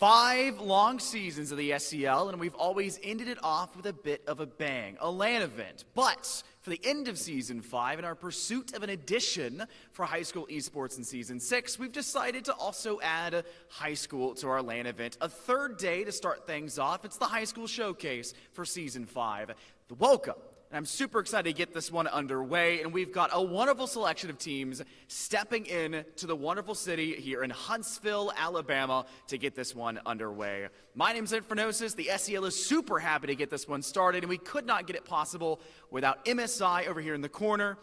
5 long seasons of the SEL, and we've always ended it off with a bit of a bang, a LAN event. But for the end of Season 5, in our pursuit of an addition for high school esports in Season 6, we've decided to also add high school to our LAN event. A third day to start things off. It's the High School Showcase for Season 5. Welcome. And I'm super excited to get this one underway, and we've got a wonderful selection of teams stepping in to the wonderful city here in Huntsville, Alabama, to get this one underway. My name's Infernosis. The SEL is super happy to get this one started, and we could not get it possible without MSI over here in the corner.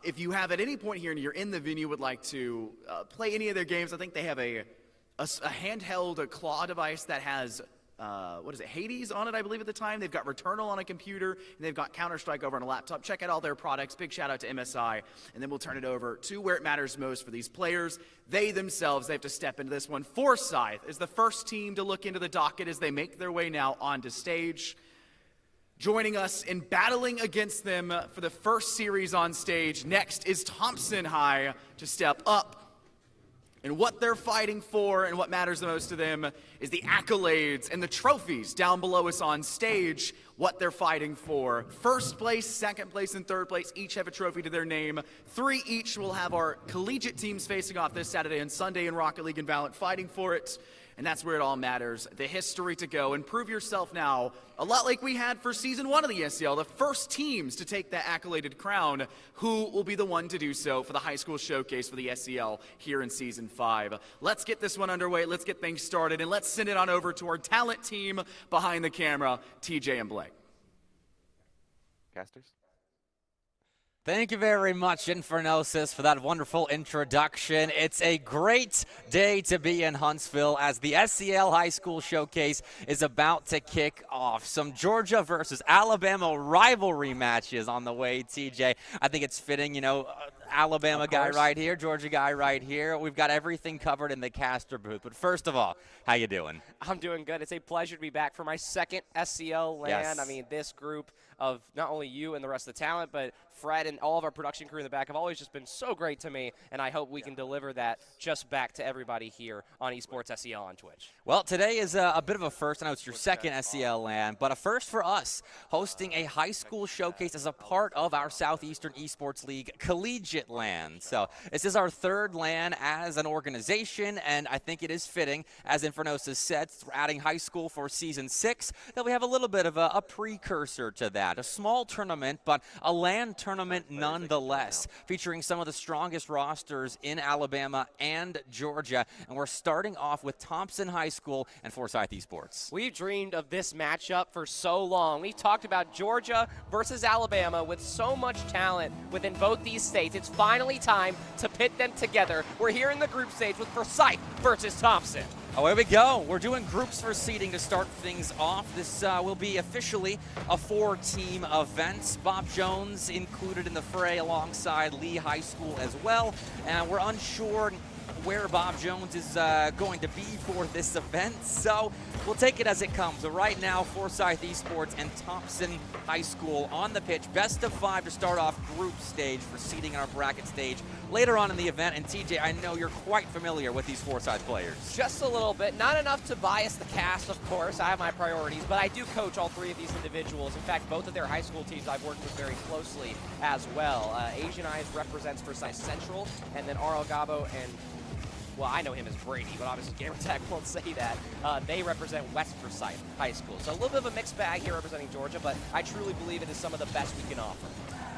If you have at any point here and you're in the venue would like to play any of their games, I think they have a handheld claw device that has Hades on it, I believe at the time. They've got Returnal on a computer, and they've got Counter-Strike over on a laptop. Check out all their products. Big shout out to MSI, and then we'll turn it over to where it matters most for these players. They themselves, they have to step into this one. Forsyth is the first team to look into the docket as they make their way now onto stage. Joining us in battling against them for the first series on stage, next is Thompson High to step up. And what they're fighting for and what matters the most to them is the accolades and the trophies down below us on stage. What they're fighting for. First place, second place, and third place each have a trophy to their name. 3 each will have our collegiate teams facing off this Saturday and Sunday in Rocket League and Valorant fighting for it. And that's where it all matters. The history to go and prove yourself now. A lot like we had for Season 1 of the SEL. The first teams to take that accoladed crown. Who will be the one to do so for the High School Showcase for the SEL here in Season 5. Let's get this one underway. Let's get things started. And let's send it on over to our talent team behind the camera, TJ and Blake. Casters? Thank you very much, Infernosis, for that wonderful introduction. It's a great day to be in Huntsville as the SEL High School Showcase is about to kick off. Some Georgia versus Alabama rivalry matches on the way, TJ. I think it's fitting, Alabama guy right here, Georgia guy right here. We've got everything covered in the caster booth. But first of all, how you doing? I'm doing good. It's a pleasure to be back for my second SEL LAN. Yes. I mean, this group of not only you and the rest of the talent, but Fred and all of our production crew in the back have always just been so great to me, and I hope we can deliver that just back to everybody here on Esports SEL on Twitch. Well, today is a bit of a first. I know it's your second SEL LAN, but a first for us, hosting a high school showcase as a part of our Southeastern Esports League collegiate LAN. So this is our third LAN as an organization, and I think it is fitting, as Infernosis said, we're adding high school for Season 6, that we have a little bit of a precursor to that. A small tournament, but a LAN tournament nonetheless, featuring some of the strongest rosters in Alabama and Georgia. And we're starting off with Thompson High School and Forsyth Esports. We've dreamed of this matchup for so long. We've talked about Georgia versus Alabama with so much talent within both these states. It's finally time to pit them together. We're here in the group stage with Forsyth versus Thompson. Oh, here we go. We're doing groups for seeding to start things off. This will be officially a 4-team event. Bob Jones included in the fray alongside Lee High School as well. And we're unsure where Bob Jones is going to be for this event, so we'll take it as it comes. So right now, Forsyth Esports and Thompson High School on the pitch. Best of 5 to start off group stage for seeding in our bracket stage later on in the event. And TJ, I know you're quite familiar with these Forsyth players. Just a little bit. Not enough to bias the cast, of course. I have my priorities, but I do coach all 3 of these individuals. In fact, both of their high school teams I've worked with very closely as well. Asian Eyes represents Forsyth Central, and then RL Gabo and well, I know him as Brady, but obviously Gamertag won't say that. They represent West Forsyth High School. So a little bit of a mixed bag here representing Georgia, but I truly believe it is some of the best we can offer.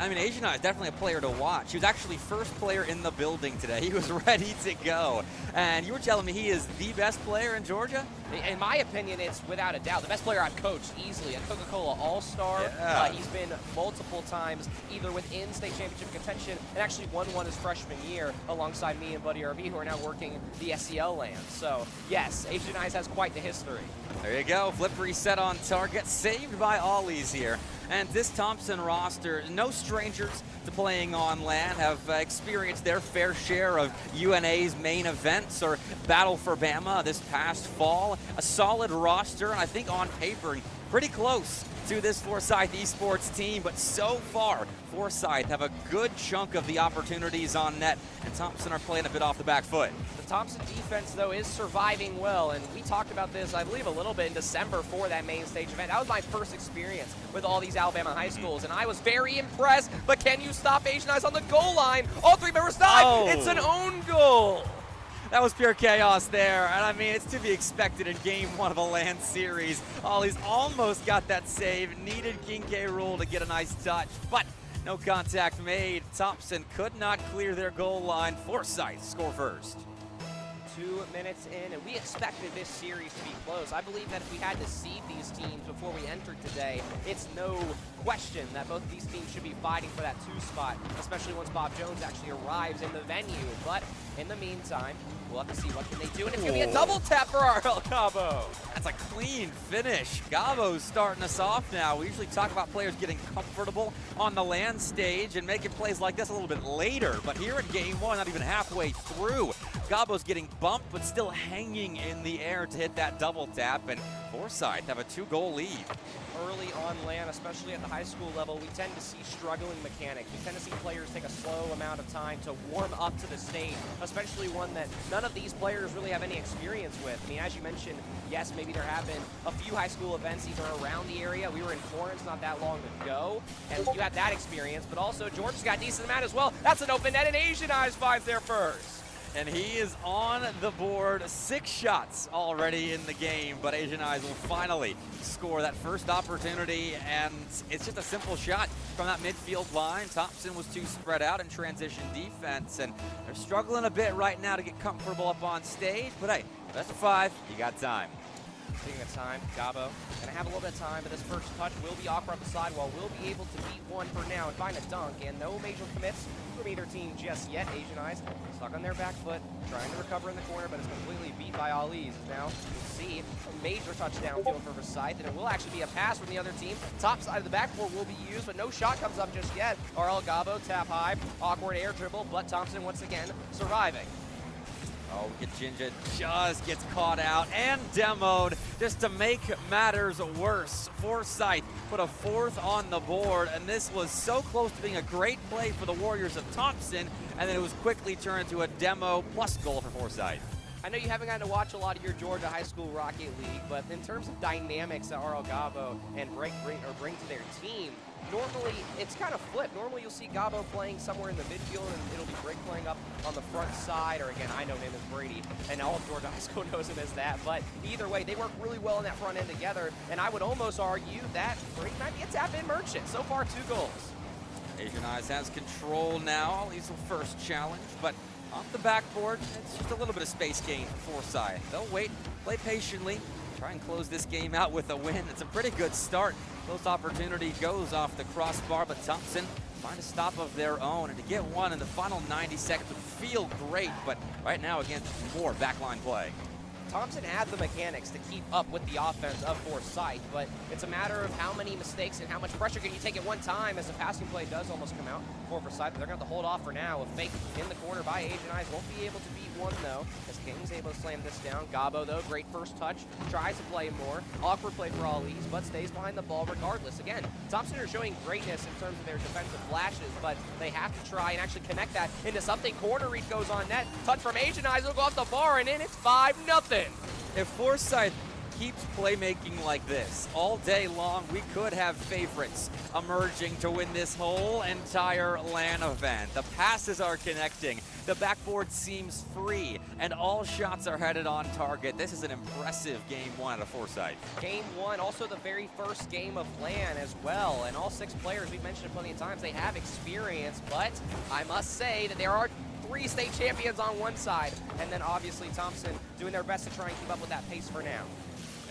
I mean, Asian Eye is definitely a player to watch. He was actually first player in the building today. He was ready to go. And you were telling me he is the best player in Georgia? In my opinion, it's without a doubt the best player I've coached easily. A Coca-Cola All-Star. Yeah. He's been multiple times either within state championship contention and actually won one his freshman year alongside me and Buddy RV, who are now working the SEL LAN. So, yes, Asian Eyes has quite the history. There you go. Flip reset on target. Saved by Ollies here. And this Thompson roster, no strangers to playing on LAN, have experienced their fair share of UNA's main events or Battle for Bama this past fall. A solid roster, and I think on paper, pretty close to this Forsyth Esports team, but so far, Forsyth have a good chunk of the opportunities on net, and Thompson are playing a bit off the back foot. The Thompson defense, though, is surviving well, and we talked about this, I believe, a little bit in December for that main stage event. That was my first experience with all these Alabama high schools, and I was very impressed, but can you stop Asian Eyes on the goal line? All three members dive! Oh. It's an own goal! That was pure chaos there, and I mean, it's to be expected in game 1 of a LAN series. Ollie's almost got that save, needed King K. Rool to get a nice touch, but no contact made. Thompson could not clear their goal line. Forsyth score first. 2 minutes in, and we expected this series to be close. I believe that if we had to seed these teams before we entered today, it's no question that both of these teams should be fighting for that 2 spot, especially once Bob Jones actually arrives in the venue. But in the meantime, we'll have to see what can they do, and it's going to be a double tap for RL Cabo. That's a clean finish. Gabo's starting us off now. We usually talk about players getting comfortable on the LAN stage and making plays like this a little bit later, but here in game 1, not even halfway through, Gabo's getting bumped, but still hanging in the air to hit that double tap, and Forsyth have a 2-goal lead. Early on LAN, especially at the high school level, we tend to see struggling mechanics. We tend to see players take a slow amount of time to warm up to the stage, especially one that none of these players really have any experience with. I mean, as you mentioned, yes, maybe there have been a few high school events either around the area. We were in Florence not that long ago, and you had that experience, but also Georgia's got a decent amount as well. That's an open net, and Asian Eyes finds there first. And he is on the board. 6 shots already in the game, but Asian Eyes will finally score that first opportunity, and it's just a simple shot from that midfield line. Thompson was too spread out in transition defense, and they're struggling a bit right now to get comfortable up on stage, but hey, best of 5, you got time. Speaking of time, Gabo gonna have a little bit of time, but this first touch will be awkward up the sidewall. Will be able to beat one for now and find a dunk, and no major commits from either team just yet. Asian Eyes stuck on their back foot, trying to recover in the corner, but it's completely beat by Ali's. Now we'll see a major touchdown field for Forsyth, and it will actually be a pass from the other team. Top side of the backboard will be used, but no shot comes up just yet. RL Gabo tap high, awkward air dribble, but Thompson once again surviving. Oh, Jinja just gets caught out and demoed just to make matters worse. Forsyth put a 4th on the board, and this was so close to being a great play for the Warriors of Thompson, and then it was quickly turned to a demo plus goal for Forsyth. I know you haven't gotten to watch a lot of your Georgia High School Rocket League, but in terms of dynamics that RL Gabo and bring to their team, normally it's kind of flipped. Normally you'll see Gabo playing somewhere in the midfield, and it'll be Brick playing up on the front side, or again, I know him as Brady, and all of Georgia High School knows him as that. But either way, they work really well in that front end together, and I would almost argue that Brady might be a tap-in merchant. So far, 2 goals. Asian Eyes has control now. He's the first challenge, but off the backboard, it's just a little bit of space gain for Forsyth. They'll wait, play patiently, try and close this game out with a win. It's a pretty good start. Close opportunity goes off the crossbar, but Thompson find a stop of their own, and to get one in the final 90 seconds would feel great, but right now, again, more backline play. Thompson had the mechanics to keep up with the offense of Forsyth, but it's a matter of how many mistakes and how much pressure can you take at one time, as the passing play does almost come out for Forsyth. They're going to have to hold off for now. A fake in the corner by Asian Eyes. Won't be able to beat one, though, as King's able to slam this down. Gabo, though, great first touch. Tries to play more. Awkward play for all these, but stays behind the ball regardless. Again, Thompson are showing greatness in terms of their defensive flashes, but they have to try and actually connect that into something. Corner reach goes on net. Touch from Asian Eyes will go off the bar, and in it's 5-0. If Forsyth keeps playmaking like this all day long, we could have favorites emerging to win this whole entire LAN event. The passes are connecting, the backboard seems free, and all shots are headed on target. This is an impressive game 1 out of Forsyth. Game 1, also the very first game of LAN as well, and all 6 players, we've mentioned it plenty of times, they have experience, but I must say that there are 3 state champions on one side, and then obviously Thompson doing their best to try and keep up with that pace for now.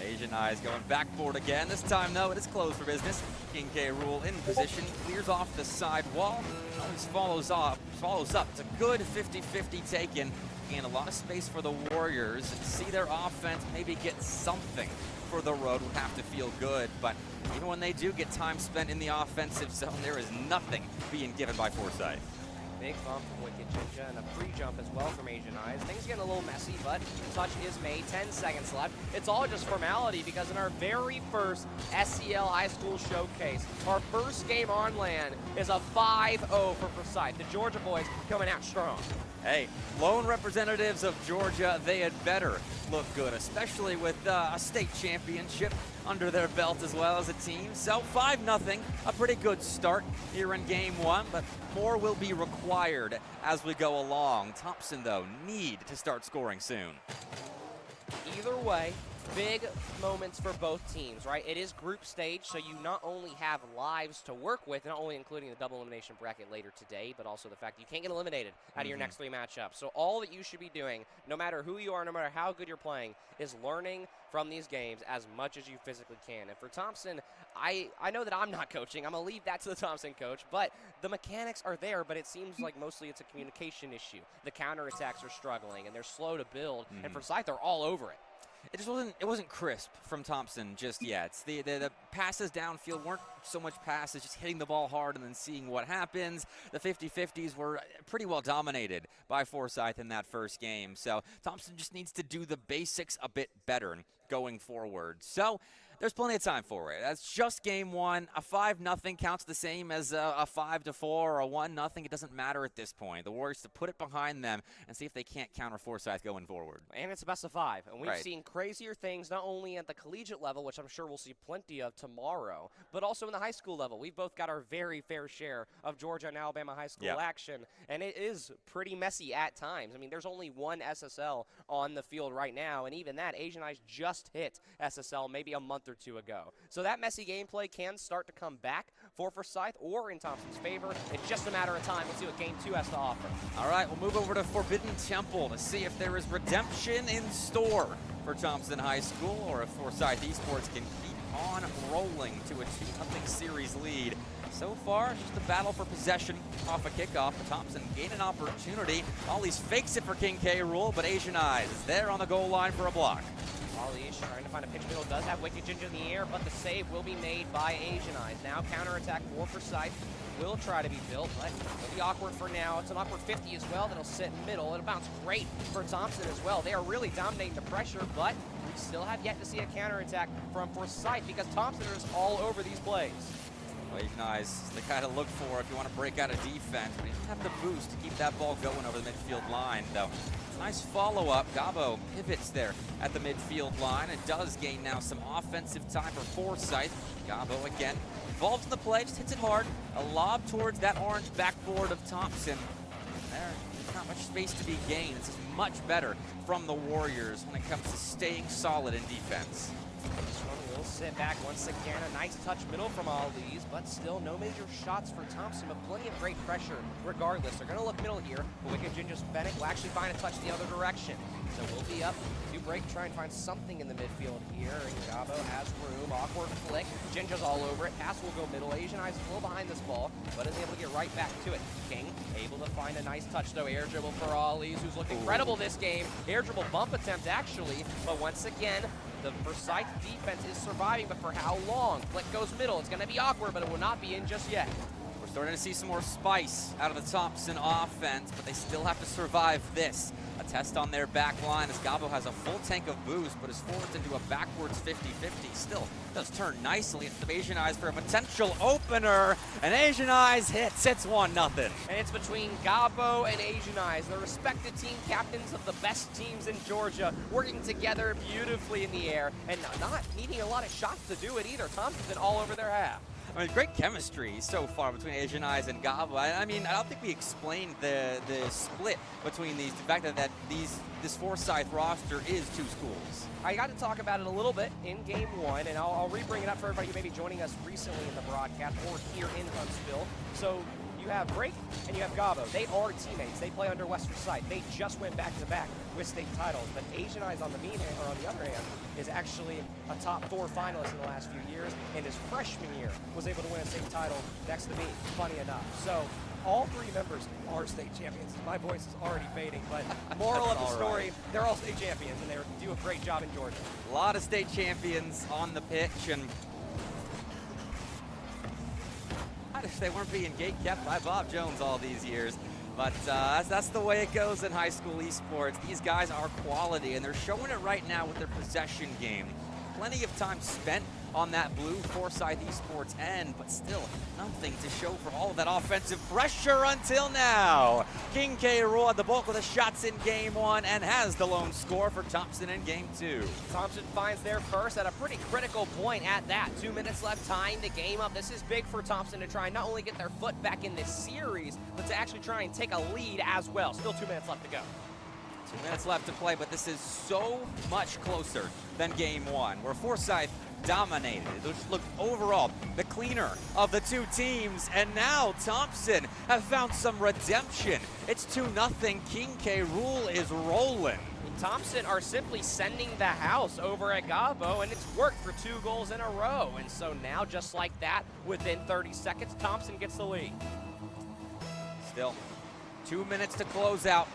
Asian Eyes going backboard again. This time, though, it is closed for business. King K. Rool in position, clears off the side wall. Always follows up. It's a good 50-50 taken, and a lot of space for the Warriors. See their offense maybe get something for the road would have to feel good, but even when they do get time spent in the offensive zone, there is nothing being given by Forsyth. Big bump from Wicked Jinja and a free jump as well from Asian Eyes. Things getting a little messy, but the touch is made. 10 seconds left. It's all just formality because in our very first SEL High School Showcase, our first game on LAN is a 5-0 for Forsyth. The Georgia boys coming out strong. Hey, lone representatives of Georgia, they had better look good, especially with a state championship under their belt as well as a team. So 5-0, a pretty good start here in game one, but more will be required as we go along. Thompson, though, need to start scoring soon. Either way, big moments for both teams, right? It is group stage, so you not only have lives to work with, not only including the double elimination bracket later today, but also the fact that you can't get eliminated out of your next 3 matchups. So all that you should be doing, no matter who you are, no matter how good you're playing, is learning from these games as much as you physically can. And for Thompson, I know that I'm not coaching. I'm going to leave that to the Thompson coach, but the mechanics are there, but it seems like mostly it's a communication issue. The counterattacks are struggling, and they're slow to build, and for Forsyth, they're all over it. It wasn't crisp from Thompson just yet. The passes downfield weren't so much passes, just hitting the ball hard and then seeing what happens. The 50-50s were pretty well dominated by Forsyth in that first game. So Thompson just needs to do the basics a bit better going forward. So there's plenty of time for it. That's just game one. A 5-0 counts the same as a 5-4 or a 1-0. It doesn't matter at this point. The Warriors to put it behind them and see if they can't counter Forsyth going forward. And it's a best of 5. And we've seen crazier things not only at the collegiate level, which I'm sure we'll see plenty of tomorrow, but also in the high school level. We've both got our very fair share of Georgia and Alabama high school action, and it is pretty messy at times. I mean, there's only one SSL on the field right now, and even that, Asian Eyes just hit SSL maybe a month or 2 ago. So that messy gameplay can start to come back for Forsyth or in Thompson's favor. It's just a matter of time. We'll see what game 2 has to offer. All right, we'll move over to Forbidden Temple to see if there is redemption in store for Thompson High School or if Forsyth Esports can keep on rolling to a 2-0 series lead. So far, it's just a battle for possession off a kickoff. But Thompson gained an opportunity. Ollie's fakes it for King K. Rule, but Asian Eyes is there on the goal line for a block. Ollie trying to find a pitch middle, does have Wicked Ginger in the air, but the save will be made by Asian Eyes. Now counterattack for Forsyth will try to be built, but it'll be awkward for now. It's an awkward 50 as well that'll sit in middle. It'll bounce great for Thompson as well. They are really dominating the pressure, but we still have yet to see a counterattack from Forsyth because Thompson is all over these plays. Well, Asian Eyes, the kind of look for if you want to break out a defense, but he doesn't have the boost to keep that ball going over the midfield line, though. Nice follow-up. Gabo pivots there at the midfield line. It does gain now some offensive time for Forsyth. Gabo again involved in the play, just hits it hard. A lob towards that orange backboard of Thompson. There's not much space to be gained. This is much better from the Warriors when it comes to staying solid in defense. This one will sit back once again. A nice touch middle from Ollie's, but still no major shots for Thompson, but plenty of great pressure regardless. They're going to look middle here, but Wicked Ginger's Bennett will actually find a touch the other direction. So we'll be up to break, try and find something in the midfield here, and Gabo has room. Awkward flick. Ginger's all over it. Pass will go middle. Asian Eyes is a little behind this ball, but is able to get right back to it. King able to find a nice touch, though. Air dribble for Ollie's, who's looked incredible this game. Air dribble bump attempt, actually, but once again, the Forsyth defense is surviving, but for how long? Flick goes middle. It's going to be awkward, but it will not be in just yet. We're starting to see some more spice out of the Thompson offense, but they still have to survive this. A test on their back line as Gabo has a full tank of boost, but is forced into a backwards 50-50. Still does turn nicely into the Asian Eyes for a potential opener, and Asian Eyes hits. It's 1-0. And it's between Gabo and Asian Eyes, the respected team captains of the best teams in Georgia, working together beautifully in the air, and not needing a lot of shots to do it either. Thompson's been all over their half. I mean, great chemistry so far between Asian Eyes and Gabo. I mean, I don't think we explained the split between these. The fact that this Forsyth roster is 2 schools. I got to talk about it a little bit in game 1, and I'll re-bring it up for everybody who may be joining us recently in the broadcast or here in Huntsville. So you have Drake and you have Gabo. They are teammates. They play under West Forsyth. They just went back-to-back with state titles. But Asian Eyes on the other hand, is actually a top 4 finalist in the last few years, and his freshman year was able to win a state title next to me, funny enough. So all 3 members are state champions. My voice is already fading, but moral of the story, they're all state champions, and they do a great job in Georgia. A lot of state champions on the pitch, and if they weren't being gate kept by Bob Jones all these years. But that's the way it goes in high school esports. These guys are quality, and they're showing it right now with their possession game. Plenty of time spent on that blue Forsyth Esports end, but still nothing to show for all of that offensive pressure until now. King K. Rool at the bulk of the shots in game 1 and has the lone score for Thompson in game 2. Thompson finds their first at a pretty critical point at that. 2 minutes left, tying the game up. This is big for Thompson to try and not only get their foot back in this series, but to actually try and take a lead as well. Still 2 minutes left to go. 2 minutes left to play, but this is so much closer than game 1, where Forsyth dominated. It just looked overall the cleaner of the two teams, and now Thompson have found some redemption. It's 2-0. King K. Rool is rolling. Thompson are simply sending the house over at Gabo, and it's worked for 2 goals in a row. And so now, just like that, within 30 seconds, Thompson gets the lead. Still 2 minutes to close out,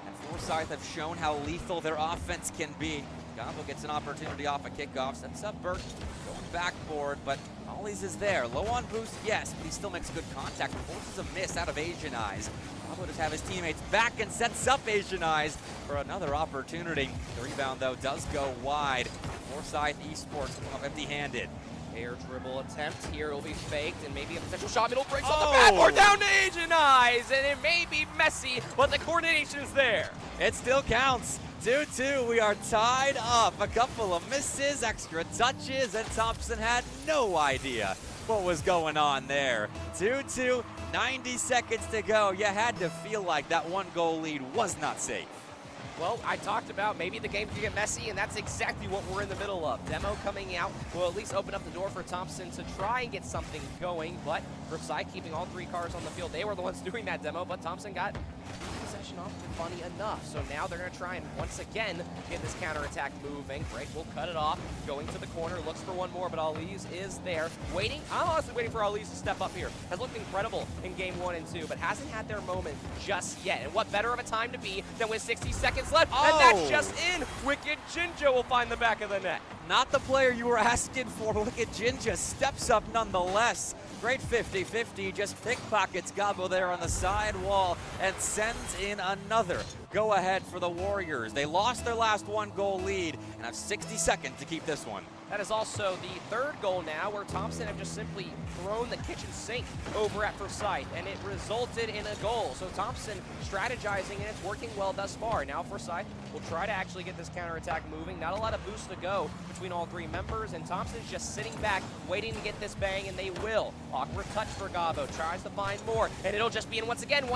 and Forsyth have shown how lethal their offense can be. Gabo gets an opportunity off a kickoff, sets up Burke, going backboard, but Ollies is there. Low on boost, yes, but he still makes good contact, forces a miss out of Asian Eyes. Gabo just have his teammates back and sets up Asian Eyes for another opportunity. The rebound, though, does go wide. Forsyth Esports come up empty-handed. Air dribble attempt here will be faked, and maybe a potential shot. Middle breaks on the backboard, down to Asian Eyes, and it may be messy, but the coordination's there. It still counts. 2-2, we are tied up. A couple of misses, extra touches, and Thompson had no idea what was going on there. 2-2, 90 seconds to go. You had to feel like that 1-goal lead was not safe. Well, I talked about maybe the game could get messy, and that's exactly what we're in the middle of. Demo coming out will at least open up the door for Thompson to try and get something going, but Forsyth keeping all 3 cars on the field. They were the ones doing that demo, but Thompson got possession off funny enough. So now they're going to try and once again get this counterattack moving. Drake will cut it off, going to the corner, looks for one more, but Ali's is there. Waiting, I'm honestly waiting for Ali's to step up here. Has looked incredible in game 1 and 2, but hasn't had their moment just yet. And what better of a time to be than with 60 seconds left, and that's just in. Wicked Jinja will find the back of the net. Not the player you were asking for, but Wicked Jinja steps up nonetheless. Great 50-50, just pickpockets Gabo there on the side wall and sends in another go-ahead for the Warriors. They lost their last 1-goal lead and have 60 seconds to keep this one. That is also the 3rd goal now, where Thompson have just simply thrown the kitchen sink over at Forsyth, and it resulted in a goal. So Thompson strategizing, and it's working well thus far. Now Forsyth will try to actually get this counterattack moving. Not a lot of boost to go between all 3 members, and Thompson's just sitting back, waiting to get this bang, and they will. Awkward touch for Gabo, tries to find more, and it'll just be in once again.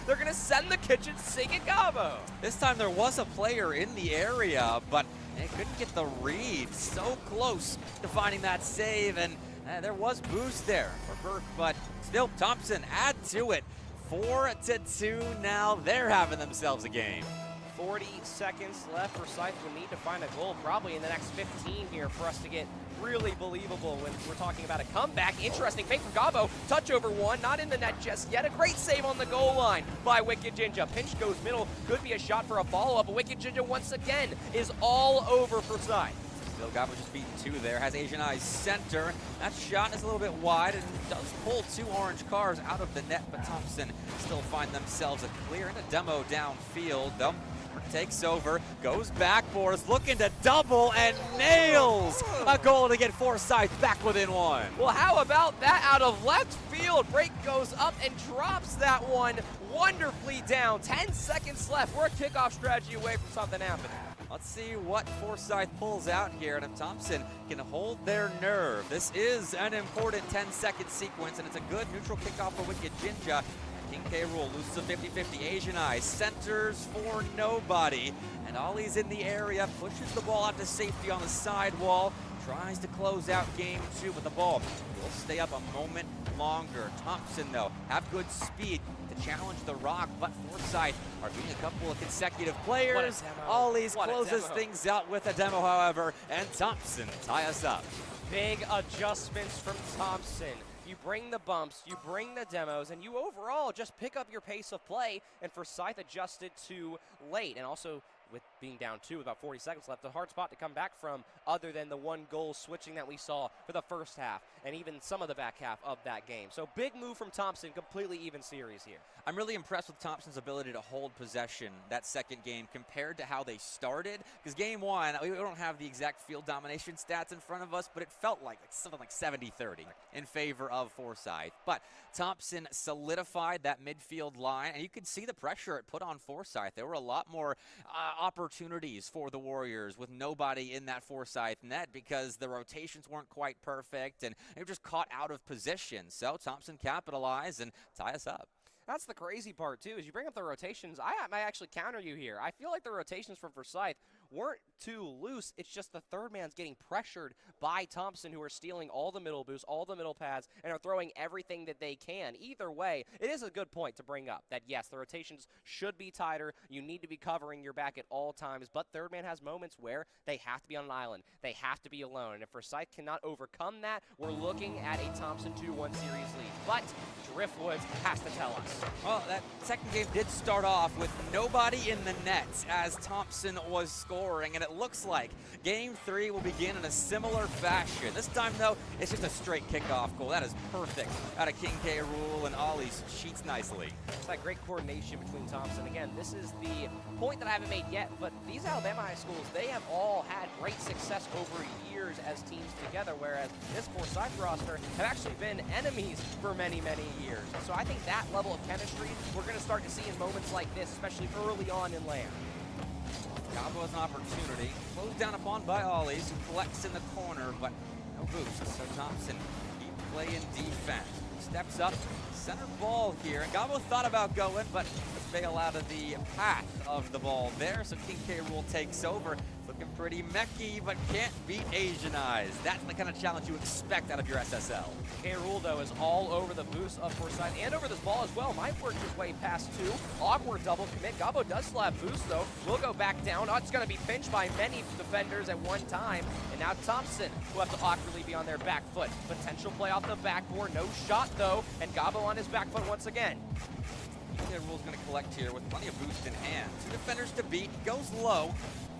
They're going to send the kitchen sink at Gabo. This time there was a player in the area, but they couldn't get the read. So close to finding that save, and there was boost there for Burke, but still Thompson add to it. 4-2 now. They're having themselves a game. 40 seconds left. Forsyth will need to find a goal probably in the next 15 here for us to get really believable when we're talking about a comeback. Interesting fake from Gabo. Touch over one, not in the net just yet. A great save on the goal line by Wicked Jinja. Pinch goes middle, could be a shot for a follow-up. But Wicked Jinja once again is all over Forsyth. Still Gabo just beaten 2 there, has Asian Eyes center. That shot is a little bit wide and does pull 2 orange cars out of the net, but Thompson still find themselves a clear and a demo downfield, though. Takes over, goes backboard, is looking to double and nails a goal to get Forsyth back within 1. Well, how about that out of left field? Break goes up and drops that one wonderfully down. 10 seconds left. We're a kickoff strategy away from something happening. Let's see what Forsyth pulls out here, and if Thompson can hold their nerve. This is an important 10-second sequence, and it's a good neutral kickoff for Wicked Jinja. King K. Rool loses a 50-50. Asian Eyes centers for nobody, and Ollie's in the area, pushes the ball out to safety on the side wall, tries to close out game 2, but the ball will stay up a moment longer. Thompson, though, have good speed to challenge the rock, but Forsyth are beating a couple of consecutive players. Ollie's closes things out with a demo, however, and Thompson tie us up. Big adjustments from Thompson. You bring the bumps, you bring the demos, and you overall just pick up your pace of play, and Forsyth adjusted too late. And also with being down 2 with about 40 seconds left, a hard spot to come back from other than the 1 goal switching that we saw for the first half and even some of the back half of that game. So big move from Thompson, completely even series here. I'm really impressed with Thompson's ability to hold possession that second game compared to how they started, because game 1, we don't have the exact field domination stats in front of us, but it felt like something like 70-30 in favor of Forsyth. But Thompson solidified that midfield line, and you could see the pressure it put on Forsyth. There were a lot more opportunities for the Warriors with nobody in that Forsyth net because the rotations weren't quite perfect, and they were just caught out of position. So Thompson capitalized and tie us up. That's the crazy part, too, is you bring up the rotations. I might actually counter you here. I feel like the rotations from Forsyth weren't too loose. It's just the third man's getting pressured by Thompson, who are stealing all the middle boosts, all the middle pads, and are throwing everything that they can. Either way, it is a good point to bring up that, yes, the rotations should be tighter. You need to be covering your back at all times, but third man has moments where they have to be on an island. They have to be alone. And if Forsyth cannot overcome that, we're looking at a Thompson 2-1 series lead. But Driftwoods has to tell us. Well, that second game did start off with nobody in the net as Thompson was scoring, and it looks like Game 3 will begin in a similar fashion. This time, though, it's just a straight kickoff goal. That is perfect out of King K. Rool, and Ollie's cheats nicely. It's that great coordination between Thompson. Again, this is the point that I haven't made yet, but these Alabama high schools, they have all had great success over years as teams together, whereas this Forsyth roster have actually been enemies for many, many years. So I think that level of chemistry we're going to start to see in moments like this, especially early on in land. Gabo has an opportunity. Closed down upon by Ollie's, who collects in the corner, but no boost. So Thompson keep playing defense. Steps up, center ball here. And Gabo thought about going, but bail out of the path of the ball there. So King K. Rool takes over. Looking pretty mechy, but can't beat Asian Eyes. That's the kind of challenge you expect out of your SSL. K. Rool, though, is all over the boost of Forsyth and over this ball as well. Might work his way past 2. Awkward double commit. Gabo does still have boost, though. Will go back down. Oh, it's going to be pinched by many defenders at one time. And now Thompson will have to awkwardly be on their back foot. Potential play off the backboard. No shot, though. And Gabo on his back foot once again. Rool's going to collect here with plenty of boost in hand. 2 defenders to beat. Goes low.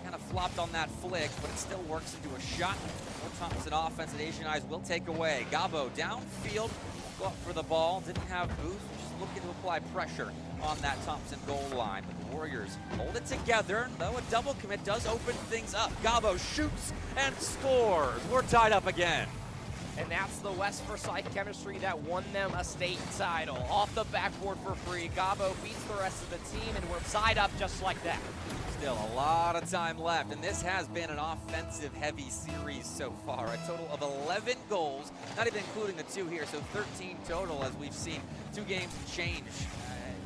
Kind of flopped on that flick, but it still works into a shot. More Thompson offense that Asian Eyes will take away. Gabo downfield, go up for the ball. Didn't have boost, just looking to apply pressure on that Thompson goal line. But the Warriors hold it together, though a double commit does open things up. Gabo shoots and scores. We're tied up again. And that's the West Forsyth chemistry that won them a state title. Off the backboard for free. Gabo beats the rest of the team, and we're tied up just like that. Still a lot of time left, and this has been an offensive-heavy series so far. A total of 11 goals, not even including the 2 here, so 13 total as we've seen 2 games change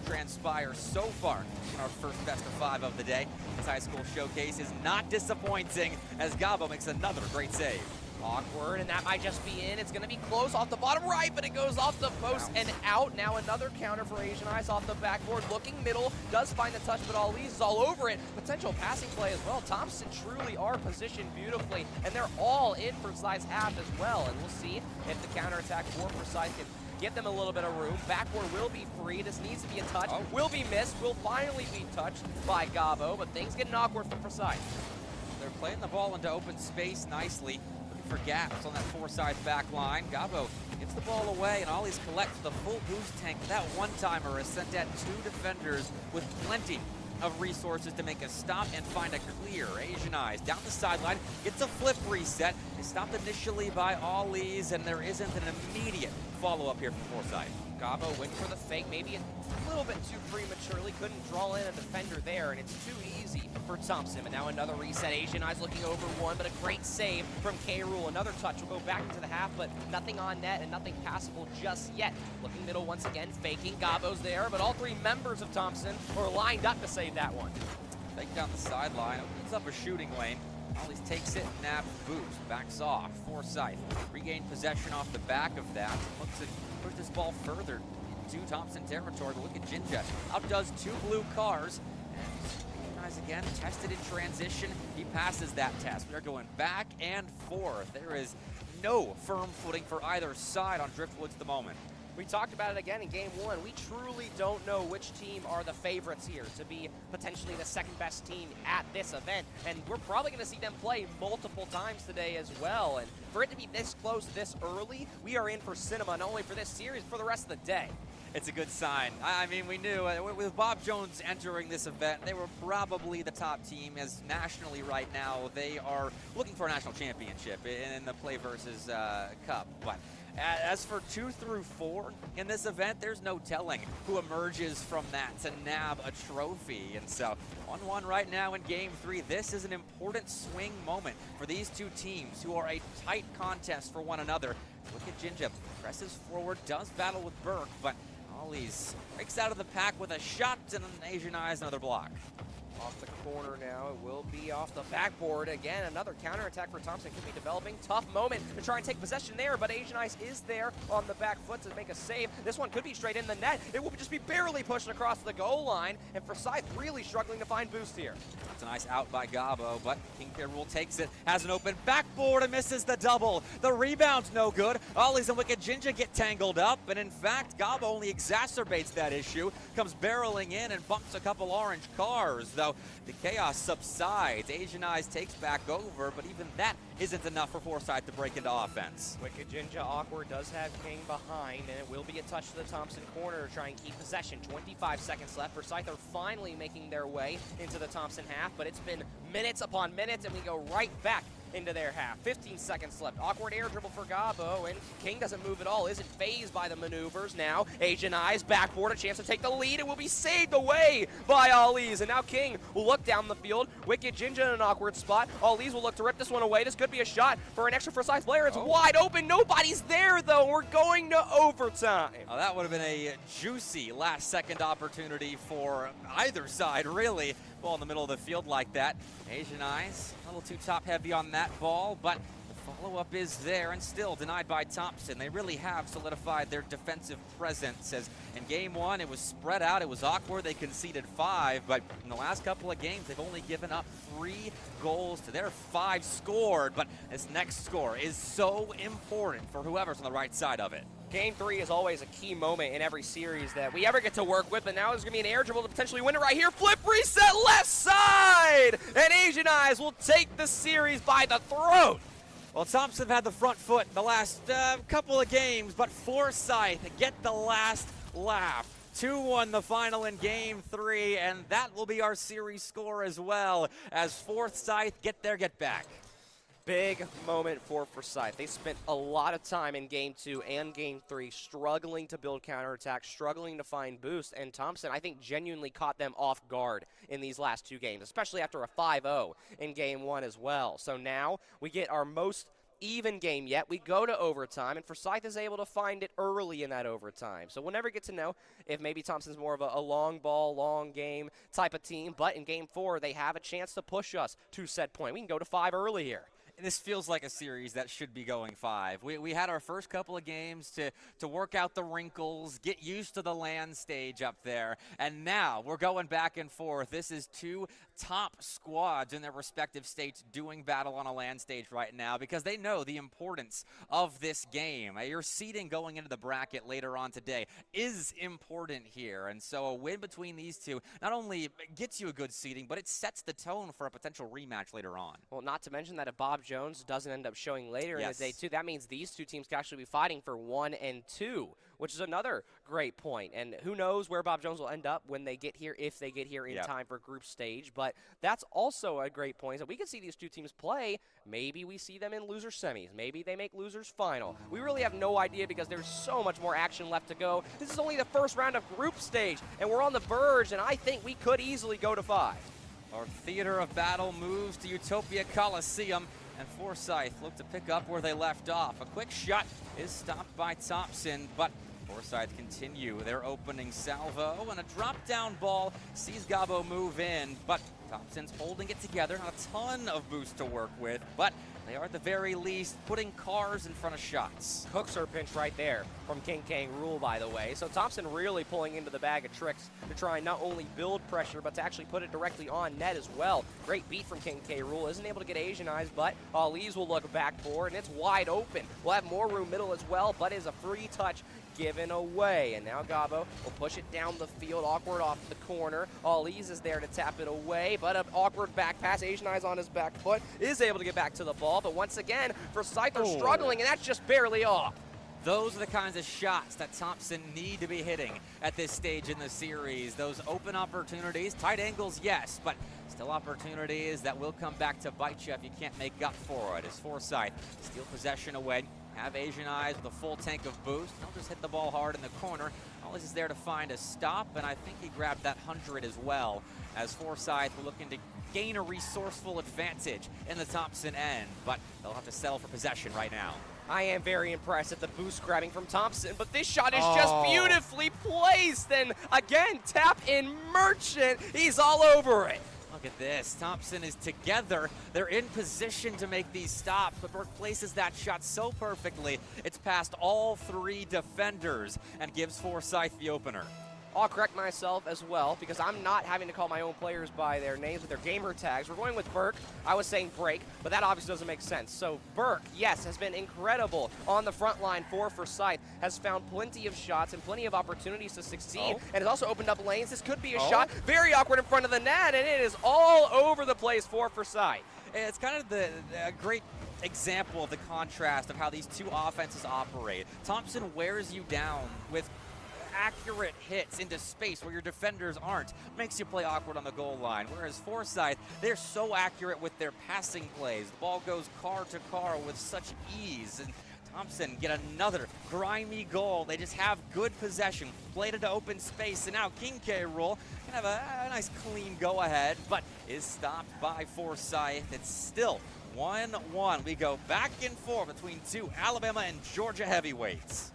transpire so far in our first best-of-5 of the day. This high school showcase is not disappointing as Gabo makes another great save. Awkward, and that might just be in. It's going to be close off the bottom right, but it goes off the post and out. Now another counter for Asian Eyes off the backboard. Looking middle, does find the touch, but Ollie's is all over it. Potential passing play as well. Thompson truly are positioned beautifully, and they're all in for Forsyth's half as well. And we'll see if the counterattack for Forsyth can get them a little bit of room. Backboard will be free. This needs to be a touch. Will be missed. Will finally be touched by Gabo, but things getting awkward for Forsyth. They're playing the ball into open space nicely. For gaps on that Forsyth back line. Gabo gets the ball away, and Ollie's collects the full boost tank. That one-timer has sent at 2 defenders with plenty of resources to make a stop and find a clear. Asian Eyes down the sideline, gets a flip reset. They stopped initially by Ollie's, and there isn't an immediate follow-up here from Forsyth. Gabo went for the fake, maybe a little bit too prematurely, couldn't draw in a defender there, and it's too easy for Thompson. And now another reset. Asian Eyes looking over one, but a great save from K. Rool. Another touch will go back into the half, but nothing on net and nothing passable just yet. Looking middle once again, faking. Gabo's there, but all 3 members of Thompson are lined up to save that one. Fake down the sideline, opens up a shooting lane. Ollie's takes it, naps, boost, backs off. Forsyth regained possession off the back of that. Looks to push this ball further into Thompson territory. But look at Jinja. Outdoes 2 blue cars. And guys again tested in transition. He passes that test. They're going back and forth. There is no firm footing for either side on Driftwoods at the moment. We talked about it again in game one. We truly don't know which team are the favorites here to be potentially the second best team at this event. And we're probably going to see them play multiple times today as well. And for it to be this close this early, we are in for cinema, not only for this series, but for the rest of the day. It's a good sign. I mean, we knew with Bob Jones entering this event, they were probably the top team, as nationally right now they are looking for a national championship in the Play versus Cup. But as for 2 through 4 in this event, there's no telling who emerges from that to nab a trophy. And so 1-1 right now in game 3. This is an important swing moment for these two teams who are a tight contest for one another. Look at Jinja, presses forward, does battle with Burke, but Ollie's breaks out of the pack with a shot and an Asian Eyes another block. Off the corner now, it will be off the backboard. Again, another counterattack for Thompson could be developing. Tough moment to try and take possession there, but Asian Ice is there on the back foot to make a save. This one could be straight in the net. It will just be barely pushed across the goal line, and Forsyth really struggling to find boost here. It's a nice out by Gabo, but King Rule takes it, has an open backboard and misses the double. The rebound's no good. Ollie's and Wicked Jinja get tangled up, and in fact, Gabo only exacerbates that issue, comes barreling in and bumps a couple orange cars, though the chaos subsides. Asian Eyes takes back over, but even that isn't enough for Forsyth to break into offense. Wicked Jinja awkward, does have King behind, and it will be a touch to the Thompson corner to try and keep possession. 25 seconds left. Forsyth are finally making their way into the Thompson half, but it's been minutes upon minutes, and we go right back into their half. 15 seconds left. Awkward air dribble for Gabo, and King doesn't move at all, isn't phased by the maneuvers. Now, Asian Eyes backboard, a chance to take the lead. It will be saved away by Ollie's, and now King will look down the field. Wicked Jinja in an awkward spot. Ollie's will look to rip this one away. This could be a shot for an extra Forsyth player. It's wide open. Nobody's there, though. We're going to overtime. Oh, that would have been a juicy last-second opportunity for either side, really. Ball in the middle of the field like that. Asian Eyes, a little too top-heavy on that ball, but the follow-up is there and still denied by Thompson. They really have solidified their defensive presence, as in game 1 it was spread out, it was awkward, they conceded 5, but in the last couple of games they've only given up 3 goals to their 5 scored, but this next score is so important for whoever's on the right side of it. Game 3 is always a key moment in every series that we ever get to work with, but now there's going to be an air dribble to potentially win it right here. Flip reset left side! And Asian Eyes will take the series by the throat. Well, Thompson had the front foot the last couple of games, but Forsyth get the last laugh. 2-1 the final in game 3, and that will be our series score as well, as Forsyth get their get back. Big moment for Forsyth. They spent a lot of time in Game 2 and Game 3 struggling to build counterattack, struggling to find boost, and Thompson, I think, genuinely caught them off guard in these last 2 games, especially after a 5-0 in Game 1 as well. So now we get our most even game yet. We go to overtime, and Forsyth is able to find it early in that overtime. So we'll never get to know if maybe Thompson's more of a long ball, long game type of team, but in Game 4, they have a chance to push us to set point. We can go to 5 early here. This feels like a series that should be going 5. We had our first couple of games to work out the wrinkles, get used to the land stage up there, and now we're going back and forth. This is 2 top squads in their respective states doing battle on a land stage right now because they know the importance of this game. Your seeding going into the bracket later on today is important here, and so a win between these two not only gets you a good seeding, but it sets the tone for a potential rematch later on. Well, not to mention that if Bob Jones doesn't end up showing later in the day too, that means these 2 teams can actually be fighting for 1 and 2, which is another great point. And who knows where Bob Jones will end up when they get here, if they get here in time for group stage. But that's also a great point. So we can see these 2 teams play. Maybe we see them in loser semis. Maybe they make losers final. We really have no idea because there's so much more action left to go. This is only the first round of group stage, and we're on the verge, and I think we could easily go to 5. Our theater of battle moves to Utopia Coliseum, and Forsyth look to pick up where they left off. A quick shot is stopped by Thompson, but Forsyth continue their opening salvo, and a drop-down ball sees Gabo move in, but Thompson's holding it together. Not a ton of boost to work with, but They are at the very least putting cars in front of shots. Hooks are pinched right there from King K. Rool, by the way. So Thompson really pulling into the bag of tricks to try and not only build pressure, but to actually put it directly on net as well. Great beat from King K. Rool. Isn't able to get Asian Eyes, but Ali's will look back forward, and it's wide open. We'll have more room middle as well, but is a free touch given away. And now Gabo will push it down the field, awkward off the corner. Ali's is there to tap it away, but an awkward back pass. Asian Eyes on his back foot, is able to get back to the ball, but once again, for Scyther struggling, and that's just barely off. Those are the kinds of shots that Thompson need to be hitting at this stage in the series. Those open opportunities, tight angles, yes, but still opportunities that will come back to bite you if you can't make up for it. As Forsyth steal possession away, have Asian Eyes with a full tank of boost. He'll just hit the ball hard in the corner. Always is there to find a stop, and I think he grabbed that 100 as well, as Forsyth looking to gain a resourceful advantage in the Thompson end, but they'll have to settle for possession right now. I am very impressed at the boost grabbing from Thompson, but this shot is just beautifully placed, and again, tap in Merchant. He's all over it. Look at this. Thompson is together. They're in position to make these stops, but Burke places that shot so perfectly. It's past all three defenders and gives Forsyth the opener. I'll correct myself as well, because I'm not having to call my own players by their names with their gamer tags. We're going with Burke. I was saying Break, but that obviously doesn't make sense. So Burke, yes, has been incredible on the front line for Forsyth, has found plenty of shots and plenty of opportunities to succeed, and has also opened up lanes. This could be a shot. Very awkward in front of the net, and it is all over the place for Forsyth. It's kind of a great example of the contrast of how these two offenses operate. Thompson wears you down with accurate hits into space where your defenders aren't. Makes you play awkward on the goal line. Whereas Forsyth, they're so accurate with their passing plays. The ball goes car to car with such ease. And Thompson get another grimy goal. They just have good possession. Played into open space, and now King K. Rool can have a nice clean go-ahead, but is stopped by Forsyth. It's still 1-1. We go back and forth between two Alabama and Georgia heavyweights.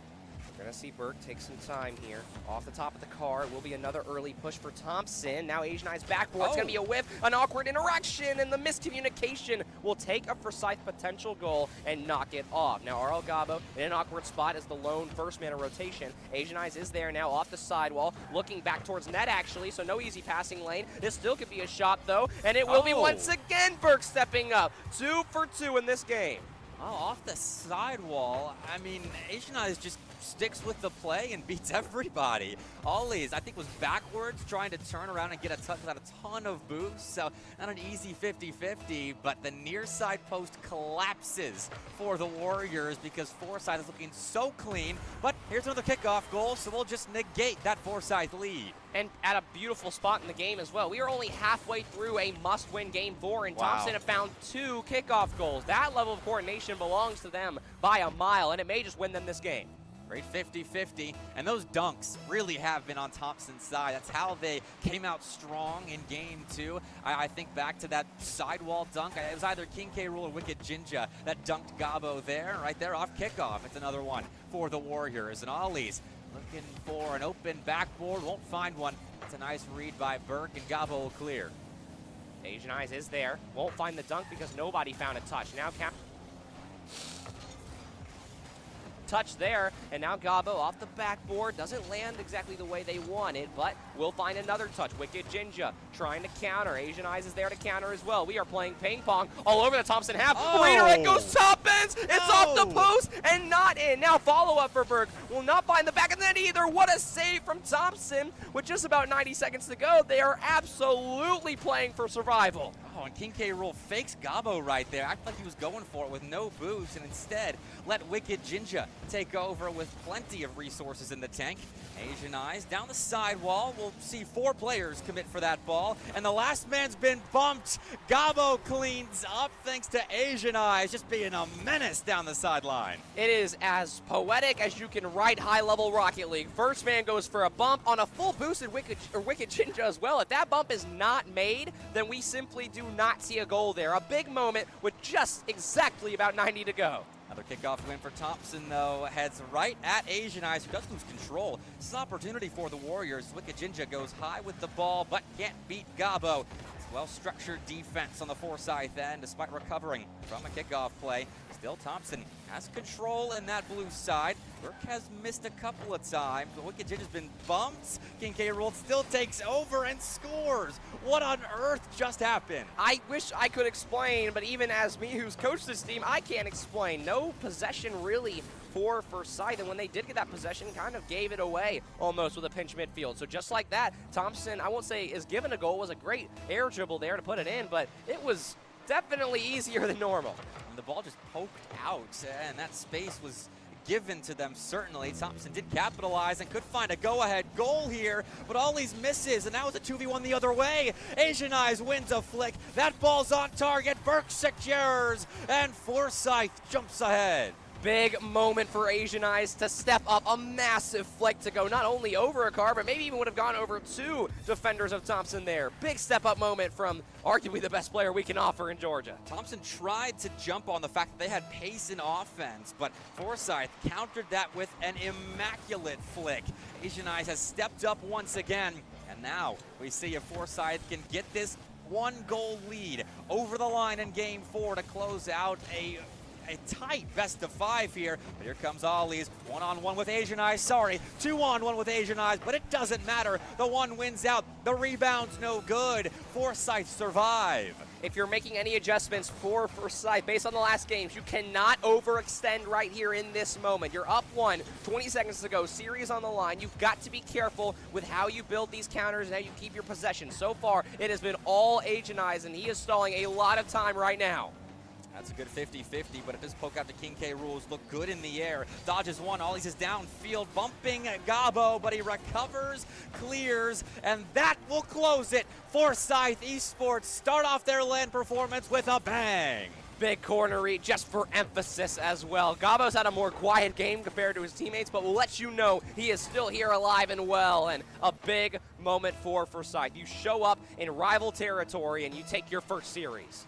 We're going to see Burke take some time here. Off the top of the car, it will be another early push for Thompson. Now Asian Eyes backboard. It's going to be a whiff, an awkward interaction, and the miscommunication will take a Forsyth potential goal and knock it off. Now RL Gabo in an awkward spot as the lone first man of rotation. Asian Eyes is there now off the sidewall, looking back towards net actually, so no easy passing lane. This still could be a shot though, and it will be once again Burke stepping up. 2 for 2 in this game. Oh, off the sidewall. I mean, Asian Eyes just sticks with the play and beats everybody. Ollie's, I think, was backwards, trying to turn around and get a touch without a ton of boost, so not an easy 50-50, but the near side post collapses for the Warriors because Forsyth is looking so clean, but here's another kickoff goal, so we'll just negate that Forsyth lead. And at a beautiful spot in the game as well. We are only halfway through a must-win game 4, and Thompson have found 2 kickoff goals. That level of coordination belongs to them by a mile, and it may just win them this game. Great 50-50, and those dunks really have been on Thompson's side. That's how they came out strong in game 2. I think back to that sidewall dunk. It was either King K. Rool or Wicked Jinja that dunked Gabo there, right there off kickoff. It's another one for the Warriors. And Ollie's looking for an open backboard, won't find one. It's a nice read by Burke, and Gabo will clear. Asian Eyes is there, won't find the dunk because nobody found a touch. Now touch there, and now Gabo off the backboard, doesn't land exactly the way they wanted, but will find another touch. Wicked Jinja trying to counter. Asian Eyes is there to counter as well. We are playing ping pong all over the Thompson half. Redirect goes top ends. It's off the post and not in. Now follow up for Burke. Will not find the back of the net either. What a save from Thompson. With just about 90 seconds to go, they are absolutely playing for survival. Oh, and King K. Rool fakes Gabo right there. Acted like he was going for it with no boost, and instead let Wicked Jinja take over with plenty of resources in the tank. Asian Eyes down the sidewall. We'll see 4 players commit for that ball, and the last man's been bumped. Gabo cleans up thanks to Asian Eyes just being a menace down the sideline. It is as poetic as you can write high-level Rocket League. First man goes for a bump on a full boosted Wicked Jinja as well. If that bump is not made, then we simply do not see a goal there. A big moment with just exactly about 90 to go. Another kickoff win for Thompson, though, heads right at Asian Eyes, who does lose control. This is an opportunity for the Warriors. Wicked Jinja goes high with the ball, but can't beat Gabo. It's Well-structured defense on the Forsyth end, despite recovering from a kickoff play. Still, Thompson has control in that blue side. Burke has missed a couple of times. The Wicked Ginge has been bumped. Kincaid Rule still takes over and scores. What on earth just happened? I wish I could explain, but even as me who's coached this team, I can't explain. No possession really for Forsyth, and when they did get that possession, kind of gave it away almost with a pinch midfield. So just like that, Thompson, I won't say is given a goal, was a great air dribble there to put it in, but it was definitely easier than normal. And the ball just poked out, and that space was given to them, certainly. Thompson did capitalize and could find a go-ahead goal here, but Ollie's misses, and now it's a 2v1 the other way. Asian Eyes wins a flick. That ball's on target. Burke secures, and Forsyth jumps ahead. Big moment for Asian Eyes to step up, a massive flick to go not only over a car, but maybe even would have gone over two defenders of Thompson there. Big step-up moment from arguably the best player we can offer in Georgia. Thompson tried to jump on the fact that they had pace in offense, but Forsyth countered that with an immaculate flick. Asian Eyes has stepped up once again, and now we see if Forsyth can get this one-goal lead over the line in Game 4 to close out a tight best of 5 here, but here comes Ollie's one-on-one with Asian Eyes. Sorry, 2-on-1 with Asian Eyes, but it doesn't matter. The one wins out. The rebound's no good. Forsyth survive. If you're making any adjustments for Forsyth based on the last games, you cannot overextend right here in this moment. You're up 1, 20 seconds to go, series on the line. You've got to be careful with how you build these counters and how you keep your possession. So far, it has been all Asian Eyes, and he is stalling a lot of time right now. That's a good 50-50, but it does poke out to Kincaid. Rules look good in the air. Dodges one. Ollie's is downfield, bumping Gabo, but he recovers, clears, and that will close it. Forsyth Esports start off their LAN performance with a bang. Big corner read just for emphasis as well. Gabo's had a more quiet game compared to his teammates, but we'll let you know he is still here alive and well, and a big moment for Forsyth. You show up in rival territory and you take your first series.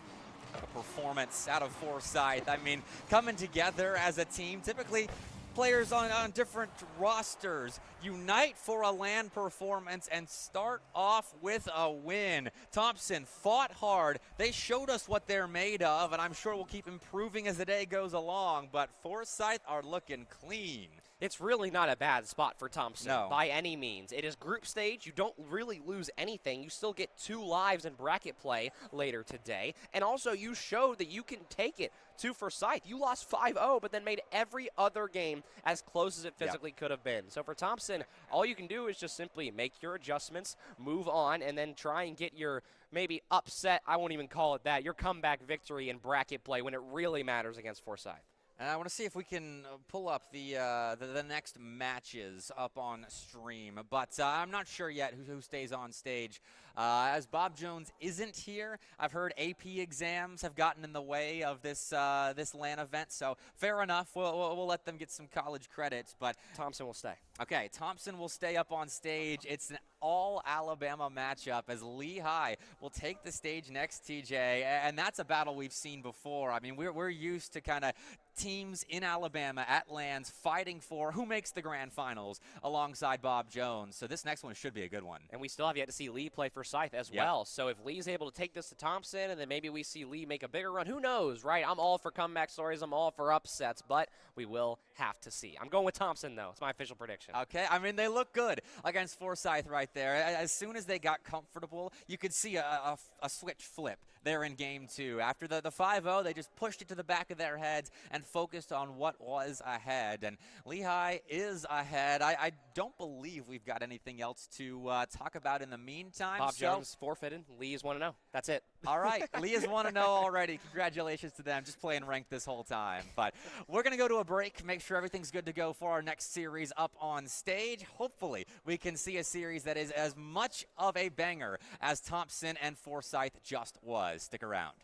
A performance out of Forsyth. I mean, coming together as a team, typically players on different rosters unite for a LAN performance and start off with a win. Thompson fought hard. They showed us what they're made of, and I'm sure we'll keep improving as the day goes along, but Forsyth are looking clean. It's really not a bad spot for Thompson by any means. It is group stage. You don't really lose anything. You still get 2 lives in bracket play later today. And also, you showed that you can take it to Forsyth. You lost 5-0, but then made every other game as close as it physically could have been. So for Thompson, all you can do is just simply make your adjustments, move on, and then try and get your maybe upset, I won't even call it that, your comeback victory in bracket play when it really matters against Forsyth. And I want to see if we can pull up the next matches up on stream, but I'm not sure yet who stays on stage. As Bob Jones isn't here, I've heard AP exams have gotten in the way of this LAN event, so fair enough. We'll let them get some college credits, but Thompson will stay. Okay, Thompson will stay up on stage. It's an all-Alabama matchup as Lehigh will take the stage next, TJ, and that's a battle we've seen before. I mean, we're used to kind of teams in Alabama at LANs fighting for who makes the grand finals alongside Bob Jones. So this next one should be a good one. And we still have yet to see Lee play Forsyth as well. So if Lee's able to take this to Thompson and then maybe we see Lee make a bigger run, who knows, right? I'm all for comeback stories. I'm all for upsets, but we will have to see. I'm going with Thompson, though. It's my official prediction. Okay, I mean, they look good against Forsyth right there. As soon as they got comfortable, you could see a switch flip there in Game 2. After the 5-0, they just pushed it to the back of their heads and focused on what was ahead. And Lehigh is ahead. I don't believe we've got anything else to talk about in the meantime. Bob Jones forfeited. Lee is 1-0. That's it. All right, Lee is 1-0 already. Congratulations to them. Just playing ranked this whole time. But we're going to go to a break, make sure everything's good to go for our next series up on stage. Hopefully, we can see a series that is as much of a banger as Thompson and Forsyth just was. Stick around.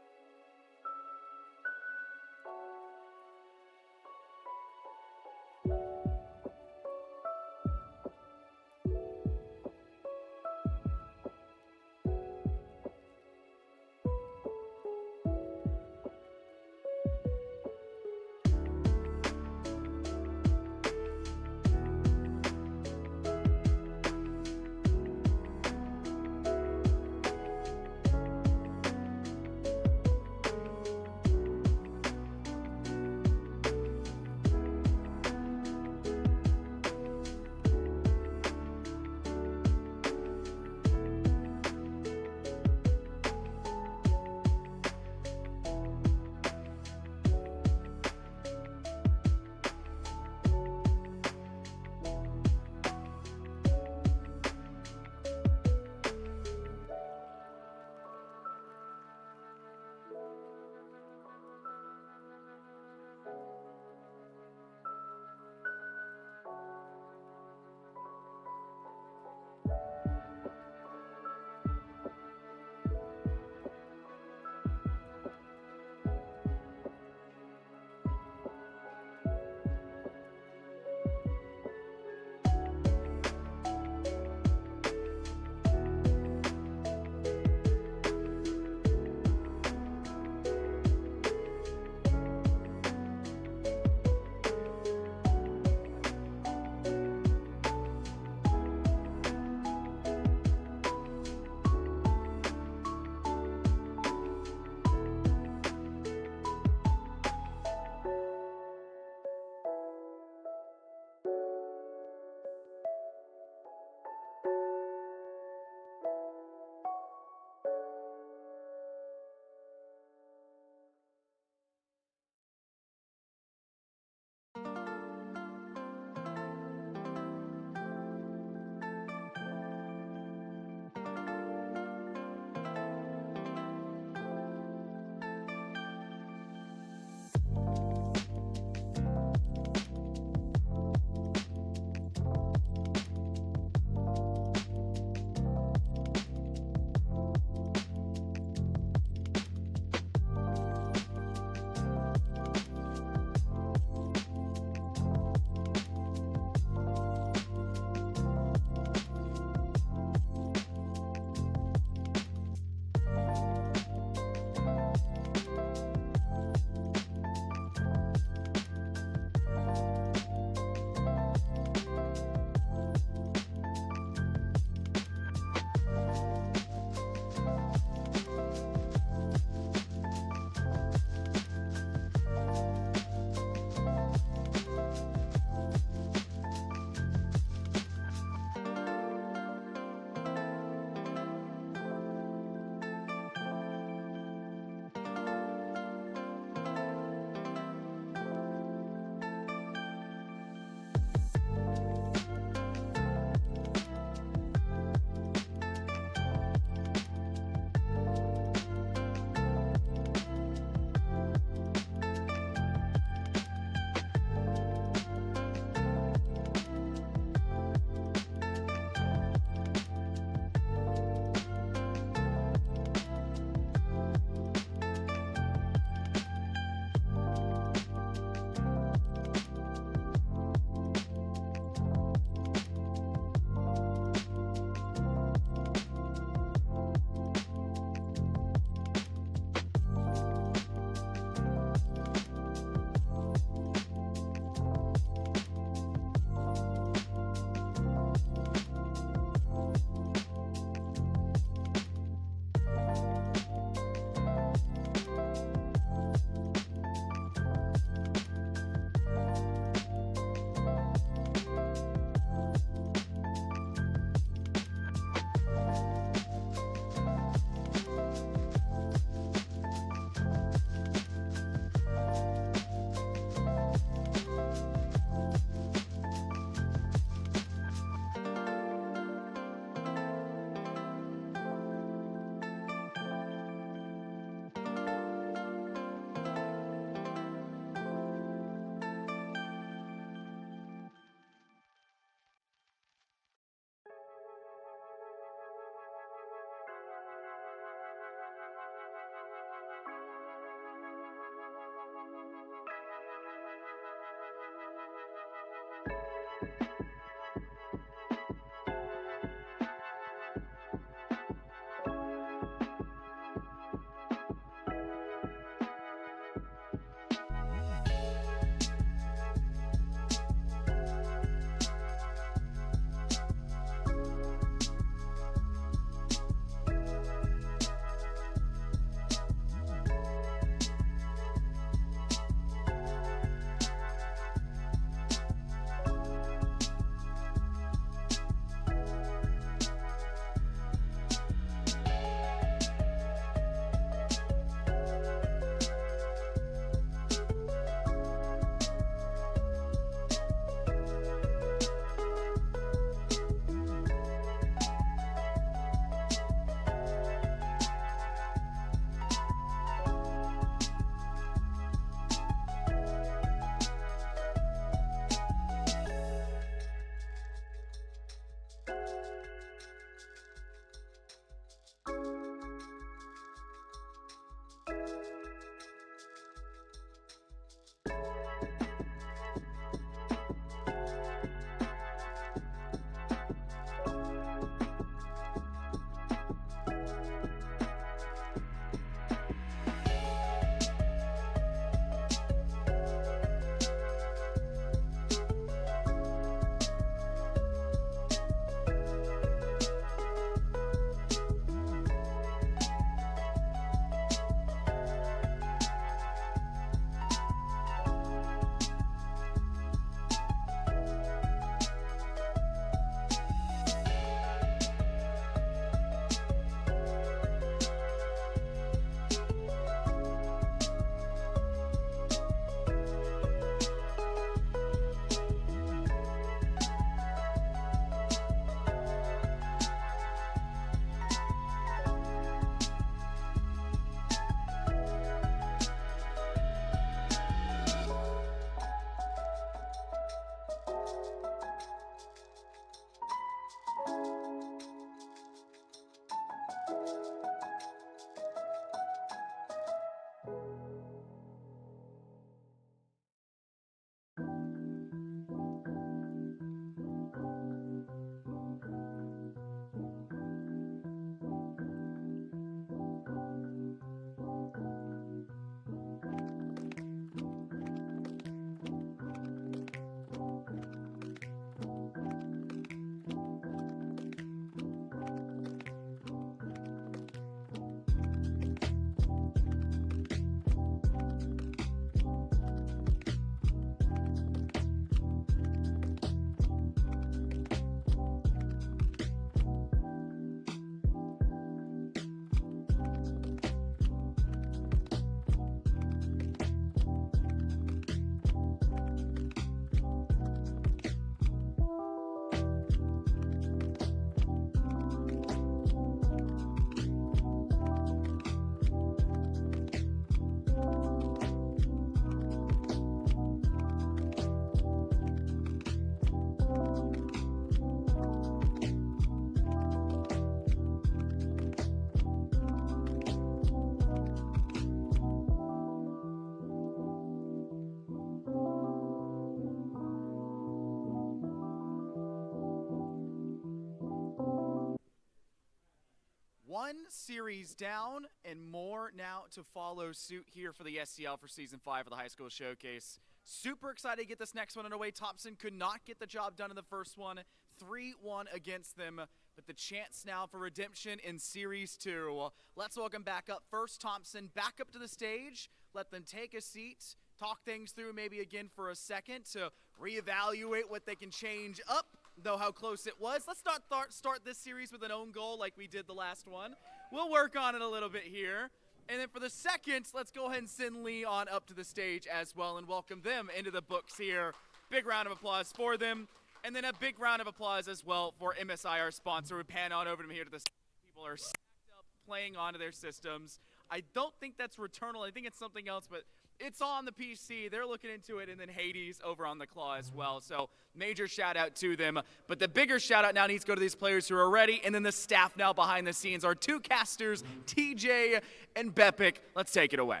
one series down and more now to follow suit here for the SEL for Season 5 of the High School Showcase. Super excited to get this next one underway. Thompson could not get the job done in the first one. 3-1 against them, but the chance now for redemption in Series 2. Let's welcome back up first Thompson back up to the stage. Let them take a seat, talk things through maybe again for a second to reevaluate what they can change up, though how close it was. Let's not start this series with an own goal like we did the last one. We'll work on it a little bit here. And then for the second, let's go ahead and send Lee on up to the stage as well and welcome them into the books here. Big round of applause for them. And then a big round of applause as well for MSI, our sponsor. We pan on over to him here to the people are stacked up playing onto their systems. I don't think that's Returnal. I think it's something else, but it's on the PC. They're looking into it, and then Hades over on the Claw as well. So major shout out to them. But the bigger shout out now needs to go to these players who are ready, and then the staff now behind the scenes. Our two casters, TJ and Bepic. Let's take it away.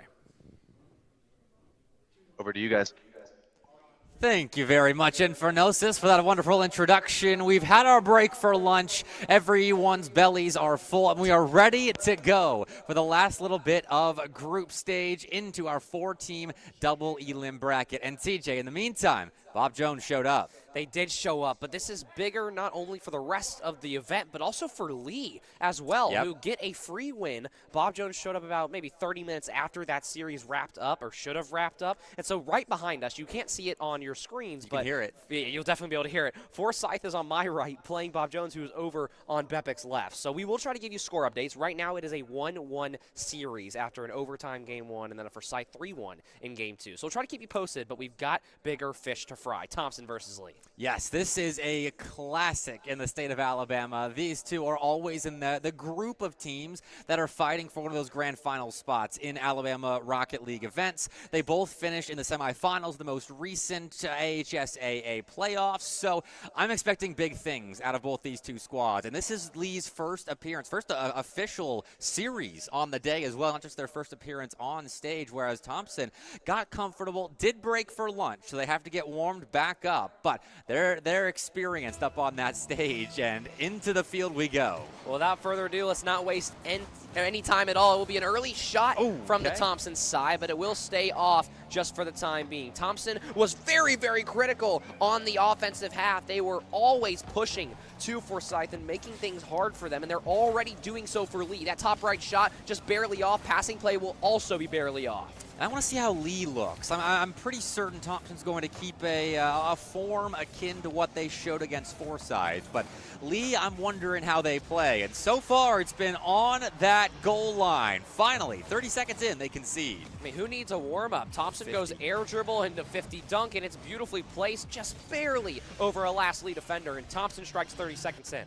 Over to you guys. Thank you very much, Infernosis, for that wonderful introduction. We've had our break for lunch. Everyone's bellies are full, and we are ready to go for the last little bit of group stage into our 4-team double elim bracket. And TJ, in the meantime, Bob Jones showed up. They did show up, but this is bigger not only for the rest of the event, but also for Lee as well, who get a free win. Bob Jones showed up about maybe 30 minutes after that series wrapped up, or should have wrapped up. And so right behind us, you can't see it on your screens, but you can hear it. You'll definitely be able to hear it. Forsyth is on my right, playing Bob Jones, who is over on Bepic's left. So we will try to give you score updates. Right now, it is a 1-1 series after an overtime game 1, and then a Forsyth 3-1 in game 2. So we'll try to keep you posted, but we've got bigger fish to fry. Thompson versus Lee. Yes, this is a classic in the state of Alabama. These two are always in the group of teams that are fighting for one of those grand final spots in Alabama Rocket League events. They both finished in the semifinals, the most recent AHSAA playoffs. So I'm expecting big things out of both these two squads. And this is Lee's first appearance, first official series on the day as well, not just their first appearance on stage, whereas Thompson got comfortable, did break for lunch, so they have to get warmed back up. But they're experienced up on that stage, and into the field we go. Well, without further ado, let's not waste any time at all. It will be an early shot from the Thompson side, but it will stay off just for the time being. Thompson was very, very critical on the offensive half. They were always pushing to Forsyth and making things hard for them, and they're already doing so for Lee. That top right shot just barely off. Passing play will also be barely off. I want to see how Lee looks. I'm pretty certain Thompson's going to keep a form akin to what they showed against Forsyth. But Lee, I'm wondering how they play. And so far, it's been on that goal line. Finally, 30 seconds in, they concede. I mean, who needs a warm-up? Thompson 50. goes air dribble into 50 dunk, and it's beautifully placed, just barely over a last Lee defender, and Thompson strikes 30 seconds in.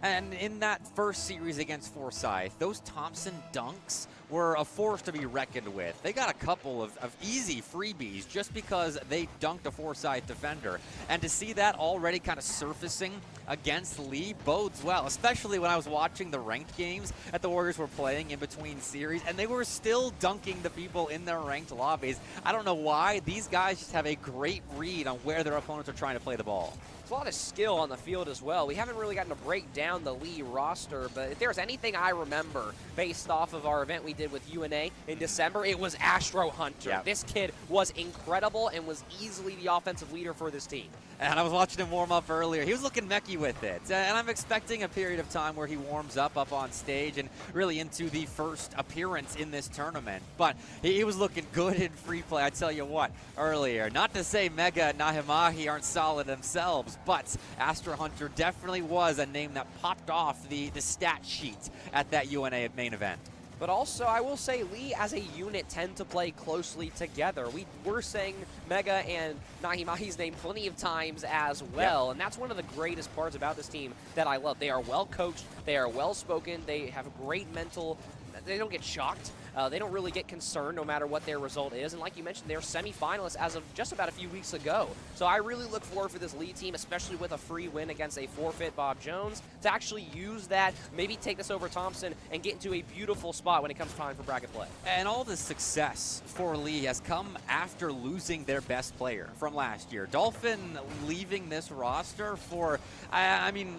And in that first series against Forsyth, those Thompson dunks were a force to be reckoned with. They got a couple of easy freebies just because they dunked a Forsyth defender. And to see that already kind of surfacing against Lee bodes well, especially when I was watching the ranked games that the Warriors were playing in between series, and they were still dunking the people in their ranked lobbies. I don't know why. These guys just have a great read on where their opponents are trying to play the ball. There's a lot of skill on the field as well. We haven't really gotten to break down the Lee roster, but if there's anything I remember based off of our event we did with UNA in December, it was Astro Hunter. Yep. This kid was incredible and was easily the offensive leader for this team. And I was watching him warm up earlier. He was looking mechy with it. And I'm expecting a period of time where he warms up on stage and really into the first appearance in this tournament. But he was looking good in free play. I tell you what, earlier. Not to say Mega and Nahimahi aren't solid themselves, but Astra Hunter definitely was a name that popped off the stat sheet at that UNA main event. But also, I will say Lee as a unit tend to play closely together. We were saying Mega and Nahimahi's name plenty of times as well, and that's one of the greatest parts about this team that I love. They are well coached, they are well spoken, they have great mental, they don't get shocked. They don't really get concerned no matter what their result is. And like you mentioned, they're semifinalists as of just about a few weeks ago. So I really look forward for this Lee team, especially with a free win against a forfeit Bob Jones, to actually use that, maybe take this over Thompson and get into a beautiful spot when it comes time for bracket play. And all the success for Lee has come after losing their best player from last year. Dolphin leaving this roster for, I mean,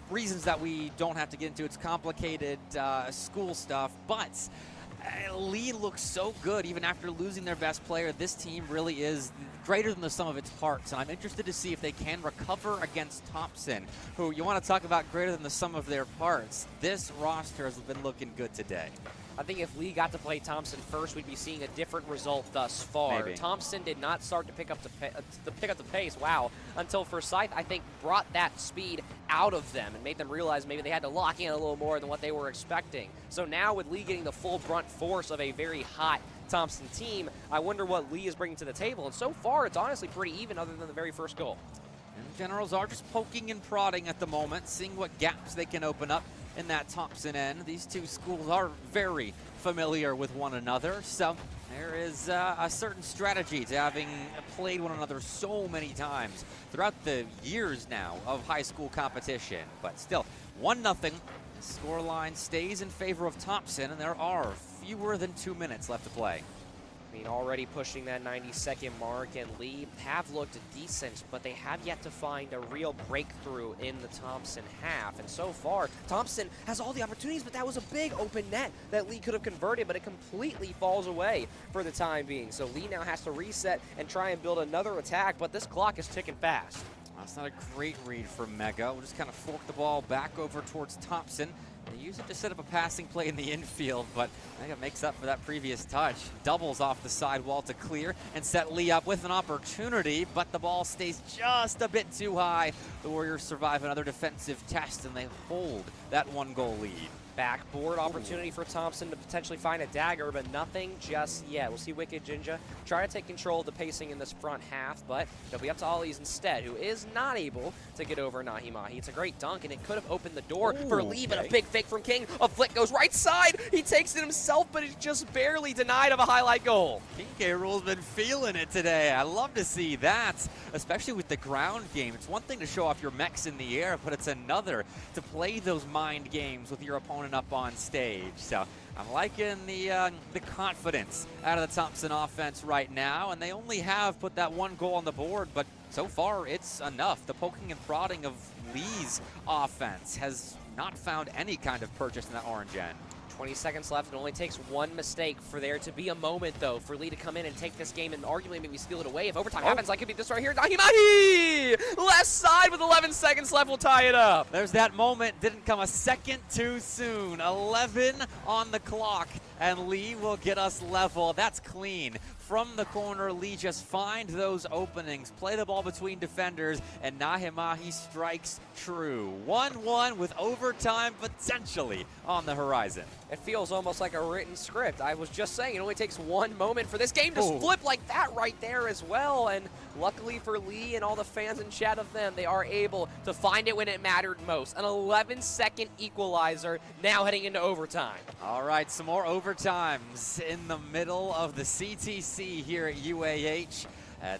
reasons that we don't have to get into. It's complicated school stuff, but Lee looks so good even after losing their best player. This team really is greater than the sum of its parts, and I'm interested to see if they can recover against Thompson, who you want to talk about greater than the sum of their parts. This roster has been looking good today. I think if Lee got to play Thompson first, we'd be seeing a different result thus far. Maybe. Thompson did not start to pick up the pace, until Forsyth, I think, brought that speed out of them and made them realize maybe they had to lock in a little more than what they were expecting. So now with Lee getting the full brunt force of a very hot Thompson team, I wonder what Lee is bringing to the table. And so far, it's honestly pretty even other than the very first goal. And Generals are just poking and prodding at the moment, seeing what gaps they can open up in that Thompson end. These two schools are very familiar with one another, so there is a certain strategy to having played one another so many times throughout the years now of high school competition. But still, 1-0. The scoreline stays in favor of Thompson, and there are fewer than 2 minutes left to play. I mean, already pushing that 90-second mark, and Lee have looked decent, but they have yet to find a real breakthrough in the Thompson half. And so far, Thompson has all the opportunities, but that was a big open net that Lee could have converted, but it completely falls away for the time being. So Lee now has to reset and try and build another attack, but this clock is ticking fast. That's not a great read from Mega. We'll just kind of fork the ball back over towards Thompson. They use it to set up a passing play in the infield, but Mega makes up for that previous touch. Doubles off the sidewall to clear and set Lee up with an opportunity, but the ball stays just a bit too high. The Warriors survive another defensive test, and they hold that 1-goal lead. Backboard opportunity for Thompson to potentially find a dagger, but nothing just yet. We'll see Wicked Jinja try to take control of the pacing in this front half, but it'll be up to Ollie's instead, who is not able to get over Nahi Mahi. It's a great dunk, and it could have opened the door for Lee, but a big fake from King. A flick goes right side. He takes it himself, but it's just barely denied of a highlight goal. King K. Rool's been feeling it today. I love to see that, especially with the ground game. It's one thing to show off your mechs in the air, but it's another to play those mind games with your opponent up on stage. So I'm liking the confidence out of the Thompson offense right now, and they only have put that 1 goal on the board, but so far it's enough. The poking and prodding of Lee's offense has not found any kind of purchase in that orange end. 20 seconds left. It only takes one mistake for there to be a moment, though, for Lee to come in and take this game and arguably maybe steal it away. If overtime happens, like it could be this right here. Nahi Mahi! Left side with 11 seconds left will tie it up. There's that moment. Didn't come a second too soon. 11 on the clock, and Lee will get us level. That's clean. From the corner, Lee just find those openings, play the ball between defenders, and Nahi Mahi strikes true. 1-1 with overtime potentially on the horizon. It feels almost like a written script. I was just saying, it only takes one moment for this game to flip like that right there as well. And luckily for Lee and all the fans in chat of them, they are able to find it when it mattered most. An 11-second equalizer now heading into overtime. All right, some more overtimes in the middle of the CTC here at UAH.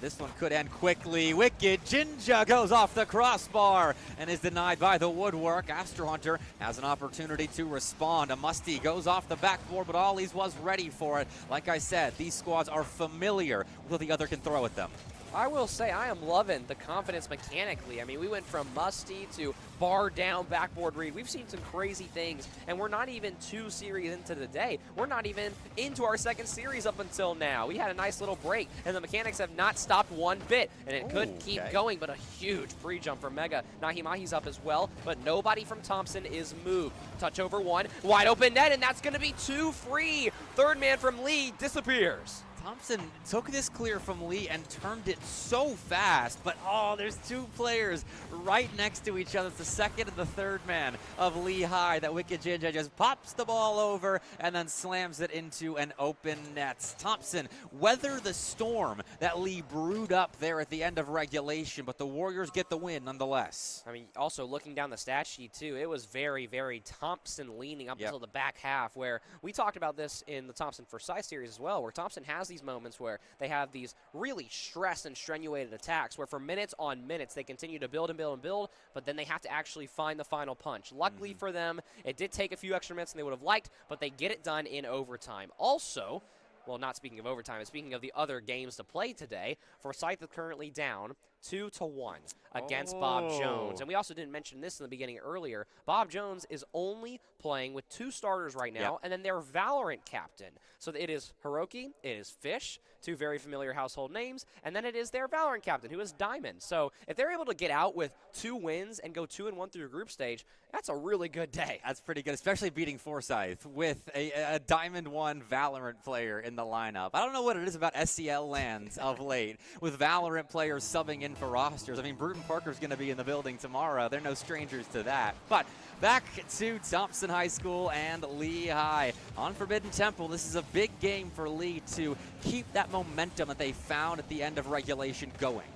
This one could end quickly. Wicked Jinja goes off the crossbar and is denied by the woodwork. Astro Hunter has an opportunity to respond. A Musty goes off the backboard, but Ollie's was ready for it. Like I said, these squads are familiar with what the other can throw at them. I will say I am loving the confidence mechanically. I mean, we went from Musty to bar down backboard read. We've seen some crazy things, and we're not even 2 series into the day. We're not even into our second series up until now. We had a nice little break, and the mechanics have not stopped one bit, and it could keep going, but a huge pre-jump from Mega. Nahi Mahi's up as well, but nobody from Thompson is moved. Touch over one, wide open net, and that's going to be 2 free. Third man from Lee disappears. Thompson took this clear from Lee and turned it so fast, but there's 2 players right next to each other. It's the second and the third man of Lee High. That Wicked Jinja just pops the ball over and then slams it into an open net. Thompson weather the storm that Lee brewed up there at the end of regulation, but the Warriors get the win nonetheless. I mean, also looking down the stat sheet too, it was very, very Thompson leaning up until the back half, where we talked about this in the Thompson Forsyth series as well, where Thompson has these moments where they have these really stressed and strenuated attacks where for minutes on minutes they continue to build and build and build, but then they have to actually find the final punch. Luckily for them, it did take a few extra minutes than they would have liked, but they get it done in overtime. Also, well, not speaking of overtime, but speaking of the other games to play today, Forsyth is currently down 2-1 against Bob Jones. And we also didn't mention this in the beginning earlier. Bob Jones is only playing with 2 starters right now, and then their Valorant captain. So it is Hiroki, it is Fish, 2 very familiar household names, and then it is their Valorant captain, who is Diamond. So if they're able to get out with 2 wins and go 2-1 through the group stage, that's a really good day. That's pretty good, especially beating Forsyth with a Diamond 1 Valorant player in the lineup. I don't know what it is about SEL lands of late with Valorant players subbing in for rosters. I mean, Bruton Parker's going to be in the building tomorrow. They're no strangers to that. But back to Thompson High School and Lee High. On Forbidden Temple, this is a big game for Lee to keep that momentum that they found at the end of regulation going.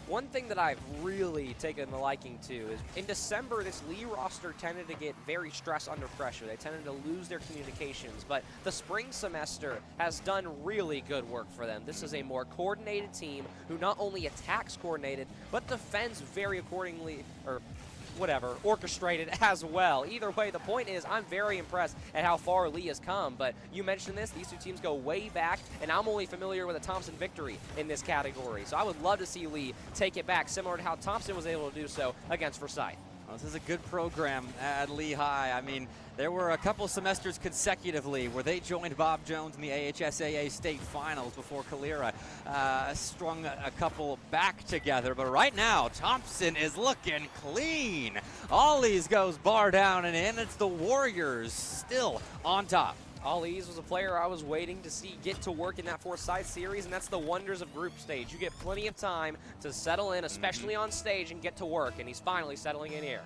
One thing that I've really taken a liking to is in December, this Lee roster tended to get very stressed under pressure. They tended to lose their communications, but the spring semester has done really good work for them. This is a more coordinated team who not only attacks coordinated, but defends very accordingly, or whatever, orchestrated as well. Either way, the point is I'm very impressed at how far Lee has come, but you mentioned this, these 2 teams go way back, and I'm only familiar with a Thompson victory in this category. So I would love to see Lee take it back, similar to how Thompson was able to do so against Forsyth. Well, this is a good program at Lee High. I mean, there were a couple semesters consecutively where they joined Bob Jones in the AHSAA state finals before Calera strung a couple back together. But right now, Thompson is looking clean. Ollies goes bar down and in. It's the Warriors still on top. Ollies was a player I was waiting to see get to work in that Forsyth series, and that's the wonders of group stage. You get plenty of time to settle in, especially on stage, and get to work, and he's finally settling in here.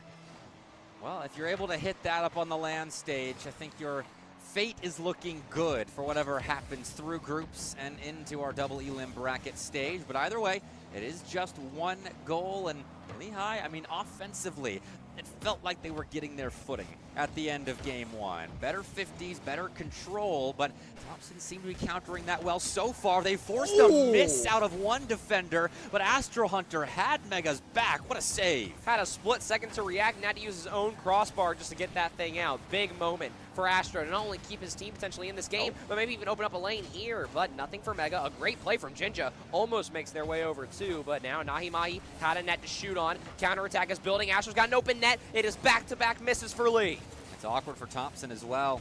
Well, if you're able to hit that up on the land stage, I think your fate is looking good for whatever happens through groups and into our double elim bracket stage. But either way, it is just 1 goal, and Lee High, I mean, offensively, it felt like they were getting their footing at the end of game 1. Better 50s, better control, but Thompson seemed to be countering that well so far. They forced a miss out of 1 defender, but Astro Hunter had Mega's back. What a save. Had a split second to react and had to use his own crossbar just to get that thing out. Big moment for Astro to not only keep his team potentially in this game, but maybe even open up a lane here, but nothing for Mega. A great play from Jinja. Almost makes their way over too, but now Nahimahi had a net to shoot on. Counterattack is building. Astro's got an open net. It is back-to-back misses for Lee. It's awkward for Thompson as well.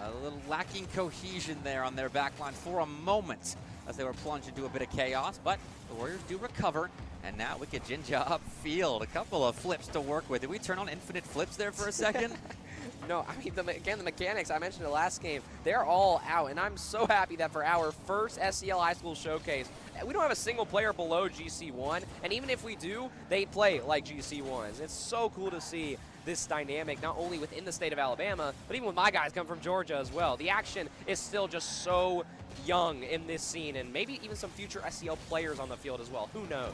A little lacking cohesion there on their backline for a moment as they were plunged into a bit of chaos, but the Warriors do recover, and now we get Jinja upfield. A couple of flips to work with. Did we turn on infinite flips there for a second? No, I mean, again, the mechanics, I mentioned it last game, they're all out, and I'm so happy that for our first SEL High School Showcase, we don't have a single player below GC1, and even if we do, they play like GC1s. It's so cool to see this dynamic, not only within the state of Alabama, but even with my guys come from Georgia as well. The action is still just so young in this scene, and maybe even some future SEL players on the field as well. Who knows?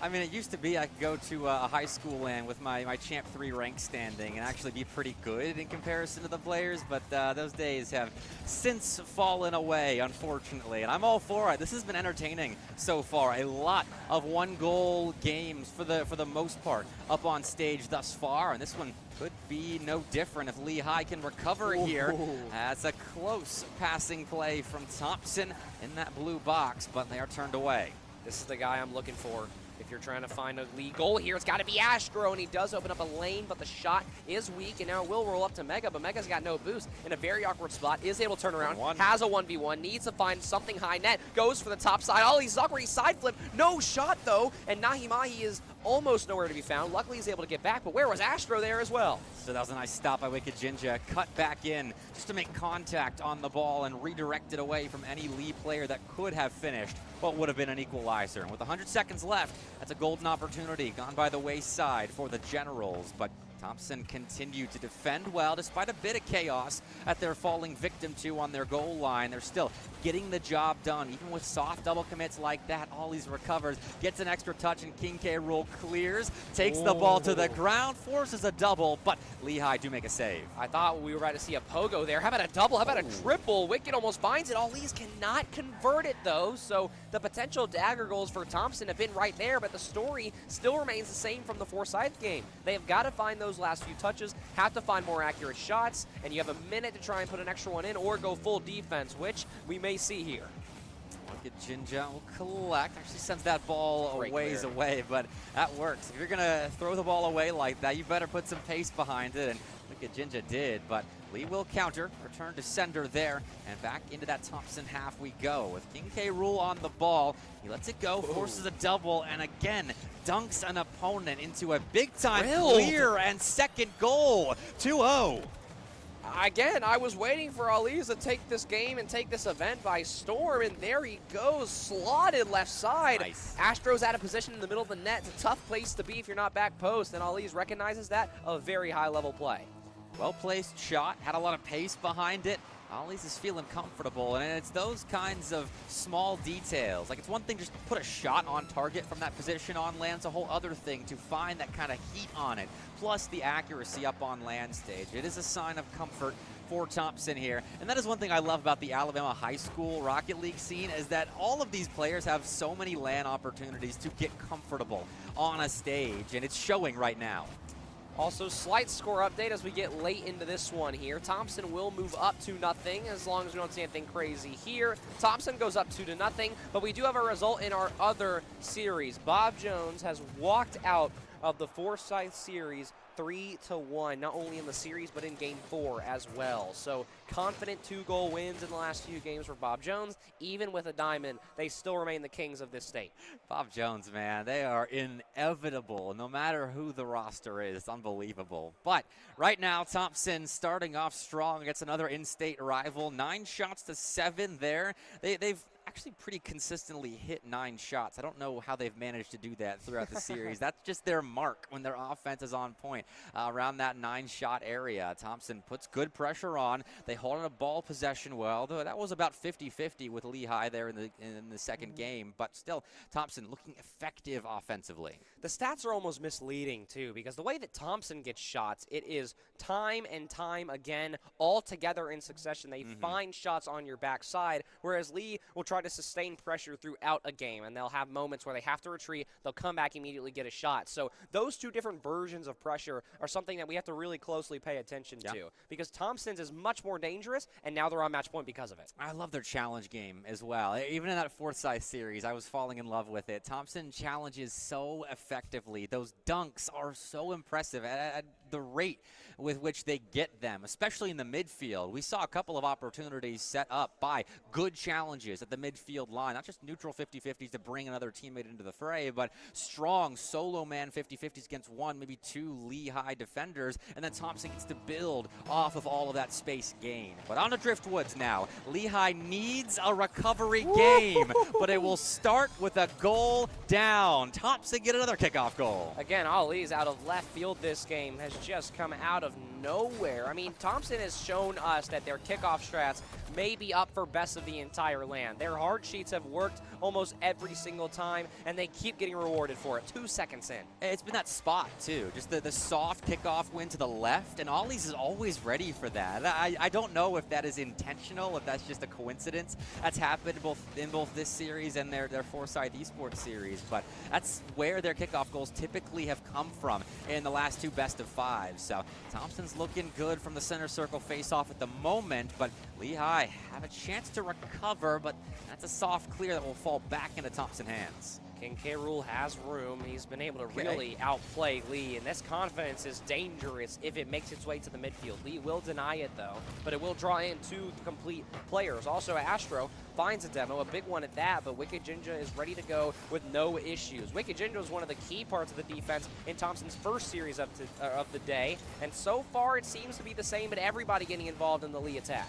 I mean, it used to be I could go to a high school LAN with my Champ 3 rank standing and actually be pretty good in comparison to the players, but those days have since fallen away, unfortunately, and I'm all for it. This has been entertaining so far. A lot of 1-goal games for the most part up on stage thus far, and this one could be no different if Lee High can recover here. That's a close passing play from Thompson in that blue box, but they are turned away. This is the guy I'm looking for. If you're trying to find a lead goal here, it's got to be Astro, and he does open up a lane, but the shot is weak, and now it will roll up to Mega, but Mega's got no boost in a very awkward spot, is able to turn around, has a 1v1, needs to find something high net, goes for the top side. Ollie's awkward, he side flip, no shot though, and Nahimahi is almost nowhere to be found. Luckily, he's able to get back, but where was Astro there as well? So that was a nice stop by Wicked Jinja. Cut back in just to make contact on the ball and redirect it away from any Lee player that could have finished what would have been an equalizer. And with 100 seconds left, that's a golden opportunity gone by the wayside for the Generals. But Thompson continued to defend well despite a bit of chaos that they're falling victim to on their goal line. They're still getting the job done, even with soft double commits like that. Ollie's recovers, gets an extra touch, and King K. Rool clears, takes the ball to the ground, forces a double, but Lee High do make a save. I thought we were about to see a pogo there. How about a double? How about a triple? Wicked almost finds it. Ollie's cannot convert it, though, so the potential dagger goals for Thompson have been right there, but the story still remains the same from the Forsyth game. They have got to find those last few touches, have to find more accurate shots, and you have a minute to try and put an extra one in or go full defense, which we may see here. Wicked Jinja will collect. Actually sends that ball a ways away, but that works. If you're going to throw the ball away like that, you better put some pace behind it, and Wicked Jinja did, but Lee will counter, return to sender there, and back into that Thompson half we go. With King K. Rool on the ball, he lets it go, forces a double, and again, dunks an opponent into a big-time clear and second goal. 2-0. Again, I was waiting for Ali's to take this game and take this event by storm, and there he goes, slotted left side. Nice. Astro's out of position in the middle of the net. It's a tough place to be if you're not back post, and Ali's recognizes that. A very high-level play. Well-placed shot, had a lot of pace behind it. Ollie's is feeling comfortable, and it's those kinds of small details. Like, it's one thing just to put a shot on target from that position on land. It's a whole other thing to find that kind of heat on it, plus the accuracy up on land stage. It is a sign of comfort for Thompson here, and that is one thing I love about the Alabama high school Rocket League scene, is that all of these players have so many LAN opportunities to get comfortable on a stage, and it's showing right now. Also, slight score update as we get late into this one here. Thompson will move up to nothing as long as we don't see anything crazy here. Thompson goes up 2-0, but we do have a result in our other series. Bob Jones has walked out of the Forsyth series 3-1, not only in the series, but in Game 4 as well. So confident 2-goal wins in the last few games for Bob Jones. Even with a diamond, they still remain the kings of this state. Bob Jones, man, they are inevitable, no matter who the roster is. It's unbelievable. But right now, Thompson starting off strong against another in-state rival. 9 shots to 7 there. They've actually pretty consistently hit 9 shots. I don't know how they've managed to do that throughout the series. That's just their mark when their offense is on point around that 9-shot area. Thompson puts good pressure on. They hold on a ball possession well, though that was about 50-50 with Lehigh there in the second game, but still Thompson looking effective offensively. The stats are almost misleading too, because the way that Thompson gets shots, it is time and time again, all together in succession. They find shots on your backside, whereas Lee will try to sustain pressure throughout a game, and they'll have moments where they have to retreat, they'll come back immediately, get a shot. So those two different versions of pressure are something that we have to really closely pay attention to, because Thompson's is much more dangerous, and now they're on match point because of it. I love their challenge game as well. Even in that Forsyth series, I was falling in love with it. Thompson challenges so effectively. Those dunks are so impressive at the rate with which they get them, especially in the midfield. We saw a couple of opportunities set up by good challenges at the midfield line, not just neutral 50-50s to bring another teammate into the fray, but strong solo man 50-50s against 1, maybe 2 Lehigh defenders, and then Thompson gets to build off of all of that space gain. But on to Driftwoods now. Lehigh needs a recovery game, but it will start with a goal down. Thompson get another kickoff goal. Again, Ali's out of left field this game has just come out of nowhere. I mean, Thompson has shown us that their kickoff strats may be up for best of the entire land. Their hard sheets have worked almost every single time, and they keep getting rewarded for it. 2 seconds in. It's been that spot, too. Just the soft kickoff win to the left, and Ollie's is always ready for that. I don't know if that is intentional, if that's just a coincidence. That's happened in both this series and their Forsyth Esports series, but that's where their kickoff goals typically have come from in the last 2 best-of-5s. So Thompson's looking good from the center circle face-off at the moment, but Lehigh have a chance to recover, but that's a soft clear that will fall back into Thompson hands. King K. Rool has room. He's been able to really outplay Lee, and this confidence is dangerous if it makes its way to the midfield. Lee will deny it, though, but it will draw in 2 complete players. Also, Astro finds a demo, a big one at that, but Wicked Jinja is ready to go with no issues. Wicked Jinja was one of the key parts of the defense in Thompson's first series of the day, and so far it seems to be the same, but everybody getting involved in the Lee attack.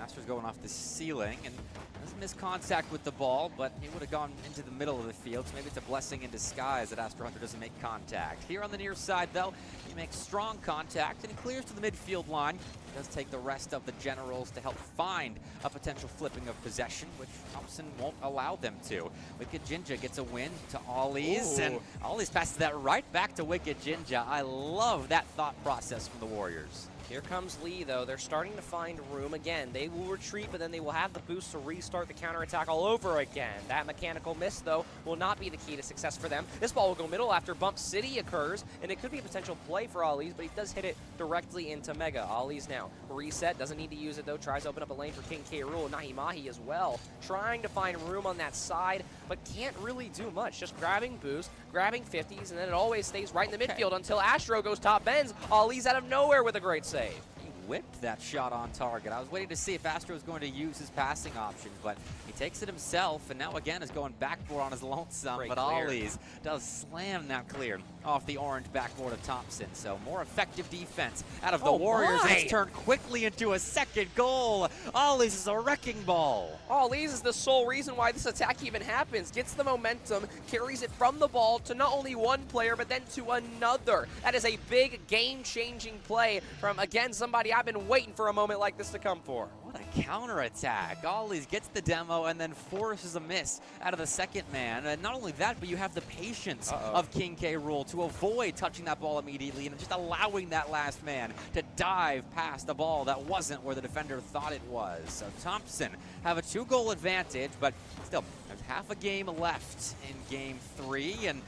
Astro's going off the ceiling and doesn't miss contact with the ball, but he would have gone into the middle of the field, so maybe it's a blessing in disguise that Astro Hunter doesn't make contact. Here on the near side, though, he makes strong contact and he clears to the midfield line. He does take the rest of the generals to help find a potential flipping of possession, which Thompson won't allow them to. Wicked Jinja gets a win to Ollie's, and Ollie's passes that right back to Wicked Jinja. I love that thought process from the Warriors. Here comes Lee, though. They're starting to find room again. They will retreat, but then they will have the boost to restart the counterattack all over again. That mechanical miss, though, will not be the key to success for them. This ball will go middle after Bump City occurs, and it could be a potential play for Ali's, but he does hit it directly into Mega. Ali's now reset, doesn't need to use it, though. Tries to open up a lane for King K. Rool. Nahimahi as well, trying to find room on that side, but can't really do much. Just grabbing boost, grabbing 50s, and then it always stays right in the midfield until Astro goes top bends. Ali's out of nowhere with a great save. He whipped that shot on target. I was waiting to see if Astro was going to use his passing options, but he takes it himself, and now again is going backboard on his lonesome, Great but clear. Ollie's does slam that clear off the orange backboard of Thompson. So more effective defense out of the Warriors, and it's turned quickly into a second goal. Ollie's is a wrecking ball. Ali's is the sole reason why this attack even happens. Gets the momentum, carries it from the ball to not only one player, but then to another. That is a big game-changing play from, again, somebody I've been waiting for a moment like this to come for. What a counterattack. Ollie's gets the demo and then forces a miss out of the second man. And not only that, but you have the patience of King K. Rool to avoid touching that ball immediately and just allowing that last man to dive past the ball that wasn't where the defender thought it was. So Thompson have a 2-goal advantage, but still, there's half a game left in game 3, and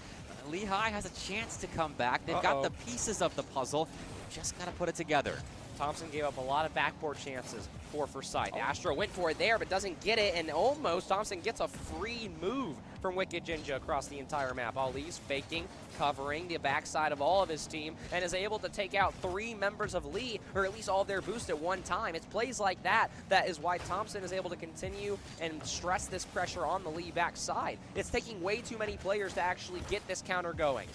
Lehigh has a chance to come back. They've got the pieces of the puzzle. They've just got to put it together. Thompson gave up a lot of backboard chances for Forsyth. Astro went for it there, but doesn't get it, and almost Thompson gets a free move from Wicked Jinja across the entire map. Ali's faking, covering the backside of all of his team, and is able to take out 3 members of Lee, or at least all of their boost at one time. It's plays like that that is why Thompson is able to continue and stress this pressure on the Lee backside. It's taking way too many players to actually get this counter going.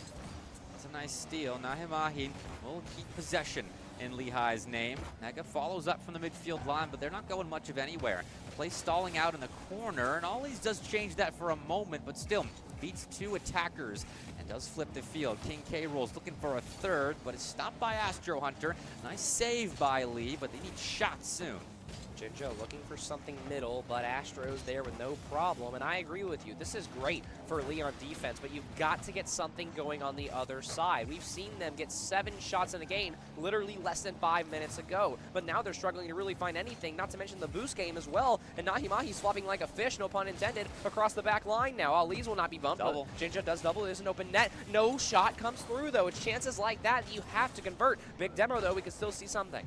It's a nice steal. Nahimahi will keep possession in Lehigh's name. Mega follows up from the midfield line, but they're not going much of anywhere. The play stalling out in the corner, and Ollie's does change that for a moment, but still beats 2 attackers and does flip the field. King K. Rool's looking for a third, but is stopped by Astro Hunter. Nice save by Lee, but they need shots soon. Jinja looking for something middle, but Astro's there with no problem, and I agree with you. This is great for Lee on defense, but you've got to get something going on the other side. We've seen them get 7 shots in a game literally less than 5 minutes ago, but now they're struggling to really find anything, not to mention the boost game as well, and Nahimahi's flopping like a fish, no pun intended, across the back line now. Ali's will not be bumped. Double. Jinja does double. There's an open net. No shot comes through, though. It's chances like that you have to convert. Big demo, though, we can still see something.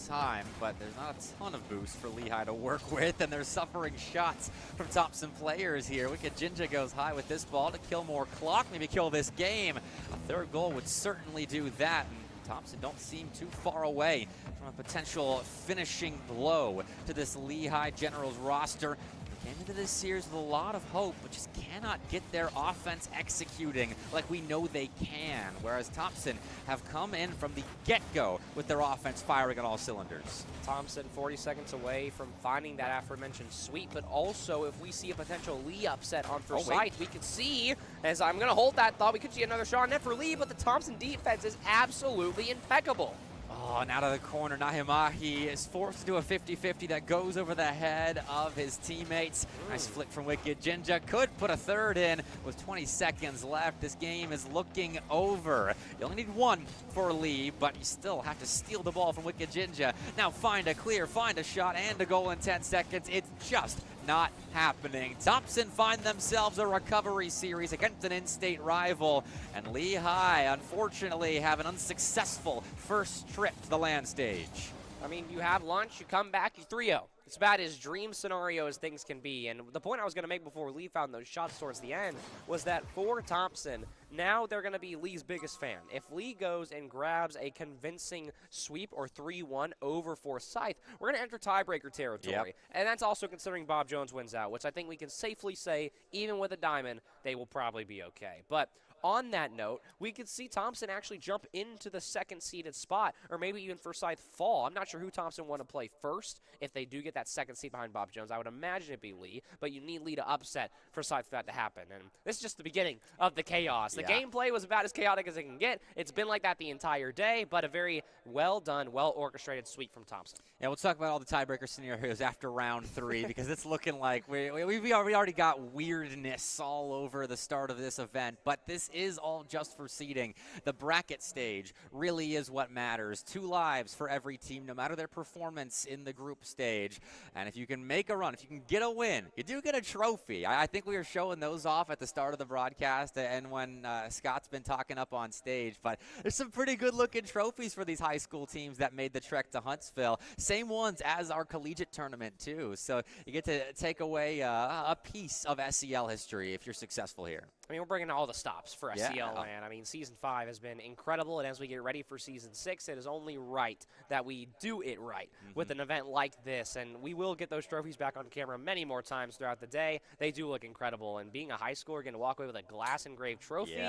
Time, but there's not a ton of boost for Lehigh to work with, and they're suffering shots from Thompson players here. Wicked Jinja goes high with this ball to kill more clock, maybe kill this game. A 3rd goal would certainly do that, and Thompson don't seem too far away from a potential finishing blow to this Lehigh Generals roster. Came into this series with a lot of hope, but just cannot get their offense executing like we know they can, whereas Thompson have come in from the get-go with their offense firing on all cylinders. Thompson 40 seconds away from finding that aforementioned sweep, but also if we see a potential Lee upset on Forsyth, we could see, as I'm going to hold that thought, we could see another shot on net for Lee, but the Thompson defense is absolutely impeccable. Oh, and out of the corner, Nahimahi is forced to do a 50-50 that goes over the head of his teammates. Nice flick from Wicked Jinja. Could put a 3rd in with 20 seconds left. This game is looking over. You only need 1 for Lee, but you still have to steal the ball from Wicked Jinja. Now find a clear, find a shot, and a goal in 10 seconds. It's just not happening. Thompson find themselves a recovery series against an in-state rival, and Lehigh, unfortunately, have an unsuccessful first trip to the land stage. I mean, you have lunch, you come back, you 3-0. It's about as dream scenario as things can be. And the point I was going to make before Lee found those shots towards the end was that for Thompson, now they're going to be Lee's biggest fan. If Lee goes and grabs a convincing sweep or 3-1 over Forsyth, we're going to enter tiebreaker territory. And that's also considering Bob Jones wins out, which I think we can safely say, even with a diamond, they will probably be okay. But on that note, we could see Thompson actually jump into the 2nd seeded spot, or maybe even Forsyth fall. I'm not sure who Thompson want to play first if they do get that 2nd seed behind Bob Jones. I would imagine it'd be Lee, but you need Lee to upset Forsyth for that to happen. And this is just the beginning of the chaos. The gameplay was about as chaotic as it can get. It's been like that the entire day, but a very well done, well orchestrated sweep from Thompson. Yeah, we'll talk about all the tiebreaker scenarios after round 3 because it's looking like we already got weirdness all over the start of this event, but this this is all just for seeding. The bracket stage really is what matters. 2 lives for every team, no matter their performance in the group stage. And if you can make a run, if you can get a win, you do get a trophy. I think we were showing those off at the start of the broadcast and when Scott's been talking up on stage. But there's some pretty good-looking trophies for these high school teams that made the trek to Huntsville. Same ones as our collegiate tournament, too. So you get to take away a piece of SEL history if you're successful here. I mean, we're bringing all the stops for SEL Yeah. land. I mean, Season 5 has been incredible, and as we get ready for Season 6, it is only right that we do it right with an event like this, and we will get those trophies back on camera many more times throughout the day. They do look incredible, and being a high schooler, getting to walk away with a glass-engraved trophy,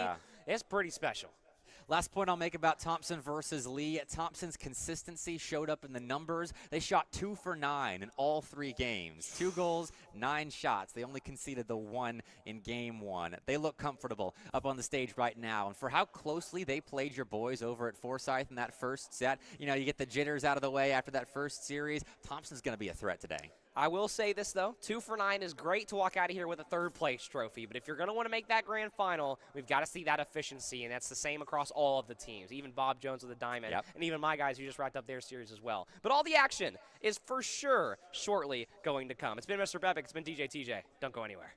it's pretty special. Last point I'll make about Thompson versus Lee. Thompson's consistency showed up in the numbers. They shot 2 for 9 in all 3 games. 2 goals, 9 shots. They only conceded the 1 in game 1. They look comfortable up on the stage right now. And for how closely they played your boys over at Forsyth in that first set, you know, you get the jitters out of the way after that first series. Thompson's going to be a threat today. I will say this, though. 2 for 9 is great to walk out of here with a 3rd place trophy. But if you're going to want to make that grand final, we've got to see that efficiency. And that's the same across all of the teams, even Bob Jones with a diamond, and even my guys who just wrapped up their series as well. But all the action is for sure shortly going to come. It's been Mr. Bepic. It's been DJ TJ. Don't go anywhere.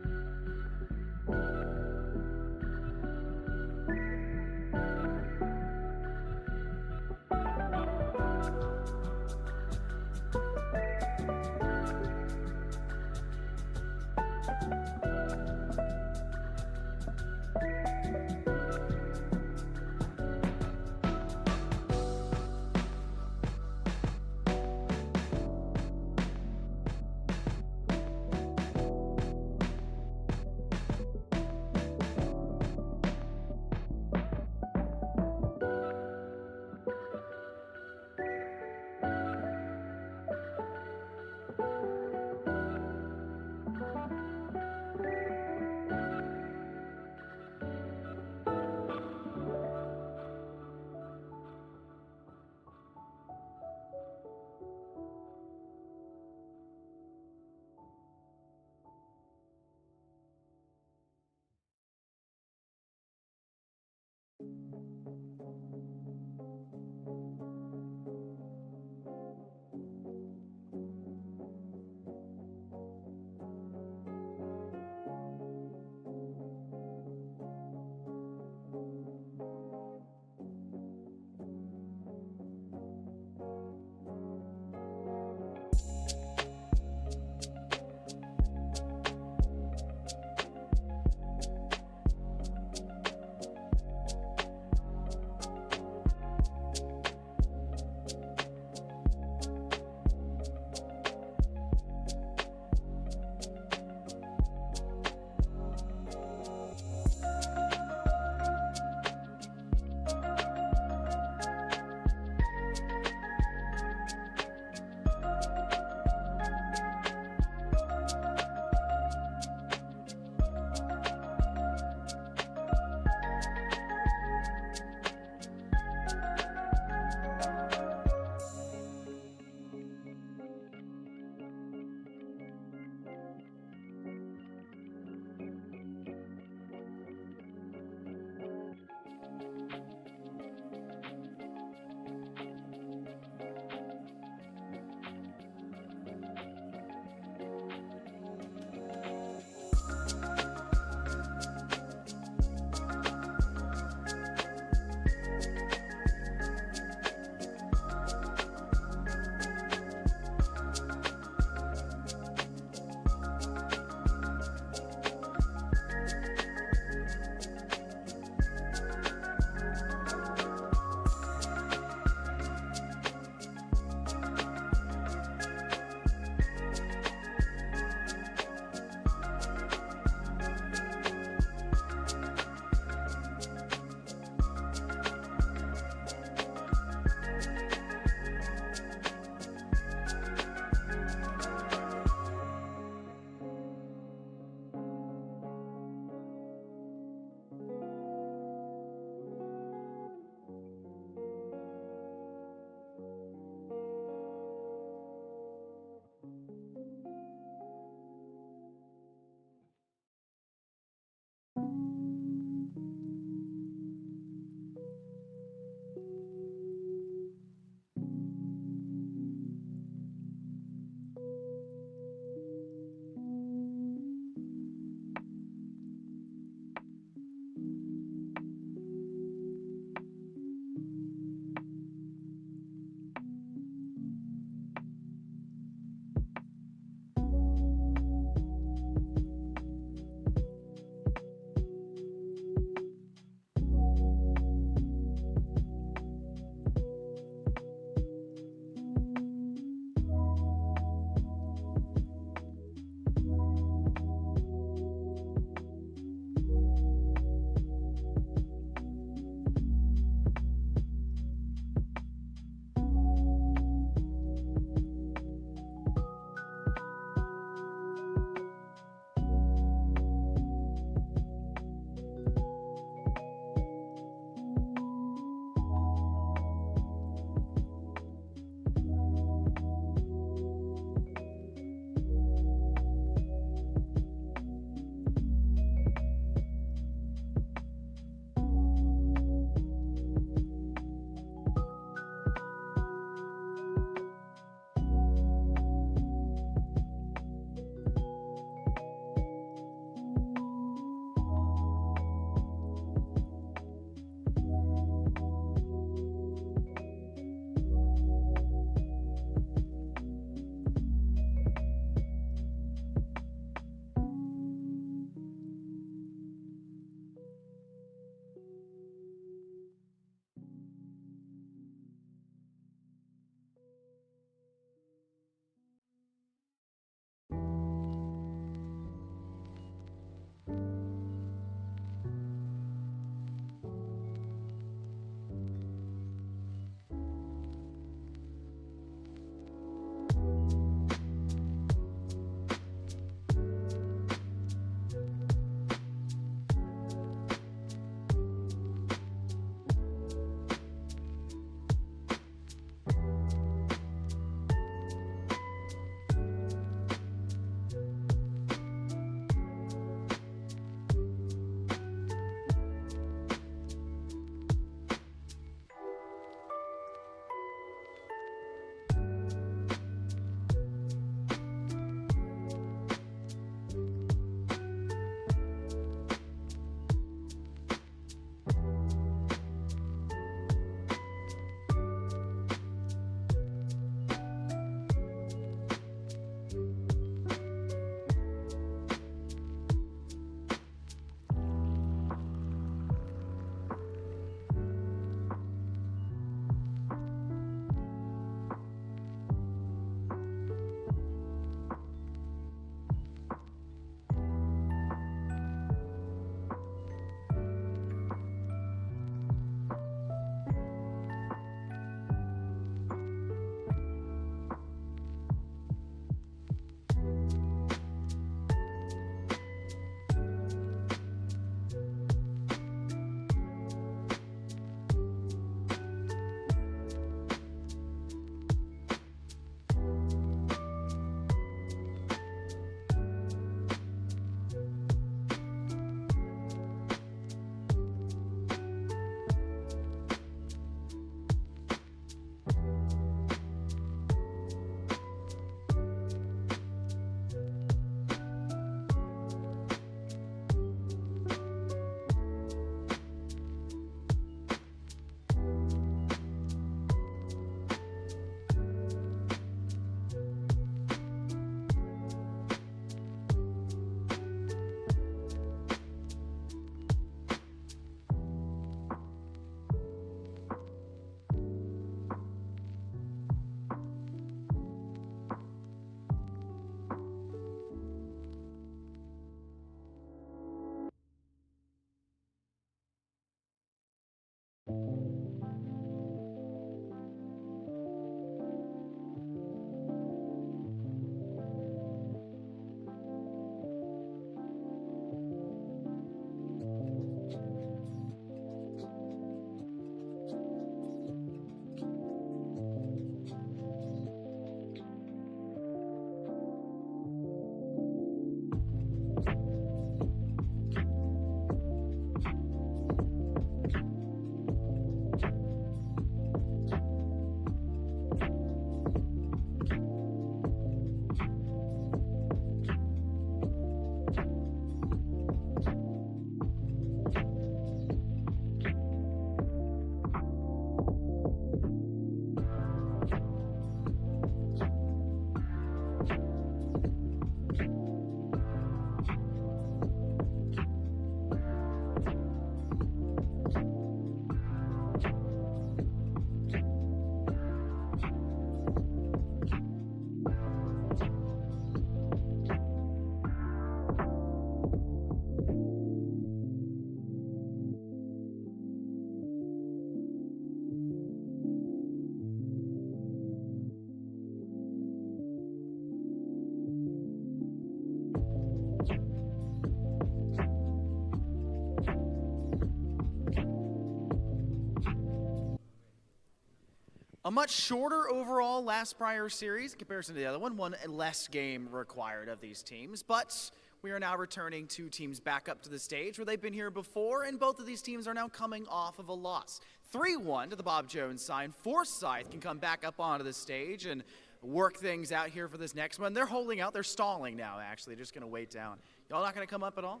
A much shorter overall last prior series in comparison to the other one less game required of these teams, but we are now returning two teams back up to the stage where they've been here before, and both of these teams are now coming off of a loss. 3-1 to the Bob Jones side. Forsyth can come back up onto the stage and work things out here for this next one. They're holding out. They're stalling now, actually. They're just going to wait down. Y'all not going to come up at all?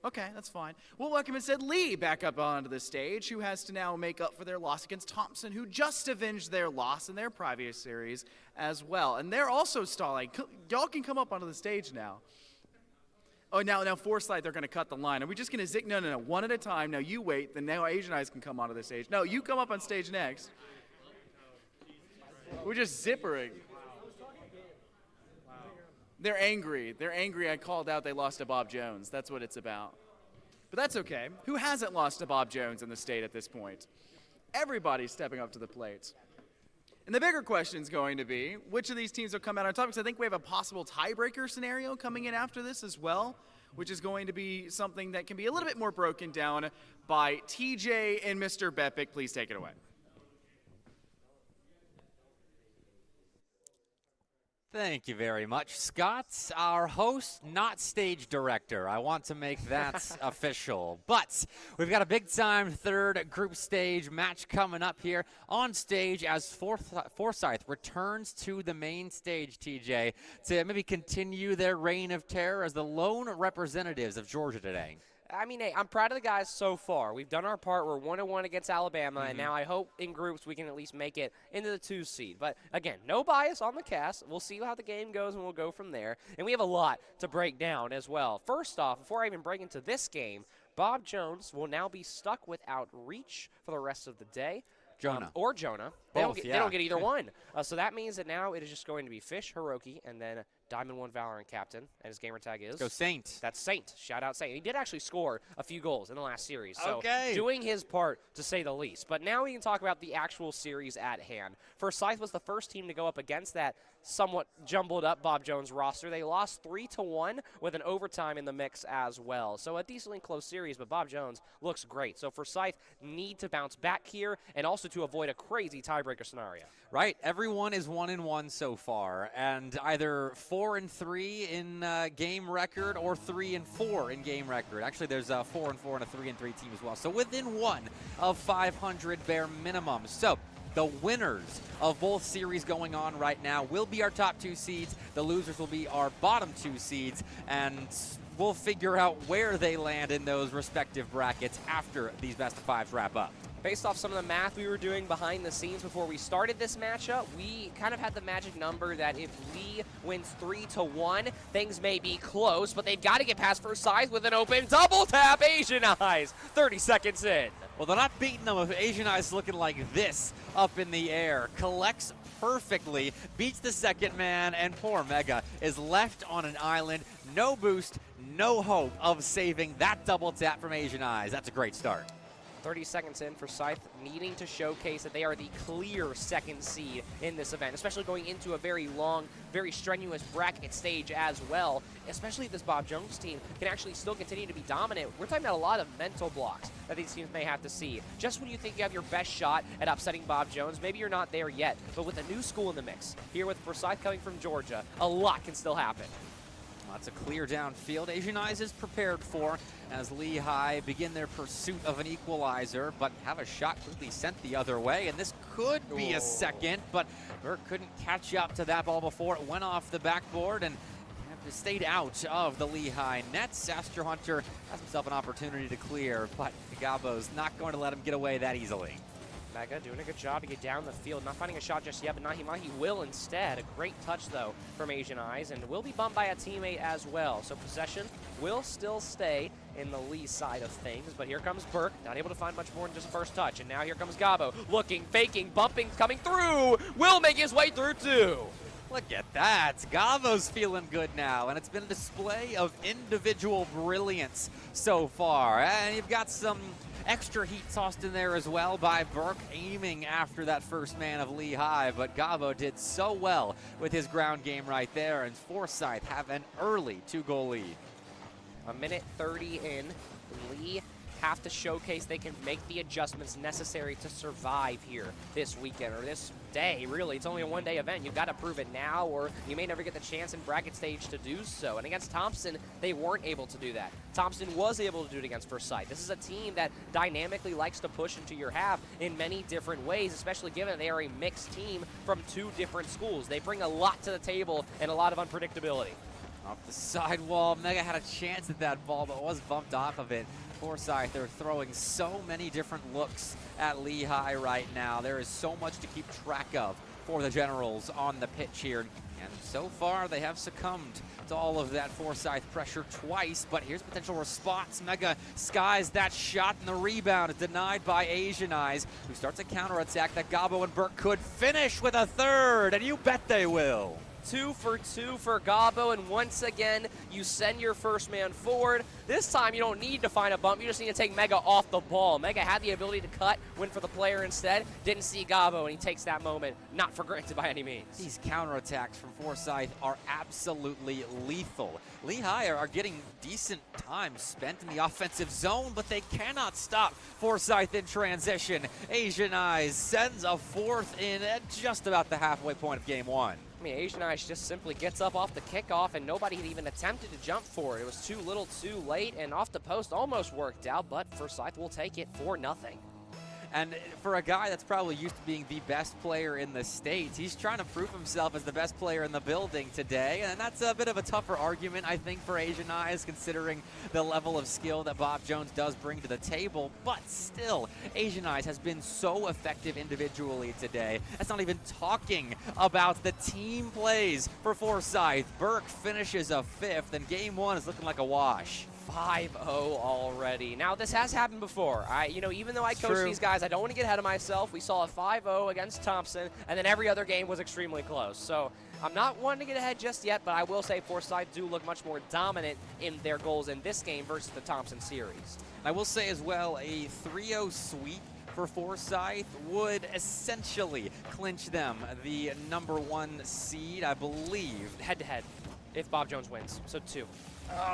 Okay, that's fine. We'll welcome instead Lee back up onto the stage, who has to now make up for their loss against Thompson, who just avenged their loss in their previous series as well. And they're also stalling. Y'all can come up onto the stage now. Oh, now Forsyth, they're going to cut the line. Are we just going to zig? No, one at a time. Now you wait, then now Asian Eyes can come onto the stage. No, you come up on stage next. We're just zippering. They're angry. They're angry I called out they lost to Bob Jones. That's what it's about. But that's okay. Who hasn't lost to Bob Jones in the state at this point? Everybody's stepping up to the plate. And the bigger question is going to be, which of these teams will come out on top? Because I think we have a possible tiebreaker scenario coming in after this as well, which is going to be something that can be a little bit more broken down by TJ and Mr. Bepic. Please take it away. Thank you very much, Scott. Our host, not stage director. I want to make that official. But we've got a big-time third group stage match coming up here on stage as Forsyth returns to the main stage, TJ, to maybe continue their reign of terror as the lone representatives of Georgia today. I mean, hey, I'm proud of the guys so far. We've done our part. We're 1-1 against Alabama, and now I hope in groups we can at least make it into the 2 seed. But again, no bias on the cast. We'll see how the game goes, and we'll go from there. And we have a lot to break down as well. First off, before I even break into this game, Bob Jones will now be stuck without reach for the rest of the day. Or Jonah. They don't get either one. So that means that now it is just going to be Fish, Hiroki, and then Diamond 1 Valorant captain, and his gamer tag is? Go Saint. That's Saint. Shout out Saint. He did actually score a few goals in the last series, so doing his part to say the least. But now we can talk about the actual series at hand. Forsyth was the first team to go up against that somewhat jumbled up Bob Jones roster. They lost 3-1 with an overtime in the mix as well. So a decently close series, but Bob Jones looks great. So Forsyth need to bounce back here and also to avoid a crazy tiebreaker scenario. Right. Everyone is 1-1 so far, and either 4-3 in game record or 3-4 in game record. Actually, there's a 4-4 and a 3-3 team as well. So within one of 500 bare minimum. So the winners of both series going on right now will be our top 2 seeds. The losers will be our bottom 2 seeds, and we'll figure out where they land in those respective brackets after these best of 5s wrap up. Based off some of the math we were doing behind the scenes before we started this matchup, we kind of had the magic number that if Lee wins 3-1, things may be close, but they've got to get past Forsyth with an open double tap. Asian Eyes, 30 seconds in. Well, they're not beating them if Asian Eyes looking like this up in the air. Collects perfectly, beats the second man, and poor Mega is left on an island. No boost, no hope of saving that double tap from Asian Eyes. That's a great start. 30 seconds in for Scythe, needing to showcase that they are the clear second seed in this event, especially going into a very long, very strenuous bracket stage as well, especially if this Bob Jones team can actually still continue to be dominant. We're talking about a lot of mental blocks that these teams may have to see. Just when you think you have your best shot at upsetting Bob Jones, maybe you're not there yet, but with a new school in the mix, here with Forsyth coming from Georgia, a lot can still happen. Lots of clear downfield. Asian Eyes is prepared for as Lehigh begin their pursuit of an equalizer, but have a shot quickly sent the other way, and this could be a second, but Burke couldn't catch up to that ball before it went off the backboard and stayed out of the Lehigh nets. Astro Hunter has himself an opportunity to clear, but Gabo's not going to let him get away that easily. Mega doing a good job to get down the field. Not finding a shot just yet, but Nahi Mahi will instead. A great touch, though, from Asian Eyes, and will be bumped by a teammate as well. So possession will still stay in the Lee side of things, but here comes Burke, not able to find much more than just first touch. And now here comes Gabo, looking, faking, bumping, coming through. Will make his way through, too. Look at that. Gabo's feeling good now, and it's been a display of individual brilliance so far. And you've got some extra heat tossed in there as well by Burke, aiming after that first man of Lehigh, but Gabo did so well with his ground game right there, and Forsyth have an early 2-goal lead. A minute 30 in. Lee have to showcase they can make the adjustments necessary to survive here this weekend, or this day, really. It's only a one-day event. You've got to prove it now, or you may never get the chance in bracket stage to do so. And against Thompson, they weren't able to do that. Thompson was able to do it against First Sight. This is a team that dynamically likes to push into your half in many different ways, especially given that they are a mixed team from 2 different schools. They bring a lot to the table and a lot of unpredictability. Off the sidewall, Mega had a chance at that ball, but was bumped off of it. Forsyth, they're throwing so many different looks at Lehigh right now. There is so much to keep track of for the Generals on the pitch here. And so far, they have succumbed to all of that Forsyth pressure twice, but here's potential response. Mega skies that shot, and the rebound is denied by Asian Eyes, who starts a counterattack that Gabo and Burke could finish with a third, and you bet they will. 2 for 2 for Gabo, and once again, you send your first man forward. This time, you don't need to find a bump. You just need to take Mega off the ball. Mega had the ability to cut, went for the player instead. Didn't see Gabo, and he takes that moment, not for granted by any means. These counterattacks from Forsyth are absolutely lethal. Lehigh are getting decent time spent in the offensive zone, but they cannot stop Forsyth in transition. Asian Eyes sends a fourth in at just about the halfway point of game 1. I mean, Asian Eyes just simply gets up off the kickoff, and nobody had even attempted to jump for it. It was too little too late, and off the post almost worked out, but Forsyth will take it for nothing. And for a guy that's probably used to being the best player in the States, he's trying to prove himself as the best player in the building today. And that's a bit of a tougher argument, I think, for Asian Eyes, considering the level of skill that Bob Jones does bring to the table. But still, Asian Eyes has been so effective individually today. That's not even talking about the team plays for Forsyth. Burke finishes a 5th, and game 1 is looking like a wash. 5-0 already. Now, this has happened before. Even though I coach these guys, I don't want to get ahead of myself. We saw a 5-0 against Thompson, and then every other game was extremely close. So I'm not wanting to get ahead just yet, but I will say Forsyth do look much more dominant in their goals in this game versus the Thompson series. I will say as well, a 3-0 sweep for Forsyth would essentially clinch them the #1 seed, I believe. Head-to-head, if Bob Jones wins, so 2.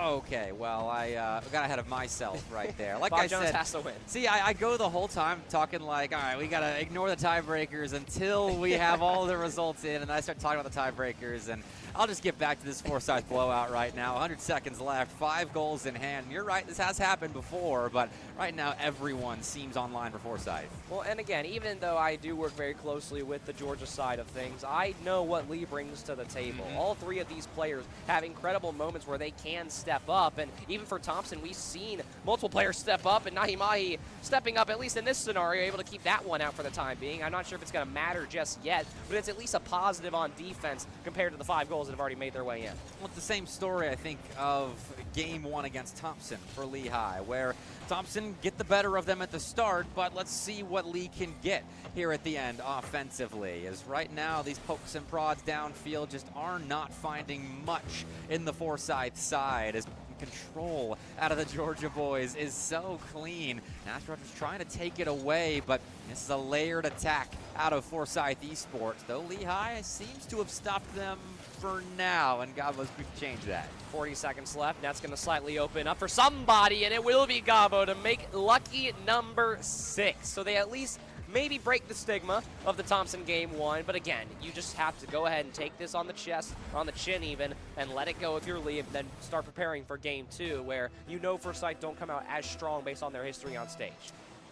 Okay, well, I got ahead of myself right there. Like Bob I Jones said, has to win. See, I go the whole time talking like, all right, we got to ignore the tiebreakers until we have all the results in, and I start talking about the tiebreakers, and I'll just get back to this Forsyth blowout right now. 100 seconds left, 5 goals in hand. You're right, this has happened before, but right now everyone seems online for Forsyth. Well, and again, even though I do work very closely with the Georgia side of things, I know what Lee brings to the table. All 3 of these players have incredible moments where they can step up, and even for Thompson, we've seen multiple players step up, and Nahimahi stepping up, at least in this scenario, able to keep that one out for the time being. I'm not sure if it's going to matter just yet, but it's at least a positive on defense compared to the 5 goals that have already made their way in. Well, it's the same story, I think, of game 1 against Thompson for Lehigh, where Thompson get the better of them at the start, but let's see what Lee can get here at the end offensively, as right now these pokes and prods downfield just are not finding much in the Forsyth side, as control out of the Georgia boys is so clean. Nash is trying to take it away, but this is a layered attack out of Forsyth Esports, though Lehigh seems to have stopped them for now, and Gabo's quick to change that. 40 seconds left. Net's going to slightly open up for somebody, and it will be Gabo to make lucky #6. So they at least maybe break the stigma of the Thompson game 1, but again, you just have to go ahead and take this on the chest, or on the chin even, and let it go with your lead, and then start preparing for game 2, where you know Forsyth don't come out as strong based on their history on stage.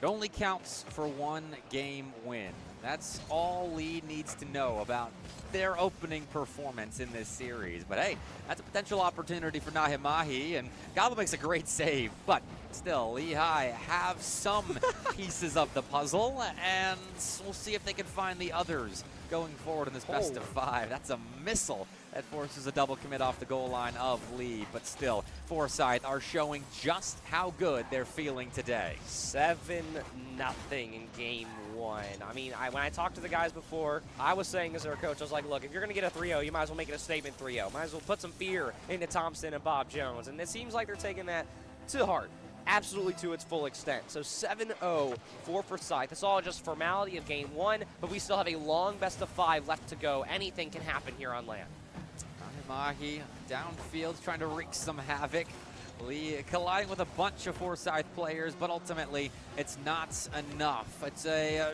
It only counts for 1 game win. That's all Lee needs to know about their opening performance in this series. But hey, that's a potential opportunity for Nahimahi, and Gabo makes a great save. But still, Lehigh have some pieces of the puzzle, and we'll see if they can find the others going forward in this best of 5. That's a missile that forces a double commit off the goal line of Lee, but still, Forsyth are showing just how good they're feeling today. 7-0 in game 1. I mean, when I talked to the guys before, I was saying as their coach, I was like, look, if you're going to get a 3-0, you might as well make it a statement 3-0. Might as well put some fear into Thompson and Bob Jones, and it seems like they're taking that to heart. Absolutely to its full extent. So 7-0 for Forsyth. It's all just formality of game 1, but we still have a long best of 5 left to go. Anything can happen here on land. Nahimahi downfield trying to wreak some havoc Lee colliding with a bunch of Forsyth players, but ultimately it's not enough. It's a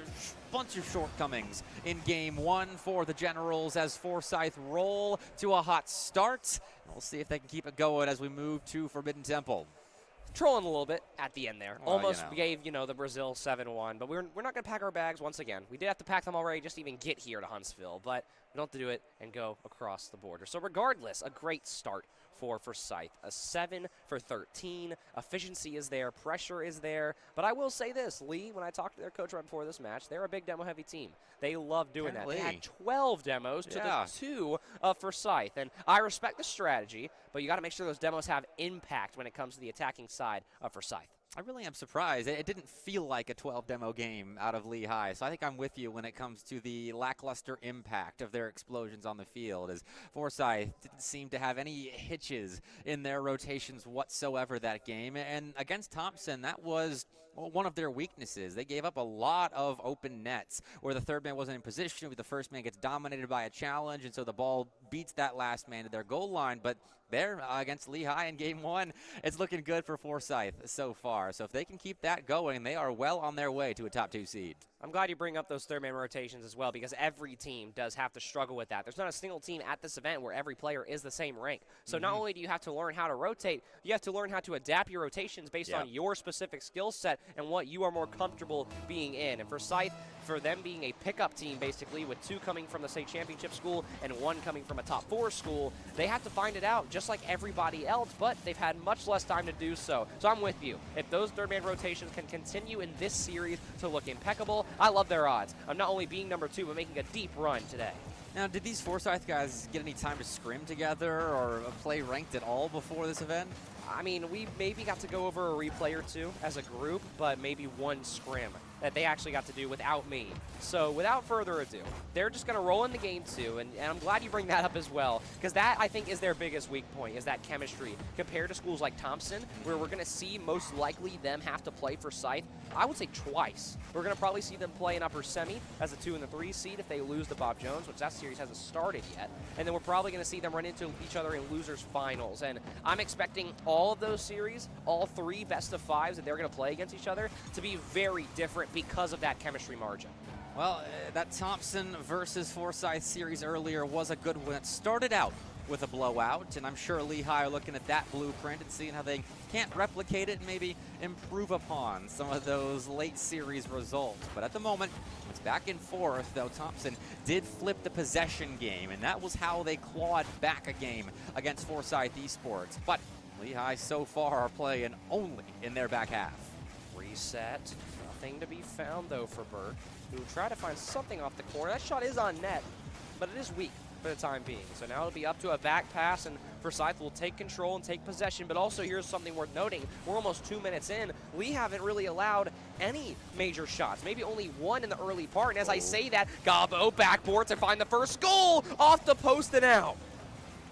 bunch of shortcomings in game one for the Generals as Forsyth roll to a hot start. We'll see if they can keep it going as we move to Forbidden Temple. Trolling a little bit at the end there. Well, Almost gave, the Brazil 7-1, but we're not going to pack our bags once again. We did have to pack them already just to even get here to Huntsville, but we don't have to do it and go across the border. So regardless, a great start for Forsyth. A 7 for 13. Efficiency is there. Pressure is there. But I will say this, Lee, when I talked to their coach right before this match, they're a big demo-heavy team. They love doing that. They had 12 demos to the 2 of Forsyth. And I respect the strategy, but you got to make sure those demos have impact when it comes to the attacking side of Forsyth. I really am surprised. It didn't feel like a 12 demo game out of Lehigh, so I think I'm with you when it comes to the lackluster impact of their explosions on the field, as Forsyth didn't seem to have any hitches in their rotations whatsoever that game. And against Thompson, that was one of their weaknesses. They gave up a lot of open nets where the third man wasn't in position, where the first man gets dominated by a challenge, and so the ball beats that last man to their goal line. But there against Lehigh in game one, it's looking good for Forsyth so far. So if they can keep that going, they are well on their way to a top 2 seed. I'm glad you bring up those third-man rotations as well, because every team does have to struggle with that. There's not a single team at this event where every player is the same rank. So not only do you have to learn how to rotate, you have to learn how to adapt your rotations based on your specific skill set and what you are more comfortable being in. And for Forsyth, for them being a pickup team, basically, with 2 coming from the state championship school and 1 coming from a top 4 school, they have to find it out just like everybody else, but they've had much less time to do so. So I'm with you. If those third-man rotations can continue in this series to look impeccable, I love their odds. I'm not only being number 2, but making a deep run today. Now, did these Forsyth guys get any time to scrim together or play ranked at all before this event? I mean, we maybe got to go over a replay or 2 as a group, but maybe 1 scrim that they actually got to do without me. So without further ado, they're just going to roll into game 2, and I'm glad you bring that up as well, because that, I think, is their biggest weak point, is that chemistry. Compared to schools like Thompson, where we're going to see most likely them have to play for Forsyth, I would say twice. We're going to probably see them play an upper semi as a 2 and the 3 seed if they lose to Bob Jones, which that series hasn't started yet. And then we're probably going to see them run into each other in losers finals. And I'm expecting all of those series, all 3 best of 5s that they're going to play against each other, to be very different because of that chemistry margin. Well, that Thompson versus Forsyth series earlier was a good one. It started out with a blowout, and I'm sure Lehigh are looking at that blueprint and seeing how they can't replicate it and maybe improve upon some of those late series results. But at the moment, it's back and forth, though Thompson did flip the possession game, and that was how they clawed back a game against Forsyth Esports. But Lehigh so far are playing only in their back half. Reset. Nothing to be found, though, for Burke, who tried to find something off the corner. That shot is on net, but it is weak for the time being. So now it'll be up to a back pass, and Forsyth will take control and take possession. But also, here's something worth noting. We're almost 2 minutes in. We haven't really allowed any major shots, maybe only 1 in the early part. And as I say that, Gabo backboard to find the first goal off the post and out.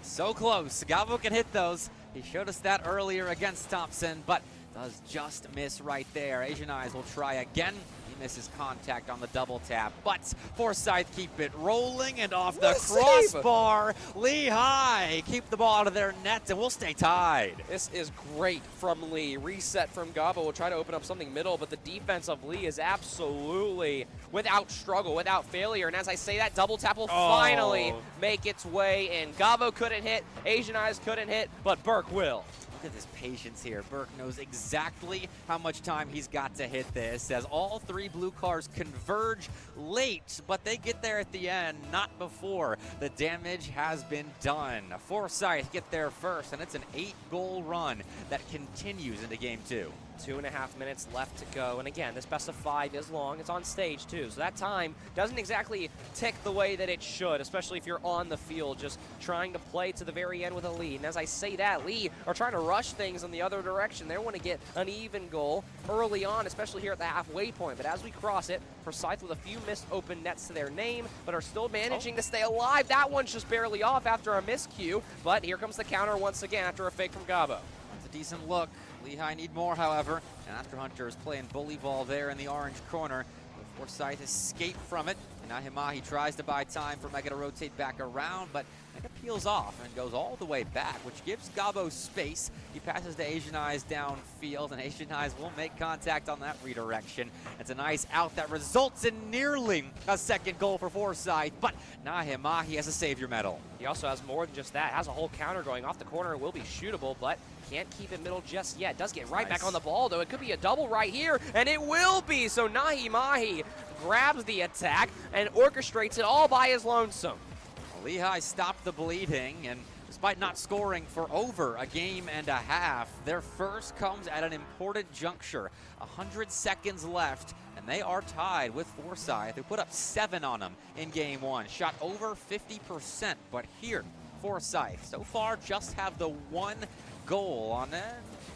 So close. Gabo can hit those. He showed us that earlier against Thompson, but does just miss right there. Asian Eyes will try again. He misses contact on the double tap, but Forsyth keep it rolling, and off the crossbar, Lehigh keep the ball out of their net, and we'll stay tied. This is great from Lee. Reset from Gabo will try to open up something middle, but the defense of Lee is absolutely without struggle, without failure. And as I say that, double tap will finally make its way in. Gabo couldn't hit, Asian Eyes couldn't hit, but Burke will. Look at this patience here. Burke knows exactly how much time he's got to hit this, as all 3 blue cars converge late, but they get there at the end, not before the damage has been done. Forsyth get there first, and it's an 8-goal run that continues into game 2. 2.5 minutes left to go. And again, this best of 5 is long. It's on stage too. So that time doesn't exactly tick the way that it should, especially if you're on the field just trying to play to the very end with a lead. And as I say that, Lee are trying to rush things in the other direction. They want to get an even goal early on, especially here at the halfway point. But as we cross it, Forsyth with a few missed open nets to their name, but are still managing to stay alive. That one's just barely off after a miscue. But here comes the counter once again after a fake from Gabo. It's a decent look. Lehigh need more, however, and After Hunter is playing bully ball there in the orange corner. Forsyth escaped from it, and now Himahi tries to buy time for Mega to rotate back around, but Mega peels off and goes all the way back, which gives Gabo space. He passes to Asian Eyes downfield, and Asian Eyes will make contact on that redirection. It's a nice out that results in nearly a second goal for Forsyth, but Nahimahi has a savior medal. He also has more than just that. Has a whole counter going off the corner. It will be shootable, but can't keep it middle just yet. Does get right back on the ball, though. It could be a double right here, and it will be. So Nahimahi grabs the attack and orchestrates it all by his lonesome. Lehigh stopped the bleeding, and despite not scoring for over a game and a half, their first comes at an important juncture. 100 seconds left, and they are tied with Forsyth, who put up 7 on them in game 1. Shot over 50%, but here, Forsyth so far just have the 1 goal on a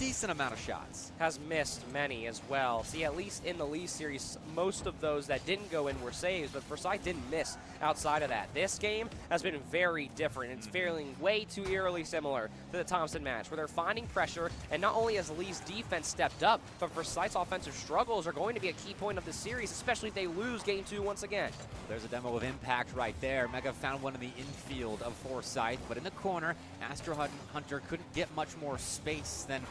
decent amount of shots. Has missed many as well. See, at least in the Lee series, most of those that didn't go in were saves, but Forsyth didn't miss outside of that. This game has been very different. It's feeling way too eerily similar to the Thompson match, where they're finding pressure, and not only has Lee's defense stepped up, but Forsyth's offensive struggles are going to be a key point of the series, especially if they lose game 2 once again. There's a demo of impact right there. Mega found one in the infield of Forsyth, but in the corner, Astro Hunter couldn't get much more space than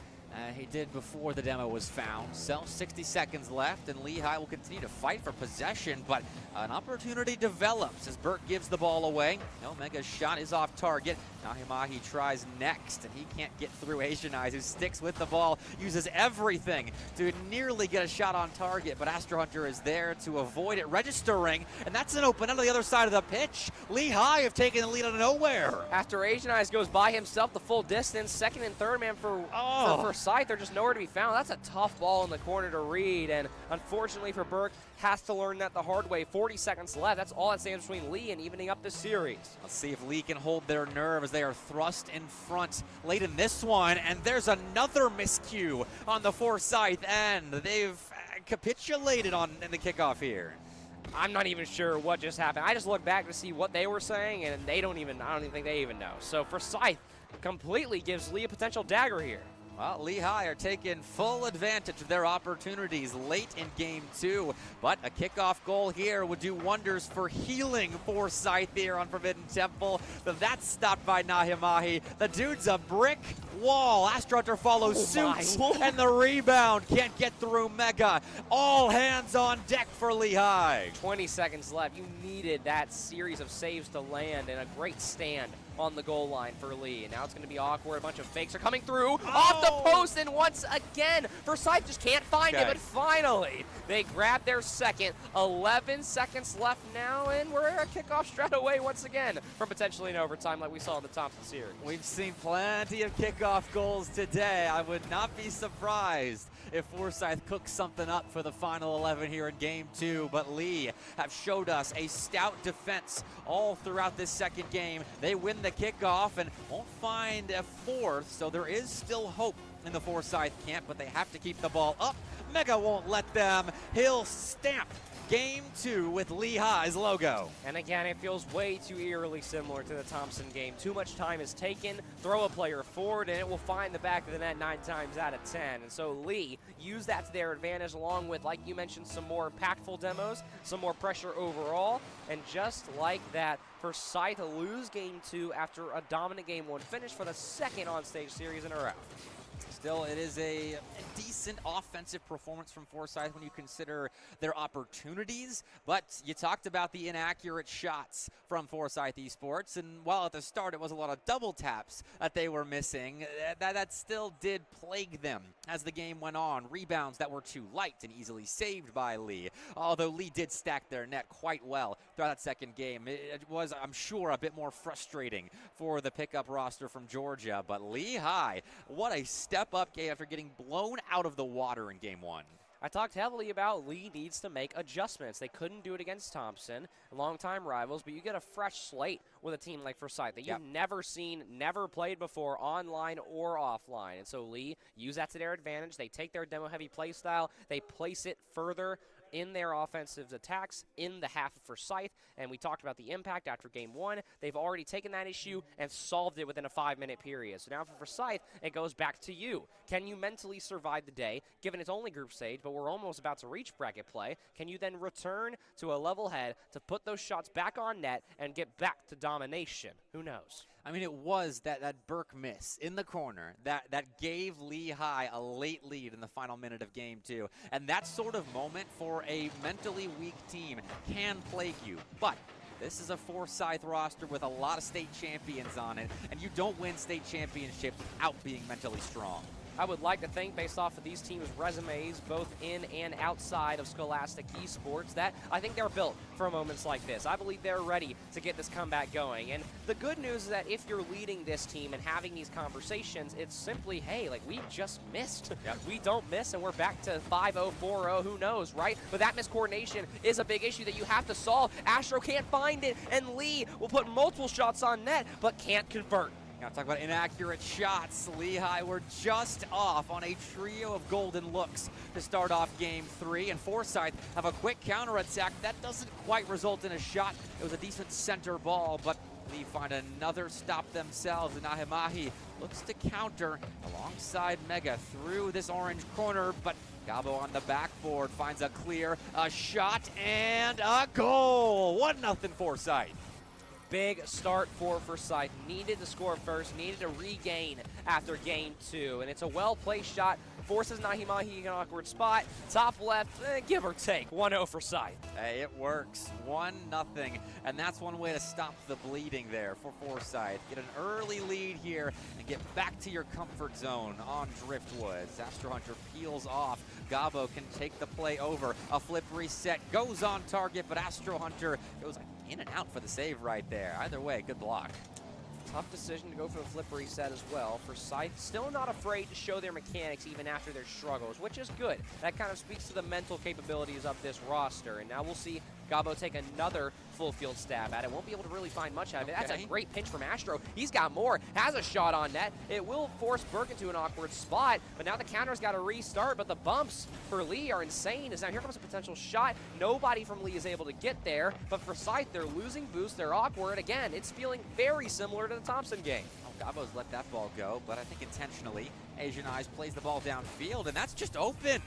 he did before the demo was found. So 60 seconds left, and Lehigh will continue to fight for possession, but an opportunity develops as Burt gives the ball away. No, Mega's shot is off target. Nahimahi tries next, and he can't get through Asian Eyes, who sticks with the ball, uses everything to nearly get a shot on target, but Astro Hunter is there to avoid it registering, and that's an open end on the other side of the pitch. Lehigh have taken the lead out of nowhere. After Asian Eyes goes by himself the full distance, second and third man for Forsyth, they're just nowhere to be found. That's a tough ball in the corner to read, and unfortunately for Burke, has to learn that the hard way. 40 seconds left. That's all that stands between Lee and evening up this series. Let's see if Lee can hold their nerve as they are thrust in front late in this one, and there's another miscue on the Forsyth end. They've capitulated in the kickoff here. I'm not even sure what just happened. I just looked back to see what they were saying, and I don't even think they even know. So Forsyth completely gives Lee a potential dagger here. Well, Lehigh are taking full advantage of their opportunities late in game 2, but a kickoff goal here would do wonders for healing Forsyth here on Forbidden Temple. But that's stopped by Nahimahi. The dude's a brick wall. Astro Hunter follows suit, and the rebound can't get through Mega. All hands on deck for Lehigh. 20 seconds left. You needed that series of saves to land, and a great stand on the goal line for Lee. And now it's going to be awkward. A bunch of fakes are coming through off the post, and once again, Forsyth just can't find it, but finally, they grab their second. 11 seconds left now, and we're a kickoff straight away once again from potentially an overtime like we saw in the Thompson series. We've seen plenty of kickoff goals today. I would not be surprised if Forsyth cooks something up for the final 11 here in game 2, but Lee have showed us a stout defense all throughout this second game. They win the kickoff and won't find a fourth, so there is still hope in the Forsyth camp, but they have to keep the ball up. Mega won't let them. He'll stamp game 2 with Lehigh's logo. And again, it feels way too eerily similar to the Thompson game. Too much time is taken, throw a player forward, and it will find the back of the net 9 times out of 10. And so Lee used that to their advantage, along with, like you mentioned, some more impactful demos, some more pressure overall. And just like that, Forsyth lose game 2 after a dominant game 1 finish for the second on-stage series in a row. Still, it is a decent offensive performance from Forsyth when you consider their opportunities, but you talked about the inaccurate shots from Forsyth Esports, and while at the start it was a lot of double taps that they were missing, that still did plague them as the game went on. Rebounds that were too light and easily saved by Lee, although Lee did stack their net quite well throughout that second game. It was, I'm sure, a bit more frustrating for the pickup roster from Georgia, but Lehigh, what a step up game after getting blown out of the water in game 1. I talked heavily about Lee needs to make adjustments. They couldn't do it against Thompson, longtime rivals, but you get a fresh slate with a team like Forsyth that you've never seen, never played before, online or offline. And so Lee use that to their advantage. They take their demo-heavy play style, they place it further in their offensive attacks in the half of Forsyth, and we talked about the impact after game 1. They've already taken that issue and solved it within a 5-minute period. So now for Forsyth, it goes back to you. Can you mentally survive the day, given it's only group stage, but we're almost about to reach bracket play? Can you then return to a level head to put those shots back on net and get back to domination? Who knows? I mean, it was that Burke miss in the corner that gave Lehigh a late lead in the final minute of game 2. And that sort of moment for a mentally weak team can plague you. But this is a Forsyth roster with a lot of state champions on it, and you don't win state championships without being mentally strong. I would like to think, based off of these teams' resumes, both in and outside of Scholastic Esports, that I think they're built for moments like this. I believe they're ready to get this comeback going. And the good news is that if you're leading this team and having these conversations, it's simply, hey, like, we just missed. Yep. We don't miss, and we're back to 5-0, 4-0, who knows, right? But that miscoordination is a big issue that you have to solve. Astro can't find it, and Lee will put multiple shots on net, but can't convert. Now talk about inaccurate shots. Lehigh were just off on a trio of golden looks to start off game 3, and Forsyth have a quick counterattack. That doesn't quite result in a shot. It was a decent center ball, but Lee find another stop themselves, and Nahimahi looks to counter alongside Mega through this orange corner, but Gabo on the backboard finds a clear, a shot, and a goal. 1-0 Forsyth. Big start for Forsyth. Needed to score first, needed to regain after game 2. And it's a well-placed shot. Forces Nahimahi in an awkward spot. Top left, give or take. 1-0 Forsyth. Hey, it works. 1-0. And that's one way to stop the bleeding there for Forsyth. Get an early lead here and get back to your comfort zone on Driftwoods. Astro Hunter peels off. Gabo can take the play over. A flip reset goes on target, but Astro Hunter goes in and out for the save right there. Either way, good block. Tough decision to go for the flip reset as well. Forsyth still not afraid to show their mechanics even after their struggles, which is good. That kind of speaks to the mental capabilities of this roster. And now we'll see Gabo take another full field stab at it. Won't be able to really find much out of it. That's a great pinch from Astro. He's got more, has a shot on net. It will force Burke into an awkward spot, but now the counter's got to restart, but the bumps for Lee are insane. As now here comes a potential shot. Nobody from Lee is able to get there, but for Forsyth, they're losing boost, they're awkward. Again, it's feeling very similar to the Thompson game. Gabo's let that ball go, but I think intentionally. Asian Eyes plays the ball downfield, and that's just open.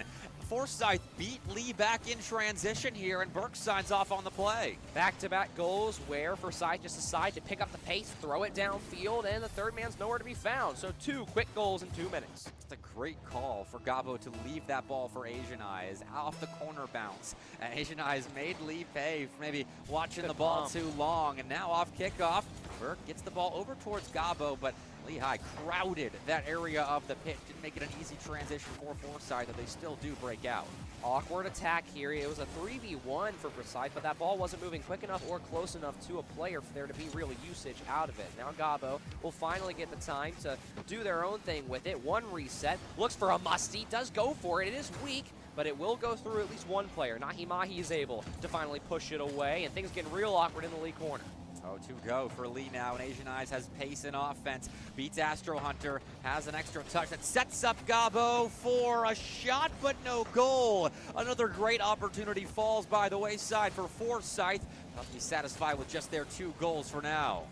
Forsyth beat Lee back in transition here, and Burke signs off on the play. Back-to-back goals where Forsyth just decide to pick up the pace, throw it downfield, and the third man's nowhere to be found. So 2 quick goals in 2 minutes. It's a great call for Gabo to leave that ball for Asian Eyes off the corner bounce. And Asian Eyes made Lee pay for maybe watching the ball too long. And now off kickoff, Burke gets the ball over towards Gabo, but Lehigh crowded that area of the pitch. Didn't make it an easy transition for Forsyth, but they still do break out. Awkward attack here. It was a 3v1 for Forsyth, but that ball wasn't moving quick enough or close enough to a player for there to be real usage out of it. Now Gabo will finally get the time to do their own thing with it. One reset, looks for a musty, does go for it. It is weak, but it will go through at least one player. Nahimahi is able to finally push it away, and things getting real awkward in the Lee corner. Oh, to go for Lee now, and Asian Eyes has pace and offense. Beats Astro Hunter, has an extra touch that sets up Gabo for a shot, but no goal. Another great opportunity falls by the wayside for Forsyth. Must be satisfied with just their 2 goals for now.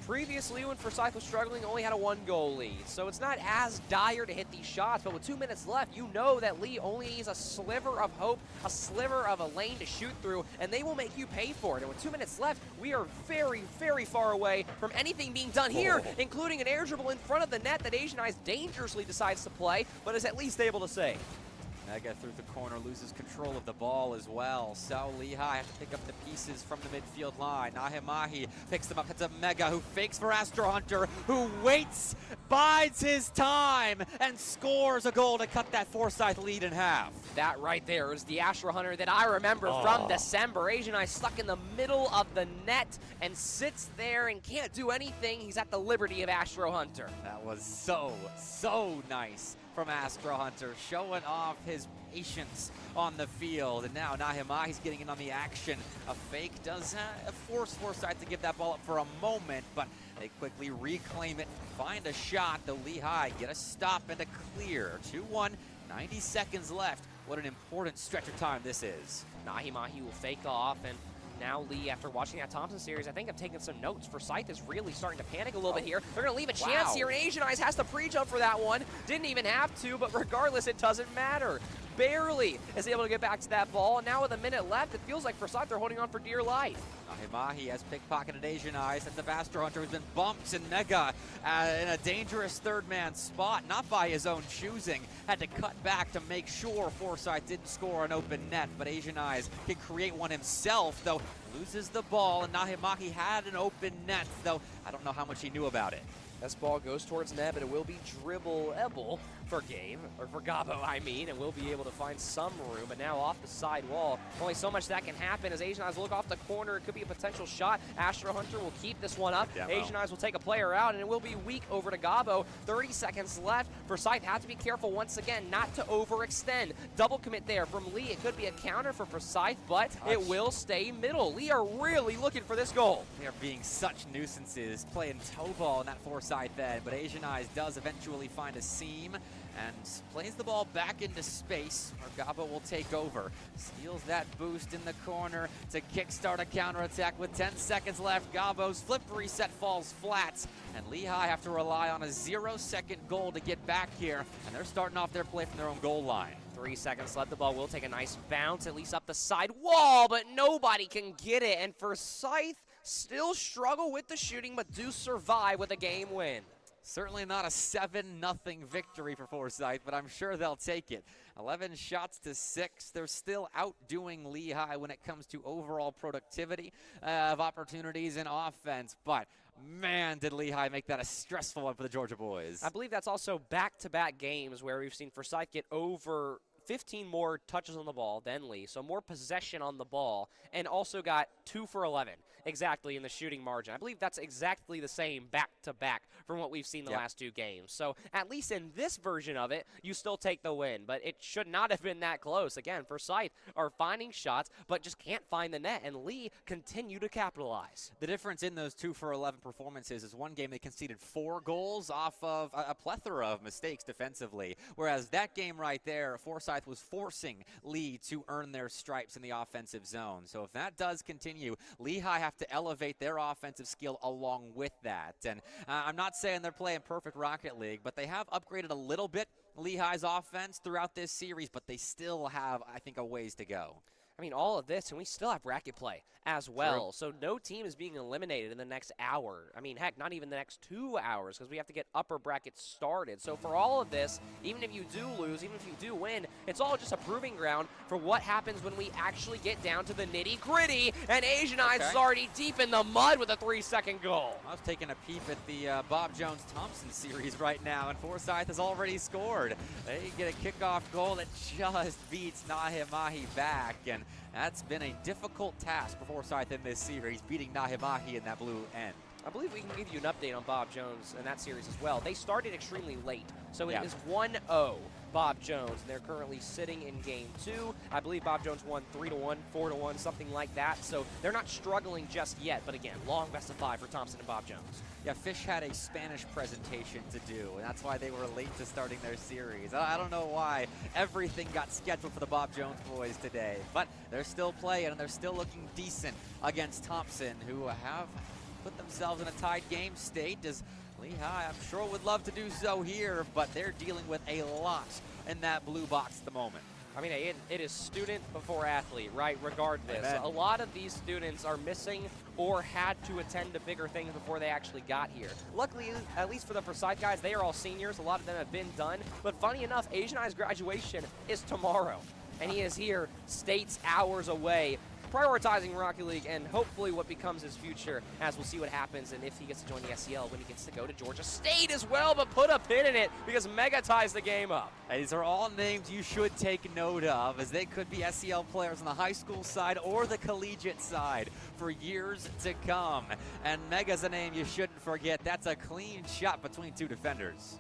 Previously, when Forsyth was struggling, only had a 1-goal lead. So it's not as dire to hit these shots, but with 2 minutes left, you know that Lee only needs a sliver of hope, a sliver of a lane to shoot through, and they will make you pay for it. And with 2 minutes left, we are very, very far away from anything being done here, including an air dribble in front of the net that Asian Eyes dangerously decides to play, but is at least able to save. Mega through the corner, loses control of the ball as well. So Lehigh has to pick up the pieces from the midfield line. Nahimahi picks them up. It's a Mega who fakes for Astro Hunter, who waits, bides his time, and scores a goal to cut that Forsyth lead in half. That right there is the Astro Hunter that I remember from December. Asian Eye stuck in the middle of the net and sits there and can't do anything. He's at the liberty of Astro Hunter. That was so nice from Astro Hunter, showing off his patience on the field. And now Nahimahi's getting in on the action. A fake does force Forsyth to give that ball up for a moment, but they quickly reclaim it, find a shot. The Lehigh get a stop and a clear. 2-1, 90 seconds left. What an important stretch of time this is. Nahimahi will fake off, and now Lee, after watching that Thompson series, I think I've taken some notes. Forsyth is really starting to panic a little bit here. They're going to leave a chance here, and Asian Eyes has to pre-jump for that one. Didn't even have to, but regardless, it doesn't matter. barely is able to get back to that ball. And now with a minute left, it feels like for Forsyth they're holding on for dear life. Nahimahi has pickpocketed Asian Eyes. That's the Vaster Hunter who's been bumped, and Mega in a dangerous third-man spot, not by his own choosing. Had to cut back to make sure Forsyth didn't score an open net, but Asian Eyes can create one himself, though loses the ball, and Nahimahi had an open net, though I don't know how much he knew about it. This ball goes towards net, but it will be dribbleable for Gabo, I mean, and we'll be able to find some room. But now off the side wall, only so much that can happen as Asian Eyes look off the corner. It could be a potential shot. Astro Hunter will keep this one up. Asian Eyes will take a player out, and it will be weak over to Gabo. 30 seconds left. Forsyth have to be careful once again not to overextend. Double commit there from Lee. It could be a counter for Forsyth, but it will stay middle. Lee are really looking for this goal. They are being such nuisances, playing toe ball in that Forsyth end, but Asian Eyes does eventually find a seam and plays the ball back into space, where Gabo will take over. Steals that boost in the corner to kickstart a counterattack with 10 seconds left. Gabo's flip reset falls flat, and Lehigh have to rely on a 0-second goal to get back here, and they're starting off their play from their own goal line. 3 seconds left. The ball will take a nice bounce, at least up the side wall, but nobody can get it. And Forsyth still struggle with the shooting, but do survive with a game win. Certainly not a 7-0 victory for Forsyth, but I'm sure they'll take it. 11 shots to 6. They're still outdoing Lehigh when it comes to overall productivity of opportunities in offense, but man, did Lehigh make that a stressful one for the Georgia boys. I believe that's also back-to-back games where we've seen Forsyth get over 15 more touches on the ball than Lee, so more possession on the ball, and also got 2 for 11 exactly in the shooting margin. I believe that's exactly the same back-to-back from what we've seen the last 2 games. So at least in this version of it, you still take the win, but it should not have been that close. Again, Forsyth are finding shots, but just can't find the net, and Lee continue to capitalize. The difference in those 2 for 11 performances is one game they conceded 4 goals off of a plethora of mistakes defensively, whereas that game right there, Forsyth was forcing Lee to earn their stripes in the offensive zone. So if that does continue, Lehigh have to elevate their offensive skill along with that. And I'm not saying they're playing perfect Rocket League, but they have upgraded a little bit Lehigh's offense throughout this series, but they still have, I think, a ways to go. I mean, all of this, and we still have bracket play as well. True. So no team is being eliminated in the next hour. I mean, heck, not even the next 2 hours, because we have to get upper brackets started. So for all of this, even if you do lose, even if you do win, it's all just a proving ground for what happens when we actually get down to the nitty-gritty. And Asian Eyes is already deep in the mud with a 3-second goal. I was taking a peep at the Bob Jones-Thompson series right now, and Forsyth has already scored. They get a kickoff goal that just beats Nahimahi back, and that's been a difficult task for Forsyth in this series, beating Nahimahi in that blue end. I believe we can give you an update on Bob Jones in that series as well. They started extremely late, so it is 1-0 Bob Jones, and they're currently sitting in game 2. I believe Bob Jones won 3-1, 4-1, something like that, so they're not struggling just yet, but again, long best of 5 for Thompson and Bob Jones. Yeah, Fish had a Spanish presentation to do, and that's why they were late to starting their series. I don't know why everything got scheduled for the Bob Jones boys today, but they're still playing, and they're still looking decent against Thompson, who have put themselves in a tied game state, as Lehigh, I'm sure, would love to do so here, but they're dealing with a lot in that blue box at the moment. I mean, it is student before athlete, right, regardless. Amen. A lot of these students are missing or had to attend to bigger things before they actually got here. Luckily, at least for the Forsyth guys, they are all seniors. A lot of them have been done. But funny enough, Asian Eye's graduation is tomorrow, and he is here states hours away, prioritizing Rocket League and hopefully what becomes his future, as we'll see what happens and if he gets to join the SEL, when he gets to go to Georgia State as well, but put a pin in it because Mega ties the game up. These are all names you should take note of, as they could be SEL players on the high school side or the collegiate side for years to come. And Mega's a name you shouldn't forget. That's a clean shot between 2 defenders.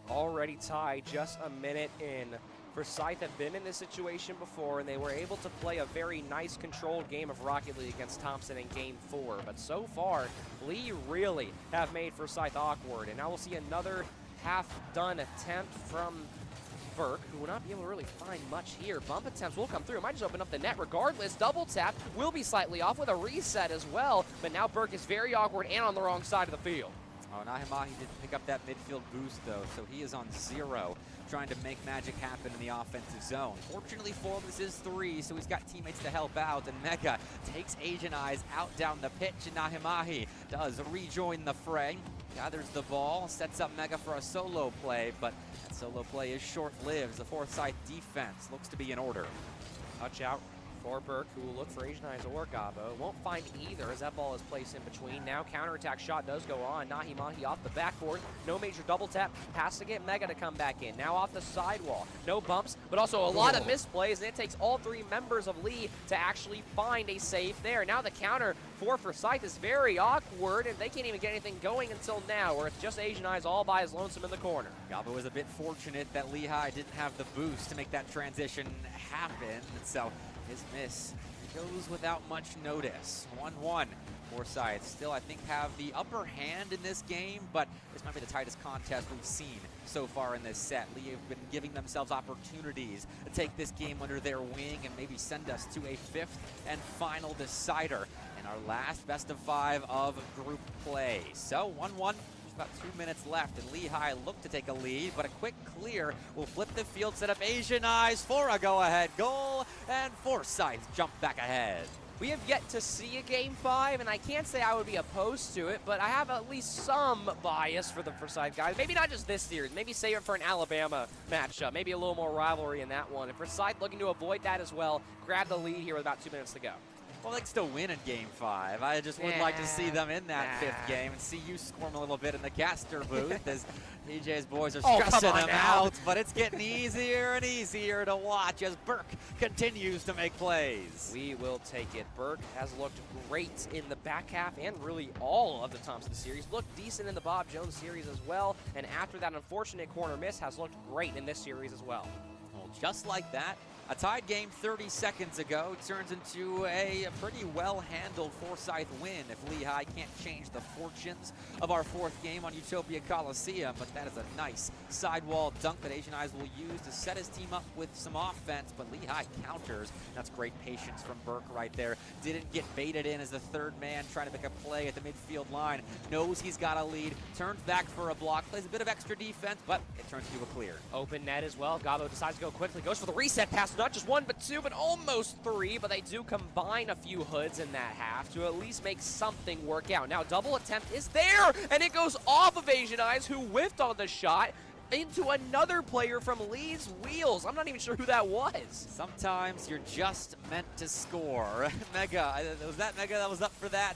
Already tied, just a minute in. Forsyth have been in this situation before, and they were able to play a very nice controlled game of Rocket League against Thompson in Game 4. But so far, Lee really have made Forsyth awkward. And now we'll see another half-done attempt from Burke, who will not be able to really find much here. Bump attempts will come through. It might just open up the net regardless. Double tap will be slightly off with a reset as well. But now Burke is very awkward and on the wrong side of the field. Oh, Nahimahi didn't pick up that midfield boost, though, so he is on 0, trying to make magic happen in the offensive zone. Fortunately for him, this is 3, so he's got teammates to help out, and Mega takes Asian Eyes out down the pitch, and Nahimahi does rejoin the fray, gathers the ball, sets up Mega for a solo play, but that solo play is short-lived. The Forsyth defense looks to be in order. Touch out for Burke, who will look for Asian Eyes or Gabo. Won't find either as that ball is placed in between. Now counterattack shot does go on. Nahimahi off the backboard. No major double tap. Has to get Mega to come back in. Now off the sidewall. No bumps, but also a lot of misplays, and it takes all 3 members of Lee to actually find a save there. Now the counter for Forsyth is very awkward, and they can't even get anything going until now, where it's just Asian Eyes all by his lonesome in the corner. Gabo was a bit fortunate that Lehigh didn't have the boost to make that transition happen, so his miss goes without much notice. 1-1. Forsyth still, I think, have the upper hand in this game, but this might be the tightest contest we've seen so far in this set. Lee have been giving themselves opportunities to take this game under their wing and maybe send us to a 5th and final decider in our last best-of-5 of group play. So 1-1. About 2 minutes left, and Lehigh look to take a lead, but a quick clear will flip the field, set up Asian Eyes for a go-ahead goal, and Forsyth jump back ahead. We have yet to see a Game 5, and I can't say I would be opposed to it, but I have at least some bias for the Forsyth guys. Maybe not just this series. Maybe save it for an Alabama matchup. Maybe a little more rivalry in that one. And Forsyth looking to avoid that as well. Grab the lead here with about 2 minutes to go. Well, they can still win in Game 5. I just would like to see them in that 5th game and see you squirm a little bit in the caster booth as DJ's boys are stressing them out. But it's getting easier and easier to watch as Burke continues to make plays. We will take it. Burke has looked great in the back half and really all of the Thompson series. Looked decent in the Bob Jones series as well. And after that unfortunate corner miss, has looked great in this series as well. Well, just like that, a tied game 30 seconds ago turns into a pretty well-handled Forsyth win if Lehigh can't change the fortunes of our 4th game on Utopia Coliseum. But that is a nice sidewall dunk that Asian Eyes will use to set his team up with some offense, but Lehigh counters. That's great patience from Burke right there. Didn't get baited in as the 3rd man trying to make a play at the midfield line. Knows he's got a lead, turns back for a block, plays a bit of extra defense, but it turns into a clear. Open net as well. Gabo decides to go quickly, goes for the reset pass. Not just 1, but 2, but almost 3, but they do combine a few hoods in that half to at least make something work out. Now, double attempt is there, and it goes off of Asian Eyes, who whiffed on the shot, into another player from Lee's wheels. I'm not even sure who that was. Sometimes you're just meant to score. Mega, was that Mega that was up for that?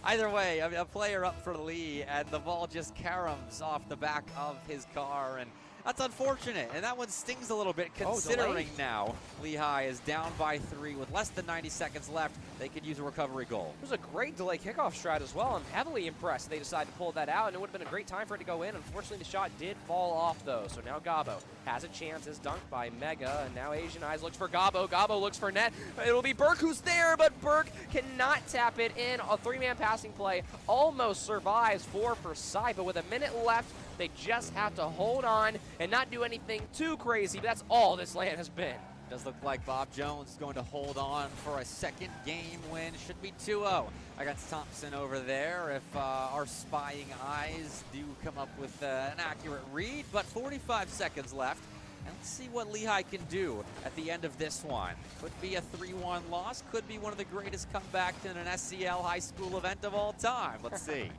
Either way, a player up for Lee, and the ball just caroms off the back of his car, and that's unfortunate, and that one stings a little bit considering now Lehigh is down by 3 with less than 90 seconds left. They could use a recovery goal. It was a great delay kickoff strat as well. I'm heavily impressed they decided to pull that out, and it would have been a great time for it to go in. Unfortunately, the shot did fall off, though, so now Gabo has a chance. Is dunked by Mega, and now Asian Eyes looks for Gabo. Gabo looks for net. It'll be Burke who's there, but Burke cannot tap it in. A 3-man passing play almost survives for Forsyth, but with a minute left, they just have to hold on and not do anything too crazy. But that's all this land has been. Does look like Bob Jones is going to hold on for a 2nd game win. Should be 2-0 against Thompson over there if our spying eyes do come up with an accurate read. But 45 seconds left. And let's see what Lehigh can do at the end of this one. Could be a 3-1 loss. Could be one of the greatest comebacks in an SEL high school event of all time. Let's see.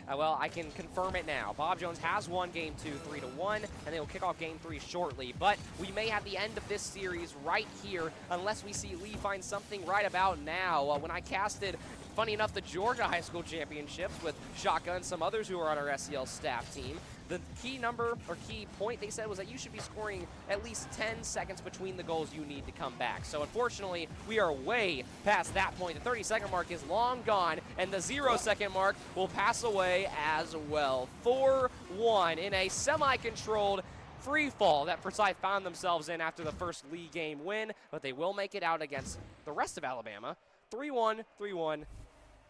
Well, I can confirm it now. Bob Jones has won Game 2 3-1, and they will kick off Game 3 shortly. But we may have the end of this series right here unless we see Lee find something right about now. When I casted, funny enough, the Georgia High School Championships with Shotgun and some others who are on our SEL staff team, the key number or key point they said was that you should be scoring at least 10 seconds between the goals you need to come back. So unfortunately, we are way past that point. The 30-second mark is long gone, and the 0-second mark will pass away as well. 4-1 in a semi-controlled free fall that Forsyth found themselves in after the first league game win, but they will make it out against the rest of Alabama. 3-1, 3-1,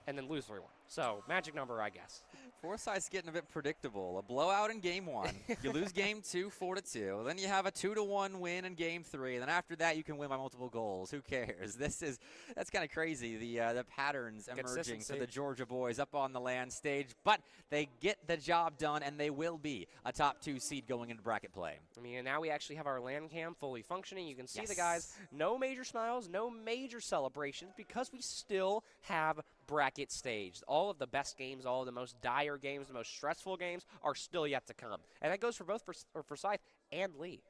and then lose 3-1. So, magic number, I guess. Forsyth's getting a bit predictable. A blowout in game 1. You lose game 2, 4-2. Then you have a 2-1 win in game 3. And then after that, you can win by multiple goals. Who cares? That's kind of crazy, the patterns emerging for the Georgia boys up on the land stage. But they get the job done, and they will be a top 2 seed going into bracket play. I mean, and now we actually have our LAN cam fully functioning. You can see the guys, no major smiles, no major celebrations, because we still have bracket stage. All of the best games, all of the most dire games, the most stressful games are still yet to come. And that goes for both Forsyth and Lee.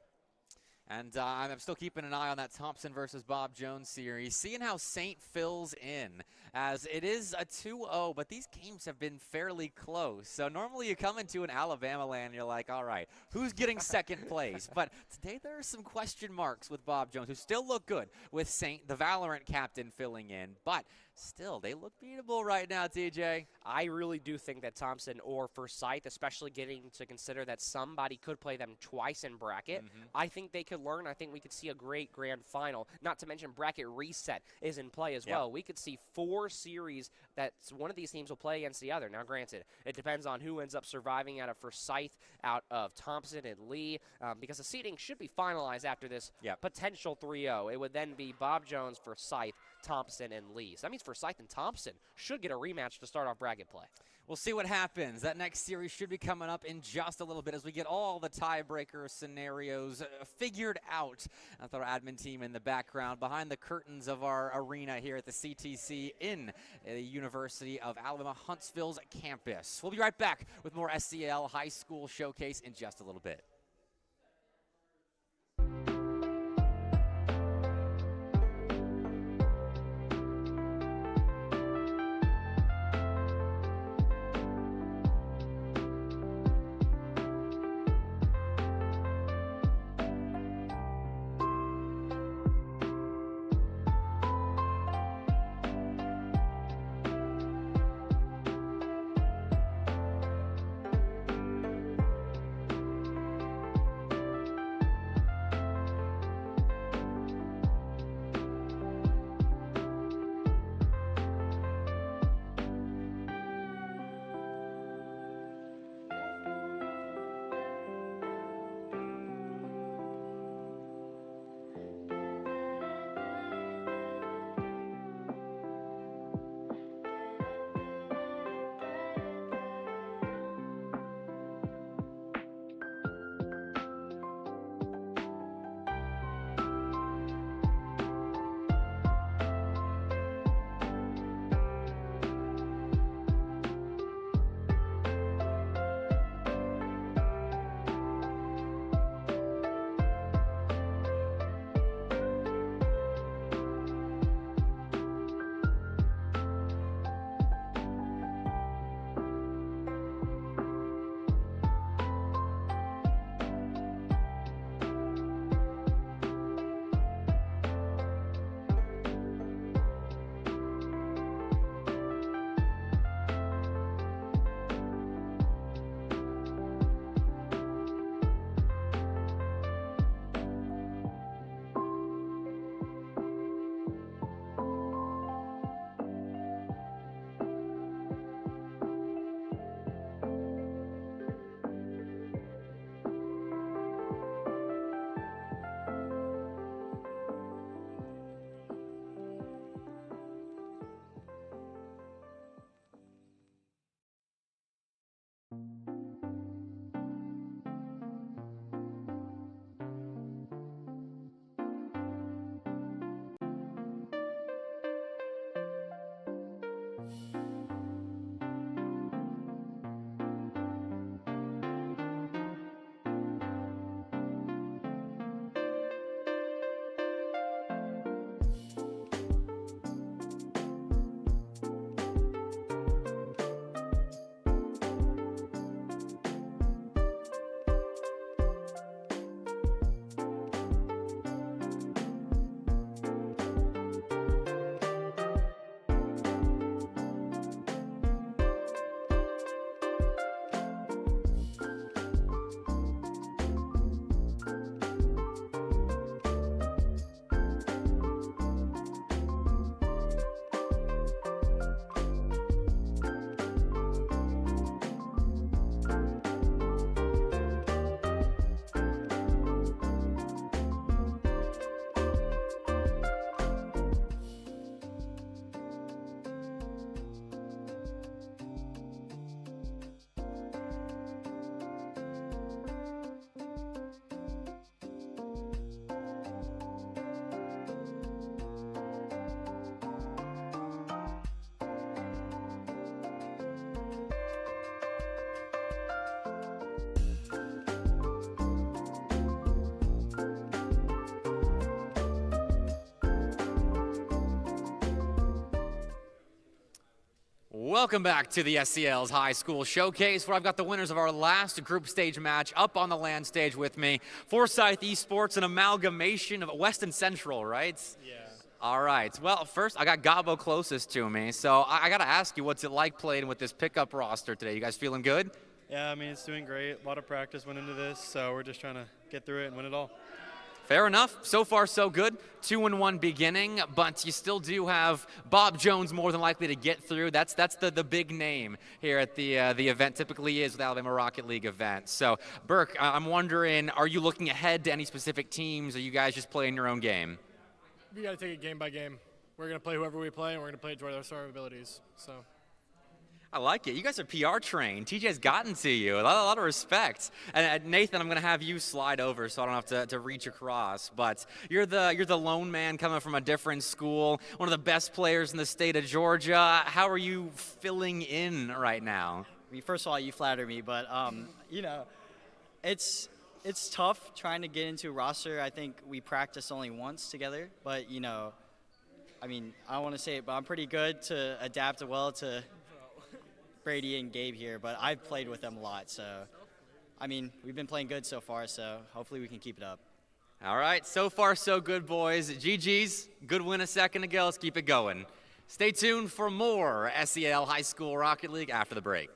And I'm still keeping an eye on that Thompson versus Bob Jones series, seeing how St. fills in, as it is a 2-0, but these games have been fairly close. So normally you come into an Alabama land and you're like, all right, who's getting second place? But today there are some question marks with Bob Jones, who still look good with St., the Valorant captain, filling in. But still, they look beatable right now, TJ. I really do think that Thompson or Forsyth, especially getting to consider that somebody could play them twice in bracket, I think they could learn. I think we could see a great grand final. Not to mention bracket reset is in play as well. We could see 4 series that one of these teams will play against the other. Now, granted, it depends on who ends up surviving out of Forsyth, out of Thompson and Lee, because the seeding should be finalized after this potential 3-0. It would then be Bob Jones, Forsyth, Thompson, and Lee. So that means Forsyth and Thompson should get a rematch to start off bracket play. We'll see what happens. That next series should be coming up in just a little bit as we get all the tiebreaker scenarios figured out. With our admin team in the background behind the curtains of our arena here at the CTC in the University of Alabama Huntsville's campus. We'll be right back with more SEL High School Showcase in just a little bit. Welcome back to the SEL's High School Showcase, where I've got the winners of our last group stage match up on the land stage with me. Forsyth Esports, an amalgamation of West and Central, right? Yeah. All right. Well, first, I got Gabo closest to me, so I got to ask you, what's it like playing with this pickup roster today? You guys feeling good? Yeah, I mean, it's doing great. A lot of practice went into this, so we're just trying to get through it and win it all. Fair enough. So far, so good. 2-1 beginning, but you still do have Bob Jones more than likely to get through. That's the big name here at the event. Typically is with Alabama Rocket League events. So, Burke, I'm wondering, are you looking ahead to any specific teams? Or are you guys just playing your own game? We got to take it game by game. We're going to play whoever we play, and we're going to play it to our star abilities. So. I like it. You guys are PR trained. TJ's gotten to you. A lot of respect. And Nathan, I'm going to have you slide over so I don't have to reach across. But you're the lone man coming from a different school, one of the best players in the state of Georgia. How are you filling in right now? I mean, first of all, you flatter me, but you know, it's tough trying to get into a roster. I think we practiced only once together, but you know, I mean, I don't want to say it, but I'm pretty good to adapt well to Brady and Gabe here, but I've played with them a lot, so I mean, we've been playing good so far, so hopefully we can keep it up. All right, so far so good, boys. GG's, good win a second ago. Let's keep it going. Stay tuned for more SEL High School Rocket League after the break.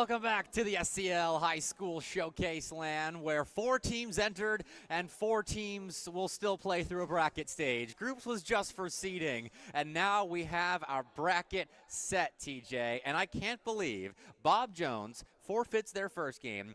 Welcome back to the SEL High School Showcase land, where 4 teams entered and 4 teams will still play through a bracket stage. Groups was just for seeding, and now we have our bracket set, TJ. And I can't believe Bob Jones forfeits their first game,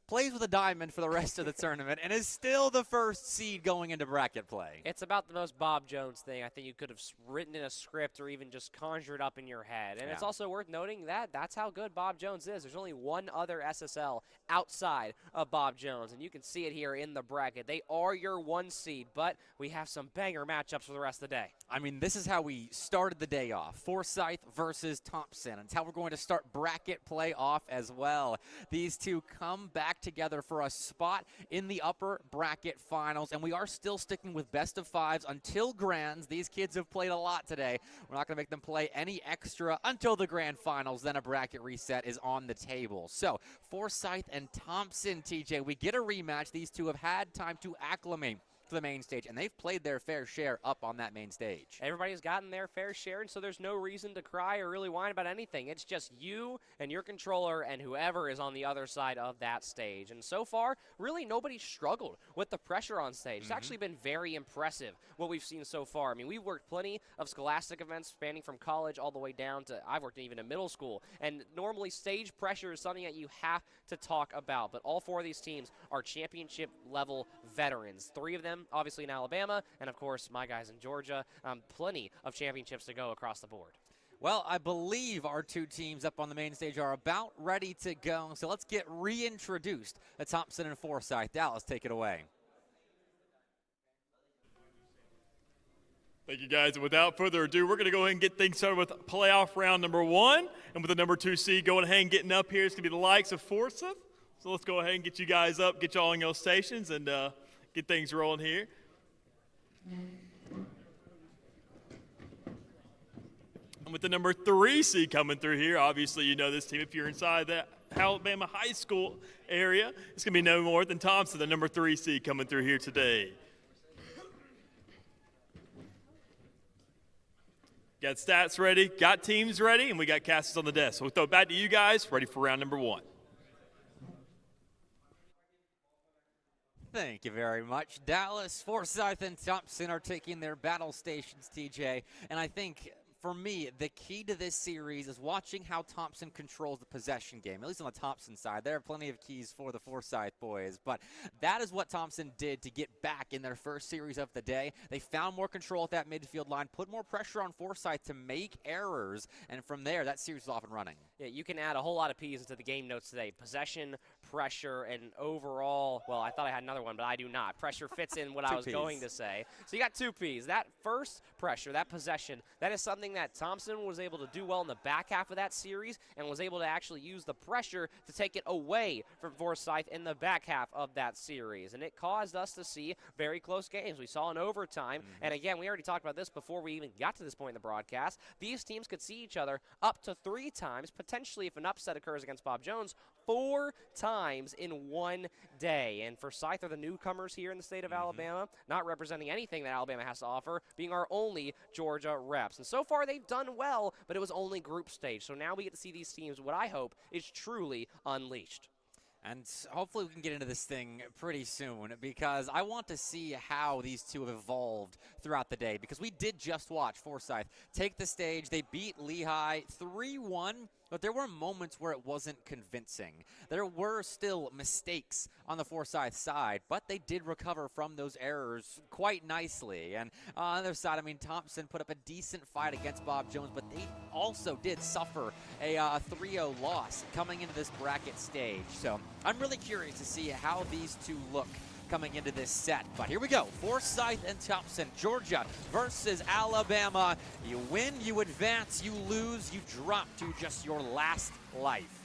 plays with a diamond for the rest of the tournament, and is still the first seed going into bracket play. It's about the most Bob Jones thing I think you could have written in a script or even just conjured up in your head. And it's also worth noting that that's how good Bob Jones is. There's only one other SSL outside of Bob Jones, and you can see it here in the bracket. They are your 1 seed, but we have some banger matchups for the rest of the day. I mean, this is how we started the day off. Forsyth versus Thompson. It's how we're going to start bracket play off as well. These two come back together for a spot in the upper bracket finals, and we are still sticking with best of 5s until grands. These kids have played a lot today. We're not going to make them play any extra until the grand finals. Then a bracket reset is on the table. So Forsyth and Thompson, TJ, we get a rematch. These two have had time to acclimate to the main stage, and they've played their fair share up on that main stage. Everybody's gotten their fair share, and so there's no reason to cry or really whine about anything. It's just you and your controller and whoever is on the other side of that stage. And so far, really nobody's struggled with the pressure on stage. It's actually been very impressive what we've seen so far. I mean, we've worked plenty of scholastic events spanning from college all the way down to, I've worked even in middle school, and normally stage pressure is something that you have to talk about. But all 4 of these teams are championship level veterans. 3 of them obviously in Alabama, and of course my guys in Georgia. Plenty of championships to go across the board. Well, I believe our 2 teams up on the main stage are about ready to go, so let's get reintroduced to Thompson and Forsyth. Dallas, take it away. Thank you, guys. And without further ado, we're going to go ahead and get things started with playoff round number 1. And with the number 2 seed going ahead and getting up here, it's going to be the likes of Forsyth. So let's go ahead and get you guys up, get you all in your stations, and get things rolling here. And with the number 3 seed coming through here, obviously you know this team. If you're inside that Alabama high school area, it's going to be no more than Thompson, the number 3 seed coming through here today. Got stats ready, got teams ready, and we got casters on the desk. So we'll throw it back to you guys, ready for round number 1. Thank you very much. Dallas, Forsyth, and Thompson are taking their battle stations, TJ. And I think, for me, the key to this series is watching how Thompson controls the possession game, at least on the Thompson side. There are plenty of keys for the Forsyth boys, but that is what Thompson did to get back in their first series of the day. They found more control at that midfield line, put more pressure on Forsyth to make errors, and from there, that series is off and running. Yeah, you can add a whole lot of P's into the game notes today. Possession, pressure, and overall, well, I thought I had another one, but I do not. Pressure fits in what I was going to say. So you got 2 P's. That first pressure, that possession, that is something that Thompson was able to do well in the back half of that series and was able to actually use the pressure to take it away from Forsyth in the back half of that series. And it caused us to see very close games. We saw in overtime, and again, we already talked about this before we even got to this point in the broadcast. These teams could see each other up to 3 times, potentially if an upset occurs against Bob Jones, 4 times in one day. And Forsyth are the newcomers here in the state of Alabama, not representing anything that Alabama has to offer, being our only Georgia reps. And so far they've done well, but it was only group stage. So now we get to see these teams, what I hope is truly unleashed. And hopefully we can get into this thing pretty soon, because I want to see how these two have evolved throughout the day, because we did just watch Forsyth take the stage. They beat Lehigh 3-1, but there were moments where it wasn't convincing. There were still mistakes on the Forsyth side, but they did recover from those errors quite nicely. And on the other side, I mean, Thompson put up a decent fight against Bob Jones, but they also did suffer a 3-0 loss coming into this bracket stage. So I'm really curious to see how these two look coming into this set. But here we go. Forsyth and Thompson, Georgia versus Alabama. You win, you advance, you lose, you drop to just your last life.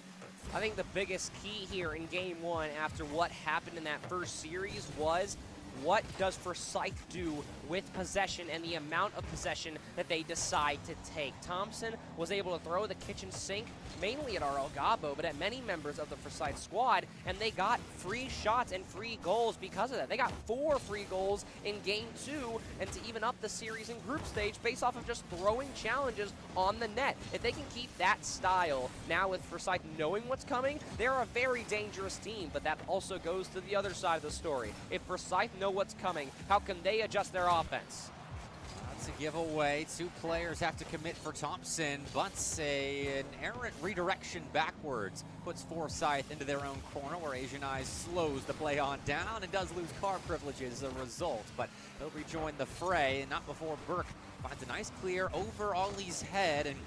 I think the biggest key here in game 1 after what happened in that first series was what does Forsyth do with possession and the amount of possession that they decide to take. Thompson was able to throw the kitchen sink mainly at RL Gabo, but at many members of the Forsyth squad, and they got free shots and free goals because of that. They got 4 free goals in Game 2, and to even up the series in group stage based off of just throwing challenges on the net. If they can keep that style, now with Forsyth knowing what's coming, they're a very dangerous team, but that also goes to the other side of the story. If Forsyth know what's coming, how can they adjust their offense? That's a giveaway. 2 players have to commit for Thompson, but an errant redirection backwards puts Forsyth into their own corner, where Asian Eyes slows the play on down and does lose car privileges as a result, but he'll rejoin the fray, and not before Burke finds a nice clear over Ollie's head, and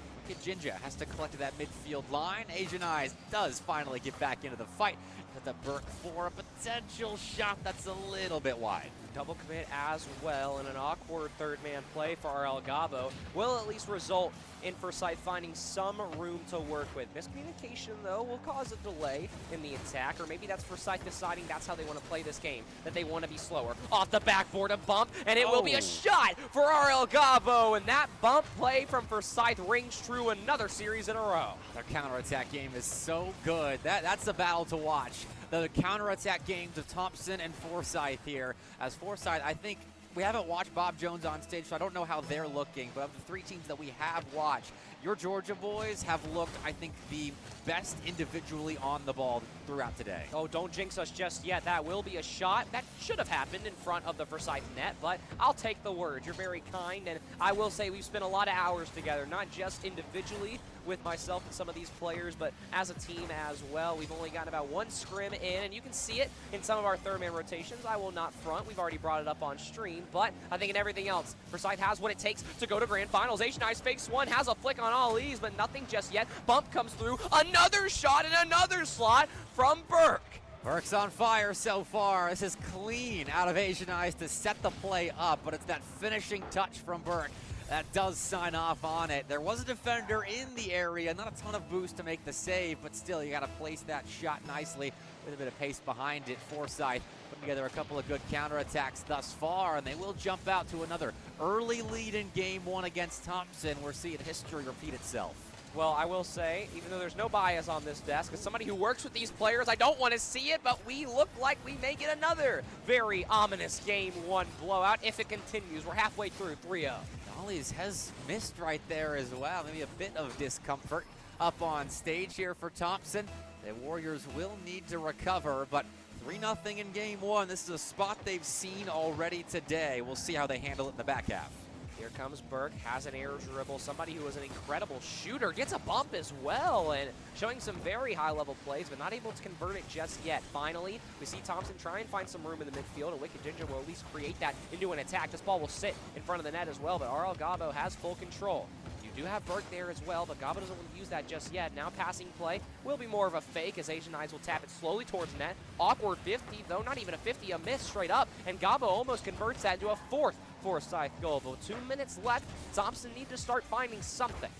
Jinja has to collect that midfield line. Asian Eyes does finally get back into the fight. But the Burke for a potential shot that's a little bit wide. Double commit as well, and an awkward third-man play for RL Gabo will at least result in Forsyth finding some room to work with. Miscommunication, though, will cause a delay in the attack, or maybe that's Forsyth deciding that's how they want to play this game, that they want to be slower. Off the backboard, a bump, and it will be a shot for RL Gabo, and that bump play from Forsyth rings true another series in a row. Their counterattack game is so good. That's a battle to watch. The counterattack games of Thompson and Forsyth here. As Forsyth, I think we haven't watched Bob Jones on stage, so I don't know how they're looking. But of the 3 teams that we have watched, your Georgia boys have looked, I think, the best individually on the ball throughout today. Oh, don't jinx us just yet. That will be a shot. That should have happened in front of the Forsyth net, but I'll take the word. You're very kind, and I will say we've spent a lot of hours together, not just individually with myself and some of these players, but as a team as well. We've only gotten about 1 scrim in, and you can see it in some of our third-man rotations. I will not front. We've already brought it up on stream, but I think in everything else, Forsyth has what it takes to go to grand finals. Asian Eyes fakes one, has a flick on all E's, but nothing just yet. Bump comes through, another shot and another slot from Burke. Burke's on fire so far. This is clean out of Asian Eyes to set the play up, but it's that finishing touch from Burke that does sign off on it. There was a defender in the area, not a ton of boost to make the save, but still, you got to place that shot nicely with a bit of pace behind it. Forsyth putting together a couple of good counterattacks thus far, and they will jump out to another early lead in Game 1 against Thompson. We're seeing history repeat itself. Well, I will say, even though there's no bias on this desk, as somebody who works with these players, I don't want to see it, but we look like we may get another very ominous Game 1 blowout if it continues. We're halfway through 3-0. Ollie's has missed right there as well. Maybe a bit of discomfort up on stage here for Thompson. The Warriors will need to recover, but 3-0 in Game 1. This is a spot they've seen already today. We'll see how they handle it in the back half. Here comes Burke, has an air dribble, somebody who is an incredible shooter, gets a bump as well, and showing some very high-level plays, but not able to convert it just yet. Finally, we see Thompson try and find some room in the midfield, and Wicked Ginger will at least create that into an attack. This ball will sit in front of the net as well, but RL Gabo has full control. You do have Burke there as well, but Gabo doesn't want to use that just yet. Now passing play will be more of a fake, as Asian Eyes will tap it slowly towards net. Awkward 50, though not even a 50, a miss straight up, and Gabo almost converts that into a 4th Forsyth goal. But 2 minutes left, Thompson needs to start finding something.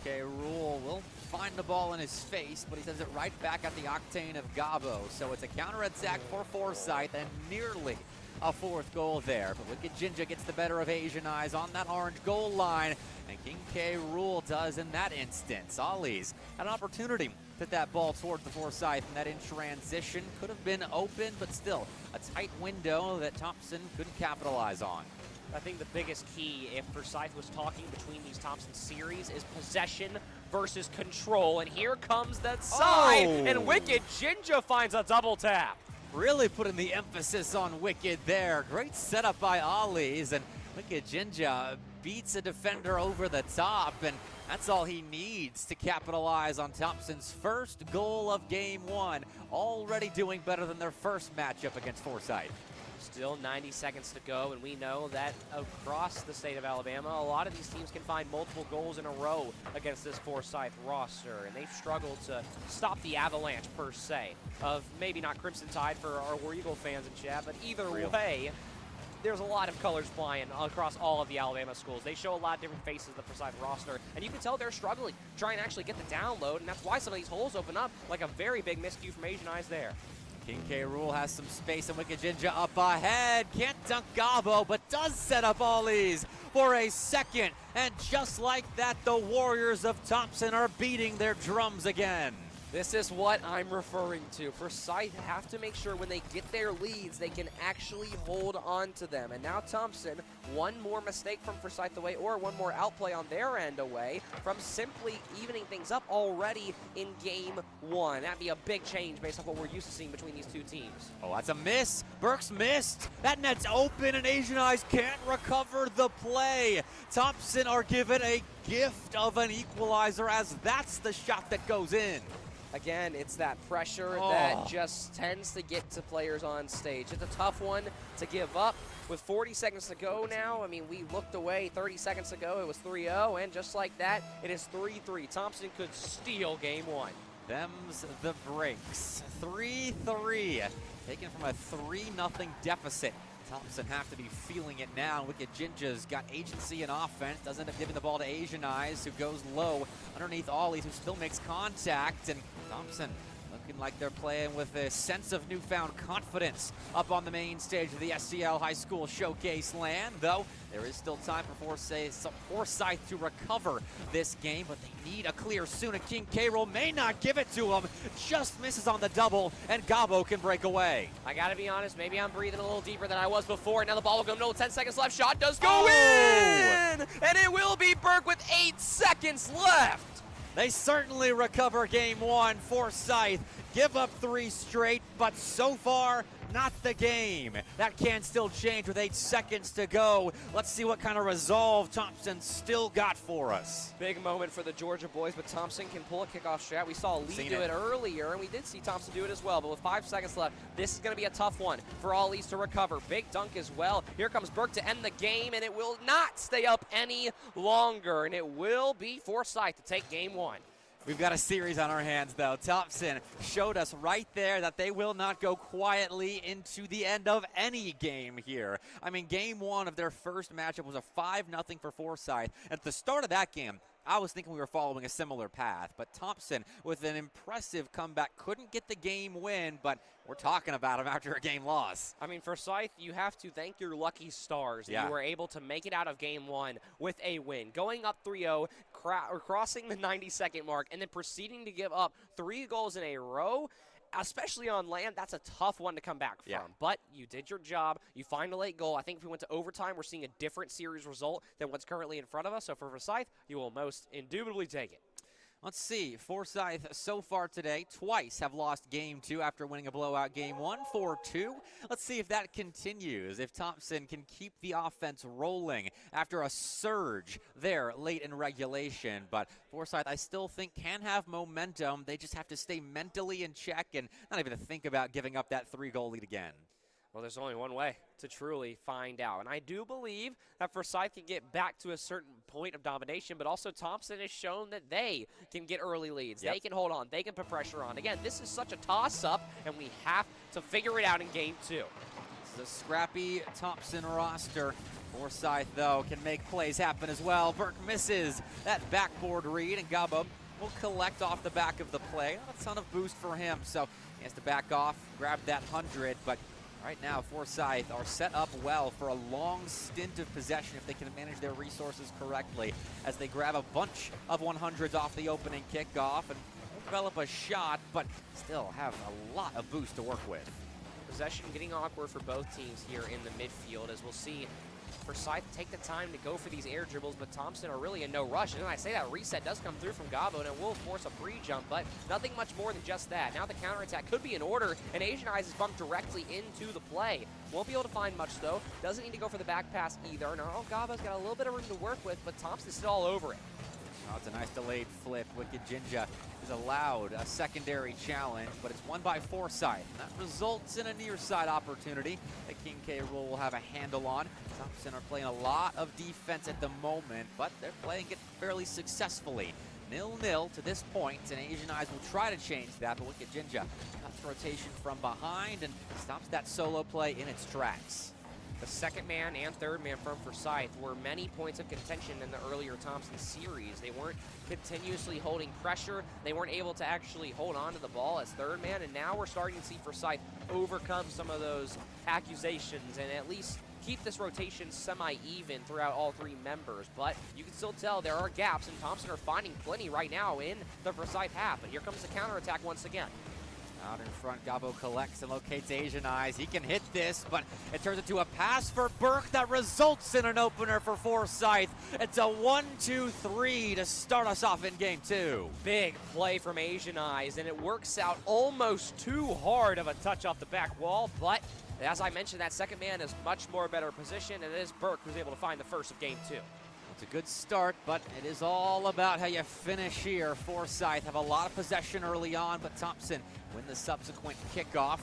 Okay, Rule will find the ball in his face, but he sends it right back at the octane of Gabo. So it's a counterattack for Forsyth and nearly a 4th goal there. But Wicked Jinja gets the better of Asian Eyes on that orange goal line, and King K. Rule does in that instance. Ollie's had an opportunity to hit that ball towards the Forsyth, and that in transition could have been open, but still a tight window that Thompson couldn't capitalize on. I think the biggest key, if Forsyth was talking between these Thompson series, is possession versus control. And here comes that side, and Wicked Jinja finds a double tap. Really putting the emphasis on Wicked there. Great setup by Ollie's, and Wicked Jinja beats a defender over the top, and that's all he needs to capitalize on Thompson's first goal of Game 1. Already doing better than their first matchup against Forsyth. Still 90 seconds to go, and we know that across the state of Alabama, a lot of these teams can find multiple goals in a row against this Forsyth roster, and they've struggled to stop the avalanche, per se, of maybe not Crimson Tide for our War Eagle fans in chat, but either way, there's a lot of colors flying across all of the Alabama schools. They show a lot of different faces of the Forsyth roster, and you can tell they're struggling, trying to actually get the download, and that's why some of these holes open up, like a very big miscue from Asian Eyes there. King K. Rool has some space, and Wicked Jinja up ahead. Can't dunk Gabo, but does set up Ollies for a second. And just like that, the Warriors of Thompson are beating their drums again. This is what I'm referring to. Forsyth have to make sure when they get their leads, they can actually hold on to them. And now Thompson, one more mistake from Forsyth away, or one more outplay on their end away from simply evening things up already in game one. That'd be a big change based off what we're used to seeing between these two teams. Oh, that's a miss. Burks missed. That net's open, and Asian Eyes can't recover the play. Thompson are given a gift of an equalizer, as that's the shot that goes in. Again, it's that pressure that just tends to get to players on stage. It's a tough one to give up. With 40 seconds to go now, I mean, we looked away 30 seconds ago. It was 3-0, and just like that, it is 3-3. Thompson could steal game one. Them's the breaks. 3-3. Taken from a 3-0 deficit. Thompson have to be feeling it now. Wicked Jinja's got agency in offense. Does end up giving the ball to Asian Eyes, who goes low underneath Ollies, who still makes contact. And Thompson looking like they're playing with a sense of newfound confidence up on the main stage of the SEL High School Showcase land. Though there is still time for Forsyth to recover this game, but they need a clear soon. And King K. Rool may not give it to him. Just misses on the double, and Gabo can break away. I gotta be honest, maybe I'm breathing a little deeper than I was before. Now the ball will go, no, 10 seconds left. Shot does go in! And it will be Burke with 8 seconds left. They certainly recover game one. Forsyth give up 3 straight, but so far, not the game. That can still change with 8 seconds to go. Let's see what kind of resolve Thompson still got for us. Big moment for the Georgia boys, but Thompson can pull a kickoff strat. We saw Lee do it earlier, and we did see Thompson do it as well. But with 5 seconds left, this is going to be a tough one for Ollies to recover. Big dunk as well. Here comes Burke to end the game, and it will not stay up any longer. And it will be Forsyth to take game one. We've got a series on our hands, though. Thompson showed us right there that they will not go quietly into the end of any game here. I mean, game one of their first matchup was a 5-0 for Forsyth. At the start of that game, I was thinking we were following a similar path, but Thompson, with an impressive comeback, couldn't get the game win, but we're talking about him after a game loss. I mean, Forsyth, you have to thank your lucky stars that you were able to make it out of game one with a win. Going up 3-0, crossing the 90-second mark, and then proceeding to give up 3 goals in a row, especially on land, that's a tough one to come back from. But you did your job. You find a late goal. I think if we went to overtime, we're seeing a different series result than what's currently in front of us. So for Forsyth, you will most indubitably take it. Let's see. Forsyth so far today twice have lost game 2 after winning a blowout game 1, 4-2. Let's see if that continues, if Thompson can keep the offense rolling after a surge there late in regulation. But Forsyth, I still think, can have momentum. They just have to stay mentally in check and not even think about giving up that 3-goal lead again. Well, there's only one way to truly find out. And I do believe that Forsyth can get back to a certain point of domination, but also Thompson has shown that they can get early leads. They can hold on. They can put pressure on. Again, this is such a toss-up, and we have to figure it out in game 2. This is a scrappy Thompson roster. Forsyth, though, can make plays happen as well. Burke misses that backboard read, and Gabo will collect off the back of the play. Not a ton of boost for him, so he has to back off, grab that 100, but right now, Forsyth are set up well for a long stint of possession if they can manage their resources correctly, as they grab a bunch of 100s off the opening kickoff and develop a shot, but still have a lot of boost to work with. Possession getting awkward for both teams here in the midfield, as we'll see Forsyth take the time to go for these air dribbles, but Thompson are really in no rush. And I say that reset does come through from Gabo, and it will force a free jump, but nothing much more than just that. Now the counterattack could be in order, and Asian Eyes is bumped directly into the play. Won't be able to find much, though. Doesn't need to go for the back pass either. Now Gabo's got a little bit of room to work with, but Thompson's still all over it. Oh, it's a nice delayed flip. Wicked Jinja is allowed a secondary challenge, but it's won by Forsyth. That results in a near side opportunity that King K. Rool will have a handle on. Thompson are playing a lot of defense at the moment, but they're playing it fairly successfully. 0-0 to this point, and Asian Eyes will try to change that, but Wicked Jinja cuts rotation from behind and stops that solo play in its tracks. The second man and third man from Forsyth were many points of contention in the earlier Thompson series. They weren't continuously holding pressure. They weren't able to actually hold on to the ball as third man, and now we're starting to see Forsyth overcome some of those accusations and at least keep this rotation semi-even throughout all three members. But you can still tell there are gaps, and Thompson are finding plenty right now in the Forsyth half. But here comes the counterattack once again. Out in front, Gabo collects and locates Asian Eyes. He can hit this, but it turns into a pass for Burke that results in an opener for Forsyth. It's a 1-2-3 to start us off in game two. Big play from Asian Eyes, and it works out almost too hard of a touch off the back wall, but as I mentioned, that second man is much more better position, and it is Burke who's able to find the first of game two. It's a good start, but it is all about how you finish here. Forsyth have a lot of possession early on, but Thompson win the subsequent kickoff.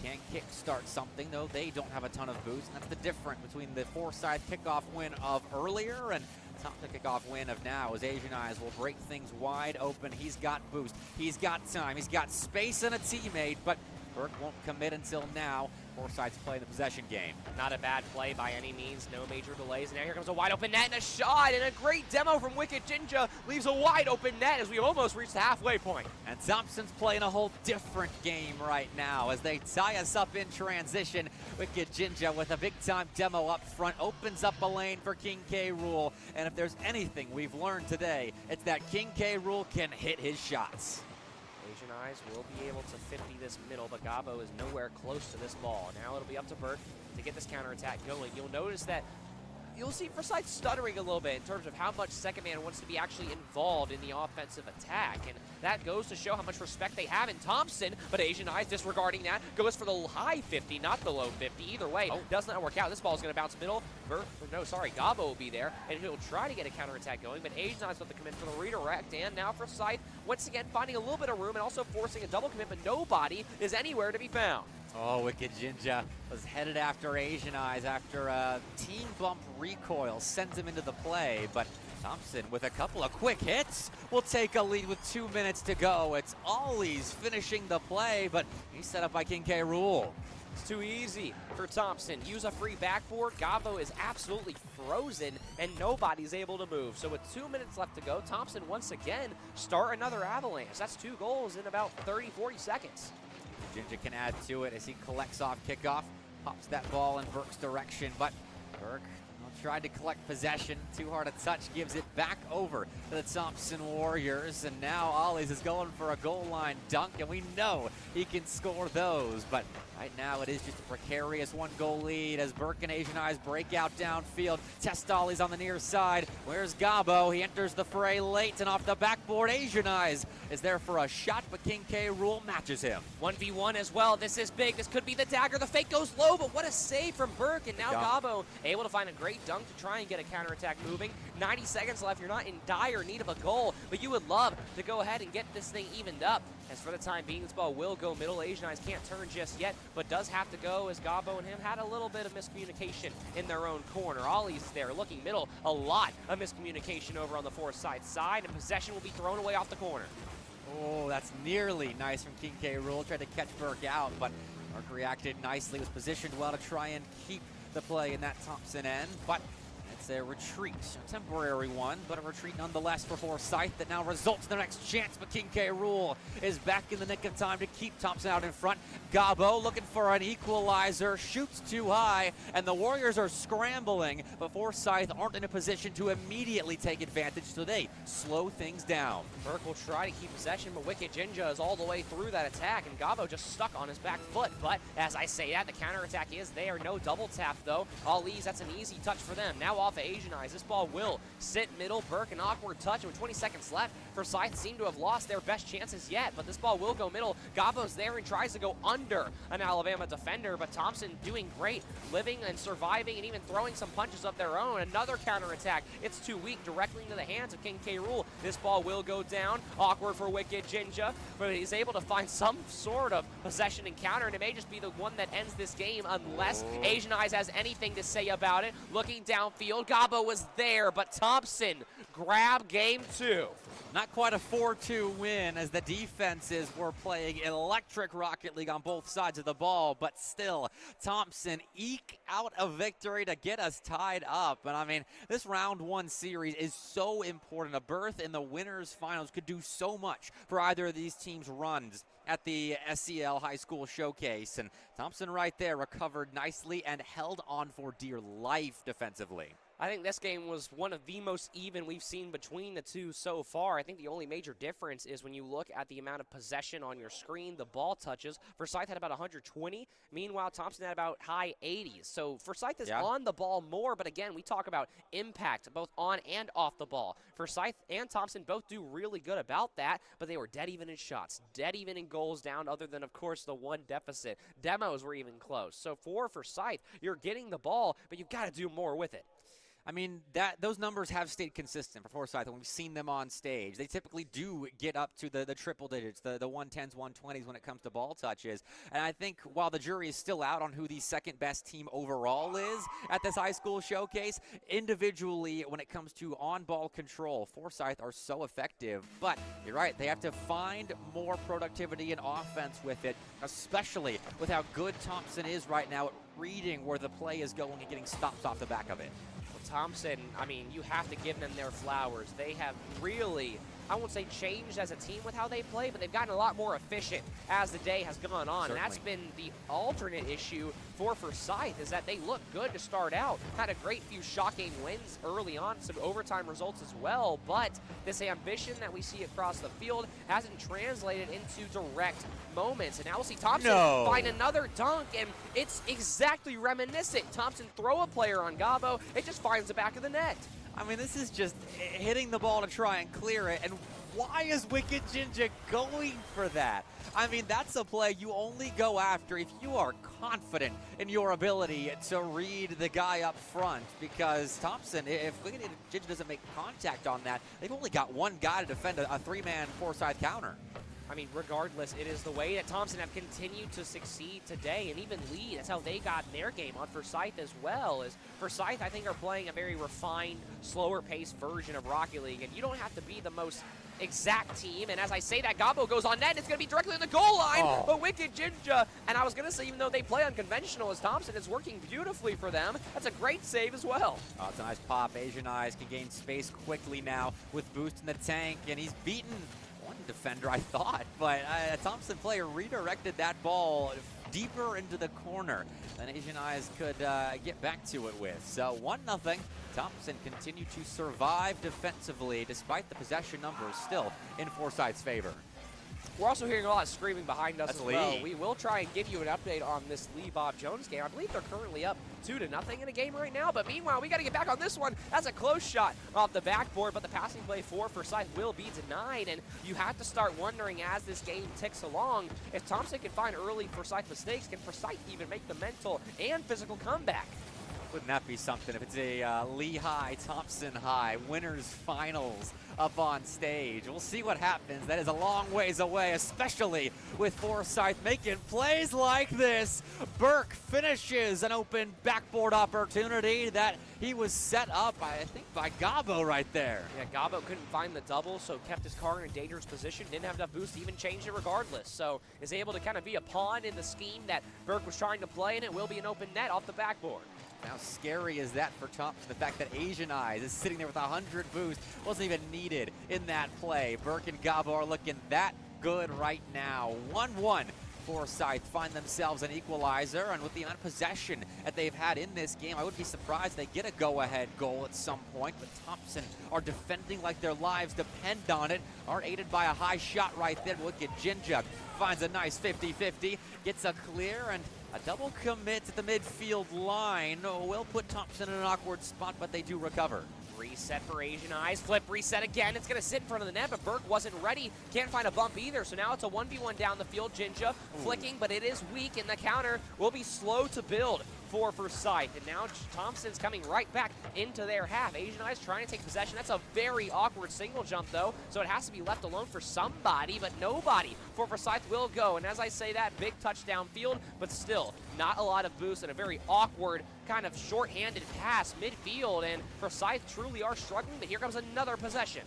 Can kickstart something, though they don't have a ton of boost, and that's the difference between the Forsyth kickoff win of earlier and Thompson kickoff win of now, as Asian Eyes will break things wide open. He's got boost, he's got time, he's got space and a teammate, but Burke won't commit until now. Forsyth's playing the possession game. Not a bad play by any means, no major delays. And now here comes a wide open net and a shot, and a great demo from Wicked Jinja leaves a wide open net as we almost reach the halfway point. And Thompson's playing a whole different game right now as they tie us up in transition. Wicked Jinja with a big time demo up front opens up a lane for King K. Rool. And if there's anything we've learned today, it's that King K. Rool can hit his shots. Asian Eyes will be able to 50 this middle, but Gabo is nowhere close to this ball. Now it'll be up to Burke to get this counterattack going. You'll notice that you'll see Forsyth stuttering a little bit in terms of how much second man wants to be actually involved in the offensive attack, and that goes to show how much respect they have in Thompson, but Asian Eyes disregarding that goes for the high 50, not the low 50. Either way, does not work out. This ball is going to bounce middle. Gabo will be there, and he'll try to get a counterattack going, but Asian Eyes will have to come in for the redirect, and now Forsyth once again finding a little bit of room and also forcing a double commit, but nobody is anywhere to be found. Oh, Wicked Jinja was headed after Asian Eyes after a team bump recoil sends him into the play, but Thompson with a couple of quick hits will take a lead with 2 minutes to go. It's Ollie's finishing the play, but he's set up by King K. Rool. It's too easy for Thompson. Use a free backboard. Gabo is absolutely frozen, and nobody's able to move. So with 2 minutes left to go, Thompson once again start another avalanche. That's 2 goals in about 30, 40 seconds. Jinja can add to it as he collects off kickoff, pops that ball in Burke's direction, but Burke tried to collect possession. Too hard a touch, gives it back over to the Thompson Warriors, and now Ollie's is going for a goal line dunk, and we know he can score those, but right now it is just a precarious 1-goal lead as Burke and Asian Eyes break out downfield. Test Ollie's on the near side. Where's Gabo? He enters the fray late, and off the backboard, Asian Eyes is there for a shot, but King K. Rool matches him. 1v1 as well. This is big. This could be the dagger. The fake goes low, but what a save from Burke, and now Gabo able to find a great dunk to try and get a counterattack moving. 90 seconds left. You're not in dire need of a goal, but you would love to go ahead and get this thing evened up. As for the time being, this ball will go middle. Asian Eyes can't turn just yet, but does have to go as Gabo and him had a little bit of miscommunication in their own corner. Ollie's there looking middle. A lot of miscommunication over on the Forsyth side, and possession will be thrown away off the corner. Oh, that's nearly nice from King K. Rool. Tried to catch Burke out, but Burke reacted nicely, was positioned well to try and keep the play in that Thompson end, but it's a retreat, a temporary one, but a retreat nonetheless for Forsyth that now results in their next chance, but King K. Rool is back in the nick of time to keep Thompson out in front. Gabo looking for an equalizer, shoots too high, and the Warriors are scrambling, but Forsyth aren't in a position to immediately take advantage, so they slow things down. Burke will try to keep possession, but Wicked Jinja is all the way through that attack, and Gabo just stuck on his back foot. But as I say that, the counterattack is there. No double tap, though. Ollie's, that's an easy touch for them. Now off of Asian Eyes. This ball will sit middle. Burke, an awkward touch, and with 20 seconds left, Forsyth seem to have lost their best chances yet, but this ball will go middle. Gabo's there and tries to go under an Alabama defender, but Thompson doing great, living and surviving and even throwing some punches of their own. Another counterattack. It's too weak, directly into the hands of King K. Rool. This ball will go down. Awkward for Wicked Jinja, but he's able to find some sort of possession encounter, and it may just be the one that ends this game unless Asian Eyes has anything to say about it. Looking downfield, field. Gabo was there, but Thompson grabbed game 2. Not quite a 4-2 win as the defenses were playing electric Rocket League on both sides of the ball, but still, Thompson eke out a victory to get us tied up. And I mean, this round 1 series is so important. A berth in the winners finals could do so much for either of these teams' runs at the SEL High School Showcase. And Thompson right there recovered nicely and held on for dear life defensively. I think this game was one of the most even we've seen between the two so far. I think the only major difference is when you look at the amount of possession on your screen, the ball touches. Forsyth had about 120. Meanwhile, Thompson had about high 80s. So Forsyth is on the ball more, but again, we talk about impact both on and off the ball. Forsyth and Thompson both do really good about that, but they were dead even in shots, dead even in goals down, other than, of course, the one deficit. Demos were even close. So for Forsyth, you're getting the ball, but you've got to do more with it. I mean, those numbers have stayed consistent for Forsyth when we've seen them on stage. They typically do get up to the triple digits, the 110s, 120s when it comes to ball touches. And I think while the jury is still out on who the second best team overall is at this high school showcase, individually when it comes to on-ball control, Forsyth are so effective. But you're right, they have to find more productivity and offense with it, especially with how good Thompson is right now at reading where the play is going and getting stops off the back of it. Thompson, I mean, you have to give them their flowers. They have really, I won't say changed as a team with how they play, but they've gotten a lot more efficient as the day has gone on. Certainly. And that's been the alternate issue for Forsyth, is that they look good to start out. Had a great few shocking wins early on, some overtime results as well, but this ambition that we see across the field hasn't translated into direct moments. And now we'll see Thompson find another dunk, and it's exactly reminiscent. Thompson throw a player on Gabo, it just finds the back of the net. I mean, this is just hitting the ball to try and clear it, and why is Wicked Jinja going for that? I mean, that's a play you only go after if you are confident in your ability to read the guy up front, because Thompson, if Wicked Jinja doesn't make contact on that, they've only got one guy to defend a three-man Forsyth counter. I mean, regardless, it is the way that Thompson have continued to succeed today and even lead. That's how they got their game on Forsyth as well. As Forsyth, I think, are playing a very refined, slower-paced version of Rocket League, and you don't have to be the most exact team. And as I say that, Gabo goes on net, and it's going to be directly on the goal line, but Wicked Jinja. And I was going to say, even though they play unconventional as Thompson, it's working beautifully for them. That's a great save as well. Oh, it's a nice pop. Asian Eyes can gain space quickly now with boost in the tank, and he's beaten one defender, I thought, but a Thompson player redirected that ball deeper into the corner than Asian Eyes could get back to it with. So 1-0. Thompson continued to survive defensively despite the possession numbers still in Forsyth's favor. We're also hearing a lot of screaming behind us That's as well. Lee. We will try and give you an update on this Lee Bob Jones game. I believe they're currently up 2-0 in a game right now, but meanwhile, we got to get back on this one. That's a close shot off the backboard, but the passing play for Forsyth will be denied, and you have to start wondering as this game ticks along, if Thompson can find early Forsyth mistakes, can Forsyth even make the mental and physical comeback? Wouldn't that be something if it's a Lee High, Thompson High, winners finals up on stage. We'll see what happens. That is a long ways away, especially with Forsyth making plays like this. Burke finishes an open backboard opportunity that he was set up, I think, by Gabo right there. Yeah, Gabo couldn't find the double, so kept his car in a dangerous position. Didn't have enough boost to even change it regardless. So is able to kind of be a pawn in the scheme that Burke was trying to play, and it will be an open net off the backboard. How scary is that for Thompson? The fact that Asian Eyes is sitting there with 100 boost wasn't even needed in that play. Burke and Gabo are looking that good right now. 1-1. Forsyth find themselves an equalizer, and with the amount of possession that they've had in this game, I would be surprised they get a go-ahead goal at some point, but Thompson are defending like their lives depend on it, are aided by a high shot right there. Wicked Jinja finds a nice 50-50, gets a clear, and a double commit at the midfield line will put Thompson in an awkward spot, but they do recover. Reset for Asian Eyes, flip, reset again. It's going to sit in front of the net, but Burke wasn't ready. Can't find a bump either, so now it's a 1v1 down the field. Jinja flicking, but it is weak, and the counter will be slow to build. for Forsyth. And now Thompson's coming right back into their half. Asian Eyes trying to take possession. That's a very awkward single jump, though, so it has to be left alone for somebody, but nobody for Forsyth will go. And as I say that, big touchdown field, but still not a lot of boost and a very awkward kind of short-handed pass midfield. And Forsyth truly are struggling, but here comes another possession.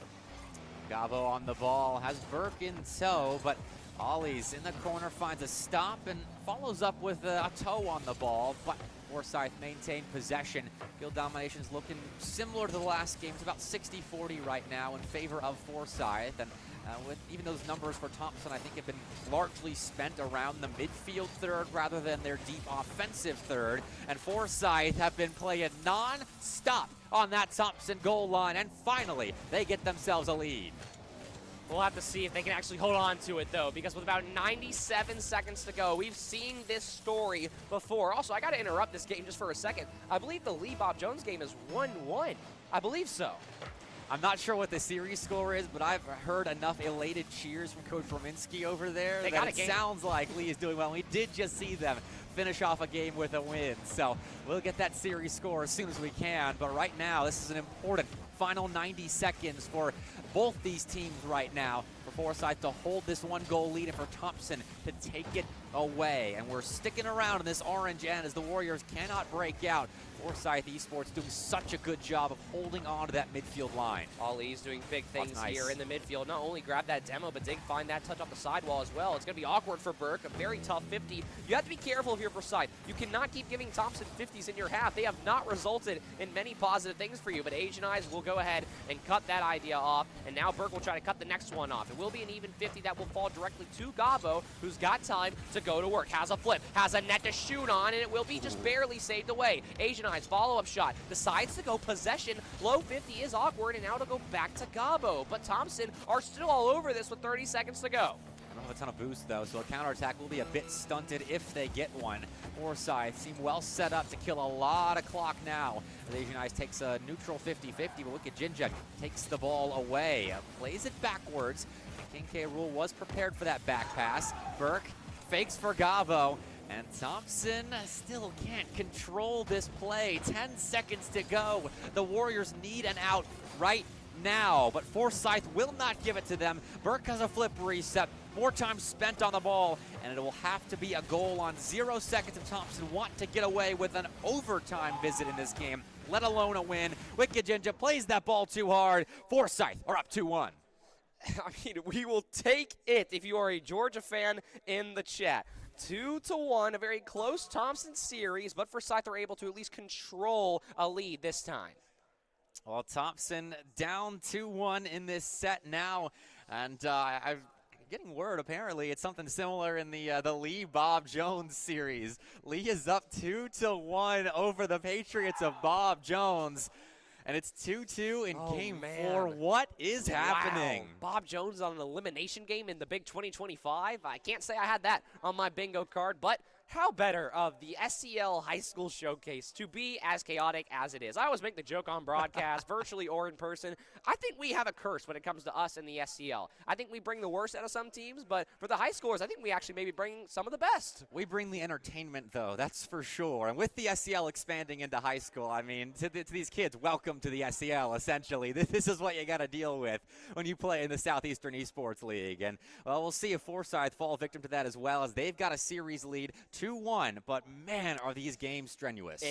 Gabo on the ball, has Burke in tow, but Ollie's in the corner, finds a stop and follows up with a toe on the ball, but Forsyth maintained possession. Field domination is looking similar to the last game. It's about 60-40 right now in favor of Forsyth, and with even those numbers for Thompson, I think have been largely spent around the midfield third rather than their deep offensive third, and Forsyth have been playing non-stop on that Thompson goal line, and finally they get themselves a lead. We'll have to see if they can actually hold on to it, though, because with about 97 seconds to go, we've seen this story before. Also, I got to interrupt this game just for a second. I believe the Lee Bob Jones game is 1-1. I believe so. I'm not sure what the series score is, but I've heard enough elated cheers from Coach Rominski over there that it sounds like Lee is doing well. We did just see them finish off a game with a win, so we'll get that series score as soon as we can. But right now, this is an important final 90 seconds for both these teams right now, for Forsyth to hold this one-goal lead and for Thompson to take it away. And we're sticking around in this orange end as the Warriors cannot break out. Forsyth Esports doing such a good job of holding on to that midfield line. Ollie's doing big things here in the midfield. Not only grab that demo, but did find that touch off the sidewall as well. It's going to be awkward for Burke, a very tough 50. You have to be careful if you're Forsyth. You cannot keep giving Thompson 50s in your half. They have not resulted in many positive things for you, but Asian Eyes will go ahead and cut that idea off, and now Burke will try to cut the next one off. It will be an even 50 that will fall directly to Gabo, who's got time to go to work. Has a flip, has a net to shoot on, and it will be just barely saved away. Asian Eyes follow-up shot, decides to go possession. Low 50 is awkward, and now it'll go back to Gabo. But Thompson are still all over this with 30 seconds to go. Don't have a ton of boost, though, so a counterattack will be a bit stunted if they get one. Forsyth seem well set up to kill a lot of clock now. The Asian Eyes takes a neutral 50-50, but Wicked Jinja takes the ball away. Plays it backwards. King K. Rule was prepared for that back pass. Burke fakes for Gabo, and Thompson still can't control this play. 10 seconds to go. The Warriors need an out right now, but Forsyth will not give it to them. Burke has a flip reset, more time spent on the ball, and it will have to be a goal on 0 seconds if Thompson want to get away with an overtime visit in this game, let alone a win. Wicked Jinja plays that ball too hard. Forsyth are up 2-1. I mean, we will take it if you are a Georgia fan in the chat. 2-1, a very close Thompson series, but Forsyth are able to at least control a lead this time. Well, Thompson down 2-1 in this set now, and I'm getting word, apparently, it's something similar in the Lee Bob Jones series. Lee is up 2-1 over the Patriots of Bob Jones. And it's 2-2 in Game 4. What is happening? Wow. Bob Jones is on an elimination game in the Big 2025. I can't say I had that on my bingo card, but how better of the SEL High School Showcase to be as chaotic as it is? I always make the joke on broadcast, virtually or in person. I think we have a curse when it comes to us in the SEL. I think we bring the worst out of some teams, but for the high scores, I think we actually maybe bring some of the best. We bring the entertainment, though, that's for sure. And with the SEL expanding into high school, I mean, to these kids, welcome to the SEL, essentially. This is what you got to deal with when you play in the Southeastern Esports League. And, well, we'll see if Forsyth fall victim to that as well, as they've got a series lead 2-1, but man, are these games strenuous.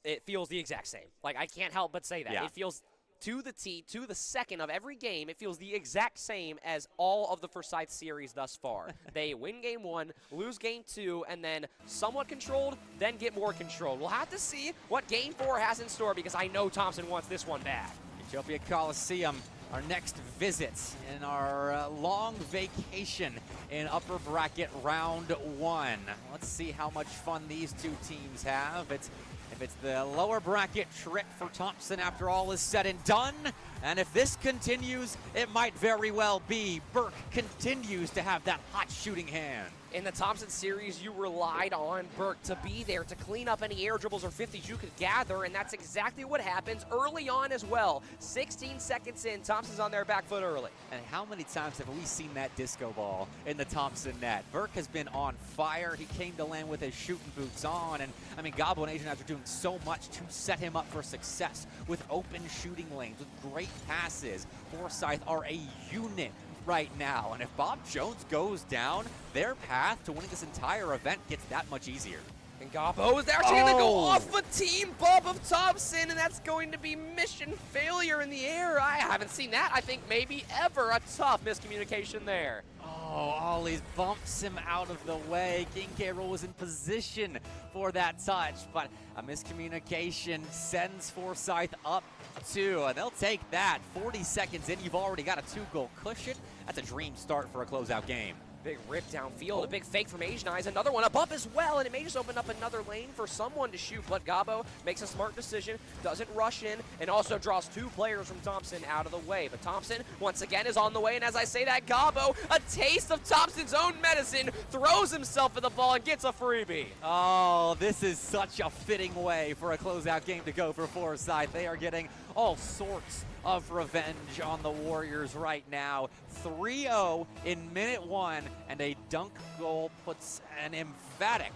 It feels the exact same. Like, I can't help but say that. Yeah. It feels to the T, to the second of every game, it feels the exact same as all of the Forsyth series thus far. They win Game 1, lose Game 2, and then somewhat controlled, then get more controlled. We'll have to see what Game 4 has in store, because I know Thompson wants this one back. Ethiopia Coliseum, our next visit in our long vacation in upper bracket round 1. Let's see how much fun these two teams have. If it's the lower bracket trip for Thompson after all is said and done, and if this continues, it might very well be Burke continues to have that hot shooting hand. In the Thompson series, you relied on Burke to be there to clean up any air dribbles or 50s you could gather, and that's exactly what happens early on as well. 16 seconds in, Thompson's on their back foot early. And how many times have we seen that disco ball in the Thompson net? Burke has been on fire. He came to land with his shooting boots on, and I mean, Gabo and Asian Eyes are doing so much to set him up for success with open shooting lanes, with great passes. Forsyth are a unit right now, and if Bob Jones goes down, their path to winning this entire event gets that much easier. And Gabo is actually going to go off a team bump of Thompson, and that's going to be mission failure in the air. I haven't seen that, I think, maybe ever. A tough miscommunication there. Oh, Ollie's bumps him out of the way. King K. Rool was in position for that touch, but a miscommunication sends Forsyth up 2, and they'll take that. 40 seconds in, you've already got a 2-goal cushion. That's a dream start for a closeout game. Big rip downfield, a big fake from Asian Eyes, another one up as well, and it may just open up another lane for someone to shoot, but Gabo makes a smart decision, doesn't rush in, and also draws 2 players from Thompson out of the way. But Thompson, once again, is on the way, and as I say that, Gabo, a taste of Thompson's own medicine, throws himself at the ball and gets a freebie. Oh, this is such a fitting way for a closeout game to go for Forsyth. They are getting all sorts of revenge on the Warriors right now. 3-0 in minute 1, and a dunk goal puts an emphatic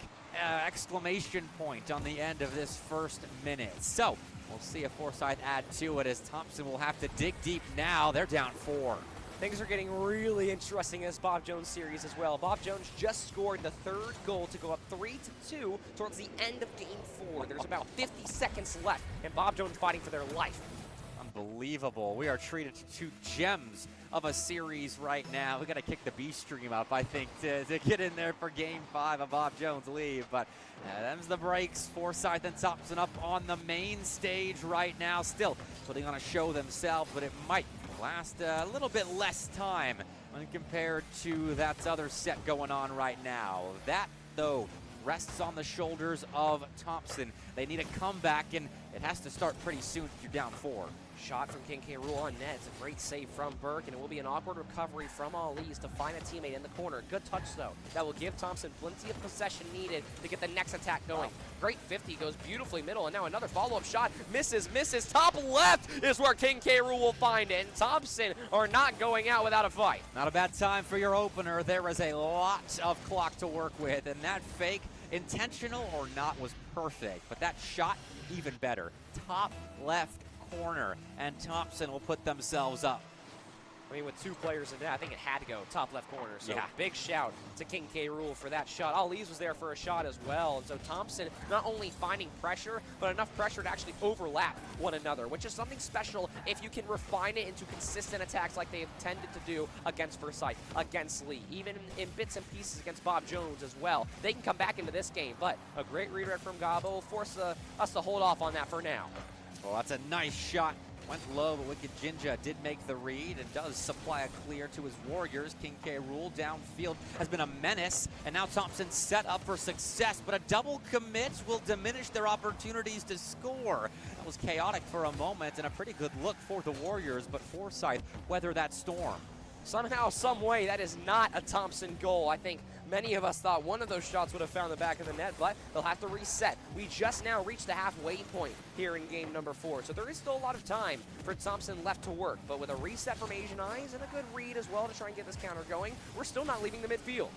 exclamation point on the end of this first minute. So we'll see if Forsyth add to it, as Thompson will have to dig deep now. They're down 4. Things are getting really interesting in this Bob Jones series as well. Bob Jones just scored the 3rd goal to go up 3-2 towards the end of game 4. There's about 50 seconds left, and Bob Jones fighting for their life. Unbelievable. We are treated to 2 gems of a series right now. We got to kick the B stream up, I think, to get in there for game 5 of Bob Jones' leave. But them's the breaks. Forsyth and Thompson up on the main stage right now, still putting on a show themselves, but it might last a little bit less time when compared to that other set going on right now. That, though, rests on the shoulders of Thompson. They need a comeback, and it has to start pretty soon if you're down 4. Shot from King K. Rool on net. It's a great save from Burke, and it will be an awkward recovery from Ali's to find a teammate in the corner. Good touch, though. That will give Thompson plenty of possession needed to get the next attack going. Great 50, goes beautifully middle, and now another follow-up shot. Misses. Top left is where King K. Rool will find it, and Thompson are not going out without a fight. Not a bad time for your opener. There is a lot of clock to work with, and that fake, intentional or not, was perfect. But that shot, even better. Top left corner, and Thompson will put themselves up. I mean, with 2 players in that, I think it had to go top left corner. So yeah, big shout to King K. Rool for that shot. Ali's was there for a shot as well. And so Thompson not only finding pressure, but enough pressure to actually overlap one another, which is something special if you can refine it into consistent attacks like they have tended to do against Forsyth, against Lee, even in bits and pieces against Bob Jones as well. They can come back into this game, but a great redirect from Gabo will force us to hold off on that for now. Well, that's a nice shot. Went low, but Wicked Jinja did make the read and does supply a clear to his Warriors. King K. Rool downfield has been a menace, and now Thompson set up for success, but a double commit will diminish their opportunities to score. That was chaotic for a moment and a pretty good look for the Warriors, but Forsyth weather that storm. Somehow, some way, that is not a Thompson goal. I think many of us thought one of those shots would have found the back of the net, but they'll have to reset. We just now reached the halfway point here in game number 4, so there is still a lot of time for Thompson left to work. But with a reset from Asian Eyes and a good read as well to try and get this counter going, we're still not leaving the midfield.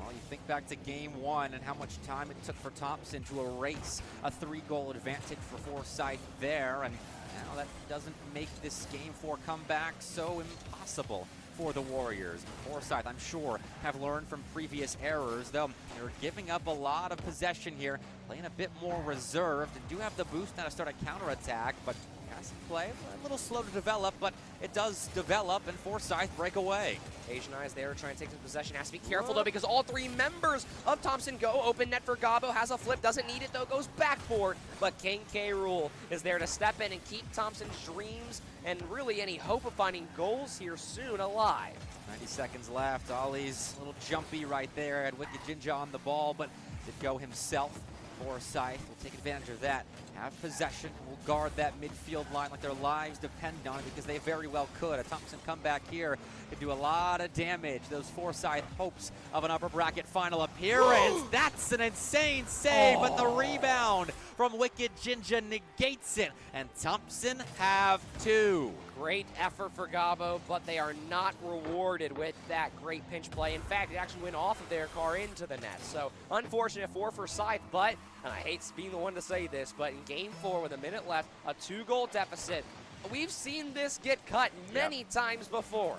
Well, you think back to game 1 and how much time it took for Thompson to erase a 3-goal advantage for Forsyth there, and now that doesn't make this game 4 comeback so impossible for the Warriors. Forsyth, I'm sure, have learned from previous errors, though they're giving up a lot of possession here, playing a bit more reserved, and do have the boost now to start a counterattack, but passing play a little slow to develop, but it does develop, and Forsyth break away. Asian Eyes there trying to take some possession. Has to be careful, though, because all 3 members of Thompson go. Open net for Gabo, has a flip, doesn't need it, though, goes backboard. But King K. Rool is there to step in and keep Thompson's dreams and really any hope of finding goals here soon alive. 90 seconds left. Ollie's a little jumpy right there. Had Wicked Jinja on the ball, but did go himself. Forsyth will take advantage of that, have possession, will guard that midfield line like their lives depend on it, because they very well could. A Thompson comeback here could do a lot of damage. Those Forsyth hopes of an upper bracket final appearance. That's an insane save, but the rebound from Wicked Jinja negates it, and Thompson have 2. Great effort for Gabo, but they are not rewarded with that great pinch play. In fact, it actually went off of their car into the net. So unfortunate for Forsyth, but, and I hate being the one to say this, but in game 4 with a minute left, a 2-goal deficit, we've seen this get cut many times before.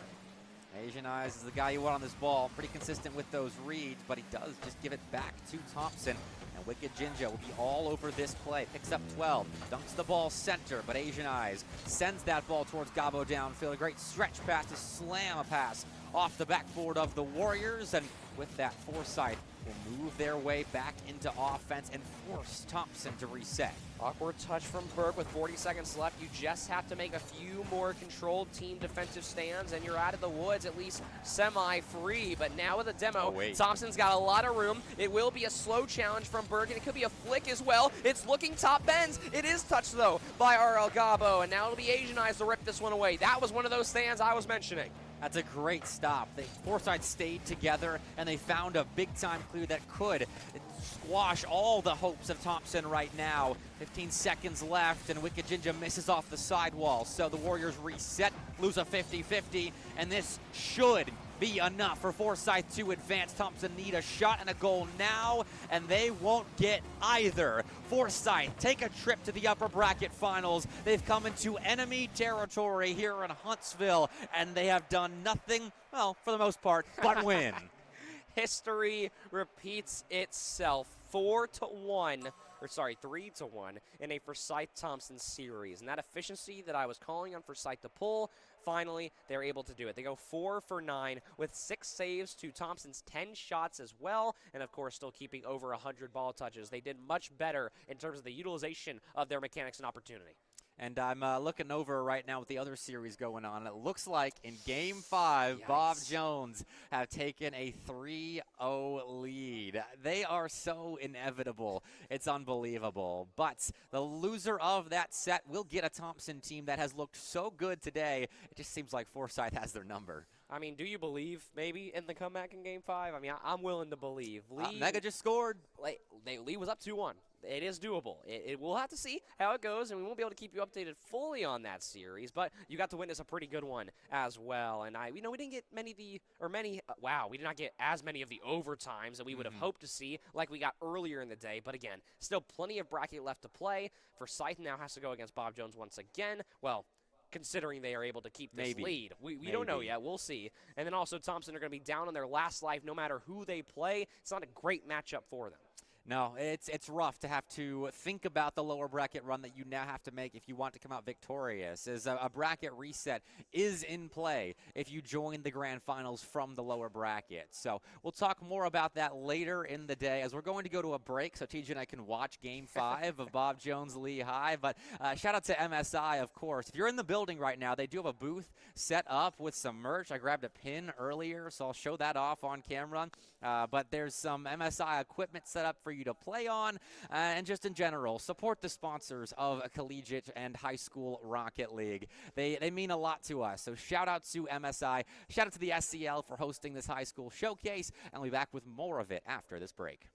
Asian Eyes is the guy you want on this ball. Pretty consistent with those reads, but he does just give it back to Thompson. And Wicked Jinja will be all over this play. Picks up 12, dunks the ball center, but Asian Eyes sends that ball towards Gabo downfield. A great stretch pass to slam a pass off the backboard of the Warriors. And with that, Forsyth will move their way back into offense and force Thompson to reset. Awkward touch from Berg with 40 seconds left. You just have to make a few more controlled team defensive stands, and you're out of the woods, at least semi-free. But now with a demo, Thompson's got a lot of room. It will be a slow challenge from Berg, and it could be a flick as well. It's looking top bends. It is touched, though, by RL Gabo, and now it'll be Asian Eyes to rip this one away. That was one of those stands I was mentioning. That's a great stop. Forsyth stayed together, and they found a big-time clue that could squash all the hopes of Thompson right now. 15 seconds left, and Wicked Jinja misses off the sidewall. So the Warriors reset, lose a 50-50, and this should be enough for Forsyth to advance. Thompson need a shot and a goal now, and they won't get either. Forsyth take a trip to the upper bracket finals. They've come into enemy territory here in Huntsville, and they have done nothing, well, for the most part, but win. History repeats itself. 3-1 in a Forsyth-Thompson series. And that efficiency that I was calling on Forsyth to pull, finally, they're able to do it. They go 4 for 9 with 6 saves to Thompson's 10 shots as well, and of course still keeping over 100 ball touches. They did much better in terms of the utilization of their mechanics and opportunity. And I'm looking over right now with the other series going on. It looks like in Game 5, Yikes. Bob Jones have taken a 3-0 lead. They are so inevitable. It's unbelievable. But the loser of that set will get a Thompson team that has looked so good today. It just seems like Forsyth has their number. I mean, do you believe maybe in the comeback in Game 5? I mean, I'm willing to believe. Mega just scored. Lee was up 2-1. It is doable. We'll have to see how it goes, and we won't be able to keep you updated fully on that series, but you got to witness a pretty good one as well. And we didn't get we did not get as many of the overtimes that we would have hoped to see like we got earlier in the day. But again, still plenty of bracket left to play. Forsyth now has to go against Bob Jones once again. Well, considering they are able to keep this lead. We don't know yet. We'll see. And then also Thompson are going to be down on their last life no matter who they play. It's not a great matchup for them. No, it's rough to have to think about the lower bracket run that you now have to make if you want to come out victorious. As a bracket reset is in play if you join the grand finals from the lower bracket. So we'll talk more about that later in the day as we're going to go to a break so TJ and I can watch Game 5 of Bob Jones Lehigh. But shout out to MSI, of course. If you're in the building right now, they do have a booth set up with some merch. I grabbed a pin earlier, so I'll show that off on camera. But there's some MSI equipment set up for you to play on, and just in general, support the sponsors of a collegiate and high school Rocket League. They mean a lot to us, so shout out to MSI, shout out to the SEL for hosting this high school showcase, and we'll be back with more of it after this break.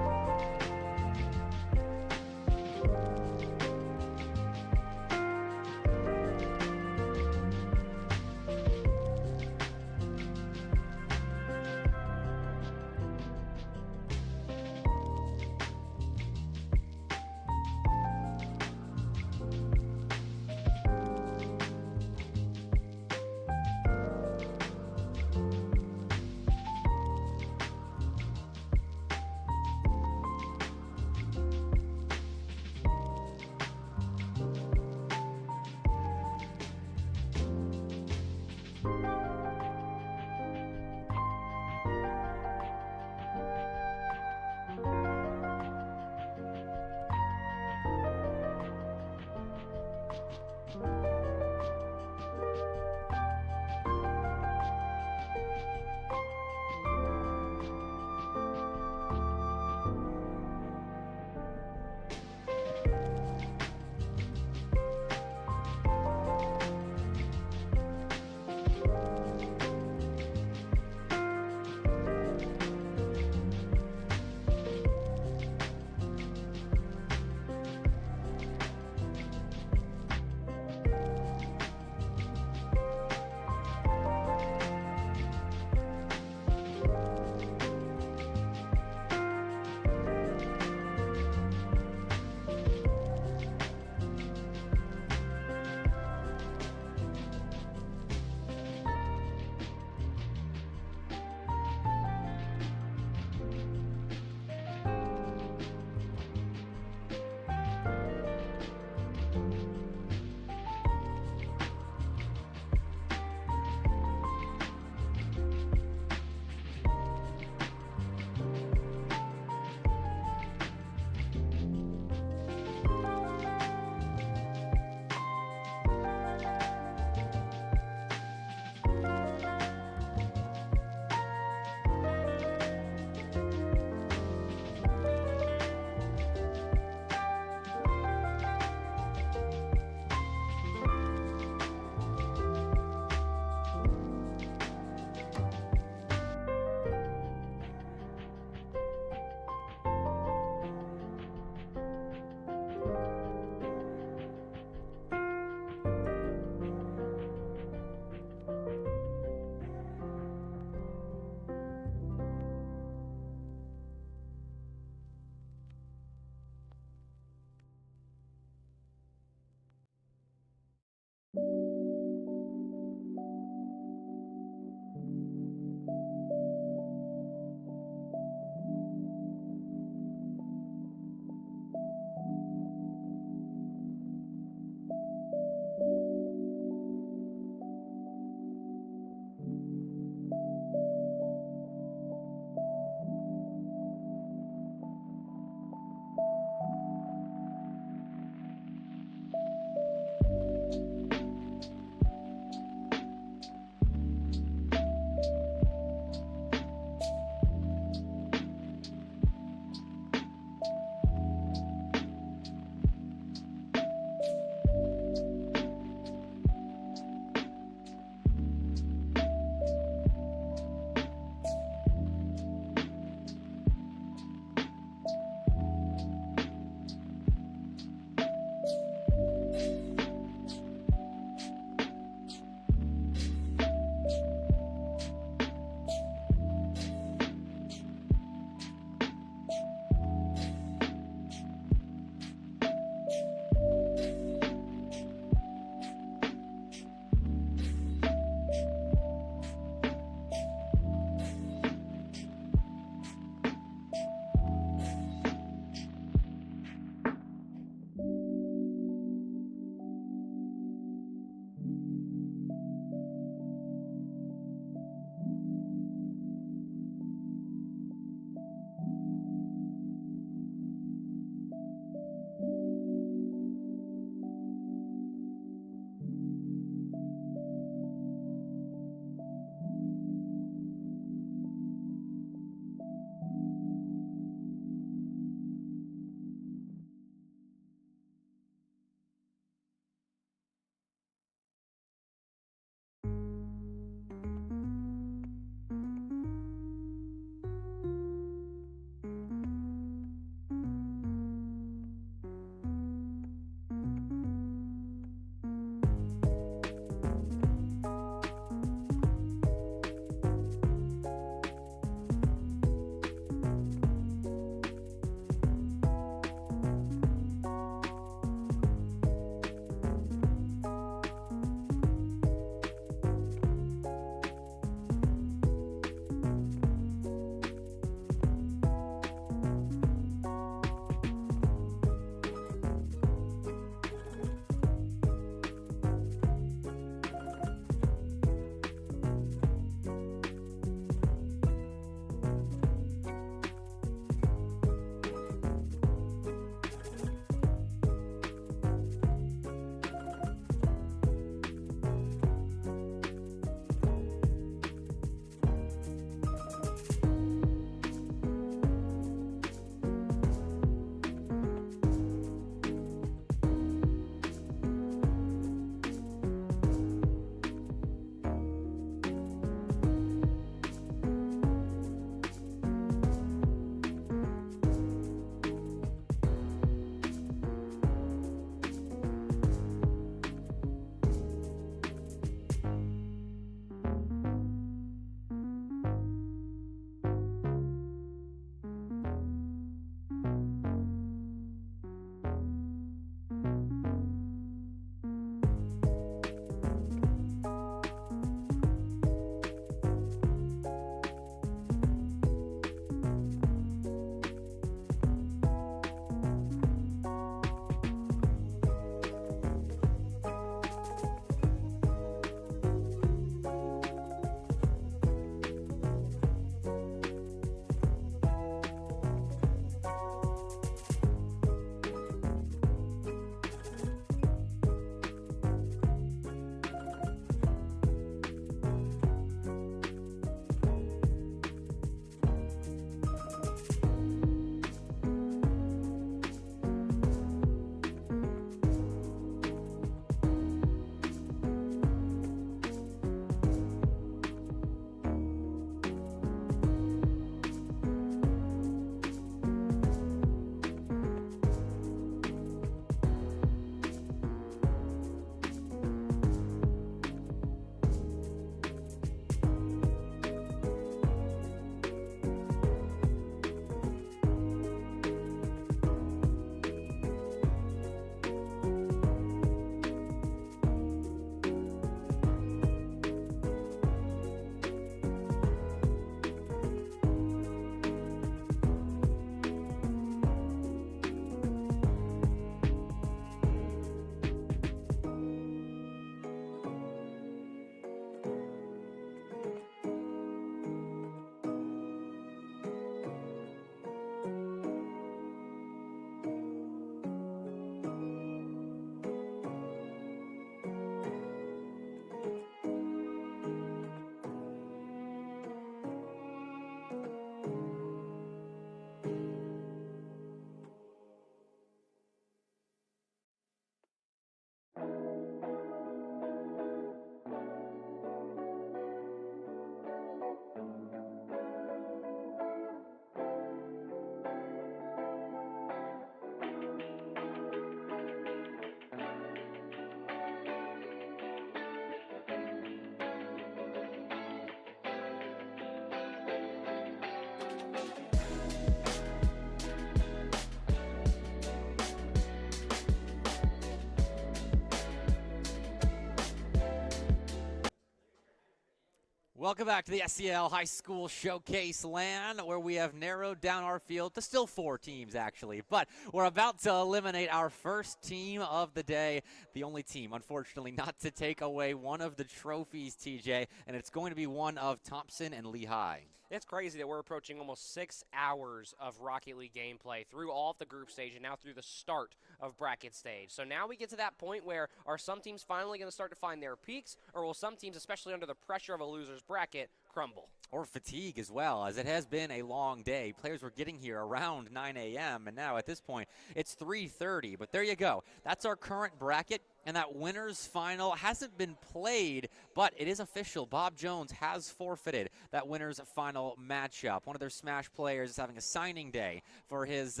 Welcome back to the SEL High School Showcase LAN, where we have narrowed down our field to still 4 teams, actually. But we're about to eliminate our first team of the day, the only team, unfortunately, not to take away one of the trophies, TJ, and it's going to be one of Thompson and Lehigh. It's crazy that we're approaching almost 6 hours of Rocket League gameplay through all of the group stage and now through the start of bracket stage. So now we get to that point where are some teams finally going to start to find their peaks, or will some teams, especially under the pressure of a loser's bracket, crumble? Or fatigue as well, as it has been a long day. Players were getting here around 9 a.m., and now at this point, it's 3:30. But there you go. That's our current bracket. And that winner's final hasn't been played, but it is official. Bob Jones has forfeited that winner's final matchup. One of their Smash players is having a signing day for his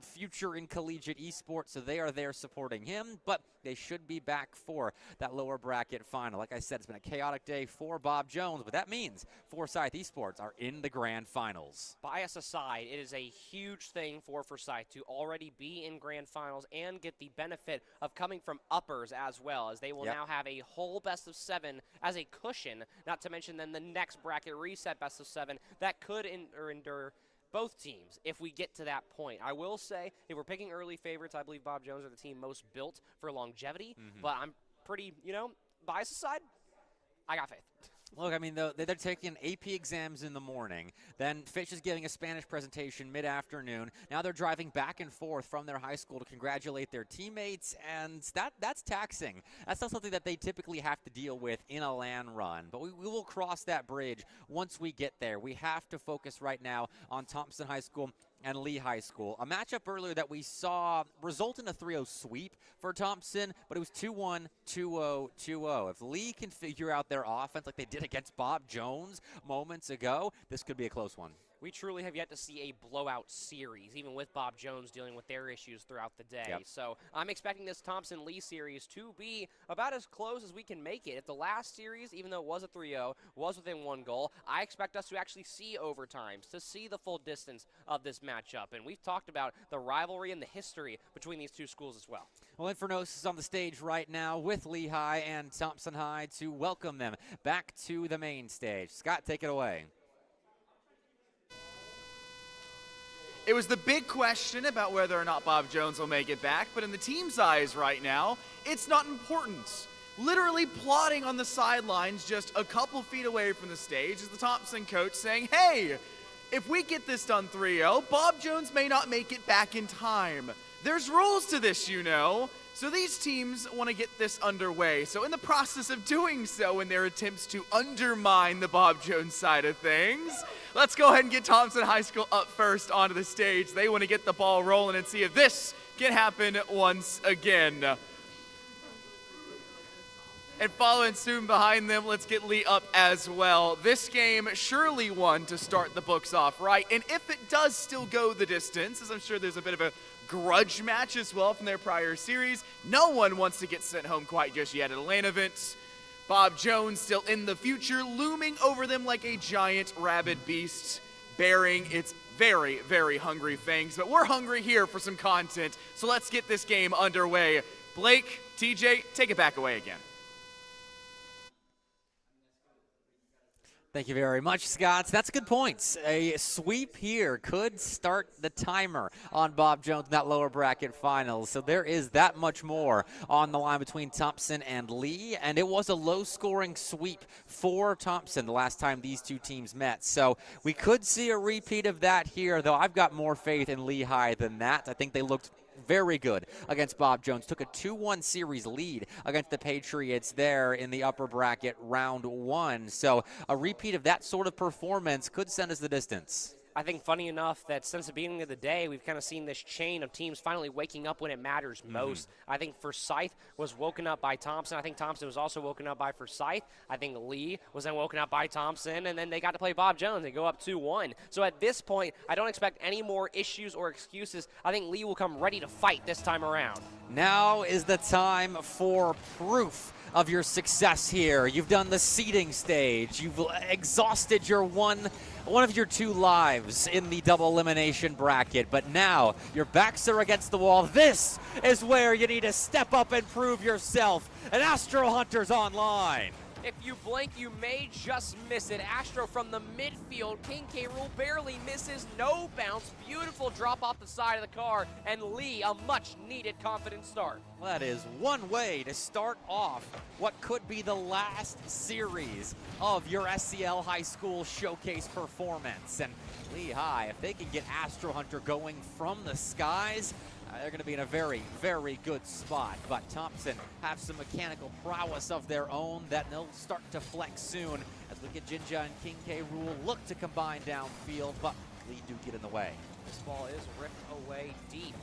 future in collegiate esports, so they are there supporting him, but they should be back for that lower bracket final. Like I said, it's been a chaotic day for Bob Jones, but that means Forsyth Esports are in the grand finals. Bias aside, it is a huge thing for Forsyth to already be in grand finals and get the benefit of coming from uppers as well, as they will now have a whole best of 7 as a cushion, not to mention then the next bracket reset best of 7 that could endure both teams if we get to that point. I will say, if we're picking early favorites, I believe Bob Jones are the team most built for longevity, but I'm pretty, bias aside, I got faith. Look, I mean, they're taking AP exams in the morning. Then Fitch is giving a Spanish presentation mid-afternoon. Now they're driving back and forth from their high school to congratulate their teammates, and that's taxing. That's not something that they typically have to deal with in a LAN run. But we will cross that bridge once we get there. We have to focus right now on Thompson High School and Lee High School. A matchup earlier that we saw result in a 3-0 sweep for Thompson, but it was 2-1, 2-0, 2-0. If Lee can figure out their offense like they did against Bob Jones moments ago, this could be a close one. We truly have yet to see a blowout series, even with Bob Jones dealing with their issues throughout the day. Yep. So I'm expecting this Thompson-Lee series to be about as close as we can make it. If the last series, even though it was a 3-0, was within 1 goal, I expect us to actually see overtimes, to see the full distance of this matchup. And we've talked about the rivalry and the history between these two schools as well. Well, Infernos is on the stage right now with Lehigh and Thompson High to welcome them back to the main stage. Scott, take it away. It was the big question about whether or not Bob Jones will make it back, but in the team's eyes right now, it's not important. Literally plotting on the sidelines just a couple feet away from the stage is the Thompson coach saying, hey, if we get this done 3-0, Bob Jones may not make it back in time. There's rules to this, you know. So these teams want to get this underway. So in the process of doing so in their attempts to undermine the Bob Jones side of things, let's go ahead and get Thompson High School up first onto the stage. They want to get the ball rolling and see if this can happen once again. And following soon behind them, let's get Lee up as well. This game surely one to start the books off right. And if it does still go the distance, as I'm sure there's a bit of a grudge match as well from their prior series, no one wants to get sent home quite just yet at a LAN event. Bob Jones still in the future, looming over them like a giant rabid beast, bearing its very, very hungry fangs. But we're hungry here for some content, so let's get this game underway. Blake, TJ, take it back away again. Thank you very much, Scott. That's good points. A sweep here could start the timer on Bob Jones in that lower bracket finals. So there is that much more on the line between Thompson and Lee. And it was a low-scoring sweep for Thompson the last time these two teams met. So we could see a repeat of that here, though I've got more faith in Lehigh than that. I think they looked very good against Bob Jones. Took a 2-1 series lead against the Patriots there in the upper bracket round 1. So a repeat of that sort of performance could send us the distance. I think funny enough that since the beginning of the day, we've kind of seen this chain of teams finally waking up when it matters most. I think Forsyth was woken up by Thompson. I think Thompson was also woken up by Forsyth. I think Lee was then woken up by Thompson, and then they got to play Bob Jones and go up 2-1. So at this point, I don't expect any more issues or excuses. I think Lee will come ready to fight this time around. Now is the time for proof of your success here. You've done the seeding stage. You've exhausted your one of your 2 lives in the double elimination bracket, but now your backs are against the wall. This is where you need to step up and prove yourself. And Astro Hunter's online. If you blink, you may just miss it. Astro from the midfield. King K. Rool barely misses. No bounce. Beautiful drop off the side of the car. And Lee, a much-needed confident start. Well, that is one way to start off what could be the last series of your SEL High School Showcase performance. And Lehigh, if they can get Astro Hunter going from the skies, they're going to be in a very, very good spot. But Thompson have some mechanical prowess of their own that they'll start to flex soon as Wicked Jinja and King K. Rool look to combine downfield, but Lee do get in the way. This ball is ripped away deep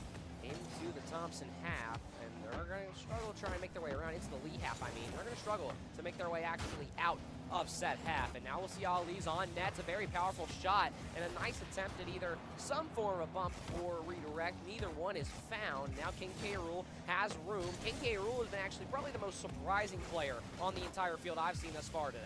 into the Thompson half, and they're going to struggle to try and make their way around into the Lee half. They're going to struggle to make their way actually out of set half, and now we'll see Ali's on net. It's a very powerful shot and a nice attempt at either some form of bump or redirect. Neither one is found. Now King K. Rool has room. King K. Rool has been actually probably the most surprising player on the entire field I've seen thus far today.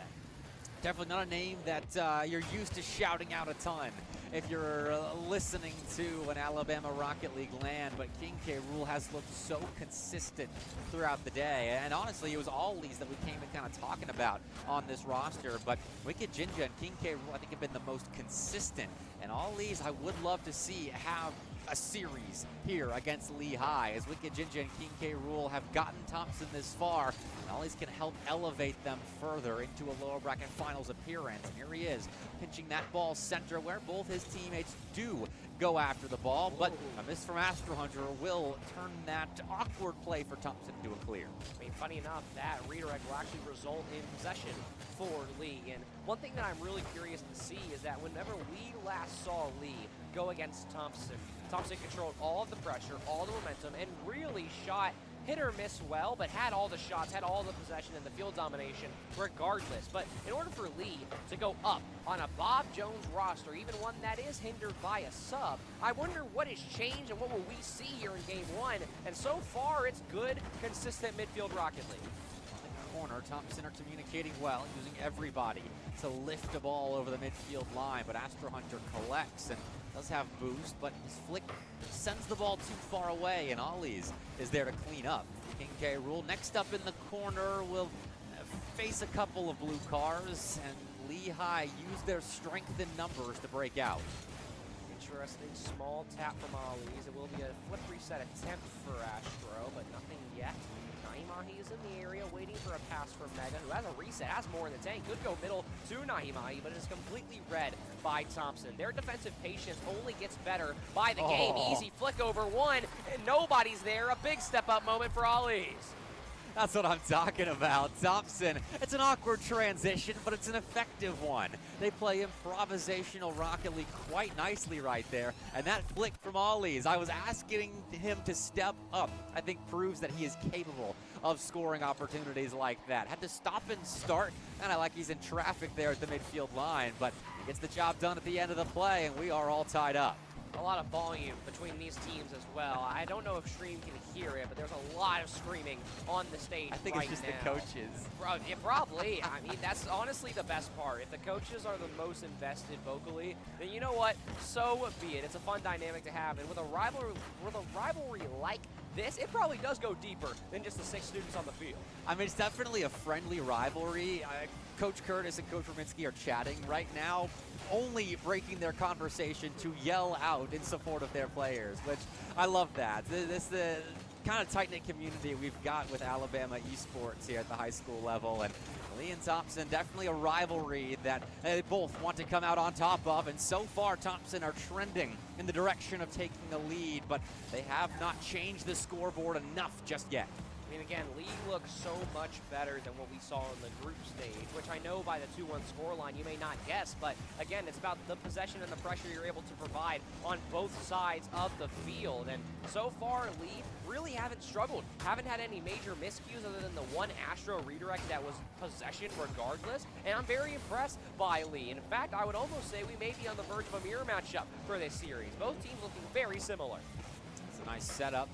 Definitely not a name that you're used to shouting out a ton if you're listening to an Alabama Rocket League LAN, but King K. Rool has looked so consistent throughout the day. And honestly, it was Ollie's that we came in kind of talking about on this roster, but Wicked Jinja and King K. Rool, I think, have been the most consistent. And Ollie's, I would love to see have a series here against Lehigh, as Wicked Jinja and King K. Rool have gotten Thompson this far, and Ollie's can help elevate them further into a lower bracket finals appearance. And here he is, pinching that ball center where both his teammates do go after the ball, but a miss from Astro Hunter will turn that awkward play for Thompson into a clear. Funny enough, that redirect will actually result in possession for Lee. And one thing that I'm really curious to see is that whenever we last saw Lee go against Thompson, Thompson controlled all of the pressure, all the momentum, and really shot hit or miss well, but had all the shots, had all the possession and the field domination regardless. But in order for Lee to go up on a Bob Jones roster, even one that is hindered by a sub, I wonder what has changed and what will we see here in game one. And so far, it's good, consistent midfield Rocket League. Corner, Thompson are communicating well, using everybody to lift the ball over the midfield line, but Astro Hunter collects and does have boost, but his flick sends the ball too far away, and Ollie's is there to clean up. King K. Rool next up in the corner will face a couple of blue cars, and Lehigh use their strength in numbers to break out. Interesting small tap from Ollie's. It will be a flip reset attempt for Astro, but nothing yet. Nahimahi is in the area waiting for a pass from Mega, who has a reset, has more in the tank. Could go middle to Nahimahi, but it is completely read by Thompson. Their defensive patience only gets better by the game. Easy flick over one, and nobody's there. A big step-up moment for Ollie's. That's what I'm talking about. Thompson, it's an awkward transition, but it's an effective one. They play improvisational Rocket League quite nicely right there. And that flick from Ollie's, I was asking him to step up, I think proves that he is capable of scoring opportunities like that. Had to stop and start, and I like he's in traffic there at the midfield line, but he gets the job done at the end of the play, and we are all tied up. A lot of volume between these teams as well. I don't know if Stream can hear it, but there's a lot of screaming on the stage I think right it's just now. the coaches. Yeah, probably. That's honestly the best part. If the coaches are the most invested vocally, then you know what? So be it. It's a fun dynamic to have. And with a rivalry like this, it probably does go deeper than just the 6 students on the field. It's definitely a friendly rivalry. Coach Curtis and Coach Rominski are chatting right now, only breaking their conversation to yell out in support of their players, which I love that. This the kind of tight-knit community we've got with Alabama Esports here at the high school level, and Lee and Thompson, definitely a rivalry that they both want to come out on top of, and so far Thompson are trending in the direction of taking the lead, but they have not changed the scoreboard enough just yet. Again, Lee looks so much better than what we saw in the group stage, which I know by the 2-1 scoreline you may not guess, but again, it's about the possession and the pressure you're able to provide on both sides of the field. And so far, Lee really haven't struggled. Haven't had any major miscues other than the one Astro redirect that was possession regardless, and I'm very impressed by Lee. And in fact, I would almost say we may be on the verge of a mirror matchup for this series. Both teams looking very similar. It's a nice setup.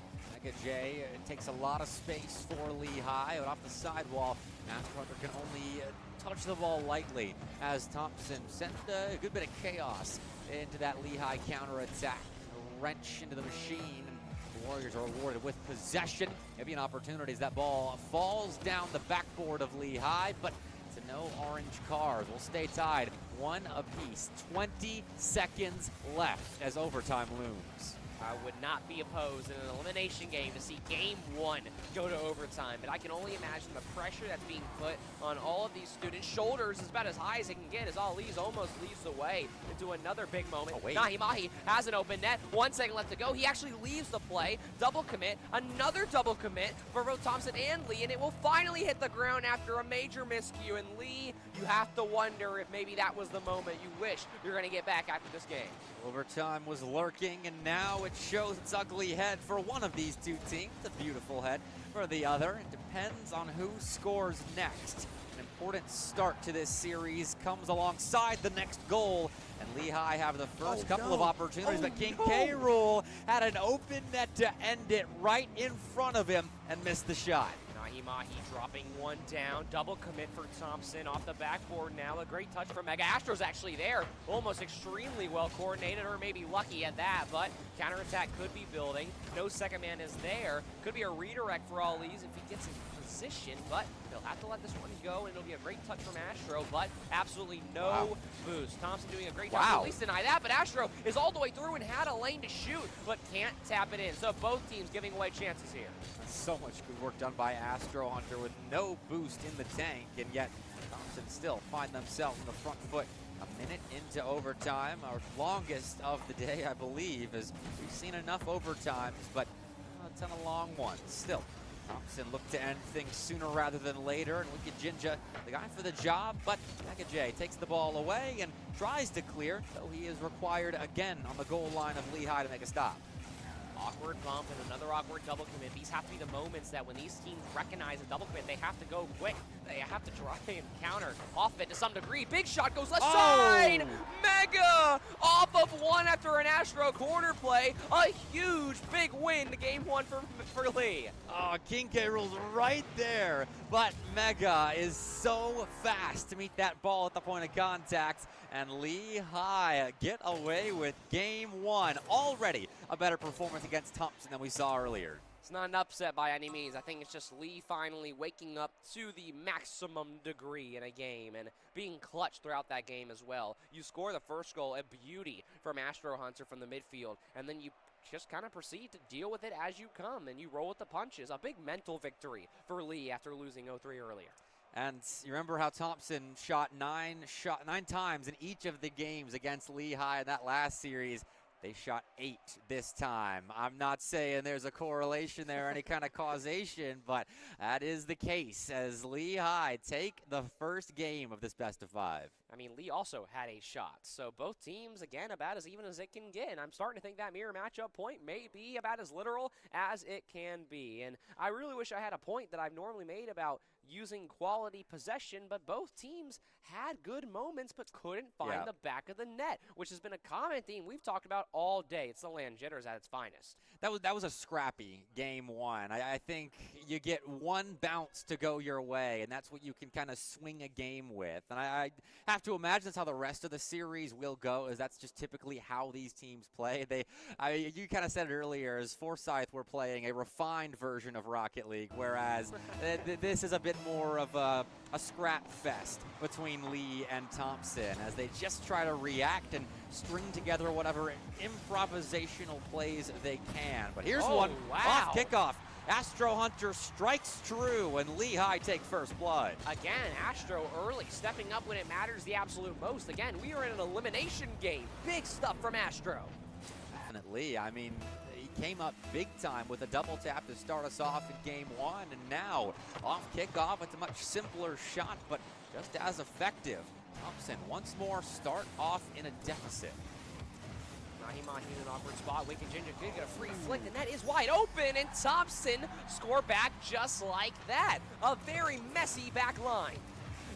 Mega J takes a lot of space for Lehigh, but off the sidewall, Astro Hunter can only touch the ball lightly as Thompson sent a good bit of chaos into that Lehigh counterattack. A wrench into the machine, and the Warriors are awarded with possession. Maybe an opportunity as that ball falls down the backboard of Lehigh, but it's no orange cars. We'll stay tied, 1 apiece. 20 seconds left as overtime looms. I would not be opposed in an elimination game to see game 1 go to overtime, but I can only imagine the pressure that's being put on all of these students' shoulders is about as high as it can get as Ali's almost leads the way into another big moment. Nahimahi has an open net, 1 second left to go. He actually leaves the play, double commit, another double commit for both Thompson and Lee, and it will finally hit the ground after a major miscue. And Lee, you have to wonder if maybe that was the moment you wish you're going to get back after this game. Overtime was lurking, and now it shows its ugly head for one of these two teams. A beautiful head for the other. It depends on who scores next. An important start to this series comes alongside the next goal, and Lehigh have the first couple of opportunities, but King K. Rool had an open net to end it right in front of him and missed the shot. Nahimahi dropping one down, double commit for Thompson off the backboard now. A great touch from Mega. Astro's actually there, almost extremely well coordinated, or maybe lucky at that, but counterattack could be building. No second man is there. Could be a redirect for Ali's if he gets in position, but they'll have to let this one go, and it'll be a great touch from Astro, but absolutely no boost. Thompson doing a great job to at least deny that, but Astro is all the way through and had a lane to shoot, but can't tap it in. So both teams giving away chances here. So much good work done by Astro Hunter with no boost in the tank, and yet Thompson still find themselves in the front foot. A minute into overtime, our longest of the day, I believe, as we've seen enough overtimes, but a ton of long ones. Still, Thompson looked to end things sooner rather than later, and Wicked Jinja, the guy for the job, but Mega J takes the ball away and tries to clear, though he is required again on the goal line of Lehigh to make a stop. Awkward bump and another awkward double commit. These have to be the moments that when these teams recognize a double commit, they have to go quick. They have to try and counter off it to some degree. Big shot goes left side. Mega off of one after an Astro corner play. A huge big win to game 1 for Lee. Oh, King K. Rool's right there, but Mega is so fast to meet that ball at the point of contact, and Lehigh get away with game 1. Already a better performance against Thompson than we saw earlier. It's not an upset by any means. I think it's just Lee finally waking up to the maximum degree in a game and being clutch throughout that game as well. You score the first goal, a beauty from Astro Hunter from the midfield, and then you just kind of proceed to deal with it as you come, and you roll with the punches. A big mental victory for Lee after losing 0-3 earlier. And you remember how Thompson shot nine times in each of the games against Lehigh in that last series. They shot 8 this time. I'm not saying there's a correlation there, any kind of causation, but that is the case as Lehigh take the first game of this best of 5. I mean, Lee also had a shot, so both teams, again, about as even as it can get, and I'm starting to think that mirror matchup point may be about as literal as it can be, and I really wish I had a point that I've normally made about using quality possession, but both teams had good moments but couldn't find the back of the net, which has been a common theme we've talked about all day. It's the land jitters at its finest. That was a scrappy game 1. I think you get one bounce to go your way, and that's what you can kind of swing a game with. And I have to imagine that's how the rest of the series will go, as that's just typically how these teams play. You kind of said it earlier, as Forsyth were playing a refined version of Rocket League, whereas this is a bit more of a scrap fest between Lee and Thompson as they just try to react and string together whatever improvisational plays they can. But here's one off kickoff. Astro Hunter strikes true, and Lehigh take first blood. Again, Astro early, stepping up when it matters the absolute most. Again, we are in an elimination game. Big stuff from Astro. Definitely. I mean, he came up big time with a double tap to start us off in game 1, and now off kickoff, it's a much simpler shot, but just as effective. Thompson once more start off in a deficit. Nahimahi in an awkward spot. Wicked Jinja could get a free flick. The net is wide open, and Thompson score back just like that. A very messy back line.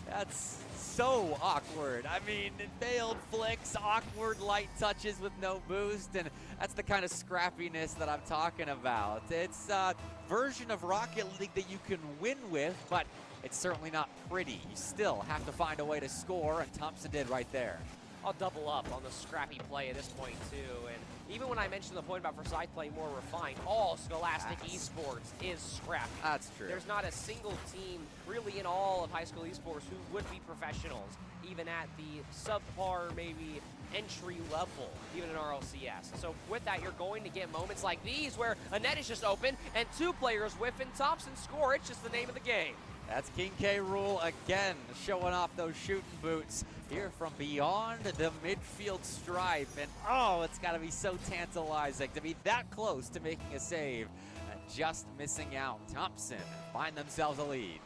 That's so awkward. I mean, failed flicks, awkward light touches with no boost, and that's the kind of scrappiness that I'm talking about. It's a version of Rocket League that you can win with, but it's certainly not pretty. You still have to find a way to score, and Thompson did right there. I'll double up on the scrappy play at this point, too. And even when I mentioned the point about Forsyth playing more refined, all Scholastic Esports is scrappy. That's true. There's not a single team really in all of high school esports who would be professionals, even at the subpar, maybe entry level, even in RLCS. So with that, you're going to get moments like these where a net is just open and 2 players whiff and Thompson score. It's just the name of the game. That's King K. Rool again, showing off those shooting boots here from beyond the midfield stripe. And oh, it's got to be so tantalizing to be that close to making a save and just missing out. Thompson find themselves a lead.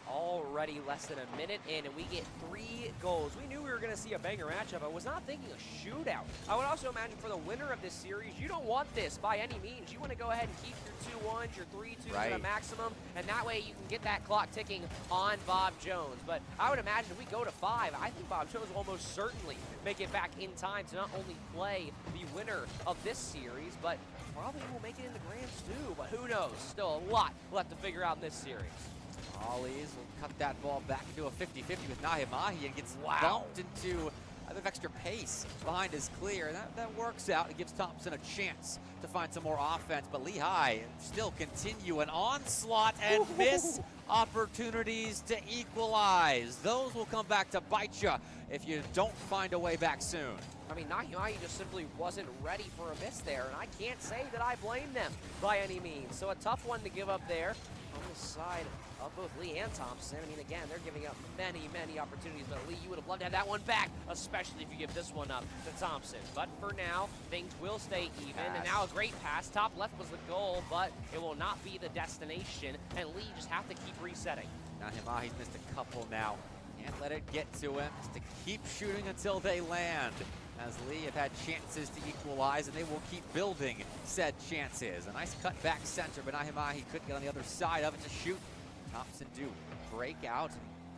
Already less than a minute in, and we get 3 goals. We knew we were going to see a banger matchup. I was not thinking a shootout. I would also imagine for the winner of this series, you don't want this by any means. You want to go ahead and keep your 2-1s, your 3-2s at a maximum, and that way you can get that clock ticking on Bob Jones. But I would imagine if we go to 5, I think Bob Jones will almost certainly make it back in time to not only play the winner of this series, but probably will make it in the Grands too. But who knows? Still a lot left to figure out in this series. Ollies will cut that ball back into a 50-50 with Nahimahi and gets bumped into a bit of extra pace behind his clear. And that works out. It gives Thompson a chance to find some more offense. But Lehigh still continue an onslaught and miss opportunities to equalize. Those will come back to bite you if you don't find a way back soon. I mean, Nahimahi just simply wasn't ready for a miss there, and I can't say that I blame them by any means. So a tough one to give up there on the side of both Lee and Thompson. I mean, again, they're giving up many, many opportunities, but Lee, you would have loved to have that one back, especially if you give this one up to Thompson. But for now, things will stay even, and now a great pass. Top left was the goal, but it will not be the destination, and Lee just have to keep resetting. Nahimahi's missed a couple now. Can't let it get to him. Just to keep shooting until they land. As Lee have had chances to equalize, and they will keep building said chances. A nice cut back center, but Nahimahi could get on the other side of it to shoot. Thompson do break out.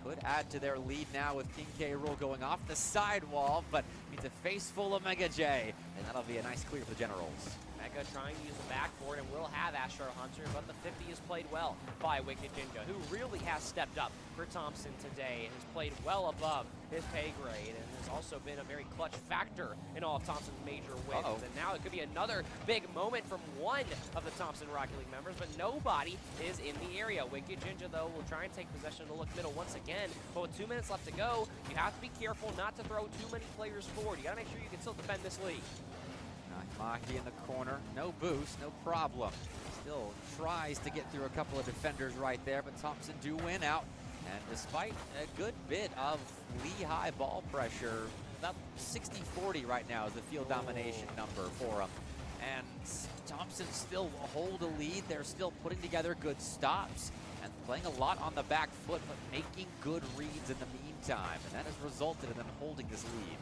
Could add to their lead now with King K. Rool going off the sidewall, but meets a face full of Mega J, and that'll be a nice clear for the Generals. Mega trying to use the backboard and will have Astro Hunter, but the 50 is played well by Wicked Ninja, who really has stepped up for Thompson today and has played well above his pay grade and has also been a very clutch factor in all of Thompson's major wins. And now it could be another big moment from one of the Thompson Rocket League members, but nobody is in the area. Wicked Ninja, though, will try and take possession to look middle once again, but with 2 minutes left to go, you have to be careful not to throw too many players forward. You gotta make sure you can still defend this lead. Nahimahi in the corner, no boost, no problem. Still tries to get through a couple of defenders right there, but Thompson do win out. And despite a good bit of Lehigh ball pressure, about 60-40 right now is the field domination number for them. And Thompson still hold a lead. They're still putting together good stops and playing a lot on the back foot, but making good reads in the meantime. And that has resulted in them holding this lead.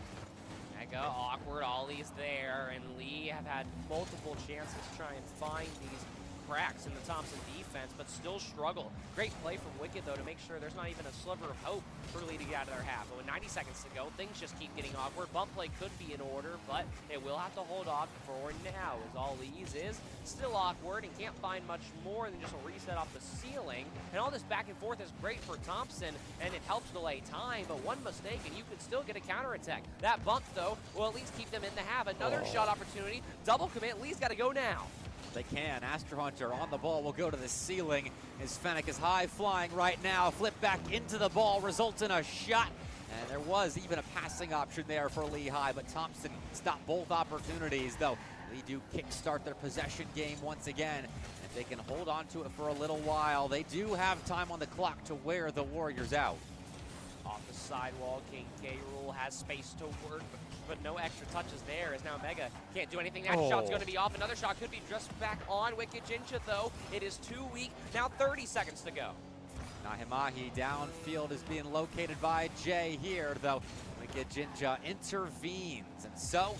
Mega awkward ollies there, and Lee have had multiple chances to try and find these cracks in the Thompson defense, but still struggle. Great play from Wicked, though, to make sure there's not even a sliver of hope for Lee to get out of their half. But with 90 seconds to go, things just keep getting awkward. Bump play could be in order, but they will have to hold off for now, as all Lee's is still awkward and can't find much more than just a reset off the ceiling. And all this back and forth is great for Thompson, and it helps delay time, but one mistake and you can still get a counterattack. That bump, though, will at least keep them in the half. Another shot opportunity, double commit. Lee's got to go now. They can. Astro Hunter on the ball will go to the ceiling. His Fennec is high flying right now. Flip back into the ball, results in a shot. And there was even a passing option there for Lehigh, but Thompson stopped both opportunities, though. Lee do kickstart their possession game once again. If they can hold on to it for a little while, they do have time on the clock to wear the Warriors out. Off the sidewall, King K. Rool has space to work, but no extra touches there, as now Mega can't do anything. That shot's going to be off. Another shot could be just back on Wicked Jinja, though. It is too weak. Now 30 seconds to go. Nahimahi downfield is being located by Jay here, though. Wicked Jinja intervenes, and so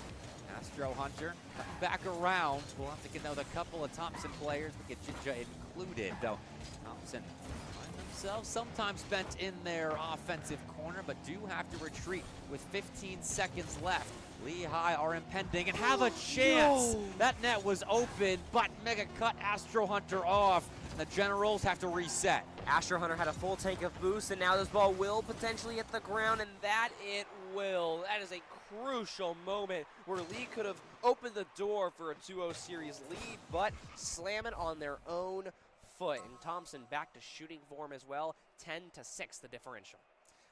Astro Hunter coming back around. We'll have to get another couple of Thompson players, Wicked Jinja included, though. Thompson find themselves sometimes bent in their offensive corner, but do have to retreat with 15 seconds left. Lehigh are impending and have a chance. No. That net was open, but Mega cut Astro Hunter off. And the Generals have to reset. Astro Hunter had a full tank of boost, and now this ball will potentially hit the ground, and that it will. That is a crucial moment where Lee could have opened the door for a 2-0 series lead, but slam it on their own foot. And Thompson back to shooting form as well, 10-6 the differential.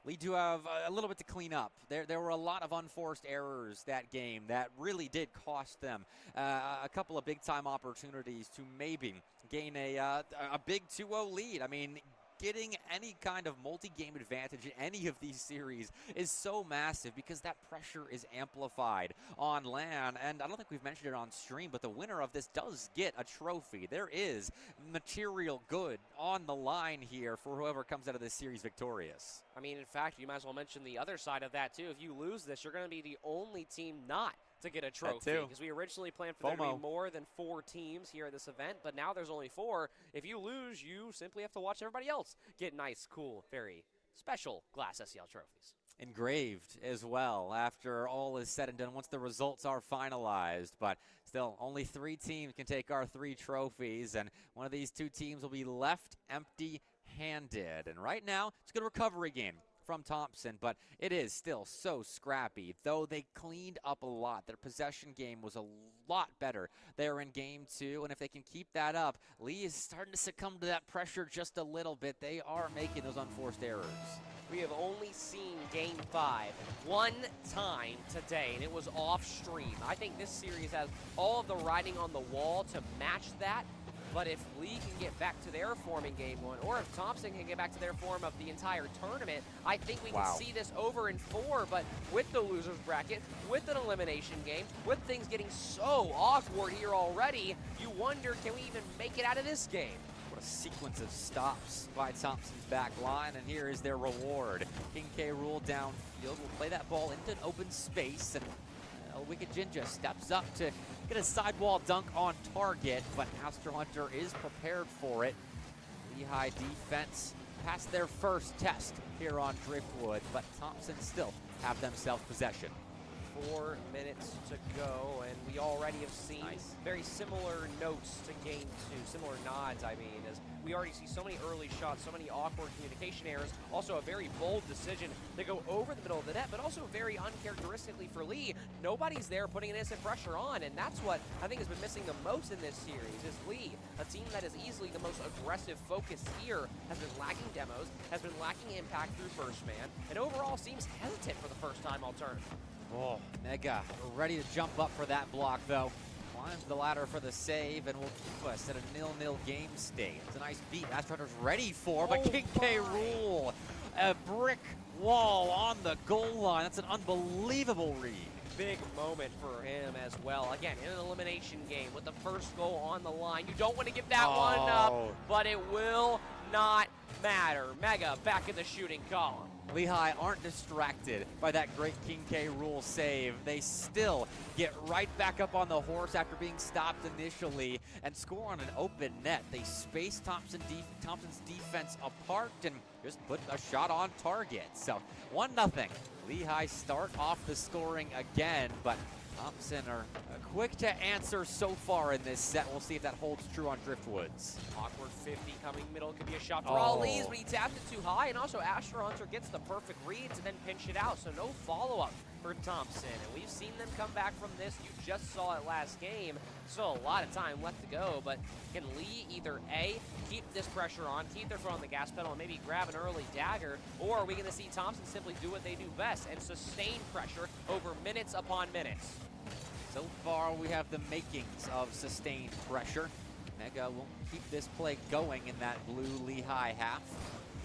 Lee do have a little bit to clean up. There were a lot of unforced errors that game that really did cost them a couple of big-time opportunities to maybe gain a big 2-0 lead. I mean, getting any kind of multi-game advantage in any of these series is so massive because that pressure is amplified on LAN. And I don't think we've mentioned it on stream, but the winner of this does get a trophy. There is material good on the line here for whoever comes out of this series victorious. I mean, in fact, you might as well mention the other side of that, too. If you lose this, you're going to be the only team not to get a trophy, because we originally planned for there to be more than 4 teams here at this event, but now there's only 4. If you lose, you simply have to watch everybody else get nice, cool, very special glass SEL trophies. Engraved as well after all is said and done once the results are finalized, but still only 3 teams can take our 3 trophies, and one of these 2 teams will be left empty-handed. And right now it's a good recovery game from Thompson, but it is still so scrappy, though they cleaned up a lot. Their possession game was a lot better there in game 2, and if they can keep that up, Lee is starting to succumb to that pressure just a little bit. They are making those unforced errors. We have only seen game 5 one time today, and it was off stream. I think this series has all of the writing on the wall to match that. But if Lee can get back to their form in game 1, or if Thompson can get back to their form of the entire tournament, I think we can see this over in 4. But with the losers bracket, with an elimination game, with things getting so awkward here already, you wonder, can we even make it out of this game? What a sequence of stops by Thompson's back line, and here is their reward. King K. Rool downfield will play that ball into an open space, and Wicked Jinja steps up to get a sidewall dunk on target, but Astro Hunter is prepared for it. Lehigh defense passed their first test here on Driftwood, but Thompson still have themselves possession. 4 minutes to go, and we already have seen very similar notes to game 2, similar nods, I mean, as we already see so many early shots, so many awkward communication errors, also a very bold decision to go over the middle of the net, but also very uncharacteristically for Lee, nobody's there putting an instant pressure on, and that's what I think has been missing the most in this series, is Lee, a team that is easily the most aggressive focus here, has been lacking demos, has been lacking impact through first man, and overall seems hesitant for the first time alternative. Oh, Mega ready to jump up for that block, though. Climbs the ladder for the save and will keep us at a 0-0 game state. It's a nice beat Astro Hunter's ready for, but King K. Rool, a brick wall on the goal line. That's an unbelievable read. Big moment for him as well. Again, in an elimination game with the first goal on the line. You don't want to give that one up, but it will not matter. Mega back in the shooting column. Lehigh aren't distracted by that great King K. Rool save. They still get right back up on the horse after being stopped initially and score on an open net. They space Thompson's defense apart and just put a shot on target. So 1-0. Lehigh start off the scoring again, but Thompson are quick to answer so far in this set. We'll see if that holds true on Driftwoods. Awkward 50 coming middle, could be a shot for Ali's, but he tapped it too high, and also Astro Hunter gets the perfect read to then pinch it out, so no follow-up for Thompson. And we've seen them come back from this. You just saw it last game. Still a lot of time left to go, but can Lee either A, keep this pressure on, keep their foot on the gas pedal, and maybe grab an early dagger, or are we going to see Thompson simply do what they do best and sustain pressure over minutes upon minutes? So far, we have the makings of sustained pressure. Mega will keep this play going in that blue Lehigh half.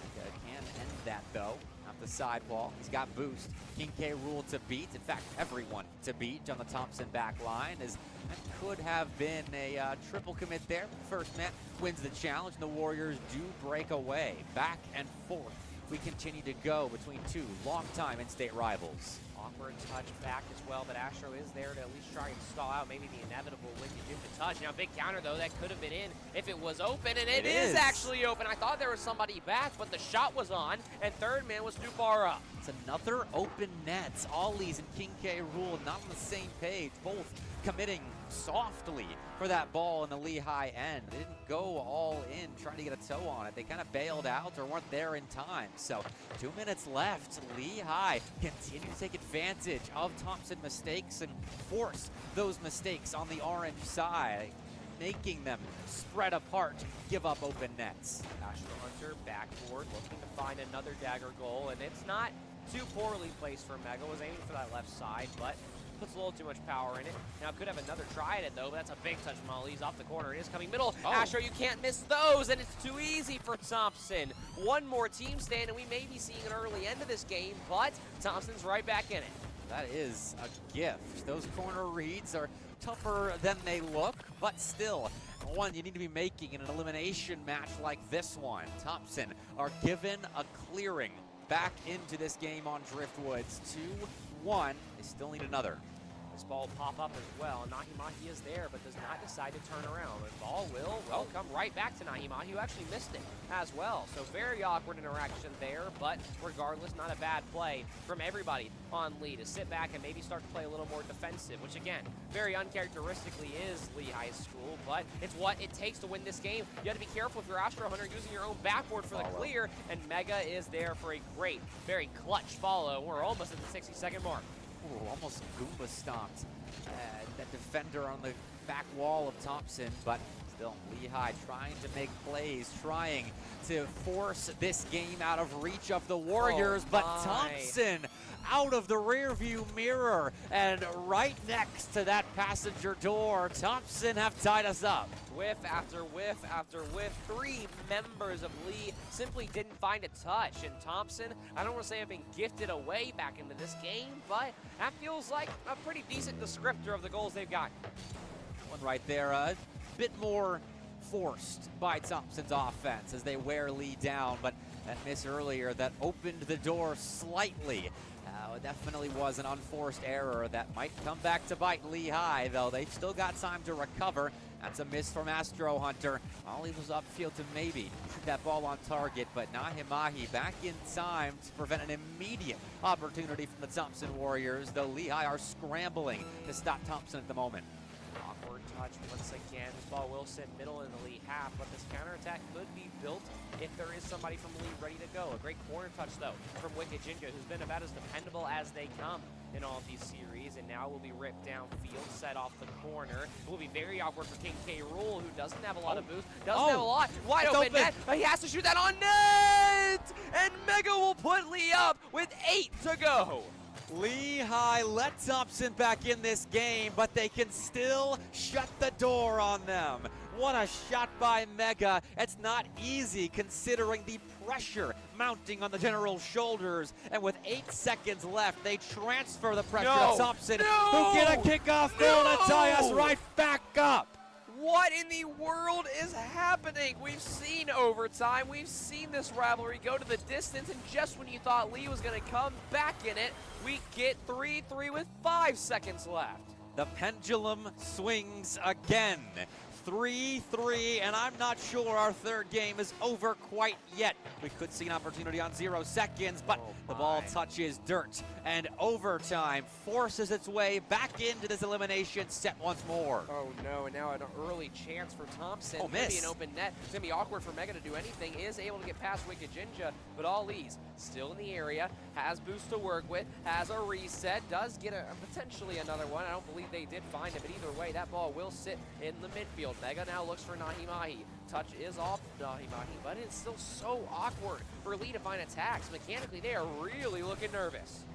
Mega can end that, though. Off the sidewall. He's got boost. King K. Rool to beat. In fact, everyone to beat on the Thompson back line, as that could have been a triple commit there. First man wins the challenge, and the Warriors do break away. Back and forth we continue to go between two longtime in-state rivals. Awkward touch back as well, but Astro is there to at least try and stall out maybe the inevitable Wicked Ninja touch. Now, big counter, though, that could have been in if it was open, and it is actually open. I thought there was somebody back, but the shot was on, and third man was too far up. It's another open net. Ollies and King K. Rule not on the same page, both committing softly for that ball in the Lehigh end. They didn't go all in trying to get a toe on it. They kind of bailed out or weren't there in time. So 2 minutes left. Lehigh continue to take advantage of Thompson mistakes and force those mistakes on the orange side, making them spread apart, give up open nets. Astro Hunter backboard looking to find another dagger goal, and it's not too poorly placed for Mega. Was aiming for that left side, but puts a little too much power in it. Now could have another try at it though, but that's a big touch from Ollies off the corner. It is coming middle. Astro, you can't miss those, and it's too easy for Thompson. One more team stand, and we may be seeing an early end of this game, but Thompson's right back in it. That is a gift. Those corner reads are tougher than they look, but still one you need to be making in an elimination match like this one. Thompson are given a clearing back into this game on Driftwoods. 2-1. They still need another. This ball will pop up as well. Nahimahi is there, but does not decide to turn around. The ball will, come right back to Nahimahi, who actually missed it as well. So very awkward interaction there, but regardless, not a bad play from everybody on Lee to sit back and maybe start to play a little more defensive, which again, very uncharacteristically is Lee High School, but it's what it takes to win this game. You have to be careful if you're Astro Hunter using your own backboard for the clear, and Mega is there for a great, very clutch follow. We're almost at the 60-second mark. Ooh, almost Goomba stomped that defender on the back wall of Thompson, but still Lehigh trying to make plays, trying to force this game out of reach of the Warriors, but Thompson out of the rearview mirror and right next to that passenger door. Thompson have tied us up. Whiff after whiff after whiff. Three members of Lee simply didn't find a touch. And Thompson, I don't want to say have been gifted away back into this game, but that feels like a pretty decent descriptor of the goals they've got. One right there, a bit more forced by Thompson's offense as they wear Lee down, but that miss earlier that opened the door slightly. It definitely was an unforced error that might come back to bite Lehigh, though they've still got time to recover. That's a miss from Astro Hunter. Ollie was upfield to maybe shoot that ball on target, but Nahimahi back in time to prevent an immediate opportunity from the Thompson Warriors, though Lehigh are scrambling to stop Thompson at the moment. Awkward touch once again. This ball will sit middle in the Lee half, but this counterattack could be built if there is somebody from Lee ready to go. A great corner touch, though, from Wicked Jinja, who's been about as dependable as they come in all of these series, and now will be ripped downfield, set off the corner. It will be very awkward for King K. Rule, who doesn't have a lot of boost, doesn't have a lot. Wide open net, but he has to shoot that on net! And Mega will put Lee up with 8 to go. Lehigh let Thompson back in this game, but they can still shut the door on them. What a shot by Mega. It's not easy considering the pressure mounting on the general's shoulders. And with 8 seconds left, they transfer the pressure to Thompson, who get a kickoff goal to tie us right back up. What in the world is happening? We've seen overtime. We've seen this rivalry go to the distance, and just when you thought Lee was going to come back in it, we get 3-3 with 5 seconds left. The pendulum swings again. 3-3, and I'm not sure our third game is over quite yet. We could see an opportunity on 0 seconds, but the ball touches dirt, and overtime forces its way back into this elimination set once more. Oh no, and now an early chance for Thompson. Miss. An open net. It's going to be awkward for Mega to do anything. Is able to get past Wicked Jinja, but Ollie's still in the area, has boost to work with, has a reset, does get potentially another one. I don't believe they did find it, but either way, that ball will sit in the midfield. Mega now looks for Nahimahi. Touch is off Nahimahi, but it's still so awkward for Lee to find attacks. Mechanically, they are really looking nervous.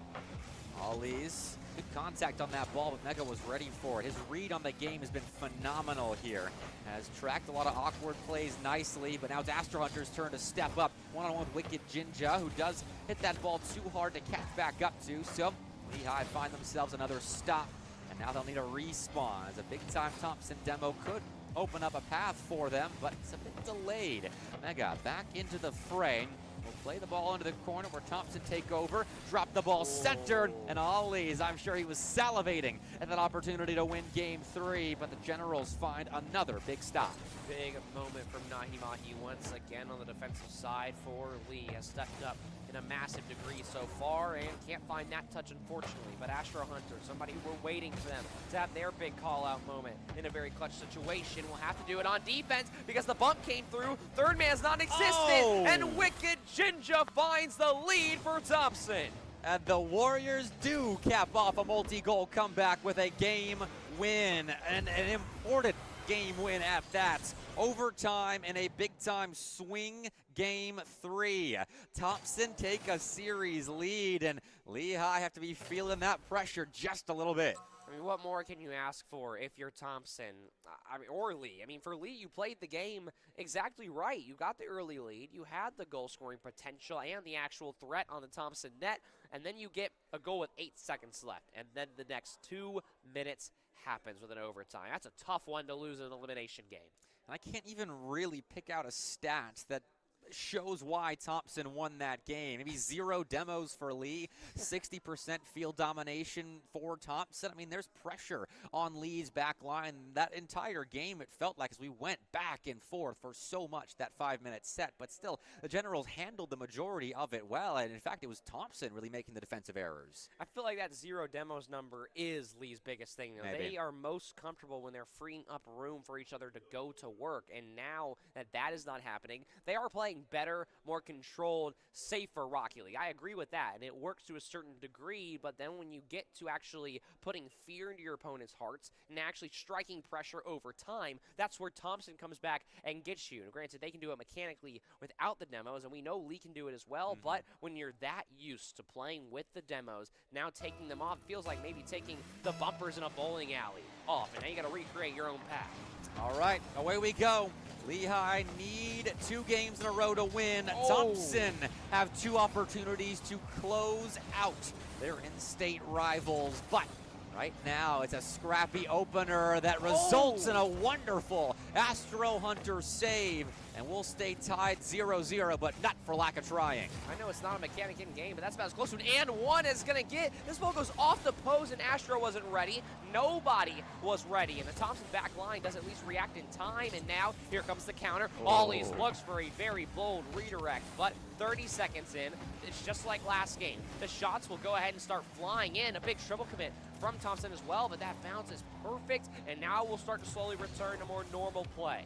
Ollie's good contact on that ball, but Mega was ready for it. His read on the game has been phenomenal here. Has tracked a lot of awkward plays nicely, but now it's Astro Hunter's turn to step up. One-on-one with Wicked Jinja, who does hit that ball too hard to catch back up to. So Lehigh find themselves another stop, and now they'll need a respawn as a big-time Thompson demo could open up a path for them, but it's a bit delayed. Mega back into the fray. Will Play the ball into the corner where Thompson take over, drop the ball centered, and Ollie's, I'm sure he was salivating at that opportunity to win game 3, but the Generals find another big stop. Big moment from Nahimahi once again on the defensive side for Lee. Has stepped up in a massive degree so far and can't find that touch, unfortunately. But Astro Hunter, somebody who we're waiting for them to have their big call-out moment in a very clutch situation, will have to do it on defense because the bump came through. Third man's non-existent, and Wicked Jinja finds the lead for Thompson. And the Warriors do cap off a multi-goal comeback with a game win, and an important game win at that. Overtime and a big-time swing game 3. Thompson take a series lead, and Lehigh have to be feeling that pressure just a little bit. I mean, what more can you ask for if you're Thompson, or Lee? I mean, for Lee, you played the game exactly right. You got the early lead, you had the goal-scoring potential and the actual threat on the Thompson net, and then you get a goal with 8 seconds left, and then the next 2 minutes happens with an overtime. That's a tough one to lose in an elimination game. And I can't even really pick out a stat that shows why Thompson won that game. Maybe 0 demos for Lee, 60% field domination for Thompson. I mean, there's pressure on Lee's back line. That entire game, it felt like, as we went back and forth for so much that 5-minute set. But still, the Generals handled the majority of it well. And in fact, it was Thompson really making the defensive errors. I feel like that 0 demos number is Lee's biggest thing. Maybe. They are most comfortable when they're freeing up room for each other to go to work. And now that that is not happening, they are playing better, more controlled, safer Rocket League. I agree with that, and it works to a certain degree, but then when you get to actually putting fear into your opponent's hearts and actually striking pressure over time, that's where Thompson comes back and gets you. And granted, they can do it mechanically without the demos, and we know Lee can do it as well, but when you're that used to playing with the demos, now taking them off feels like maybe taking the bumpers in a bowling alley off, and now you got to recreate your own path. All right, away we go. Lehigh need 2 games in a row to win. Thompson have 2 opportunities to close out their in-state rivals. But right now, it's a scrappy opener that results in a wonderful Astro Hunter save. And we'll stay tied 0-0, but not for lack of trying. I know it's not a mechanic in game, but that's about as close to an and one as it's going to get. This ball goes off the post, and Astro wasn't ready. Nobody was ready, and the Thompson back line does at least react in time, and now here comes the counter. Ollie's looks for a very bold redirect, but 30 seconds in, it's just like last game. The shots will go ahead and start flying in. A big triple commit from Thompson as well, but that bounce is perfect, and now we'll start to slowly return to more normal play.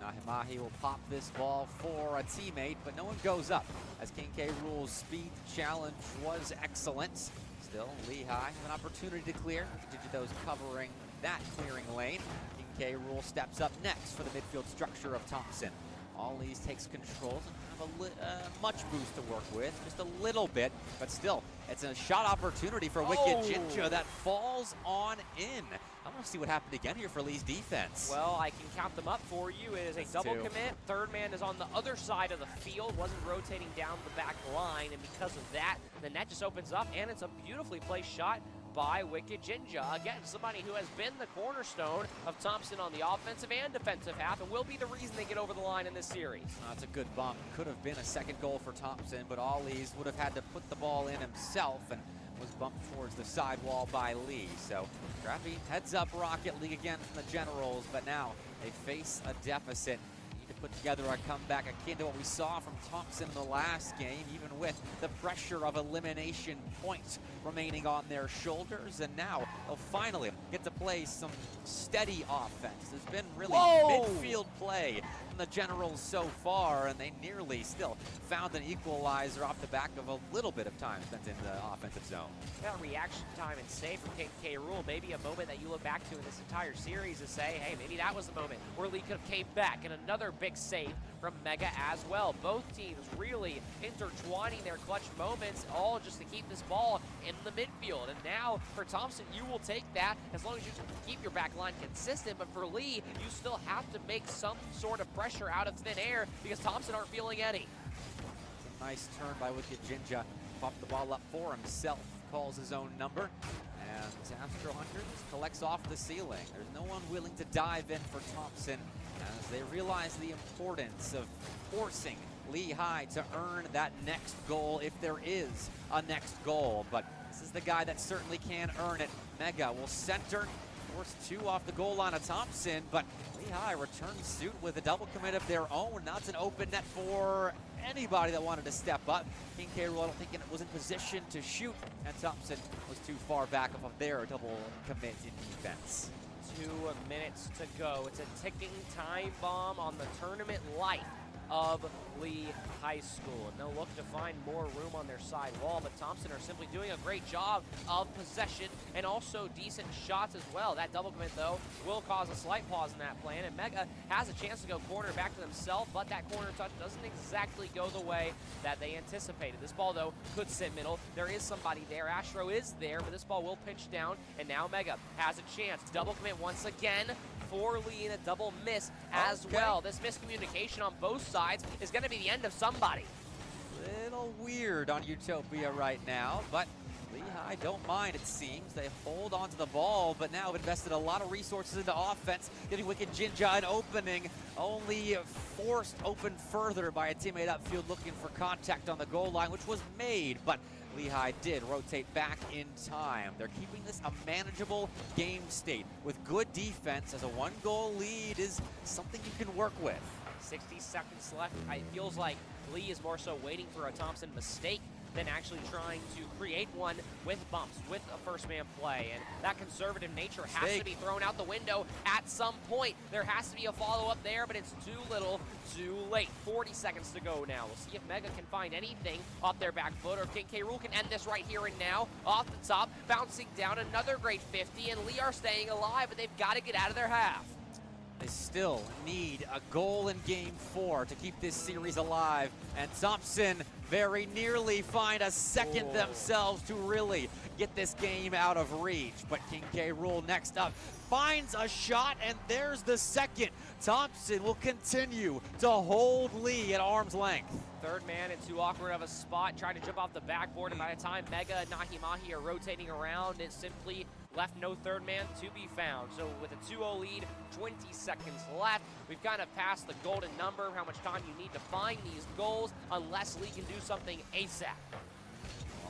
Nahimahi will pop this ball for a teammate, but no one goes up, as King K. Rule's speed challenge was excellent. Still, Lehigh have an opportunity to clear. Those covering that clearing lane. King K. Rule steps up next for the midfield structure of Thompson. Ollie's takes control and have a much boost to work with, just a little bit, but still, it's a shot opportunity for Wicked Jinja that falls on in. I want to see what happened again here for Lee's defense. Well, I can count them up for you. It is a double commit. Third man is on the other side of the field, wasn't rotating down the back line, and because of that, the net just opens up, and it's a beautifully placed shot by Wicked Jinja. Again, somebody who has been the cornerstone of Thompson on the offensive and defensive half and will be the reason they get over the line in this series. That's a good bump. Could have been a second goal for Thompson, but Ollie's would have had to put the ball in himself and was bumped towards the sidewall by Lee. So, scrappy heads up Rocket League again from the Generals, but now they face a deficit. To put together a comeback akin to what we saw from Thompson in the last game, even with the pressure of elimination points remaining on their shoulders. And now they'll finally get to play some steady offense. There's been really midfield play from the Generals so far, and they nearly still found an equalizer off the back of a little bit of time spent in the offensive zone. That reaction time and save from K. Rule, maybe a moment that you look back to in this entire series to say, hey, maybe that was the moment where Lee could have came back, and another big save from Mega as well. Both teams really intertwining their clutch moments, all just to keep this ball in the midfield. And now for Thompson, you will take that as long as you keep your back line consistent. But for Lee, you still have to make some sort of pressure out of thin air because Thompson aren't feeling any. It's a nice turn by Wicked Jinja. Popped the ball up for himself, calls his own number. And Astro Hunter collects off the ceiling. There's no one willing to dive in for Thompson as they realize the importance of forcing Lehigh to earn that next goal if there is a next goal. But this is the guy that certainly can earn it. Mega will center, force 2 off the goal line of Thompson, but Lehigh returns suit with a double commit of their own. Now it's an open net for anybody that wanted to step up. King K. Rool, I don't think it was in position to shoot, and Thompson was too far back of their double commit in defense. 2 minutes to go. It's a ticking time bomb on the tournament life of Lee High School. And they'll look to find more room on their side wall, but Thompson are simply doing a great job of possession and also decent shots as well. That double commit, though, will cause a slight pause in that plan, and Mega has a chance to go corner back to themselves, but that corner touch doesn't exactly go the way that they anticipated. This ball, though, could sit middle. There is somebody there. Astro is there, but this ball will pitch down, and now Mega has a chance. Double commit once again for Lee, and a double miss as well. This miscommunication on both sides is going to be the end of somebody. Little weird on Utopia right now, but Lehigh don't mind, it seems. They hold on to the ball, but now have invested a lot of resources into offense, giving Wicked Jinja an opening, only forced open further by a teammate upfield looking for contact on the goal line, which was made, but Lehigh did rotate back in time. They're keeping this a manageable game state with good defense, as a 1-goal lead is something you can work with. 60 seconds left. It feels like Lee is more so waiting for a Thompson mistake than actually trying to create one with bumps, with a first-man play. And that conservative nature has to be thrown out the window at some point. There has to be a follow-up there, but it's too little, too late. 40 seconds to go now. We'll see if Mega can find anything off their back foot, or King K. Rool can end this right here and now. Off the top, bouncing down, another great 50, and Lee are staying alive, but they've got to get out of their half. They still need a goal in Game 4 to keep this series alive, and Thompson very nearly find a second themselves to really get this game out of reach. But King K. Rool next up finds a shot, and there's the second. Thompson will continue to hold Lee at arm's length. Third man in too awkward of a spot, trying to jump off the backboard, and by the time Mega and Nahimahi are rotating around, it simply left no third man to be found. So with a 2-0 lead, 20 seconds left, we've kind of passed the golden number, how much time you need to find these goals, unless Lee can do something ASAP.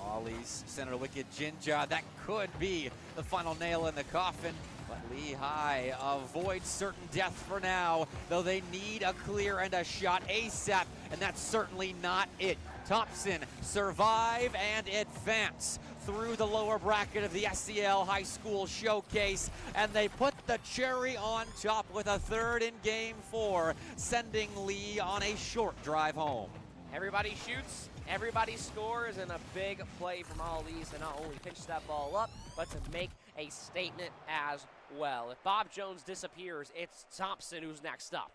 Ollie's Senator Wicked Jinja, that could be the final nail in the coffin. But Lehigh avoids certain death for now, though they need a clear and a shot ASAP, and that's certainly not it. Thompson survive and advance through the lower bracket of the SEL High School Showcase, and they put the cherry on top with a third in Game 4, sending Lee on a short drive home. Everybody shoots, everybody scores, and a big play from Ollie's to not only pitch that ball up, but to make a statement as well. If Bob Jones disappears, it's Thompson who's next up.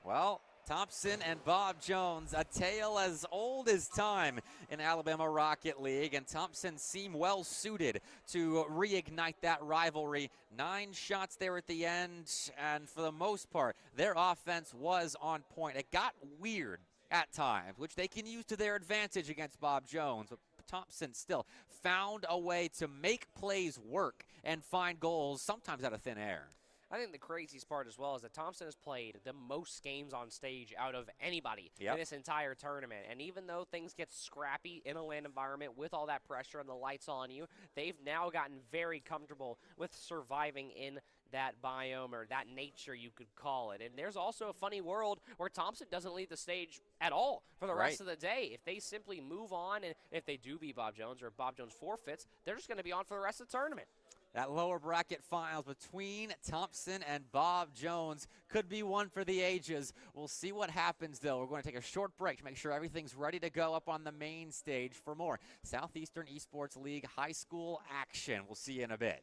Well, Thompson and Bob Jones, a tale as old as time in Alabama Rocket League, and Thompson seem well suited to reignite that rivalry. 9 shots there at the end, and for the most part, their offense was on point. It got weird at times, which they can use to their advantage against Bob Jones, but Thompson still found a way to make plays work and find goals, sometimes out of thin air. I think the craziest part as well is that Thompson has played the most games on stage out of anybody in this entire tournament. And even though things get scrappy in a LAN environment with all that pressure and the lights on you, they've now gotten very comfortable with surviving in that biome, or that nature you could call it. And there's also a funny world where Thompson doesn't leave the stage at all for the rest of the day. If they simply move on, and if they do beat Bob Jones, or if Bob Jones forfeits, they're just going to be on for the rest of the tournament. That lower bracket finals between Thompson and Bob Jones could be one for the ages. We'll see what happens, though. We're going to take a short break to make sure everything's ready to go up on the main stage for more Southeastern Esports League high school action. We'll see you in a bit.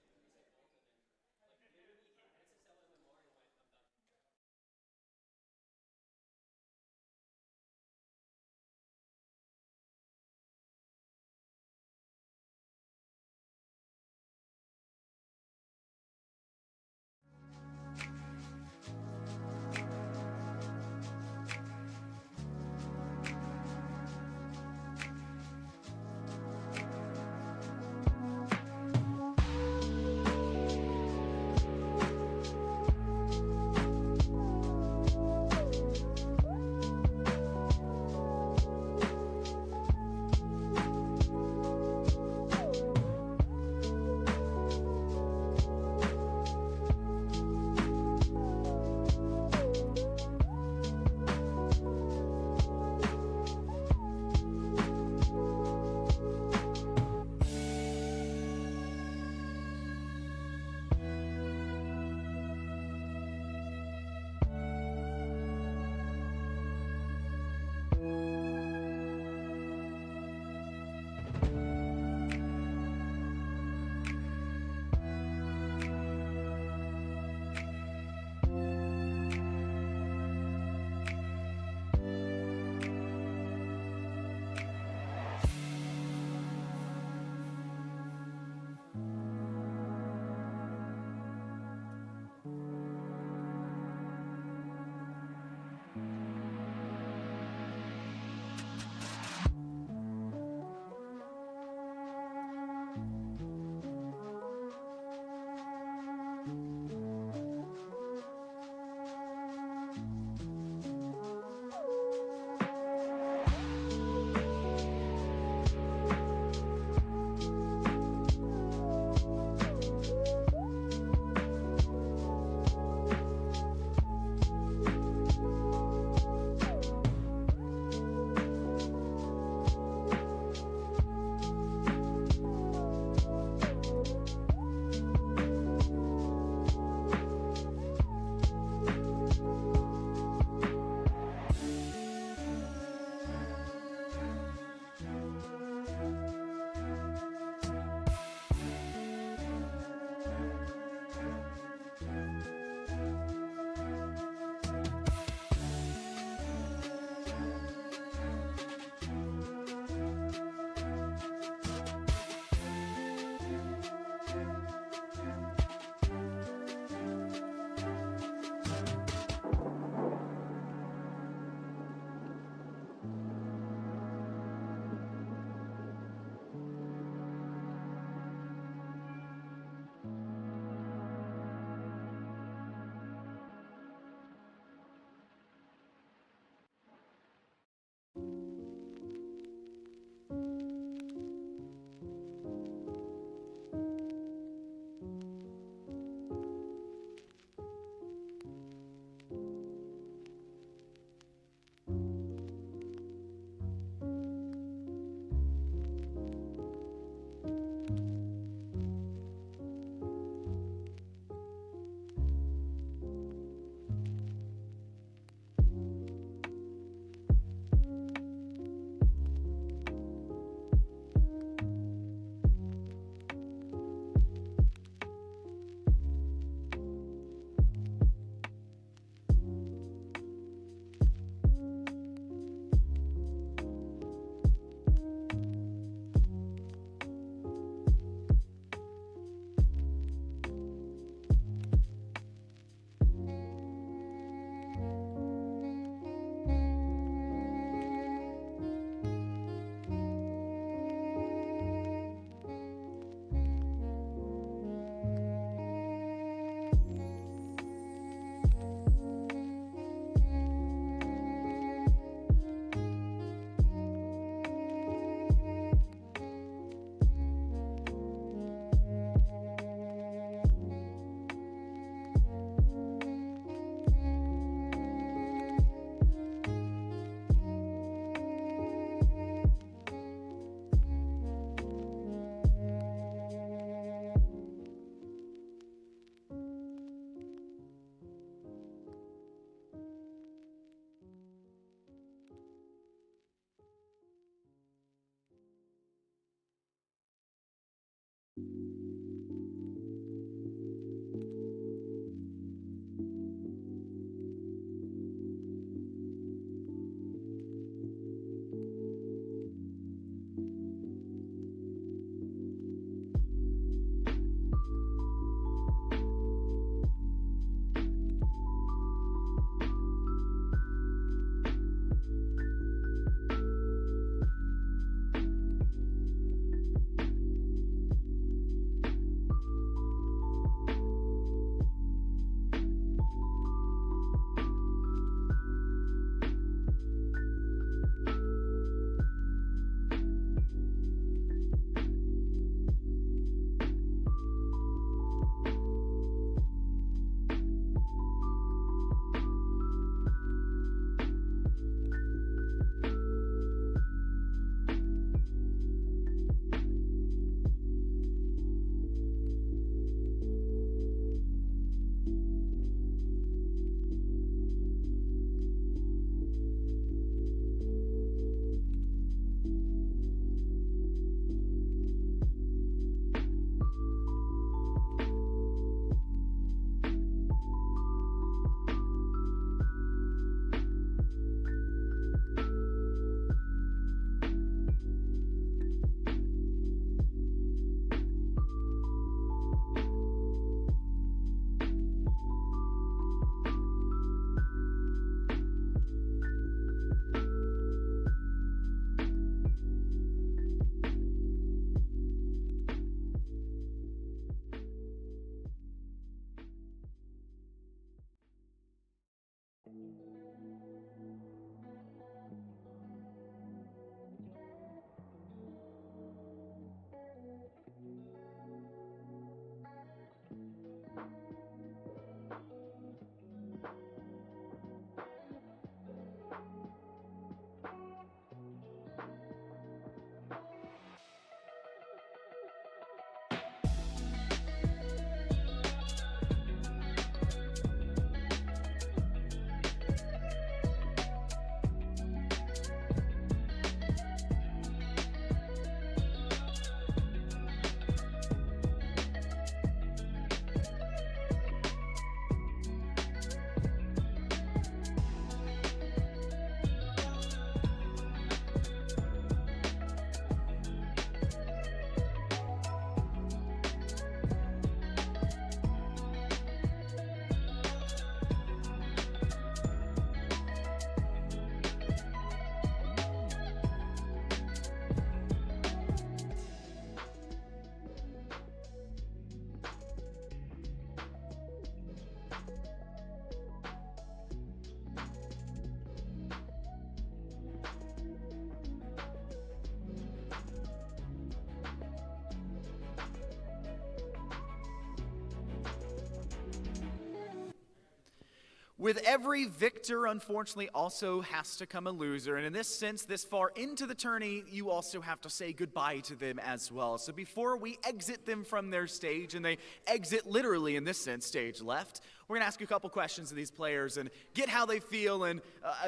With every victor, unfortunately, also has to come a loser. And in this sense, this far into the tourney, you also have to say goodbye to them as well. So before we exit them from their stage, and they exit literally, in this sense, stage left, we're going to ask you a couple questions of these players and get how they feel and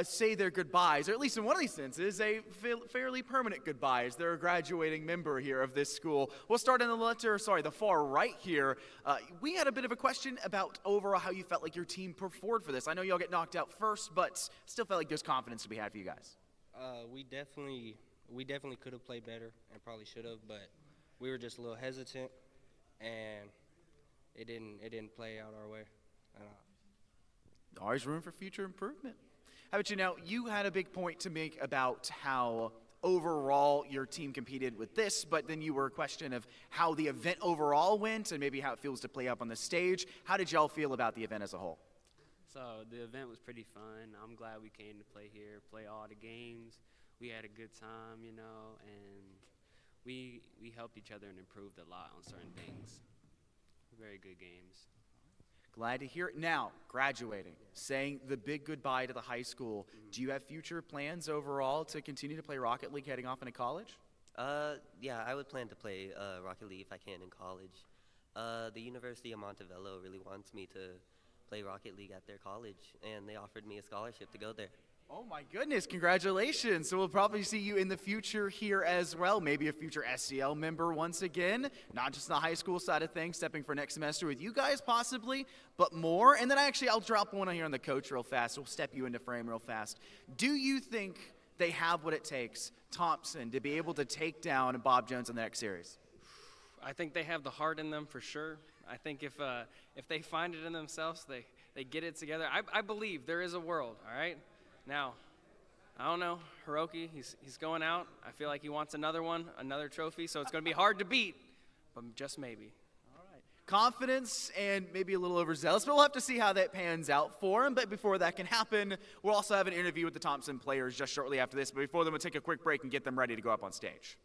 say their goodbyes, or at least in one of these senses, a fairly permanent goodbyes. They're a graduating member here of this school. We'll start in the far right here. We had a bit of a question about overall how you felt like your team performed for this. I know y'all get knocked out first, but still felt like there's confidence to be had for you guys. We definitely could have played better and probably should have, but we were just a little hesitant, and it didn't play out our way. Always room for future improvement. How about you now? You had a big point to make about how overall your team competed with this, but then you were a question of how the event overall went and maybe how it feels to play up on the stage. How did y'all feel about the event as a whole? So the event was pretty fun. I'm glad we came to play here, play all the games. We had a good time, and we helped each other and improved a lot on certain things. Very good games. Glad to hear it. Now, graduating, saying the big goodbye to the high school. Do you have future plans overall to continue to play Rocket League heading off into college? Yeah, I would plan to play Rocket League if I can in college. The University of Montevello really wants me to play Rocket League at their college, and they offered me a scholarship to go there. Oh my goodness, congratulations. So we'll probably see you in the future here as well, maybe a future SEL member once again, not just the high school side of things, stepping for next semester with you guys possibly, but more. And then I'll drop one on here on the coach real fast. We'll step you into frame real fast. Do you think they have what it takes, Thompson, to be able to take down Bob Jones in the next series? I think they have the heart in them for sure. I think if they find it in themselves, they get it together. I believe there is a world, all right? Now, I don't know, Hiroki, he's going out. I feel like he wants another one, another trophy, so it's going to be hard to beat, but just maybe. All right. Confidence and maybe a little overzealous, but we'll have to see how that pans out for him. But before that can happen, we'll also have an interview with the Thompson players just shortly after this. But before then, we'll take a quick break and get them ready to go up on stage.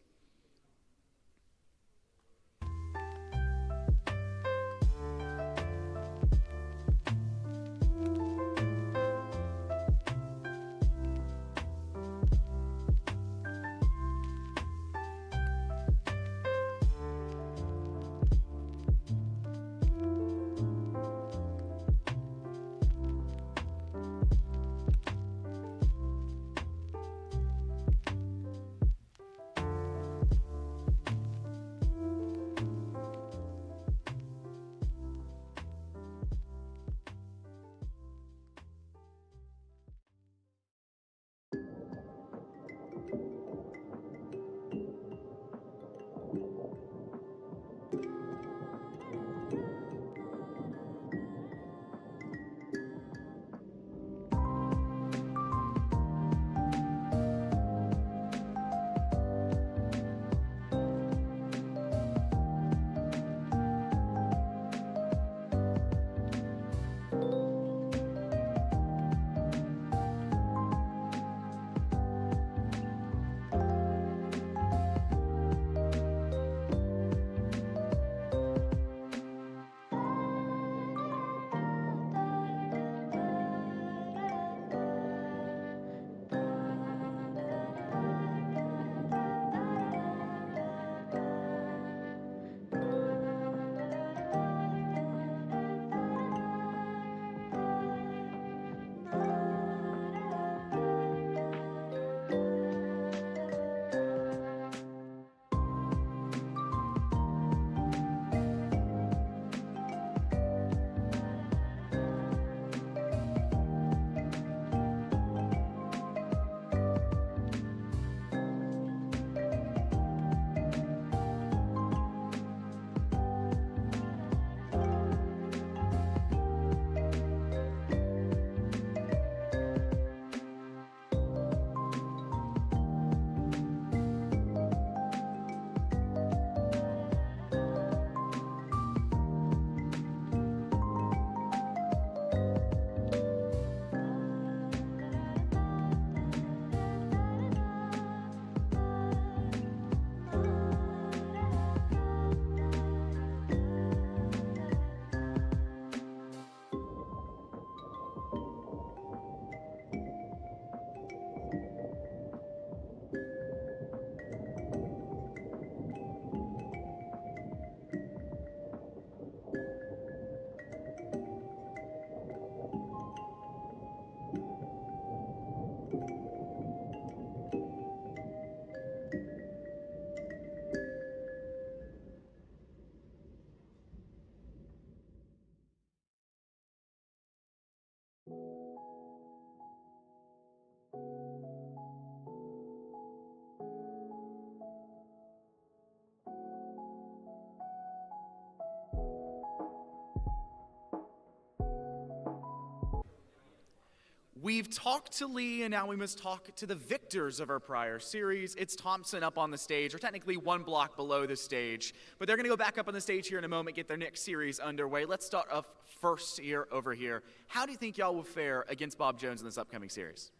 We've talked to Lee, and now we must talk to the victors of our prior series. It's Thompson up on the stage, or technically one block below the stage. But they're going to go back up on the stage here in a moment, get their next series underway. Let's start off first here over here. How do you think y'all will fare against Bob Jones in this upcoming series?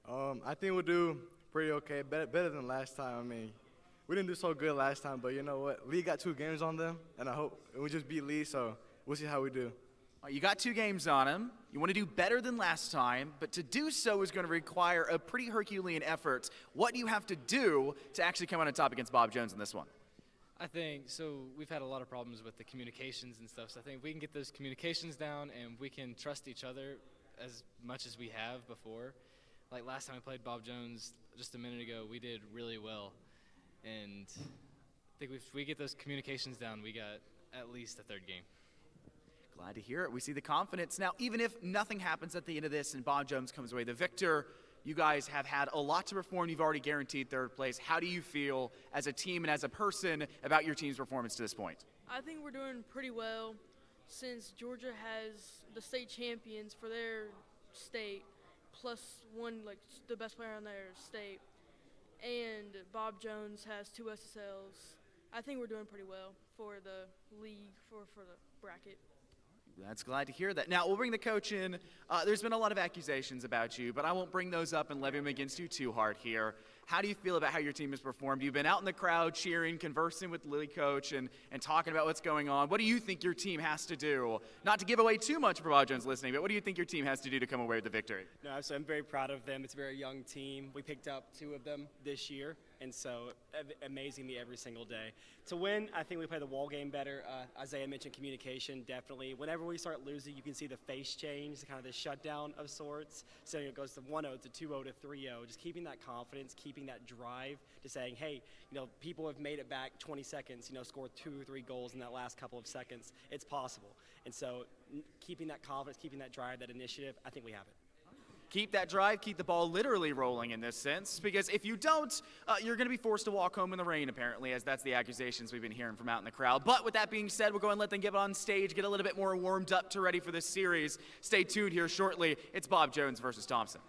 I think we'll do pretty okay, better than last time. I mean, we didn't do so good last time, but you know what? Lee got 2 games on them, and I hope we just beat Lee, so we'll see how we do. You got 2 games on him. You want to do better than last time, but to do so is going to require a pretty Herculean effort. What do you have to do to actually come out on top against Bob Jones in this one? I think, so we've had a lot of problems with the communications and stuff, so I think if we can get those communications down and we can trust each other as much as we have before. Like last time we played Bob Jones just a minute ago, we did really well. And I think if we get those communications down, we got at least a 3rd game. Glad to hear it. We see the confidence. Now, even if nothing happens at the end of this and Bob Jones comes away the victor, you guys have had a lot to perform. You've already guaranteed 3rd place. How do you feel as a team and as a person about your team's performance to this point? I think we're doing pretty well since Georgia has the state champions for their state, plus one, like the best player on their state, and Bob Jones has 2 SSLs. I think we're doing pretty well for the league, for the bracket. That's glad to hear that. Now, we'll bring the coach in. There's been a lot of accusations about you, but I won't bring those up and levy them against you too hard here. How do you feel about how your team has performed? You've been out in the crowd cheering, conversing with Lily Coach, and talking about what's going on. What do you think your team has to do? Not to give away too much for Bob Jones listening, but what do you think your team has to do to come away with the victory? No, so I'm very proud of them. It's a very young team. We picked up 2 of them this year, and so amazing me every single day. To win, I think we play the wall game better. Isaiah mentioned communication, definitely. Whenever we start losing, you can see the face change, kind of the shutdown of sorts. So it goes to 1-0 to 2-0 to 3-0. Just keeping that confidence, keeping that drive to saying, hey, people have made it back 20 seconds, scored 2 or 3 goals in that last couple of seconds. It's possible. And so keeping that confidence, keeping that drive, that initiative, I think we have it. Keep that drive, keep the ball literally rolling in this sense, because if you don't, you're going to be forced to walk home in the rain, apparently, as that's the accusations we've been hearing from out in the crowd. But with that being said, we'll go and let them get on stage, get a little bit more warmed up to ready for this series. Stay tuned here shortly. It's Bob Jones versus Thompson.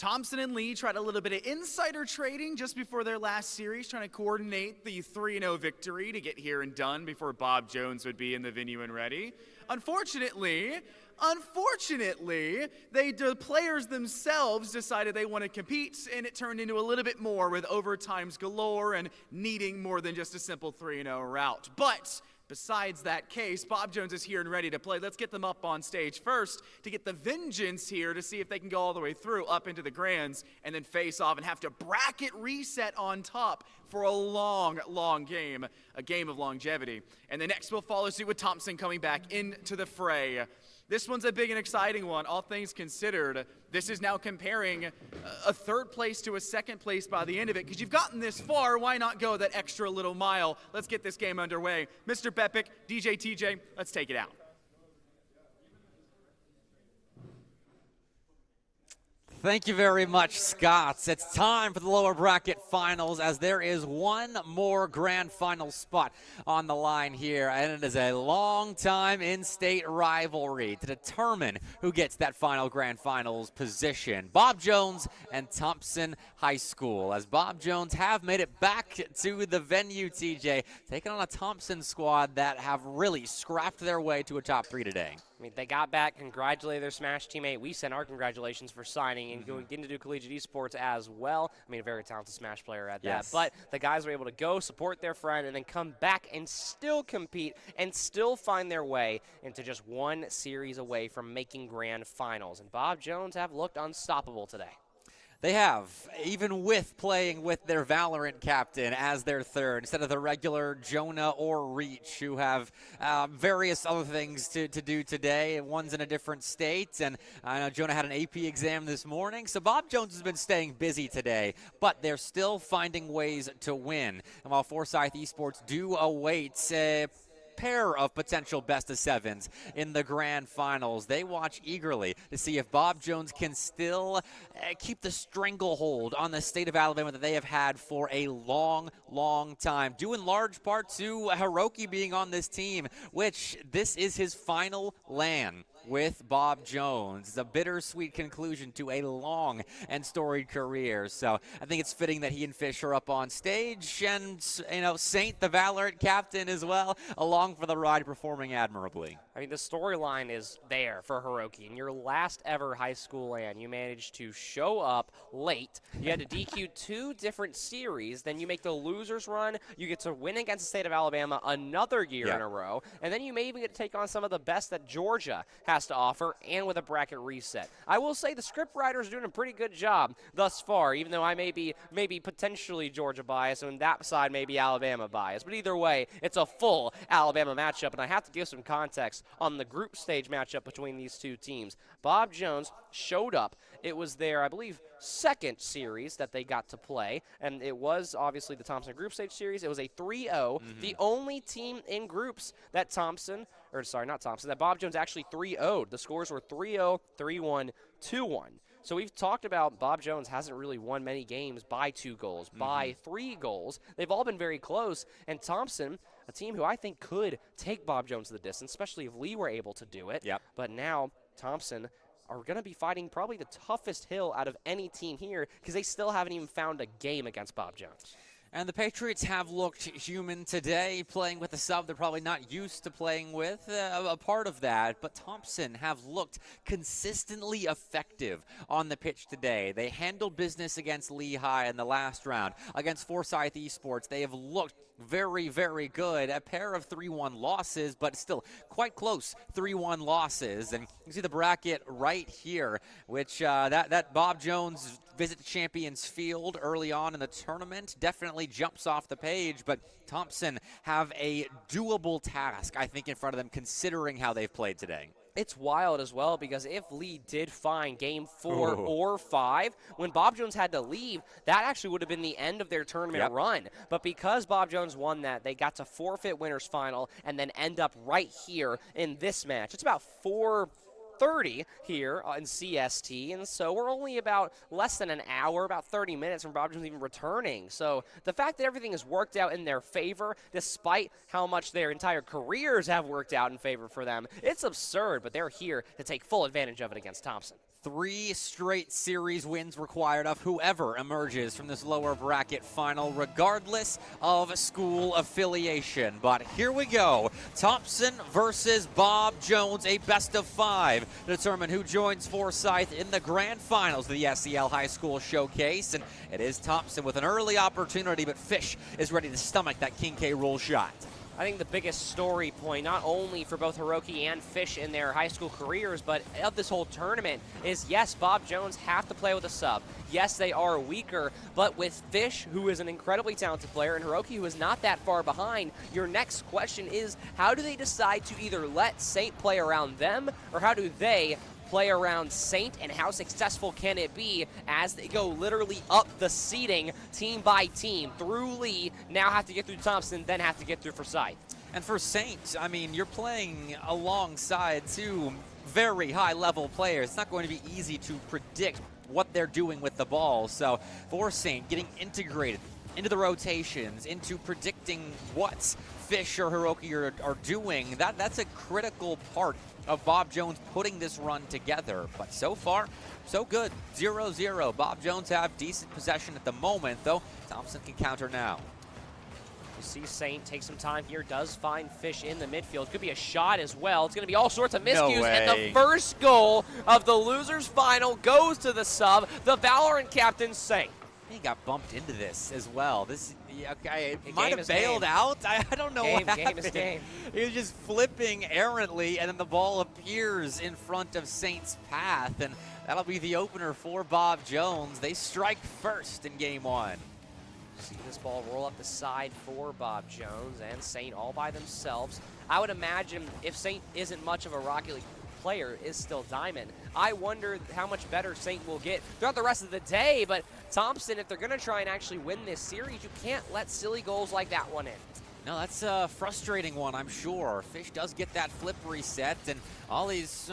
Thompson and Lee tried a little bit of insider trading just before their last series, trying to coordinate the 3-0 victory to get here and done before Bob Jones would be in the venue and ready. Unfortunately, the players themselves decided they want to compete, and it turned into a little bit more with overtimes galore and needing more than just a simple 3-0 route. But besides that case, Bob Jones is here and ready to play. Let's get them up on stage first to get the vengeance here to see if they can go all the way through up into the grands and then face off and have to bracket reset on top for a long, long game, a game of longevity. And the next will follow suit with Thompson coming back into the fray. This one's a big and exciting one, all things considered. This is now comparing a third place to a second place by the end of it. Because you've gotten this far, why not go that extra little mile? Let's get this game underway. Mr. Bepic, DJ TJ, let's take it out. Thank you very much, Scott. It's time for the lower bracket finals as there is one more grand final spot on the line here, and it is a long-time in-state rivalry to determine who gets that final grand finals position. Bob Jones and Thompson High School, as Bob Jones have made it back to the venue, TJ, taking on a Thompson squad that have really scrapped their way to a top 3 today. I mean, they got back, congratulated their Smash teammate. We sent our congratulations for signing and going to do collegiate esports as well. I mean, a very talented Smash player at that. But the guys were able to go support their friend and then come back and still compete and still find their way into just one series away from making grand finals. And Bob Jones have looked unstoppable today. They have, even with playing with their Valorant captain as their third, instead of the regular Jonah or Reach, who have various other things to do today. One's in a different state, and I know Jonah had an AP exam this morning, so Bob Jones has been staying busy today, but they're still finding ways to win. And while Forsyth Esports do await pair of potential best of sevens in the grand finals, they watch eagerly to see if Bob Jones can still keep the stranglehold on the state of Alabama that they have had for a long, long time, due in large part to Hiroki being on this team, which this is his final LAN with Bob Jones. It's a bittersweet conclusion to a long and storied career. So I think it's fitting that he and Fish are up on stage, and Saint, the Valorant captain as well, along for the ride, performing admirably. I mean, the storyline is there for Hiroki. In your last ever high school LAN, you managed to show up late. You had to DQ 2 different series. Then you make the losers run. You get to win against the state of Alabama another year in a row. And then you may even get to take on some of the best that Georgia has to offer, and with a bracket reset. I will say the script writers are doing a pretty good job thus far, even though I may be potentially Georgia biased, and that side may be Alabama biased. But either way, it's a full Alabama matchup, and I have to give some context on the group stage matchup between these two teams. Bob Jones showed up. It was their, I believe, second series that they got to play, and it was obviously the Thompson group stage series. It was a 3-0, the only team in groups that that Bob Jones actually 3-0'd. The scores were 3-0, 3-1, 2-1. So we've talked about Bob Jones hasn't really won many games by 2 goals, by 3 goals. They've all been very close, and Thompson, a team who I think could take Bob Jones to the distance, especially if Lee were able to do it. But now Thompson are going to be fighting probably the toughest hill out of any team here, because they still haven't even found a game against Bob Jones. And the Patriots have looked human today, playing with a sub they're probably not used to playing with, a part of that. But Thompson have looked consistently effective on the pitch today. They handled business against Lehigh in the last round. Against Forsyth Esports, they have looked very, very good. A pair of 3-1 losses, but still quite close 3-1 losses. And you see the bracket right here, which that Bob Jones visit to Champions Field early on in the tournament definitely jumps off the page, but Thompson have a doable task, I think, in front of them, considering how they've played today. It's wild as well, because if Lee did find game 4 or 5, when Bob Jones had to leave, that actually would have been the end of their tournament run. But because Bob Jones won that, they got to forfeit winners final and then end up right here in this match. It's about 4 12:30 here in CST, and so we're only about less than an hour, about 30 minutes from Bob Jones even returning. So the fact that everything has worked out in their favor, despite how much their entire careers have worked out in favor for them, it's absurd, but they're here to take full advantage of it against Thompson. 3 straight series wins required of whoever emerges from this lower bracket final, regardless of school affiliation. But here we go. Thompson versus Bob Jones, a best of 5 to determine who joins Forsyth in the grand finals of the SEL High School Showcase. And it is Thompson with an early opportunity, but Fish is ready to stomach that King K. Rool shot. I think the biggest story point, not only for both Hiroki and Fish in their high school careers, but of this whole tournament is, yes, Bob Jones have to play with a sub. Yes, they are weaker, but with Fish, who is an incredibly talented player, and Hiroki, who is not that far behind, your next question is, how do they decide to either let Saint play around them, or how do they play around Saint, and how successful can it be as they go literally up the seeding team by team through Lee, now have to get through Thompson, then have to get through Forsyth. And for Saint, I mean, you're playing alongside 2 very high-level players. It's not going to be easy to predict what they're doing with the ball. So for Saint, getting integrated into the rotations, into predicting what Fish or Hiroki are doing, that's a critical part of Bob Jones putting this run together. But so far, so good. 0-0. Bob Jones have decent possession at the moment, though Thompson can counter now. You see Saint take some time here, does find Fish in the midfield. Could be a shot as well. It's going to be all sorts of miscues. And the first goal of the losers final goes to the sub, the Valorant captain, Saint. He got bumped into this as well. This okay, Game might have bailed out. I don't know what happened. Game is game. He was just flipping errantly, and then the ball appears in front of Saint's path, and that'll be the opener for Bob Jones. They strike first in game 1. See this ball roll up the side for Bob Jones and Saint all by themselves. I would imagine if Saint isn't much of a Rocket League player, is still Diamond, I wonder how much better Saint will get throughout the rest of the day. But Thompson, if they're going to try and actually win this series, you can't let silly goals like that one in. No, that's a frustrating one, I'm sure. Fish does get that flip reset, and Ollie's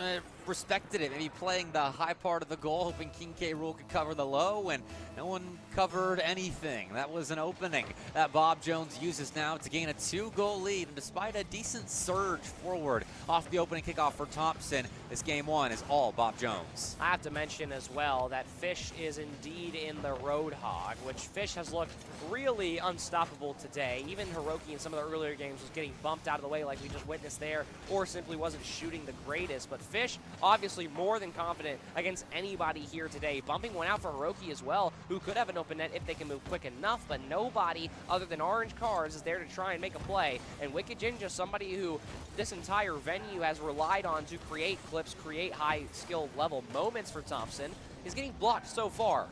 respected it. Maybe playing the high part of the goal, hoping King K. Rool could cover the low, and no one covered anything. That was an opening that Bob Jones uses now to gain a 2-goal lead. And despite a decent surge forward off the opening kickoff for Thompson, this game 1 is all Bob Jones. I have to mention as well that Fish is indeed in the Roadhog, which Fish has looked really unstoppable today. Even Hiroki in some of the earlier games was getting bumped out of the way like we just witnessed there, or simply wasn't shooting the greatest. But Fish, obviously more than confident against anybody here today. Bumping one out for Hiroki as well, who could have an open net if they can move quick enough, but nobody other than Orange Cars is there to try and make a play. And Wicked Jinja, somebody who this entire venue has relied on to create clips, create high skill level moments for Thompson, is getting blocked so far.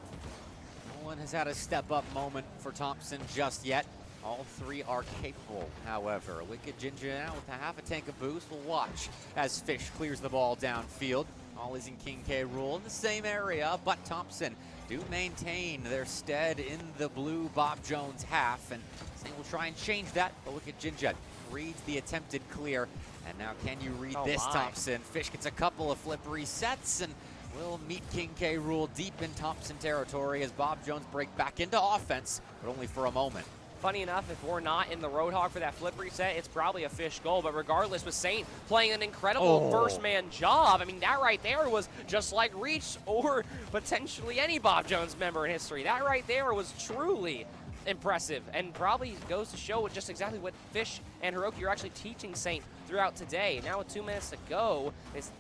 No one has had a step-up moment for Thompson just yet. All 3 are capable, however. Wicked Jinja now with a half a tank of boost. We'll watch as Fish clears the ball downfield. Ollie's and King K. Rool in the same area, but Thompson do maintain their stead in the blue Bob Jones half, and Saint will try and change that, but Wicked Jinja reads the attempted clear. And now can you read this, Thompson? Fish gets a couple of flip resets, and will meet King K. Rool deep in Thompson territory as Bob Jones break back into offense, but only for a moment. Funny enough, if we're not in the Roadhog for that flip reset, it's probably a Fish goal. But regardless, with Saint playing an incredible first-man job, I mean, that right there was just like Reach or potentially any Bob Jones member in history. That right there was truly impressive and probably goes to show just exactly what Fish and Hiroki are actually teaching Saint throughout today. Now with 2 minutes to go,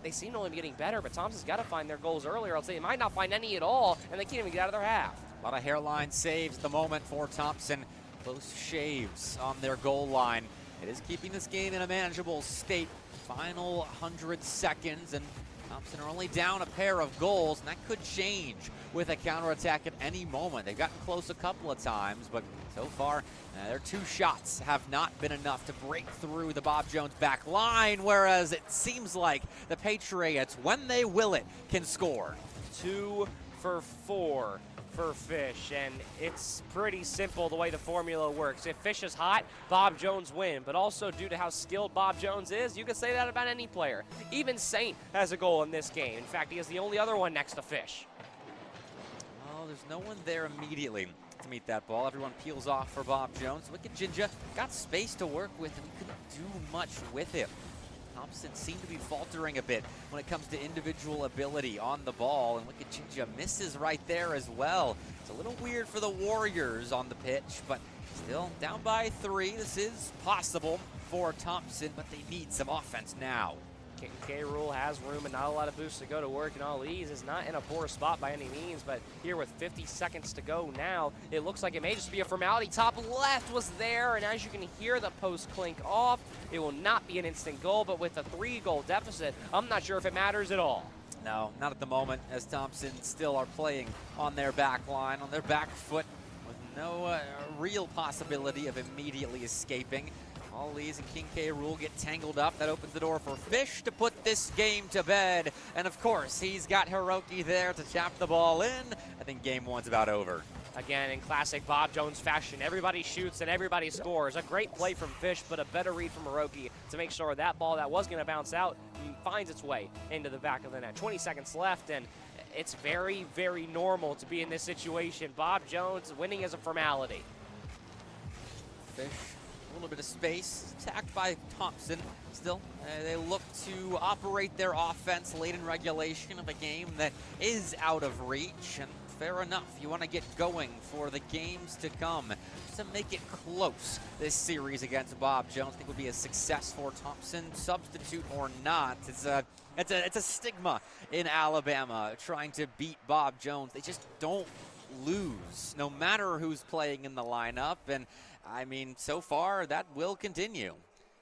they seem to only be getting better, but Thompson's got to find their goals earlier. I'll say they might not find any at all, and they can't even get out of their half. A lot of hairline saves at the moment for Thompson. Close shaves on their goal line. It is keeping this game in a manageable state. Final 100 seconds, and Thompson are only down a pair of goals, and that could change with a counterattack at any moment. They've gotten close a couple of times, but so far, their 2 shots have not been enough to break through the Bob Jones back line, whereas it seems like the Patriots, when they will it, can score. 2 for 4 for Fish, and it's pretty simple the way the formula works. If Fish is hot, Bob Jones win, but also due to how skilled Bob Jones is, you can say that about any player. Even Saint has a goal in this game. In fact, he has the only other one next to Fish. Oh, there's no one there immediately to meet that ball. Everyone peels off for Bob Jones. Wicked Jinja got space to work with, and he couldn't do much with it. Thompson seemed to be faltering a bit when it comes to individual ability on the ball, and Wicked Jinja misses right there as well. It's a little weird for the Warriors on the pitch, but still down by 3. This is possible for Thompson, but they need some offense now. K. Rule has room and not a lot of boosts to go to work, and Ali's is not in a poor spot by any means, but here with 50 seconds to go now, it looks like it may just be a formality. Top left was there, and as you can hear the post clink off, it will not be an instant goal, but with a 3-goal deficit, I'm not sure if it matters at all. No, not at the moment, as Thompson still are playing on their back line, on their back foot, with no real possibility of immediately escaping. Ali's and King K. Rule get tangled up. That opens the door for Fish to put this game to bed. And of course, he's got Hiroki there to tap the ball in. I think game 1's about over. Again, in classic Bob Jones fashion, everybody shoots and everybody scores. A great play from Fish, but a better read from Hiroki to make sure that ball that was going to bounce out finds its way into the back of the net. 20 seconds left, and it's very, very normal to be in this situation. Bob Jones winning is a formality. Fish, a little bit of space, attacked by Thompson. Still, they look to operate their offense late in regulation of a game that is out of reach, and fair enough. You want to get going for the games to come, just to make it close. This series against Bob Jones, I think, would be a success for Thompson, substitute or not. It's a stigma in Alabama trying to beat Bob Jones. They just don't lose, no matter who's playing in the lineup, and I mean, so far that will continue.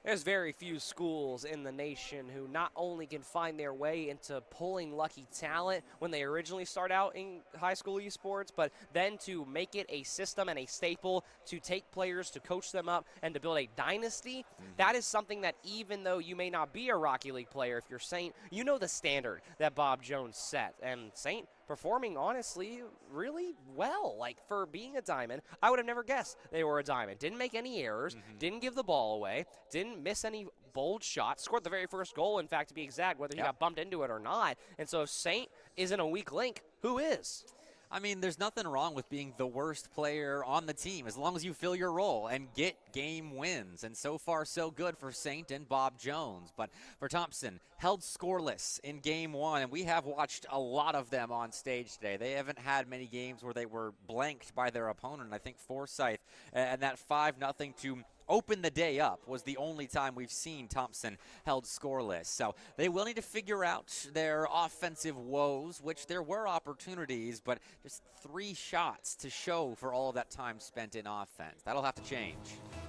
There's very few schools in the nation who not only can find their way into pulling lucky talent when they originally start out in high school esports, but then to make it a system and a staple to take players, to coach them up, and to build a dynasty. That is something that even though you may not be a Rocky League player, if you're Saint, you know the standard that Bob Jones set. And Saint performing, honestly, really well. Like, for being a diamond, I would have never guessed they were a diamond. Didn't make any errors, didn't give the ball away, didn't miss any bold shots, scored the very first goal, in fact, to be exact, whether he got bumped into it or not. And so if Saint isn't a weak link, who is? I mean, there's nothing wrong with being the worst player on the team as long as you fill your role and get game wins. And so far, so good for Saint and Bob Jones. But for Thompson, held scoreless in game 1, and we have watched a lot of them on stage today. They haven't had many games where they were blanked by their opponent. I think Forsyth and that 5-0 to open the day up was the only time we've seen Thompson held scoreless. So they will need to figure out their offensive woes, which there were opportunities, but just 3 shots to show for all of that time spent in offense. That'll have to change.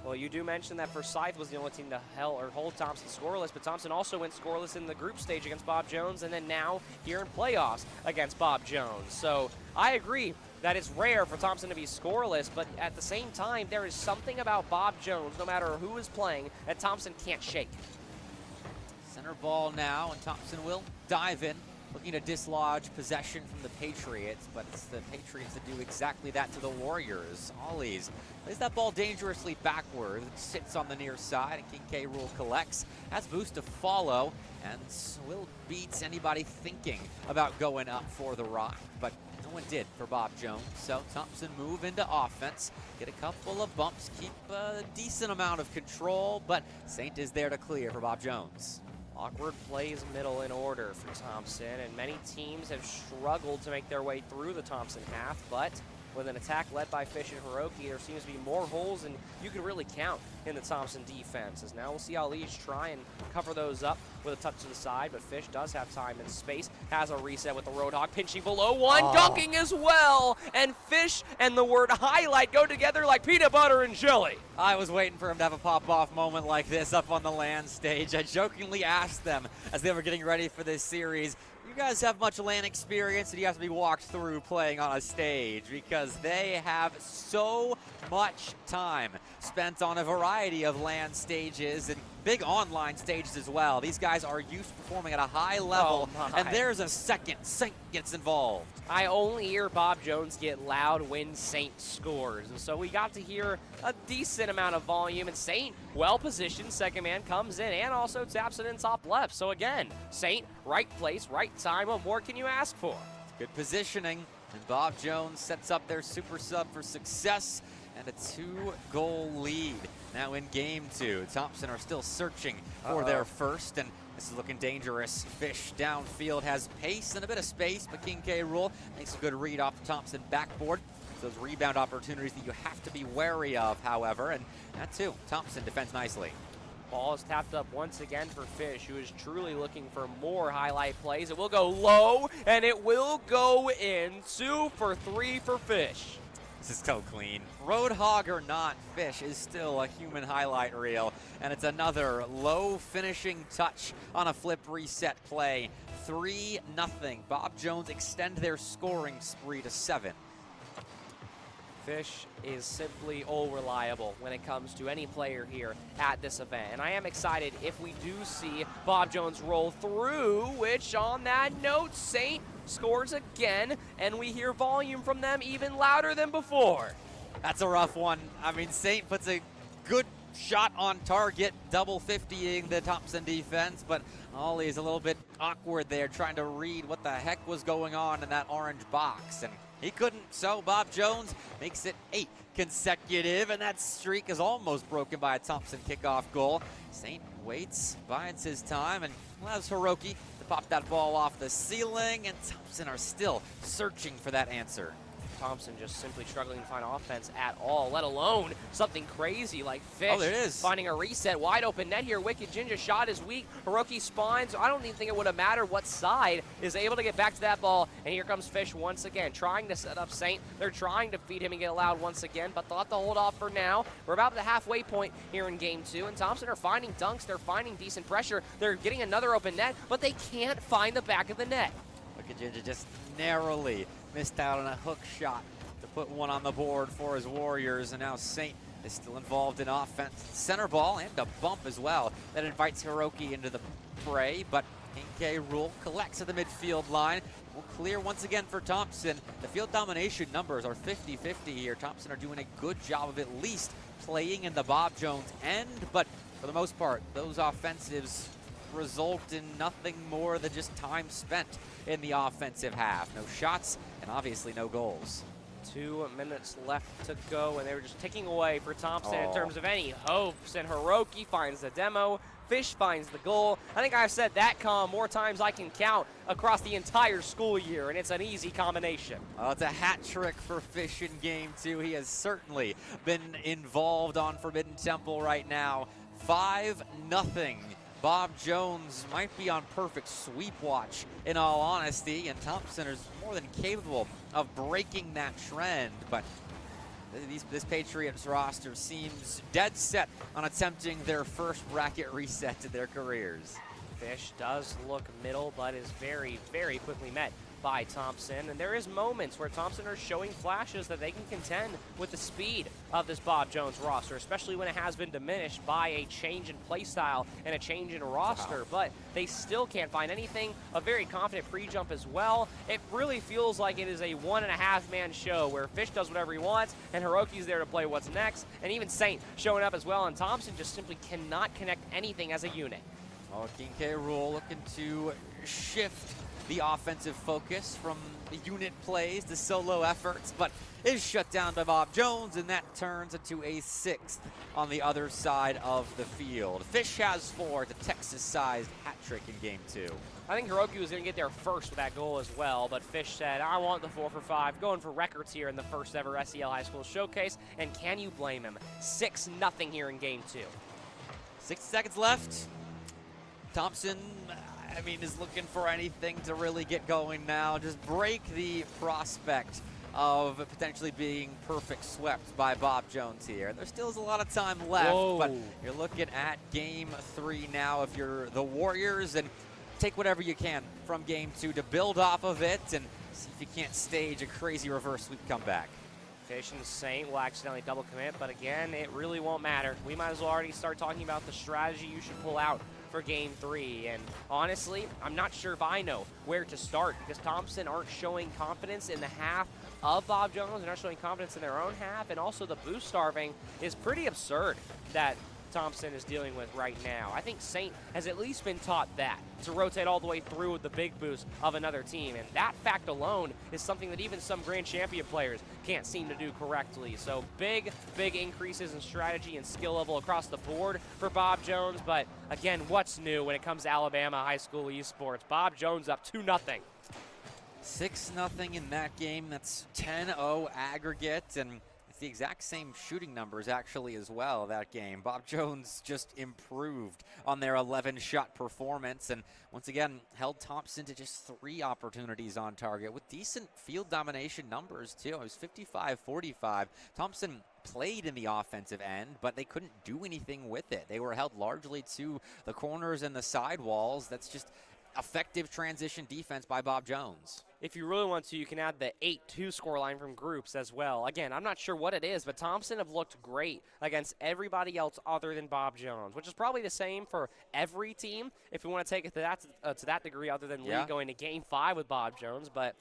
Well, you do mention that Forsyth was the only team to hold Thompson scoreless, but Thompson also went scoreless in the group stage against Bob Jones, and then now here in playoffs against Bob Jones. So I agree that it's rare for Thompson to be scoreless, but at the same time, there is something about Bob Jones, no matter who is playing, that Thompson can't shake. Center ball now, and Thompson will dive in, looking to dislodge possession from the Patriots, but it's the Patriots that do exactly that to the Warriors. Ollie's plays that ball dangerously backward, sits on the near side, and King K. Rule collects, has boost to follow, and will beat anybody thinking about going up for the rock, but no one did for Bob Jones. So Thompson move into offense, get a couple of bumps, keep a decent amount of control, but Saint is there to clear for Bob Jones. Awkward plays middle in order for Thompson, and many teams have struggled to make their way through the Thompson half, but with an attack led by Fish and Hiroki, there seems to be more holes than you can really count in the Thompson defense. As now we'll see Ali's try and cover those up with a touch to the side, but Fish does have time and space, has a reset with the Roadhog pinching below one, dunking as well, and Fish and the word highlight go together like peanut butter and jelly. I was waiting for him to have a pop-off moment like this up on the LAN stage. I jokingly asked them as they were getting ready for this series, you guys have much LAN experience, and you have to be walked through playing on a stage, because they have so much time spent on a variety of LAN stages, and big online stages as well. These guys are used to performing at a high level, and there's a second. Saint gets involved. I only hear Bob Jones get loud when Saint scores. And so we got to hear a decent amount of volume, and Saint, well-positioned, second man comes in and also taps it in top left. So again, Saint, right place, right time. What more can you ask for? Good positioning, and Bob Jones sets up their super sub for success and a 2-goal lead. Now in game 2, Thompson are still searching for their first, and this is looking dangerous. Fish downfield has pace and a bit of space, but King K. Rool makes a good read off the Thompson backboard. Those rebound opportunities that you have to be wary of, however, and that too, Thompson defends nicely. Ball is tapped up once again for Fish, who is truly looking for more highlight plays. It will go low, and it will go in. 2 for 3 for Fish. This is so clean. Roadhog or not, Fish is still a human highlight reel, and it's another low finishing touch on a flip reset play. 3-0. Bob Jones extend their scoring spree to 7. Fish is simply all reliable when it comes to any player here at this event. And I am excited if we do see Bob Jones roll through, which on that note, Saint scores again, and we hear volume from them even louder than before. That's a rough one. I mean, Saint puts a good shot on target, double 50ing the Thompson defense, but Ollie is a little bit awkward there trying to read what the heck was going on in that orange box, and he couldn't, so Bob Jones makes it 8 consecutive, and that streak is almost broken by a Thompson kickoff goal. Saint waits, bides his time, and allows Hiroki to pop that ball off the ceiling, and Thompson are still searching for that answer. Thompson just simply struggling to find offense at all, let alone something crazy like Fish. Oh, there it is. Finding a reset, wide open net here. Wicked Ginger shot is weak. Hiroki spines. I don't even think it would have mattered what side is able to get back to that ball. And here comes Fish once again, trying to set up Saint. They're trying to feed him and get allowed once again, but thought to hold off for now. We're about the halfway point here in game 2, and Thompson are finding dunks. They're finding decent pressure. They're getting another open net, but they can't find the back of the net. Wicked Ginger just narrowly missed out on a hook shot to put one on the board for his Warriors, and now Saint is still involved in offense. Center ball and a bump as well that invites Hiroki into the fray, but King K. Rool collects at the midfield line. Will clear once again for Thompson. The field domination numbers are 50-50 here. Thompson are doing a good job of at least playing in the Bob Jones end, but for the most part, those offensives result in nothing more than just time spent in the offensive half. No shots and obviously no goals. 2 minutes left to go, and they were just ticking away for Thompson in terms of any hopes. And Hiroki finds the demo. Fish finds the goal. I think I've said that more times I can count across the entire school year, and it's an easy combination. Oh, it's a hat trick for Fish in game 2. He has certainly been involved on Forbidden Temple right now. 5-0. Bob Jones might be on perfect sweep watch, in all honesty, and Thompson is more than capable of breaking that trend, but this Patriots roster seems dead set on attempting their first bracket reset to their careers. Fish does look middle, but is very, very quickly met by Thompson, and there is moments where Thompson are showing flashes that they can contend with the speed of this Bob Jones roster, especially when it has been diminished by a change in play style and a change in roster. But they still can't find anything. A very confident pre-jump as well. It really feels like it is a 1.5-man show where Fish does whatever he wants and Hiroki's there to play what's next, and even Saint showing up as well, and Thompson just simply cannot connect anything as a unit. Oh, King K. Rool looking to shift the offensive focus from the unit plays to solo efforts, but is shut down by Bob Jones, and that turns into a 6th on the other side of the field. Fish has 4, the Texas-sized hat trick in game 2. I think Hiroki was going to get there first with that goal as well, but Fish said, I want the 4 for 5, going for records here in the first ever SEL High School Showcase, and can you blame him? 6-0 here in game 2. 6 seconds left. Thompson, I mean, is looking for anything to really get going now. Just break the prospect of potentially being perfect swept by Bob Jones here. There still is a lot of time left, but you're looking at game 3 now if you're the Warriors, and take whatever you can from game 2 to build off of it and see if you can't stage a crazy reverse sweep comeback. Fish and Saint will accidentally double commit, but again, it really won't matter. We might as well already start talking about the strategy you should pull out for Game 3. And honestly, I'm not sure if I know where to start because Thompson aren't showing confidence in the half of Bob Jones. They're not showing confidence in their own half, and also the boost starving is pretty absurd that Thompson is dealing with right now. I think Saint has at least been taught that, to rotate all the way through with the big boost of another team. And that fact alone is something that even some Grand Champion players can't seem to do correctly. So big increases in strategy and skill level across the board for Bob Jones. But again, what's new when it comes to Alabama high school esports? Bob Jones up 2-0. 6-0 in that game. That's 10-0 aggregate, and it's the exact same shooting numbers actually as well that game. Bob Jones just improved on their 11-shot performance, and once again held Thompson to just 3 opportunities on target with decent field domination numbers too. It was 55-45. Thompson played in the offensive end, but they couldn't do anything with it. They were held largely to the corners and the sidewalls. That's just effective transition defense by Bob Jones. If you really want to, you can add the 8-2 scoreline from groups as well. Again, I'm not sure what it is, but Thompson have looked great against everybody else other than Bob Jones, which is probably the same for every team if we want to take it to that degree other than Lee going to Game 5 with Bob Jones. But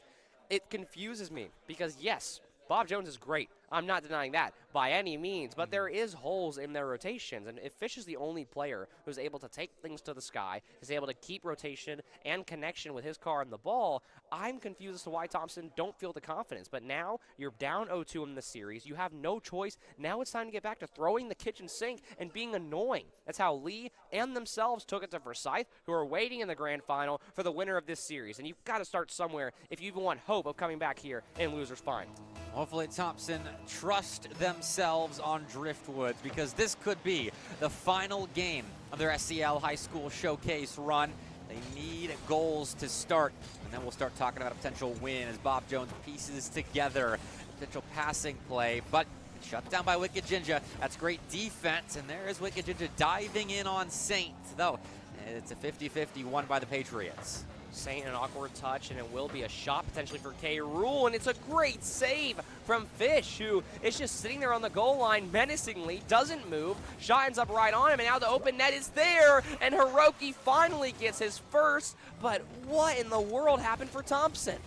it confuses me because, yes, Bob Jones is great. I'm not denying that by any means, but there is holes in their rotations. And if Fish is the only player who's able to take things to the sky, is able to keep rotation and connection with his car and the ball, I'm confused as to why Thompson don't feel the confidence. But now you're down 0-2 in the series. You have no choice. Now it's time to get back to throwing the kitchen sink and being annoying. That's how Lee and themselves took it to Forsyth, who are waiting in the grand final for the winner of this series. And you've got to start somewhere if you even want hope of coming back here in loser's find. Hopefully Thompson trust themselves on Driftwoods, because this could be the final game of their SEL High School Showcase run. They need goals to start, and then we'll start talking about a potential win as Bob Jones pieces together potential passing play, but shut down by Wicked Jinja. That's great defense, and there is Wicked Jinja diving in on Saint, though it's a 50-50 won by the Patriots. Saint an awkward touch, and it will be a shot potentially for K. Rule, and it's a great save from Fish, who is just sitting there on the goal line menacingly, doesn't move. Shot ends up right on him, and now the open net is there, and Hiroki finally gets his first, but what in the world happened for Thompson?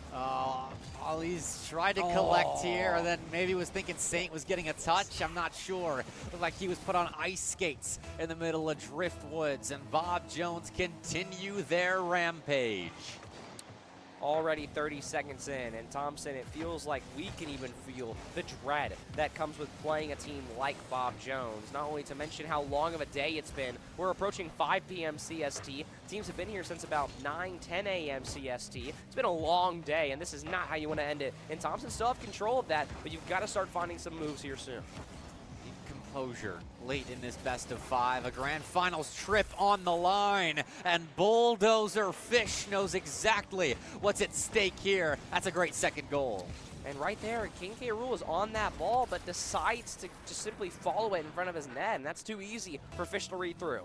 Ollie's tried to collect here, and then maybe was thinking Saint was getting a touch. I'm not sure. Looked like he was put on ice skates in the middle of Driftwoods, and Bob Jones continue their rampage. Already 30 seconds in, and Thompson, it feels like we can even feel the dread that comes with playing a team like Bob Jones. Not only to mention how long of a day it's been. We're approaching 5 p.m. CST. Teams have been here since about 9-10 a.m. CST. It's been a long day, and this is not how you want to end it. And Thompson still have control of that, but you've got to start finding some moves here soon. Composure late in this best of 5. A grand finals trip on the line, and Bulldozer Fish knows exactly what's at stake here. That's a great second goal. And right there, King K. Rule is on that ball, but decides to just simply follow it in front of his net, and that's too easy for Fish to read through.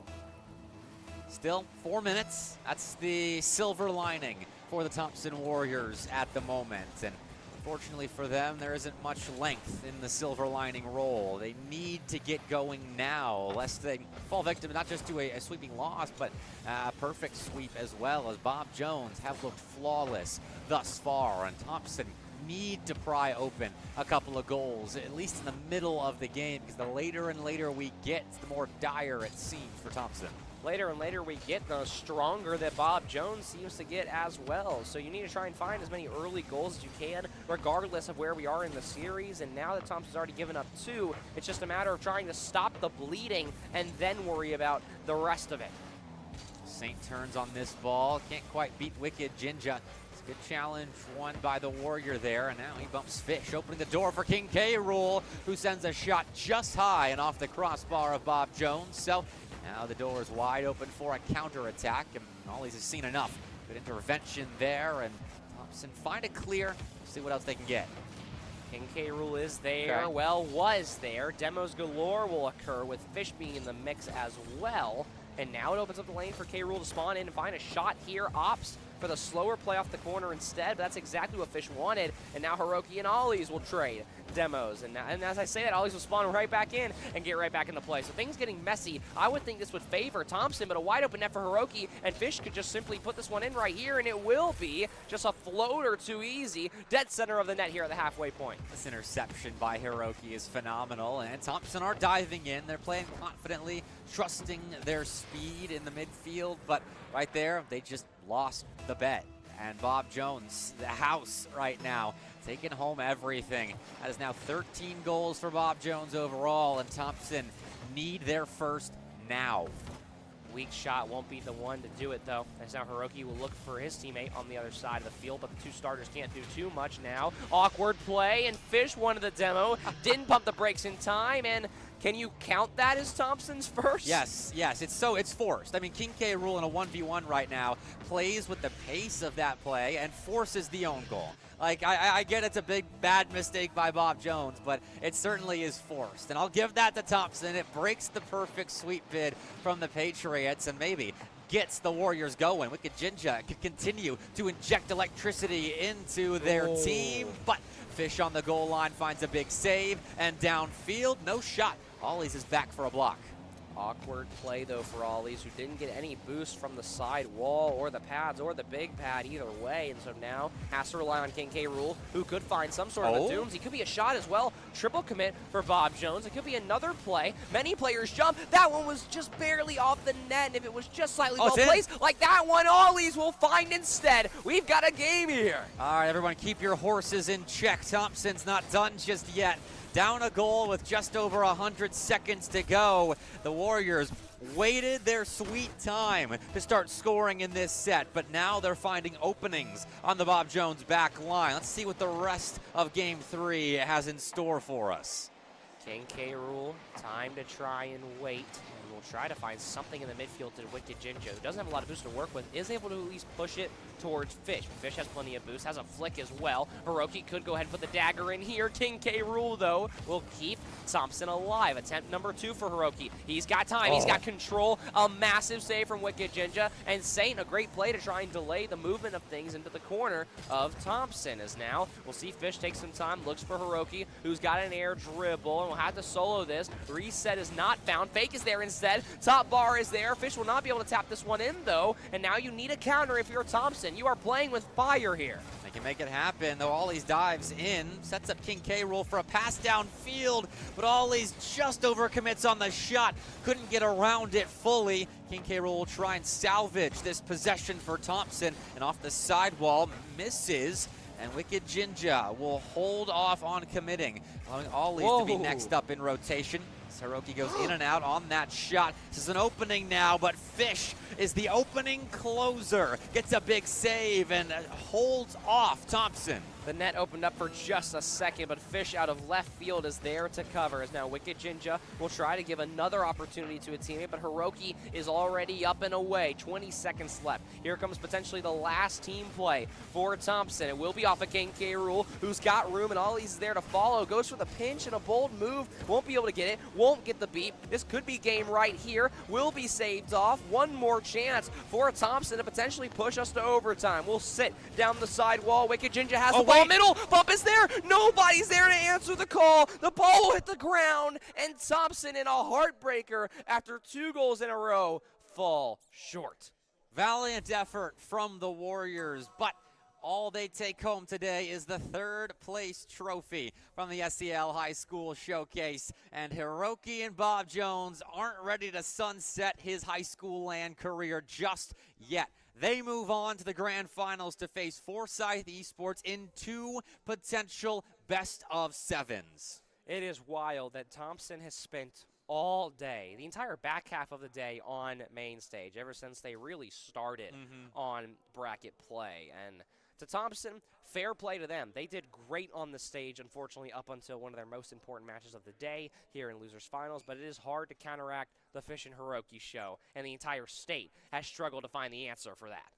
Still 4 minutes. That's the silver lining for the Thompson Warriors at the moment. And unfortunately for them, there isn't much length in the silver lining role. They need to get going now, lest they fall victim not just to a sweeping loss, but a perfect sweep as well, as Bob Jones have looked flawless thus far, and Thompson need to pry open a couple of goals, at least in the middle of the game, because the later and later we get, the more dire it seems for Thompson. Later and later we get, the stronger that Bob Jones seems to get as well. So you need to try and find as many early goals as you can, regardless of where we are in the series. And now that Thompson's already given up 2, it's just a matter of trying to stop the bleeding and then worry about the rest of it. Saint turns on this ball, can't quite beat Wicked Jinja. It's a good challenge won by the Warrior there, and now he bumps Fish, opening the door for King K. Rule, who sends a shot just high and off the crossbar of Bob Jones. So now the door is wide open for a counterattack, and Ollie's has seen enough. Good intervention there, and Thompson find a clear. See what else they can get. King K. Rule is there, Okay. well, was there. Demos galore will occur with Fish being in the mix as well. And now it opens up the lane for K. Rule to spawn in and find a shot here. Opts for the slower play off the corner instead, but that's exactly what Fish wanted, and now Hiroki and Ollie's will trade demos. And as I say that, Ollie's will spawn right back in and get right back into play. So things getting messy. I would think this would favor Thompson, but a wide open net for Hiroki, and Fish could just simply put this one in right here, and it will be just a floater too easy. Dead center of the net here at the halfway point. This interception by Hiroki is phenomenal, and Thompson are diving in. They're playing confidently, trusting their speed in the midfield, but right there, they just lost the bet. And Bob Jones, the house right now, taking home everything. That is now 13 goals for Bob Jones overall, and Thompson need their first now. Weak shot won't be the one to do it, though, as now Hiroki will look for his teammate on the other side of the field, but the two starters can't do too much now. Awkward play, and Fish wanted the demo, didn't pump the brakes in time, and can you count that as Thompson's first? Yes, it's forced. I mean, King K. Rool in a 1v1 right now plays with the pace of that play and forces the own goal. Like, I get it's a big, bad mistake by Bob Jones, but it certainly is forced. And I'll give that to Thompson. It breaks the perfect sweep bid from the Patriots and maybe gets the Warriors going. Wicked Jinja can continue to inject electricity into their team, but Fish on the goal line finds a big save, and downfield, no shot. Ollie's is back for a block. Awkward play, though, for Ollie's, who didn't get any boost from the side wall or the pads or the big pad either way. And so now has to rely on King K. Rool, who could find some sort of a dooms. He could be a shot as well. Triple commit for Bob Jones. It could be another play. Many players jump. That one was just barely off the net. And if it was just slightly well placed, like that one, Ollie's will find instead. We've got a game here. All right, everyone, keep your horses in check. Thompson's not done just yet. Down a goal with just over 100 seconds to go. The Warriors waited their sweet time to start scoring in this set, but now they're finding openings on the Bob Jones back line. Let's see what the rest of Game 3 has in store for us. King K. Rool, time to try and wait. And we'll try to find something in the midfield to Wicked Jinja, who doesn't have a lot of boost to work with, is able to at least push it towards Fish. Fish has plenty of boost, has a flick as well. Hiroki could go ahead and put the dagger in here. King K. Rool, though, will keep Thompson alive. Attempt number 2 for Hiroki. He's got time, he's got control. A massive save from Wicked Jinja, and Saint, a great play to try and delay the movement of things into the corner of Thompson. As now, we'll see Fish take some time, looks for Hiroki, who's got an air dribble, and will have to solo this. Reset is not found. Fake is there instead. Top bar is there. Fish will not be able to tap this one in, though, and now you need a counter if you're Thompson. You are playing with fire here. They can make it happen, though. Ollie's dives in, sets up King K. Rool for a pass downfield, but Ollie's just overcommits on the shot. Couldn't get around it fully. King K. Rool will try and salvage this possession for Thompson, and off the sidewall, misses. And Wicked Jinja will hold off on committing, allowing Ollie's to be next up in rotation. Hiroki goes in and out on that shot. This is an opening now, but Fish is the opening closer. Gets a big save and holds off Thompson. The net opened up for just a second, but Fish out of left field is there to cover. As now Wicked Jinja will try to give another opportunity to a teammate, but Hiroki is already up and away. 20 seconds left. Here comes potentially the last team play for Thompson. It will be off of King K. Rool, who's got room, and Ollie's there to follow. Goes for the pinch and a bold move. Won't be able to get it. Won't get the beat. This could be game right here. Will be saved off. One more chance for Thompson to potentially push us to overtime. We'll sit down the side wall. Wicked Jinja has the ball. Middle, bump is there, nobody's there to answer the call. The ball will hit the ground, and Thompson in a heartbreaker after 2 goals in a row fall short. Valiant effort from the Warriors, but all they take home today is the 3rd place trophy from the SEL High School Showcase. And Hiroki and Bob Jones aren't ready to sunset his high school land career just yet. They move on to the grand finals to face Forsyth Esports in 2 potential best-of-7s. It is wild that Thompson has spent all day, the entire back half of the day, on main stage, ever since they really started on bracket play. And to Thompson, fair play to them. They did great on the stage, unfortunately, up until one of their most important matches of the day here in Losers Finals, but it is hard to counteract the Fish and Hiroki show, and the entire state has struggled to find the answer for that.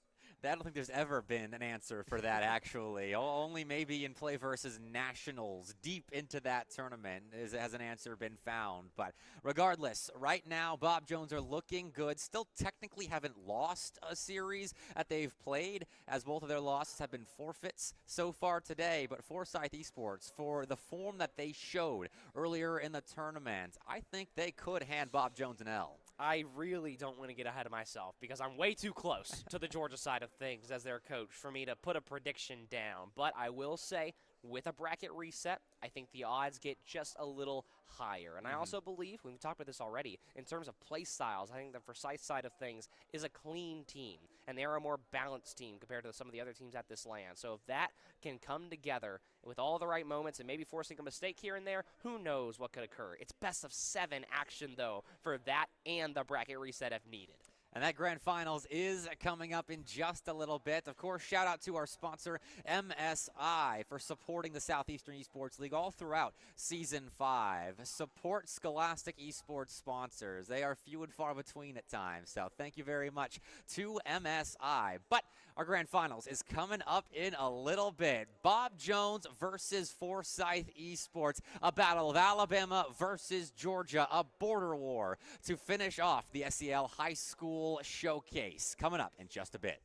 I don't think there's ever been an answer for that, actually. Only maybe in Play versus Nationals, deep into that tournament, has an answer been found. But regardless, right now, Bob Jones are looking good. Still technically haven't lost a series that they've played, as both of their losses have been forfeits so far today. But Forsyth Esports, for the form that they showed earlier in the tournament, I think they could hand Bob Jones an L. I really don't want to get ahead of myself because I'm way too close to the Georgia side of things as their coach for me to put a prediction down. But I will say, with a bracket reset, I think the odds get just a little higher. And I also believe, we've talked about this already, in terms of play styles, I think the Forsyth side of things is a clean team. And they are a more balanced team compared to some of the other teams at this land. So if that can come together with all the right moments and maybe forcing a mistake here and there, who knows what could occur. It's best of 7 action, though, for that and the bracket reset if needed. And that grand finals is coming up in just a little bit. Of course, shout out to our sponsor, MSI, for supporting the Southeastern Esports League all throughout Season 5. Support Scholastic Esports sponsors. They are few and far between at times, so thank you very much to MSI. But our grand finals is coming up in a little bit. Bob Jones versus Forsyth Esports, a battle of Alabama versus Georgia, a border war to finish off the SEL High School Showcase. Coming up in just a bit.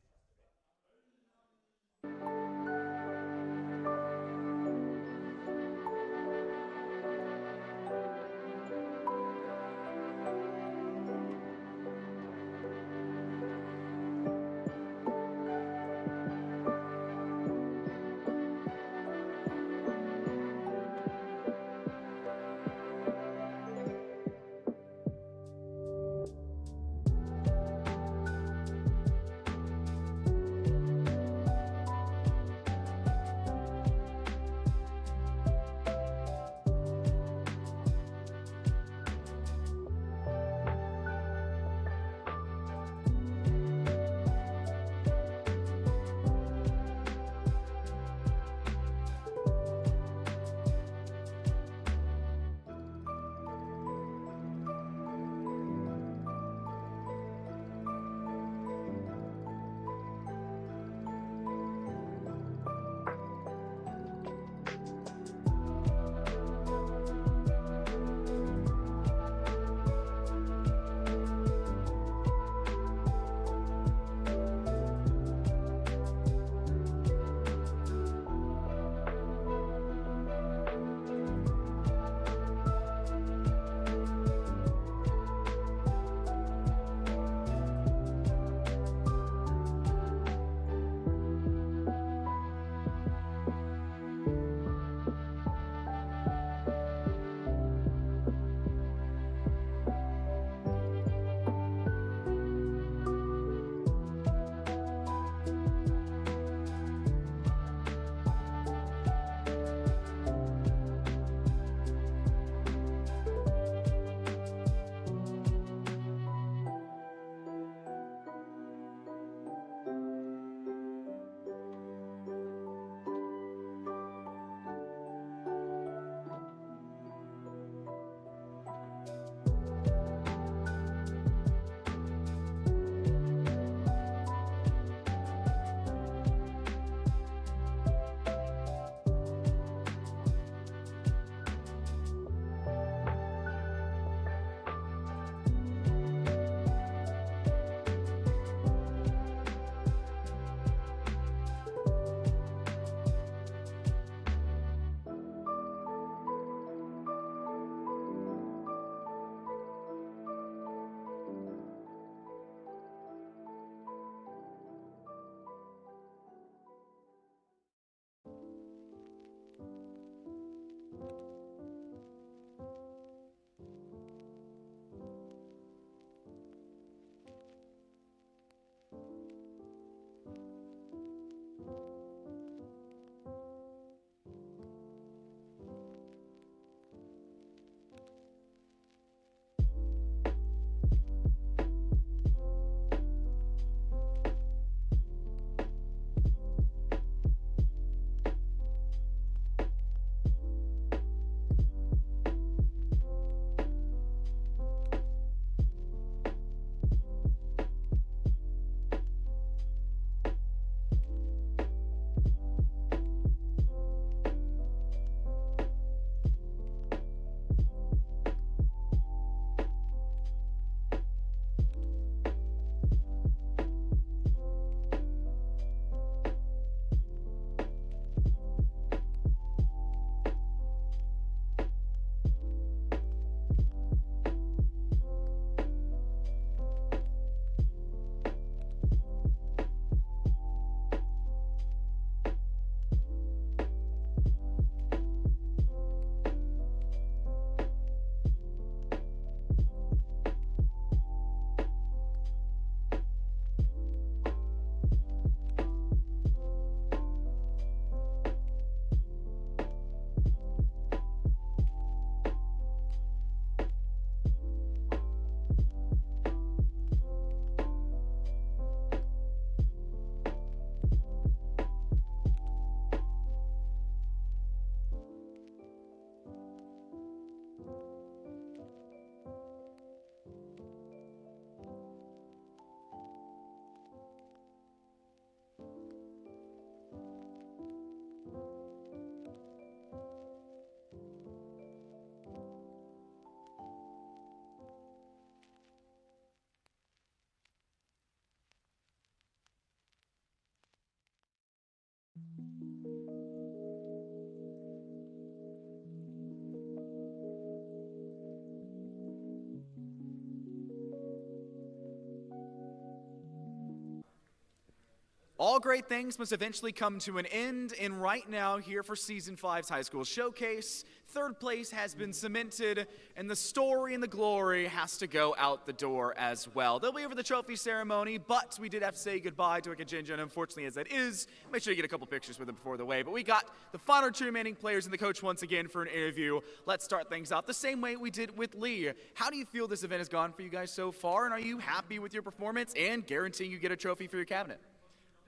All great things must eventually come to an end, and right now, here for Season 5's High School Showcase, third place has been cemented, and the story and the glory has to go out the door as well. They'll be over the trophy ceremony, but we did have to say goodbye to Akinjinja, and unfortunately as that is, make sure you get a couple pictures with them before the way. But we got the final two remaining players and the coach once again for an interview. Let's start things off the same way we did with Lee. How do you feel this event has gone for you guys so far, and are you happy with your performance and guaranteeing you get a trophy for your cabinet?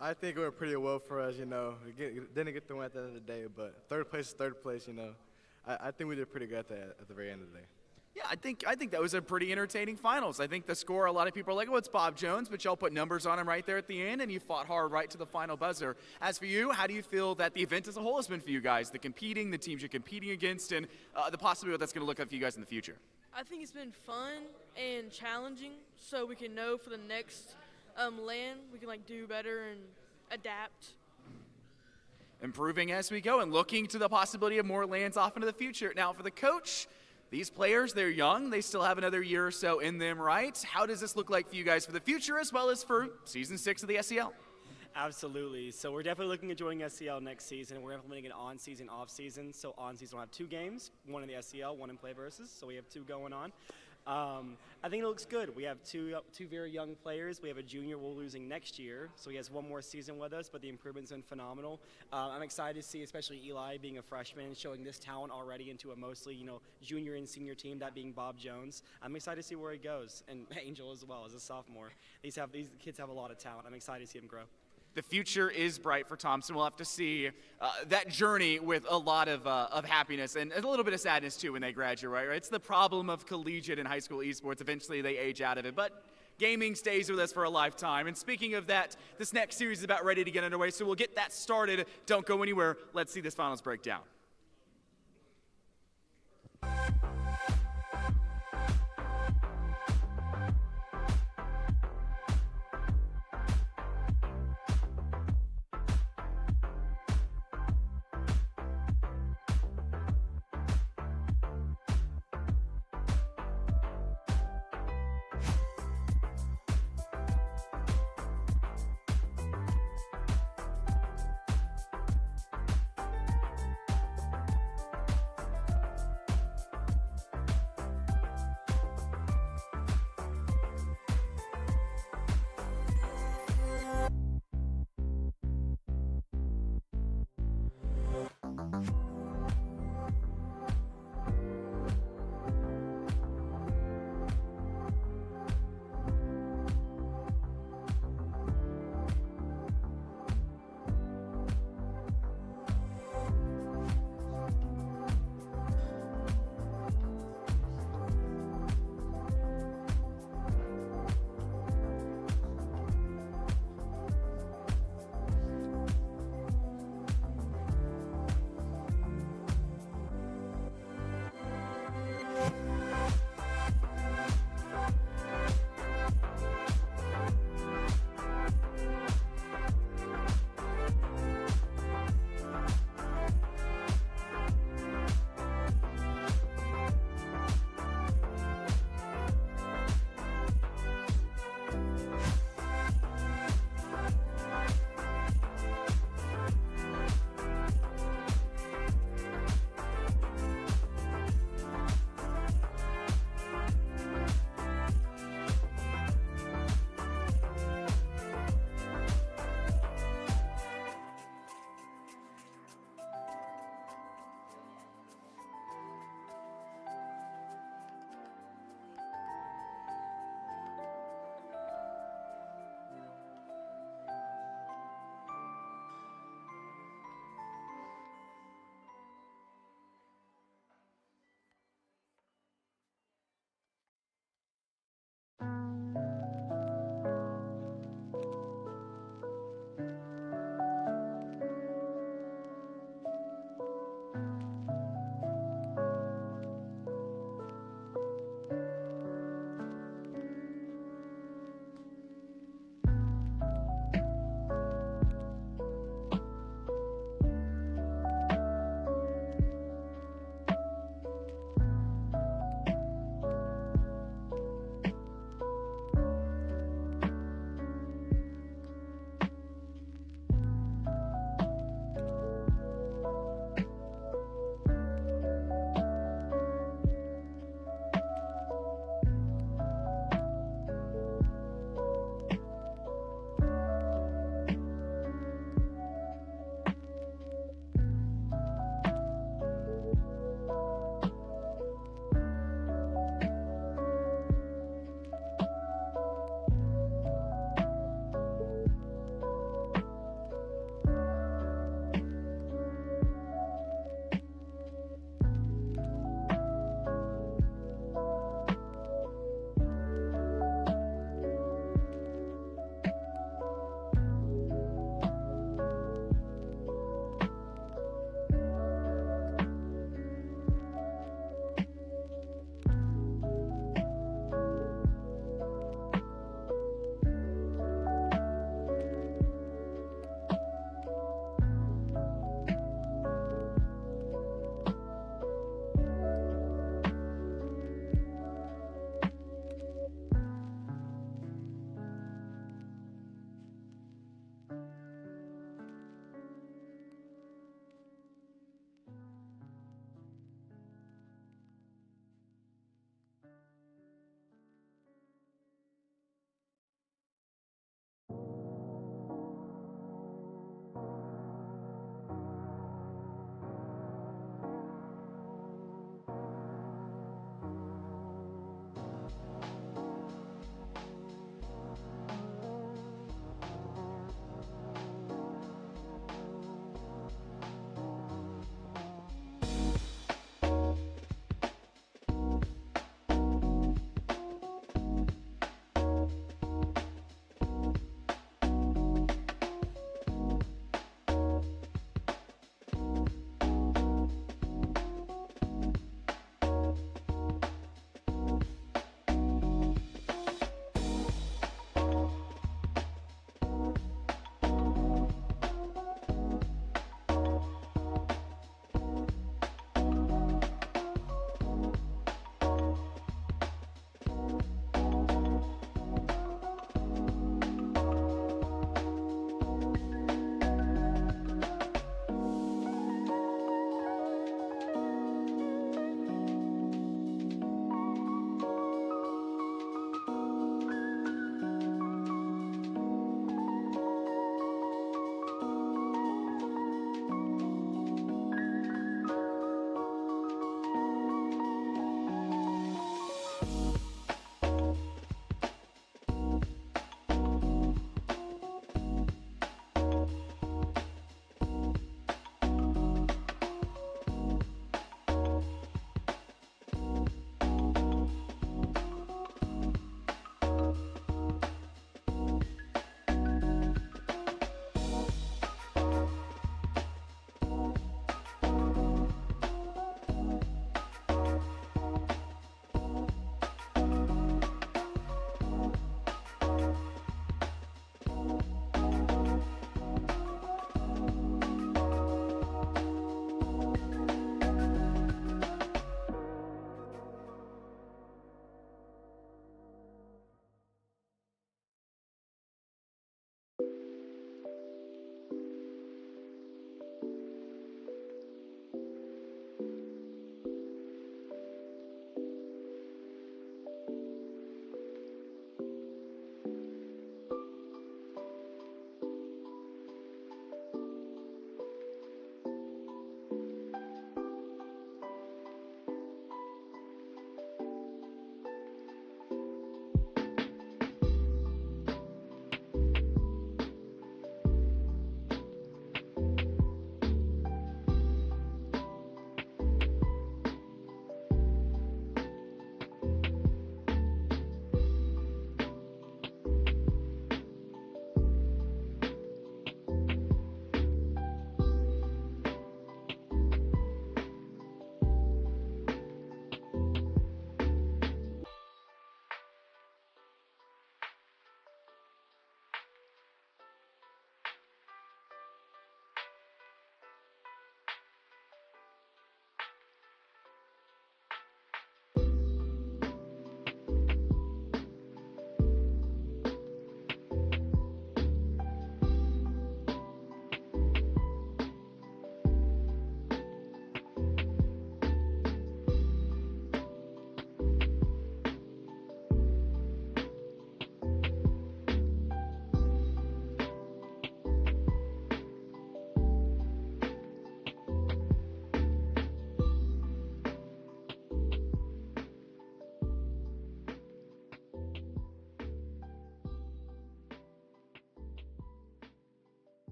I think it went pretty well for us, you know. We didn't get the win at the end of the day, but third place is third place, you know. I think we did pretty good at the very end of the day. Yeah, I think that was a pretty entertaining finals. I think the score, a lot of people are like, oh, it's Bob Jones, but y'all put numbers on him right there at the end, and you fought hard right to the final buzzer. As for you, how do you feel that the event as a whole has been for you guys? The competing, the teams you're competing against, and the possibility what that's going to look like for you guys in the future? I think it's been fun and challenging, so we can know for the next LAN we can do better and adapt. Improving as we go and looking to the possibility of more lands off into the future. Now, for the coach, these players, they're young. They still have another year or so in them, right? How does this look like for you guys for the future as well as for Season 6 of the SEL? Absolutely. So we're definitely looking at joining SEL next season. We're implementing an on-season, off-season. So on-season we'll have 2 games, one in the SEL, one in Play Versus. So we have 2 going on. I think it looks good. We have two very young players. We have a junior we're losing next year, so he has 1 more season with us, but the improvement's been phenomenal. I'm excited to see, especially Eli being a freshman, showing this talent already into a mostly, junior and senior team, that being Bob Jones. I'm excited to see where he goes, and Angel as well as a sophomore. These kids have a lot of talent. I'm excited to see them grow. The future is bright for Thompson. We'll have to see that journey with a lot of happiness and a little bit of sadness, too, when they graduate, right? It's the problem of collegiate and high school esports. Eventually, they age out of it. But gaming stays with us for a lifetime. And speaking of that, this next series is about ready to get underway, so we'll get that started. Don't go anywhere. Let's see this finals breakdown.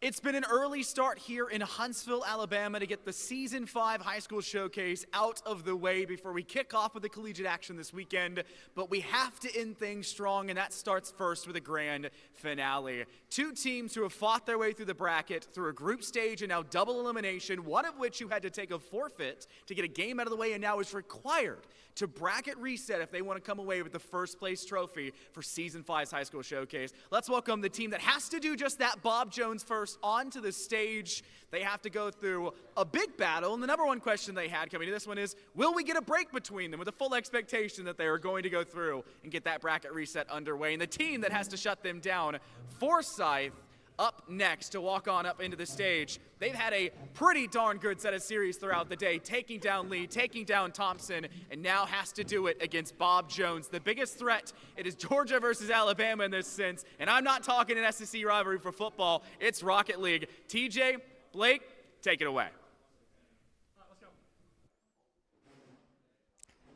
It's been an early start here in Huntsville, Alabama to get the Season 5 High School Showcase out of the way before we kick off with the collegiate action this weekend. But we have to end things strong, and that starts first with a grand finale. Two teams who have fought their way through the bracket through a group stage and now double elimination, one of which you had to take a forfeit to get a game out of the way and now is required to bracket reset if they want to come away with the first place trophy for Season 5's High School Showcase. Let's welcome the team that has to do just that, Bob Jones first, onto the stage. They have to go through a big battle, and the number one question they had coming to this one is, will we get a break between them with a full expectation that they are going to go through and get that bracket reset underway? And the team that has to shut them down, Forsyth, up next to walk on up into the stage. They've had a pretty darn good set of series throughout the day, taking down Lee, taking down Thompson, and now has to do it against Bob Jones. The biggest threat, it is Georgia versus Alabama in this sense, and I'm not talking an SEC rivalry for football, it's Rocket League. TJ, Blake, take it away.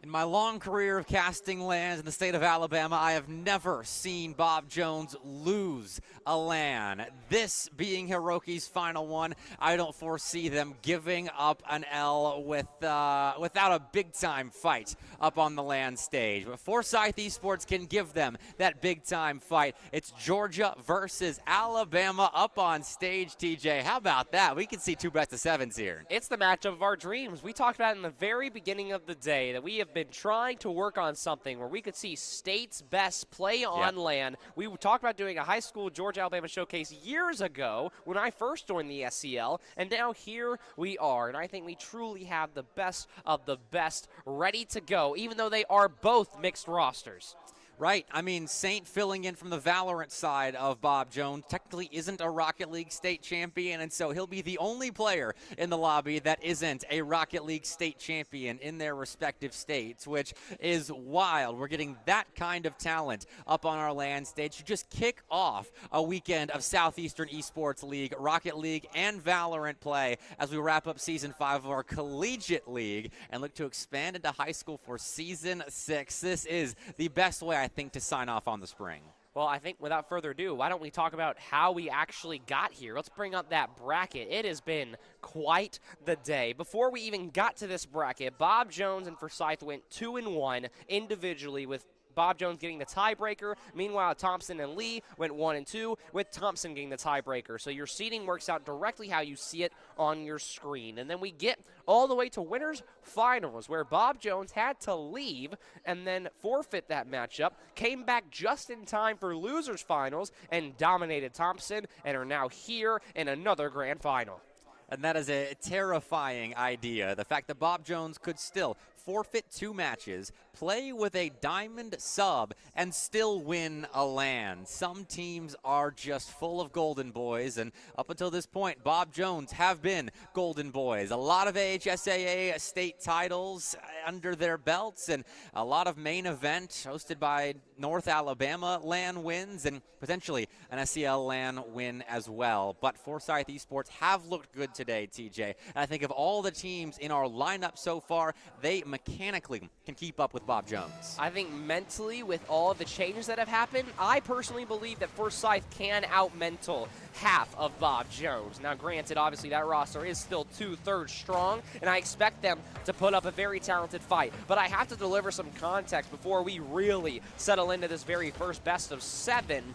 In my long career of casting lands in the state of Alabama, I have never seen Bob Jones lose a LAN. This being Hiroki's final one, I don't foresee them giving up an L without a big-time fight up on the LAN stage. But Forsyth Esports can give them that big-time fight. It's Georgia versus Alabama up on stage, TJ. How about that? We can see two best-of-sevens here. It's the matchup of our dreams. We talked about it in the very beginning of the day that we have been trying to work on something where we could see state's best play on LAN. We talked about doing a high school Georgia-Alabama showcase years ago when I first joined the SEL, and now here we are. And I think we truly have the best of the best ready to go, even though they are both mixed rosters. Right. I mean, Saint filling in from the Valorant side of Bob Jones technically isn't a Rocket League state champion, and so he'll be the only player in the lobby that isn't a Rocket League state champion in their respective states, which is wild. We're getting that kind of talent up on our LAN stage to just kick off a weekend of Southeastern Esports League, Rocket League, and Valorant play as we wrap up Season 5 of our Collegiate League and look to expand into high school for Season 6. This is the best way, I think, to sign off on the spring. Well, I think without further ado, why don't we talk about how we actually got here? Let's bring up that bracket. It has been quite the day. Before we even got to this bracket, Bob Jones and Forsyth went 2-1 individually, with Bob Jones getting the tiebreaker. Meanwhile, Thompson and Lee went 1-2, with Thompson getting the tiebreaker. So your seeding works out directly how you see it on your screen. And then we get all the way to winners finals, where Bob Jones had to leave and then forfeit that matchup, came back just in time for losers finals and dominated Thompson, and are now here in another grand final. And that is a terrifying idea. The fact that Bob Jones could still forfeit 2 matches, play with a diamond sub, and still win a LAN. Some teams are just full of golden boys, and up until this point, Bob Jones have been golden boys. A lot of AHSAA state titles under their belts, and a lot of main event hosted by North Alabama LAN wins, and potentially an SEL LAN win as well. But Forsyth Esports have looked good today, TJ. And I think of all the teams in our lineup so far, they mechanically can keep up with Bob Jones. I think mentally, with all of the changes that have happened, I personally believe that Forsyth can out-mental half of Bob Jones. Now, granted, obviously that roster is still 2/3 strong, and I expect them to put up a very talented fight. But I have to deliver some context before we really settle into this very first best of 7.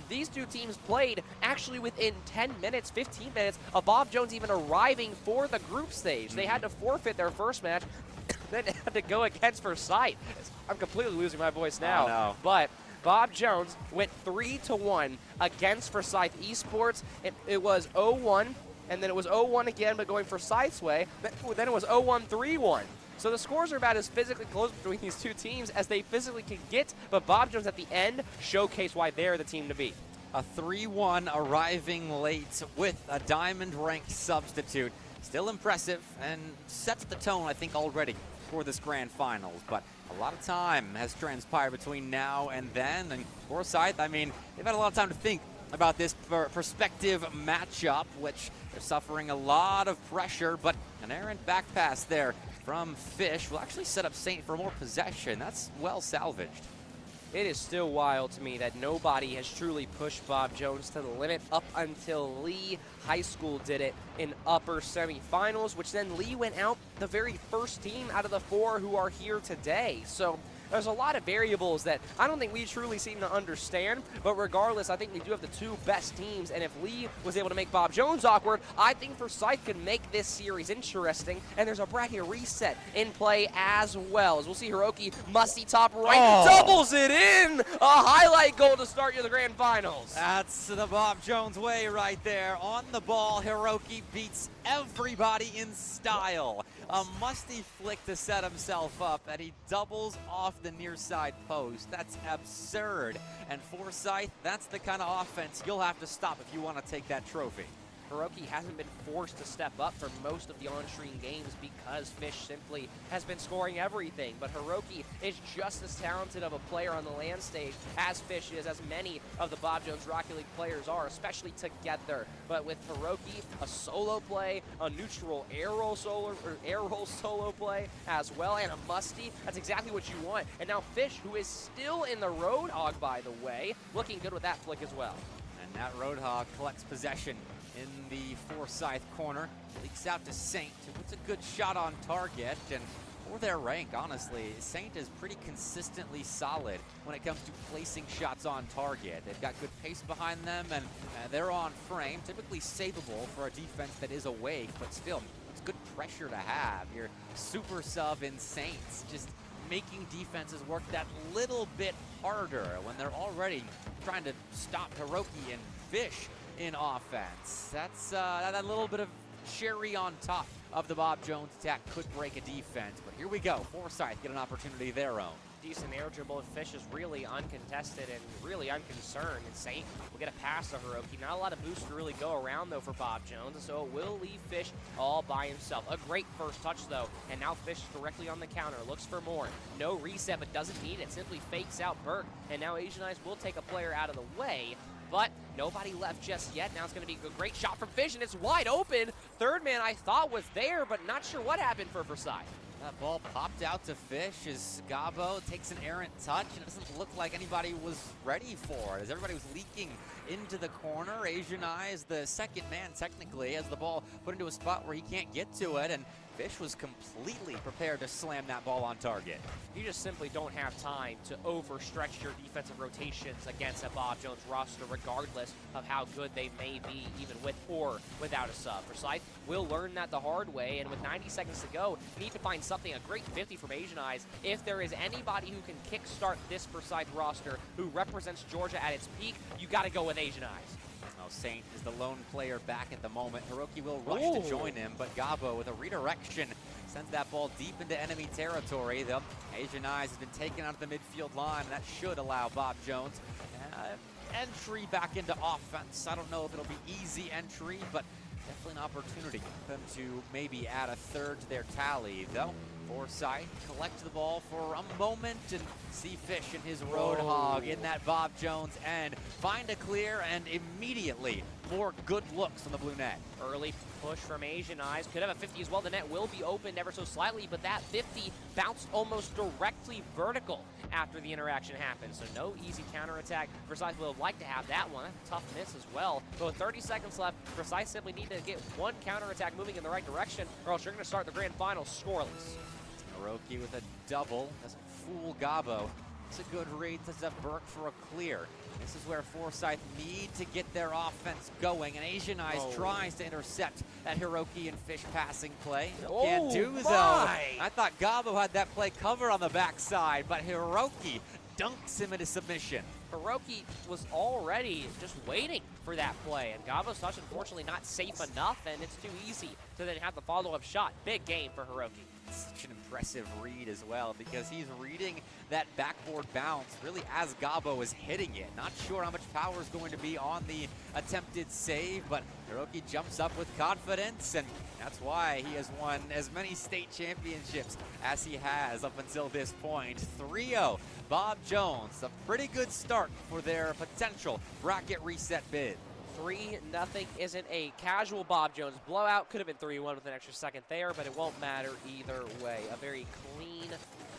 These two teams played actually within 10 minutes, 15 minutes of Bob Jones even arriving for the group stage. They had to forfeit their first match, then had to go against Forsyth. I'm completely losing my voice now. Oh, no. But Bob Jones went 3-1 against Forsyth Esports. It was 0-1, and then it was 0-1 again, but going Forsyth's way. Then it was 0-1, 3-1. So the scores are about as physically close between these two teams as they physically can get, but Bob Jones at the end showcased why they're the team to beat. A 3-1 arriving late with a diamond-ranked substitute. Still impressive and sets the tone, I think, already for this grand finals. But a lot of time has transpired between now and then. And Forsyth, I mean, they've had a lot of time to think about this prospective matchup, which they're suffering a lot of pressure, but an errant back pass there from Fish will actually set up Saint for more possession. That's well salvaged. it is still wild to me that nobody has truly pushed Bob Jones to the limit up until Lee High School did it in upper semifinals, which then Lee went out the very first team out of the 4 who are here today. So there's a lot of variables that I don't think we truly seem to understand, but regardless, I think we do have the 2 best teams, and if Lee was able to make Bob Jones awkward, I think Forsyth could make this series interesting, and there's a bracket reset in play as well. As we'll see Hiroki, musty top right, doubles it in! A highlight goal to start you the grand finals. That's the Bob Jones way right there. On the ball, Hiroki beats everybody in style. A musty flick to set himself up, and he doubles off the near side post. That's absurd. And Forsyth, that's the kind of offense you'll have to stop if you want to take that trophy. Hiroki hasn't been forced to step up for most of the on-screen games because Fish simply has been scoring everything. But Hiroki is just as talented of a player on the land stage as Fish is, as many of the Bob Jones Rocket League players are, especially together. But with Hiroki, a solo play, a neutral air roll solo play as well, and a musty, that's exactly what you want. And now Fish, who is still in the Roadhog, by the way, looking good with that flick as well. And that Roadhog collects possession in the Forsyth corner, leaks out to Saint, who puts a good shot on target, and for their rank, honestly, Saint is pretty consistently solid when it comes to placing shots on target. They've got good pace behind them, and they're on frame, typically savable for a defense that is awake, but still, it's good pressure to have. Your super sub in Saints just making defenses work that little bit harder when they're already trying to stop Hiroki and Fish in offense. That's that little bit of cherry on top of the Bob Jones attack could break a defense, but here we go. Forsyth get an opportunity of their own. Decent air dribble. Fish is really uncontested and really unconcerned. And Saint will get a pass to Hiroki. Not a lot of boost to really go around, though, for Bob Jones, so it will leave Fish all by himself. A great first touch, though, and now Fish directly on the counter. Looks for more. No reset, but doesn't need it. Simply fakes out Burke, and now Asian Eyes will take a player out of the way. But nobody left just yet. Now it's going to be a great shot from Fish, and it's wide open. Third man I thought was there, but not sure what happened for Forsyth. That ball popped out to Fish as Gabo takes an errant touch, and it doesn't look like anybody was ready for it, as everybody was leaking into the corner. Asian Eyes, the second man technically, has the ball put into a spot where he can't get to it, and Fish was completely prepared to slam that ball on target. You just simply don't have time to overstretch your defensive rotations against a Bob Jones roster, regardless of how good they may be, even with or without a sub. Forsyth will learn that the hard way, and with 90 seconds to go, you need to find something, a great 50 from Asian Eyes. If there is anybody who can kickstart this Forsyth roster, who represents Georgia at its peak, you got to go with Asian Eyes. Saint is the lone player back at the moment. Hiroki will rush to join him, but Gabo with a redirection sends that ball deep into enemy territory. The Asian Eyes has been taken out of the midfield line, and that should allow Bob Jones entry back into offense. I don't know if it'll be easy entry, but definitely an opportunity for them to maybe add a third to their tally, though. Forsyth collect the ball for a moment and see Fish in his Roadhog in that Bob Jones end. Find a clear and immediately more good looks on the blue net. Early push from Asian Eyes. Could have a 50 as well. The net will be opened ever so slightly, but that 50 bounced almost directly vertical after the interaction happened. So no easy counterattack. Forsyth will like to have that one. That's a tough miss as well. But with 30 seconds left, Forsyth simply need to get one counterattack moving in the right direction, or else you're going to start the grand final scoreless. Hiroki with a double. Doesn't fool Gabo. It's a good read. Sets up Burke for a clear. This is where Forsyth need to get their offense going, and Asian Eyes tries to intercept that Hiroki and Fish passing play. Can't do, though. I thought Gabo had that play covered on the backside, but Hiroki dunks him into submission. Hiroki was already just waiting for that play, and Gabo's touch unfortunately not safe enough, and it's too easy to then have the follow-up shot. Big game for Hiroki. Such an impressive read as well, because he's reading that backboard bounce really as Gabo is hitting it. Not sure how much power is going to be on the attempted save, but Hiroki jumps up with confidence, and that's why he has won as many state championships as he has up until this point. 3-0, Bob Jones. A pretty good start for their potential bracket reset bid. 3-0 isn't a casual Bob Jones blowout. Could have been 3-1 with an extra second there, but it won't matter either way. A very clean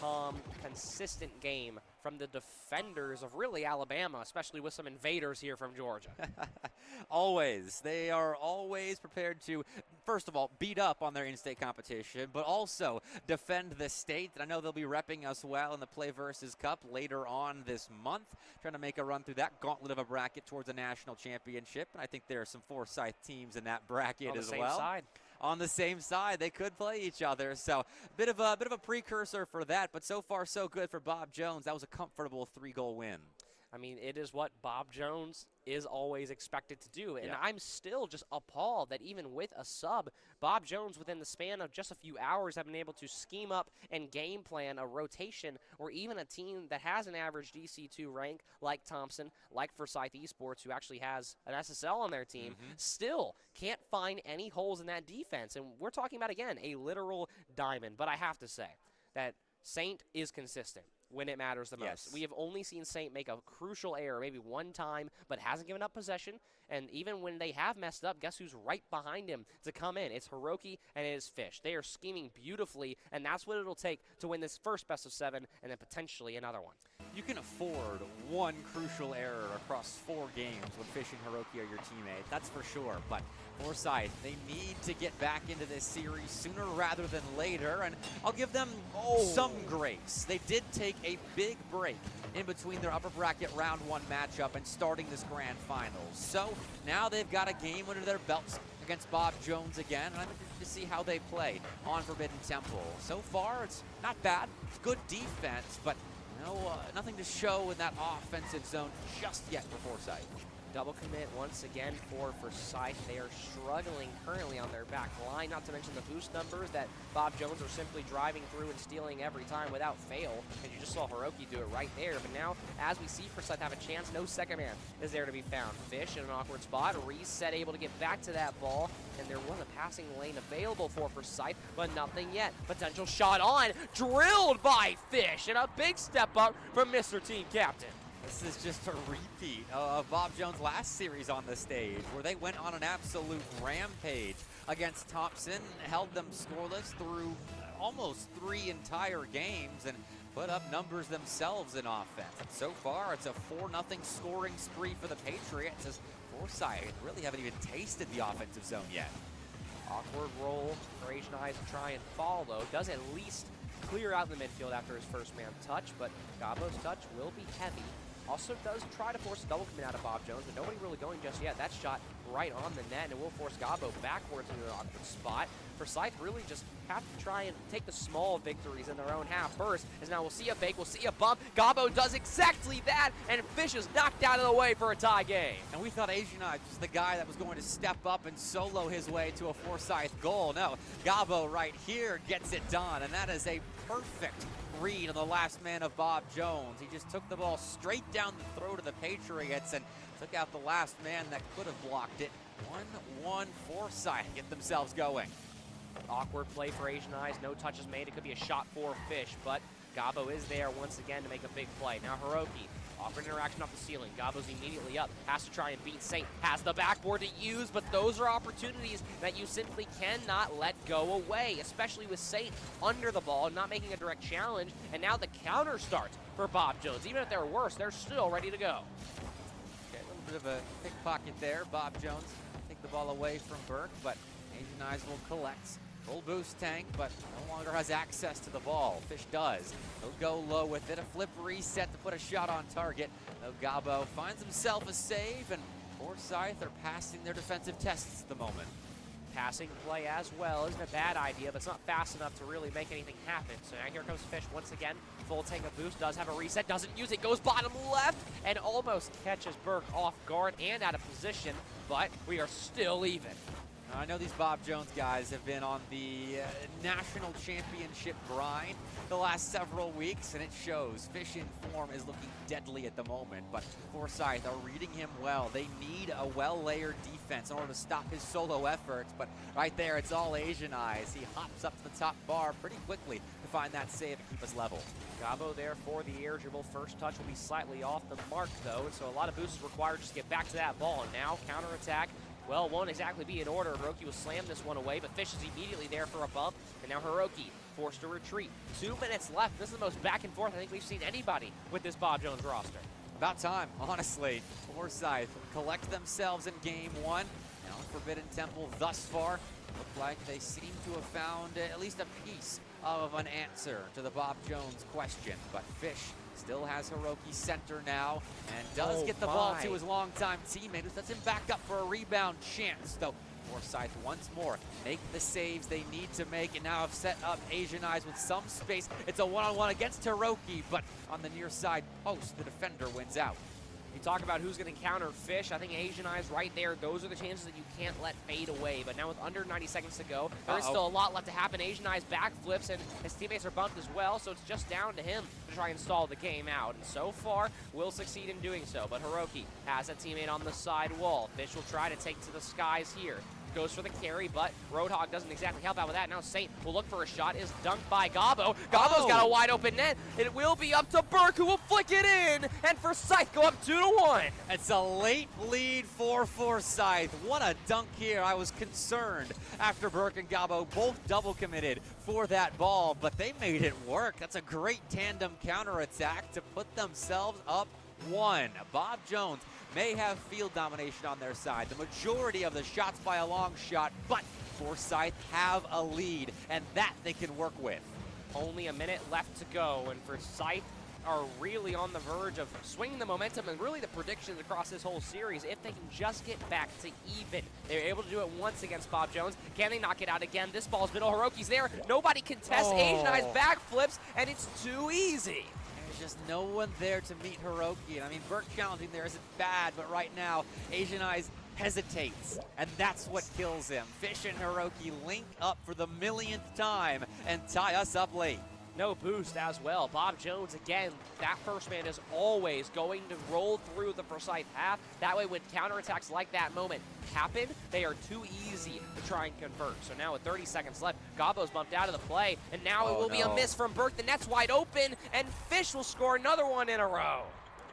calm, consistent game from the defenders of really Alabama, especially with some invaders here from Georgia. Always. They are always prepared to, first of all, beat up on their in-state competition, but also defend the state. And I know they'll be repping us well in the Play Versus Cup later on this month, trying to make a run through that gauntlet of a bracket towards a national championship. And I think there are some Forsyth teams in that bracket as well. Side. On the same side, they could play each other. So a bit of a precursor for that, but so far so good for Bob Jones. That was a comfortable 3-goal win. I mean, it is what Bob Jones is always expected to do. And Yeah. I'm still just appalled that even with a sub, Bob Jones, within the span of just a few hours, have been able to scheme up and game plan a rotation or even a team that has an average DC2 rank like Thompson, like Forsyth Esports, who actually has an SSL on their team, still can't find any holes in that defense. And we're talking about, again, a literal diamond. But I have to say that Saint is consistent when it matters the most. Yes. We have only seen Saint make a crucial error maybe one time, but hasn't given up possession. And even when they have messed up, guess who's right behind him to come in? It's Hiroki and it is Fish. They are scheming beautifully, and that's what it'll take to win this first best of 7 and then potentially another one. You can afford one crucial error across 4 games when Fish and Hiroki are your teammate, that's for sure. But Forsyth, they need to get back into this series sooner rather than later, and I'll give them some grace. They did take a big break in between their upper bracket round 1 matchup and starting this grand finals. So now they've got a game under their belts against Bob Jones again, and I'm interested to see how they play on Forbidden Temple. So far, it's not bad. It's good defense, but nothing to show in that offensive zone just yet for Forsyth. Double commit once again for Forsyth. They are struggling currently on their back line, not to mention the boost numbers that Bob Jones are simply driving through and stealing every time without fail. And you just saw Hiroki do it right there. But now, as we see Forsyth have a chance, no second man is there to be found. Fish in an awkward spot. Reset able to get back to that ball. And there was a passing lane available for Forsyth, but nothing yet. Potential shot on, drilled by Fish. And a big step up from Mr. Team Captain. This is just a repeat of Bob Jones' last series on the stage, where they went on an absolute rampage against Thompson, held them scoreless through almost 3 entire games, and put up numbers themselves in offense. And so far, it's a 4-0 scoring spree for the Patriots, as Forsyth really haven't even tasted the offensive zone yet. Awkward roll for Asian Eyes to try and follow. Does at least clear out the midfield after his first man touch, but Gabo's touch will be heavy. Also does try to force a double commit out of Bob Jones, but nobody really going just yet. That shot right on the net, and it will force Gabo backwards into an awkward spot. Forsyth really just have to try and take the small victories in their own half first, as now we'll see a fake, we'll see a bump. Gabo does exactly that, and Fish is knocked out of the way for a tie game. And we thought Asian Eyes was the guy that was going to step up and solo his way to a Forsyth goal. No, Gabo right here gets it done, and that is a perfect read on the last man of Bob Jones. He just took the ball straight down the throat of the Patriots and took out the last man that could have blocked it. 1-1 Forsyth get themselves going. Awkward play for Asian Eyes, no touches made. It could be a shot for Fish, but Gabo is there once again to make a big play. Now Hiroki, awkward interaction off the ceiling. Gabo's immediately up, has to try and beat Saint, has the backboard to use, but those are opportunities that you simply cannot let go away, especially with Saint under the ball, not making a direct challenge, and now the counter starts for Bob Jones. Even if they're worse, they're still ready to go. Okay, a little bit of a pickpocket there. Bob Jones take the ball away from Burke, but Asian Eyes will collect. Full boost tank, but no longer has access to the ball. Fish does. He'll go low with it. A flip reset to put a shot on target. Though Gabo finds himself a save, and Forsyth are passing their defensive tests at the moment. Passing play as well isn't a bad idea, but it's not fast enough to really make anything happen. So now here comes Fish once again. Full tank of boost, does have a reset, doesn't use it, goes bottom left, and almost catches Burke off guard and out of position, but we are still even. I know these Bob Jones guys have been on the national championship grind the last several weeks, and it shows. Fish in form is looking deadly at the moment, but Forsyth are reading him well. They need a well-layered defense in order to stop his solo efforts, but right there, it's all Asian Eyes. He hops up to the top bar pretty quickly to find that save and keep us level. Gabo there for the air dribble. First touch will be slightly off the mark, though, and so a lot of boost is required just to get back to that ball. And now, counterattack. Well, won't exactly be in order. Hiroki will slam this one away, but Fish is immediately there for a bump. And now Hiroki forced to retreat. 2 minutes left. This is the most back and forth I think we've seen anybody with this Bob Jones roster. About time, honestly. Forsyth collect themselves in game one. Now Forbidden Temple thus far look like they seem to have found at least a piece of an answer to the Bob Jones question. But Fish still has Hiroki center now and does get the ball to his longtime teammate, who sets him back up for a rebound chance. Though Forsyth once more make the saves they need to make, and now have set up Asian Eyes with some space. It's a one-on-one against Hiroki, but on the near side post, the defender wins out. You talk about who's going to counter Fish. I think Asian Eyes right there. Those are the chances that you can't let fade away. But now with under 90 seconds to go, there is still a lot left to happen. Asian Eyes backflips, and his teammates are bumped as well, so it's just down to him to try and stall the game out. And so far, will succeed in doing so. But Hiroki has a teammate on the side wall. Fish will try to take to the skies here. Goes for the carry, but Roadhog doesn't exactly help out with that. Now Saint will look for a shot, is dunked by Gabo. Gabo's got a wide open net. It will be up to Burke, who will flick it in, and Forsyth go up 2-1. It's a late lead for Forsyth. What a dunk here. I was concerned after Burke and Gabo both double committed for that ball, but they made it work. That's a great tandem counterattack to put themselves up 1. Bob Jones may have field domination on their side, the majority of the shots by a long shot, but Forsyth have a lead, and that they can work with. Only a minute left to go, and Forsyth are really on the verge of swinging the momentum and really the predictions across this whole series if they can just get back to even. They were able to do it once against Bob Jones. Can they knock it out again? This ball's middle. Hiroki's there. Nobody contests. Asian Eyes backflips, and it's too easy. There's just no one there to meet Hiroki. And I mean, Burke challenging there isn't bad, but right now, Asian Eyes hesitates, and that's what kills him. Fish and Hiroki link up for the millionth time and tie us up late. No boost as well. Bob Jones, again, that first man is always going to roll through the Forsyth half. That way, when counterattacks like that moment happen, they are too easy to try and convert. So now with 30 seconds left, Gabo's bumped out of the play, and now it will be a miss from Burke. The net's wide open, and Fish will score another one in a row.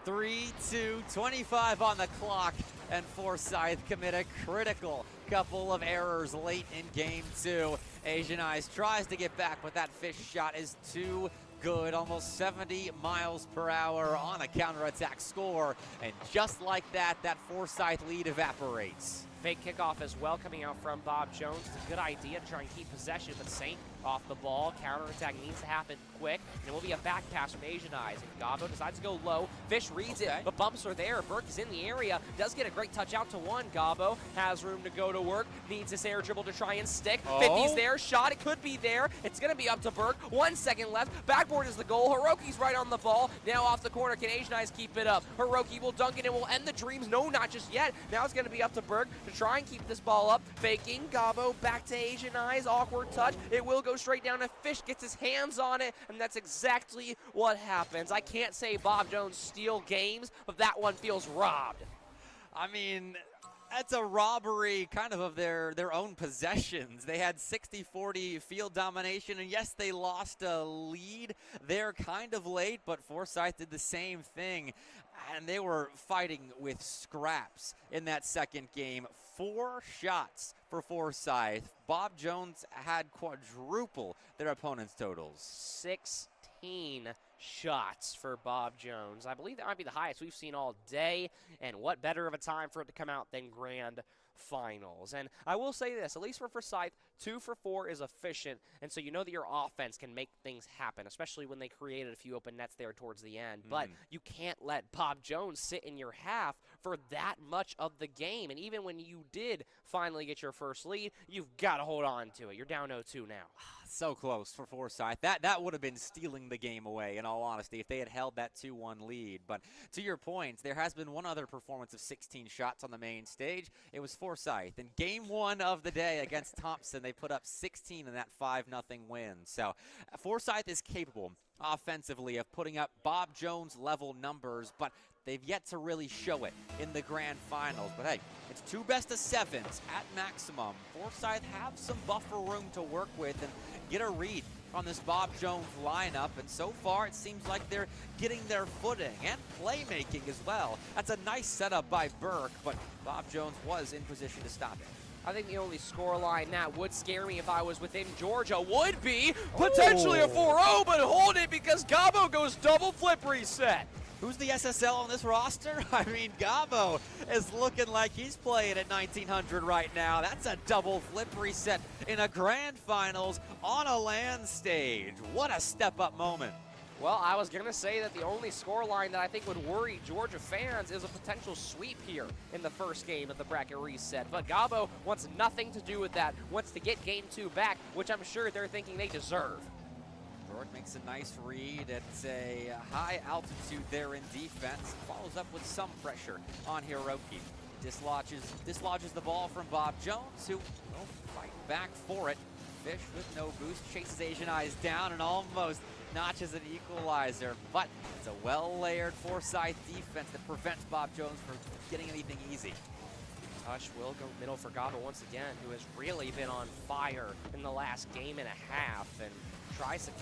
3-2, 25 on the clock, and Forsyth commit a critical couple of errors late in game 2. Asian Eyes tries to get back, but that Fish shot is too good, almost 70 miles per hour on a counterattack score, and just like that, that Forsyth lead evaporates. Fake kickoff as well coming out from Bob Jones. It's a good idea to try and keep possession, but Saint off the ball. Counterattack needs to happen quick, and it will be a back pass from Asian Eyes. And Gabo decides to go low. Fish reads it, but bumps are there. Burke is in the area, does get a great touch out to one. Gabo has room to go to work, needs this air dribble to try and stick. 50's there, shot, it could be there. It's gonna be up to Burke. 1 second left, backboard is the goal. Hiroki's right on the ball. Now off the corner, can Asian Eyes keep it up? Hiroki will dunk it and will end the dreams. No, not just yet. Now it's gonna be up to Burke to try and keep this ball up. Faking, Gabo back to Asian Eyes, awkward touch. It will go straight down to Fish, gets his hands on it, and that's exactly what happens. I can't say Bob Jones steal games, but that one feels robbed. I mean, that's a robbery kind of their own possessions. They had 60-40 field domination, and yes, they lost a lead there kind of late, but Forsyth did the same thing, and they were fighting with scraps in that second game. 4 shots for Forsyth. Bob Jones had quadruple their opponent's totals. 16 shots for Bob Jones. I believe that might be the highest we've seen all day, and what better of a time for it to come out than grand finals. And I will say this, at least for Forsyth, 2 for 4 is efficient, and so you know that your offense can make things happen, especially when they created a few open nets there towards the end. But you can't let Bob Jones sit in your half for that much of the game, and even when you did finally get your first lead, you've got to hold on to it. You're down 0-2 now. So close for Forsyth. That would have been stealing the game away, in all honesty, if they had held that 2-1 lead. But to your point, there has been one other performance of 16 shots on the main stage. It was Forsyth. In game 1 of the day against Thompson, they put up 16 in that 5-0 win. So Forsyth is capable offensively of putting up Bob Jones level numbers, but they've yet to really show it in the grand finals. But hey, it's 2 best-of-7s at maximum. Forsyth have some buffer room to work with and get a read on this Bob Jones lineup, and so far it seems like they're getting their footing and playmaking as well. That's a nice setup by Burke, but Bob Jones was in position to stop it. I think the only scoreline that would scare me if I was within Georgia would be potentially a 4-0, but hold it because Gabo goes double flip reset. Who's the SSL on this roster? I mean, Gabo is looking like he's playing at 1900 right now. That's a double flip reset in a grand finals on a LAN stage. What a step-up moment. Well, I was going to say that the only scoreline that I think would worry Georgia fans is a potential sweep here in the first game of the bracket reset. But Gabo wants nothing to do with that, wants to get game 2 back, which I'm sure they're thinking they deserve. George makes a nice read. It's a high altitude there in defense. Follows up with some pressure on Hiroki. Dislodges the ball from Bob Jones, who will fight back for it. Fish with no boost, chases Asian Eyes down and almost notches an equalizer. But it's a well-layered Forsyth defense that prevents Bob Jones from getting anything easy. Tush will go middle for Gabo once again, who has really been on fire in the last game and a half, and tries to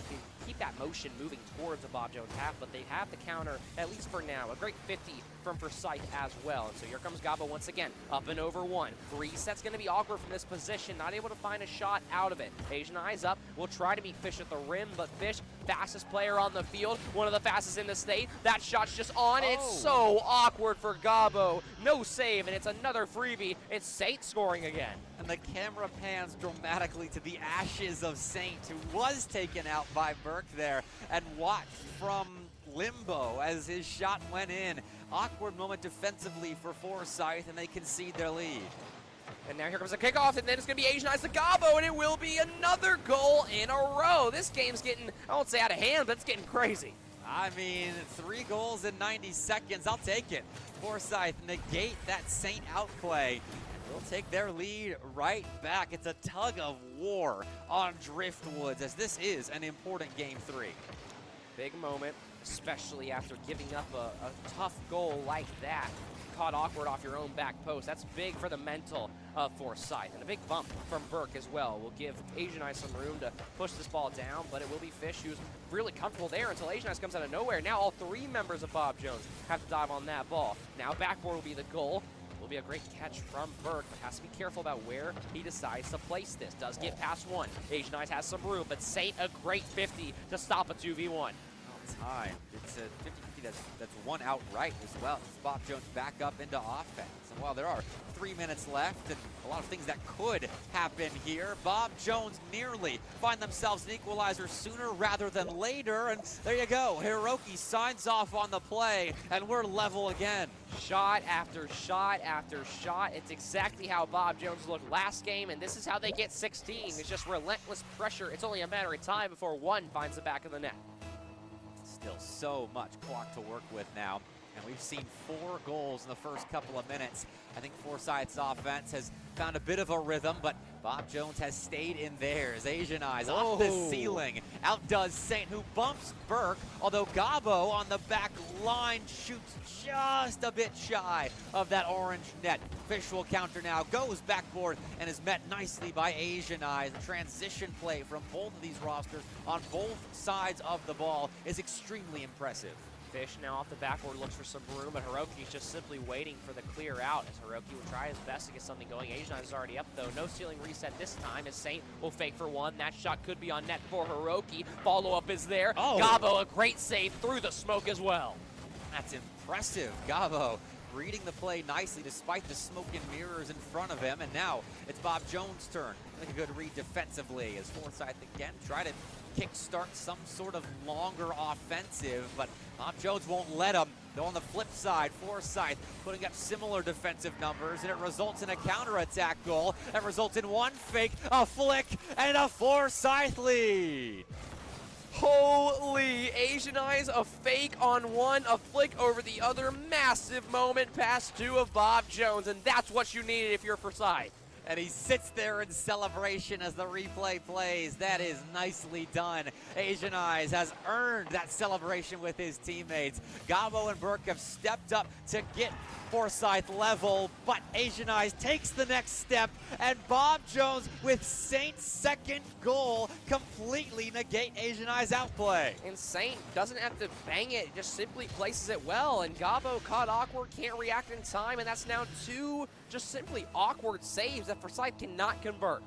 keep that motion moving towards the Bob Jones half, but they have the counter, at least for now. A great 50 from Forsyth as well. And so here comes Gabo once again, up and over 1. Reset's going to be awkward from this position, not able to find a shot out of it. Asian Eyes up, will try to meet Fish at the rim, but Fish, fastest player on the field, one of the fastest in the state. That shot's just on, and it's so awkward for Gabo. No save, and it's another freebie. It's Saint scoring again. And the camera pans dramatically to the ashes of Saint, who was taken out by Burke there, and watched from limbo as his shot went in. Awkward moment defensively for Forsyth, and they concede their lead. And now here comes a kickoff, and then it's going to be Asian Eyes to Gabo, and it will be another goal in a row. This game's getting, I won't say out of hand, but it's getting crazy. I mean, 3 goals in 90 seconds. I'll take it. Forsyth negate that Saint outplay. They'll take their lead right back. It's a tug of war on Driftwoods, as this is an important game 3. Big moment, especially after giving up a tough goal like that. Caught awkward off your own back post. That's big for the mental of Forsyth. And a big bump from Burke as well will give Asian Eyes some room to push this ball down, but it will be Fish who's really comfortable there until Asian Eyes comes out of nowhere. Now all 3 members of Bob Jones have to dive on that ball. Now backboard will be the goal. Will be a great catch from Burke, but has to be careful about where he decides to place this. Does get past 1. Asian Eyes has some room, but Saint a great 50 to stop a 2v1. Time. It's a 50-50 that's won outright as well. It's Bob Jones back up into offense. And while there are 3 minutes left and a lot of things that could happen here, Bob Jones nearly find themselves an equalizer sooner rather than later. And there you go. Hiroki signs off on the play, and we're level again. Shot after shot after shot. It's exactly how Bob Jones looked last game, and this is how they get 16. It's just relentless pressure. It's only a matter of time before 1 finds the back of the net. Still so much clock to work with now, and we've seen 4 goals in the first couple of minutes. I think Forsyth's offense has found a bit of a rhythm, but Bob Jones has stayed in theirs. Asian Eyes off the ceiling, outdoes Saint, who bumps Burke, although Gabo on the back line shoots just a bit shy of that orange net. Fish will counter now, goes backboard, and is met nicely by Asian Eyes. The transition play from both of these rosters on both sides of the ball is extremely impressive. Fish now off the backboard looks for some room, but Hiroki's just simply waiting for the clear out as Hiroki will try his best to get something going. Asian Eyes is already up though. No ceiling reset this time as Saint will fake for 1. That shot could be on net for Hiroki. Follow-up is there. Gabo, a great save through the smoke as well. That's impressive. Gabo reading the play nicely despite the smoke and mirrors in front of him. And now it's Bob Jones' turn. I think a good read defensively as Forsyth again try to kickstart some sort of longer offensive, but Bob Jones won't let him. Though on the flip side, Forsyth putting up similar defensive numbers, and it results in a counterattack goal that results in 1 fake, a flick, and a Forsyth lead. Holy, Asian Eyes, a fake on 1, a flick over the other. Massive moment past 2 of Bob Jones, and that's what you needed if you're Forsyth. And he sits there in celebration as the replay plays. That is nicely done. Asian Eyes has earned that celebration with his teammates. Gabo and Burke have stepped up to get Forsyth level, but Asian Eyes takes the next step, and Bob Jones with Saint's 2nd goal completely negate Asian Eyes outplay. And Saint doesn't have to bang it, just simply places it well, and Gabo caught awkward, can't react in time, and that's now 2 just simply awkward saves that that Forsyth cannot convert.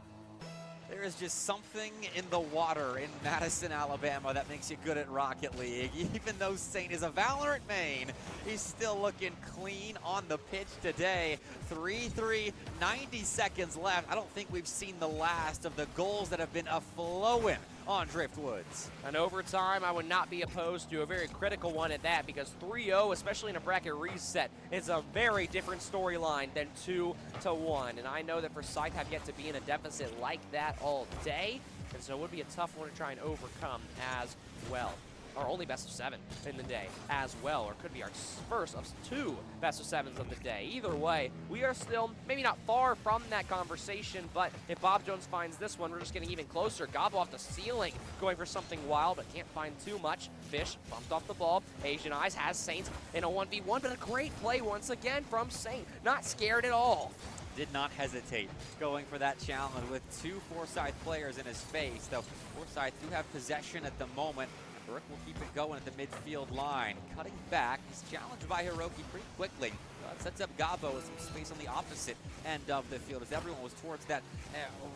There is just something in the water in Madison, Alabama that makes you good at Rocket League. Even though Saint is a Valorant main, he's still looking clean on the pitch today. 3-3, 90 seconds left. I don't think we've seen the last of the goals that have been a-flowing on Driftwoods. An overtime, I would not be opposed to a very critical one at that, because 3-0, especially in a bracket reset, is a very different storyline than 2-1. And I know that Forsyth have yet to be in a deficit like that all day, and so it would be a tough one to try and overcome as well. Our only best of 7 in the day as well, or could be our first of 2 best of 7s of the day. Either way, we are still maybe not far from that conversation, but if Bob Jones finds this one, we're just getting even closer. Gobbo off the ceiling, going for something wild, but can't find too much. Fish bumped off the ball. Asian Eyes has Saint in a 1v1, but a great play once again from Saint. Not scared at all. Did not hesitate going for that challenge with 2 Forsyth players in his face, though Forsyth do have possession at the moment. Burke will keep it going at the midfield line. Cutting back, he's challenged by Hiroki pretty quickly. Sets up Gobbo with some space on the opposite end of the field as everyone was towards that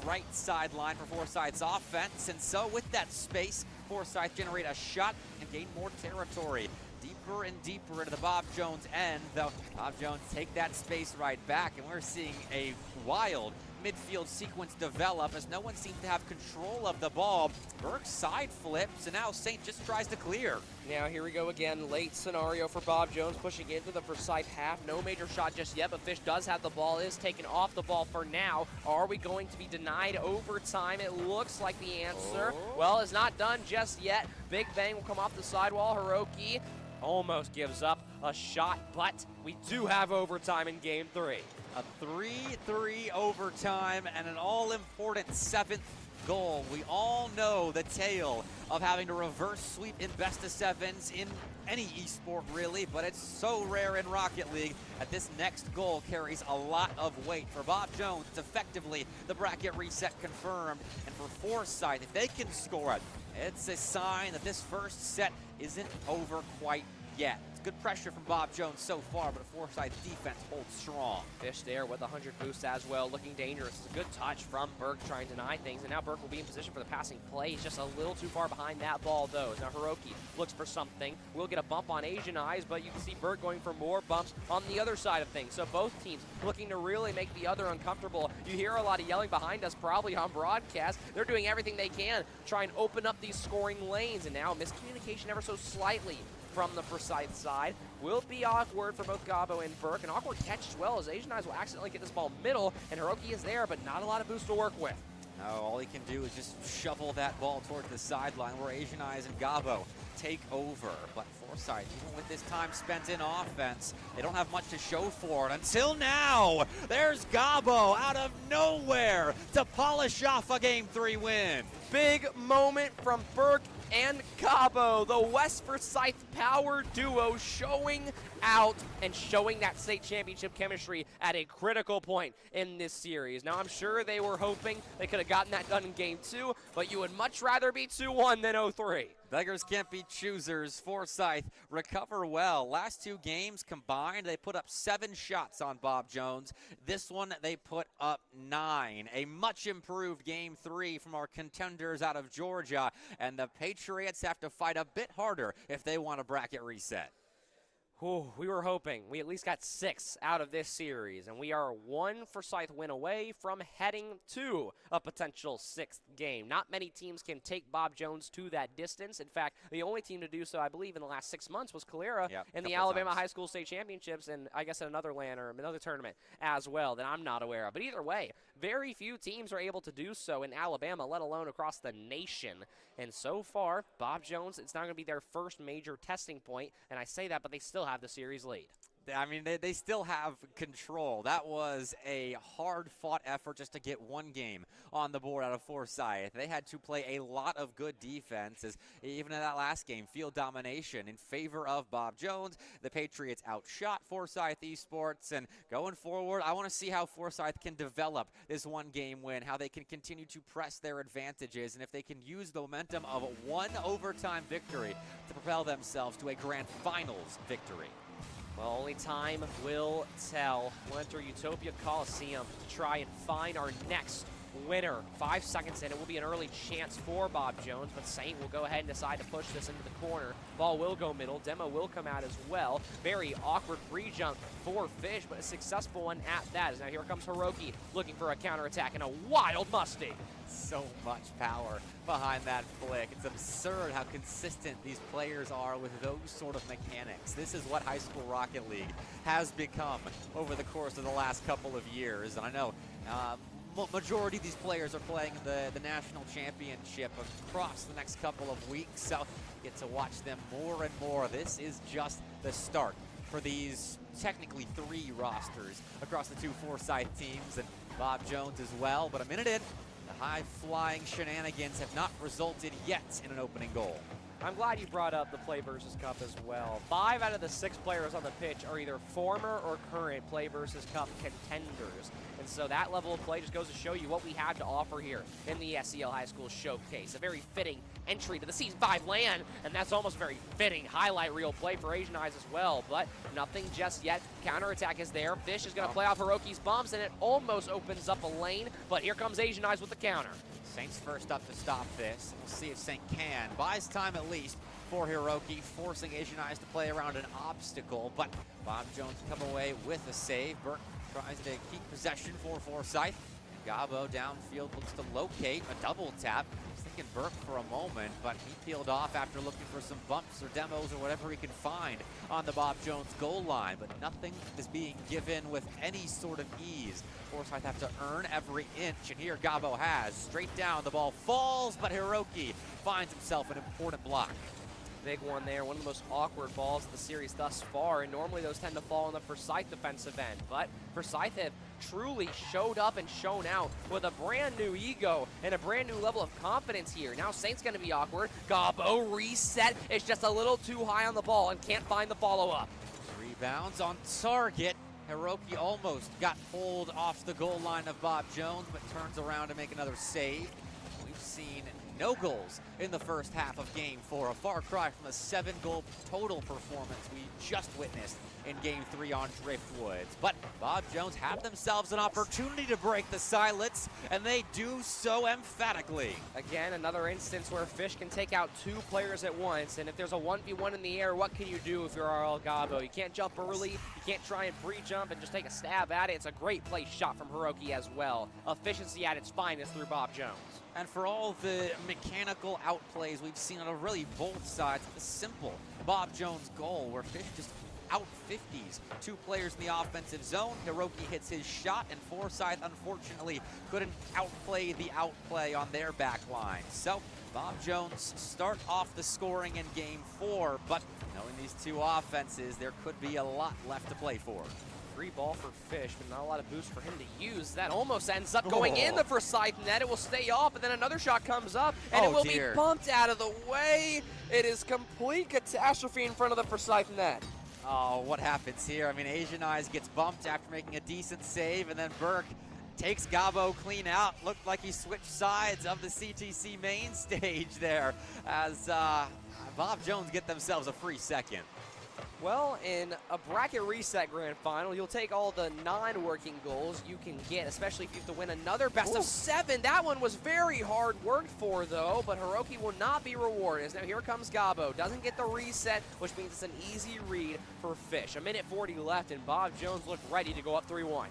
right sideline for Forsyth's offense. And so with that space, Forsyth generate a shot and gain more territory. Deeper and deeper into the Bob Jones end, though Bob Jones take that space right back, and we're seeing a wild midfield sequence develop as no one seems to have control of the ball. Burke side flips, and now Saint just tries to clear. Now here we go again, late scenario for Bob Jones, pushing into the Forsyth half. No major shot just yet, but Fish does have the ball, is taken off the ball for now. Are we going to be denied overtime? It looks like the answer, well, it's not done just yet. Big Bang will come off the sidewall. Hiroki almost gives up a shot, but we do have overtime in game 3. A 3-3 overtime and an all-important 7th goal. We all know the tale of having to reverse sweep in best of 7s in any esport really, but it's so rare in Rocket League that this next goal carries a lot of weight. For Bob Jones, it's effectively the bracket reset confirmed, and for Forsyth, if they can score it, it's a sign that this first set isn't over quite yet. Good pressure from Bob Jones so far, but Forsyth's defense holds strong. Fish there with 100 boosts as well, looking dangerous. It's a good touch from Burke trying to deny things, and now Burke will be in position for the passing play. He's just a little too far behind that ball, though. Now Hiroki looks for something. We'll get a bump on Asian Eyes, but you can see Burke going for more bumps on the other side of things. So both teams looking to really make the other uncomfortable. You hear a lot of yelling behind us, probably on broadcast. They're doing everything they can, try and open up these scoring lanes, and now miscommunication ever so slightly from the Forsyth side. Will be awkward for both Gobbo and Burke. An awkward catch as well, as Asian Eyes will accidentally get this ball middle, and Hiroki is there, but not a lot of boost to work with. No, all he can do is just shovel that ball towards the sideline where Asian Eyes and Gobbo take over. But Forsyth, even with this time spent in offense, they don't have much to show for it until now. There's Gobbo out of nowhere to polish off a Game 3 win. Big moment from Burke and Gobbo, the West Forsyth power duo showing out and showing that state championship chemistry at a critical point in this series. Now, I'm sure they were hoping they could have gotten that done in game 2, but you would much rather be 2-1 than 0-3. Beggars can't be choosers. Forsyth recover well. Last 2 games combined, they put up 7 shots on Bob Jones. This one, they put up 9. A much improved game 3 from our contenders out of Georgia. And the Patriots have to fight a bit harder if they want a bracket reset. Ooh, we were hoping. We at least got 6 out of this series, and we are 1 Forsyth win away from heading to a potential 6th game. Not many teams can take Bob Jones to that distance. In fact, the only team to do so, I believe, in the last 6 months was Calera in the Alabama High School State Championships, and I guess at another LAN or another tournament as well that I'm not aware of. But either way, very few teams are able to do so in Alabama, let alone across the nation. And so far, Bob Jones, it's not going to be their first major testing point, and I say that, but they still have the series lead. I mean, they still have control. That was a hard-fought effort just to get 1 game on the board out of Forsyth. They had to play a lot of good defense, as even in that last game, field domination in favor of Bob Jones. The Patriots outshot Forsyth Esports, and going forward, I want to see how Forsyth can develop this 1-game win, how they can continue to press their advantages, and if they can use the momentum of a 1 overtime victory to propel themselves to a grand finals victory. Well, only time will tell. We'll enter Utopia Coliseum to try and find our next winner. 5 seconds in, it will be an early chance for Bob Jones, but Saint will go ahead and decide to push this into the corner. Ball will go middle. Demo will come out as well. Very awkward pre-jump for Fish, but a successful one at that. As now here comes Hiroki looking for a counterattack and a wild musty. So much power behind that flick. It's absurd how consistent these players are with those sort of mechanics. This is what High School Rocket League has become over the course of the last couple of years. And I know majority of these players are playing the national championship across the next couple of weeks, so get to watch them more and more. This is just the start for these technically 3 rosters across the 2 Forsyth teams and Bob Jones as well. But a minute in, the high-flying shenanigans have not resulted yet in an opening goal. I'm glad you brought up the Play versus Cup as well. 5 out of the 6 players on the pitch are either former or current Play versus Cup contenders. And so that level of play just goes to show you what we have to offer here in the SEL High School Showcase. A very fitting entry to the Season 5 LAN, and that's almost a very fitting highlight reel play for Asian Eyes as well, but nothing just yet. Counterattack is there. Fish is going to play off Hiroki's bumps, and it almost opens up a lane, but here comes Asian Eyes with the counter. Saints first up to stop this. We'll see if Saint can. Buys time at least for Hiroki, forcing Asian Eyes to play around an obstacle, but Bob Jones come away with a save. Burke tries to keep possession for Forsyth. And Gabo downfield looks to locate a double tap. He's thinking Burke for a moment, but he peeled off after looking for some bumps or demos or whatever he can find on the Bob Jones goal line, but nothing is being given with any sort of ease. Forsyth have to earn every inch, and here Gabo has. Straight down, the ball falls, but Hiroki finds himself an important block. Big one there, one of the most awkward balls of the series thus far, and normally those tend to fall on the Forsyth defensive end, but Forsyth have truly showed up and shown out with a brand new ego and a brand new level of confidence here. Now Saint's going to be awkward. Gabo reset. It's just a little too high on the ball and can't find the follow-up. Rebounds on target. Hiroki almost got pulled off the goal line of Bob Jones, but turns around to make another save. We've seen no goals in the first half of Game 4, a far cry from the 7-goal total performance we just witnessed in Game 3 on Driftwoods. But Bob Jones have themselves an opportunity to break the silence, and they do so emphatically. Again, another instance where Fish can take out 2 players at once, and if there's a 1v1 in the air, what can you do if you're RL Gabo? You can't jump early, you can't try and pre-jump and just take a stab at it. It's a great place shot from Hiroki as well. Efficiency at its finest through Bob Jones. And for all the mechanical outplays we've seen on really both sides, the simple Bob Jones goal where Fish just out 50s 2 players in the offensive zone. Hiroki hits his shot, and Forsyth unfortunately couldn't outplay the outplay on their back line. So Bob Jones start off the scoring in Game 4, but knowing these 2 offenses, there could be a lot left to play for. Free ball for Fish, but not a lot of boost for him to use. That almost ends up going in the Forsyth net. It will stay off, and then another shot comes up, and it will be bumped out of the way. It is complete catastrophe in front of the Forsyth net. Oh, what happens here? I mean, Asian Eyes gets bumped after making a decent save, and then Burke takes Gabo clean out. Looked like he switched sides of the CTC main stage there as Bob Jones get themselves a free second. Well, in a bracket reset grand final, you'll take all the non-working goals you can get, especially if you have to win another best of 7. That one was very hard worked for, though, but Hiroki will not be rewarded. Now here comes Gabo. Doesn't get the reset, which means it's an easy read for Fish. 1:40 left, and Bob Jones looked ready to go up 3-1.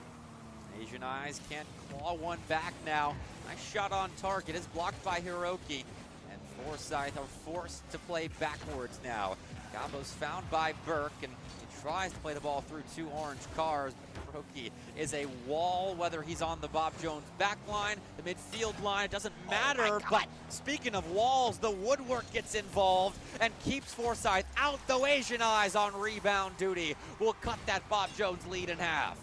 Asian Eyes can't claw one back now. Nice shot on target is blocked by Hiroki, and Forsyth are forced to play backwards now. Gabo's found by Burke, and he tries to play the ball through 2 orange cars, but Hiroki is a wall, whether he's on the Bob Jones back line, the midfield line, it doesn't matter. But speaking of walls, the woodwork gets involved and keeps Forsyth out, though Asian Eyes on rebound duty will cut that Bob Jones lead in half.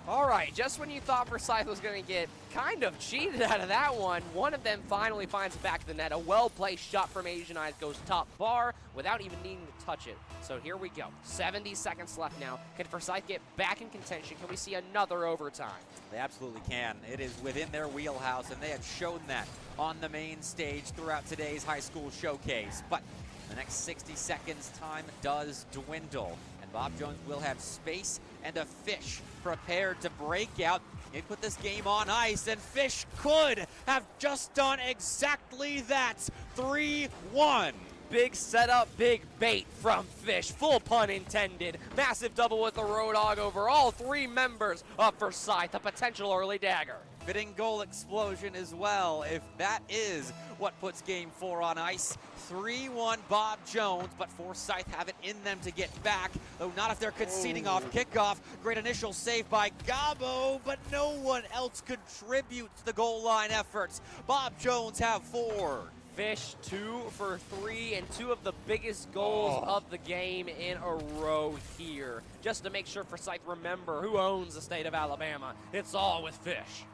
All right, just when you thought Forsyth was going to get kind of cheated out of that one of them finally finds the back of the net. A well-placed shot from Asian Eyes goes top bar without even needing to touch it. So here we go. 70 seconds left now. Can Forsyth get back in contention? Can we see another overtime? They absolutely can. It is within their wheelhouse, and they have shown that on the main stage throughout today's high school showcase. But the next 60 seconds, time does dwindle. And And Bob Jones will have space and a Fish prepared to break out. They put this game on ice, and Fish could have just done exactly that. 3-1. Big setup, big bait from Fish. Full pun intended. Massive double with the Road Dogg over all 3 members of Forsyth. A potential early dagger. Fitting goal explosion as well, if that is what puts game 4 on ice. 3-1 Bob Jones, but Forsyth have it in them to get back, though not if they're conceding off kickoff. Great initial save by Gabo, but no one else contributes to the goal line efforts. Bob Jones have 4. Fish 2 for 3, and 2 of the biggest goals of the game in a row here. Just to make sure Forsyth remember who owns the state of Alabama. It's all with Fish.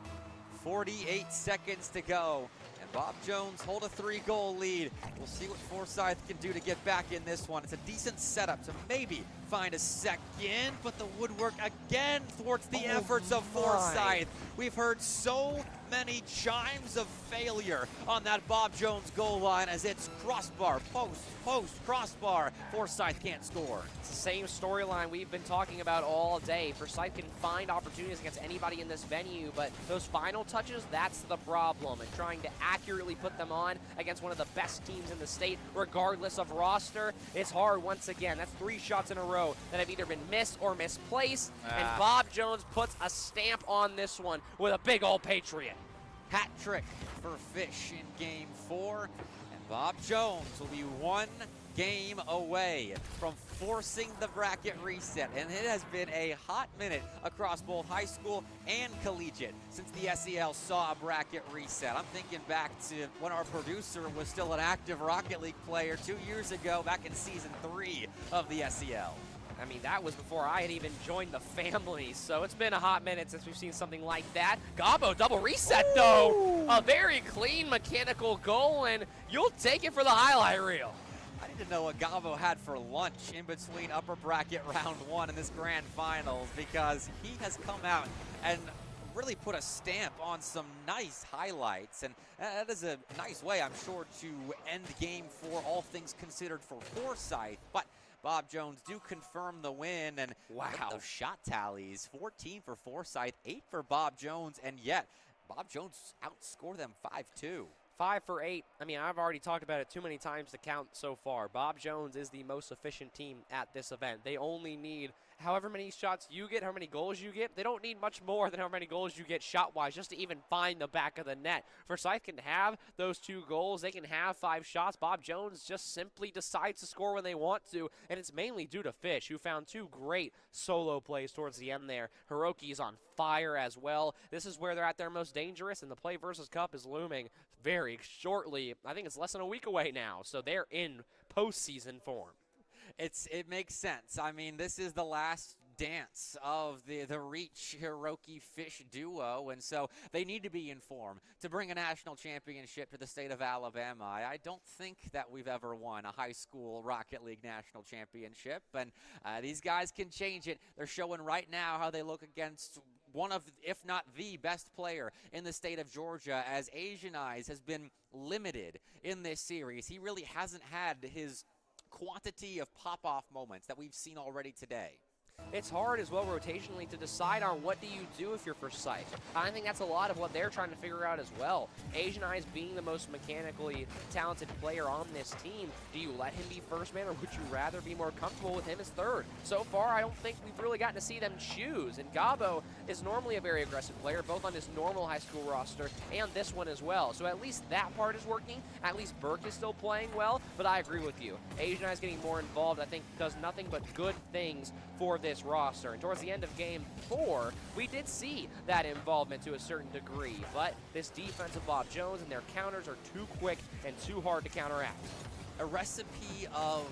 48 seconds to go, and Bob Jones hold a 3-goal lead. We'll see what Forsyth can do to get back in this one. It's a decent setup to maybe find a second, but the woodwork again thwarts the efforts of Forsyth. We've heard so many chimes of failure on that Bob Jones goal line as it's crossbar, post, crossbar. Forsyth can't score. It's the same storyline we've been talking about all day. Forsyth can find opportunities against anybody in this venue, but those final touches, that's the problem. And trying to accurately put them on against one of the best teams in the state, regardless of roster, it's hard once again. That's 3 shots in a row that have either been missed or misplaced, and Bob Jones puts a stamp on this one with a big old Patriot. Hat trick for Fish in game 4, and Bob Jones will be 1 game away from forcing the bracket reset. And it has been a hot minute across both high school and collegiate since the SEL saw a bracket reset. I'm thinking back to when our producer was still an active Rocket League player 2 years ago, back in season 3 of the SEL. I mean, that was before I had even joined the family, so it's been a hot minute since we've seen something like that. Gabo double reset, though. A very clean mechanical goal, and you'll take it for the highlight reel. I need to know what Gabo had for lunch in between upper bracket round 1 and this grand finals, because he has come out and really put a stamp on some nice highlights, and that is a nice way, I'm sure, to end game 4, all things considered, for Forsyth. But Bob Jones do confirm the win, and wow, those shot tallies, 14 for Forsyth, 8 for Bob Jones, and yet Bob Jones outscored them 5-2. 5 for 8. I mean, I've already talked about it too many times to count so far. Bob Jones is the most efficient team at this event. They only need however many shots you get, how many goals you get. They don't need much more than how many goals you get shot-wise just to even find the back of the net. Forsyth can have those 2 goals. They can have 5 shots. Bob Jones just simply decides to score when they want to, and it's mainly due to Fish, who found 2 great solo plays towards the end there. Hiroki's on fire as well. This is where they're at their most dangerous, and the Play versus Cup is looming very shortly. I think it's less than a week away now, so they're in postseason form. It makes sense. I mean, this is the last dance of the Reach Hiroki Fish duo, and so they need to be in form to bring a national championship to the state of Alabama. I don't think that we've ever won a high school Rocket League national championship, and these guys can change it. They're showing right now how they look against one of, if not the best player in the state of Georgia, as Asian Eyes has been limited in this series. He really hasn't had his quantity of pop-off moments that we've seen already today. It's hard as well rotationally to decide on what do you do if you're Forsyth. I think that's a lot of what they're trying to figure out as well. Asian Eyes being the most mechanically talented player on this team, do you let him be first man, or would you rather be more comfortable with him as third? So far, I don't think we've really gotten to see them choose, and Gabo is normally a very aggressive player, both on his normal high school roster and this one as well. So at least that part is working. At least Burke is still playing well, but I agree with you. Asian Eyes getting more involved, I think, does nothing but good things for this roster. And towards the end of game 4, we did see that involvement to a certain degree, but this defense of Bob Jones and their counters are too quick and too hard to counteract. A recipe of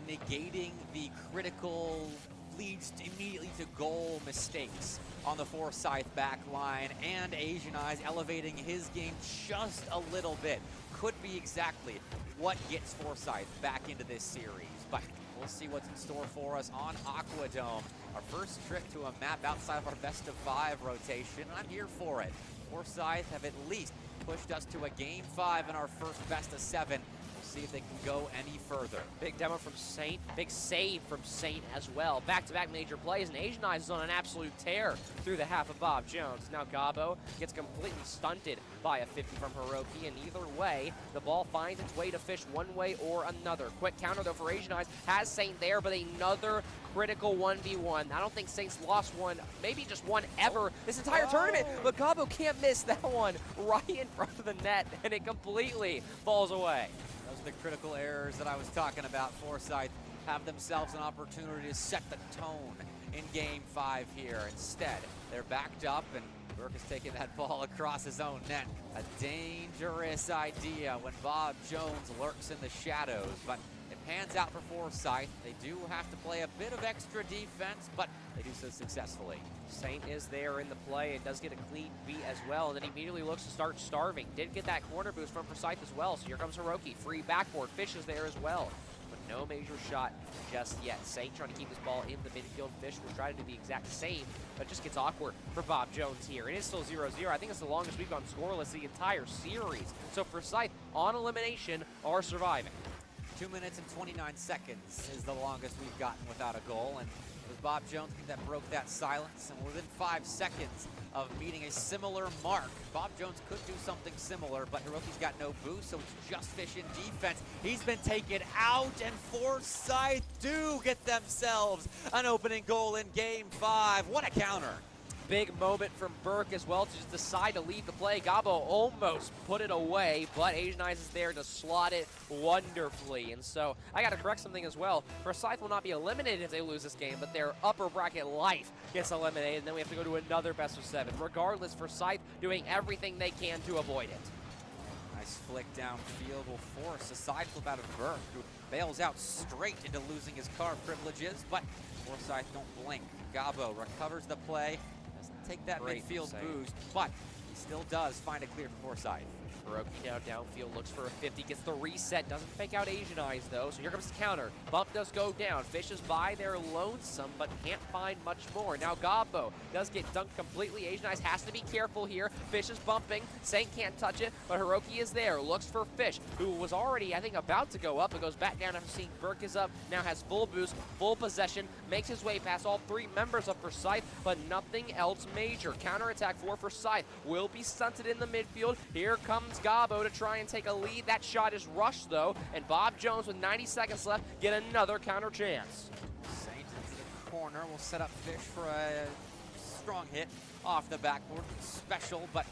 negating the critical leads immediately to goal mistakes on the Forsyth back line, and Asian Eyes elevating his game just a little bit. Could be exactly what gets Forsyth back into this series, but we'll see what's in store for us on Aquadome. Our first trip to a map outside of our best of 5 rotation. I'm here for it. Forsyth have at least pushed us to a game 5 in our first best of 7. We'll see if they can go any further. Big demo from Saint, big save from Saint as well. Back-to-back major plays, and Asian Eyes is on an absolute tear through the half of Bob Jones. Now Gabo gets completely stunted by a 50 from Hiroki, and either way, the ball finds its way to Fish one way or another. Quick counter though for Asian Eyes, has Saint there, but another critical 1v1. I don't think Saints lost one, maybe just one ever this entire tournament, but Gabo can't miss that one right in front of the net, and it completely falls away. Those are the critical errors that I was talking about. Forsyth have themselves an opportunity to set the tone in Game 5 here. Instead, they're backed up, and Burke is taking that ball across his own net. A dangerous idea when Bob Jones lurks in the shadows, but it pans out for Forsyth. They do have to play a bit of extra defense, but they do so successfully. Saint is there in the play and does get a clean beat as well, and then he immediately looks to start starving. Did get that corner boost from Forsyth as well, so here comes Hiroki. Free backboard, Fish is there as well, but no major shot just yet. Saint trying to keep this ball in the midfield. Fish will try to do the exact same, but it just gets awkward for Bob Jones here. It is still 0-0. I think it's the longest we've gone scoreless the entire series. So Forsyth on elimination are surviving. 2 minutes and 29 seconds is the longest we've gotten without a goal, and it was Bob Jones that broke that silence, and within 5 seconds of meeting a similar mark. Bob Jones could do something similar, but Hiroki's got no boost, so it's just Fish in defense. He's been taken out, and Forsyth do get themselves an opening goal in Game 5. What a counter. Big moment from Burke as well to just decide to leave the play. Gabo almost put it away, but Asian Eyes is there to slot it wonderfully. And so I got to correct something as well. Forsyth will not be eliminated if they lose this game, but their upper bracket life gets eliminated, and then we have to go to another best of 7. Regardless, Forsyth doing everything they can to avoid it. Nice flick downfield will force a side flip out of Burke, who bails out straight into losing his car privileges, but Forsyth don't blink. Gabo recovers the play. Doesn't take that Great midfield save. boost, but he still does find a clear for Forsyth. Hiroki now downfield, looks for a 50, gets the reset, doesn't fake out Asian Eyes though, so here comes the counter. Bump does go down, Fish is by there lonesome, but can't find much more. Now Gabo does get dunked completely. Asian Eyes has to be careful here. Fish is bumping, Saint can't touch it, but Hiroki is there, looks for Fish, who was already, I think, about to go up, but goes back down after seeing Burke is up, now has full boost, full possession, makes his way past all 3 members of Forsyth, but nothing else major. Counterattack for Forsyth will be stunted in the midfield. Here comes Gabo to try and take a lead. That shot is rushed though, and Bob Jones with 90 seconds left get another counter chance. Saint into the corner will set up Fish for a strong hit off the backboard. Special, but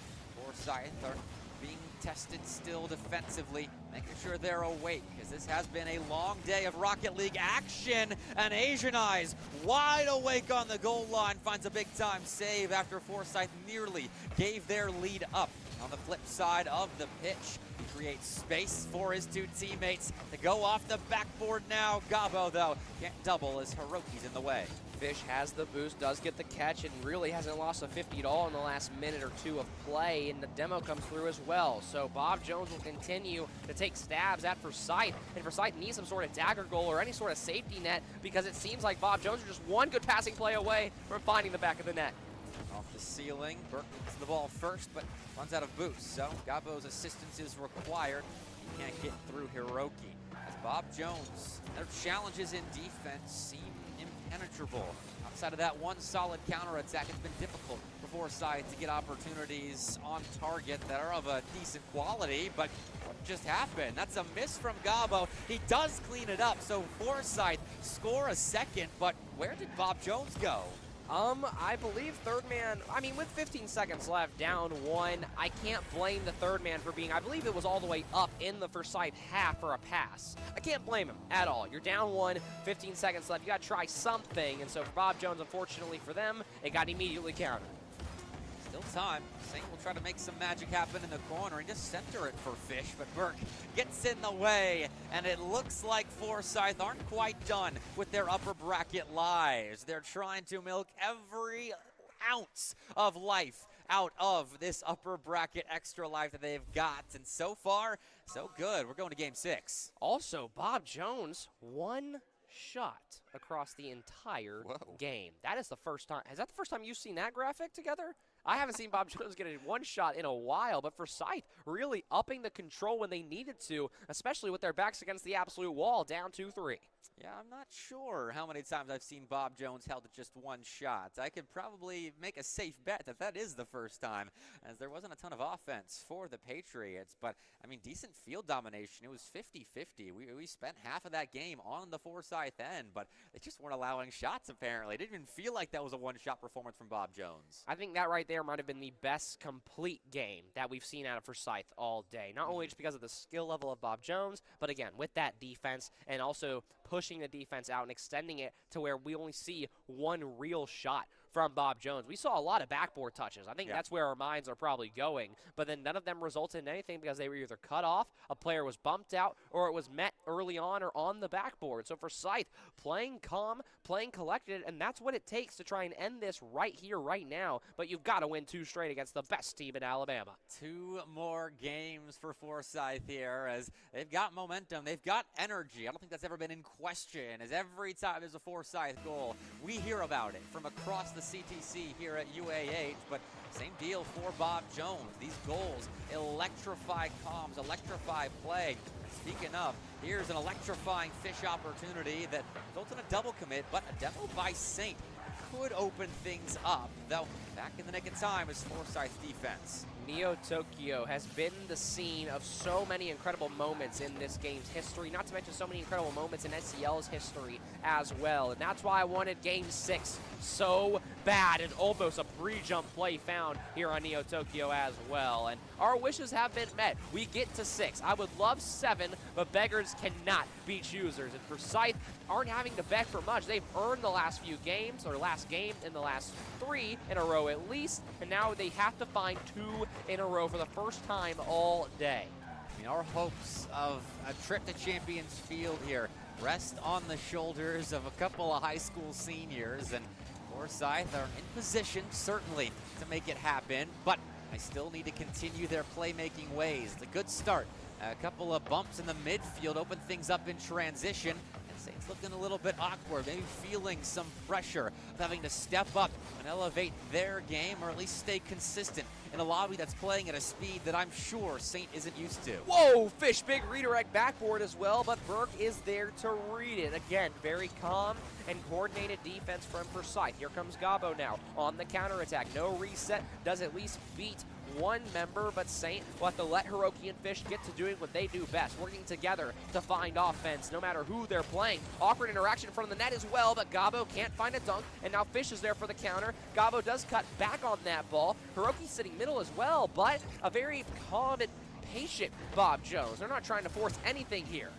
Forsyth are being tested still defensively, making sure they're awake, as this has been a long day of Rocket League action, and Asian Eyes wide awake on the goal line finds a big time save after Forsyth nearly gave their lead up. On the flip side of the pitch, he creates space for his 2 teammates to go off the backboard now. Gabo, though, can't double as Hiroki's in the way. Fish has the boost, does get the catch, and really hasn't lost a 50 at all in the last minute or 2 of play, and the demo comes through as well. So Bob Jones will continue to take stabs at Forsyth, and Forsyth needs some sort of dagger goal or any sort of safety net, because it seems like Bob Jones is just one good passing play away from finding the back of the net. Off the ceiling, Burke gets the ball first, but runs out of boost, so Gabo's assistance is required. He can't get through Hiroki. As Bob Jones, their challenges in defense seem impenetrable. Outside of that one solid counterattack, it's been difficult for Forsyth to get opportunities on target that are of a decent quality, but what just happened? That's a miss from Gabo. He does clean it up, so Forsyth score a second, but where did Bob Jones go? I believe third man, with 15 seconds left, down 1, I can't blame the third man for being, I believe it was all the way up in the Forsyth half for a pass. I can't blame him at all. You're down 1, 15 seconds left, you gotta try something, and so for Bob Jones, unfortunately for them, it got immediately countered. Still time. Saint will try to make some magic happen in the corner and just center it for Fish, but Burke gets in the way, and it looks like Forsyth aren't quite done with their upper bracket lives. They're trying to milk every ounce of life out of this upper bracket extra life that they've got, and so far, so good. We're going to Game 6. Also, Bob Jones, 1 shot across the entire game. That is the first time. Is that the first time you've seen that graphic together? I haven't seen Bob Jones get a one shot in a while, but Forsyth really upping the control when they needed to, especially with their backs against the absolute wall, down 2-3. Yeah, I'm not sure how many times I've seen Bob Jones held at just one shot. I could probably make a safe bet that that is the first time, as there wasn't a ton of offense for the Patriots. But, I mean, decent field domination. It was 50-50. We spent half of that game on the Forsyth end, but they just weren't allowing shots, apparently. It didn't even feel like that was a one-shot performance from Bob Jones. I think that right there might have been the best complete game that we've seen out of Forsyth all day. Not only just because of the skill level of Bob Jones, but again, with that defense and also pushing the defense out and extending it to where we only see one real shot from Bob Jones. We saw a lot of backboard touches. I think that's where our minds are probably going, but then none of them resulted in anything because they were either cut off, a player was bumped out, or it was met early on or on the backboard. So for Forsyth, playing calm, playing collected, and that's what it takes to try and end this right here, right now, but you've got to win 2 straight against the best team in Alabama. 2 more games for Forsyth here, as they've got momentum, they've got energy. I don't think that's ever been in question, as every time there's a Forsyth goal, we hear about it from across the CTC here at UAH, but same deal for Bob Jones. These goals electrify comms, electrify play. Speaking of, here's an electrifying fish opportunity that results in a double commit, but a demo by Saint could open things up, though back in the nick of time is Forsyth's defense. Neo Tokyo has been the scene of so many incredible moments in this game's history, not to mention so many incredible moments in SEL's history as well. And that's why I wanted Game 6 so bad, and almost a pre-jump play found here on Neo Tokyo as well. And our wishes have been met. We get to 6. I would love 7, but beggars cannot be choosers. And Forsyth aren't having to beg for much. They've earned the last few games, or last game in the last 3 in a row at least, and now they have to find 2 in a row for the first time all day. I mean, our hopes of a trip to Champions Field here rest on the shoulders of a couple of high school seniors, and Forsyth are in position, certainly, to make it happen, but I still need to continue their playmaking ways. It's a good start. A couple of bumps in the midfield open things up in transition. Saints looking a little bit awkward, maybe feeling some pressure of having to step up and elevate their game, or at least stay consistent in a lobby that's playing at a speed that I'm sure Saint isn't used to. Whoa, Fish, big redirect backboard as well, but Burke is there to read it. Again, very calm and coordinated defense from Forsyth. Here comes Gabo now on the counterattack. No reset, does at least beat one member, but Saint will have to let Hiroki and Fish get to doing what they do best, working together to find offense no matter who they're playing. Awkward interaction in front of the net as well, but Gabo can't find a dunk, and now Fish is there for the counter. Gabo does cut back on that ball. Hiroki's sitting middle as well, but a very calm and patient Bob Jones. They're not trying to force anything here.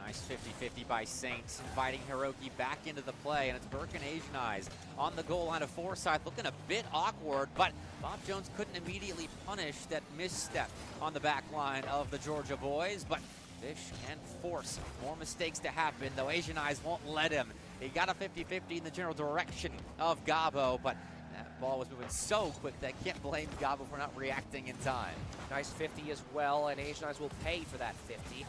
Nice 50-50 by Saint, inviting Hiroki back into the play, and it's Burke and Asian Eyes on the goal line of Forsyth, looking a bit awkward, but Bob Jones couldn't immediately punish that misstep on the back line of the Georgia boys, but Fish can force more mistakes to happen, though Asian Eyes won't let him. He got a 50-50 in the general direction of Gabo, but that ball was moving so quick that I can't blame Gabo for not reacting in time. Nice 50 as well, and Asian Eyes will pay for that 50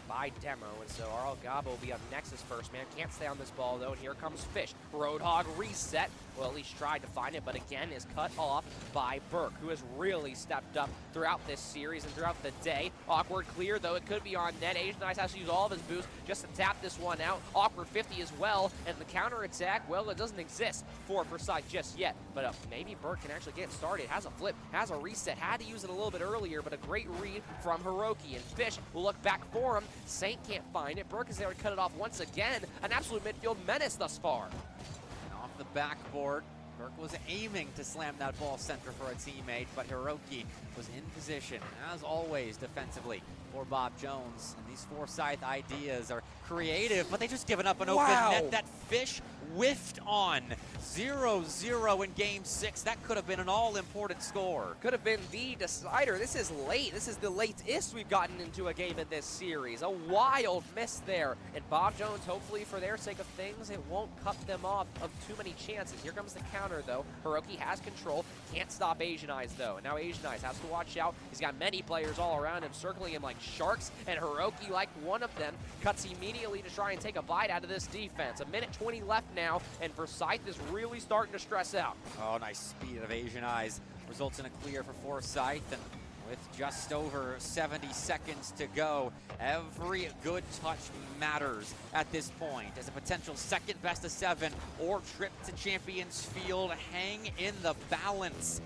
by demo, and so RL Gabo will be up next as first man. Can't stay on this ball though, and here comes Fish. Roadhog reset, well, at least tried to find it, but again is cut off by Burke, who has really stepped up throughout this series and throughout the day. Awkward clear though, it could be on net. Asian Eyes has to use all of his boost just to tap this one out. Awkward 50 as well, and the counter attack, well, it doesn't exist for Forsyth just yet, but maybe Burke can actually get started. Has a flip, has a reset, had to use it a little bit earlier, but a great read from Hiroki, and Fish will look back for him. Saint can't find it. Burke is there to cut it off once again. An absolute midfield menace thus far. And off the backboard, Burke was aiming to slam that ball center for a teammate, but Hiroki was in position, as always, defensively for Bob Jones. And these Forsyth ideas are creative, but they just given up an open net that Fish whiffed on. 0-0 in Game 6. That could have been an all-important score. Could have been the decider. This is late. This is the latest we've gotten into a game in this series. A wild miss there. And Bob Jones, hopefully for their sake of things, it won't cut them off of too many chances. Here comes the counter, though. Hiroki has control. Can't stop Asian Eyes, though. And now Asian Eyes has to watch out. He's got many players all around him, circling him like sharks. And Hiroki, like one of them, cuts immediately to try and take a bite out of this defense. A minute 20 left now, and Forsyth is really starting to stress out. Oh, nice speed of Asian Eyes. Results in a clear for Forsyth, and with just over 70 seconds to go, every good touch matters at this point. As a potential second best of 7 or trip to Champions Field hang in the balance.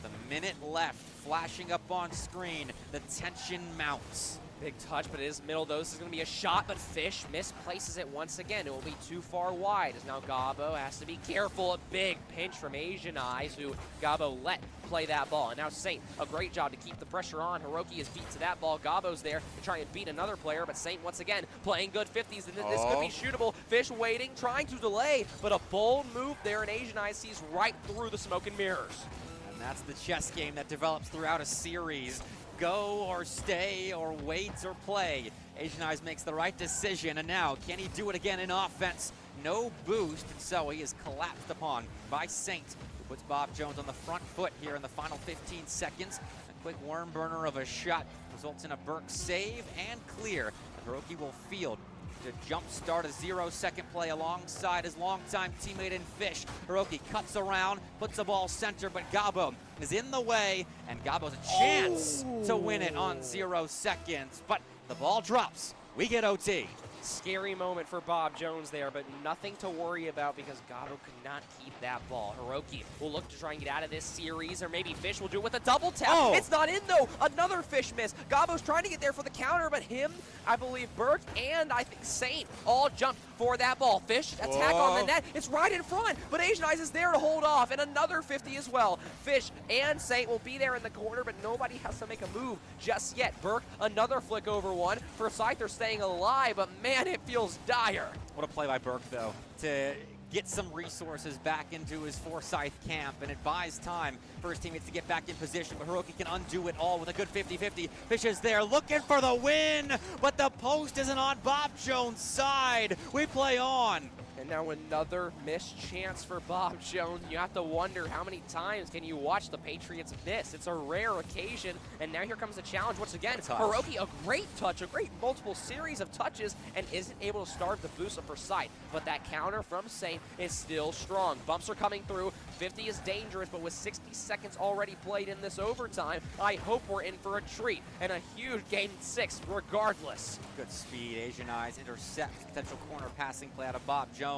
With a minute left, flashing up on screen, the tension mounts. Big touch, but it is middle, though. This is going to be a shot, but Fish misplaces it once again. It will be too far wide, as now Gabo has to be careful. A big pinch from Asian Eyes, who Gabo let play that ball. And now Saint, a great job to keep the pressure on. Hiroki is beat to that ball. Gabo's there to try and beat another player, but Saint once again playing good 50s, and this could be shootable. Fish waiting, trying to delay, but a bold move there, and Asian Eyes sees right through the smoke and mirrors. And that's the chess game that develops throughout a series. Go or stay or wait or play. Asian Eyes makes the right decision, and now can he do it again in offense? No boost, and so he is collapsed upon by Saint, who puts Bob Jones on the front foot here in the final 15 seconds. A quick worm burner of a shot results in a Burke save and clear. Hiroki will field to jumpstart a 0-second play alongside his longtime teammate in Fish. Hiroki cuts around, puts the ball center, but Gabo is in the way, and Gabo's a chance to win it on 0 seconds. But the ball drops. We get OT. Scary moment for Bob Jones there, but nothing to worry about because Gabo could not keep that ball. Hiroki will look to try and get out of this series, or maybe Fish will do it with a double tap. It's not in, though. Another Fish miss. Gabo's trying to get there for the counter, but him, I believe Burke, and I think Saint all jumped for that ball. Fish, attack on the net. It's right in front, but Asian Eyes is there to hold off, and another 50 as well. Fish and Saint will be there in the corner, but nobody has to make a move just yet. Burke, another flick over one. Forsyth, they're staying alive, but man, it feels dire. What a play by Burke, though, to get some resources back into his Forsyth camp, and it buys time for his teammates to get back in position, but Hiroki can undo it all with a good 50-50. Fish is there looking for the win, but the post isn't on Bob Jones' side. We play on. And now another missed chance for Bob Jones. You have to wonder how many times can you watch the Patriots miss. It's a rare occasion, and now here comes the challenge once again. Hiroki, a great touch, a great multiple series of touches, and isn't able to starve the boost of Forsyth. But that counter from Saint is still strong. Bumps are coming through. 50 is dangerous, but with 60 seconds already played in this overtime, I hope we're in for a treat and a huge game 6 regardless. Good speed. Asian Eyes intercepts potential corner passing play out of Bob Jones.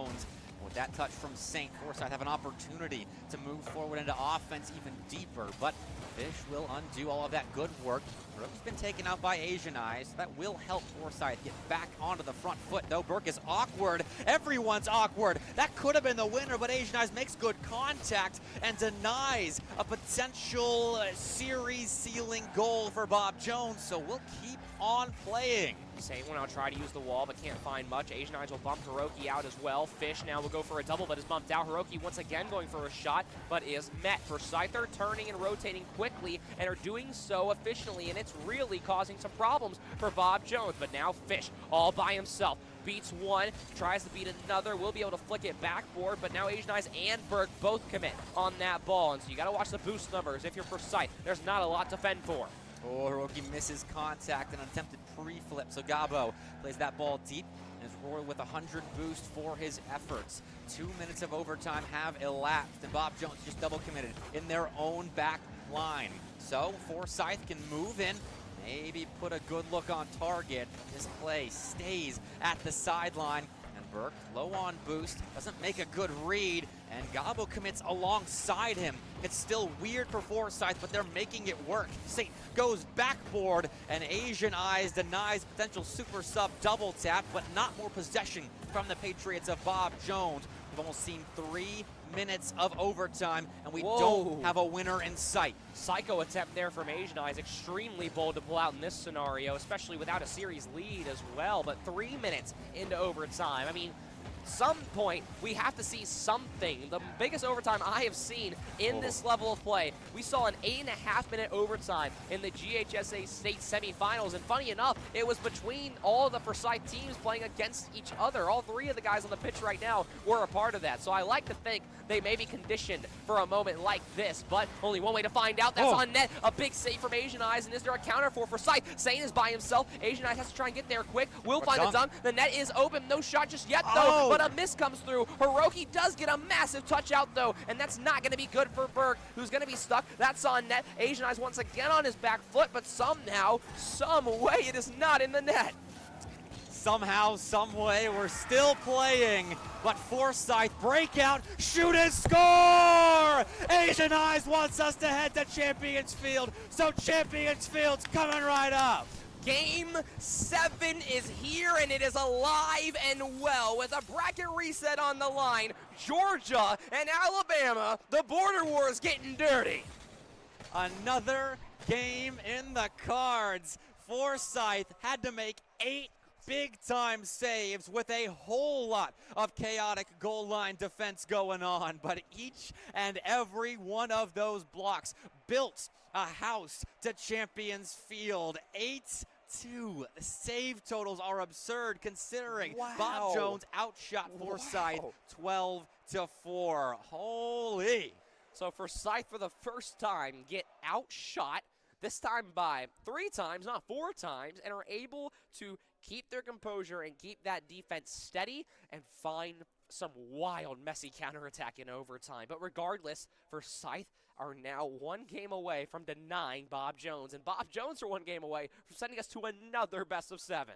With that touch from Saint, Forsyth have an opportunity to move forward into offense even deeper, but Fish will undo all of that good work. Hiroki's been taken out by Asian Eyes. That will help Forsyth get back onto the front foot, though. Burke is awkward. Everyone's awkward. That could have been the winner, but Asian Eyes makes good contact and denies a potential series-sealing goal for Bob Jones, so we'll keep on playing. Saint will now try to use the wall, but can't find much. Asian Eyes will bump Hiroki out as well. Fish now will go for a double, but is bumped out. Hiroki once again going for a shot, but is met. Forsyth are turning and rotating quickly and are doing so efficiently, and it's really causing some problems for Bob Jones. But now Fish all by himself. Beats one, tries to beat another, will be able to flick it backboard, but now Asian Eyes and Burke both commit on that ball, and so you got to watch the boost numbers. If you're Forsyth, there's not a lot to fend for. Oh, Hiroki misses contact and attempted pre-flip, so Gabo plays that ball deep and is roared with 100 boost for his efforts. 2 minutes of overtime have elapsed, and Bob Jones just double committed in their own back line. So Forsyth can move in, maybe put a good look on target. This play stays at the sideline, and Burke, low on boost, doesn't make a good read, and Gabo commits alongside him. It's still weird for Forsyth, but they're making it work. Saint goes backboard, and Asian Eyes denies potential super sub double tap, but not more possession from the Patriots of Bob Jones. We've almost seen 3 minutes of overtime, and we don't have a winner in sight. Psycho attempt there from Asian Eyes. Extremely bold to pull out in this scenario, especially without a series lead as well. But 3 minutes into overtime. I mean, some point we have to see something. The biggest overtime I have seen in this level of play. We saw an 8.5-minute overtime in the GHSA state semifinals, and funny enough, it was between all of the Forsyth teams playing against each other. All 3 of the guys on the pitch right now were a part of that, so I like to think they may be conditioned for a moment like this, but only one way to find out. That's on net. A big save from Asian Eyes, and is there a counter for Forsyth? Saint is by himself. Asian Eyes has to try and get there quick. Will find the dunk. The net is open. No shot just yet, though, but but a miss comes through. Hiroki does get a massive touch out, though, and that's not going to be good for Burke, who's going to be stuck. That's on net. Asian Eyes once again on his back foot, but somehow, some way, it is not in the net. Somehow, some way, we're still playing, but Forsyth breakout, shoot and score! Asian Eyes wants us to head to Champions Field, so Champions Field's coming right up. Game 7 is here, and it is alive and well with a bracket reset on the line. Georgia and Alabama, the border war is getting dirty. Another game in the cards. Forsyth had to make 8 big-time saves with a whole lot of chaotic goal line defense going on, but each and every one of those blocks built a house to Champions Field. 8-2. The save totals are absurd considering Bob Jones outshot Forsyth 12-4. Holy. So Forsyth for the first time get outshot, this time by 3 times, not 4 times, and are able to keep their composure and keep that defense steady and find some wild, messy counterattack in overtime. But regardless, Forsyth are now 1 game away from denying Bob Jones, and Bob Jones are 1 game away from sending us to another best of 7.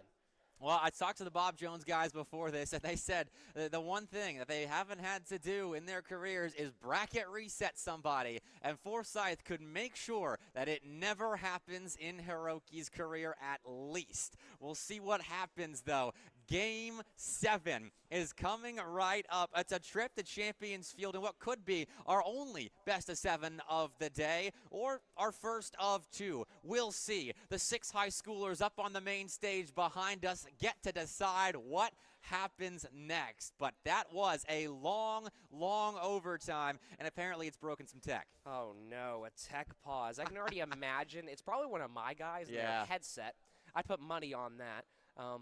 Well, I talked to the Bob Jones guys before this, and they said the one thing that they haven't had to do in their careers is bracket reset somebody, and Forsyth could make sure that it never happens in Hiroki's career at least. We'll see what happens, though. Game 7 is coming right up. It's a trip to Champions Field in what could be our only best of 7 of the day, or our first of 2. We'll see. The 6 high schoolers up on the main stage behind us get to decide what happens next. But that was a long, long overtime, and apparently it's broken some tech. Oh no, a tech pause. I can already imagine. It's probably one of my guys in their headset. I'd put money on that.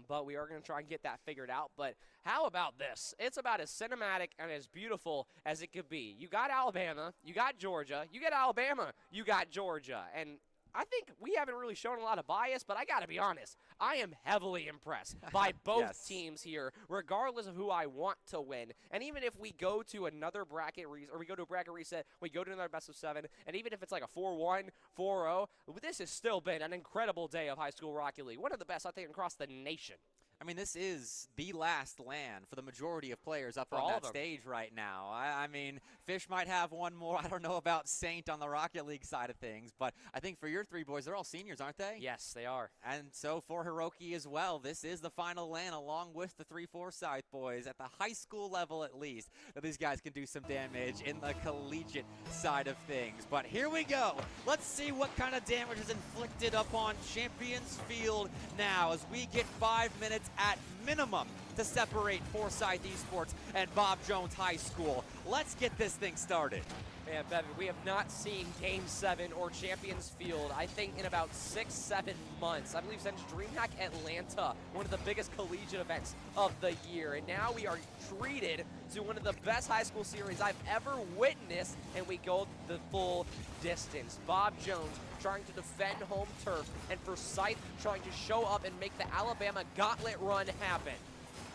But we are going to try and get that figured out. But how about this? It's about as cinematic and as beautiful as it could be. You got Alabama, you got Georgia, you get Alabama, you got Georgia. And I think we haven't really shown a lot of bias, but I got to be honest. I am heavily impressed by both teams here, regardless of who I want to win. And even if we go to another bracket reset, or we go to a bracket reset, we go to another best of 7, and even if it's like a 4-1, 4-0, this has still been an incredible day of high school Rocket League. One of the best, I think, across the nation. I mean, this is the last LAN for the majority of players up on that stage right now. I mean, Fish might have one more. I don't know about Saint on the Rocket League side of things, but I think for your 3 boys, they're all seniors, aren't they? Yes, they are. And so for Hiroki as well, this is the final LAN along with the 3 Forsyth boys at the high school level at least. That these guys can do some damage in the collegiate side of things. But here we go. Let's see what kind of damage is inflicted upon Champions Field now as we get 5 minutes at minimum to separate Forsyth Esports and Bob Jones High School. Let's get this thing started. Man, Bevan, we have not seen Game 7 or Champions Field, I think, in about 6-7 months. I believe since DreamHack Atlanta, one of the biggest collegiate events of the year. And now we are treated to one of the best high school series I've ever witnessed, and we go the full distance. Bob Jones trying to defend home turf, and Forsyth trying to show up and make the Alabama gauntlet run happen.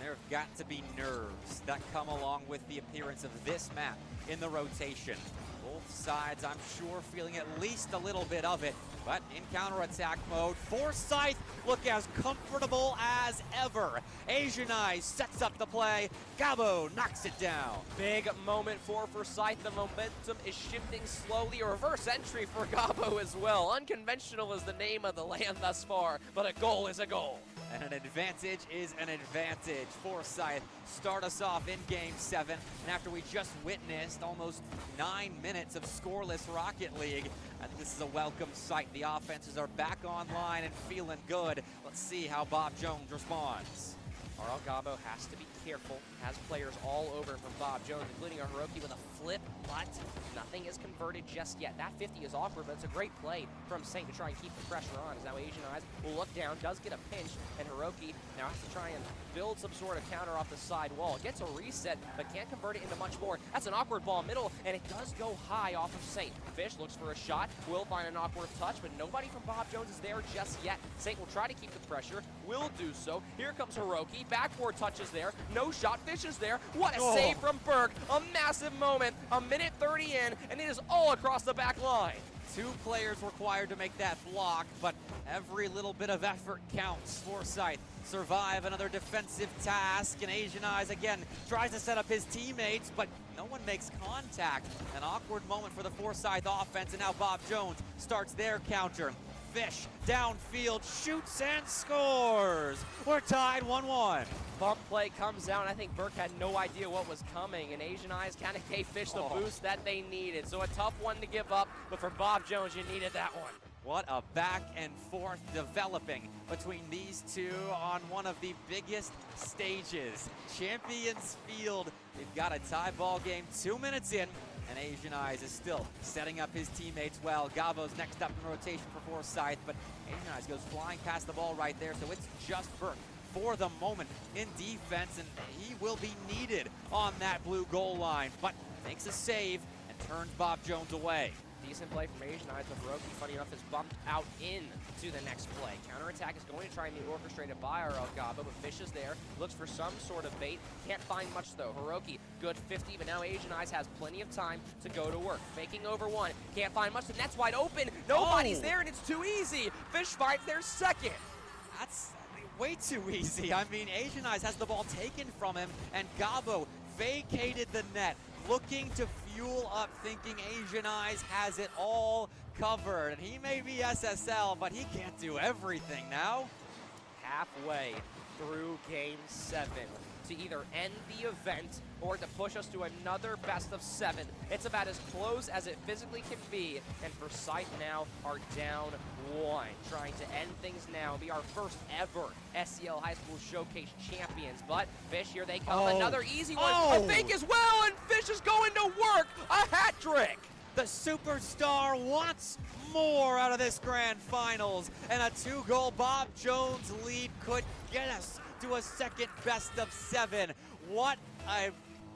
There have got to be nerves that come along with the appearance of this map in the rotation. Both sides, I'm sure, feeling at least a little bit of it, but in counterattack mode, Forsyth look as comfortable as ever. Asian Eyes sets up the play. Gabo knocks it down. Big moment for Forsyth. The momentum is shifting slowly. A reverse entry for Gabo as well. Unconventional is the name of the land thus far, but a goal is a goal. And an advantage is an advantage. Forsyth start us off in Game 7. And after we just witnessed almost 9 minutes of scoreless Rocket League, I think this is a welcome sight. The offenses are back online and feeling good. Let's see how Bob Jones responds. RL Gabo has to be careful, has players all over from Bob Jones, including a Hiroki with a flip, but nothing is converted just yet. That 50 is awkward, but it's a great play from Saint to try and keep the pressure on. As now Asian Eyes will look down, does get a pinch, and Hiroki now has to try and build some sort of counter off the side wall. Gets a reset, but can't convert it into much more. That's an awkward ball middle, and it does go high off of Saint. Fish looks for a shot, will find an awkward touch, but nobody from Bob Jones is there just yet. Saint will try to keep the pressure, will do so. Here comes Hiroki, backboard touches there. No shot, Fish is there. What a save from Burke. A massive moment. A minute 30 in, and it is all across the back line. 2 players required to make that block, but every little bit of effort counts. Forsyth survive another defensive task, and Asian Eyes again tries to set up his teammates, but no one makes contact. An awkward moment for the Forsyth offense, and now Bob Jones starts their counter. Fish downfield, shoots and scores. We're tied 1-1. Bump play comes out, and I think Burke had no idea what was coming, and Asian Eyes kind of gave Fish the boost that they needed. So a tough one to give up, but for Bob Jones, you needed that one. What a back and forth developing between these two on one of the biggest stages. Champions Field. They've got a tie ball game 2 minutes in, and Asian Eyes is still setting up his teammates well. Gabo's next up in rotation for Forsyth, but Asian Eyes goes flying past the ball right there, so it's just Burke for the moment in defense, and he will be needed on that blue goal line, but makes a save and turns Bob Jones away. Decent play from Asian Eyes, but Hiroki, funny enough, is bumped out into the next play. Counterattack is going to try and be orchestrated by RL Gabo, but Fish is there, looks for some sort of bait. Can't find much though. Hiroki, good 50, but now Asian Eyes has plenty of time to go to work. Faking over one, can't find much. The net's wide open. Nobody's there, and it's too easy. Fish finds their second. That's way too easy. I mean, Asian Eyes has the ball taken from him, and Gabo vacated the net, looking to fuel up, thinking Asian Eyes has it all covered. And he may be SSL, but he can't do everything now. Halfway through Game 7 to either end the event or to push us to another best of 7. It's about as close as it physically can be, and Forsyth now are down 1. Trying to end things now, be our first ever SEL High School Showcase champions. But Fish, here they come, another easy one. A fake as well, and Fish is going to work. A hat trick. The superstar wants more out of this grand finals, and a 2-goal Bob Jones lead could get us to a second best of 7. What a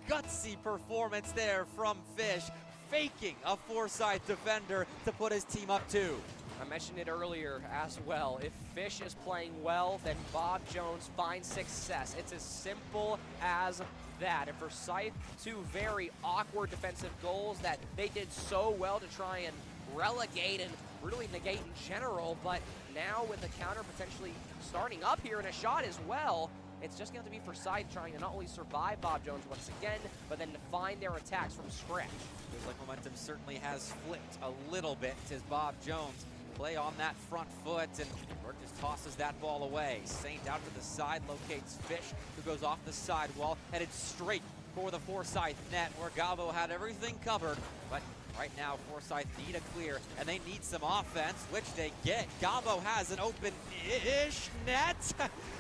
gutsy performance there from Fish, faking a Forsyth defender to put his team up 2. I mentioned it earlier as well. If Fish is playing well, then Bob Jones finds success. It's as simple as that. And Forsyth, 2 very awkward defensive goals that they did so well to try and relegate and really negate in general, but now with the counter potentially starting up here and a shot as well, it's just going to be Forsyth trying to not only survive Bob Jones once again, but then to find their attacks from scratch. Feels like momentum certainly has flipped a little bit as Bob Jones play on that front foot, and Burke just tosses that ball away. Saint out to the side, locates Fish, who goes off the sidewall, headed straight for the Forsyth net, where Gabo had everything covered, but right now Forsyth need a clear, and they need some offense, which they get. Gabo has an open-ish net.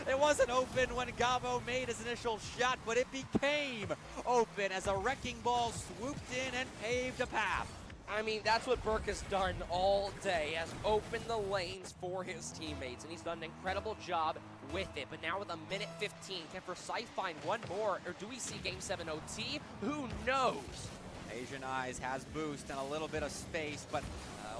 It wasn't open when Gabo made his initial shot, but it became open as a wrecking ball swooped in and paved a path. I mean, that's what Burke has done all day, has opened the lanes for his teammates, and he's done an incredible job with it. But now with a minute 15, can Forsyth find one more, or do we see Game 7 OT? Who knows? Asian Eyes has boost and a little bit of space, but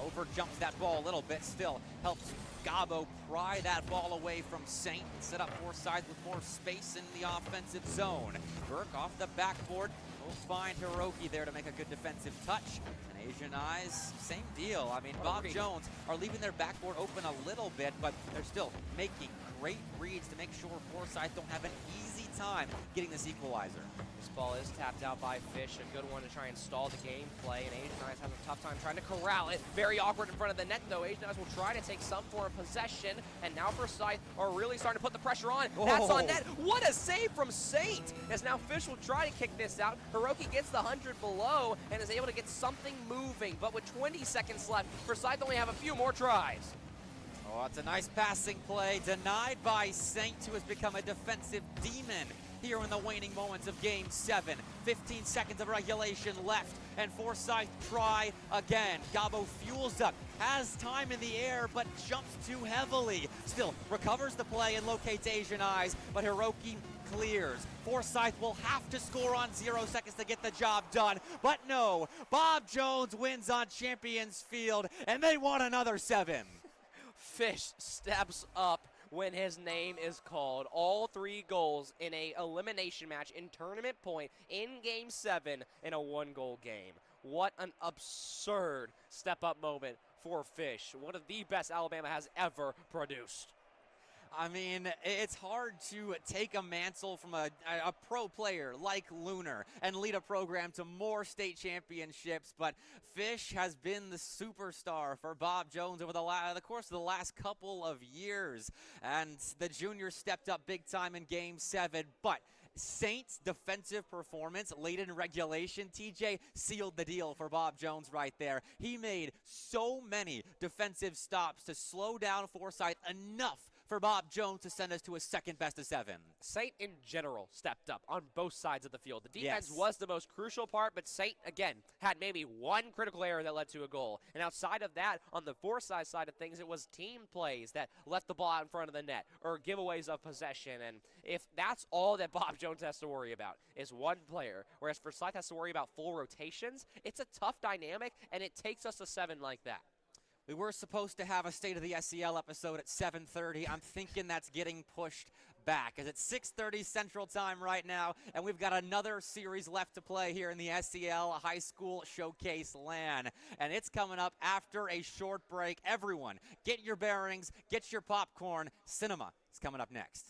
overjumps that ball a little bit, still helps Gabo pry that ball away from Saint, set up Forsyth with more space in the offensive zone. Burke off the backboard, will find Hiroki there to make a good defensive touch. And Asian Eyes, same deal. I mean, Bob Jones are leaving their backboard open a little bit, but they're still making great reads to make sure Forsyth don't have an easy time getting this equalizer. This ball is tapped out by Fish, a good one to try and stall the gameplay, and Asian Eyes has a tough time trying to corral it. Very awkward in front of the net, though. Asian Eyes will try to take some form of possession, and now Forsyth are really starting to put the pressure on. That's on net. What a save from Saint, as now Fish will try to kick this out. Hiroki gets the 100 below and is able to get something moving, but with 20 seconds left, Forsyth only have a few more tries. Oh, it's a nice passing play, denied by Saint, who has become a defensive demon here in the waning moments of Game 7. 15 seconds of regulation left, and Forsyth try again. Gabo fuels up, has time in the air, but jumps too heavily. Still recovers the play and locates Asian Eyes, but Hiroki clears. Forsyth will have to score on 0 seconds to get the job done, but no, Bob Jones wins on Champions Field, and they want another 7. Fish steps up when his name is called. All 3 goals in a elimination match in tournament point in Game 7 in a 1-goal game. What an absurd step-up moment for Fish. One of the best Alabama has ever produced. I mean, it's hard to take a mantle from a pro player like Lunar and lead a program to more state championships, but Fish has been the superstar for Bob Jones over the course of the last couple of years, and the junior stepped up big time in Game 7, but Saints' defensive performance late in regulation, TJ, sealed the deal for Bob Jones right there. He made so many defensive stops to slow down Forsyth enough for Bob Jones to send us to a second best of 7. Saint in general stepped up on both sides of the field. The defense Yes. was the most crucial part, but Saint, again, had maybe one critical error that led to a goal. And outside of that, on the Forsyth side of things, it was team plays that left the ball out in front of the net or giveaways of possession. And if that's all that Bob Jones has to worry about is one player, whereas Forsyth has to worry about full rotations, it's a tough dynamic, and it takes us to 7 like that. We were supposed to have a State of the SEL episode at 7:30. I'm thinking that's getting pushed back, as it's 6:30 Central Time right now, and we've got another series left to play here in the SEL High School Showcase LAN, and it's coming up after a short break. Everyone, get your bearings, get your popcorn. Cinema is coming up next.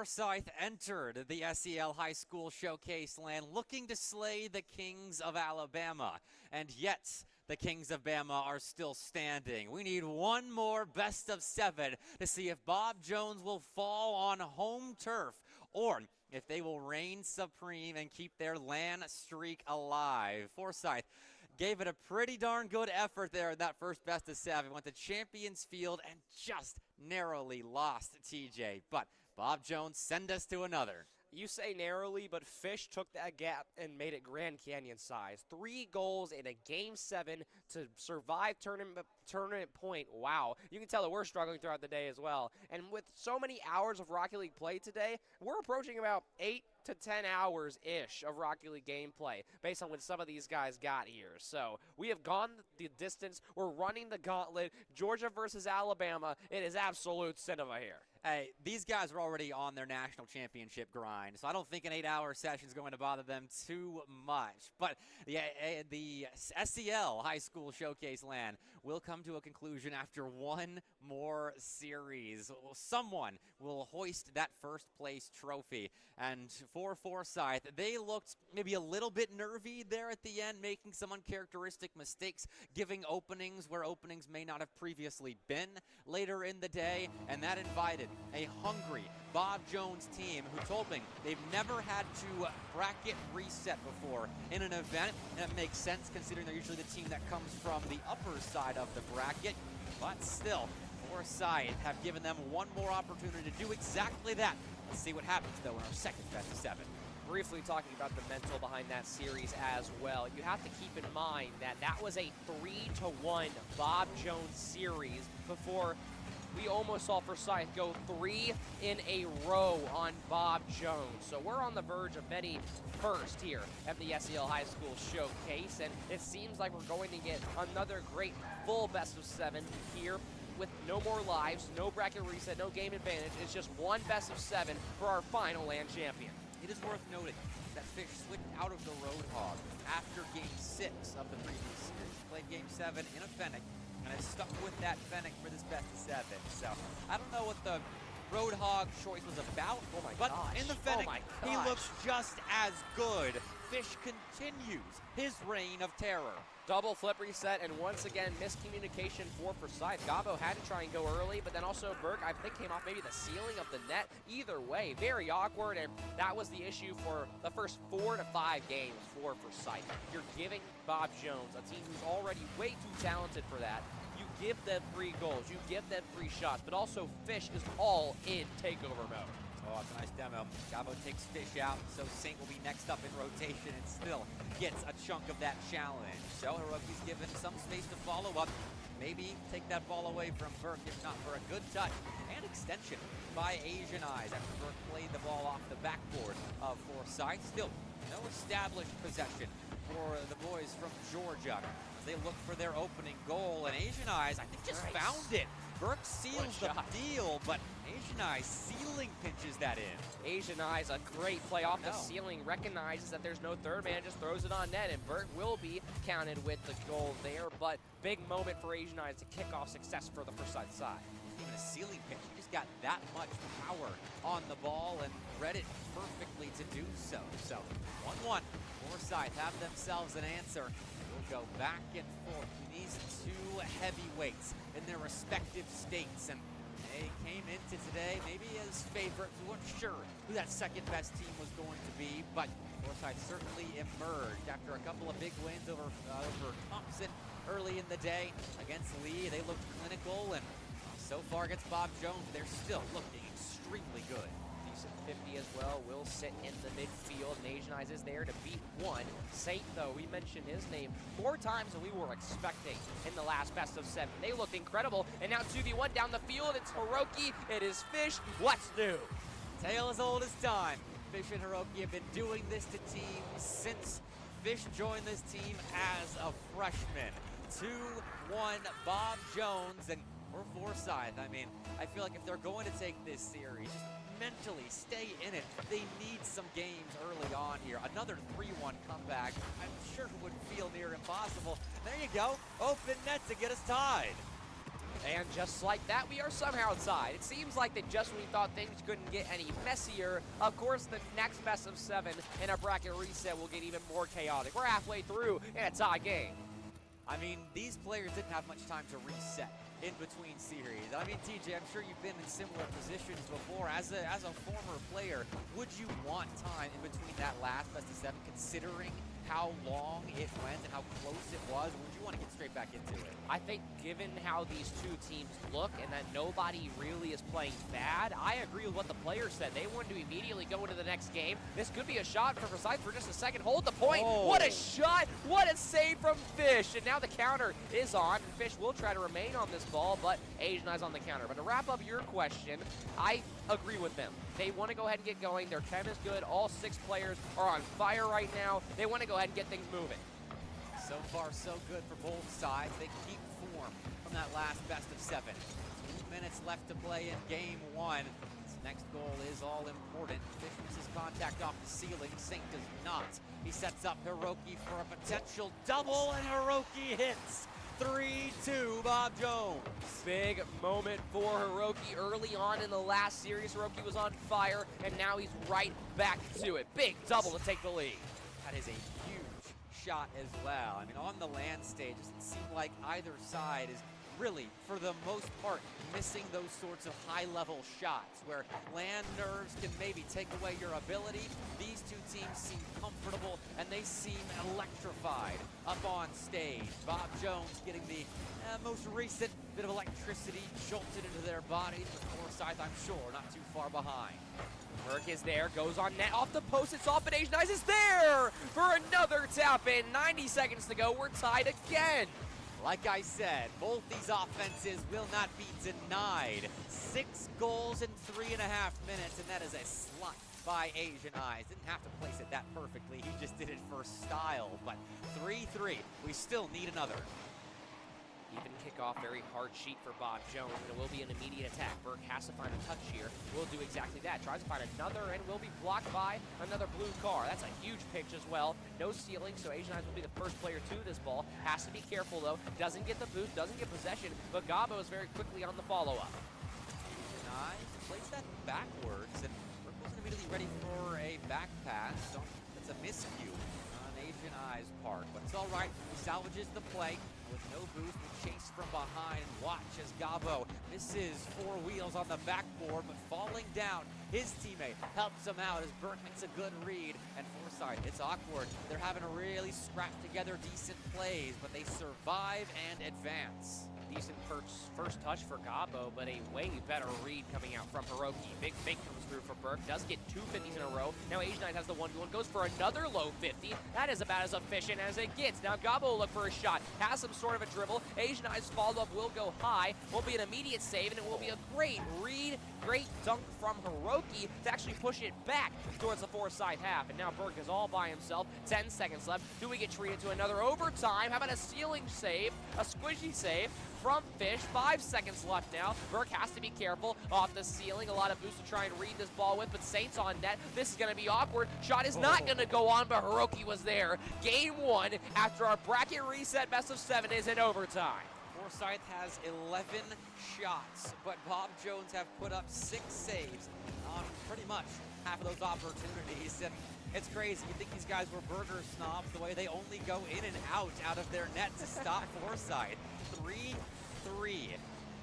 Forsyth entered the SEL High School Showcase land looking to slay the Kings of Alabama. And yet, the Kings of Bama are still standing. We need one more best of 7 to see if Bob Jones will fall on home turf or if they will reign supreme and keep their land streak alive. Forsyth gave it a pretty darn good effort there in that first best of 7. Went to Champions Field and just narrowly lost TJ. But Bob Jones, send us to another. You say narrowly, but Fish took that gap and made it Grand Canyon size. 3 goals in a Game 7 to survive tournament point. Wow. You can tell that we're struggling throughout the day as well. And with so many hours of Rocket League play today, we're approaching about 8 to 10 hours-ish of Rocket League gameplay based on when some of these guys got here. So we have gone the distance. We're running the gauntlet. Georgia versus Alabama. It is absolute cinema here. Hey, these guys are already on their national championship grind, so I don't think an 8-hour session is going to bother them too much. But the SEL High School Showcase land will come to a conclusion after one more series. Someone will hoist that first place trophy. And for Forsyth, they looked maybe a little bit nervy there at the end, making some uncharacteristic mistakes, giving openings where openings may not have previously been later in the day, and that invited a hungry Bob Jones team who told me they've never had to bracket reset before in an event, and it makes sense considering they're usually the team that comes from the upper side of the bracket. But still, Forsyth have given them one more opportunity to do exactly that. Let's see what happens, though, in our second best of 7. Briefly talking about the mental behind that series as well. You have to keep in mind that that was a 3-1 Bob Jones series before we almost saw Forsyth go 3 in a row on Bob Jones. So we're on the verge of many first here at the SEL High School Showcase, and it seems like we're going to get another great full best of 7 here with no more lives, no bracket reset, no game advantage. It's just one best of 7 for our final land champion. It is worth noting that Fish slipped out of the Roadhog after Game 6 of the previous series. Played Game 7 in a Fennec, and has stuck with that Fennec for this best of 7. So I don't know what the Roadhog choice was about, but in the Fennec, he looks just as good. Fish continues his reign of terror. Double flip reset, and once again, miscommunication for Forsyth. Gabo had to try and go early, but then also Burke, I think, came off maybe the ceiling of the net. Either way, very awkward, and that was the issue for the first 4 to 5 games for Forsyth. You're giving Bob Jones, a team who's already way too talented for that, you give them 3 goals, you give them 3 shots, but also Fish is all in takeover mode. Oh, it's a nice demo. Gabo takes Fish out, so Saint will be next up in rotation and still gets a chunk of that challenge. So Hiroki's given some space to follow up. Maybe take that ball away from Burke, if not for a good touch and extension by Asian Eyes after Burke played the ball off the backboard of Forsyth. Still, no established possession for the boys from Georgia as they look for their opening goal. And Asian Eyes, I think, just found it. Burke seals the deal, but Asian Eyes ceiling pinches that in. Asian Eyes, a great play off the ceiling, recognizes that there's no third man, just throws it on net, and Burke will be counted with the goal there. But big moment for Asian Eyes to kick off success for the Forsyth side. Even a ceiling pinch, he just got that much power on the ball and read it perfectly to do so. So 1-1, Forsyth have themselves an answer. We'll go back and forth between these 2 heavyweights in their respective states, and they came into today maybe as favorites. We weren't sure who that second best team was going to be, but Forsyth certainly emerged after a couple of big wins over Thompson early in the day. Against Lee, they looked clinical, and so far against Bob Jones, they're still looking extremely good. Decent 50 as well, will sit in the midfield, and Asian Eyes is there to beat 1. Saint, though, we mentioned his name more times than we were expecting in the last best of 7. They looked incredible, and now 2v1 down the field. It's Hiroki, it is Fish. What's new? Tale as old as time. Fish and Hiroki have been doing this to teams since Fish joined this team as a freshman. 2-1 Bob Jones, and for Forsyth, I mean, I feel like if they're going to take this series, just mentally stay in it. They need some games early on here. Another 3-1 comeback, I'm sure would feel near impossible. There you go, open net to get us tied. And just like that, we are somehow tied. It seems like that just when we thought things couldn't get any messier, of course, the next best of 7 in a bracket reset will get even more chaotic. We're halfway through in a tie game. I mean, these players didn't have much time to reset in between series. I mean, TJ, I'm sure you've been in similar positions before. As a former player, would you want time in between that last best of 7, considering how long it went and how close it was? Or would you want to get straight back into it? I think given how these two teams look and that nobody really is playing bad, I agree with what the players said. They wanted to immediately go into the next game. This could be a shot for Forsyth for just a second. Hold the point. Oh. What a shot. What a save from Fish. And now the counter is on. And Fish will try to remain on this ball, but Asian Eyes on the counter. But to wrap up your question, I agree with them. They want to go ahead and get going. Their chem is good. All 6 players are on fire right now. They want to go ahead and get things moving. So far, so good for both sides. They keep form from that last best of 7. 2 minutes left to play in game 1. This next goal is all important. Fish misses contact off the ceiling. Saint does not. He sets up Hiroki for a potential double, and Hiroki hits. 3-2, Bob Jones. Big moment for Hiroki early on in the last series. Hiroki was on fire, and now he's right back to it. Big double to take the lead. That is a huge shot as well. I mean, on the land stage, it doesn't seem like either side is really, for the most part, missing those sorts of high-level shots where land nerves can maybe take away your ability. These two teams seem comfortable, and they seem electrified up on stage. Bob Jones getting the most recent bit of electricity jolted into their bodies. But Forsyth, I'm sure, not too far behind. Burke is there, goes on net, off the post, it's off, and Asian Eyes is there for another tap in. 90 seconds to go, we're tied again. Like I said, both these offenses will not be denied. 6 goals in 3.5 minutes, and that is a slot by Asian Eyes. Didn't have to place it that perfectly. He just did it for style, but 3-3. We still need another. Even kickoff, very hard sheet for Bob Jones, and it will be an immediate attack. Burke has to find a touch here. Will do exactly that. Tries to find another and will be blocked by another blue car. That's a huge pitch as well. No ceiling, so Asian Eyes will be the first player to this ball. Has to be careful, though. Doesn't get the boost, doesn't get possession, but Gabo is very quickly on the follow-up. Asian Eyes plays that backwards, and Burke wasn't immediately ready for a back pass, so that's a miscue on Asian Eyes' part. But it's all right. He salvages the play. With no boost, we chase from behind. Watch as Gabo misses 4 wheels on the backboard, but falling down. His teammate helps him out as Burke makes a good read. And Forsyth, it's awkward. They're having to really scrap together decent plays, but they survive and advance. Decent first touch for Gabo, but a way better read coming out from Hiroki. Big fake comes through for Burke. Does get 2 50s in a row. Now Asian Eyes has the 1v1. Goes for another low 50. That is about as efficient as it gets. Now Gabo will look for a shot. Has some sort of a dribble. Asian Eyes follow-up will go high. Will be an immediate save, and it will be a great read. Great dunk from Hiroki to actually push it back towards the Forsyth half. And now Burke is all by himself. 10 seconds left. Do we get treated to another overtime? How about a ceiling save? A squishy save from Fish. 5 seconds left now. Burke has to be careful off the ceiling. A lot of boost to try and read this ball with, but Saints on net. This is going to be awkward. Shot is not going to go on, but Hiroki was there. Game 1 after our bracket reset best of 7 is in overtime. Forsyth has 11 shots, but Bob Jones have put up 6 saves on pretty much half of those opportunities. And it's crazy. You think these guys were burger snobs, the way they only go in and out of their net to stop Forsyth. 3-3.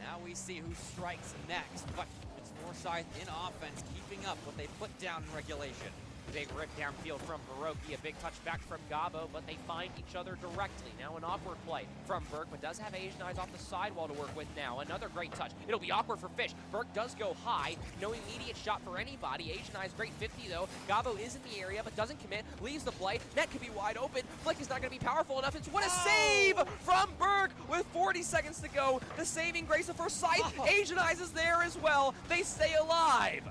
Now we see who strikes next, but it's Forsyth in offense, keeping up what they put down in regulation. Big rip downfield from Hiroki, a big touch back from Gabo, but they find each other directly. Now an awkward play from Burke, but does have Asian Eyes off the sidewall to work with now. Another great touch. It'll be awkward for Fish. Burke does go high. No immediate shot for anybody. Asian Eyes great 50 though. Gabo is in the area, but doesn't commit. Leaves the play. Net could be wide open. Flick is not going to be powerful enough. It's what a save from Burke with 40 seconds to go. The saving grace of Forsyth. Asian Eyes is there as well. They stay alive.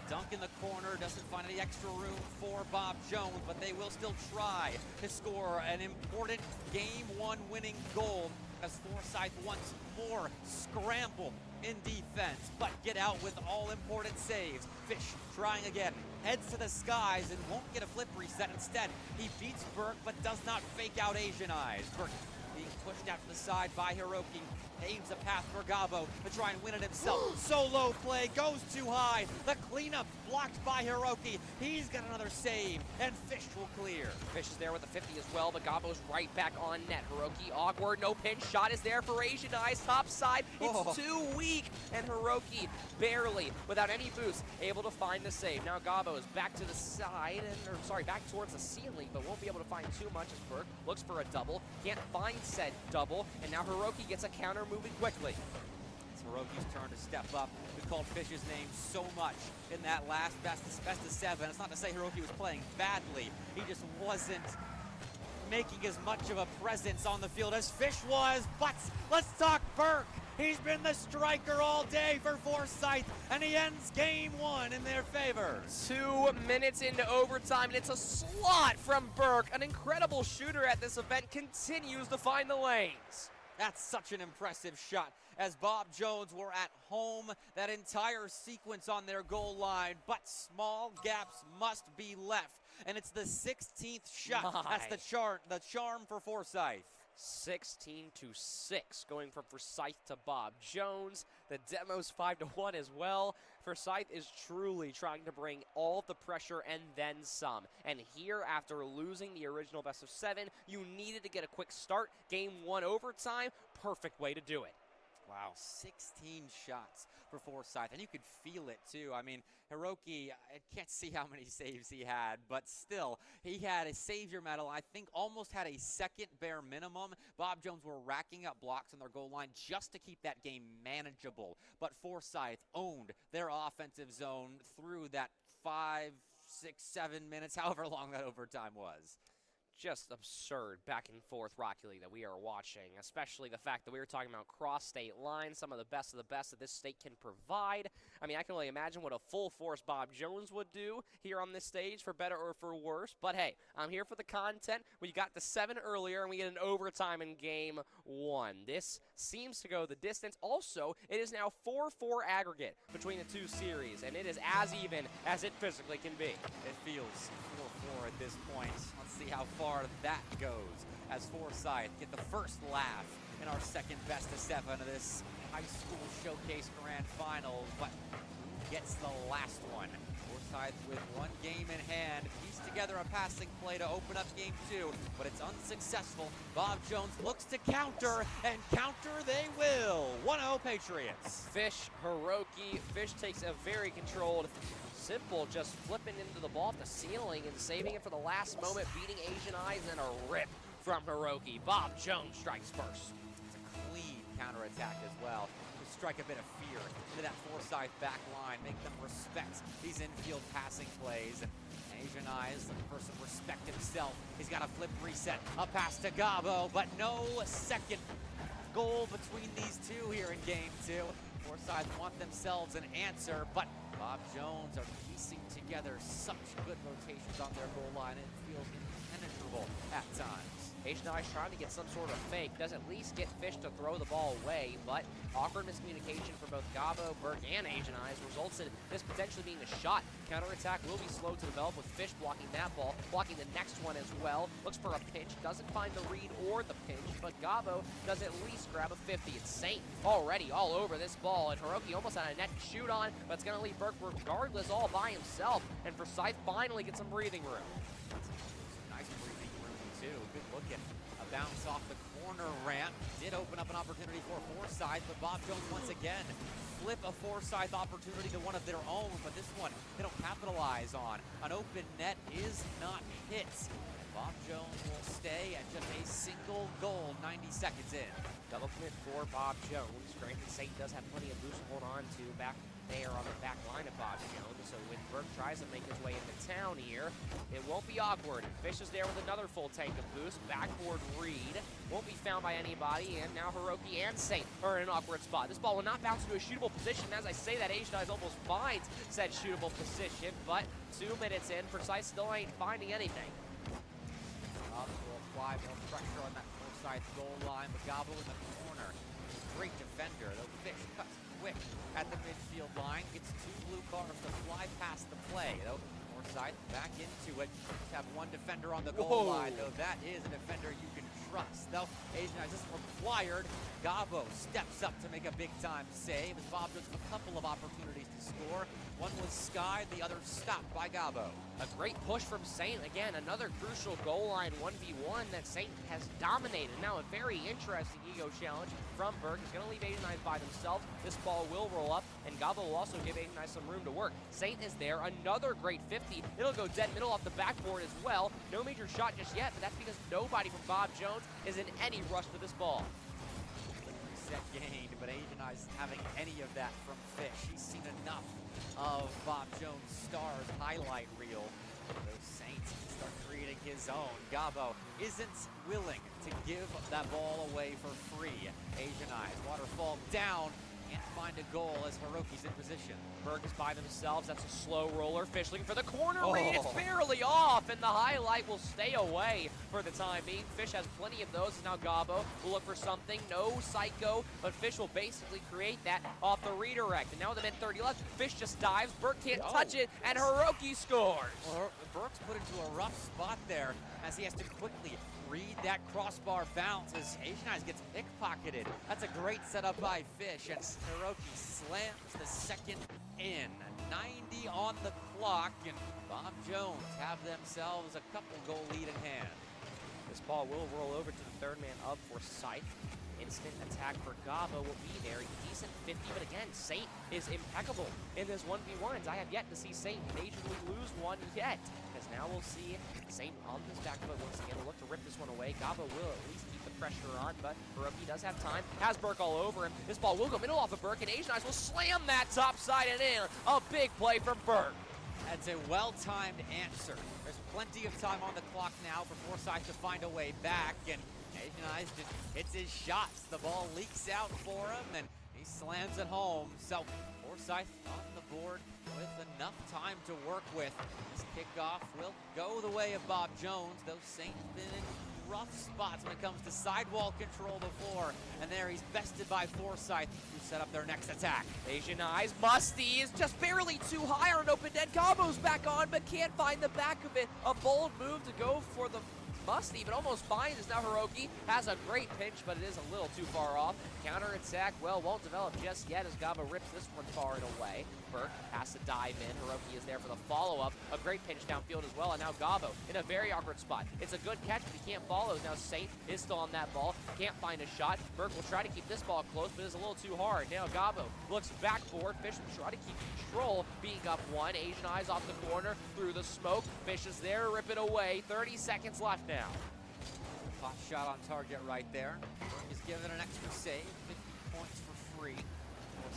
Dunk in the corner, doesn't find any extra room for Bob Jones, but they will still try to score an important Game 1 winning goal as Forsyth once more scramble in defense, but get out with all important saves. Fish trying again, heads to the skies and won't get a flip reset. Instead, he beats Burke, but does not fake out Asian Eyes. Burke being pushed out to the side by Hiroki. aims a path for Gabo to try and win it himself. Solo play goes too high. The cleanup blocked by Hiroki. He's got another save, and Fish will clear. Fish is there with the 50 as well, but Gabo's right back on net. Hiroki awkward, no pinch shot is there for Asian Eyes, top side. It's too weak, and Hiroki barely, without any boost, able to find the save. Now Gabo is back to the side, back towards the ceiling, but won't be able to find too much as Burke looks for a double, can't find said double, and now Hiroki gets a counter moving quickly. It's Hiroki's turn to step up. We called Fish's name so much in that last best of 7. It's not to say Hiroki was playing badly. He just wasn't making as much of a presence on the field as Fish was. But let's talk Burke. He's been the striker all day for Forsyth, and he ends game 1 in their favor. 2 minutes into overtime, and it's a slot from Burke. An incredible shooter at this event continues to find the lanes. That's such an impressive shot as Bob Jones were at home that entire sequence on their goal line, but small gaps must be left. And it's the 16th shot. That's the charm for Forsyth. 16-6 going from Forsyth to Bob Jones. The demo's 5-1 as well. Forsyth is truly trying to bring all the pressure and then some. And here, after losing the original best of 7, you needed to get a quick start. Game 1 overtime, perfect way to do it. Wow, 16 shots for Forsyth, and you could feel it too. I mean, Hiroki, I can't see how many saves he had, but still, he had a savior medal. I think almost had a second bare minimum. Bob Jones were racking up blocks on their goal line just to keep that game manageable. But Forsyth owned their offensive zone through that 5, 6, 7 minutes, however long that overtime was. Just absurd back and forth Rocky League that we are watching, especially the fact that we were talking about cross-state lines, some of the best that this state can provide. I mean, I can only imagine what a full-force Bob Jones would do here on this stage, for better or for worse. But hey, I'm here for the content. We got to 7 earlier, and we get an overtime in game 1. This seems to go the distance. Also, it is now 4-4 aggregate between the two series, and it is as even as it physically can be. It feels 4-4 at this point. Let's see how far that goes as Forsyth get the first laugh in our second best of 7 of this high school showcase grand final. But who gets the last one? Forsyth with 1 game in hand, piece together a passing play to open up game 2, but it's unsuccessful. Bob Jones looks to counter, and counter they will. 1-0 Patriots. Fish, Hiroki. Fish takes a very controlled, simple, just flipping into the ball off the ceiling and saving it for the last moment, beating Asian Eyes, and a rip from Hiroki. Bob Jones strikes first. It's a clean counterattack as well. Strike a bit of fear into that Forsyth back line, make them respect these infield passing plays. And Asian Eyes looking for some respect himself. He's got a flip reset, a pass to Gabo, but no second goal between these two here in game 2. Forsyth want themselves an answer, but Bob Jones are piecing together such good rotations on their goal line. It feels impenetrable at times. Asian Eyes trying to get some sort of fake, does at least get Fish to throw the ball away, but awkward miscommunication for both Gabo, Burke, and Asian Eyes results in this potentially being a shot. Counterattack will be slow to develop with Fish blocking that ball, blocking the next one as well. Looks for a pinch, doesn't find the read or the pinch, but Gabo does at least grab a 50. It's Saint already all over this ball, and Hiroki almost had a net to shoot on, but it's going to leave Burke regardless all by himself, and Forsyth finally gets some breathing room. Nice breathing room too. Good look at a bounce off the corner ramp. Did open up an opportunity for Forsyth, but Bob Jones once again flip a Forsyth opportunity to one of their own, but this one they don't capitalize on. An open net is not hit. Bob Jones will stay at just a single goal 90 seconds in. Double commit for Bob Jones. Granted, Saint does have plenty of boost to hold on to back there on the back line of Bob Jones. So when Burke tries to make his way into town here, it won't be awkward. Fish is there with another full tank of boost. Backboard read. Won't be found by anybody. And now Hiroki and Saint are in an awkward spot. This ball will not bounce into a shootable position. As I say that, Asian Eyes almost finds said shootable position. But 2 minutes in, Forsyth still ain't finding anything. Will apply more pressure on that Forsyth goal line, but Gabo in the corner. Great defender, though Fish cuts quick at the midfield line, gets 2 blue cards to fly past the play, though Forsyth back into it. Just have 1 defender on the goal line, though that is a defender you can trust. Though Asian Eyes isn't required, Gabo steps up to make a big-time save as Bob Jones has a couple of opportunities to score. One was skied, the other stopped by Gabo. A great push from Saint. Again, another crucial goal line 1v1 that Saint has dominated. Now a very interesting ego challenge from Burke. He's going to leave 89 by themselves. This ball will roll up, and Gabo will also give 89 some room to work. Saint is there. Another great 50. It'll go dead middle off the backboard as well. No major shot just yet, but that's because nobody from Bob Jones is in any rush for this ball. Set gained, but Asian Eyes isn't having any of that from Fish. He's seen enough of Bob Jones' stars highlight reel. Those Saints start creating his own. Gabo isn't willing to give that ball away for free. Asian Eyes, waterfall down, can't find a goal as Hiroki's in position. Burke is by themselves. That's a slow roller. Fish looking for the corner read. It's barely off, and the highlight will stay away for the time being. Fish has plenty of those. Now Gabo will look for something. No psycho, but Fish will basically create that off the redirect. And now with the mid-30 left, Fish just dives. Burke can't touch it, and Hiroki scores. Well, Burke's put into a rough spot there as he has to quickly read that crossbar bounce as Asian Eyes gets pickpocketed. That's a great setup by Fish, and Hiroki slams the second in. 90 on the clock, and Bob Jones have themselves a couple goal lead in hand. This ball will roll over to the third man up for Scythe. Instant attack for Gabo will be there. Decent 50, but again, Saint is impeccable in this 1v1s. I have yet to see Saint majorly lose one yet, because now we'll see Saint on his back foot once again. Will look to rip this one away. Gabo will at least keep the pressure on, but Hiroki does have time. Has Burke all over him. This ball will go middle off of Burke, and Asian Eyes will slam that top side and in. A big play from Burke. That's a well-timed answer. There's plenty of time on the clock now for Forsyth to find a way back, and Asian Eyes just hits his shots. The ball leaks out for him, and he slams it home. So Forsyth on the board with enough time to work with. This kickoff will go the way of Bob Jones. Those Saints been in rough spots when it comes to sidewall control before, and there he's bested by Forsyth, who set up their next attack. Asian Eyes, Musty is just barely too high on an open net. Gabo's back on, but can't find the back of it. A bold move to go for the Musty, but almost finds as now Hiroki has a great pinch, but it is a little too far off. Counter attack, well, won't develop just yet as Gabo rips this one far and away. Burke has to dive in. Hiroki is there for the follow-up. A great pinch downfield as well, and now Gabo in a very awkward spot. It's a good catch, but he can't follow. Now Saint is still on that ball. Can't find a shot. Burke will try to keep this ball close, but it's a little too hard. Now Gabo looks backboard. Fish will try to keep control, being up one. Asian Eyes off the corner through the smoke. Fish is there, rip it away. 30 seconds left now. Hot shot on target right there. Burke is given an extra save, 50 points for free.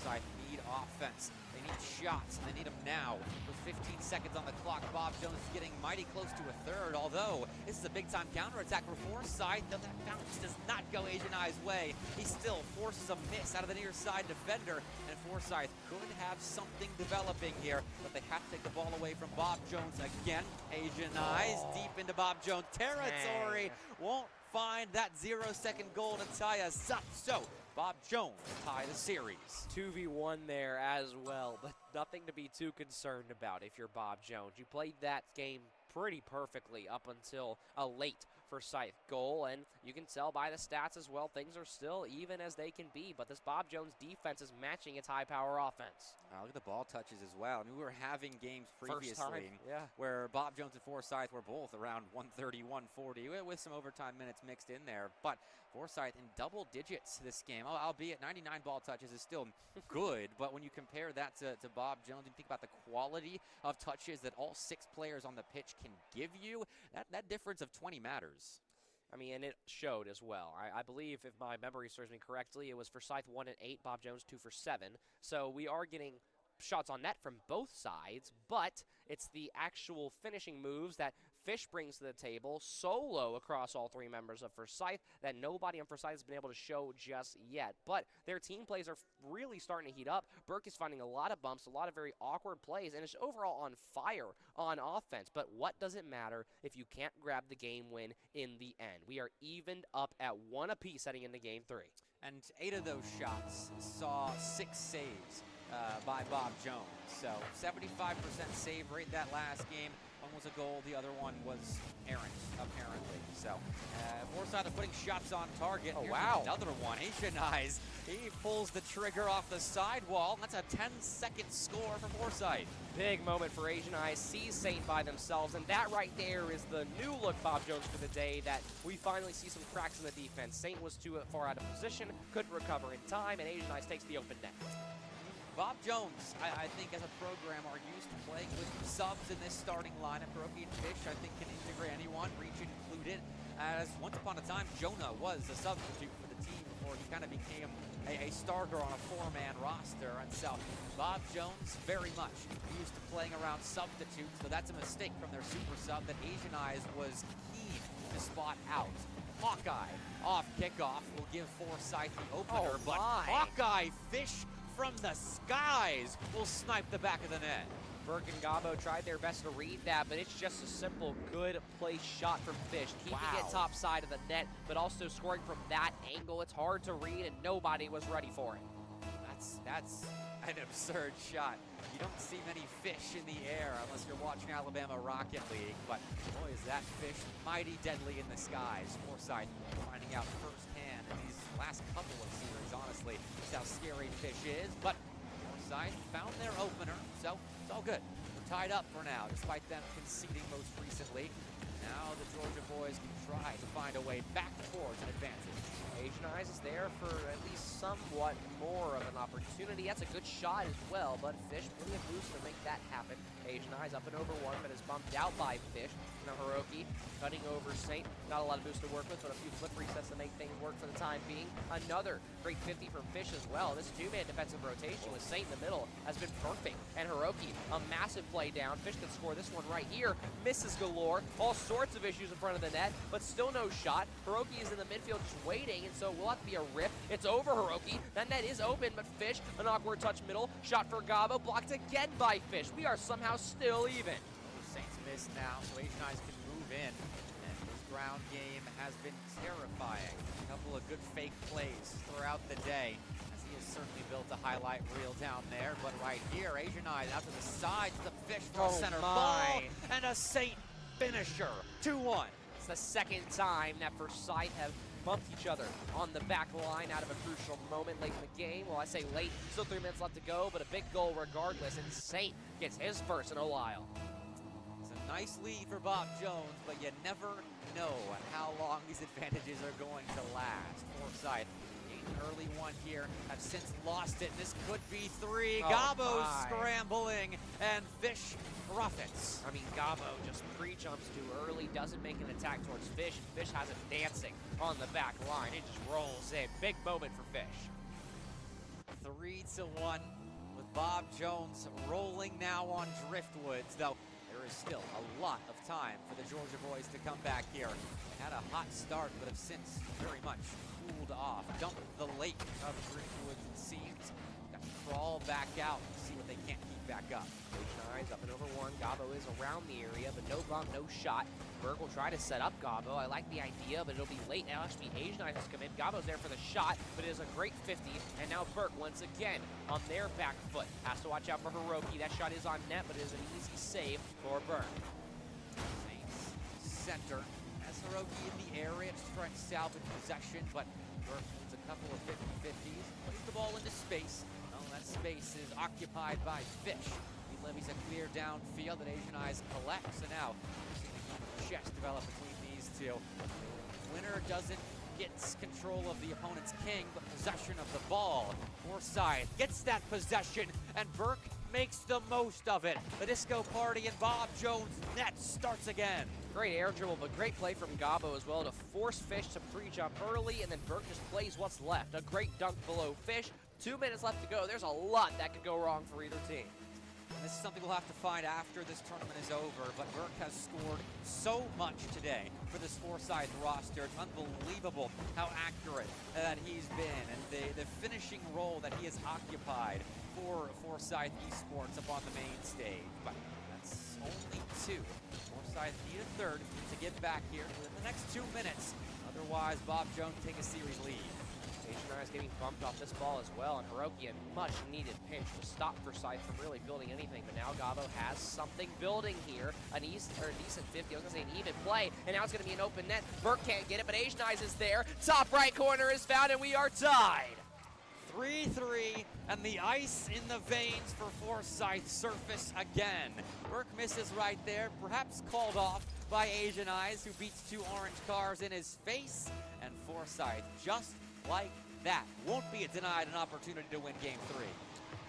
Forsyth need offense. They need shots, and they need them now. With 15 seconds on the clock, Bob Jones is getting mighty close to a third, although this is a big-time counterattack for Forsyth, though that bounce does not go Asian Eye's way. He still forces a miss out of the near side defender, and Forsyth could have something developing here, but they have to take the ball away from Bob Jones again. Asian Eyes deep into Bob Jones territory. Won't find that 0-second goal to tie us up. So Bob Jones tie the series. 2v1 there as well, but nothing to be too concerned about if you're Bob Jones. You played that game pretty perfectly up until a late Forsyth goal, and you can tell by the stats as well, things are still even as they can be, but this Bob Jones defense is matching its high-power offense. Look at the ball touches as well. I mean, we were having games previously yeah, where Bob Jones and Forsyth were both around 130, 140, with some overtime minutes mixed in there, but Forsyth in double digits this game, albeit 99 ball touches is still good, but when you compare that to Bob Jones, and think about the quality of touches that all 6 players on the pitch can give you, that difference of 20 matters. I mean, and it showed as well. I believe, if my memory serves me correctly, it was Forsyth 1 and 8, Bob Jones 2 for 7. So we are getting shots on net from both sides, but it's the actual finishing moves that Fish brings to the table solo across all 3 members of Forsyth that nobody on Forsyth has been able to show just yet. But their team plays are really starting to heat up. Burke is finding a lot of bumps, a lot of very awkward plays, and is overall on fire on offense. But what does it matter if you can't grab the game win in the end? We are evened up at 1 apiece heading into Game 3. And 8 of those shots saw 6 saves by Bob Jones. So 75% save rate that last game. One was a goal, the other one was errant, apparently. So, Forsyth are putting shots on target. Oh, Here's wow. another one. Asian Eyes, he pulls the trigger off the sidewall. That's a 10-second score for Forsyth. Big moment for Asian Eyes, sees Saint by themselves, and that right there is the new look Bob Jones for the day, that we finally see some cracks in the defense. Saint was too far out of position, couldn't recover in time, and Asian Eyes takes the open net. Bob Jones, I think as a program, are used to playing with subs in this starting lineup. Hiroki and Fish, I think, can integrate anyone, region included, as once upon a time, Jonah was a substitute for the team before he kind of became a starter on a four-man roster. And so Bob Jones, very much used to playing around substitutes, so that's a mistake from their super sub that Asian Eyes was keen to spot out. Hawkeye off kickoff will give Forsyth the opener, but Hawkeye Fish from the skies will snipe the back of the net. Burke and Gabo tried their best to read that, but it's just a simple, good place shot from Fish. Keeping it top side of the net, but also scoring from that angle. It's hard to read, and nobody was ready for it. That's an absurd shot. You don't see many fish in the air unless you're watching Alabama Rocket League, but boy, is that fish mighty deadly in the skies. Forsyth finding out firsthand in these last couple of series, honestly, just how scary Fish is, but Forsyth found their opener, so it's all good. We're tied up for now, despite them conceding most recently. Now the Georgia boys can try to find a way back towards an advantage. Asian Eyes is there for at least somewhat more of an opportunity. That's a good shot as well, but Fish plenty of boost to make that happen. Asian Eyes up and over one, but is bumped out by Fish. Now Hiroki cutting over Saint. Not a lot of boost to work with, but a few flip resets to make things work for the time being. Another great 50 from Fish as well. This two-man defensive rotation with Saint in the middle has been perfect. And Hiroki, a massive play down. Fish can score this one right here. Misses galore. All sorts of issues in front of the net, but still no shot. Hiroki is in the midfield just waiting, and so will have to be a rip. It's over Hiroki. That net is open, but Fish, an awkward touch middle. Shot for Gabo, blocked again by Fish. We are somehow still even. Saints miss now, so Asian Eyes can move in. And his ground game has been terrifying. A couple of good fake plays throughout the day, as he has certainly built a highlight reel down there. But right here, Asian Eyes out to the side, to the Fish from center ball, and a Saint finisher. 2-1. It's the second time that Forsyth have bumped each other on the back line out of a crucial moment late in the game. Well, I say late, still 3 minutes left to go, but a big goal regardless, and Saint gets his first in a while. It's a nice lead for Bob Jones, but you never know how long these advantages are going to last. Forsyth, an early one here, have since lost it. This could be three. Gabo scrambling, and Fish profits. I mean, Gabo just pre-jumps too early, doesn't make an attack towards Fish, and Fish has it dancing on the back line. It just rolls in. Big moment for Fish. 3-1 with Bob Jones rolling now on Driftwoods, though there is still a lot of time for the Georgia boys to come back here. They had a hot start, but have since very much cooled off. Dumped the lake of Driftwoods, it seems. Got to crawl back out and see what they can't keep back up. Asian Eyes up and over one. Gabo is around the area, but no bump, no shot. Berg will try to set up Gabo. I like the idea, but it'll be late now. It should be Asian Eyes has come in. Gabo's there for the shot, but it is a great 50. And now Burke once again on their back foot. Has to watch out for Hiroki. That shot is on net, but it is an easy save for Burke. Saints center. As Hiroki in the area, just trying to salvage possession, but Burke needs a couple of 50-50s. Plays the ball into space. Well, that space is occupied by Fish. He levies a clear downfield that Asian Eyes collects, and now chess develop between these two. Winner doesn't get control of the opponent's king, but possession of the ball. Forsyth gets that possession, and Burke makes the most of it. The disco party in Bob Jones' net starts again. Great air dribble, but great play from Gabo as well to force Fish to pre-jump early, and then Burke just plays what's left. A great dunk below Fish. 2 minutes left to go. There's a lot that could go wrong for either team. This is something we'll have to find after this tournament is over, but Burke has scored so much today for this Forsyth roster. It's unbelievable how accurate that he's been, and the finishing role that he has occupied for Forsyth Esports up on the main stage. But that's only two. Forsyth need a third to get back here within the next 2 minutes. Otherwise, Bob Jones take a series lead. H&I is getting bumped off this ball as well, and Hiroki, a much-needed pinch to stop Forsyth from really building anything, but now Gabo has something building here. A decent 50, I was going to say an even play, and now it's going to be an open net. Burke can't get it, but H&I is there. Top right corner is found, and we are tied. 3-3, and the ice in the veins for Forsyth surface again. Burke misses right there, perhaps called off by Asian Eyes, who beats 2 orange cars in his face, and Forsyth, just like that, won't be denied an opportunity to win Game 3.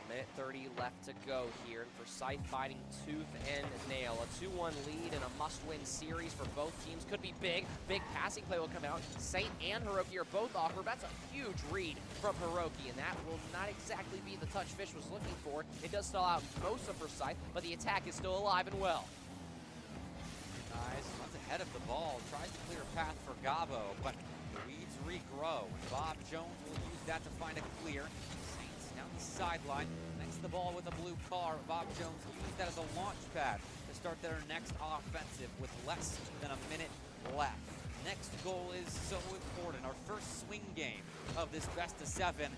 Minute 30 left to go here, and Forsyth fighting tooth and nail. A 2-1 lead and a must-win series for both teams. Could be big. Big passing play will come out. Saint and Hiroki are both awkward. That's a huge read from Hiroki, and that will not exactly be the touch Fish was looking for. It does stall out most of Forsyth, but the attack is still alive and well. Nice, runs ahead of the ball, tries to clear a path for Gabo, but the weeds regrow. Bob Jones will use that to find a clear. Saints down the sideline, next to the ball with a blue car. Bob Jones used that as a launch pad to start their next offensive with less than a minute left. Next goal is so important, our first swing game of this best of 7.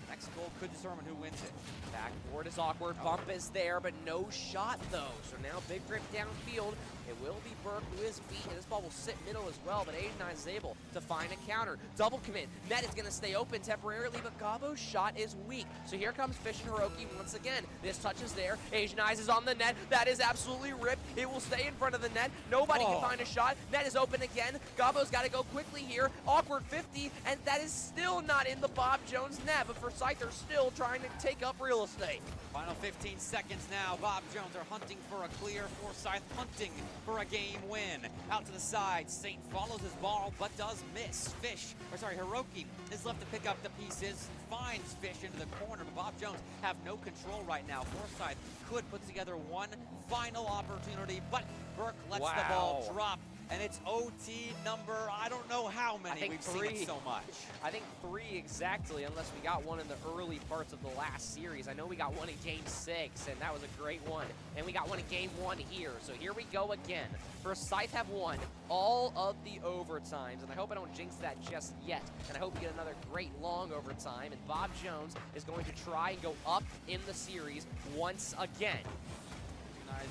Next goal could determine who wins it. Backboard is awkward, bump is there, but no shot though. So now big grip downfield. It will be Burke who is beaten. This ball will sit middle as well, but H9 is able to find a counter. Double commit. Net is going to stay open temporarily, but Gabo's shot is weak. So here comes Fish and Hiroki once again. This touch is there. H9 is on the net. That is absolutely ripped. It will stay in front of the net. Nobody can find a shot. Net is open again. Gabo's got to go quickly here. Awkward 50, and that is still not in the Bob Jones net, but Forsyth are still trying to take up real estate. Final 15 seconds now. Bob Jones are hunting for a clear. Forsyth hunting for a game win. Out to the side. Saint follows his ball, but does miss. Hiroki is left to pick up the pieces. Finds Fish into the corner, but Bob Jones have no control right now. Forsyth could put together one final opportunity, but Burke lets the ball drop. And it's OT number, I don't know how many, we've seen it so much. I think 3 exactly, unless we got one in the early parts of the last series. I know we got one in Game 6, and that was a great one. And we got one in Game 1 here. So here we go again. Forsyth have won all of the overtimes, and I hope I don't jinx that just yet. And I hope we get another great long overtime, and Bob Jones is going to try and go up in the series once again.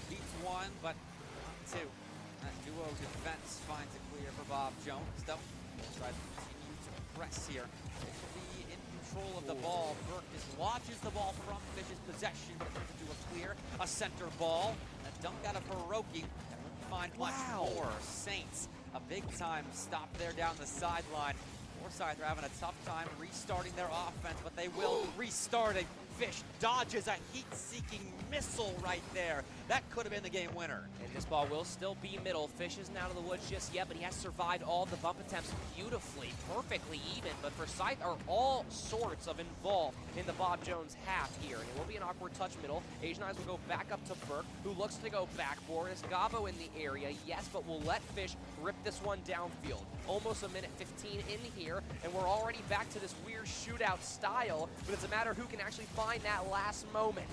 Beats 1, but 2. That duo defense finds a clear for Bob Jones, though. We'll try to continue to press here. Fish will be in control of the ball. Burke just watches the ball from Fish's possession, but it turns into a clear, a center ball. A dunk out of Hiroki, and won't find much more. Saints, a big-time stop there down the sideline. Forsyth are having a tough time restarting their offense, but they will restart it. Fish dodges a heat-seeking missile right there. That could have been the game winner. And this ball will still be middle. Fish isn't out of the woods just yet, but he has survived all the bump attempts beautifully, perfectly even. But Forsyth are all sorts of involved in the Bob Jones half here. And it will be an awkward touch middle. Asian Eyes will go back up to Burke, who looks to go backboard. It's Gabo in the area, yes, but we'll let Fish rip this one downfield. Almost a minute 15 in here, and we're already back to this weird shootout style, but it's a matter of who can actually find that last moment.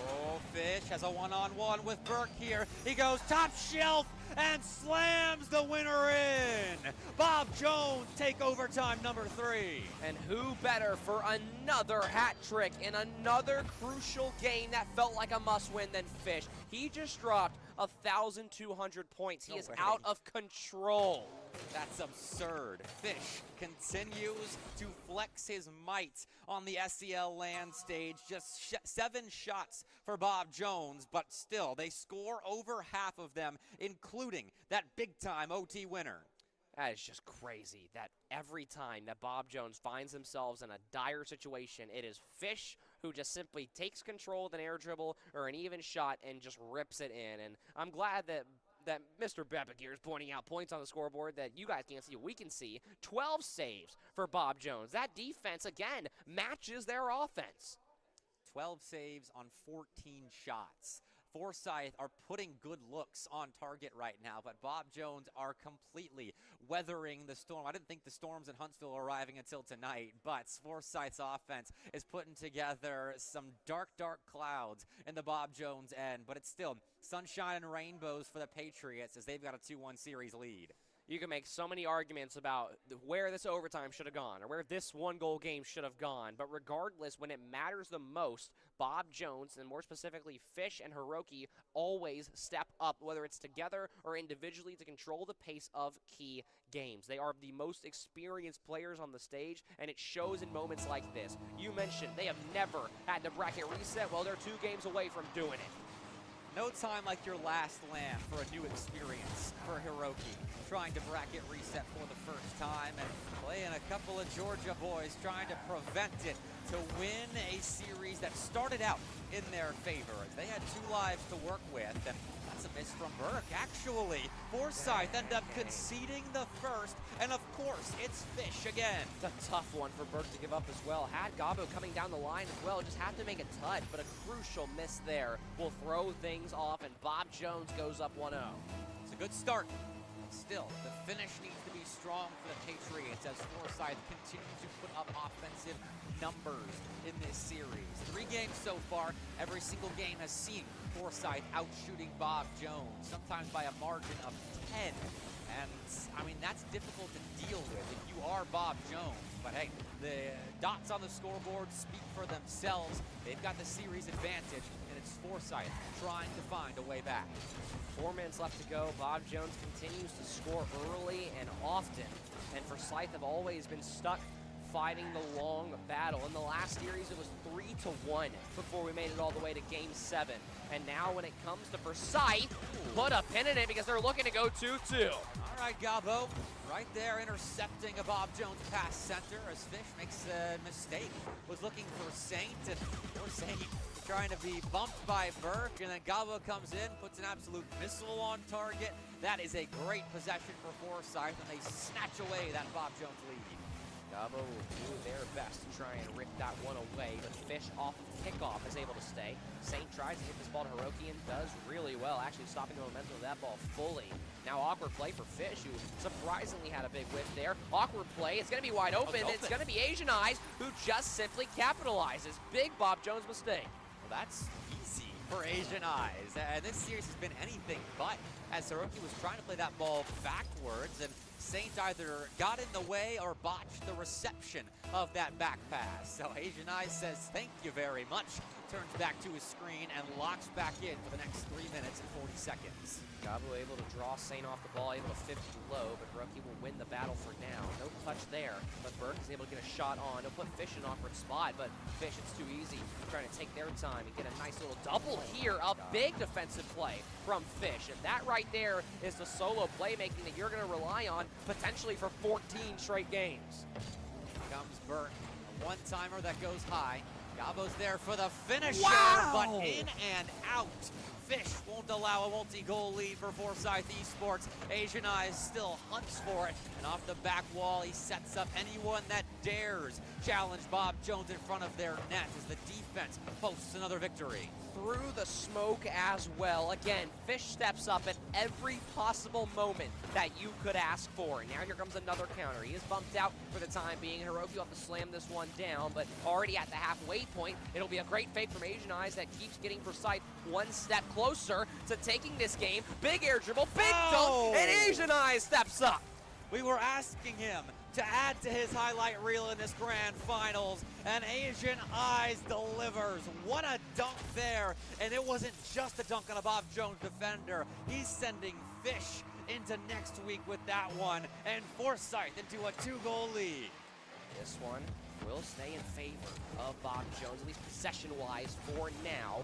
Oh, Fish has a one-on-one with Burke here. He goes top shelf and slams the winner in. Bob Jones take overtime number 3. And who better for another hat trick in another crucial game that felt like a must-win than Fish. He just dropped 1,200 points. He is out of control. That's absurd. Fish continues to flex his might on the SEL land stage. Just 7 shots for Bob Jones, but still, they score over half of them, including that big-time OT winner. That is just crazy that every time that Bob Jones finds themselves in a dire situation, it is Fish who just simply takes control with an air dribble or an even shot and just rips it in. And I'm glad that Mr. Bebic here is pointing out points on the scoreboard that you guys can't see, we can see. 12 saves for Bob Jones. That defense, again, matches their offense. 12 saves on 14 shots. Forsyth are putting good looks on target right now, but Bob Jones are completely weathering the storm. I didn't think the storms in Huntsville were arriving until tonight, but Forsyth's offense is putting together some dark, dark clouds in the Bob Jones end, but it's still sunshine and rainbows for the Patriots as they've got a 2-1 series lead. You can make so many arguments about where this overtime should have gone or where this one-goal game should have gone, but regardless, when it matters the most, Bob Jones, and more specifically Fish and Hiroki, always step up, whether it's together or individually, to control the pace of key games. They are the most experienced players on the stage, and it shows in moments like this. You mentioned they have never had the bracket reset. Well, they're 2 games away from doing it. No time like your last land for a new experience for Hiroki. Trying to bracket reset for the first time and playing a couple of Georgia boys trying to prevent it to win a series that started out in their favor as they had 2 lives to work with. And that's a miss from Burke. Actually, Forsyth ended up conceding the first, and of course, it's Fish again. It's a tough one for Burke to give up as well. Had Gabo coming down the line as well, just have to make a touch, but a crucial miss there will throw things off, and Bob Jones goes up 1-0. It's a good start. Still, the finish needs to be strong for the Patriots as Forsyth continues to put up offensive numbers in this series. 3 games so far. Every single game has seen Forsyth outshooting Bob Jones, sometimes by a margin of 10. And, I mean, that's difficult to deal with if you are Bob Jones. But, hey, the dots on the scoreboard speak for themselves. They've got the series advantage, and it's Forsyth trying to find a way back. 4 minutes left to go. Bob Jones continues to score early and often. And Forsyth have always been stuck fighting the long battle. In the last series, it was 3-1 before we made it all the way to Game 7. And now when it comes to Forsyth, put a pin in it because they're looking to go 2-2. All right, Gabo, right there intercepting a Bob Jones pass center as Fish makes a mistake. Was looking for Saint, and Saint trying to be bumped by Burke, and then Gabo comes in, puts an absolute missile on target. That is a great possession for Forsyth, and they snatch away that Bob Jones lead. Gabo will do their best to try and rip that one away, but Fish off of kickoff is able to stay. Saint tries to hit this ball to Hiroki and does really well, actually stopping the momentum of that ball fully. Now awkward play for Fish, who surprisingly had a big whiff there. Awkward play, it's going to be wide open. It's going to be Asian Eyes, who just simply capitalizes. Big Bob Jones mistake. Well, that's easy for Asian Eyes. And this series has been anything but, as Hiroki was trying to play that ball backwards, and Saint either got in the way or botched the reception of that back pass. So Asian Eyes says thank you very much, turns back to his screen and locks back in for the next 3 minutes and 40 seconds. Gabo able to draw Saint off the ball, able to 50 low, but Hiroki will win the battle for now. No touch there, but Burke is able to get a shot on. He'll put Fish in an awkward spot, but Fish, it's too easy. Trying to take their time and get a nice little double here. A big defensive play from Fish, and that right there is the solo playmaking that you're going to rely on potentially for 14 straight games. Here comes Burke, a one-timer that goes high. Gabo's there for the finisher, but in and out. Fish won't allow a multi-goal lead for Forsyth Esports. Asian Eyes still hunts for it, and off the back wall, he sets up anyone that dares challenge Bob Jones in front of their net as the defense posts another victory. Through the smoke as well. Again, Fish steps up at every possible moment that you could ask for. Now here comes another counter. He is bumped out for the time being. Hiroki will have to slam this one down, but already at the halfway point, it'll be a great fake from Asian Eyes that keeps getting Forsyth one step closer to taking this game. Big air dribble, big dunk, and Asian Eyes steps up. We were asking him to add to his highlight reel in this grand finals, and Asian Eyes delivers. What a dunk there, and it wasn't just a dunk on a Bob Jones defender. He's sending Fish into next week with that one, and Forsyth into a 2-goal lead. This one will stay in favor of Bob Jones, at least possession-wise for now.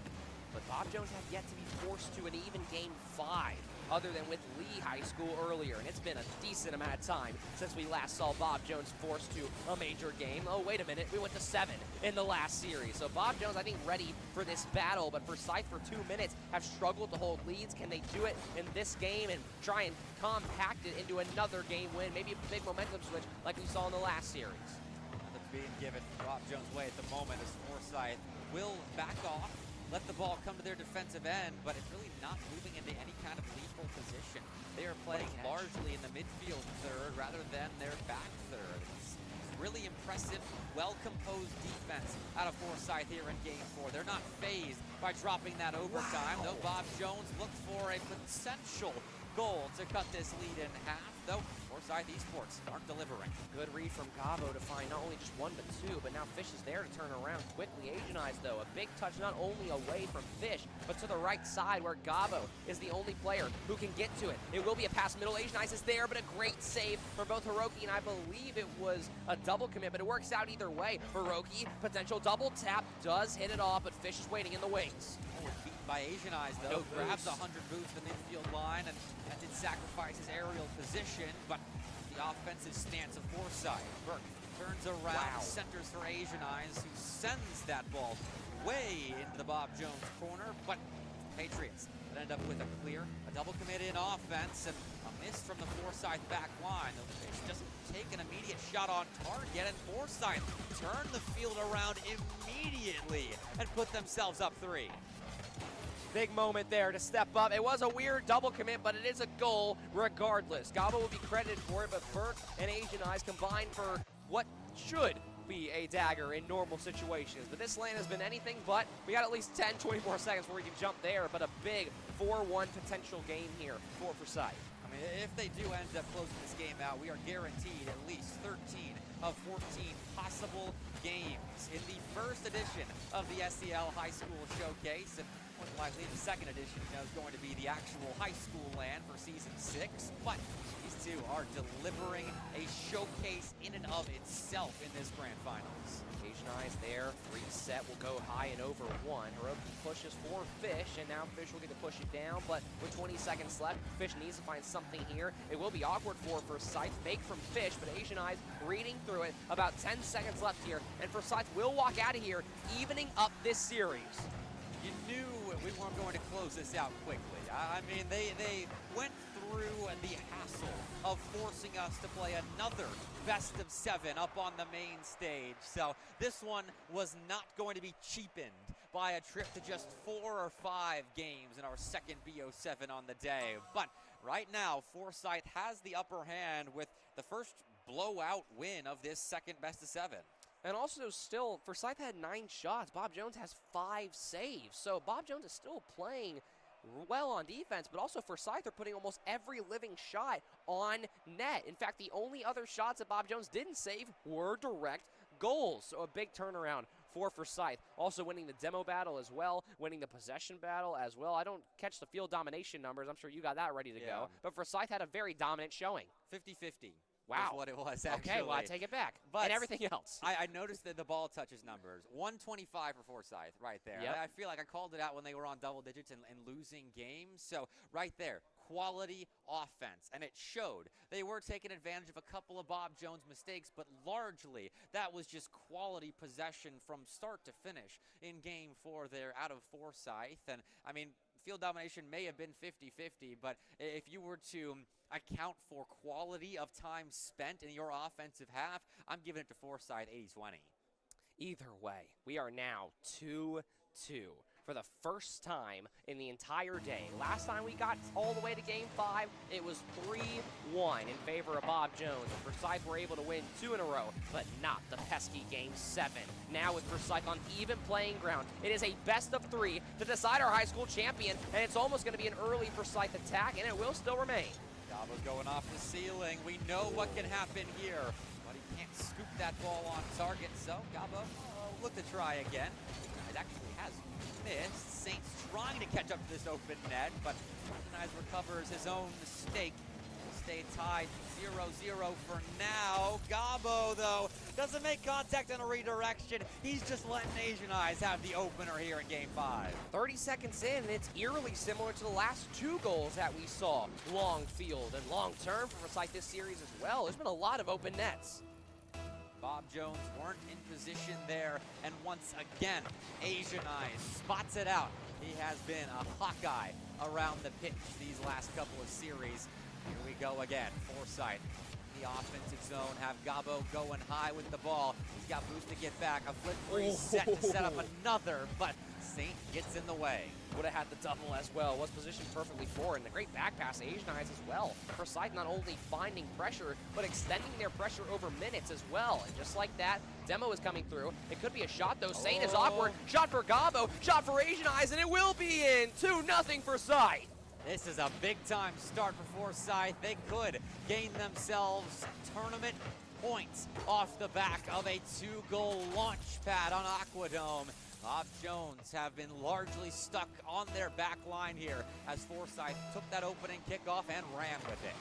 But Bob Jones had yet to be forced to an even Game 5, other than with Lee High School earlier. And it's been a decent amount of time since we last saw Bob Jones forced to a major game. Oh, wait a minute, we went to 7 in the last series. So Bob Jones, I think, ready for this battle, but Forsyth for 2 minutes have struggled to hold leads. Can they do it in this game and try and compact it into another game win? Maybe a big momentum switch like we saw in the last series. Nothing being given Bob Jones' way at the moment as Forsyth will back off, let the ball come to their defensive end, but it's really not moving into any kind of lethal position. They are playing largely in the midfield third rather than their back third. It's really impressive, well-composed defense out of Forsyth here in Game 4. They're not phased by dropping that overtime, though Bob Jones looked for a potential goal to cut this lead in half, though Forsyth Esports aren't delivering. Good read from Gabo to find not only just one but two, but now Fish is there to turn around quickly. Asian Eyes, though, a big touch not only away from Fish, but to the right side where Gabo is the only player who can get to it. It will be a pass middle. Asian Eyes is there, but a great save from both Hiroki and I believe it was a double commit, but it works out either way. Hiroki, potential double tap, does hit it off, but Fish is waiting in the wings. Oh, beaten by Asian Eyes, though. No Grabs boost. 100 boots from the infield line, and that did sacrifice his aerial position, but the offensive stance of Forsyth. Burke turns around, centers for Asian Eyes, who sends that ball way into the Bob Jones corner, but Patriots that end up with a clear, a double commit in offense, and a miss from the Forsyth back line. The Fish doesn't take an immediate shot on target, and Forsyth turn the field around immediately and put themselves up 3. Big moment there to step up. It was a weird double commit, but it is a goal regardless. Gabo will be credited for it, but Burke and Asian Eyes combined for what should be a dagger in normal situations. But this lane has been anything but. We got at least 10, 20 more seconds before we can jump there, but a big 4-1 potential game here for Forsyth. I mean, if they do end up closing this game out, we are guaranteed at least 13 of 14 possible games in the first edition of the SEL High School Showcase. And more than likely, the second edition is going to be the actual high school land for Season 6. But these two are delivering a showcase in and of itself in this Grand Finals. Asian Eyes there, reset will go high and over 1. Hiroki pushes for Fish, and now Fish will get to push it down, but with 20 seconds left, Fish needs to find something here. It will be awkward for Forsyth, fake from Fish, but Asian Eyes reading through it. About 10 seconds left here, and Forsyth will walk out of here, evening up this series. You knew we weren't going to close this out quickly. I mean, they went through the hassle of forcing us to play another best of 7 up on the main stage. So this one was not going to be cheapened by a trip to just 4 or 5 games in our second BO7 on the day. But right now, Forsyth has the upper hand with the first blowout win of this second best of 7. And also still, Forsyth had 9 shots. Bob Jones has 5 saves. So Bob Jones is still playing well on defense, but also Forsyth are putting almost every living shot on net. In fact, the only other shots that Bob Jones didn't save were direct goals. So a big turnaround for Forsyth. Also winning the demo battle as well, winning the possession battle as well. I don't catch the field domination numbers. I'm sure you got that ready to go. But Forsyth had a very dominant showing. 50-50. Wow. Is what it was, actually. Okay, well, I take it back. But and everything else. I noticed that the ball touches numbers. 125 for Forsyth right there. Yep. I feel like I called it out when they were on double digits and losing games. So right there, quality offense. And it showed. They were taking advantage of a couple of Bob Jones mistakes, but largely that was just quality possession from start to finish in game 4 there out of Forsyth. And, I mean, field domination may have been 50-50, but if you were to account for quality of time spent in your offensive half, I'm giving it to Forsyth 80-20. Either way, we are now 2-2 for the first time in the entire day. Last time we got all the way to Game 5, it was 3-1 in favor of Bob Jones. And Forsyth were able to win 2 in a row, but not the pesky Game 7. Now with Forsyth on even playing ground, it is a best of 3 to decide our high school champion, and it's almost going to be an early Forsyth attack, and it will still remain. Gabo's going off the ceiling. We know what can happen here, but he can't scoop that ball on target, so Gabo look to try again. It actually has missed. Saints trying to catch up to this open net, but Organize recovers his own mistake. Stay tied 0-0 for now. Gabo, though, doesn't make contact on a redirection. He's just letting Asian Eyes have the opener here in Game 5. 30 seconds in, and it's eerily similar to the last 2 goals that we saw. Long field and long term for Forsyth this series as well. There's been a lot of open nets. Bob Jones weren't in position there, and once again, Asian Eyes spots it out. He has been a Hawkeye around the pitch these last couple of series. Here we go again. Forsyth, the offensive zone, have Gabo going high with the ball. He's got boost to get back. A flip reset to set up another, but Saint gets in the way. Would have had the double as well. Was positioned perfectly for it. And the great back pass to Asian Eyes as well. Forsyth not only finding pressure, but extending their pressure over minutes as well. And just like that, Demo is coming through. It could be a shot, though. Saint is awkward. Shot for Gabo. Shot for Asian Eyes, and it will be in. 2-0 Forsyth. This is a big-time start for Forsyth. They could gain themselves tournament points off the back of a 2-goal launch pad on Aquadome. Bob Jones have been largely stuck on their back line here as Forsyth took that opening kickoff and ran with it.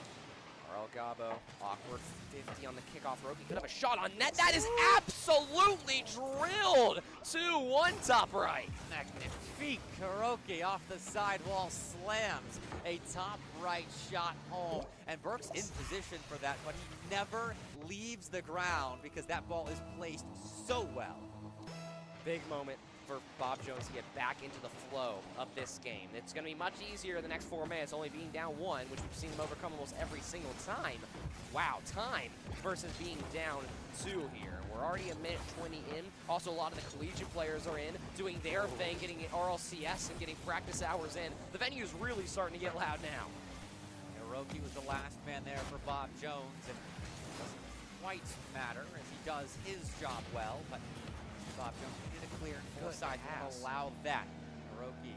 Carl Gabo, awkward 50 on the kickoff. Hiroki could have a shot on net. That is absolutely drilled. 2-1 top right. Magnifique. Hiroki off the sidewall slams a top right shot home. And Burke's in position for that, but he never leaves the ground because that ball is placed so well. Big moment for Bob Jones to get back into the flow of this game. It's going to be much easier the next 4 minutes, only being down 1, which we've seen them overcome almost every single time. Wow, time versus being down 2 here. We're already a minute 20 in. Also, a lot of the collegiate players are in, doing their thing, getting RLCS and getting practice hours in. The venue's really starting to get loud now. Hiroki was the last man there for Bob Jones, and it doesn't quite matter as he does his job well, but Bob Jones needed a clear and Forsyth won't allow that. Hiroki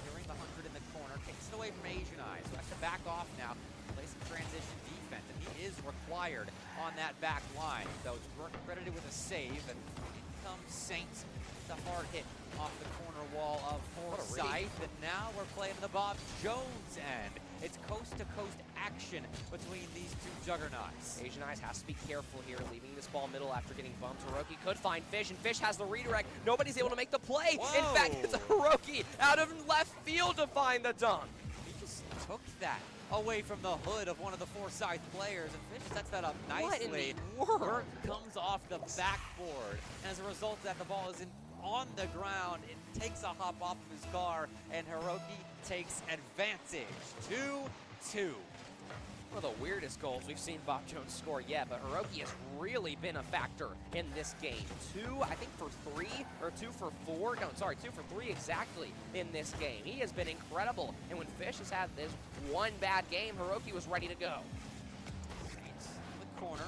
hearing the 100 in the corner, takes it away from Asian Eyes, who has to back off now, play some transition defense, and he is required on that back line. So it's credited with a save, and in comes Saints. It's a hard hit off the corner wall of Forsyth, and now we're playing the Bob Jones end. It's coast-to-coast action between these two juggernauts. Asian Eyes has to be careful here, leaving this ball middle after getting bumped. Hiroki could find Fish, and Fish has the redirect. Nobody's able to make the play. Whoa. In fact, it's Hiroki out of left field to find the dunk. He just took that away from the hood of one of the Forsyth players, and Fish sets that up nicely. What in the world? Burt comes off the backboard, and as a result of that, the ball is on the ground. It takes a hop off of his car, and Hiroki takes advantage. 2-2. One of the weirdest goals we've seen Bob Jones score yet, but Hiroki has really been a factor in this game. 2, I think, for 3, or 2 for 4. No, sorry, 2 for 3 exactly in this game. He has been incredible, and when Fish has had this one bad game, Hiroki was ready to go. Saints in the corner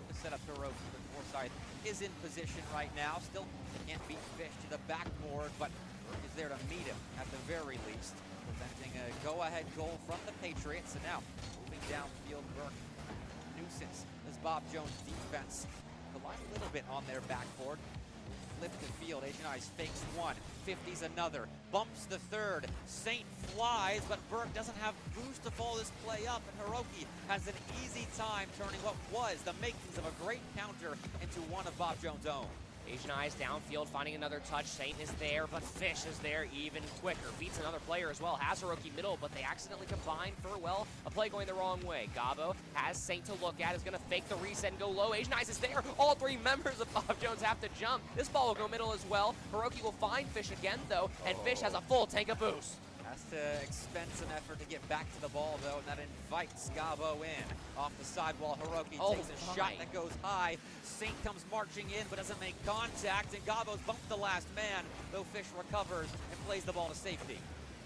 to set up Hiroki, but Forsyth is in position right now. Still can't beat Fish to the backboard, but Burke is there to meet him at the very least, preventing a go-ahead goal from the Patriots. And now moving downfield, Burke nuisance as Bob Jones' defense collide a little bit on their backboard. Flip the field. Asian Eyes fakes one, 50s another, bumps the third. Saint flies, but Burke doesn't have boost to follow this play up, and Hiroki has an easy time turning what was the makings of a great counter into one of Bob Jones' own. Asian Eyes downfield, finding another touch. Saint is there, but Fish is there even quicker. Beats another player as well. Has Hiroki middle, but they accidentally combine for, well, a play going the wrong way. Gabo has Saint to look at, is going to fake the reset and go low. Asian Eyes is there. All 3 members of Bob Jones have to jump. This ball will go middle as well. Hiroki will find Fish again, though, and Fish has a full tank of boost. Has to expend some effort to get back to the ball, though, and that invites Gabo in. Off the sidewall, Hiroki takes a shot that goes high. Saint comes marching in, but doesn't make contact, and Gabo's bumped the last man, though Fish recovers and plays the ball to safety.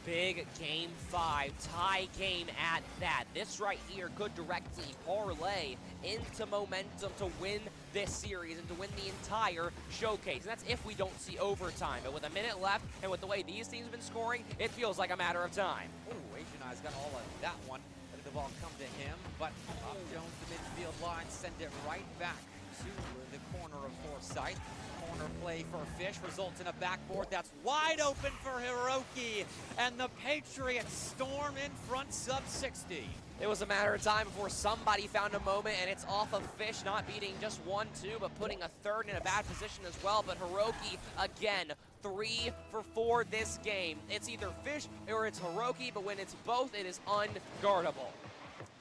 Big game 5, tie game at that. This right here could directly parlay into momentum to win this series and to win the entire showcase. And that's if we don't see overtime. But with a minute left and with the way these teams have been scoring, it feels like a matter of time. Ooh, Asian Eyes got all of that one. Letting the ball come to him, but Bob Jones, the midfield line, send it right back to the corner of Forsyth. Corner play for Fish results in a backboard that's wide open for Hiroki, and the Patriots storm in front sub 60. It was a matter of time before somebody found a moment, and it's off of Fish not beating just 1-2, but putting a third in a bad position as well. But Hiroki, again, 3 for 4 this game. It's either Fish or it's Hiroki, but when it's both, it is unguardable.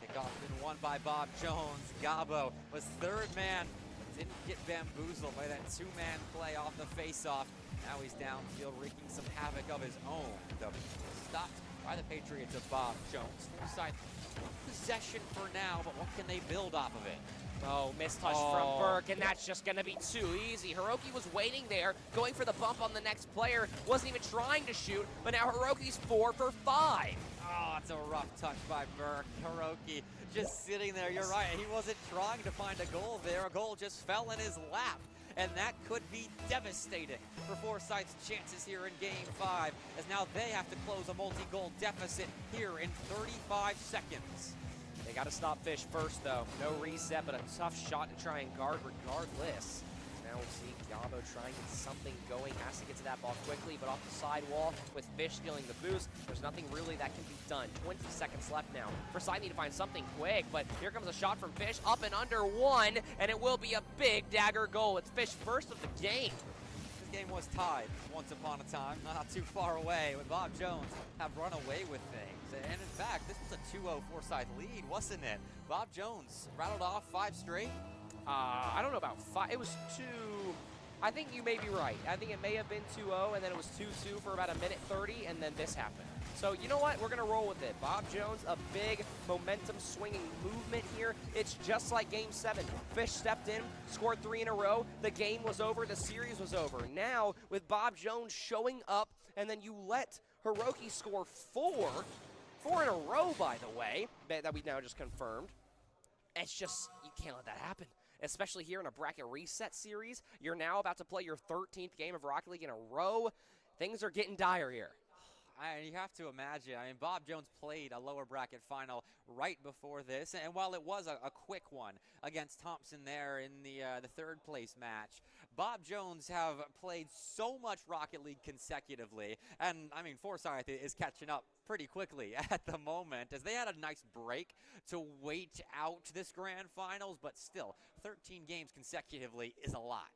Kickoff been won by Bob Jones. Gabo was third man, but didn't get bamboozled by that 2-man play off the face-off. Now he's downfield wreaking some havoc of his own, though stopped by the Patriots of Bob Jones. Forsyth possession for now, but what can they build off of it? Oh, missed touch from Burke, and that's just going to be too easy. Hiroki was waiting there, going for the bump on the next player, wasn't even trying to shoot, but now Hiroki's 4 for 5. Oh, it's a rough touch by Burke. Hiroki just sitting there. You're right. He wasn't trying to find a goal there. A goal just fell in his lap and that could be devastating for Forsyth's chances here in Game 5, as now they have to close a multi-goal deficit here in 35 seconds. They got to stop Fish first, though. No reset, but a tough shot to try and guard regardless. Now we'll see Gabo try and get something going. Has to get to that ball quickly, but off the sidewall with Fish stealing the boost, there's nothing really that can be done. 20 seconds left now. Forsyth need to find something quick, but here comes a shot from Fish, up and under one, and it will be a big dagger goal. It's Fish first of the game. This game was tied once upon a time, not too far away, when Bob Jones have run away with things. And in fact, this was a 2-0 Forsyth lead, wasn't it? Bob Jones rattled off 5 straight. I don't know about 5. It was 2. I think you may be right. I think it may have been 2-0, and then it was 2-2 for about a minute 30, and then this happened. So you know what? We're going to roll with it. Bob Jones, a big momentum swinging movement here. It's just like Game 7. Fish stepped in, scored 3 in a row. The game was over. The series was over. Now, with Bob Jones showing up, and then you let Hiroki score 4 in a row, by the way, that we now just confirmed. It's just, you can't let that happen. Especially here in a bracket reset series. You're now about to play your 13th game of Rocket League in a row. Things are getting dire here. You have to imagine. I mean, Bob Jones played a lower bracket final right before this, and while it was a quick one against Thompson there in the third place match, Bob Jones have played so much Rocket League consecutively, and I mean, Forsyth is catching up pretty quickly at the moment, as they had a nice break to wait out this grand finals, but still, 13 games consecutively is a lot.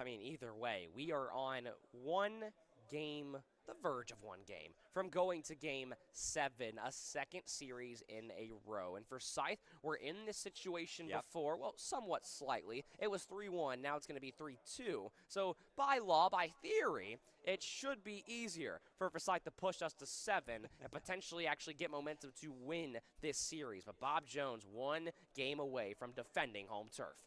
I mean, either way, we are on one game, the verge of one game, from going to Game 7, a second series in a row. And for Scythe, we're in this situation before, well, somewhat slightly. It was 3-1, now it's going to be 3-2. So by law, by theory, it should be easier for Forsyth to push us to 7 and potentially actually get momentum to win this series. But Bob Jones, one game away from defending home turf.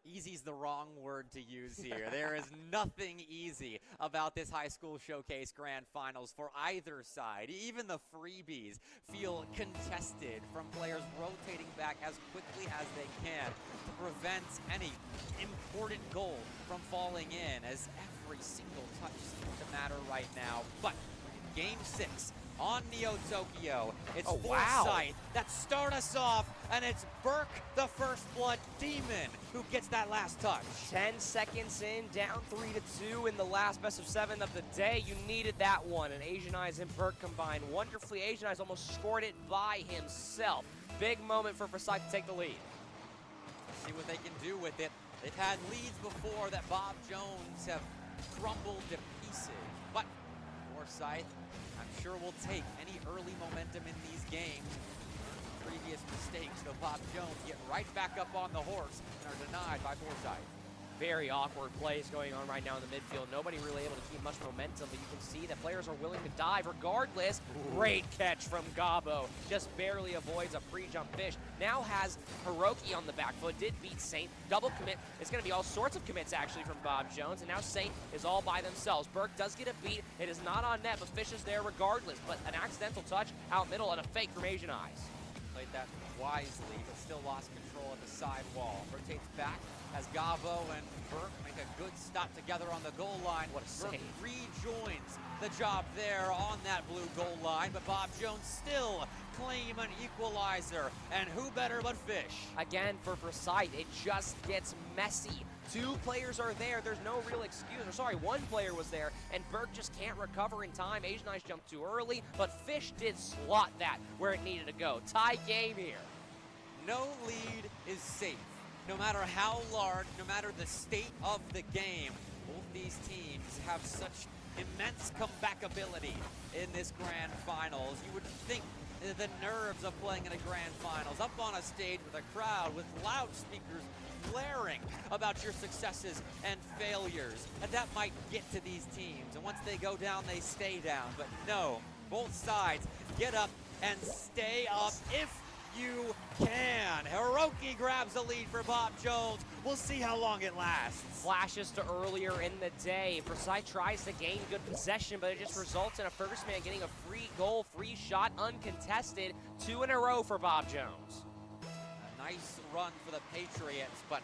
Easy's the wrong word to use here. There is nothing easy about this high school showcase grand finals for either side. Even the freebies feel contested from players rotating back as quickly as they can to prevent any important goal from falling in, as every single touch seems to matter right now. But in Game 6, on Neo Tokyo, it's Forsyth that start us off, and it's Burke, the First Blood Demon, who gets that last touch. 10 seconds in, down 3-2 in the last best of 7 of the day. You needed that one, and Asian Eyes and Burke combined wonderfully. Asian Eyes almost scored it by himself. Big moment for Forsyth to take the lead. See what they can do with it. They've had leads before that Bob Jones have crumbled to pieces, but Forsyth, I'm sure, will take any early momentum in these games. Previous mistakes, though Bob Jones get right back up on the horse and are denied by Forsyth. Very awkward plays going on right now in the midfield. Nobody really able to keep much momentum, but you can see that players are willing to dive regardless. Great catch from Gabo. Just barely avoids a pre-jump Fish. Now has Hiroki on the back foot. Did beat Saint. Double commit. It's going to be all sorts of commits actually from Bob Jones, and now Saint is all by themselves. Burke does get a beat. It is not on net, but Fish is there regardless. But an accidental touch out middle and a fake from Asian Eyes. Played that wisely, but still lost control at the side wall. Rotates back as Gabo and Burke make a good stop together on the goal line. What a save. Burke rejoins the job there on that blue goal line, but Bob Jones still claim an equalizer. And who better but Fish? Again, for Forsyth, it just gets messy. 2 players are there. There's no real excuse. Or sorry, 1 player was there, and Burke just can't recover in time. Asian Eyes jumped too early, but Fish did slot that where it needed to go. Tie game here. No lead is safe. No matter how large, no matter the state of the game, both these teams have such immense comeback ability in this grand finals. You would think the nerves of playing in a grand finals, up on a stage with a crowd, with loudspeakers blaring about your successes and failures, and that might get to these teams. And once they go down, they stay down. But no, both sides get up and stay up if you can. Hiroki grabs the lead for Bob Jones. We'll see how long it lasts. Flashes to earlier in the day. Forsyth tries to gain good possession, but it just results in a first man getting a free goal, free shot, uncontested. 2 in a row for Bob Jones. A nice run for the Patriots, but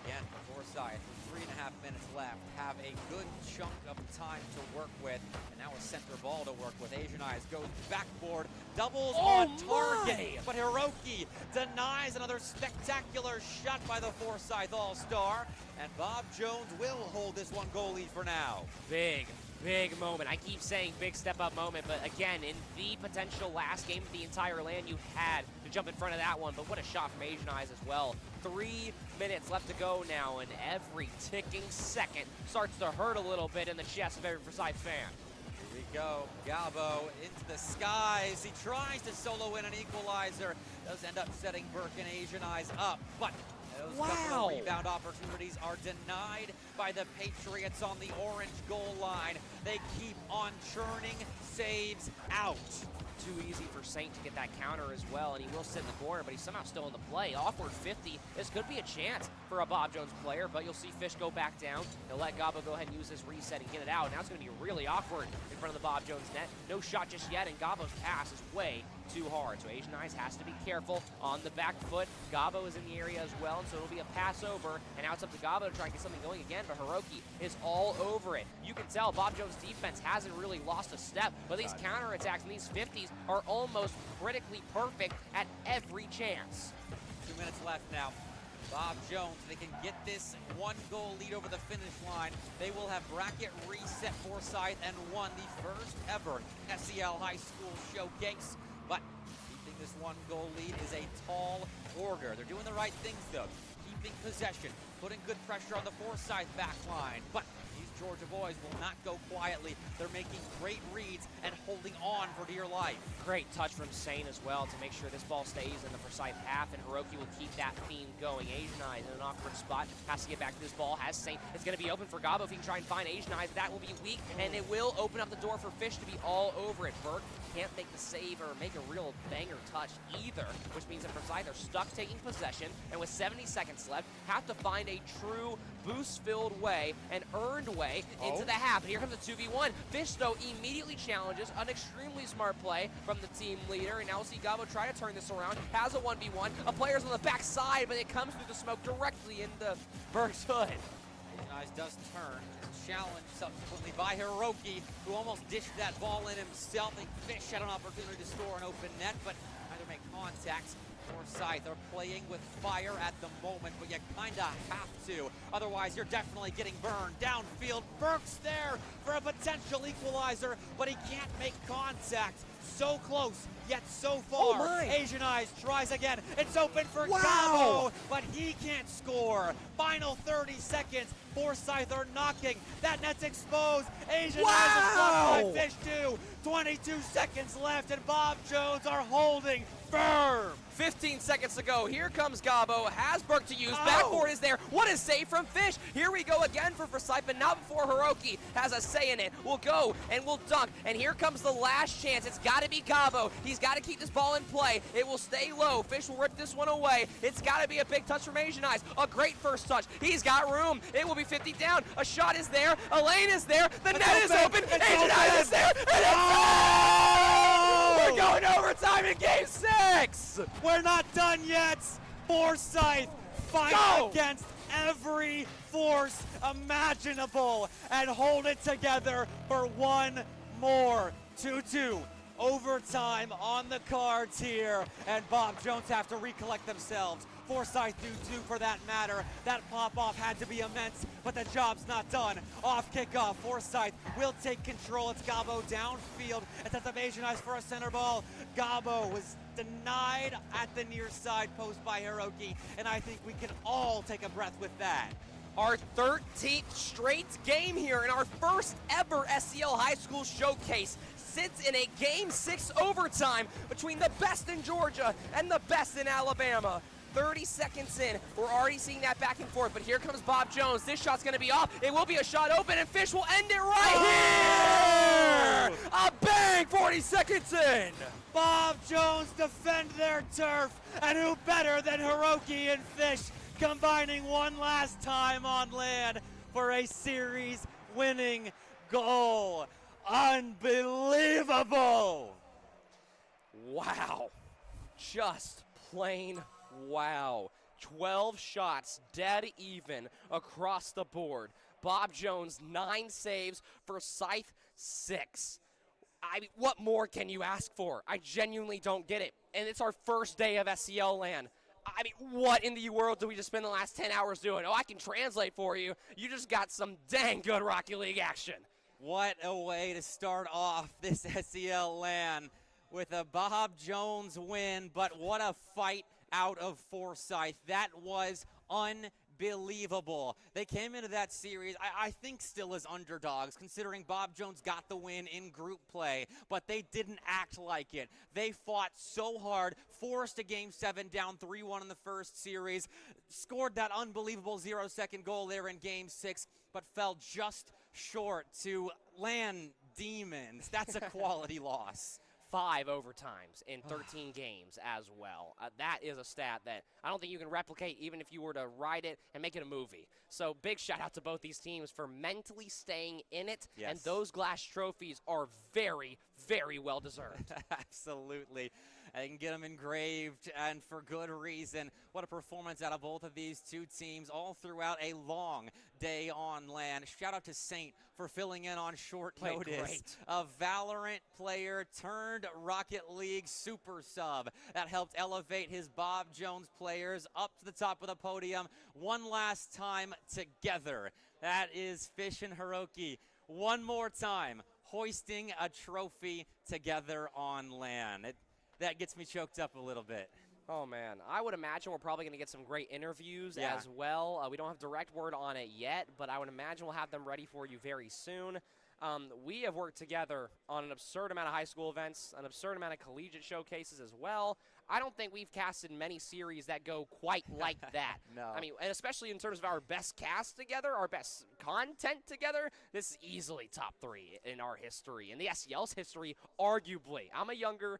Again, Forsyth with 3.5 minutes left, have a good chunk of time to work with, and now a center ball to work with. Asian Eyes goes backboard, doubles on target, but Hiroki denies another spectacular shot by the Forsyth All-Star, and Bob Jones will hold this 1-goal lead for now. Big moment. I keep saying big step-up moment, but again, in the potential last game of the entire LAN, you had to jump in front of that one, but what a shot from Asian Eyes as well. 3 minutes left to go now, and every ticking second starts to hurt a little bit in the chest of every Forsyth fan. Here we go, Gabo into the skies. He tries to solo in an equalizer. Does end up setting Burke and Asian Eyes up, but those couple of rebound opportunities are denied by the Patriots on the orange goal line. They keep on churning saves out. Too easy for Saint to get that counter as well, and he will sit in the corner, but he's somehow still in the play. Awkward 50. This could be a chance for a Bob Jones player, but you'll see Fish go back down. He'll let Gabo go ahead and use his reset and get it out. Now it's going to be really awkward in front of the Bob Jones net. No shot just yet, and Gabo's pass is way too hard. So Asian Eyes has to be careful on the back foot. Gabo is in the area as well, and so it'll be a pass over, and now it's up to Gabo to try and get something going again, but Hiroki is all over it. You can tell Bob Jones' defense hasn't really lost a step, but these counterattacks and these 50s are almost critically perfect at every chance. 2 minutes left now. Bob Jones, they can get this 1-goal lead over the finish line. They will have bracket reset Forsyth and won the first ever SEL High School Showcase. But keeping this 1-goal lead is a tall order. They're doing the right things though. Keeping possession, putting good pressure on the Forsyth back line. But these Georgia boys will not go quietly. They're making great reads and holding on for dear life. Great touch from Saint as well to make sure this ball stays in the Forsyth half, and Hiroki will keep that theme going. Asian Eyes in an awkward spot, has to get back to this ball, has Saint. It's going to be open for Gabo if he can try and find Asian Eyes. That will be weak, and it will open up the door for Fish to be all over it. Burke can't make the save or make a real banger touch either, which means that Forsyth are stuck taking possession, and with 70 seconds left, have to find a true boost-filled way, an earned way into the half. And here comes a 2v1. Fish, though, immediately challenges an extremely smart play from the team leader, and now we'll see Gabo try to turn this around. Has a 1v1. A player's on the back side, but it comes through the smoke directly into Burke's hood. Asian Eyes does turn. It's challenged subsequently by Hiroki, who almost dished that ball in himself. And Fish had an opportunity to score an open net, but neither make contact. Forsyth are playing with fire at the moment, but you kinda have to. Otherwise, you're definitely getting burned. Downfield, Burke's there for a potential equalizer, but he can't make contact. So close, yet so far. Asian Eyes tries again. It's open for Gabo, but he can't score. Final 30 seconds. Forsyth are knocking. That net's exposed. Asian Eyes is blocked by Fish too. 22 seconds left, and Bob Jones are holding firm. 15 seconds to go. Here comes Gabo. Has Burke to use. Backboard is there. What a save from Fish. Here we go again for Forsyth, but not before Hiroki has a say in it. We'll go and we'll dunk. And here comes the last chance. It's got to be Gabo. He's got to keep this ball in play. It will stay low. Fish will rip this one away. It's got to be a big touch from Asian Eyes. A great first touch. He's got room. It will be 50 down. A shot is there. A lane is there. The net is open. Asian Eyes is there. And it's We're going to overtime in game 6. We're not done yet. Forsyth fight against every force imaginable and hold it together for one more 2-2. Overtime on the cards here, and Bob Jones have to recollect themselves. Forsyth do too, for that matter. That pop-off had to be immense, but the job's not done. Off kickoff, Forsyth will take control. It's Gabo downfield. It sets up Asian Eyes for a center ball. Gabo was denied at the near side post by Hiroki, and I think we can all take a breath with that. Our 13th straight game here in our first ever SEL High School Showcase sits in a Game 6 overtime between the best in Georgia and the best in Alabama. 30 seconds in, we're already seeing that back and forth, but here comes Bob Jones. This shot's gonna be off. It will be a shot open, and Fish will end it right here! A bang, 40 seconds in! Bob Jones defend their turf, and who better than Hiroki and Fish combining one last time on land for a series-winning goal. Unbelievable! Wow. Just plain wow. 12 shots, dead even across the board. Bob Jones, 9 saves, Forsyth, 6. I mean, what more can you ask for? I genuinely don't get it. And it's our first day of SEL land. I mean, what in the world do we just spend the last 10 hours doing? Oh, I can translate for you. You just got some dang good Rocket League action. What a way to start off this SEL LAN with a Bob Jones win, but what a fight out of Forsyth. That was unbelievable. They came into that series, I think still as underdogs, considering Bob Jones got the win in group play, but they didn't act like it. They fought so hard, forced a Game 7 down 3-1 in the first series, scored that unbelievable 0-second goal there in Game 6, but fell just short to LAN Demons. That's a quality loss. 5 overtimes in 13 games as well. That is a stat that I don't think you can replicate even if you were to write it and make it a movie. So big shout out to both these teams for mentally staying in it, Yes. and those glass trophies are very, very well deserved. Absolutely. They can get them engraved, and for good reason. What a performance out of both of these two teams all throughout a long day on LAN. Shout out to Saint for filling in on short Played notice. great. A Valorant player turned Rocket League super sub that helped elevate his Bob Jones players up to the top of the podium one last time together. That is Fish and Hiroki. One more time, hoisting a trophy together on LAN. That gets me choked up a little bit. Oh, man. I would imagine we're probably going to get some great interviews Yeah. as well. We don't have direct word on it yet, but I would imagine we'll have them ready for you very soon. We have worked together on an absurd amount of high school events, an absurd amount of collegiate showcases as well. I don't think we've casted many series that go quite like that. No. I mean, and especially in terms of our best cast together, our best content together, this is easily top 3 in our history. In the SEL's history, arguably. I'm a younger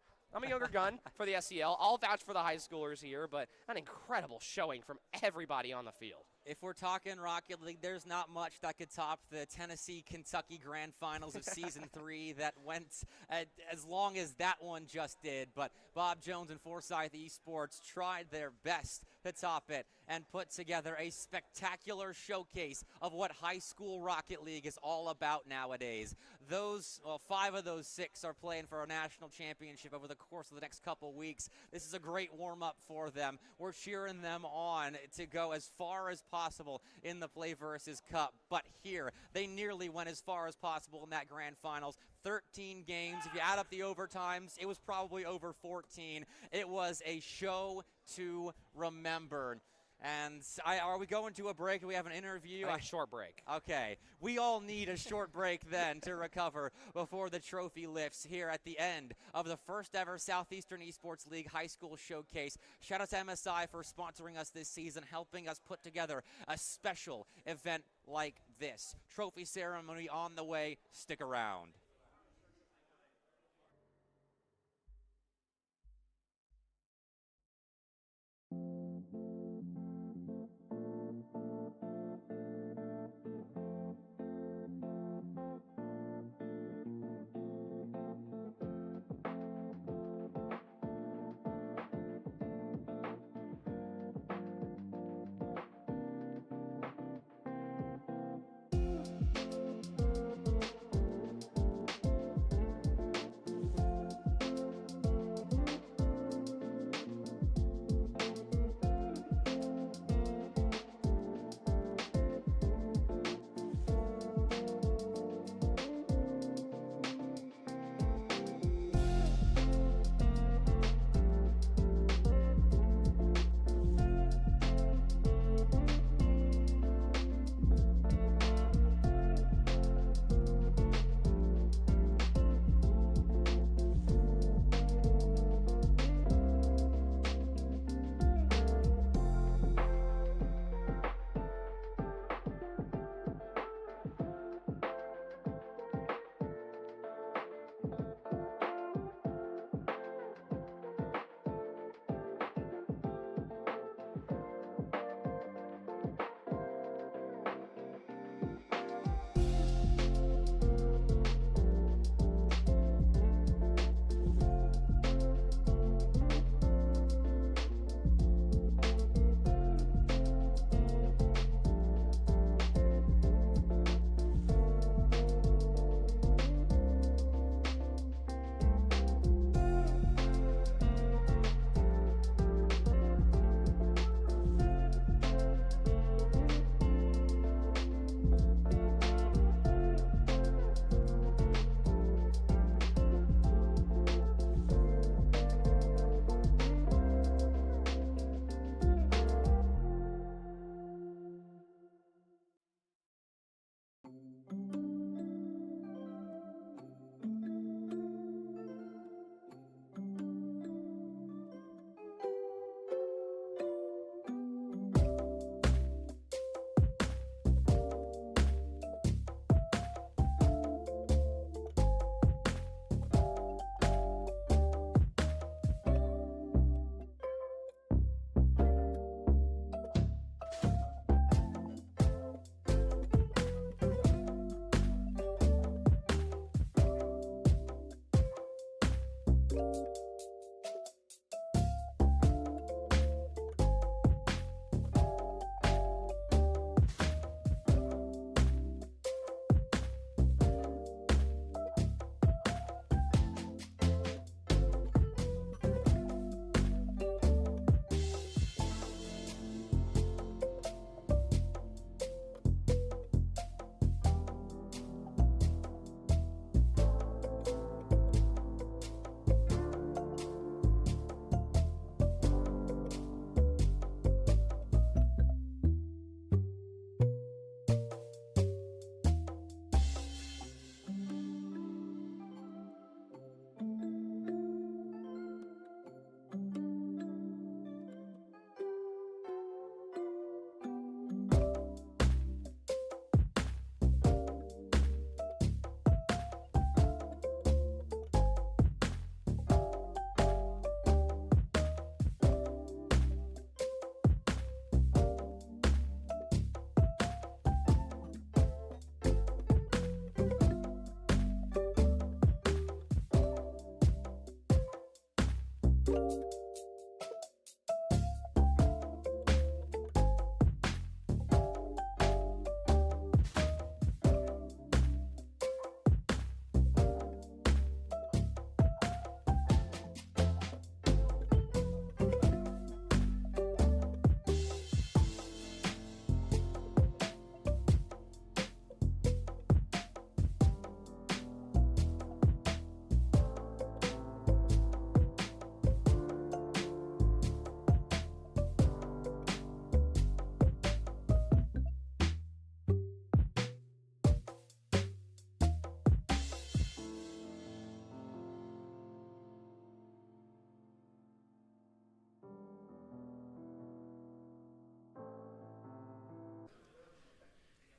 gun for the SEL. I'll vouch for the high schoolers here, but an incredible showing from everybody on the field. If we're talking Rocket League, there's not much that could top the Tennessee-Kentucky Grand Finals of Season 3 that went as long as that one just did. But Bob Jones and Forsyth Esports tried their best to top it and put together a spectacular showcase of what high school Rocket League is all about nowadays. 5 of those 6 are playing for a national championship over the course of the next couple weeks. This is a great warm-up for them. We're cheering them on to go as far as possible in the Play Versus Cup, but here they nearly went as far as possible in that grand finals. 13 games. If you add up the overtimes, it was probably over 14. It was a show to remember. And are we going to a break? Do we have an interview? A short break. Okay. We all need a short break then to recover before the trophy lifts here at the end of the first ever Southeastern Esports League High School Showcase. Shout out to MSI for sponsoring us this season, helping us put together a special event like this. Trophy ceremony on the way. Stick around.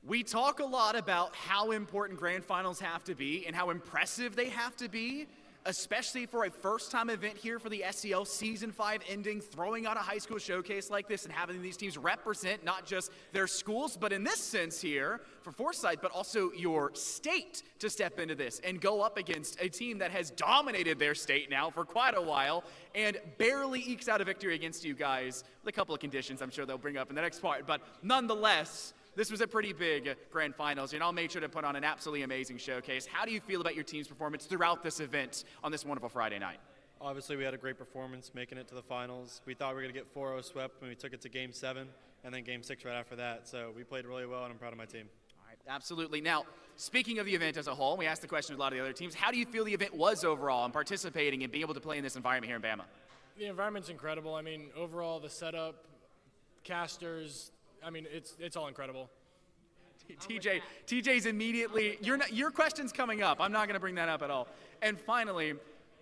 We talk a lot about how important grand finals have to be and how impressive they have to be, especially for a first-time event here for the SEL Season 5 ending, throwing out a high school showcase like this and having these teams represent not just their schools, but in this sense here, for Forsyth, but also your state to step into this and go up against a team that has dominated their state now for quite a while and barely ekes out a victory against you guys with a couple of conditions I'm sure they'll bring up in the next part. But nonetheless, this was a pretty big grand finals, and y'all made sure to put on an absolutely amazing showcase. How do you feel about your team's performance throughout this event on this wonderful Friday night? Obviously, we had a great performance making it to the finals. We thought we were going to get 4-0 swept when we took it to Game 7 and then Game 6 right after that. So we played really well, and I'm proud of my team. All right, absolutely. Now, speaking of the event as a whole, we asked the question to a lot of the other teams. How do you feel the event was overall and participating and being able to play in this environment here in Bama? The environment's incredible. I mean, overall, the setup, casters, I mean, it's all incredible. TJ's immediately, your question's coming up. I'm not going to bring that up at all. And finally,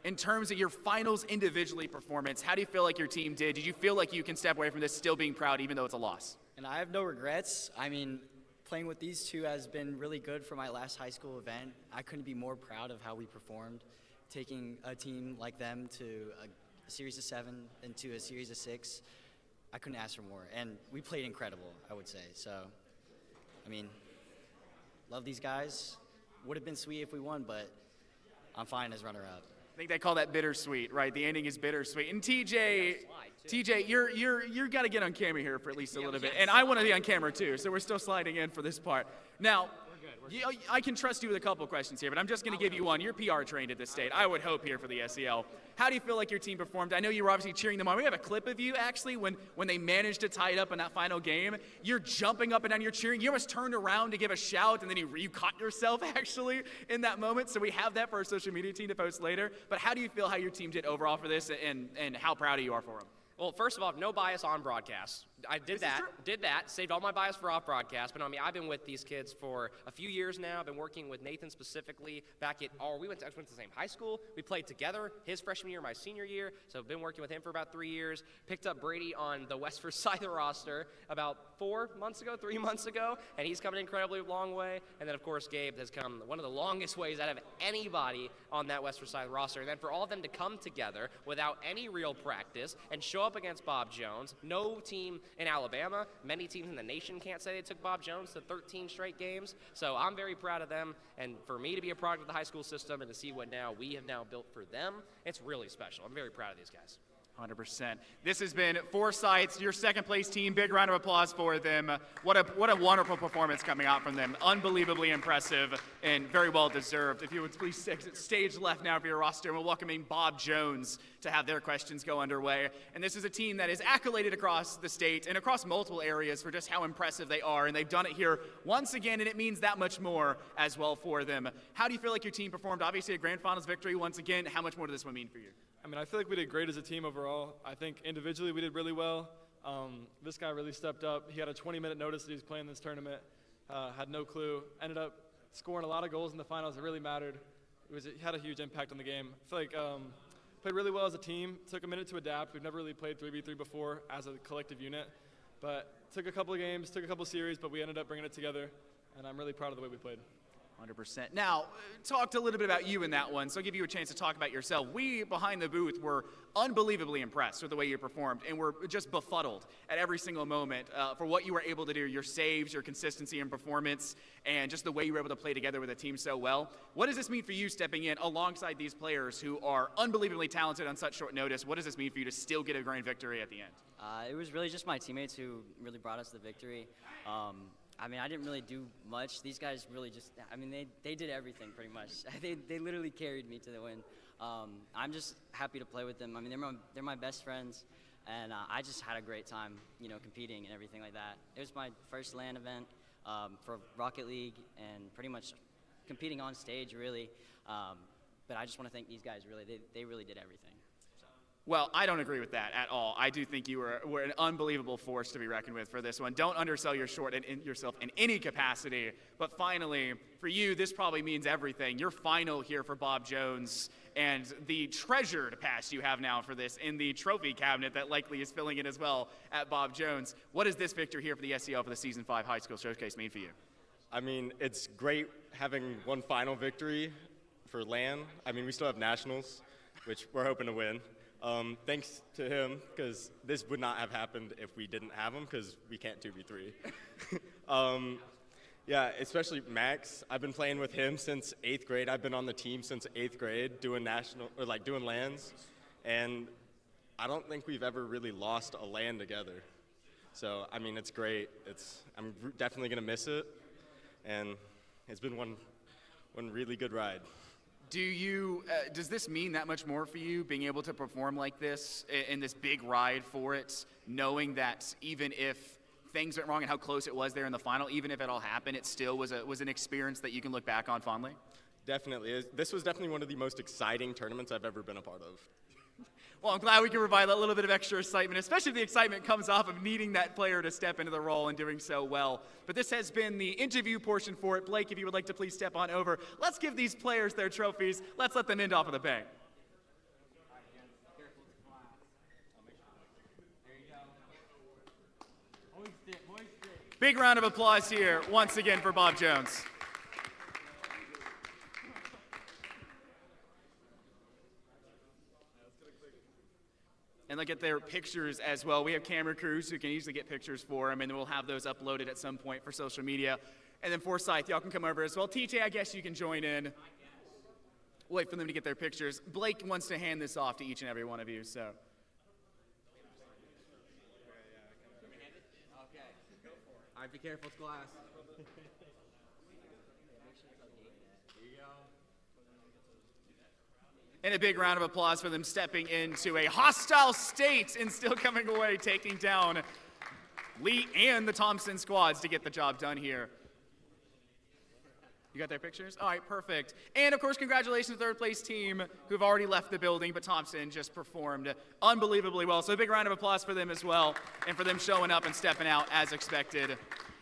in terms of your finals individually performance, how do you feel like your team did? Did you feel like you can step away from this still being proud even though it's a loss? And I have no regrets. I mean, playing with these two has been really good for my last high school event. I couldn't be more proud of how we performed, taking a team like them to a series of 7 and to a series of 6. I couldn't ask for more. And we played incredible, I would say. So, I mean, love these guys. Would have been sweet if we won, but I'm fine as runner-up. I think they call that bittersweet, right? The ending is bittersweet. And TJ, you're got to get on camera here for at least a little bit. And I want to be on camera too, so we're still sliding in for this part. Now, I can trust you with a couple of questions here, but I'm just going to give you one. You're PR trained at this state, I would hope, here for the SEL. How do you feel like your team performed? I know you were obviously cheering them on. We have a clip of you, actually, when they managed to tie it up in that final game. You're jumping up and down, you're cheering. You almost turned around to give a shout, and then you caught yourself, actually, in that moment. So we have that for our social media team to post later. But how do you feel how your team did overall for this, and how proud you are for them? Well, first of all, no bias on broadcast. I did that, saved all my bias for off broadcast. But I mean, I've been with these kids for a few years now. I've been working with Nathan specifically back at, we went to the same high school. We played together his freshman year, my senior year. So I've been working with him for about 3 years. Picked up Brady on the West Forsyth roster about 3 months ago. And he's come an incredibly long way. And then, of course, Gabe has come one of the longest ways out of anybody on that West Forsyth roster. And then for all of them to come together without any real practice and show up against Bob Jones, no team in Alabama, many teams in the nation can't say they took Bob Jones to 13 straight games. So I'm very proud of them. And for me to be a product of the high school system and to see what we have now built for them, it's really special. I'm very proud of these guys. 100%. This has been Forsyth's, your second place team. Big round of applause for them. What a wonderful performance coming out from them. Unbelievably impressive and very well deserved. If you would please exit stage left now for your roster, and we're welcoming Bob Jones to have their questions go underway. And this is a team that is accoladed across the state and across multiple areas for just how impressive they are. And they've done it here once again, and it means that much more as well for them. How do you feel like your team performed? Obviously a grand finals victory once again. How much more does this one mean for you? I mean, I feel like we did great as a team overall. I think individually we did really well. This guy really stepped up. He had a 20-minute notice that he was playing this tournament. Had no clue. Ended up scoring a lot of goals in the finals. It really mattered. It had a huge impact on the game. I feel like played really well as a team. Took a minute to adapt. We've never really played 3v3 before as a collective unit. But took a couple of games, took a couple of series, but we ended up bringing it together. And I'm really proud of the way we played. 100%. Now, talked a little bit about you in that one, so I'll give you a chance to talk about yourself. We, behind the booth, were unbelievably impressed with the way you performed, and we're just befuddled at every single moment for what you were able to do, your saves, your consistency in performance, and just the way you were able to play together with a team so well. What does this mean for you stepping in alongside these players who are unbelievably talented on such short notice? What does this mean for you to still get a grand victory at the end? It was really just my teammates who really brought us the victory. I mean, I didn't really do much. These guys really just, I mean, they did everything pretty much. They literally carried me to the win. I'm just happy to play with them. I mean, they're my best friends, and I just had a great time, you know, competing and everything like that. It was my first LAN event for Rocket League and pretty much competing on stage, really. But I just want to thank these guys, really. They really did everything. Well, I don't agree with that at all. I do think you were an unbelievable force to be reckoned with for this one. Don't undersell yourself in any capacity. But finally, for you, this probably means everything. Your final here for Bob Jones and the treasured past you have now for this in the trophy cabinet that likely is filling it as well at Bob Jones. What does this victory here for the SEL for the Season 5 High School Showcase mean for you? I mean, it's great having one final victory for LAN. I mean, we still have Nationals, which we're hoping to win. Thanks to him, because this would not have happened if we didn't have him, because we can't 2v3. Yeah, especially Max. I've been playing with him since 8th grade. I've been on the team since 8th grade doing doing LANs, and I don't think we've ever really lost a LAN together. So, I mean, it's great. I'm definitely going to miss it, and it's been one really good ride. Does this mean that much more for you, being able to perform like this in this big ride for it, knowing that even if things went wrong and how close it was there in the final, even if it all happened, it still was an experience that you can look back on fondly? Definitely. This was definitely one of the most exciting tournaments I've ever been a part of. Well, I'm glad we can provide a little bit of extra excitement, especially if the excitement comes off of needing that player to step into the role and doing so well. But this has been the interview portion for it. Blake, if you would like to please step on over. Let's give these players their trophies. Let's let them end off with a bang. Big round of applause here once again for Bob Jones. And look at their pictures as well. We have camera crews who can easily get pictures for them, and then we'll have those uploaded at some point for social media. And then Forsyth, y'all can come over as well. TJ, I guess you can join in. We'll wait for them to get their pictures. Blake wants to hand this off to each and every one of you, so. Okay. All right, be careful, it's glass. Here you go. And a big round of applause for them stepping into a hostile state and still coming away, taking down Lee and the Thompson squads to get the job done here. You got their pictures? All right, perfect. And of course, congratulations to the third place team who've already left the building, but Thompson just performed unbelievably well. So a big round of applause for them as well, and for them showing up and stepping out as expected.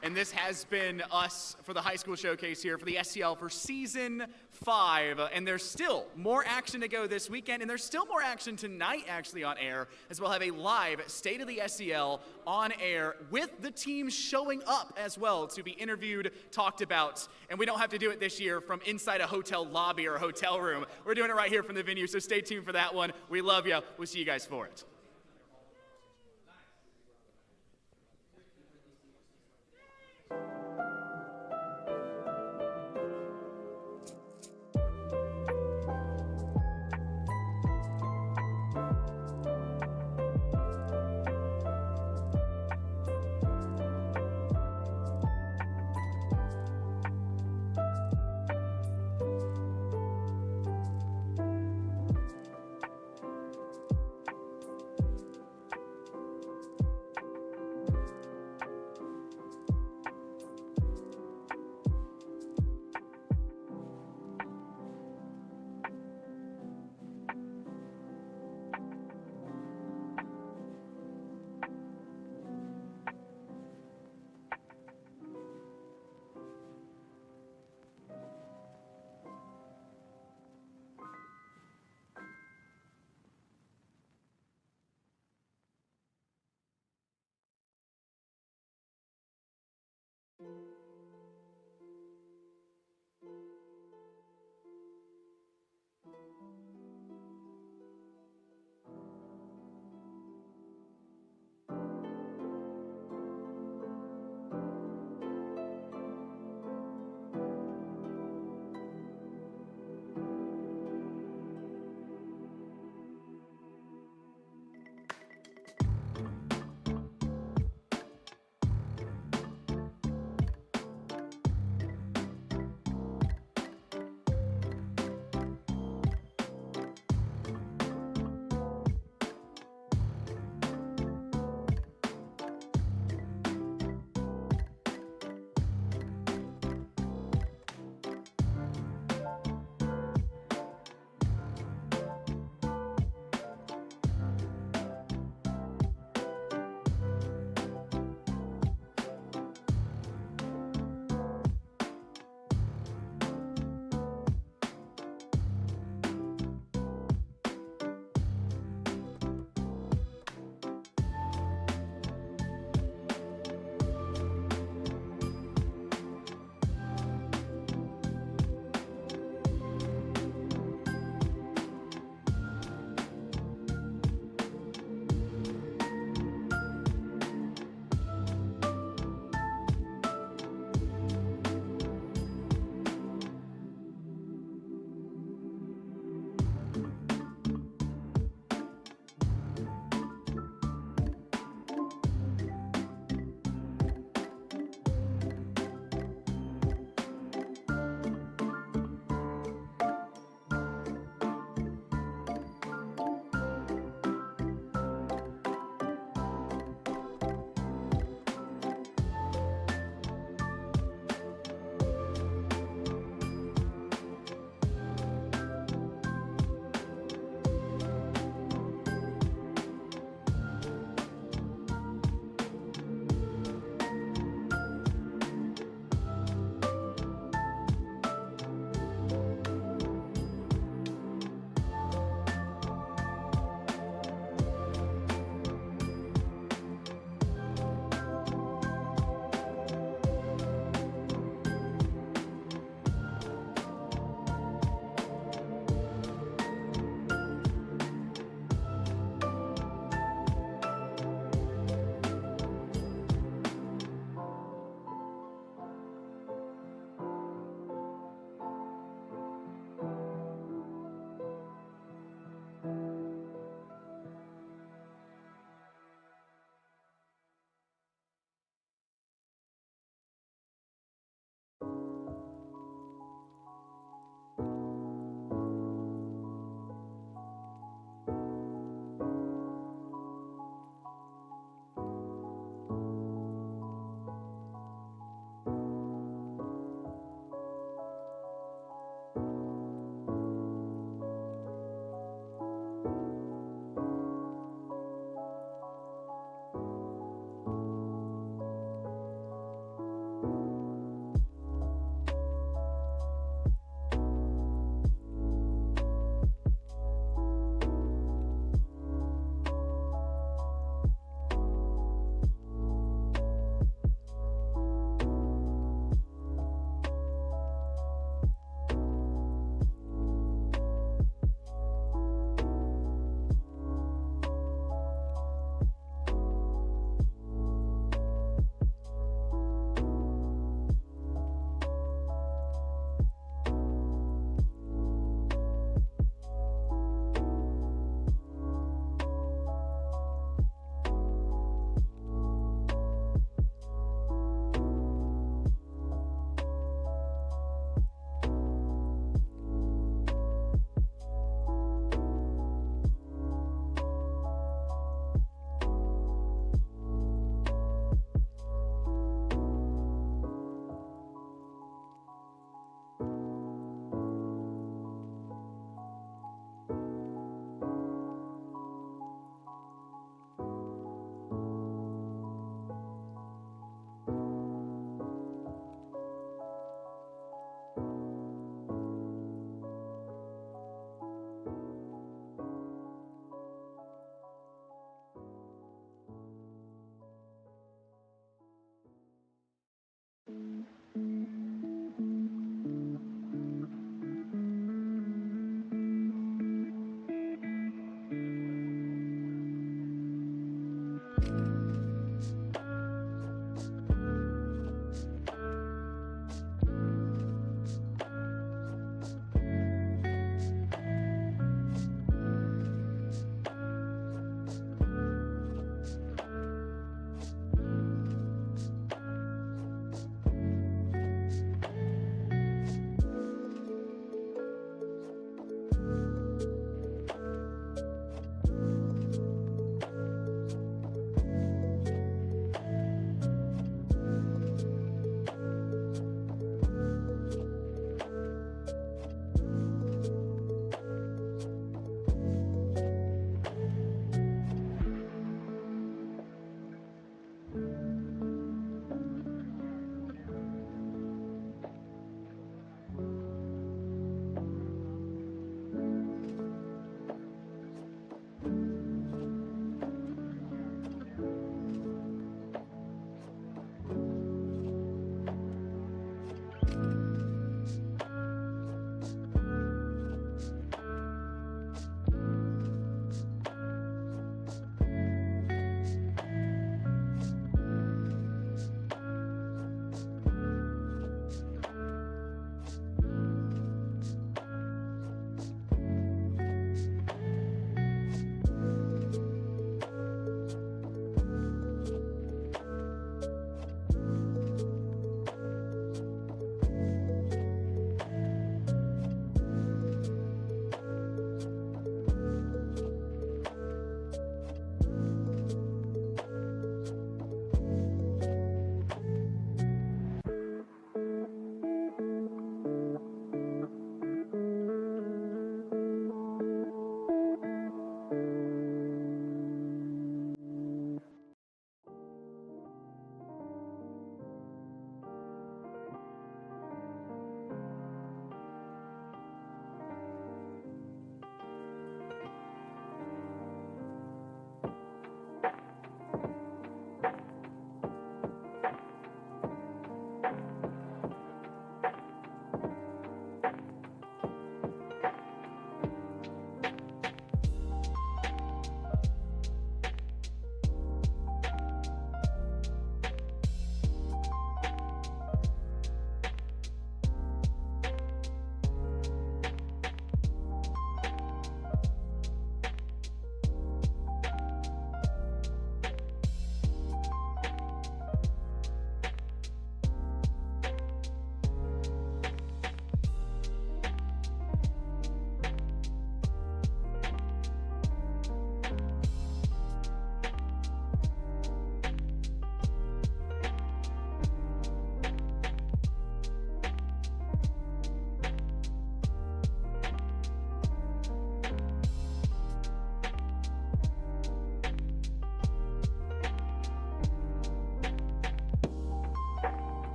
And this has been us for the high school showcase here for the SEL for Season 5. And there's still more action to go this weekend, and there's still more action tonight actually on air, as we'll have a live State of the SEL on air with the team showing up as well to be interviewed, talked about. And we don't have to do it this year from inside a hotel lobby or a hotel room. We're doing it right here from the venue, so stay tuned for that one. We love you. We'll see you guys for it.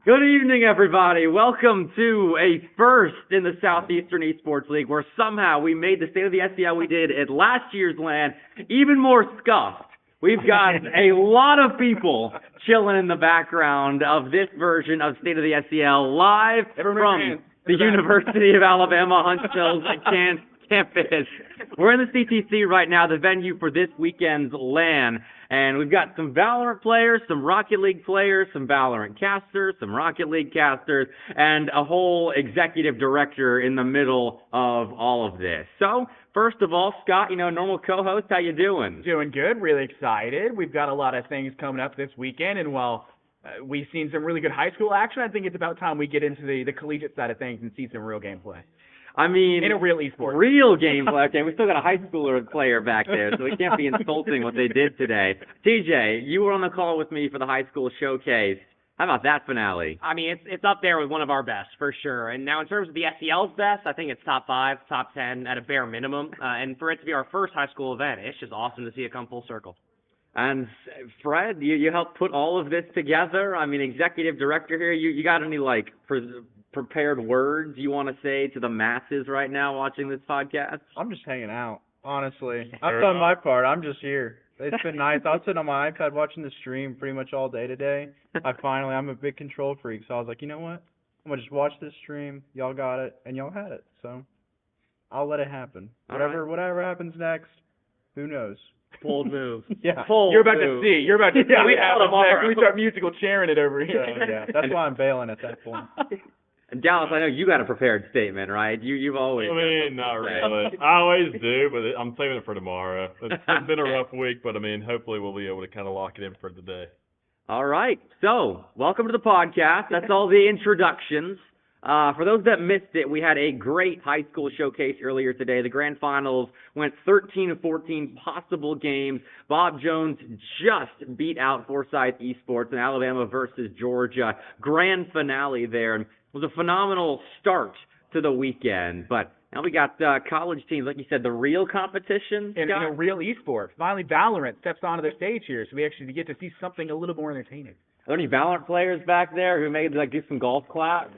Good evening, everybody. Welcome to a first in the Southeastern Esports League, where somehow we made the State of the SEL we did at last year's LAN even more scuffed. We've got a lot of people chilling in the background of this version of State of the SEL live from the University of Alabama Huntsville's campus. We're in the CTC right now, the venue for this weekend's LAN. And we've got some Valorant players, some Rocket League players, some Valorant casters, some Rocket League casters, and a whole executive director in the middle of all of this. So, first of all, Scott, normal co-host, how you doing? Doing good, really excited. We've got a lot of things coming up this weekend, and while we've seen some really good high school action, I think it's about time we get into the collegiate side of things and see some real gameplay. I mean, in a real esport. Real gameplay. Okay, we still got a high schooler player back there, so we can't be insulting what they did today. TJ, you were on the call with me for the high school showcase. How about that finale? I mean, it's up there with one of our best, for sure. And now in terms of the SEL's best, I think it's top 5, top 10 at a bare minimum. And for it to be our first high school event, it's just awesome to see it come full circle. And Fred, you helped put all of this together. I mean, executive director here, you got any, prepared words you want to say to the masses right now watching this podcast? I'm just hanging out, honestly. I've done my part. I'm just here. It's been nice. I was sitting on my iPad watching the stream pretty much all day today. I'm a big control freak, so I was like, you know what? I'm going to just watch this stream. Y'all got it, and y'all had it. So I'll let it happen. Whatever happens next, who knows? Bold move. Yeah. You're about to see. Yeah, we start musical chairing it over here. Yeah, that's why I'm bailing at that point. And Dallas, I know you got a prepared statement, right? You've always. I mean, not really. I always do, but I'm saving it for tomorrow. It's been a rough week, but I mean, hopefully we'll be able to kind of lock it in for today. All right. So, welcome to the podcast. That's all the introductions. For those that missed it, we had a great high school showcase earlier today. The grand finals went 13 of 14 possible games. Bob Jones just beat out Forsyth Esports in Alabama versus Georgia. Grand finale there. And it was a phenomenal start to the weekend. But now we got college teams, like you said, the real competition. And a real esport. Finally, Valorant steps onto the stage here, so we actually get to see something a little more entertaining. Are there any Valorant players back there who may do some golf claps?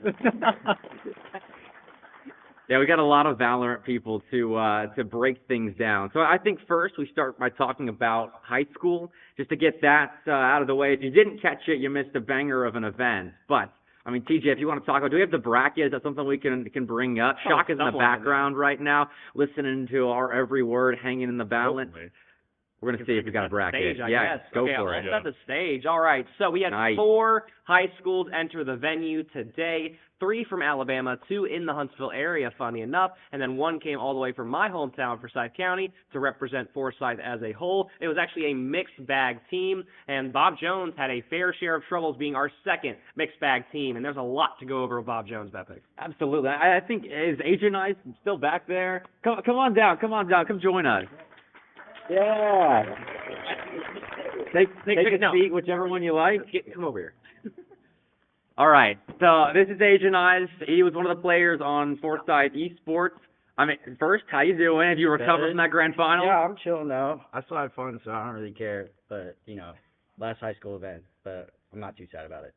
Yeah, we got a lot of Valorant people to break things down. So I think first we start by talking about high school, just to get that out of the way. If you didn't catch it, you missed a banger of an event. But I mean, TJ, if you want to talk about, do we have the bracket? Is that something we can bring up? Shock is in the background right now, listening to our every word, hanging in the balance. We're going to see if we got a bracket. Stage, I guess. Go for it. Let's set the stage. All right, so we had 4 high schools enter the venue today. 3 from Alabama, 2 in the Huntsville area, funny enough, and then 1 came all the way from my hometown, Forsyth County, to represent Forsyth as a whole. It was actually a mixed bag team, and Bob Jones had a fair share of troubles being our second mixed bag team, and there's a lot to go over with Bob Jones, Bepic. Absolutely. I think, is Agent Ice still back there? Come on down, come join us. Yeah. Take a seat, whichever one you like. Come over here. All right. So this is Agent Eyes. He was one of the players on Forsyth Esports. I mean, first, how you doing? Have you recovered from that grand final? Yeah, I'm chilling now. I still had fun, so I don't really care. But, last high school event. But I'm not too sad about it.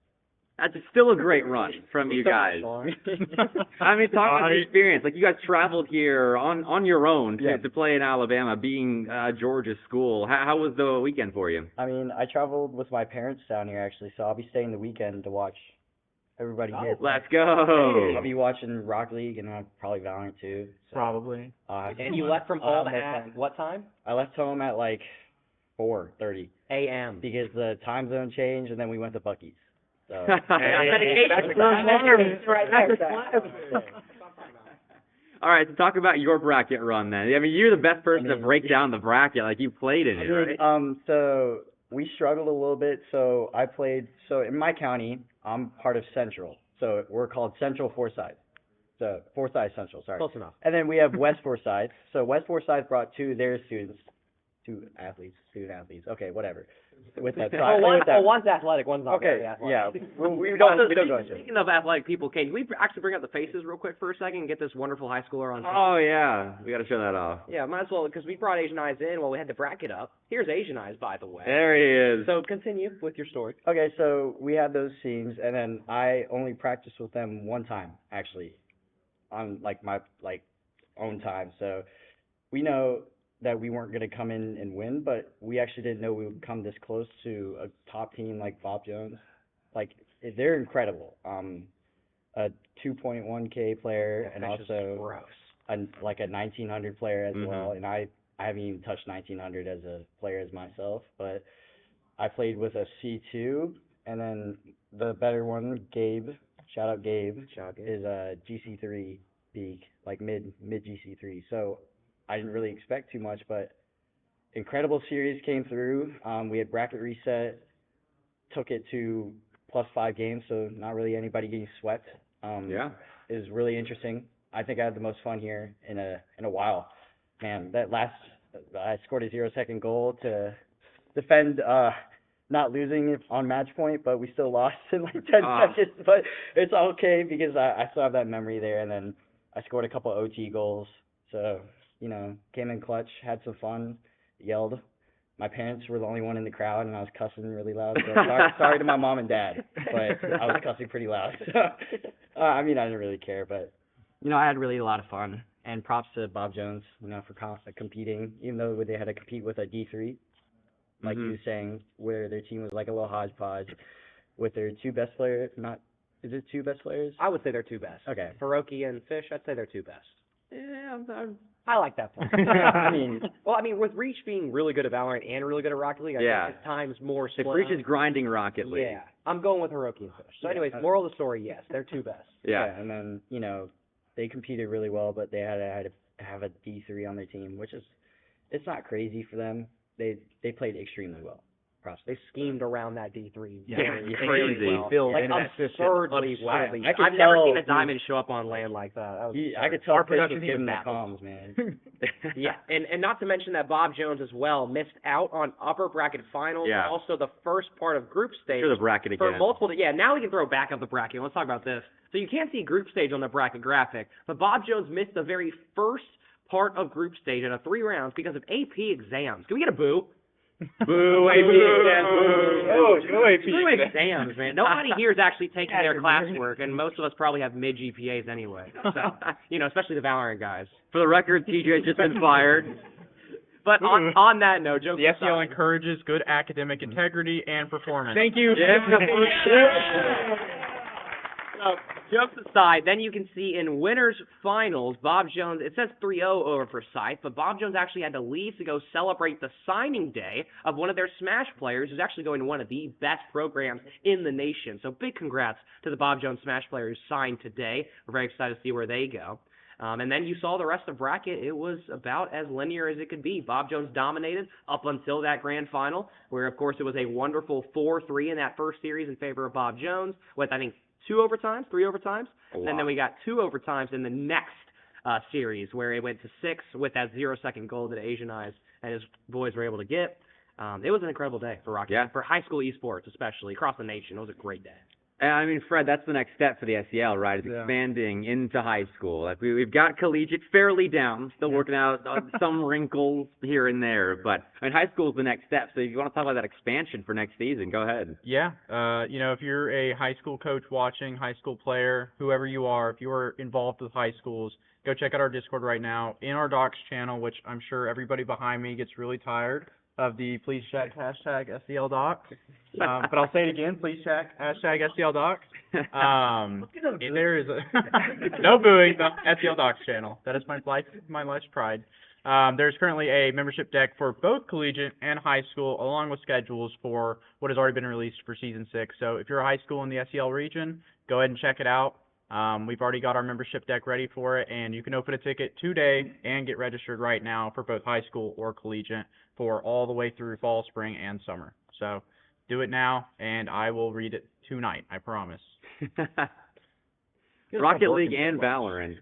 That's still a great run from you guys. I mean, talk about the experience. Like, you guys traveled here on your own to play in Alabama, being Georgia's school. How was the weekend for you? I mean, I traveled with my parents down here, actually, so I'll be staying the weekend to watch everybody here. Let's go. I'll be watching Rocket League and probably Valorant, too. So. Probably. And you left from home at what time? I left home at, 4:30 a.m. because the time zone changed, and then we went to Buc-ee's. So. All right, so talk about your bracket run then. I mean, you're the best person to break down the bracket. Like, you played in it, right? So we struggled a little bit. So I played. So in my county, I'm part of Central. So we're called Central Forsyth. So Forsyth Central. Sorry. Close enough. And then we have West Forsyth. So West Forsyth brought 2 of their student athletes. Okay, whatever. with that. One's athletic, one's not very Okay, athletic. yeah. We don't go into it. Speaking of athletic people, Kane, can we actually bring up the faces real quick for a second and get this wonderful high schooler on? Oh yeah, we got to show that off. Yeah, might as well, because we brought Asian Eyes in while we had the bracket up. Here's Asian Eyes, by the way. There he is. So continue with your story. Okay, so we had those scenes, and then I only practiced with them one time, actually, on my own time. So we know that we weren't going to come in and win, but we actually didn't know we would come this close to a top team like Bob Jones. Like, they're incredible. A 2.1K player, and That's just also gross. a 1900 player as Mhm. well. And I haven't even touched 1900 as a player as myself, but I played with a C2, and then the better one, Gabe, shout out Gabe, is a GC3 peak, like mid GC3. So I didn't really expect too much, but incredible series came through. We had bracket reset, took it to +5 games, so not really anybody getting swept. Yeah. It was really interesting. I think I had the most fun here in a while. Man, that last I scored a 0-second goal to defend not losing it on match point, but we still lost in like 10 seconds. But it's okay because I still have that memory there. And then I scored a couple OT goals. So, came in clutch, had some fun, yelled. My parents were the only one in the crowd, and I was cussing really loud. So sorry to my mom and dad, but I was cussing pretty loud. So, I didn't really care, but, I had really a lot of fun. And props to Bob Jones, for competing, even though they had to compete with a D3, like you were saying, where their team was like a little hodgepodge with their two best players. Is it two best players? I would say they're two best. Okay. Hiroki and Fish, I'd say they're two best. Yeah, I like that point. With Reach being really good at Valorant and really good at Rocket League, I think at times more If Reach is grinding Rocket League. Yeah, I'm going with Hiroki and Fish. So anyways, moral of the story, yes, they're two best. Yeah, and then, they competed really well, but they had to have a D3 on their team, which is, it's not crazy for them. They played extremely well. Props. They schemed around that D3 Yeah, very crazy. well. Like absurdly well. I've never seen a diamond show up on land like that. That was I could tell our Fish was production giving team the was comms, man. Yeah, and not to mention that Bob Jones as well missed out on upper bracket finals, Yeah. also the first part of group stage. Sure, the bracket for again. multiple. Yeah, now we can throw back up the bracket. Let's talk about this. So you can't see group stage on the bracket graphic, but Bob Jones missed the very first part of group stage out of 3 rounds because of AP exams. Can we get a boo? Boo, AP exams. Oh, Screw exams, man. Nobody here is actually taking their classwork, and most of us probably have mid GPAs anyway. So, especially the Valorant guys. For the record, TJ's just been fired. But on that note, jokes The SEL aside, encourages good academic integrity and performance. Thank you. So, jokes aside, then you can see in winners finals, Bob Jones, it says 3-0 over for Scythe, but Bob Jones actually had to leave to go celebrate the signing day of one of their Smash players who's actually going to one of the best programs in the nation. So big congrats to the Bob Jones Smash players signed today. We're very excited to see where they go. And then you saw the rest of bracket. It was about as linear as it could be. Bob Jones dominated up until that grand final, where, of course, it was a wonderful 4-3 in that first series in favor of Bob Jones with, I think, 3 overtimes. And then we got 2 overtimes in the next series, where it went to 6 with that 0-second goal that Asian Eyes and his boys were able to get. It was an incredible day for Rocky, for high school esports especially, across the nation. It was a great day. Fred, that's the next step for the SEL, right? Is expanding into high school. Like we've got collegiate fairly down, still working out some wrinkles here and there, but high school is the next step. So if you want to talk about that expansion for next season, go ahead. Yeah, if you're a high school coach watching, high school player, whoever you are, if you are involved with high schools, go check out our Discord right now in our docs channel, which I'm sure everybody behind me gets really tired of the please check hashtag SEL doc. But I'll say it again, please check hashtag SEL doc. There is no booing, the SEL docs channel. That is my life's pride. There's currently a membership deck for both collegiate and high school, along with schedules for what has already been released for Season 6. So if you're a high school in the SEL region, go ahead and check it out. We've already got our membership deck ready for it, and you can open a ticket today and get registered right now for both high school or collegiate for all the way through fall, spring, and summer. So do it now, and I will read it tonight, I promise. Rocket League and Valorant.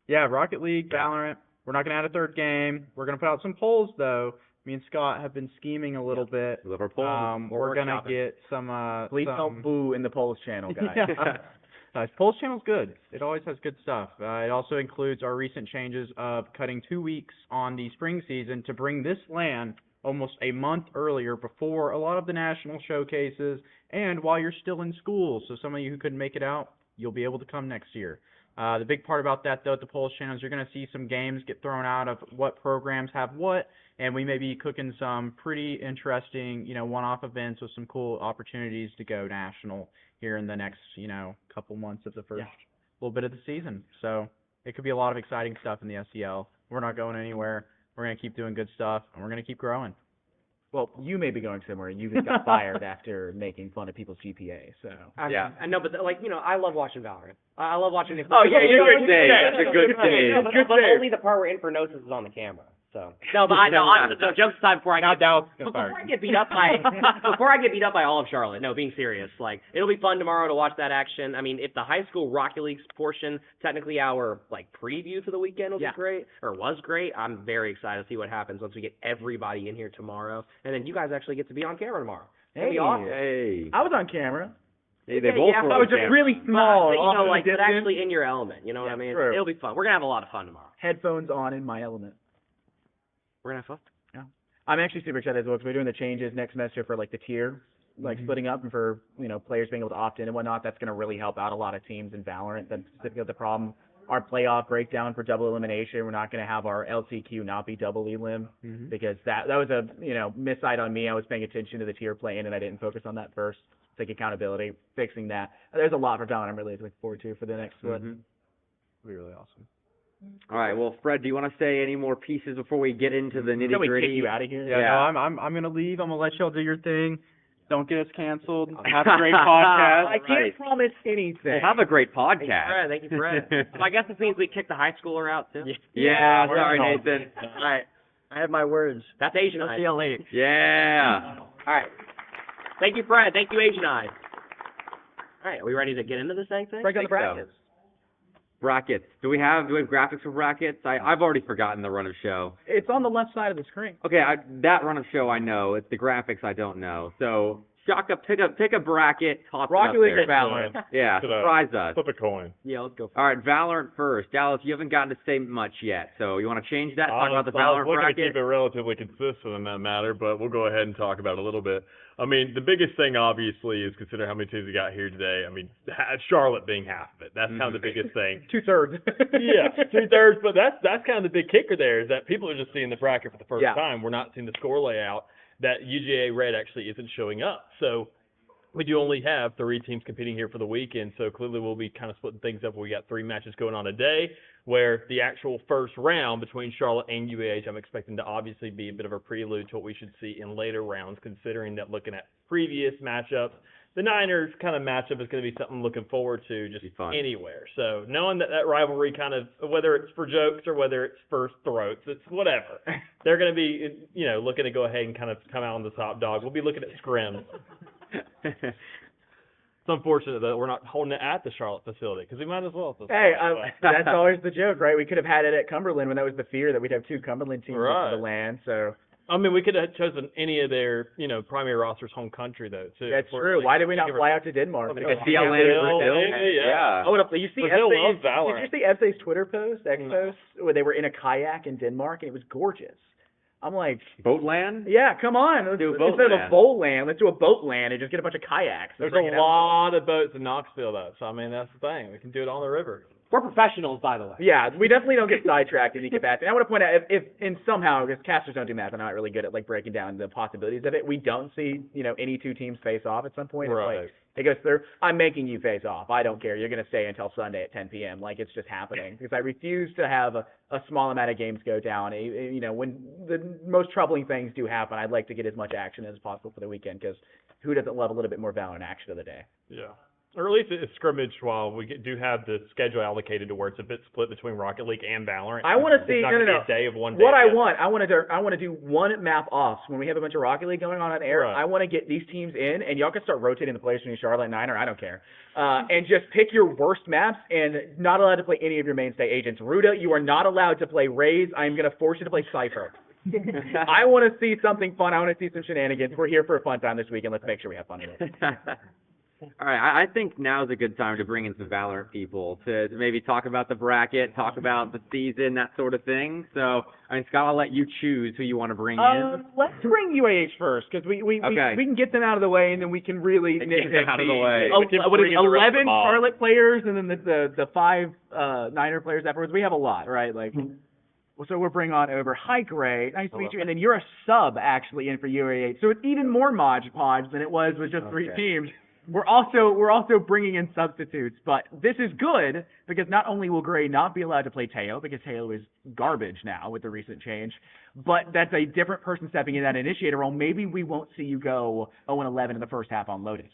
Yeah, Rocket League, Valorant. We're not going to add a third game. We're going to put out some polls, though, me and Scott have been scheming a little bit. Liverpool. We're gonna get some. Please some, don't boo in the Polish channel, guys. Polish channel's good. It always has good stuff. It also includes our recent changes of cutting 2 weeks on the spring season to bring this LAN almost a month earlier before a lot of the national showcases and while you're still in school. So some of you who couldn't make it out, you'll be able to come next year. The big part about that, though, at the Polish channel is you're going to see some games get thrown out of what programs have what, and we may be cooking some pretty interesting, one-off events with some cool opportunities to go national here in the next, couple months of the first little bit of the season. So it could be a lot of exciting stuff in the SEL. We're not going anywhere. We're going to keep doing good stuff, and we're going to keep growing. Well, you may be going somewhere. You just got fired after making fun of people's GPA. So I know, but I love watching Valorant. I love watching it. Oh yeah, you're good day. It's a good day. But only the part where Infernosis is on the camera. So no, but jokes aside, before I get beat up by all of Charlotte. No, being serious, it'll be fun tomorrow to watch that action. I mean, if the high school Rocket League portion, technically our preview to the weekend will be great, or was great. I'm very excited to see what happens once we get everybody in here tomorrow, and then you guys actually get to be on camera tomorrow. That'll be awesome. Hey, I was on camera. They both were. I was just really small. But actually in your element. You know what I mean? True. It'll be fun. We're gonna have a lot of fun tomorrow. Headphones on in my element. We're gonna have fun. Yeah. I'm actually super excited as well because we're doing the changes next semester for the tier, splitting up, and for players being able to opt in and whatnot. That's gonna really help out a lot of teams in Valorant. That's specifically the problem. Our playoff breakdown for double elimination, we're not gonna have our LCQ not be double elim because that was a missight on me. I was paying attention to the tier play-in and I didn't focus on that first. Take accountability, fixing that. There's a lot for Valorant I'm really looking forward to for the next split. It'll be really awesome. All right. Well, Fred, do you want to say any more pieces before we get into the nitty gritty? Can we kick you out of here? Yeah. No, I'm gonna leave. I'm gonna let y'all do your thing. Don't get us canceled. Have a great podcast. I can't promise anything. Have a great podcast. Thank you, Fred. So I guess this means we kick the high schooler out too. Yeah. Sorry, Nathan. All right. I have my words. That's Asian I'll see you later. Yeah. All right. Thank you, Fred. Thank you, Asian Eye. All right. Are we ready to get into this thing? Break down the brackets. Brackets. Do we have graphics for brackets? I've already forgotten the run of show. It's on the left side of the screen. Okay, that run of show I know. It's the graphics I don't know. So Shaka, pick a bracket. Rocket League or Valorant? Yeah, surprise us. Flip a coin. Yeah, let's go. All right, Valorant first. Dallas, you haven't gotten to say much yet, so you want to change that? Talk about the Valorant bracket? I'm looking to keep it relatively consistent in that matter, but we'll go ahead and talk about it a little bit. I mean, the biggest thing, obviously, is consider how many teams we got here today. I mean, Charlotte being half of it. That's kind of the biggest thing. 2/3. Yeah, 2/3. But that's kind of the big kicker there is that people are just seeing the bracket for the first time. We're not seeing the score layout. That UGA Red actually isn't showing up. So we do only have 3 teams competing here for the weekend. So clearly we'll be kind of splitting things up. We got 3 matches going on today, where the actual first round between Charlotte and UAH, I'm expecting to obviously be a bit of a prelude to what we should see in later rounds, considering that looking at previous matchups, the Niners kind of matchup is going to be something I'm looking forward to just anywhere. So knowing that rivalry kind of, whether it's for jokes or whether it's for throats, it's whatever. They're going to be, looking to go ahead and kind of come out on the top dog. We'll be looking at scrims. It's unfortunate that we're not holding it at the Charlotte facility because we might as well. Hey, that's always the joke, right? We could have had it at Cumberland when that was the fear that we'd have 2 Cumberland teams in the land. So I mean, we could have chosen any of their, primary roster's home country though, too. That's true. Why did we not fly out to Denmark? Because CL landed in Brazil. Yeah. Oh, you see did you see FC's Twitter post, post, where they were in a kayak in Denmark and it was gorgeous? I'm like, boat land? Yeah, come on. Let's do instead of a boat land, let's do a boat land and just get a bunch of kayaks. There's a lot of boats in Knoxville, though. So, I mean, that's the thing. We can do it on the river. We're professionals, by the way. Yeah, we definitely don't get sidetracked in any capacity. I want to point out, if and somehow, because casters don't do math, I'm not really good at breaking down the possibilities of it. We don't see, any 2 teams face off at some point. Right. It's it goes through. I'm making you face off. I don't care. You're going to stay until Sunday at 10 p.m. It's just happening because I refuse to have a small amount of games go down. When the most troubling things do happen, I'd like to get as much action as possible for the weekend because who doesn't love a little bit more Valorant action of the day? Yeah. Or at least a scrimmage while we do have the schedule allocated to where it's a bit split between Rocket League and Valorant. I want to see no. A day of one day. What I want to do one map offs when we have a bunch of Rocket League going on air. Right. I want to get these teams in, and y'all can start rotating the players between Charlotte and Niner. I don't care, and just pick your worst maps and not allowed to play any of your mainstay agents. Ruda, you are not allowed to play Raze. I'm going to force you to play Cypher. I want to see something fun. I want to see some shenanigans. We're here for a fun time this weekend. Let's make sure we have fun with it. All right, I think now's a good time to bring in some Valorant people to maybe talk about the bracket, talk about the season, that sort of thing. So, I mean, Scott, I'll let you choose who you want to bring in. Let's bring UAH first, because we can get them out of the way, and then we can really get them out of the way. What is it, 11 Charlotte players, and then the 5 Niner players afterwards. We have a lot, right? Like, so we're bringing on over. Hi, Gray. Nice to meet you. And then you're a sub, actually, in for UAH. So it's even more Mod Podge than it was with just 3 teams. We're also bringing in substitutes, but this is good because not only will Gray not be allowed to play Teo because Teo is garbage now with the recent change, but that's a different person stepping in that initiator role. Maybe we won't see you go 0-11 in the first half on Lotus.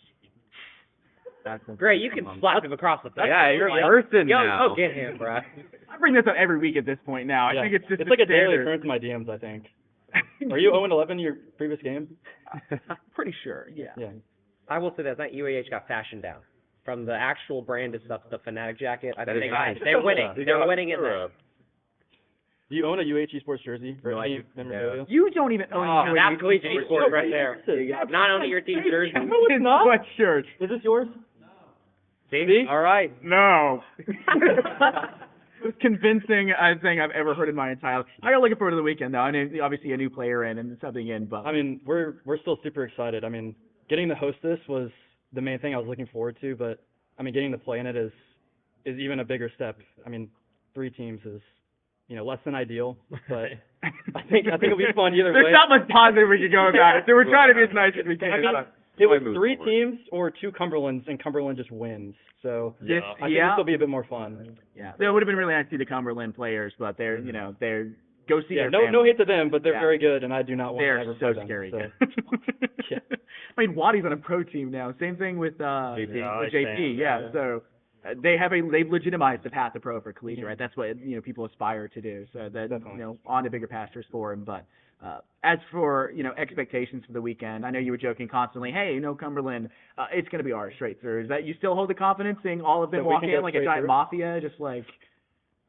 Great, you can slap him across the face. Yeah, you're a person now. Go get him, bro. I bring this up every week at this point now. I think it's just like a daily occurrence in my DMs, I think. Are you 0-11 your previous game? Pretty sure, yeah. I will say that UAH got fashioned down. From the actual branded stuff, the Fnatic jacket, I think they're winning. They're winning in there. Do you own a UH Esports jersey? Or any memorabilia? You don't even own UH that's collegiate esports right there. Not owning your team's jersey. No, it's not. Sweatshirt. Is this yours? See? All right. No. Most convincing thing I've ever heard in my entire life. I got looking forward to the weekend, though. I mean, obviously a new player in and something in, but... I mean, we're still super excited. I mean, getting to host this was the main thing I was looking forward to, but I mean, getting to play in it is even a bigger step. I mean, 3 teams is, less than ideal, but I think it'll be fun either way. There's not much positive we can go about it, so we're trying to be as nice as we can. I mean, it was 3 teams or 2 Cumberlands, and Cumberland just wins. So I think this will be a bit more fun. Yeah, it would have been really nice to see the Cumberland players, but they're go see their no hate to them, but they're very good, and I do not want to ever play them. Scary. So. I mean, Wadi's on a pro team now. Same thing with JP. Yeah, so they've legitimized the path to pro for collegiate, right? That's what people aspire to do. So that on to bigger pastures for him. But as for expectations for the weekend, I know you were joking constantly. Hey, Cumberland, it's going to be ours straight through. Is that you still hold the confidence seeing all of them walk in like a giant mafia, just like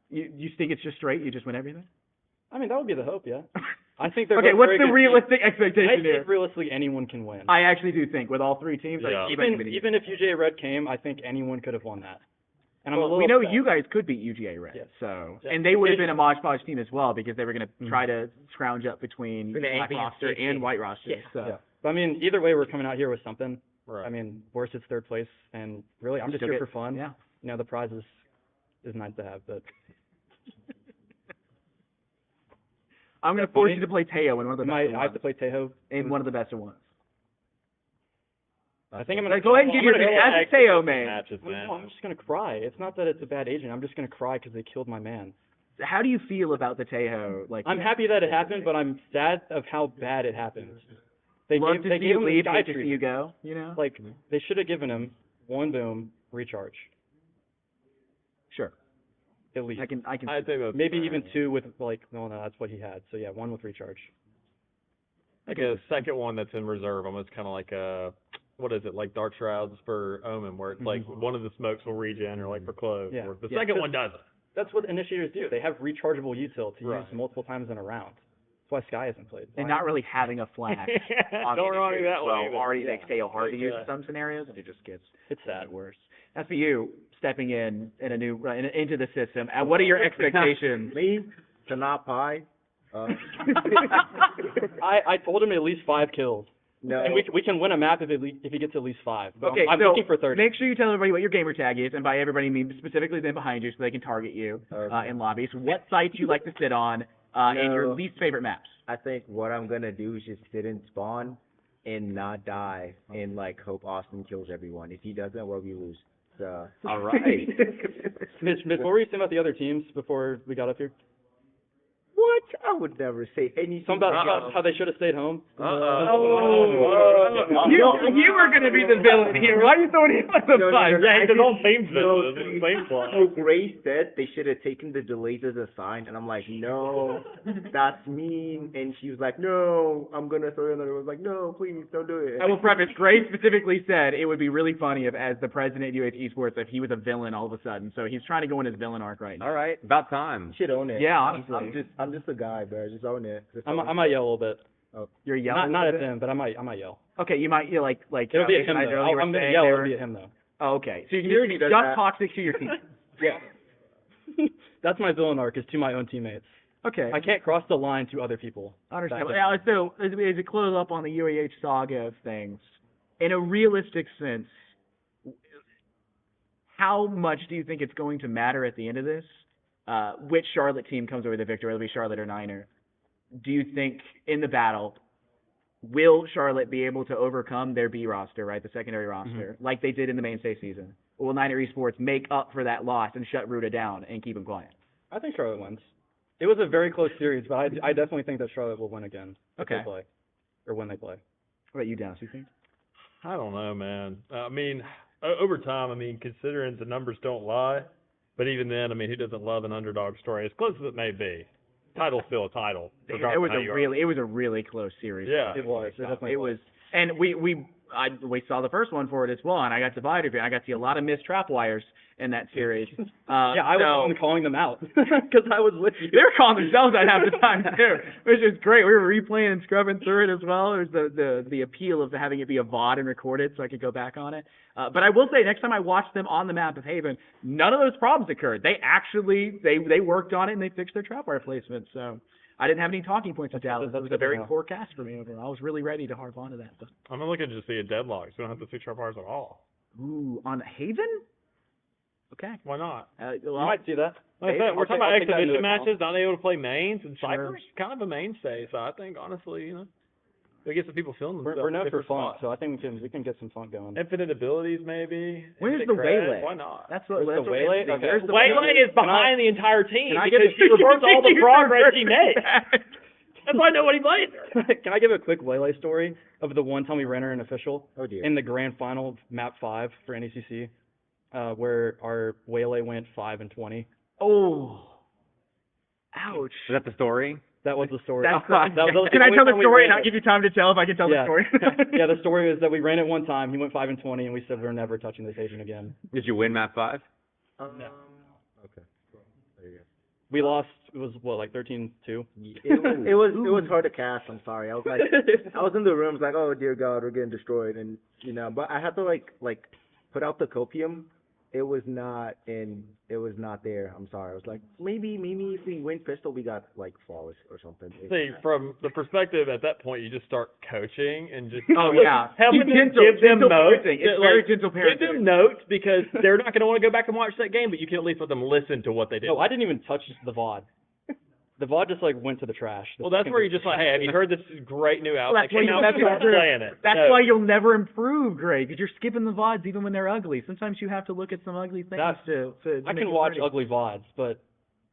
you think it's just straight? You just win everything? I mean, that would be the hope, yeah. I think they're okay. What's the realistic expectation here? I think realistically anyone can win. I actually do think with all 3 teams, even if UGA Red came, I think anyone could have won that. And we know you guys could beat UGA Red, and they would have been a Mod Podge team as well because they were going to try to scrounge up between black roster and white roster. But I mean, either way, we're coming out here with something. Right. I mean, worst it's 3rd place, and really, I'm just here for fun. Yeah. The prize is nice to have, but. I'm going to force you to play Teo in one of the best ones. I have to play Teo in one of the best ones. I think I'm going to go ahead and give your as Teo man. I'm just going to cry. It's not that it's a bad agent. I'm just going to cry because they killed my man. How do you feel about the Teo? I'm happy that it happened, but I'm sad of how bad it happened. They gave him the sky to see you go. Like they should have given him 1 boom recharge. Sure. At least. I can I'd say that's maybe even 2 with no, that's what he had. So yeah, 1 with recharge. Like a second one that's in reserve, almost kind of like what is it, like Dark Shrouds for Omen, where it's like one of the smokes will regen, or like for Clove. Yeah. The second one doesn't. That's what initiators do. They have rechargeable util to use multiple times in a round. That's why Sky hasn't played. And not really having a flag. Don't wrong me that way. Already they stay hard to use in some scenarios, and it just gets sad. Worse. As for you, stepping in a new into the system, what are your expectations? Me to not pie. I told him at least 5 kills. No. And we can win a map if he gets at least 5. But okay, I'm so looking for 30. Make sure you tell everybody what your gamer tag is, and by everybody I mean specifically them behind you so they can target you in lobbies. What sites you like to sit on, and your least favorite maps. I think what I'm going to do is just sit in spawn and not die and hope Austin kills everyone. If he doesn't, well, we lose. So, all right. Mitch, what were you saying about the other teams before we got up here? What? I would never say anything. Something about how they should have stayed home. You were going to be the villain here. Why are you throwing him on the bus? Yeah, it's all same villain. Same plot. So Grace said they should have taken the delays as a sign, and I'm like, no, that's mean. And she was like, no, I'm going to throw another. I was like, no, please, don't do it. I will preface, Grace specifically said it would be really funny if, as the president of UH Esports, if he was a villain all of a sudden. So he's trying to go in his villain arc right now. All right. About time. Should own it. Yeah, honestly. I'm just the guy, bro. Just own it. I might yell a little bit. Oh. You're yelling. Not a at bit? them, but I might yell. Okay, you might like It'll be at him I though. earlier I'm were gonna saying yell. they It'll were- be at him though. Oh, okay. So He you're already does just that. toxic to your team. Yeah. That's my villain arc, is to my own teammates. Okay. I can't cross the line to other people. Understandable. That's it. So as we close up on the UAH saga of things, in a realistic sense, how much do you think it's going to matter at the end of this? Which Charlotte team comes away with the victory, whether it be Charlotte or Niner? Do you think in the battle, will Charlotte be able to overcome their B roster, right, the secondary roster, like they did in the mainstay season? Or will Niner Esports make up for that loss and shut Ruta down and keep them quiet? I think Charlotte wins. It was a very close series, but I definitely think that Charlotte will win again if Okay. they play, or when they play. What about you, Dennis? You think? I don't know, man. I mean, over time, I mean, considering the numbers don't lie, but even then, I mean, who doesn't love an underdog story? As close as it may be, title's still a title. It was a really close series. Yeah. It was. It definitely It was, and we saw the first one for it as well, and I got divided. I got to see a lot of missed trap wires in that series. Yeah, I was the one calling them out because I was with you. They were calling themselves out half the time too, which is great. We were replaying and scrubbing through it as well. There's the appeal of having it be a VOD and recorded, so I could go back on it. But I will say, next time I watched them on the map of Haven, none of those problems occurred. They actually they worked on it and they fixed their trap wire placement. So I didn't have any talking points with Dallas. That was a very poor cast for me overall. I was really ready to harp onto that. But. I'm looking to just see a deadlock, so we don't have to see trap wires at all. Ooh, on Haven? Okay. Why not? Well, You might see that. Like I said, we're talking about I'll take that into exhibition account. matches, not able to play mains, and Sure. Cypher's kind of a mainstay. So I think, honestly, you know, we get some people feeling themselves. We're known for different fun, spots. so I think we can get some fun going. Infinite abilities, maybe. Where's Infinite the cred, Waylay? Why not? That's what. Where's That's the what Waylay? interesting. Okay. There's the Waylay is behind the entire team Can I because get he reverts all the You progress he reverse makes. that. That's why nobody plays her. Can I give a quick Waylay story of the one time we ran her an official Oh dear. in the grand final of map 5 for NECC, where our Waylay went 5-20. Oh. Ouch. Is that the story? That was the story. That's That was Can I only tell the time we story ran and I'll it. give you time to tell if I can tell the story? Yeah, the story is that we ran it one time. He went 5-20, and we said we're never touching this Asian again. Did you win map 5? No. Okay. Cool. There you go. We lost. It was what, like 13-2. It was hard to cast. I'm sorry. I was like, I was in the rooms like, oh dear God, we're getting destroyed, and but I had to like put out the copium. It was not there. I'm sorry. I was like, maybe if we win pistol, we got like flawless or something. See, from the perspective at that point, you just start coaching and just Oh, yeah. helping them Gentle- give them gentle notes. parenting. It's that, very like, gentle Give parenting. them notes because they're not going to want to go back and watch that game, but you can at least let them listen to what they did. No, I didn't even touch the VOD. The VOD just like went to the trash. Well, that's where you just like, hey, have you heard this great new Well, outfit? that's why Came out, that's start playing it. That's No. why you'll never improve, Greg, because you're skipping the VODs even when they're ugly. Sometimes you have to look at some ugly things to I make can it watch pretty. ugly VODs, but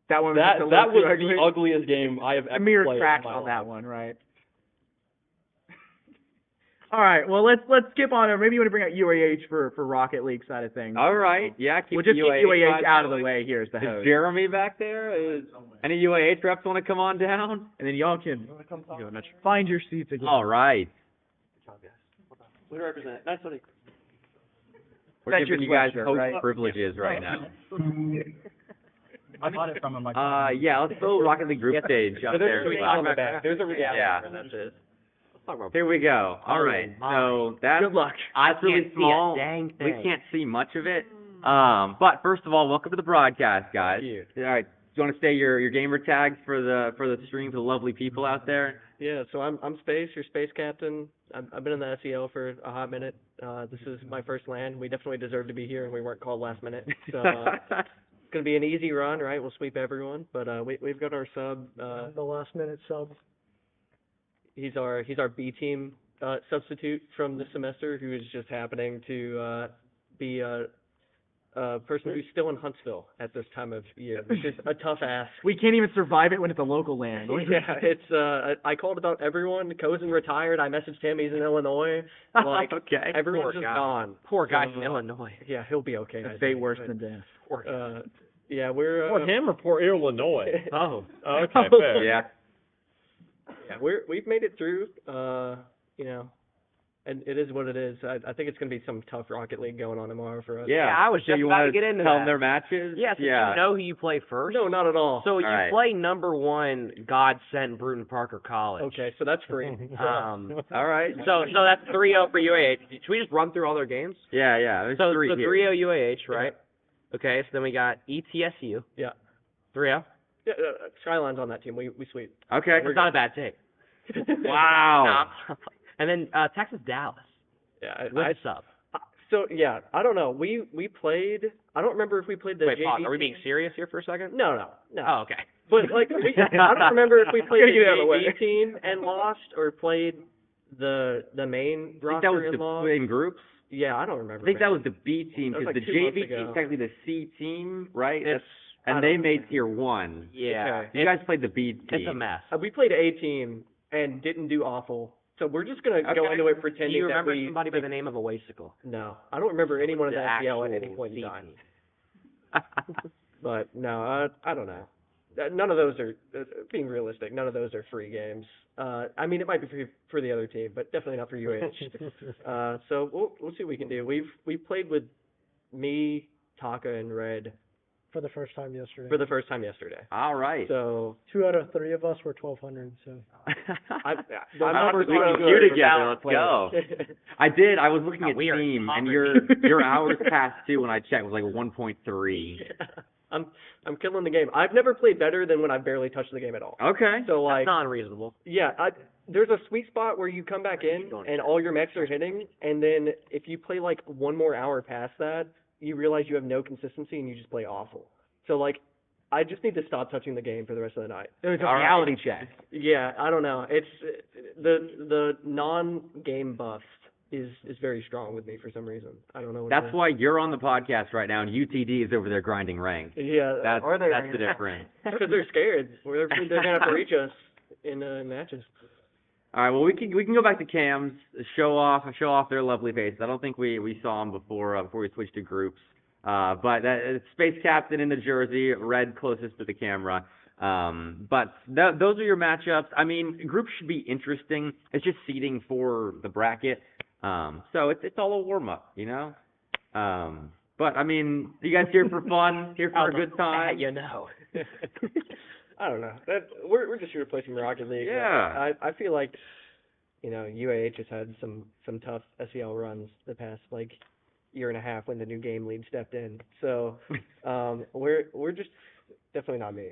That one was that just a that little was too the ugly. ugliest game I have ever Amir played. cracked in my on life. that one, right? All right, well let's skip on it. Maybe you want to bring out UAH for Rocket League side of things. All right. Yeah, keep We'll just the keep UAH side out of the going. way here as the Is host. Jeremy back there? Any UAH reps want to come on down? And then y'all can find your seats again. All right. We represent. Nice one. We're That's giving your you guys sweatshirt, host right? privileges right now. I bought it from him. Yeah, let's go Rocket League group stage up there. There's a on the back. There's a Yeah. That's it. Here we go. All right. So that's Good luck. That's really small. dang We can't see much of it. But first of all, welcome to the broadcast, guys. Thank you. All right. Do you want to say your gamer tags for the stream for the lovely people out there? Yeah, so I'm Space, your space captain. I've been in the SEL for a hot minute. This is my first LAN. We definitely deserve to be here, and we weren't called last minute. So it's gonna be an easy run, right? We'll sweep everyone. But we've got our sub, the last minute sub. He's our B team substitute from this semester, who is just happening to be a person who's still in Huntsville at this time of year, which is a tough ask. We can't even survive it when it's a local land. Yeah, it's I called about everyone. Cozen retired. I messaged him. He's in Illinois. Like Okay. everyone's Poor just guy. gone. Poor guy So, from Illinois. Yeah, he'll be okay. A I fate think, worse but, than death. Yeah, we're Poor him or poor Illinois? oh, Okay, fair. Yeah. yeah, we've made it through. You know, And it is what it is. I think it's going to be some tough Rocket League going on tomorrow for us. Yeah, I was so just you about want to get into tell that. them their matches? Yeah, so yeah. you know who you play first? No, not at all. So you right. play number 1 God sent Bruton Parker College. Okay, so that's free. All right. So that's 3-0 for UAH. Should we just run through all their games? Yeah, there's So 3 here. 3-0 UAH, right? Okay, so then we got ETSU. Yeah. 3-0. Yeah, Skyline's on that team. We sweep. Okay. It's not a bad take. Wow. And then Texas Dallas. Yeah, What's up? So yeah, I don't know. We played. I don't remember if we played the Wait, pause. JV Are we being team. serious here for a second? No. Oh, okay. But like, I don't remember if we played Gotta the get out of the way. JV team and lost, or played the main I think roster that was and the lost. in groups. Yeah, I don't remember. I think that man. was the B team That was because like the 2 months JV ago. team's technically the C team, right? It's And they made tier 1. Yeah. Okay. You guys played the B team. It's a mess. We played A team and didn't do awful. So we're just gonna go Okay. into it Do pretending you that remember we. somebody by the name of a Wasicle? No, I don't remember anyone in The the SEL at actual any point in C time. team. But no, I don't know. None of those are, being realistic, none of those are free games. I mean, it might be free for the other team, but definitely not for UH. So we'll see what we can do. We played with me, Taka, and Red For the first time yesterday. for the first time yesterday. All right. So 2 out of 3 of us were 1,200, so. I'm we can do together. Let's go. I was looking at we are Steam, and hungry. your hours past 2 when I checked was like 1.3. I'm killing the game. I've never played better than when I've barely touched the game at all. Okay. So like, That's not unreasonable. yeah, there's a sweet spot where you come back in and all your mechs are hitting, and then if you play like 1 more hour past that, you realize you have no consistency and you just play awful. So like, I just need to stop touching the game for the rest of the night. It's a reality check. Yeah, I don't know. It's the non-game buff is very strong with me for some reason. I don't know what it That's is. why you're on the podcast right now, and UTD is over there grinding rank. Yeah, That's or they're the difference. because they're scared. They're gonna have to reach us in matches. All right. Well, we can go back to cams, show off their lovely faces. I don't think we saw them before we switched to groups. But Space Captain in the jersey, Red closest to the camera. But those are your matchups. I mean, groups should be interesting. It's just seeding for the bracket. So it's all a warm up, you know. But I mean, you guys here for fun, here for a good time. You know. I don't know. We're just here to play some Rocket League. Yeah. I feel like, UAH has had some tough SEL runs the past like year and a half when the new game lead stepped in. So we're just definitely not me.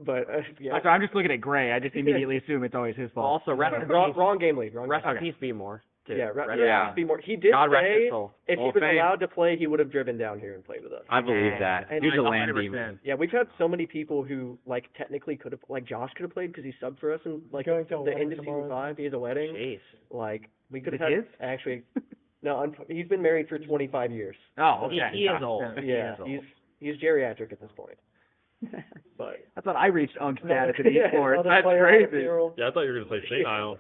But yeah. So I'm just looking at Gray. I just immediately assume it's always his fault. Also, wrong game lead. Rest in peace, be more. Too. Yeah, Yeah. Be more. He did God rest his say soul. if he Hall of was Fame. allowed to play, he would have driven down here and played with us. I believe that. And He's a I- land 100%. demon. Yeah, we've had so many people who like technically could have, like Josh could have played because he subbed for us in like Going to a the wedding end of season tomorrow. 5. He has a wedding. Jeez. Like we could Is have it had his? actually. No, he's been married for 25 years. Oh, okay. He is old. Yeah, he's geriatric at this point. But I thought I reached unk status in Yeah, esports. another That's player on the crazy. payroll. Yeah, I thought you were going to say St. Isle.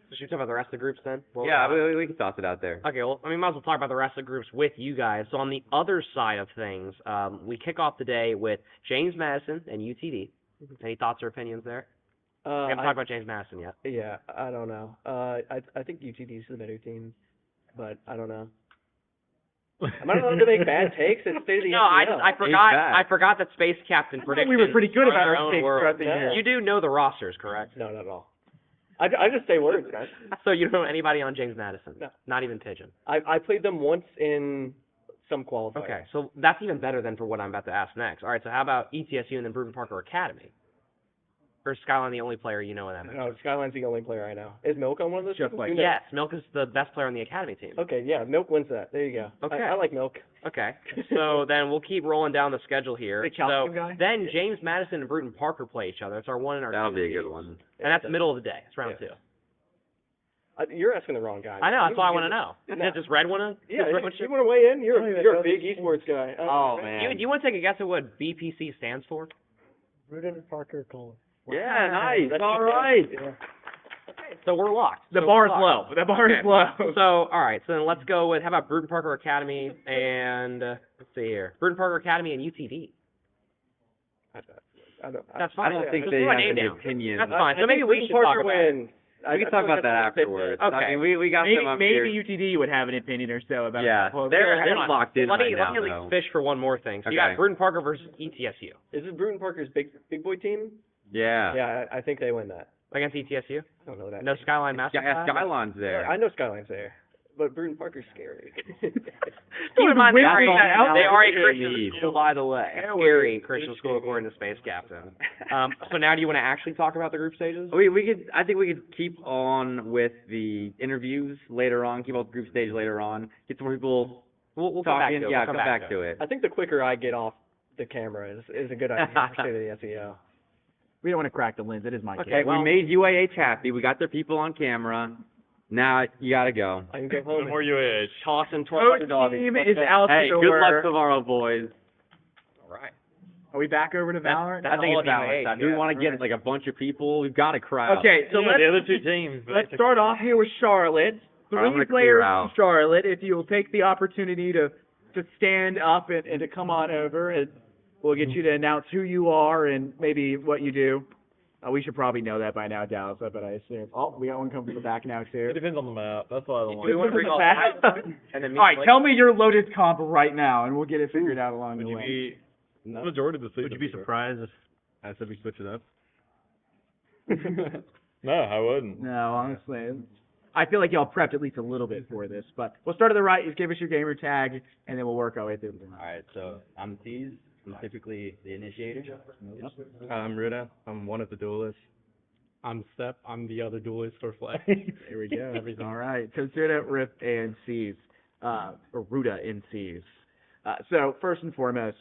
So should we talk about the rest of the groups then? Well, Yeah, we can toss it out there. Okay, well, might as well talk about the rest of the groups with you guys. So on the other side of things, we kick off the day with James Madison and UTD. Any thoughts or opinions there? We haven't talked about James Madison yet. Yeah, I don't know. I think UTD is the better team, but I don't know. Am I allowed to make bad takes at State of the No, I SEL? forgot that Space Captain predictions. we were pretty good are about their our own takes world. throughout the year. You do know the rosters, correct? No, not at all. I just say words, guys. So you don't know anybody on James Madison? No. Not even Pigeon. I played them once in some qualifiers. Okay, so that's even better than for what I'm about to ask next. All right, so how about ETSU and then Bruton Parker Academy? Or is Skyline the only player you know in that match? No, Skyline's the only player I know. Is Milk on one of those? Just teams? like- Who knows? Yes, Milk is the best player on the Academy team. Okay, yeah, Milk wins that. There you go. Okay. I like Milk. Okay, so then we'll keep rolling down the schedule here. The So calcium guy? then James Madison and Bruton Parker play each other. It's our 1 and our That'll 2 be a seeds. good one. And that's middle of the day. It's round Yeah. 2. You're asking the wrong guy. I know, that's You why I get want to it. know. No. Does Red want to? Yeah, you want to weigh in? You're a big esports guy. Oh, man. You want to take a guess at what BPC stands for? Bruton Parker College. Yeah, nice. All right. So we're locked. The So bar we're is locked. low. The bar is low. So, all right. So then let's go with, how about Bruton Parker Academy and, let's see here, Bruton Parker Academy and UTD. That's I fine. don't think Just they put my have name any down. opinions. That's fine. So I maybe think we should Bruton talk Parker about it. wins. We can talk about that afterwards. Okay. I mean, we got maybe, them up maybe here. UTD would have an opinion or so about Yeah, it. they're locked in Let me right now, at least though. fish for one more thing. So you Okay. got Bruton Parker versus ETSU. Is it Bruton Parker's big boy team? Yeah. Yeah, I think they win that. Against ETSU? I don't know that. No Skyline Master Class? Skyline's there. I know Skyline's there, but Bruton Parker's scary. Keep in mind, they are a Christian need. school, by the way. Scary Christian school, according to Space Captain. So now do you want to actually talk about the group stages? I think we could keep on with the interviews later on, keep on the group stage later on, get some more people We'll come back talking. to it. Yeah, We'll come back to it. I think the quicker I get off the camera is a good idea for State of the SEL. We don't want to crack the lens. It is my Okay, kid. we made UAH happy. We got their people on camera. Now you gotta go. I can go home. No more UAH. Tossing Coach $1,200. team is out Hey, the good door. luck tomorrow, boys. All right. Are we back over to Valorant? I think all it's of balanced. UAH, Do we yeah. want to get like a bunch of people? We've got a crowd. Okay, so Yeah, the other two teams. let's start off here with Charlotte. I'm gonna 3 clear players out. from Charlotte. If you'll take the opportunity to stand up and to come on over, and we'll get you to announce who you are and maybe what you do. We should probably know that by now, Dallas, but I assume. Oh, we got one coming from the back now, too. It depends on the map. That's why I don't Do we want to bring all Back. five and then All right, tell me your Lotus comp right now, and we'll get it figured out along Would the you way. be the majority of the season? Would you be surprised if I said we switch it up? No, I wouldn't. No, honestly. I feel like y'all prepped at least a little bit for this, but we'll start at the right. Just give us your gamer tag, and then we'll work our way through the line. All right, so I'm Tease. I'm typically the initiator. I'm Ruda. I'm one of the duelists. I'm Step. I'm the other duelist for Flag. There we go. All right. So Ruda, Rip, and C's, or Ruda and C's. So first and foremost,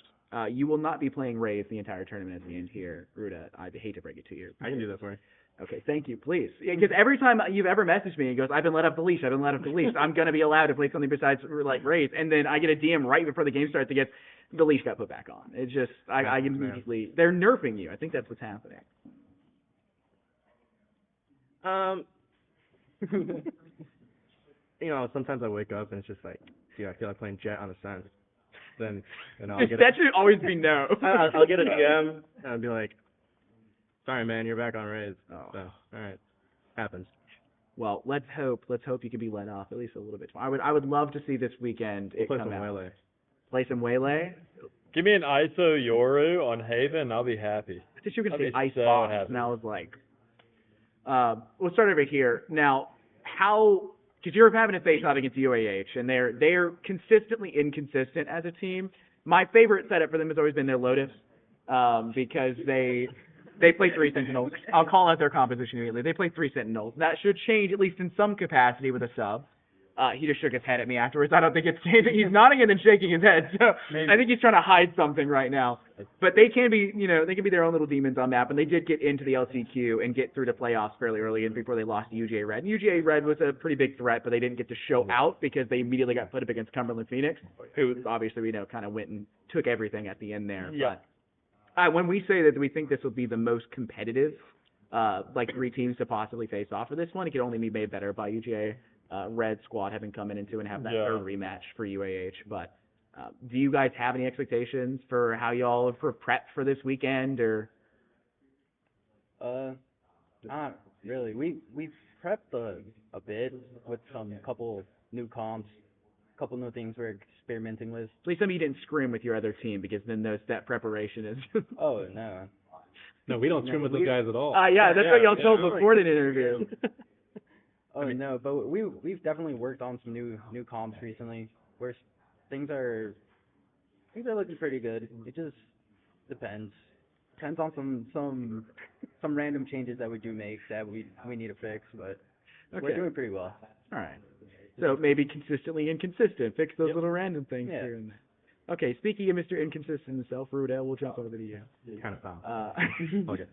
you will not be playing Raze the entire tournament at the end here, Ruda. I hate to break it to you. I can do that for you. Okay, thank you, please. Because every time you've ever messaged me, it goes, I've been let off the leash, I'm going to be allowed to play something besides, like, Raze. And then I get a DM right before the game starts that gets, the leash got put back on. It's just, I immediately, they're nerfing you. I think that's what's happening. You know, sometimes I wake up and it's just like, I feel like playing Jet on the Sense. Then, I'll get That should always be no. I'll get a DM and I'll be like, sorry, man, you're back on Raze. Oh. So, all right, happens. Well, let's hope you can be let off at least a little bit. I would love to see this weekend it Play come some out. Waylay. Play some Waylay. Give me an ISO Yoru on Haven, and I'll be happy. I thought you were I'll going to say be Ice so Box, happy. and I was like, we'll start over here. Now, because you're having a face-off against UAH, and they're consistently inconsistent as a team. My favorite setup for them has always been their Lotus, because they play 3 Sentinels. I'll call out their composition immediately. They play 3 Sentinels. That should change, at least in some capacity, with a sub. He just shook his head at me afterwards. I don't think it's changing. He's nodding and then shaking his head. So I think he's trying to hide something right now. But they can be, they can be their own little demons on map. And they did get into the LCQ and get through to playoffs fairly early and before they lost to UGA Red. And UGA Red was a pretty big threat, but they didn't get to show out because they immediately got put up against Cumberland Phoenix, who obviously we know kind of went and took everything at the end there. Yeah. But when we say that we think this will be the most competitive, 3 teams to possibly face off for this one, it could only be made better by UGA Red squad having come in and have that third rematch for UAH. But do you guys have any expectations for how y'all have prepped for this weekend, or? Not really. We've prepped a bit with some couple new comps, couple new things we're experimenting with. Please tell me you didn't scrim with your other team, because then that preparation is. Oh no. No, we don't scrim with those guys at all. Yeah, that's what y'all told before the interview. Oh no, but we've definitely worked on some new comps recently, where things are looking pretty good. It just depends on some random changes that we do make that we need to fix, but we're doing pretty well. All right. So maybe consistently inconsistent. Fix those little random things here and there. Okay, speaking of Mr. Inconsistent himself, Rudell, we'll jump over to you. Kind of foul. Okay.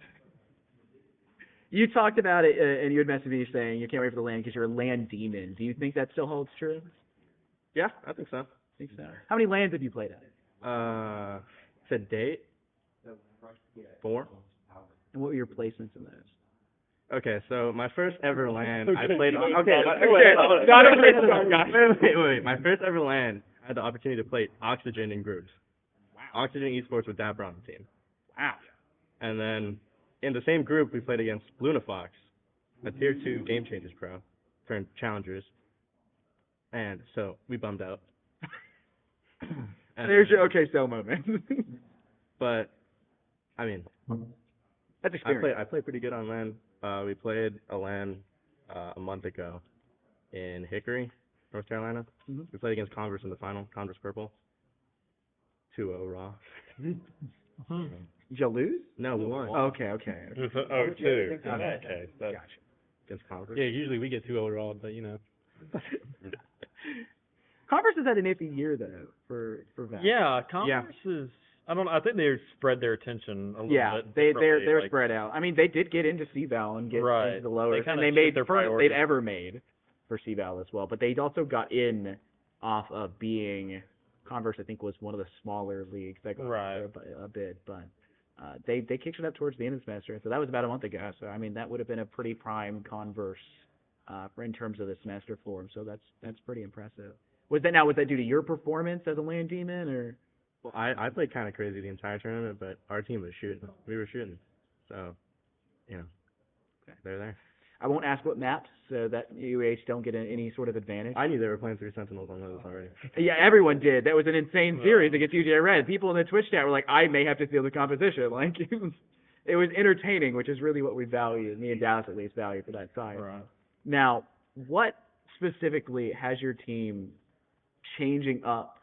You talked about it, and you had messaged me saying you can't wait for the land because you're a land demon. Do you think that still holds true? Yeah, I think so. Think so. How many lands have you played at? To date, 4. And what were your placements in those? Okay, so my first ever LAN, I Okay. played. Okay. Wait. My first ever LAN, I had the opportunity to play Oxygen in groups. Wow. Oxygen Esports with Dapper on the team. Wow. And then in the same group, we played against Lunafox, a Tier 2 Game Changers Pro turned Challengers, and so we bummed out. There's your okay sell moment. But, I mean, That's experience. I play pretty good on LAN. We played a LAN a month ago in Hickory, North Carolina. Mhm. We played against Converse in the final, Converse Purple. 2-0 raw. Did you lose? No, we won. Okay. Oh, 2 in that case. That's, Gotcha. Against Converse. yeah, usually we get 2-0 raw, but you know. Converse has had an iffy year though for Val. Yeah, Converse is. I don't know. I think they spread their attention a little Yeah, bit. they're differently, like, spread out. I mean, they did get into CVAL and get Right. into the lowest, They and kinda they made shift their the first priorities. they'd ever made for CVAL as well. But they also got in off of being Converse. I think was one of the smaller leagues that got a bid, but they kicked it up towards the end of the semester. So that was about a month ago. So I mean, that would have been a pretty prime Converse for in terms of the semester for them. So that's pretty impressive. Was that due to your performance as a land demon or? Well, I played kind of crazy the entire tournament, but our team was shooting. We were shooting. So, you know, they're there. I won't ask what maps, so that UH don't get any sort of advantage. I knew they were playing 3 Sentinels on those already. Yeah, everyone did. That was an insane series against UJ Red. People in the Twitch chat were like, I may have to steal the competition. Like, it was entertaining, which is really what we value, me and Dallas at least value for that side. Right. Now, what specifically has your team changing up?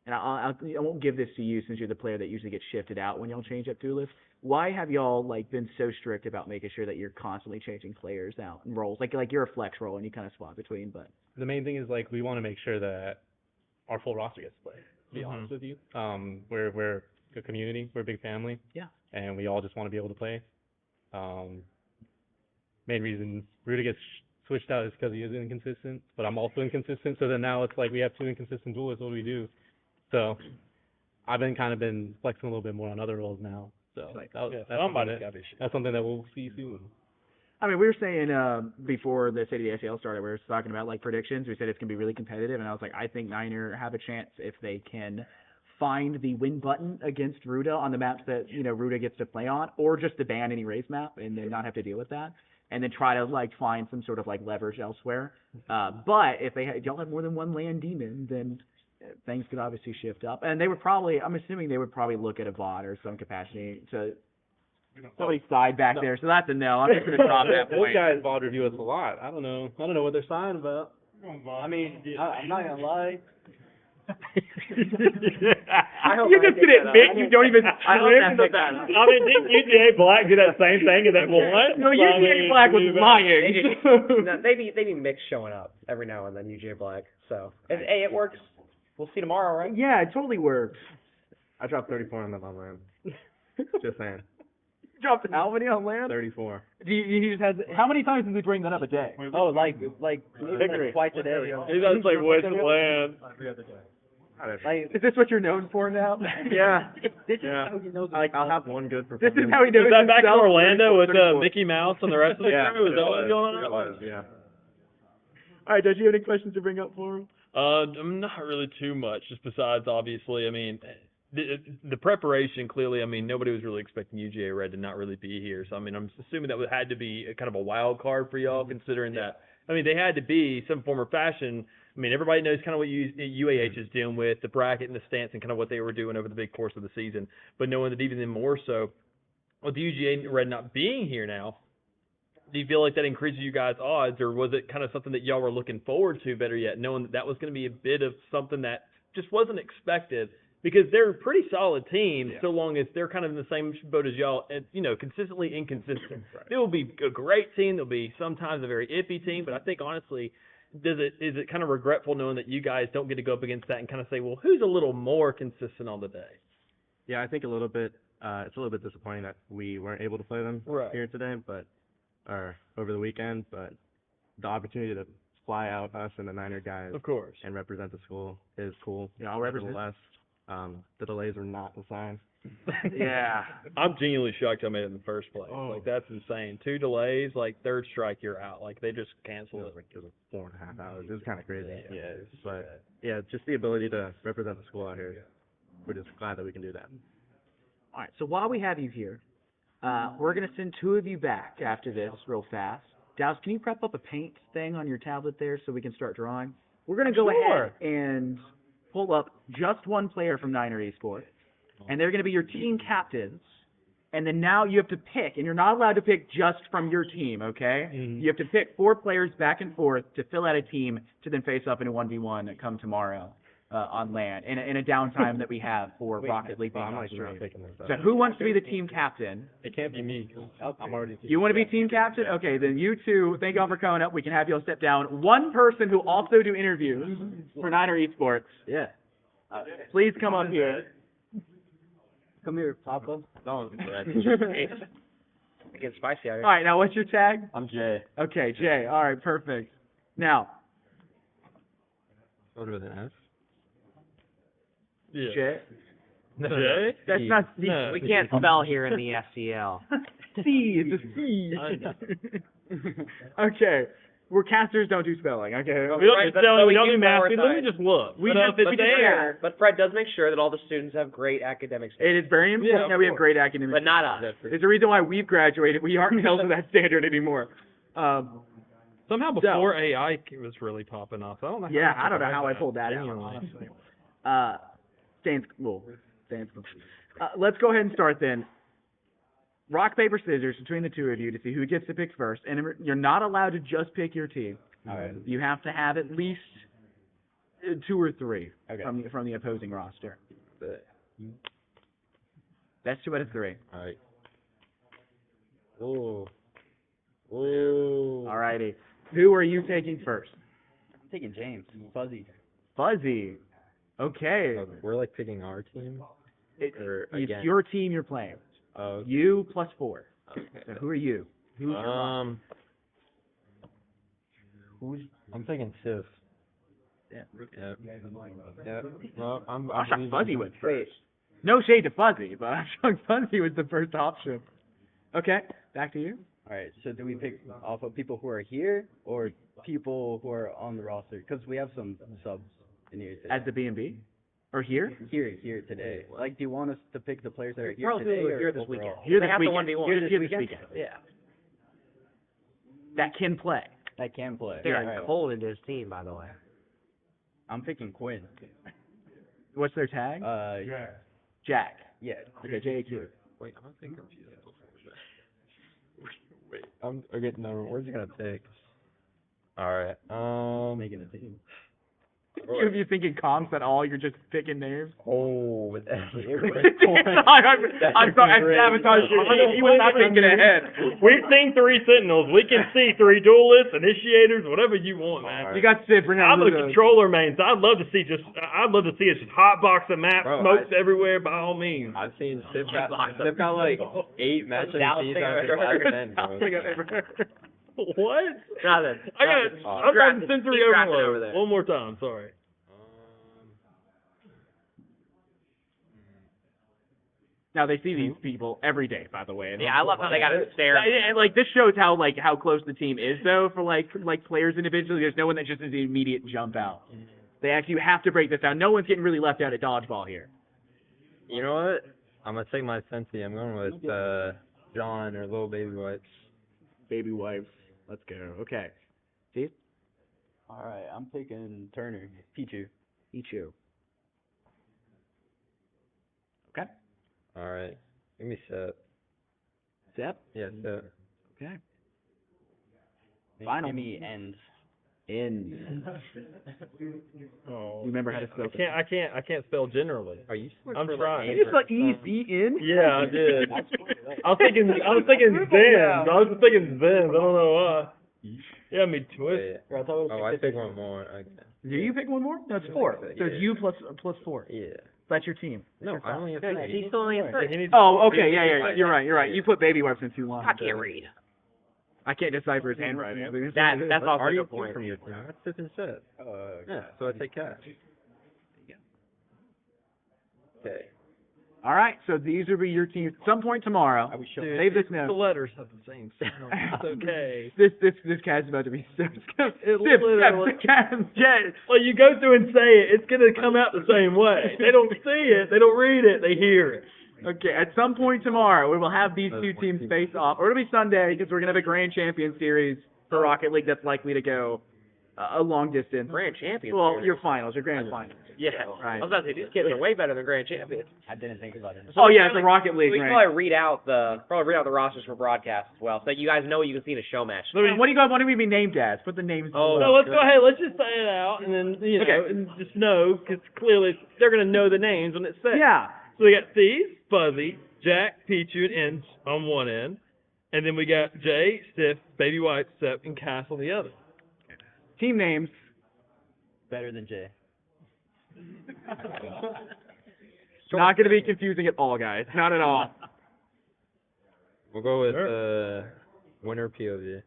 And I won't give this to you since you're the player that usually gets shifted out when y'all change up duelists. Why have y'all been so strict about making sure that you're constantly changing players out and roles? Like you're a flex role and you kind of swap between, but the main thing is we want to make sure that our full roster gets played. To be honest with you, we're a community, we're a big family. Yeah. And we all just want to be able to play. Main reason Ruda gets switched out is because he is inconsistent, but I'm also inconsistent. So then now it's we have 2 inconsistent duelists. What do we do? So I've been flexing a little bit more on other roles now. So that's something that we'll see soon. I mean, we were saying before the City of the SEL started, we were talking about predictions. We said it's going to be really competitive, and I was like, I think Niner have a chance if they can find the win button against Ruda on the maps that Ruda gets to play on, or just to ban any race map and then not have to deal with that, and then try to find some sort of leverage elsewhere. But if y'all have more than one land demon, then things could obviously shift up, and they would probably, I'm assuming they would probably look at a bot or some capacity to somebody side back there. So that's a no. I'm just going to drop that point. Those guys bot review us a lot. I don't know what they're sighing about. I mean, I'm not gonna lie. You're just gonna admit you don't even. I mean, didn't UGA Black do that same thing at that one? No, UGA Black was lying. No, they be mixed showing up every now and then. UGA Black, so it works. We'll see tomorrow, right? Yeah, it totally works. I dropped 34 on them on land. Just saying. You dropped how many on land? 34. He just has. How many times does he bring that up a day? Oh, twice a day. He does West land. Is this what you're known for now? Yeah. This is how he knows. I'll have one good performance. This is how he knows. Was that back in himself? Orlando with Mickey Mouse and the rest of the crew? Is that what's going on? It was, yeah. All right, does you have any questions to bring up for him? Not really too much, just besides, obviously, I mean, the preparation, clearly, I mean, nobody was really expecting UGA Red to not really be here. So, I mean, I'm assuming that had to be kind of a wild card for y'all, considering that, I mean, they had to be some form or fashion. I mean, everybody knows kind of what UAH is dealing with, the bracket and the stance and kind of what they were doing over the big course of the season. But knowing that even more so, with the UGA Red not being here now, do you feel like that increases you guys' odds, or was it kind of something that y'all were looking forward to, better yet, knowing that was going to be a bit of something that just wasn't expected? Because they're a pretty solid team, so long as they're kind of in the same boat as y'all, and consistently inconsistent. It will be a great team. There'll be sometimes a very iffy team, but I think honestly, is it kind of regretful knowing that you guys don't get to go up against that and kind of say, well, who's a little more consistent on the day? Yeah, I think a little bit. It's a little bit disappointing that we weren't able to play them here today, or over the weekend. But the opportunity to fly out us and the Niner guys, of course, and represent the school is cool. Yeah, I'll represent. The delays were not the sign. Yeah. I'm genuinely shocked I made it in the first place. Oh. That's insane. 2 delays, third strike, you're out. They just canceled it. It was 4.5 hours. It was kind of crazy. But just the ability to represent the school out here. We're just glad that we can do that. All right, so while we have you here, we're going to send 2 of you back after this real fast. Dallas, can you prep up a paint thing on your tablet there so we can start drawing? We're going to go ahead and pull up just one player from Niner Esports, and they're going to be your team captains. And then now you have to pick, and you're not allowed to pick just from your team, okay? You have to pick 4 players back and forth to fill out a team to then face up in a 1v1 come tomorrow on LAN in a downtime that we have for Rocket League being on stream. So who wants to be the team captain? It can't be me. I'm already. You want to be team captain? Okay, then you two, thank y'all for coming up. We can have y'all step down. One person who also do interviews for Niner Esports. Yeah. Please come up here. Come here, Papa. No, It gets spicy out here. All right, now what's your tag? I'm Jay. Okay, Jay. All right, perfect. Now, What with an S? Yeah. Jay. Jay? That's not C. No. We can't spell here in the SEL. C. It's a C. Okay. We're casters, don't do spelling. Okay. We don't do spelling, we don't do math. Let me just look. But Fred does make sure that all the students have great academics. It is very important that we have great academics. But not us. There's a reason why we've graduated. We aren't held to that standard anymore. Somehow before AI was really popping off. I don't know. Yeah, I don't know how I pulled that out, honestly. Let's go ahead and start then. Rock, paper, scissors between the two of you to see who gets to pick first. And you're not allowed to just pick your team. All right. You have to have at least 2 or 3 Okay. from the opposing roster. That's 2 out of 3. All right. Ooh. All righty. Who are you taking first? I'm taking James. Fuzzy. Fuzzy. Okay. We're like picking our team? It's again? your team you're playing. Oh. You plus 4. Okay. So who are you? Who's your roster? I'm thinking Sif. Yeah. Yeah. Well, I shot Fuzzy was first. No shade to Fuzzy, but I shot Fuzzy was the first option. Okay, back to you. All right. So do we pick off of people who are here or people who are on the roster? Because we have some subs in here today. At the B&B? Or here? Here today. Like, do you want us to pick the players that are here Probably today or here this overall? weekend. Here They this have weekend. the 1v1. Here this weekend. Yeah. That can play. That can play. Darren All right. Cole into his team, by the way. I'm picking Quinn. What's their tag? Jack. Yeah. Okay, JQ. Wait, I'm thinking confused. Wait, I'm okay. No, where's he gonna pick? All right. Making a team. If you're thinking comps at all, you're just picking names. Oh, with I'm sorry, I sabotaged you. He was not thinking ahead. We've seen 3 Sentinels. We can see 3 duelists, initiators, whatever you want, man. You got Sid. I'm a controller main, so I'd love to see us just hotbox the map, smokes everywhere by all means. I've seen Sif got like 8 matches season after 5 10. What? Nothing. I'm got sensory overload. One more time, sorry. Now they see these people every day, by the way. And Yeah, I love how they got to stare. And like this shows how close the team is though for like players individually. There's no one that just is the immediate jump out. They actually you have to break this down. No one's getting really left out at dodgeball here. You know what? I'm gonna take my Sensi. I'm going with John or Little Baby Wipes. Baby wipes. Let's go. Okay. Steve? All right. I'm picking Turner. Pichu. Okay. All right. Give me Sep. Sep? Yeah, Sep. Okay. Give me Ends. Oh. You remember how to spell I can't spell generally. Are you? I'm trying. You just like E-Z-N? Yeah, I did. I was thinking Zen. I was thinking Zen. I don't know why. Yeah, me twist. Oh, I pick one more. Okay. Do you pick one more? No, it's 4. So it's you plus 4. Yeah. That's your team. No, I only have He's 3. still only in 3. Oh, okay, yeah. You're right. You put baby wipes in too long. I can't read. I can't decipher his handwriting. That's also Are a you good point. from your team? That's Sip and Sep. Yeah, so I take Cash. Okay. All right, so these will be your teams. At some point tomorrow, save this The note. letters have the same sound. It's okay. This cat's about to be so Well, you go through and say it, it's gonna come out the same way. They don't see it, they don't read it, they hear it. Okay, at some point tomorrow, we will have these two teams face off. Or it'll be Sunday because we're going to have a Grand Champion Series for Rocket League that's likely to go a long distance. Grand champions. Well, your finals, your grand finals. Yeah. Right. I was about to say, these kids are way better than grand champions. I didn't think about it. Oh yeah, it's a Rocket League, We can right? probably read out the rosters for broadcast as well, so that you guys know what you can see in a show match. What do you guys want to be named as? Put the names. Oh, So let's go ahead. Let's just say it out, and then and just know, because clearly they're gonna know the names when it's said. Yeah. So we got Steve, Fuzzy, Jack, Pichu, and Inch on one end, and then we got Jay, Stiff, Baby White, Sep, and Cass on the other. Team names. Better than Jay. Not going to be confusing at all, guys. Not at all. We'll go with winner POV.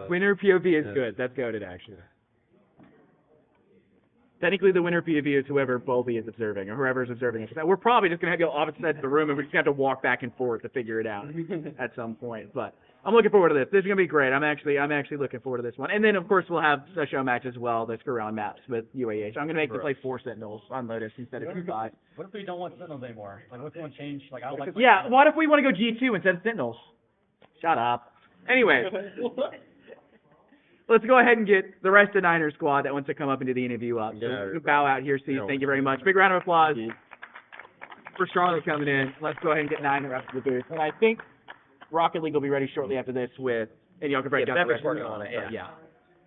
Winner POV is good. That's goated, actually. Technically, the winner POV is whoever Bowlby is observing, or whoever is observing us. We're probably just going to have you all opposite sides of the room, and we just have to walk back and forth to figure it out at some point. But I'm looking forward to this. This is going to be great. I'm actually looking forward to this one. And then, of course, we'll have a show match as well, the screw-around maps with UAH. I'm going to make them play 4 Sentinels on Lotus instead of 5. What if we don't want Sentinels anymore? Like, what's going to change? Like, I would like. Yeah, what if we want to go G2 instead of Sentinels? Shut up. Anyway. Let's go ahead and get the rest of Niner squad that wants to come up into the interview up. So we'll bow out here, Steve. Thank you very much. Big round of applause for Charlie coming in. Let's go ahead and get Niner up to the booth. And I think Rocket League will be ready shortly after this with, and y'all can break down the rest working on it. Yeah.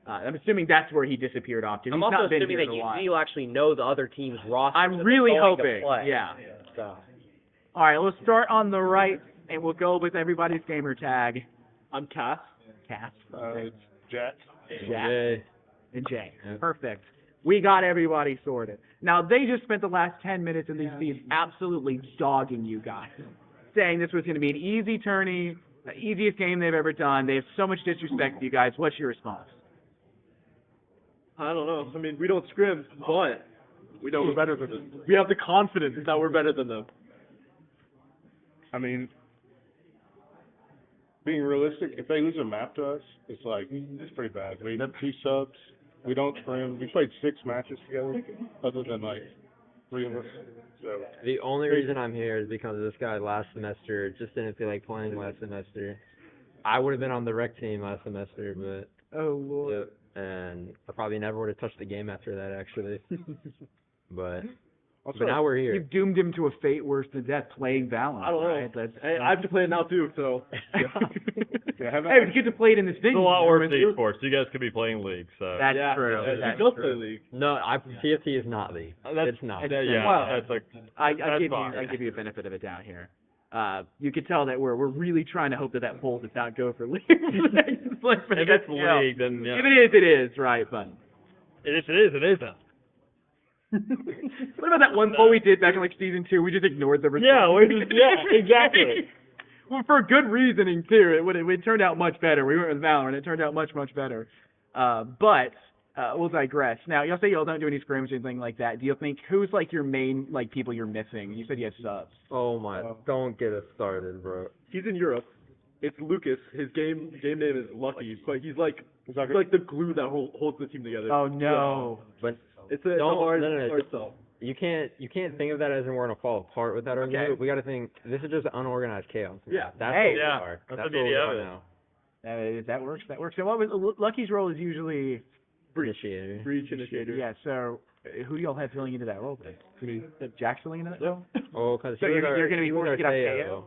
I'm assuming that's where he disappeared off to. I'm He's also not been assuming here that in a while. you'll actually know the other team's roster. I'm that really they're going to hoping. play. Yeah. So. All right, let's start on the right, and we'll go with everybody's gamer tag. I'm Cass. Cass. It's Jet. Jack. And Jay. Perfect. We got everybody sorted. Now, they just spent the last 10 minutes of these feeds absolutely dogging you guys, saying this was going to be an easy tourney, the easiest game they've ever done. They have so much disrespect for you guys. What's your response? I don't know. I mean, we don't scrim, but we know we're better than them. We have the confidence that we're better than them. I mean, being realistic, if they lose a map to us, it's pretty bad. We have 2 subs. We don't scrim. We played 6 matches together, other than 3 of us. So The only reason I'm here is because of this guy last semester. Just didn't feel like playing last semester. I would have been on the rec team last semester, but oh Lord. Yep, and I probably never would have touched the game after that, actually. but now we're here. You've doomed him to a fate worse than death playing Valorant. I don't know. Right? Hey, I have to play it now too, so. Hey, but you get to play it in this thing. It's a lot worse than esports. You guys could be playing League, so. That's true. That's true. Play League. No, TFT is not League. It's not. I give you a benefit of the doubt here. You can tell that we're really trying to hope that poll does not go for League. If it's League, then yeah. If it is, right, but. If it isn't. What about that one poll we did back in season 2? We just ignored the results. Exactly. Well, for good reasoning too. It turned out much better. We went with Valorant. It turned out much better. But we'll digress. Now, y'all say y'all don't do any scrims or anything like that. Do you think who's your main people you're missing? You said you had subs. Oh my! Don't get us started, bro. He's in Europe. It's Lucas. His game name is Lucky, but he's like the glue that holds the team together. Oh no! But it's a hard sell. You can't think of that as in we're gonna fall apart with that argument. Okay. We got to think this is just unorganized chaos. Yeah. That's Hey. what we are. That's That's the what we beauty are of it. now. That works. So what was Lucky's role is usually Initiator. Breach initiator. Yeah. So who do y'all have filling into that role then? Jack filling into that role? Oh, because So you're going to be forced to get out Teo?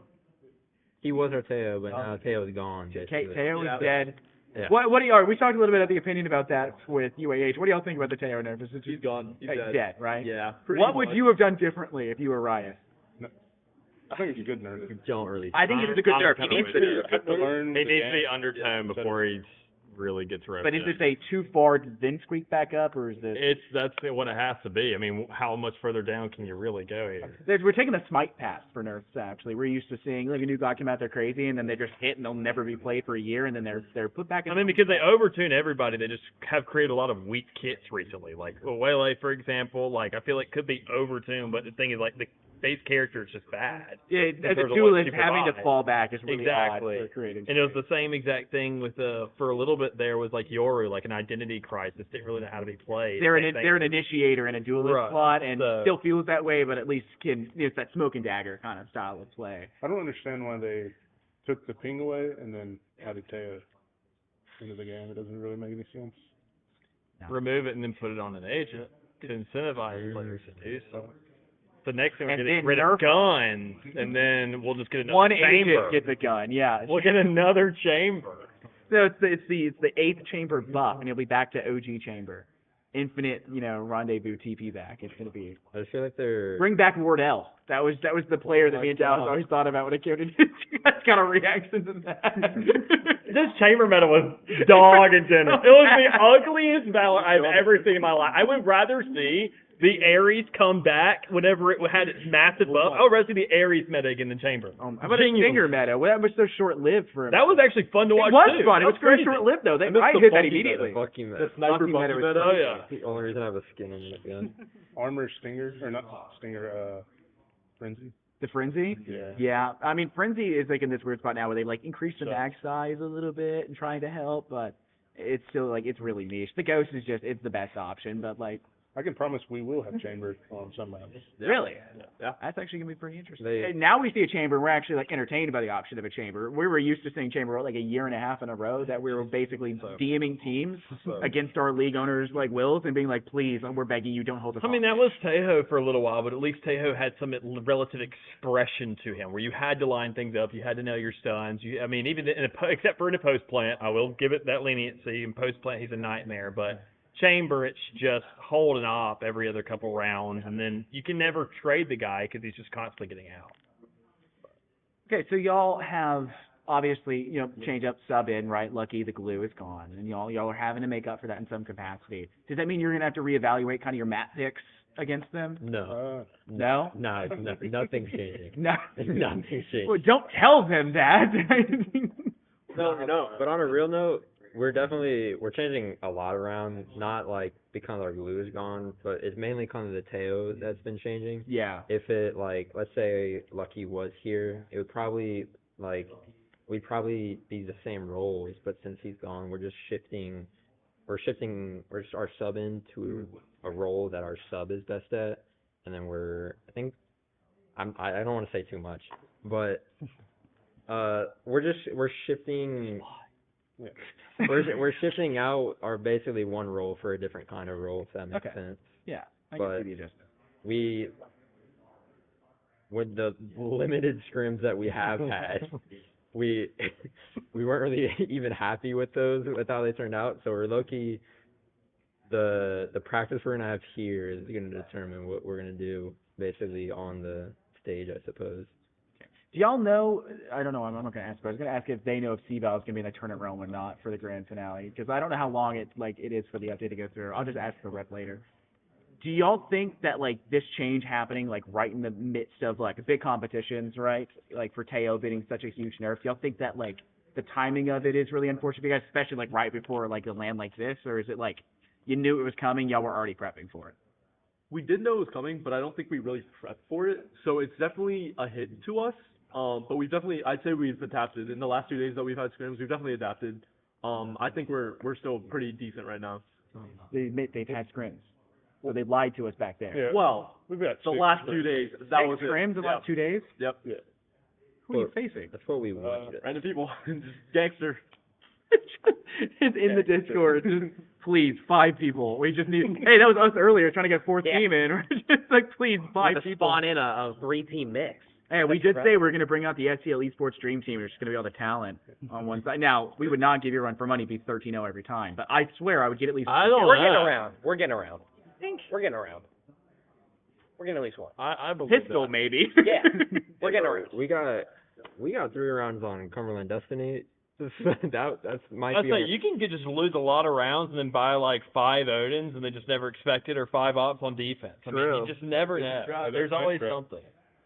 He was our Teo, but now Teo is gone. Teo is dead. Yeah. What do y'all? We talked a little bit of the opinion about that with UAH. What do y'all think about the Teo nerf? He's gone. He's dead, right? Yeah. What would you have done differently if you were Riot? I think it's a good nerf. Don't really. I think it's a good nerf. He needs to He needs to be undertone before he really gets ripped. But is this a too far to then squeak back up, or is this? That's what it has to be. I mean, how much further down can you really go here? We're taking the smite pass for nerfs. Actually, we're used to seeing a new god come out, they're crazy, and then they just hit and they'll never be played for a year, and then they're put back in. I mean, because they overtune everybody, they just have created a lot of weak kits recently. Like Wele, for example, I feel like could be overtuned, but the thing is, the base character is just bad. Yeah, as a duelist, having to fall back is really odd for creating. And it was the same exact thing with for a little bit there was Yoru, an identity crisis, didn't really know how to be played. They're an initiator in a duelist slot, and So- still feels that way, but at least it's that smoke and dagger kind of style of play. I don't understand why they took the ping away and then added Teo. into the game. It doesn't really make any sense. Remove it and then put it on an agent to incentivize players to do so. The next thing we're And getting then rid of nerf guns, and then we'll just get another One chamber. agent gets a gun, yeah. We'll get another chamber. So it's the 8th chamber buff, and it'll be back to OG chamber. Infinite, rendezvous TP back. It's gonna be. I just feel like they're Bring back Wardell. That was the player that me and Dallas always thought about when it came to. You guys got a reaction to that? This chamber meta was dog in general. It was the ugliest Valor I've ever seen in my life. I would rather see the Ares come back whenever it had its massive buff. I would rather see the Ares meta again than chamber. How about a Stinger meta? Well, that was so short-lived for him. That was actually fun to watch. It was too. fun. It That was very crazy. short-lived though. They I missed I the hit that Bucky immediately. meta, Bucky meta. The sniper Bucky meta Bucky was meta. Oh yeah. The only reason I have a skin on that gun. Armor Stinger, or not Stinger, Frenzy. The Frenzy? Yeah. Yeah. I mean, Frenzy is like in this weird spot now where they've like increased the mag size a little bit and trying to help, but it's still like it's really niche. The Ghost is just it's the best option, but like I can promise we will have chamber on some maps. really, Yeah. that's actually gonna be pretty interesting. They- And now we see a chamber, and we're actually like entertained by the option of a chamber. We were used to seeing chamber like a year and a half in a row that we were basically DMing teams against our league owners like wills and being like, please, we're begging you, don't hold us. I mean, that was Tejo for a little while, but at least Tejo had some relative expression to him, where you had to line things up, you had to know your stuns. Even except for in a post plant, I will give it that leniency. In post plant, he's a nightmare, but chamber, it's just holding off every other couple rounds, and then you can never trade the guy because he's just constantly getting out. Okay, so y'all have obviously, change up sub in, right? Lucky the glue is gone, and y'all are having to make up for that in some capacity. Does that mean you're gonna have to reevaluate kind of your map picks against them? No. No? No, nothing's changing. No. Nothing's changing. Well, don't tell them that. No. But on a real note, we're changing a lot around, not like because our glue is gone, but it's mainly kind of the Teo that's been changing. Yeah. If it let's say Lucky was here, it would probably we'd probably be the same roles, but since he's gone, we're shifting our sub into a role that our sub is best at, and then I don't want to say too much, but we're shifting. Yeah. We're shifting out our basically one role for a different kind of role, if that makes sense. Yeah, I But can see the adjustment. With the limited scrims that we have had, we weren't really even happy with how they turned out. So we're low-key, the practice we're gonna have here is gonna determine what we're gonna do basically on the stage, I suppose. Do y'all know? I don't know. I'm not gonna ask, but I was gonna ask if they know if C-Val is gonna be in the tournament realm or not for the grand finale, because I don't know how long it is for the update to go through. I'll just ask the rep later. Do y'all think that this change happening right in the midst of big competitions, right? For Teo being such a huge nerf, do y'all think that the timing of it is really unfortunate for you guys, especially right before a land like this, or is it you knew it was coming, y'all were already prepping for it? We did know it was coming, but I don't think we really prepped for it. So it's definitely a hit to us. But I'd say we've adapted. In the last 2 days that we've had scrims, we've definitely adapted. I think we're still pretty decent right now. They admit they've had scrims. So they lied to us back there. Yeah. Well, we've got the last 2 days, that was it. Scrims the last 2 days? Yep. Yeah. Who are you facing? That's what we wanted. Random people. Just gangster. It's in the Discord. Just, please, 5 people. We just need. Hey, that was us earlier trying to get 4th team in. We're just please, 5 people. Spawn in a 3-team mix. Hey, we did say we're going to bring out the SEL Esports Dream Team. There's going to be all the talent on one side. Now, we would not give you a run for money, be 13-0 every time. But I swear I would get at least. We're getting around. We're getting around. We're getting around. We're getting at least one. I believe Pistol, that. maybe. Yeah. We're getting around. We got 3 rounds on Cumberland Destiny. That's might I'd be. say you can just lose a lot of rounds and then buy 5 Odins and they just never expect it, or 5 ops on defense. I mean, you just never know. There's always something.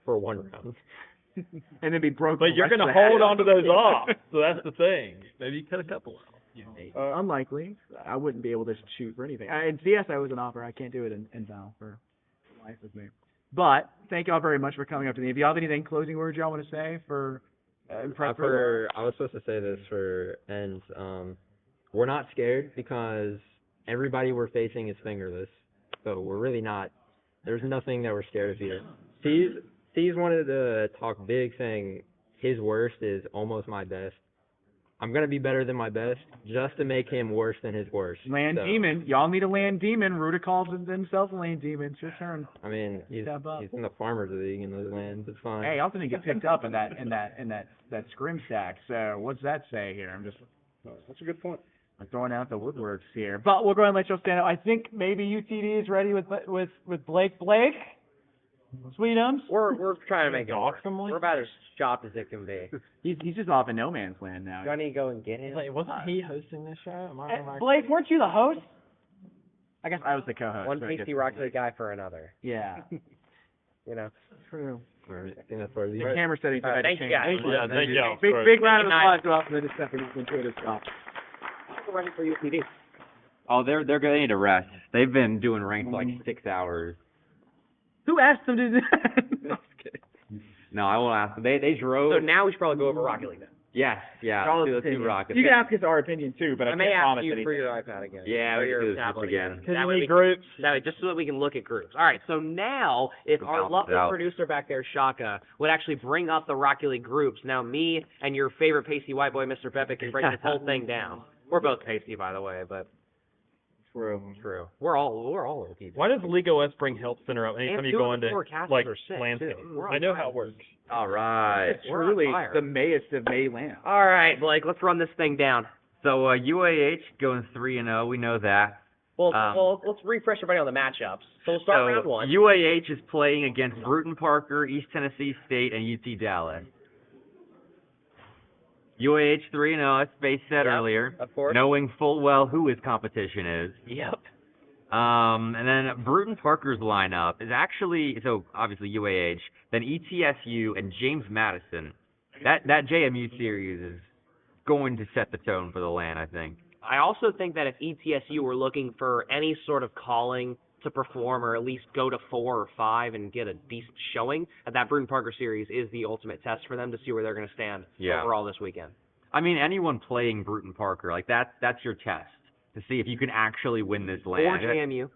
For 1 round. And then be broke. But you're going to hold on to those off. So that's the thing. Maybe you cut a couple out. Unlikely. I wouldn't be able to shoot for anything. In CS, I was an offer. I can't do it in Val for life with me. But thank y'all very much for coming up to me. If y'all have anything, closing words y'all want to say for I was supposed to say this for ends. We're not scared because everybody we're facing is fingerless. So we're really not. There's nothing that we're scared of here. Steve's wanted to talk big, saying his worst is almost my best. I'm gonna be better than my best, just to make him worse than his worst. Land So, demon. Y'all need a land demon. Ruta calls himself a land demon. It's your turn. I mean, he's in the farmers league in those lands. It's fine. Hey, also didn't get picked up in that scrim stack. So what's that say here? That's a good point. I'm throwing out the woodworks here, but we'll go ahead and let y'all stand up. I think maybe UTD is ready with Blake. Blake, Sweetums. We're trying to make it work. Awesomely? We're about as shocked as it can be. He's just off in no man's land now. Do I need to go and get him? Wait, wasn't he hosting this show? Am I Blake, weren't you the host? I guess I was the co-host. One so I pasty guess- Rocket League guy for another. Yeah. You know. True. Alright, I think that's where The camera settings have had to Thank you, change. guys. Yeah, thank you. Big round of applause to us for this stepping into this stuff. Ready for UTD. Oh, they're they need to rest. They've been doing ranked for like 6 hours. Who asked them to do that? No, I won't ask them. They drove. So now we should probably go over Rocket League then. Yes, yeah. Y'all's Let's do opinion. Rockets. You can ask us our opinion too, but I I may can't ask promise you anything. for your iPad again. Yeah, or we your can do this tablet again. That way we groups. That way, just so that we can look at groups. All right, so now, if our balance lovely it out. producer back there, Shaka, would actually bring up the Rocket League groups, now me and your favorite pasty white boy, Mr. Pepe, can break this whole thing down. We're both pasty, by the way, but True. we're all okay. Why does League OS bring Health Center up anytime And you two go of the into forecasters like are sick, landscape? too. We're on I know fire. how it works. All right. It's We're on truly fire. the mayest of May land. All right, Blake, let's run this thing down. So UAH going 3-0. We know that. Well, let's refresh everybody on the matchups. So we'll start round one. UAH is playing against Bruton Parker, East Tennessee State, and UT Dallas. UAH 3-0, as Space said earlier, of course. knowing full well who his competition is. Yep. And then Bruton Parker's lineup is actually, so obviously UAH, then ETSU and James Madison. That JMU series is going to set the tone for the LAN, I think. I also think that if ETSU were looking for any sort of calling to perform or at least go to 4 or 5 and get a decent showing, that Bruton Parker series is the ultimate test for them to see where they're going to stand overall this weekend. I mean, anyone playing Bruton Parker, like that's your test to see if you can actually win this LAN. Or JMU.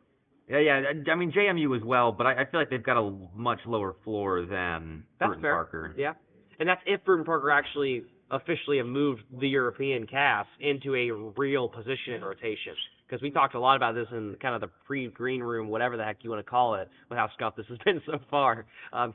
Yeah. I mean, JMU as well, but I feel like they've got a much lower floor than That's Bruton fair. Parker. Yeah. And that's if Bruton Parker actually officially have moved the European cast into a real position in rotation. Because we talked a lot about this in kind of the pre-green room, whatever the heck you want to call it, with how scuffed this has been so far.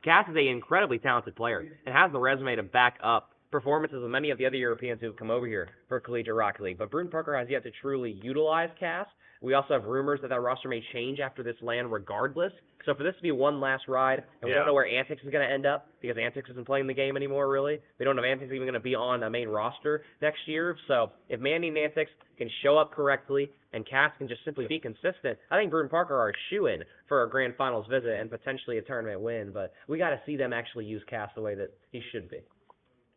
Cass is an incredibly talented player and has the resume to back up performances of many of the other Europeans who have come over here for Collegiate Rocket League. But Bruton Parker has yet to truly utilize Cass. We also have rumors that roster may change after this LAN regardless. So for this to be one last ride, and we don't know where Antics is going to end up, because Antics isn't playing the game anymore, really. We don't know if Antics is even going to be on a main roster next year. So if Mandy and Antics can show up correctly, and Cass can just simply be consistent, I think Bruton Parker are a shoo-in for a Grand Finals visit and potentially a tournament win. But we got to see them actually use Cass the way that he should be.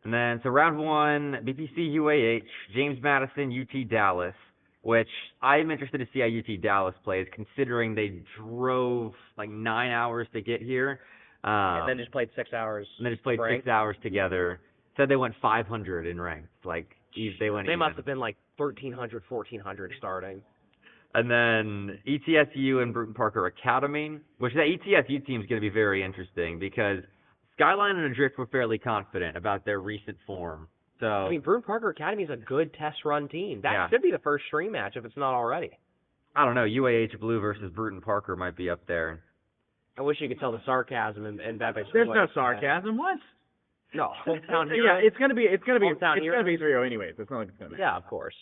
And then, so round 1, BPC UAH, James Madison, UT Dallas, which I'm interested to see how UT Dallas plays, considering they drove like 9 hours to get here. And then just played 6 hours. And then just played ranked. 6 hours together. Said they went 500 in ranked. Like, they went They even. must have been like 1,300, 1,400 starting. And then ETSU and Bruton Parker Academy, which that ETSU team is going to be very interesting because Skyline and Adrift were fairly confident about their recent form. So I mean, Bruton Parker Academy is a good test run team. That should be the first stream match if it's not already. I don't know. UAH Blue versus Bruton Parker might be up there. I wish you could tell the sarcasm in Bebe's There's voice. no sarcasm. What? No, hometown hero. Yeah, it's gonna be Hometown hero. 3-0 anyways. It's not like it's gonna be. Yeah, of course.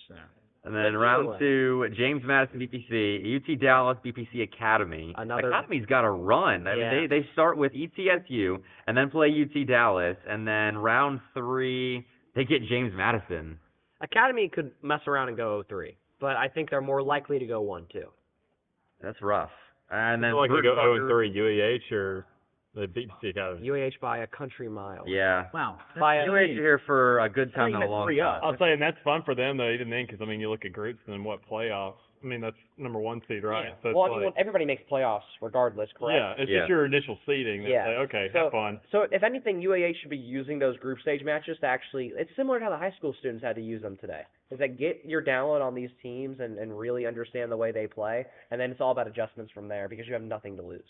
And then round 2, James Madison BPC, UT Dallas BPC Academy. Academy's got a run. I mean, they start with ETSU and then play UT Dallas, and then round 3 they get James Madison. Academy could mess around and go 0-3, but I think they're more likely to go 1-2. That's rough. And then like they Bruton go Parker- 0-3 UAH or the BPC Academy. UAH by a country mile. Yeah. Wow. By a UAH are here for a good time and a long time. I'll say, and that's fun for them though, even then, because I mean, you look at groups and then what playoffs. I mean, that's number 1 seed, right? Yeah. So it's Well, I like, mean, everybody makes playoffs regardless, correct? yeah, it's just your initial seeding. That say, okay, so, have fun. So if anything, UAH should be using those group stage matches to actually, it's similar to how the high school students had to use them today. Is that get your download on these teams and really understand the way they play, and then it's all about adjustments from there because you have nothing to lose.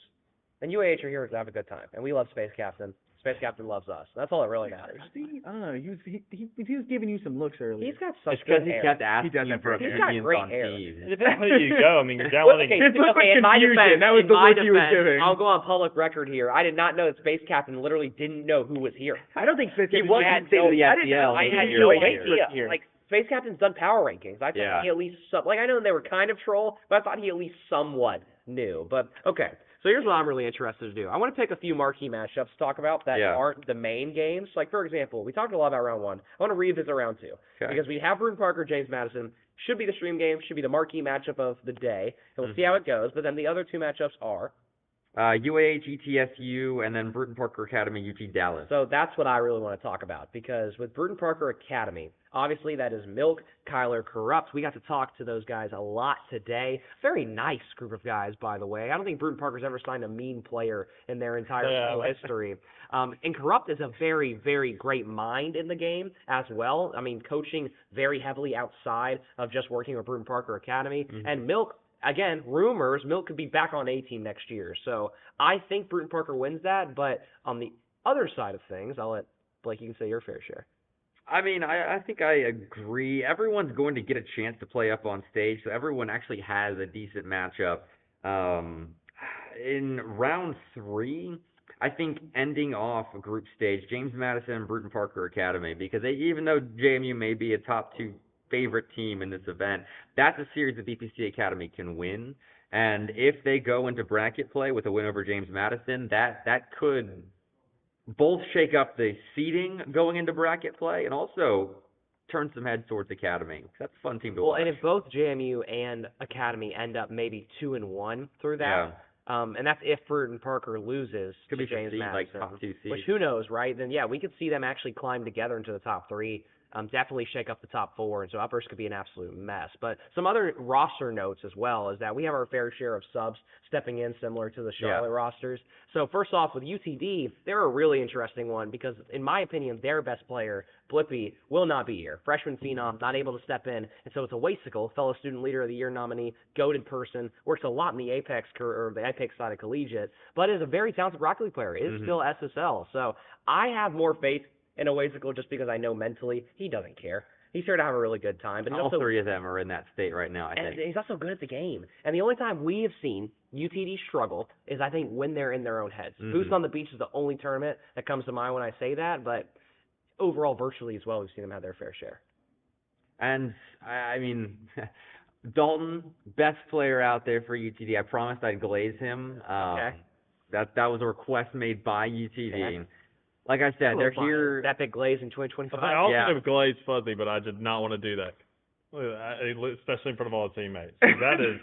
And UAH are here to have a good time, and we love Space Captain, Space Captain loves us. That's all that really matters. See, I don't know. He was giving you some looks earlier. He's got such It's because good he hair. kept asking does you have for great hair. He's got opinions great on hair. teams. It depends where you go. I mean, you're downloading. Okay, His look was in my confusion. defense, That was in the my look he was defense, giving. I'll go on public record here. I did not know that Space Captain literally didn't know who was here. I don't think Space He Captain wasn't state of the I didn't know. SEL. I had Maybe no you're idea. here. Like, Space Captain's done power rankings. I thought Yeah. he at least I know they were kind of troll, but I thought he at least somewhat knew. But okay. So here's what I'm really interested to do. I want to pick a few marquee matchups to talk about that aren't the main games. Like, for example, we talked a lot about round 1. I want to revisit round 2. Okay. Because we have Bruton Parker, James Madison. Should be the stream game, should be the marquee matchup of the day. And we'll see how it goes. But then the other 2 matchups are. UAH, ETSU, and then Bruton Parker Academy, UT Dallas. So that's what I really want to talk about, because with Bruton Parker Academy, obviously that is Milk, Kyler, Corrupt. We got to talk to those guys a lot today. Very nice group of guys, by the way. I don't think Bruton Parker's ever signed a mean player in their entire school history. And Corrupt is a very, very great mind in the game as well. I mean, coaching very heavily outside of just working with Bruton Parker Academy. Mm-hmm. And Milk, again, rumors, Milk could be back on A-team next year. So I think Bruton Parker wins that, but on the other side of things, I'll let Blake, you can say your fair share. I mean, I think I agree. Everyone's going to get a chance to play up on stage, so everyone actually has a decent matchup. In round 3, I think ending off a group stage, James Madison and Bruton Parker Academy, because even though JMU may be a top 2 favorite team in this event, that's a series that BPC Academy can win. And if they go into bracket play with a win over James Madison, that could both shake up the seeding going into bracket play and also turn some heads towards Academy. That's a fun team to watch. Well, and if both JMU and Academy end up maybe 2-1 through that, and that's if Bruton Parker loses Could to be James seed, Madison, like top 2 seed. which who knows, right? Then yeah, we could see them actually climb together into the top 3. Definitely shake up the top 4, and so uppers could be an absolute mess. But some other roster notes as well is that we have our fair share of subs stepping in similar to the Charlotte rosters. So first off, with UTD, they're a really interesting one because, in my opinion, their best player, Blippy, will not be here. Freshman phenom, not able to step in, and so it's a wasticle, fellow Student Leader of the Year nominee, goated person, works a lot in the Apex or the Apex side of collegiate, but is a very talented Rocket League player, is still SSL. So I have more faith in a Wazical just because I know mentally he doesn't care. He's here to have a really good time. But all also, 3 of them are in that state right now, I think. and he's also good at the game. And the only time we have seen UTD struggle is, I think, when they're in their own heads. Boost on the Beach is the only tournament that comes to mind when I say that, but overall, virtually as well, we've seen them have their fair share. And, I mean, Dalton, best player out there for UTD. I promised I'd glaze him. Okay. That was a request made by UTD. Yeah. Like I said, they're here. That big glaze in 2025. I also have glazed fuzzy, but I did not want to do that, especially in front of all the teammates. That is.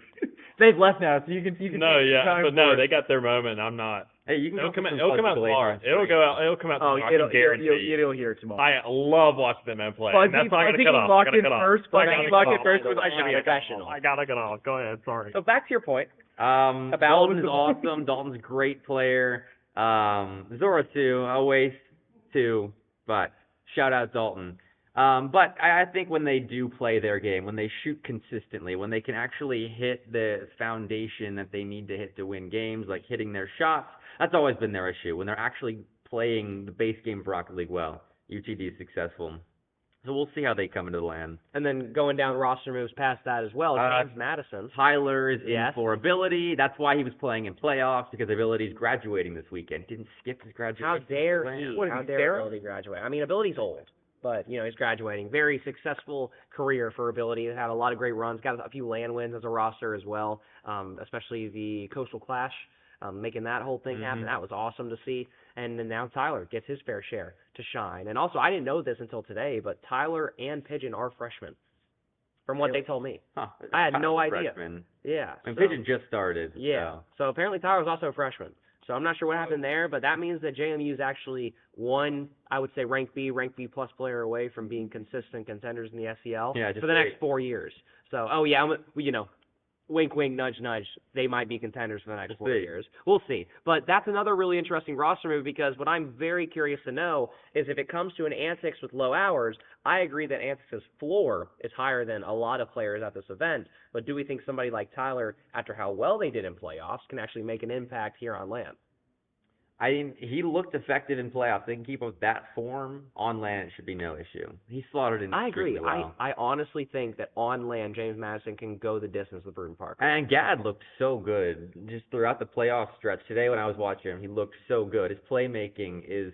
They've left now, so you can. No, yeah, but no, they got their moment. I'm not. Hey, you can. It'll come out tomorrow. It'll come out tomorrow. I can guarantee. You'll hear it tomorrow. I love watching them and play. And that's why I gotta cut off. Locked in first. I should be professional. I gotta cut off. Go ahead. Sorry. So back to your point. Dalton's awesome. Dalton's a great player. Zora too, a waste too, but shout out Dalton. But I think when they do play their game, when they shoot consistently, when they can actually hit the foundation that they need to hit to win games, like hitting their shots, that's always been their issue. When they're actually playing the base game of Rocket League well, UTD is successful. So we'll see how they come into the land. And then going down roster moves past that as well, James Madison. Tyler is in for Ability. That's why he was playing in playoffs, because Ability's graduating this weekend. Didn't skip his graduation. How dare he? What, How dare Ability graduate? I mean, Ability's old, but, he's graduating. Very successful career for Ability. He's had a lot of great runs. Got a few LAN wins as a roster as well, especially the Coastal Clash, making that whole thing happen. That was awesome to see. And then now Tyler gets his fair share to shine. And also, I didn't know this until today, but Tyler and Pigeon are freshmen, from what they told me. I had no idea. Freshman. Yeah. And Pigeon just started. Yeah. So apparently Tyler was also a freshman. So I'm not sure what happened there, but that means that JMU is actually one, I would say, rank B plus player away from being consistent contenders in the SEL for the next 4 years. So, wink, wink, nudge, nudge. They might be contenders for the next 4 years. We'll see. But that's another really interesting roster move, because what I'm very curious to know is if it comes to an Antics with low hours, I agree that Antics' floor is higher than a lot of players at this event. But do we think somebody like Tyler, after how well they did in playoffs, can actually make an impact here on LAN? he looked effective in playoffs. They can keep up that form on land. It should be no issue. He slaughtered in. I agree. extremely well. I honestly think that on land, James Madison can go the distance with Bruton Parker. And Gad looked so good just throughout the playoff stretch. Today when I was watching him, he looked so good. His playmaking is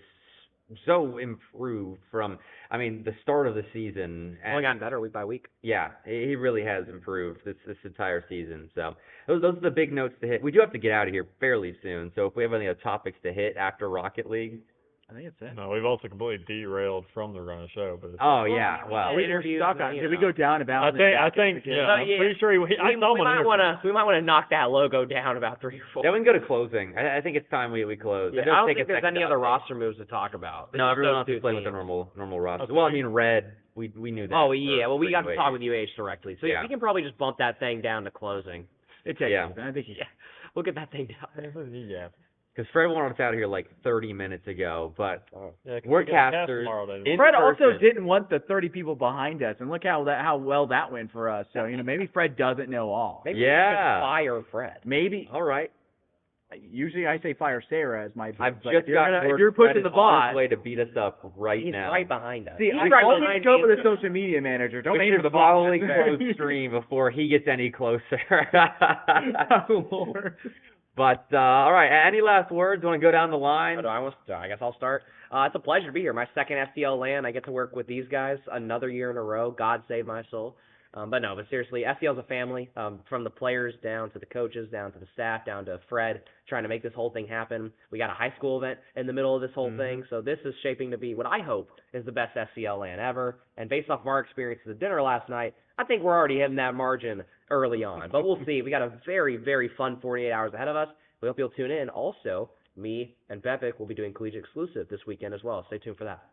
so improved from, the start of the season. Only gotten better week by week. Yeah, he really has improved this entire season. So those are the big notes to hit. We do have to get out of here fairly soon. So if we have any other topics to hit after Rocket League, I think it's it. No, we've also completely derailed from the run of show. But well, we were stuck on. Did we go down about? I think. I'm pretty sure we might want to knock that logo down about 3 or 4. Yeah, we can go to closing. I think it's time we close. Yeah, I don't think there's any other roster moves to talk about. No, everyone else is playing with the normal roster. Okay. Well, Red, we knew that. Oh yeah, well we got to talk with UH directly, so yeah, we can probably just bump that thing down to closing. I think we'll get that thing down. Yeah. Because Fred wanted us out of here like 30 minutes ago, but we're casters. Fred also didn't want the 30 people behind us, and look how well that went for us. So maybe Fred doesn't know all. Maybe we should fire Fred. Maybe. All right. Usually I say fire Sarah as my. I've just got if you're pushing the bot, way to beat us up right He's now. right behind us. See, He's I right always behind go me. for the social media manager. Don't aim for the following bot. close stream before he gets any closer. Oh, Lord. But all right, any last words? Want to go down the line? I guess I'll start. It's a pleasure to be here. My second SEL LAN. I get to work with these guys another year in a row. God save my soul. But seriously, SEL's a family. From the players down to the coaches, down to the staff, down to Fred, trying to make this whole thing happen. We got a high school event in the middle of this whole thing, so this is shaping to be what I hope is the best SEL LAN ever. And based off of our experience at the dinner last night, I think we're already hitting that margin early on. But we'll see. We got a very, very fun 48 hours ahead of us. We hope you'll tune in. Also, me and Bepic will be doing Collegiate Exclusive this weekend as well. Stay tuned for that.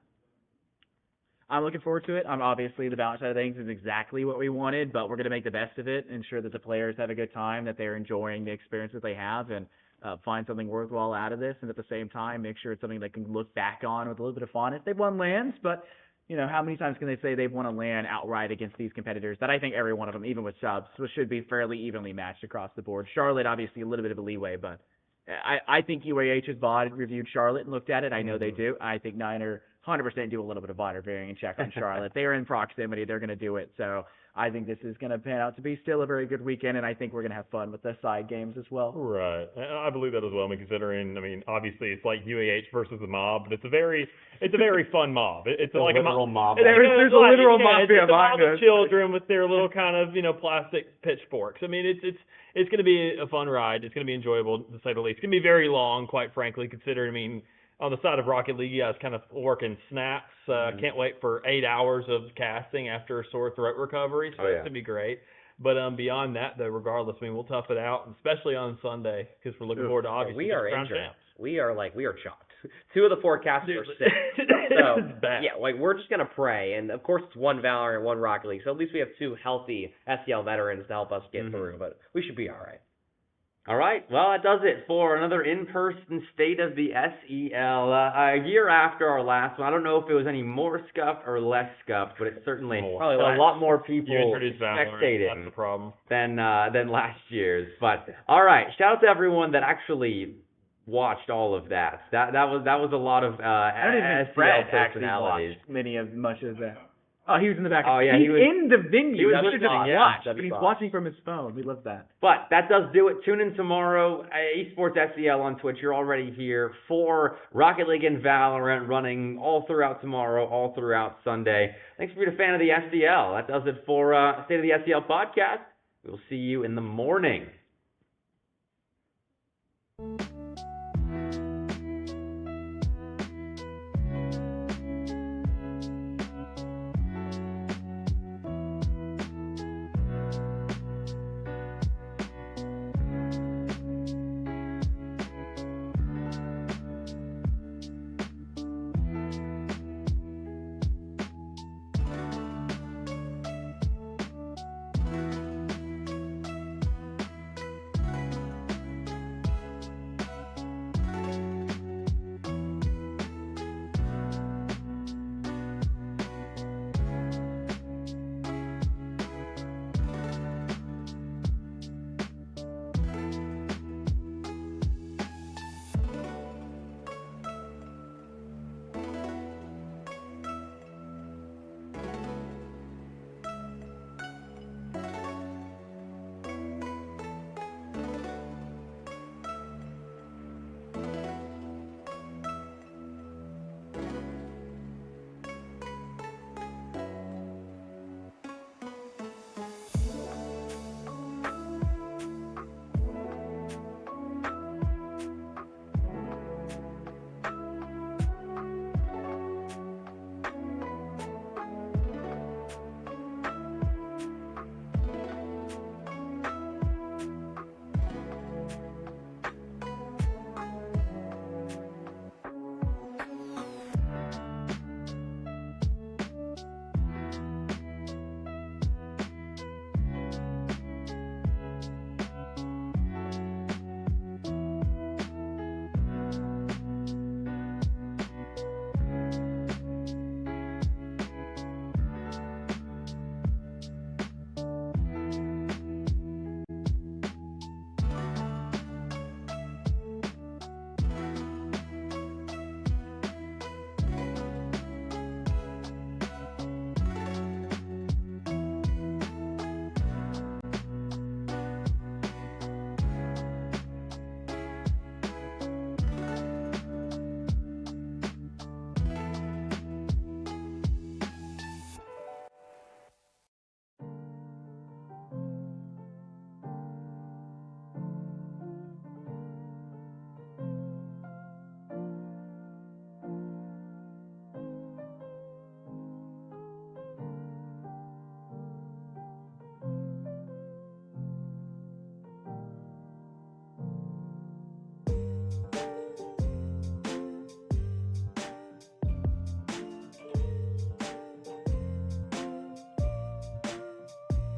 I'm looking forward to it. Obviously, the balance side of things is exactly what we wanted, but we're going to make the best of it, ensure that the players have a good time, that they're enjoying the experience that they have, and find something worthwhile out of this, and at the same time, make sure it's something they can look back on with a little bit of fondness. They've won LANs, but how many times can they say they've won a LAN outright against these competitors that I think every one of them, even with subs, should be fairly evenly matched across the board. Charlotte, obviously, a little bit of a leeway, but I think UAH's bot reviewed Charlotte and looked at it. I know they do. I think Niner 100% do a little bit of bot reviewing and check on Charlotte. They are in proximity. They're going to do it. So I think this is going to pan out to be still a very good weekend, and I think we're going to have fun with the side games as well. Right. And I believe that as well, considering, obviously it's like UAH versus the mob, but it's a very fun mob. It's like literal mob. There's a literal mob behind us. Children with their little kind of, plastic pitchforks. It's going to be a fun ride. It's going to be enjoyable, to say the least. It's going to be very long, quite frankly, considering, on the side of Rocket League, you guys kind of working snaps. Can't wait for 8 hours of casting after a sore throat recovery. So it's going to be great. But beyond that, though, regardless, we'll tough it out, especially on Sunday, because we're looking forward to obviously we are crown injured. champs. We are shocked. 2 of the 4 casters are sick. So, we're just going to pray. And, of course, it's 1 Valorant and 1 Rocket League. So at least we have 2 healthy SEL veterans to help us get through. But we should be all right. All right. Well, that does it for another in-person State of the SEL. A year after our last one. I don't know if it was any more scuffed or less scuffed, but it's certainly probably a lot more people You introduced Valorant, spectating that's the problem. than last year's. But all right, shout out to everyone that actually watched all of that. That was a lot of I don't even think SEL Fred actually personalities. watched much of that. Oh, he was in the back. Oh, yeah, he's he was in the venue. he was He should just listening, watch, yeah. but he's watching from his phone. We love that. But that does do it. Tune in tomorrow, Esports SEL on Twitch. You're already here for Rocket League and Valorant running all throughout tomorrow, all throughout Sunday. Thanks for being a fan of the SEL. That does it for State of the SEL podcast. We'll see you in the morning.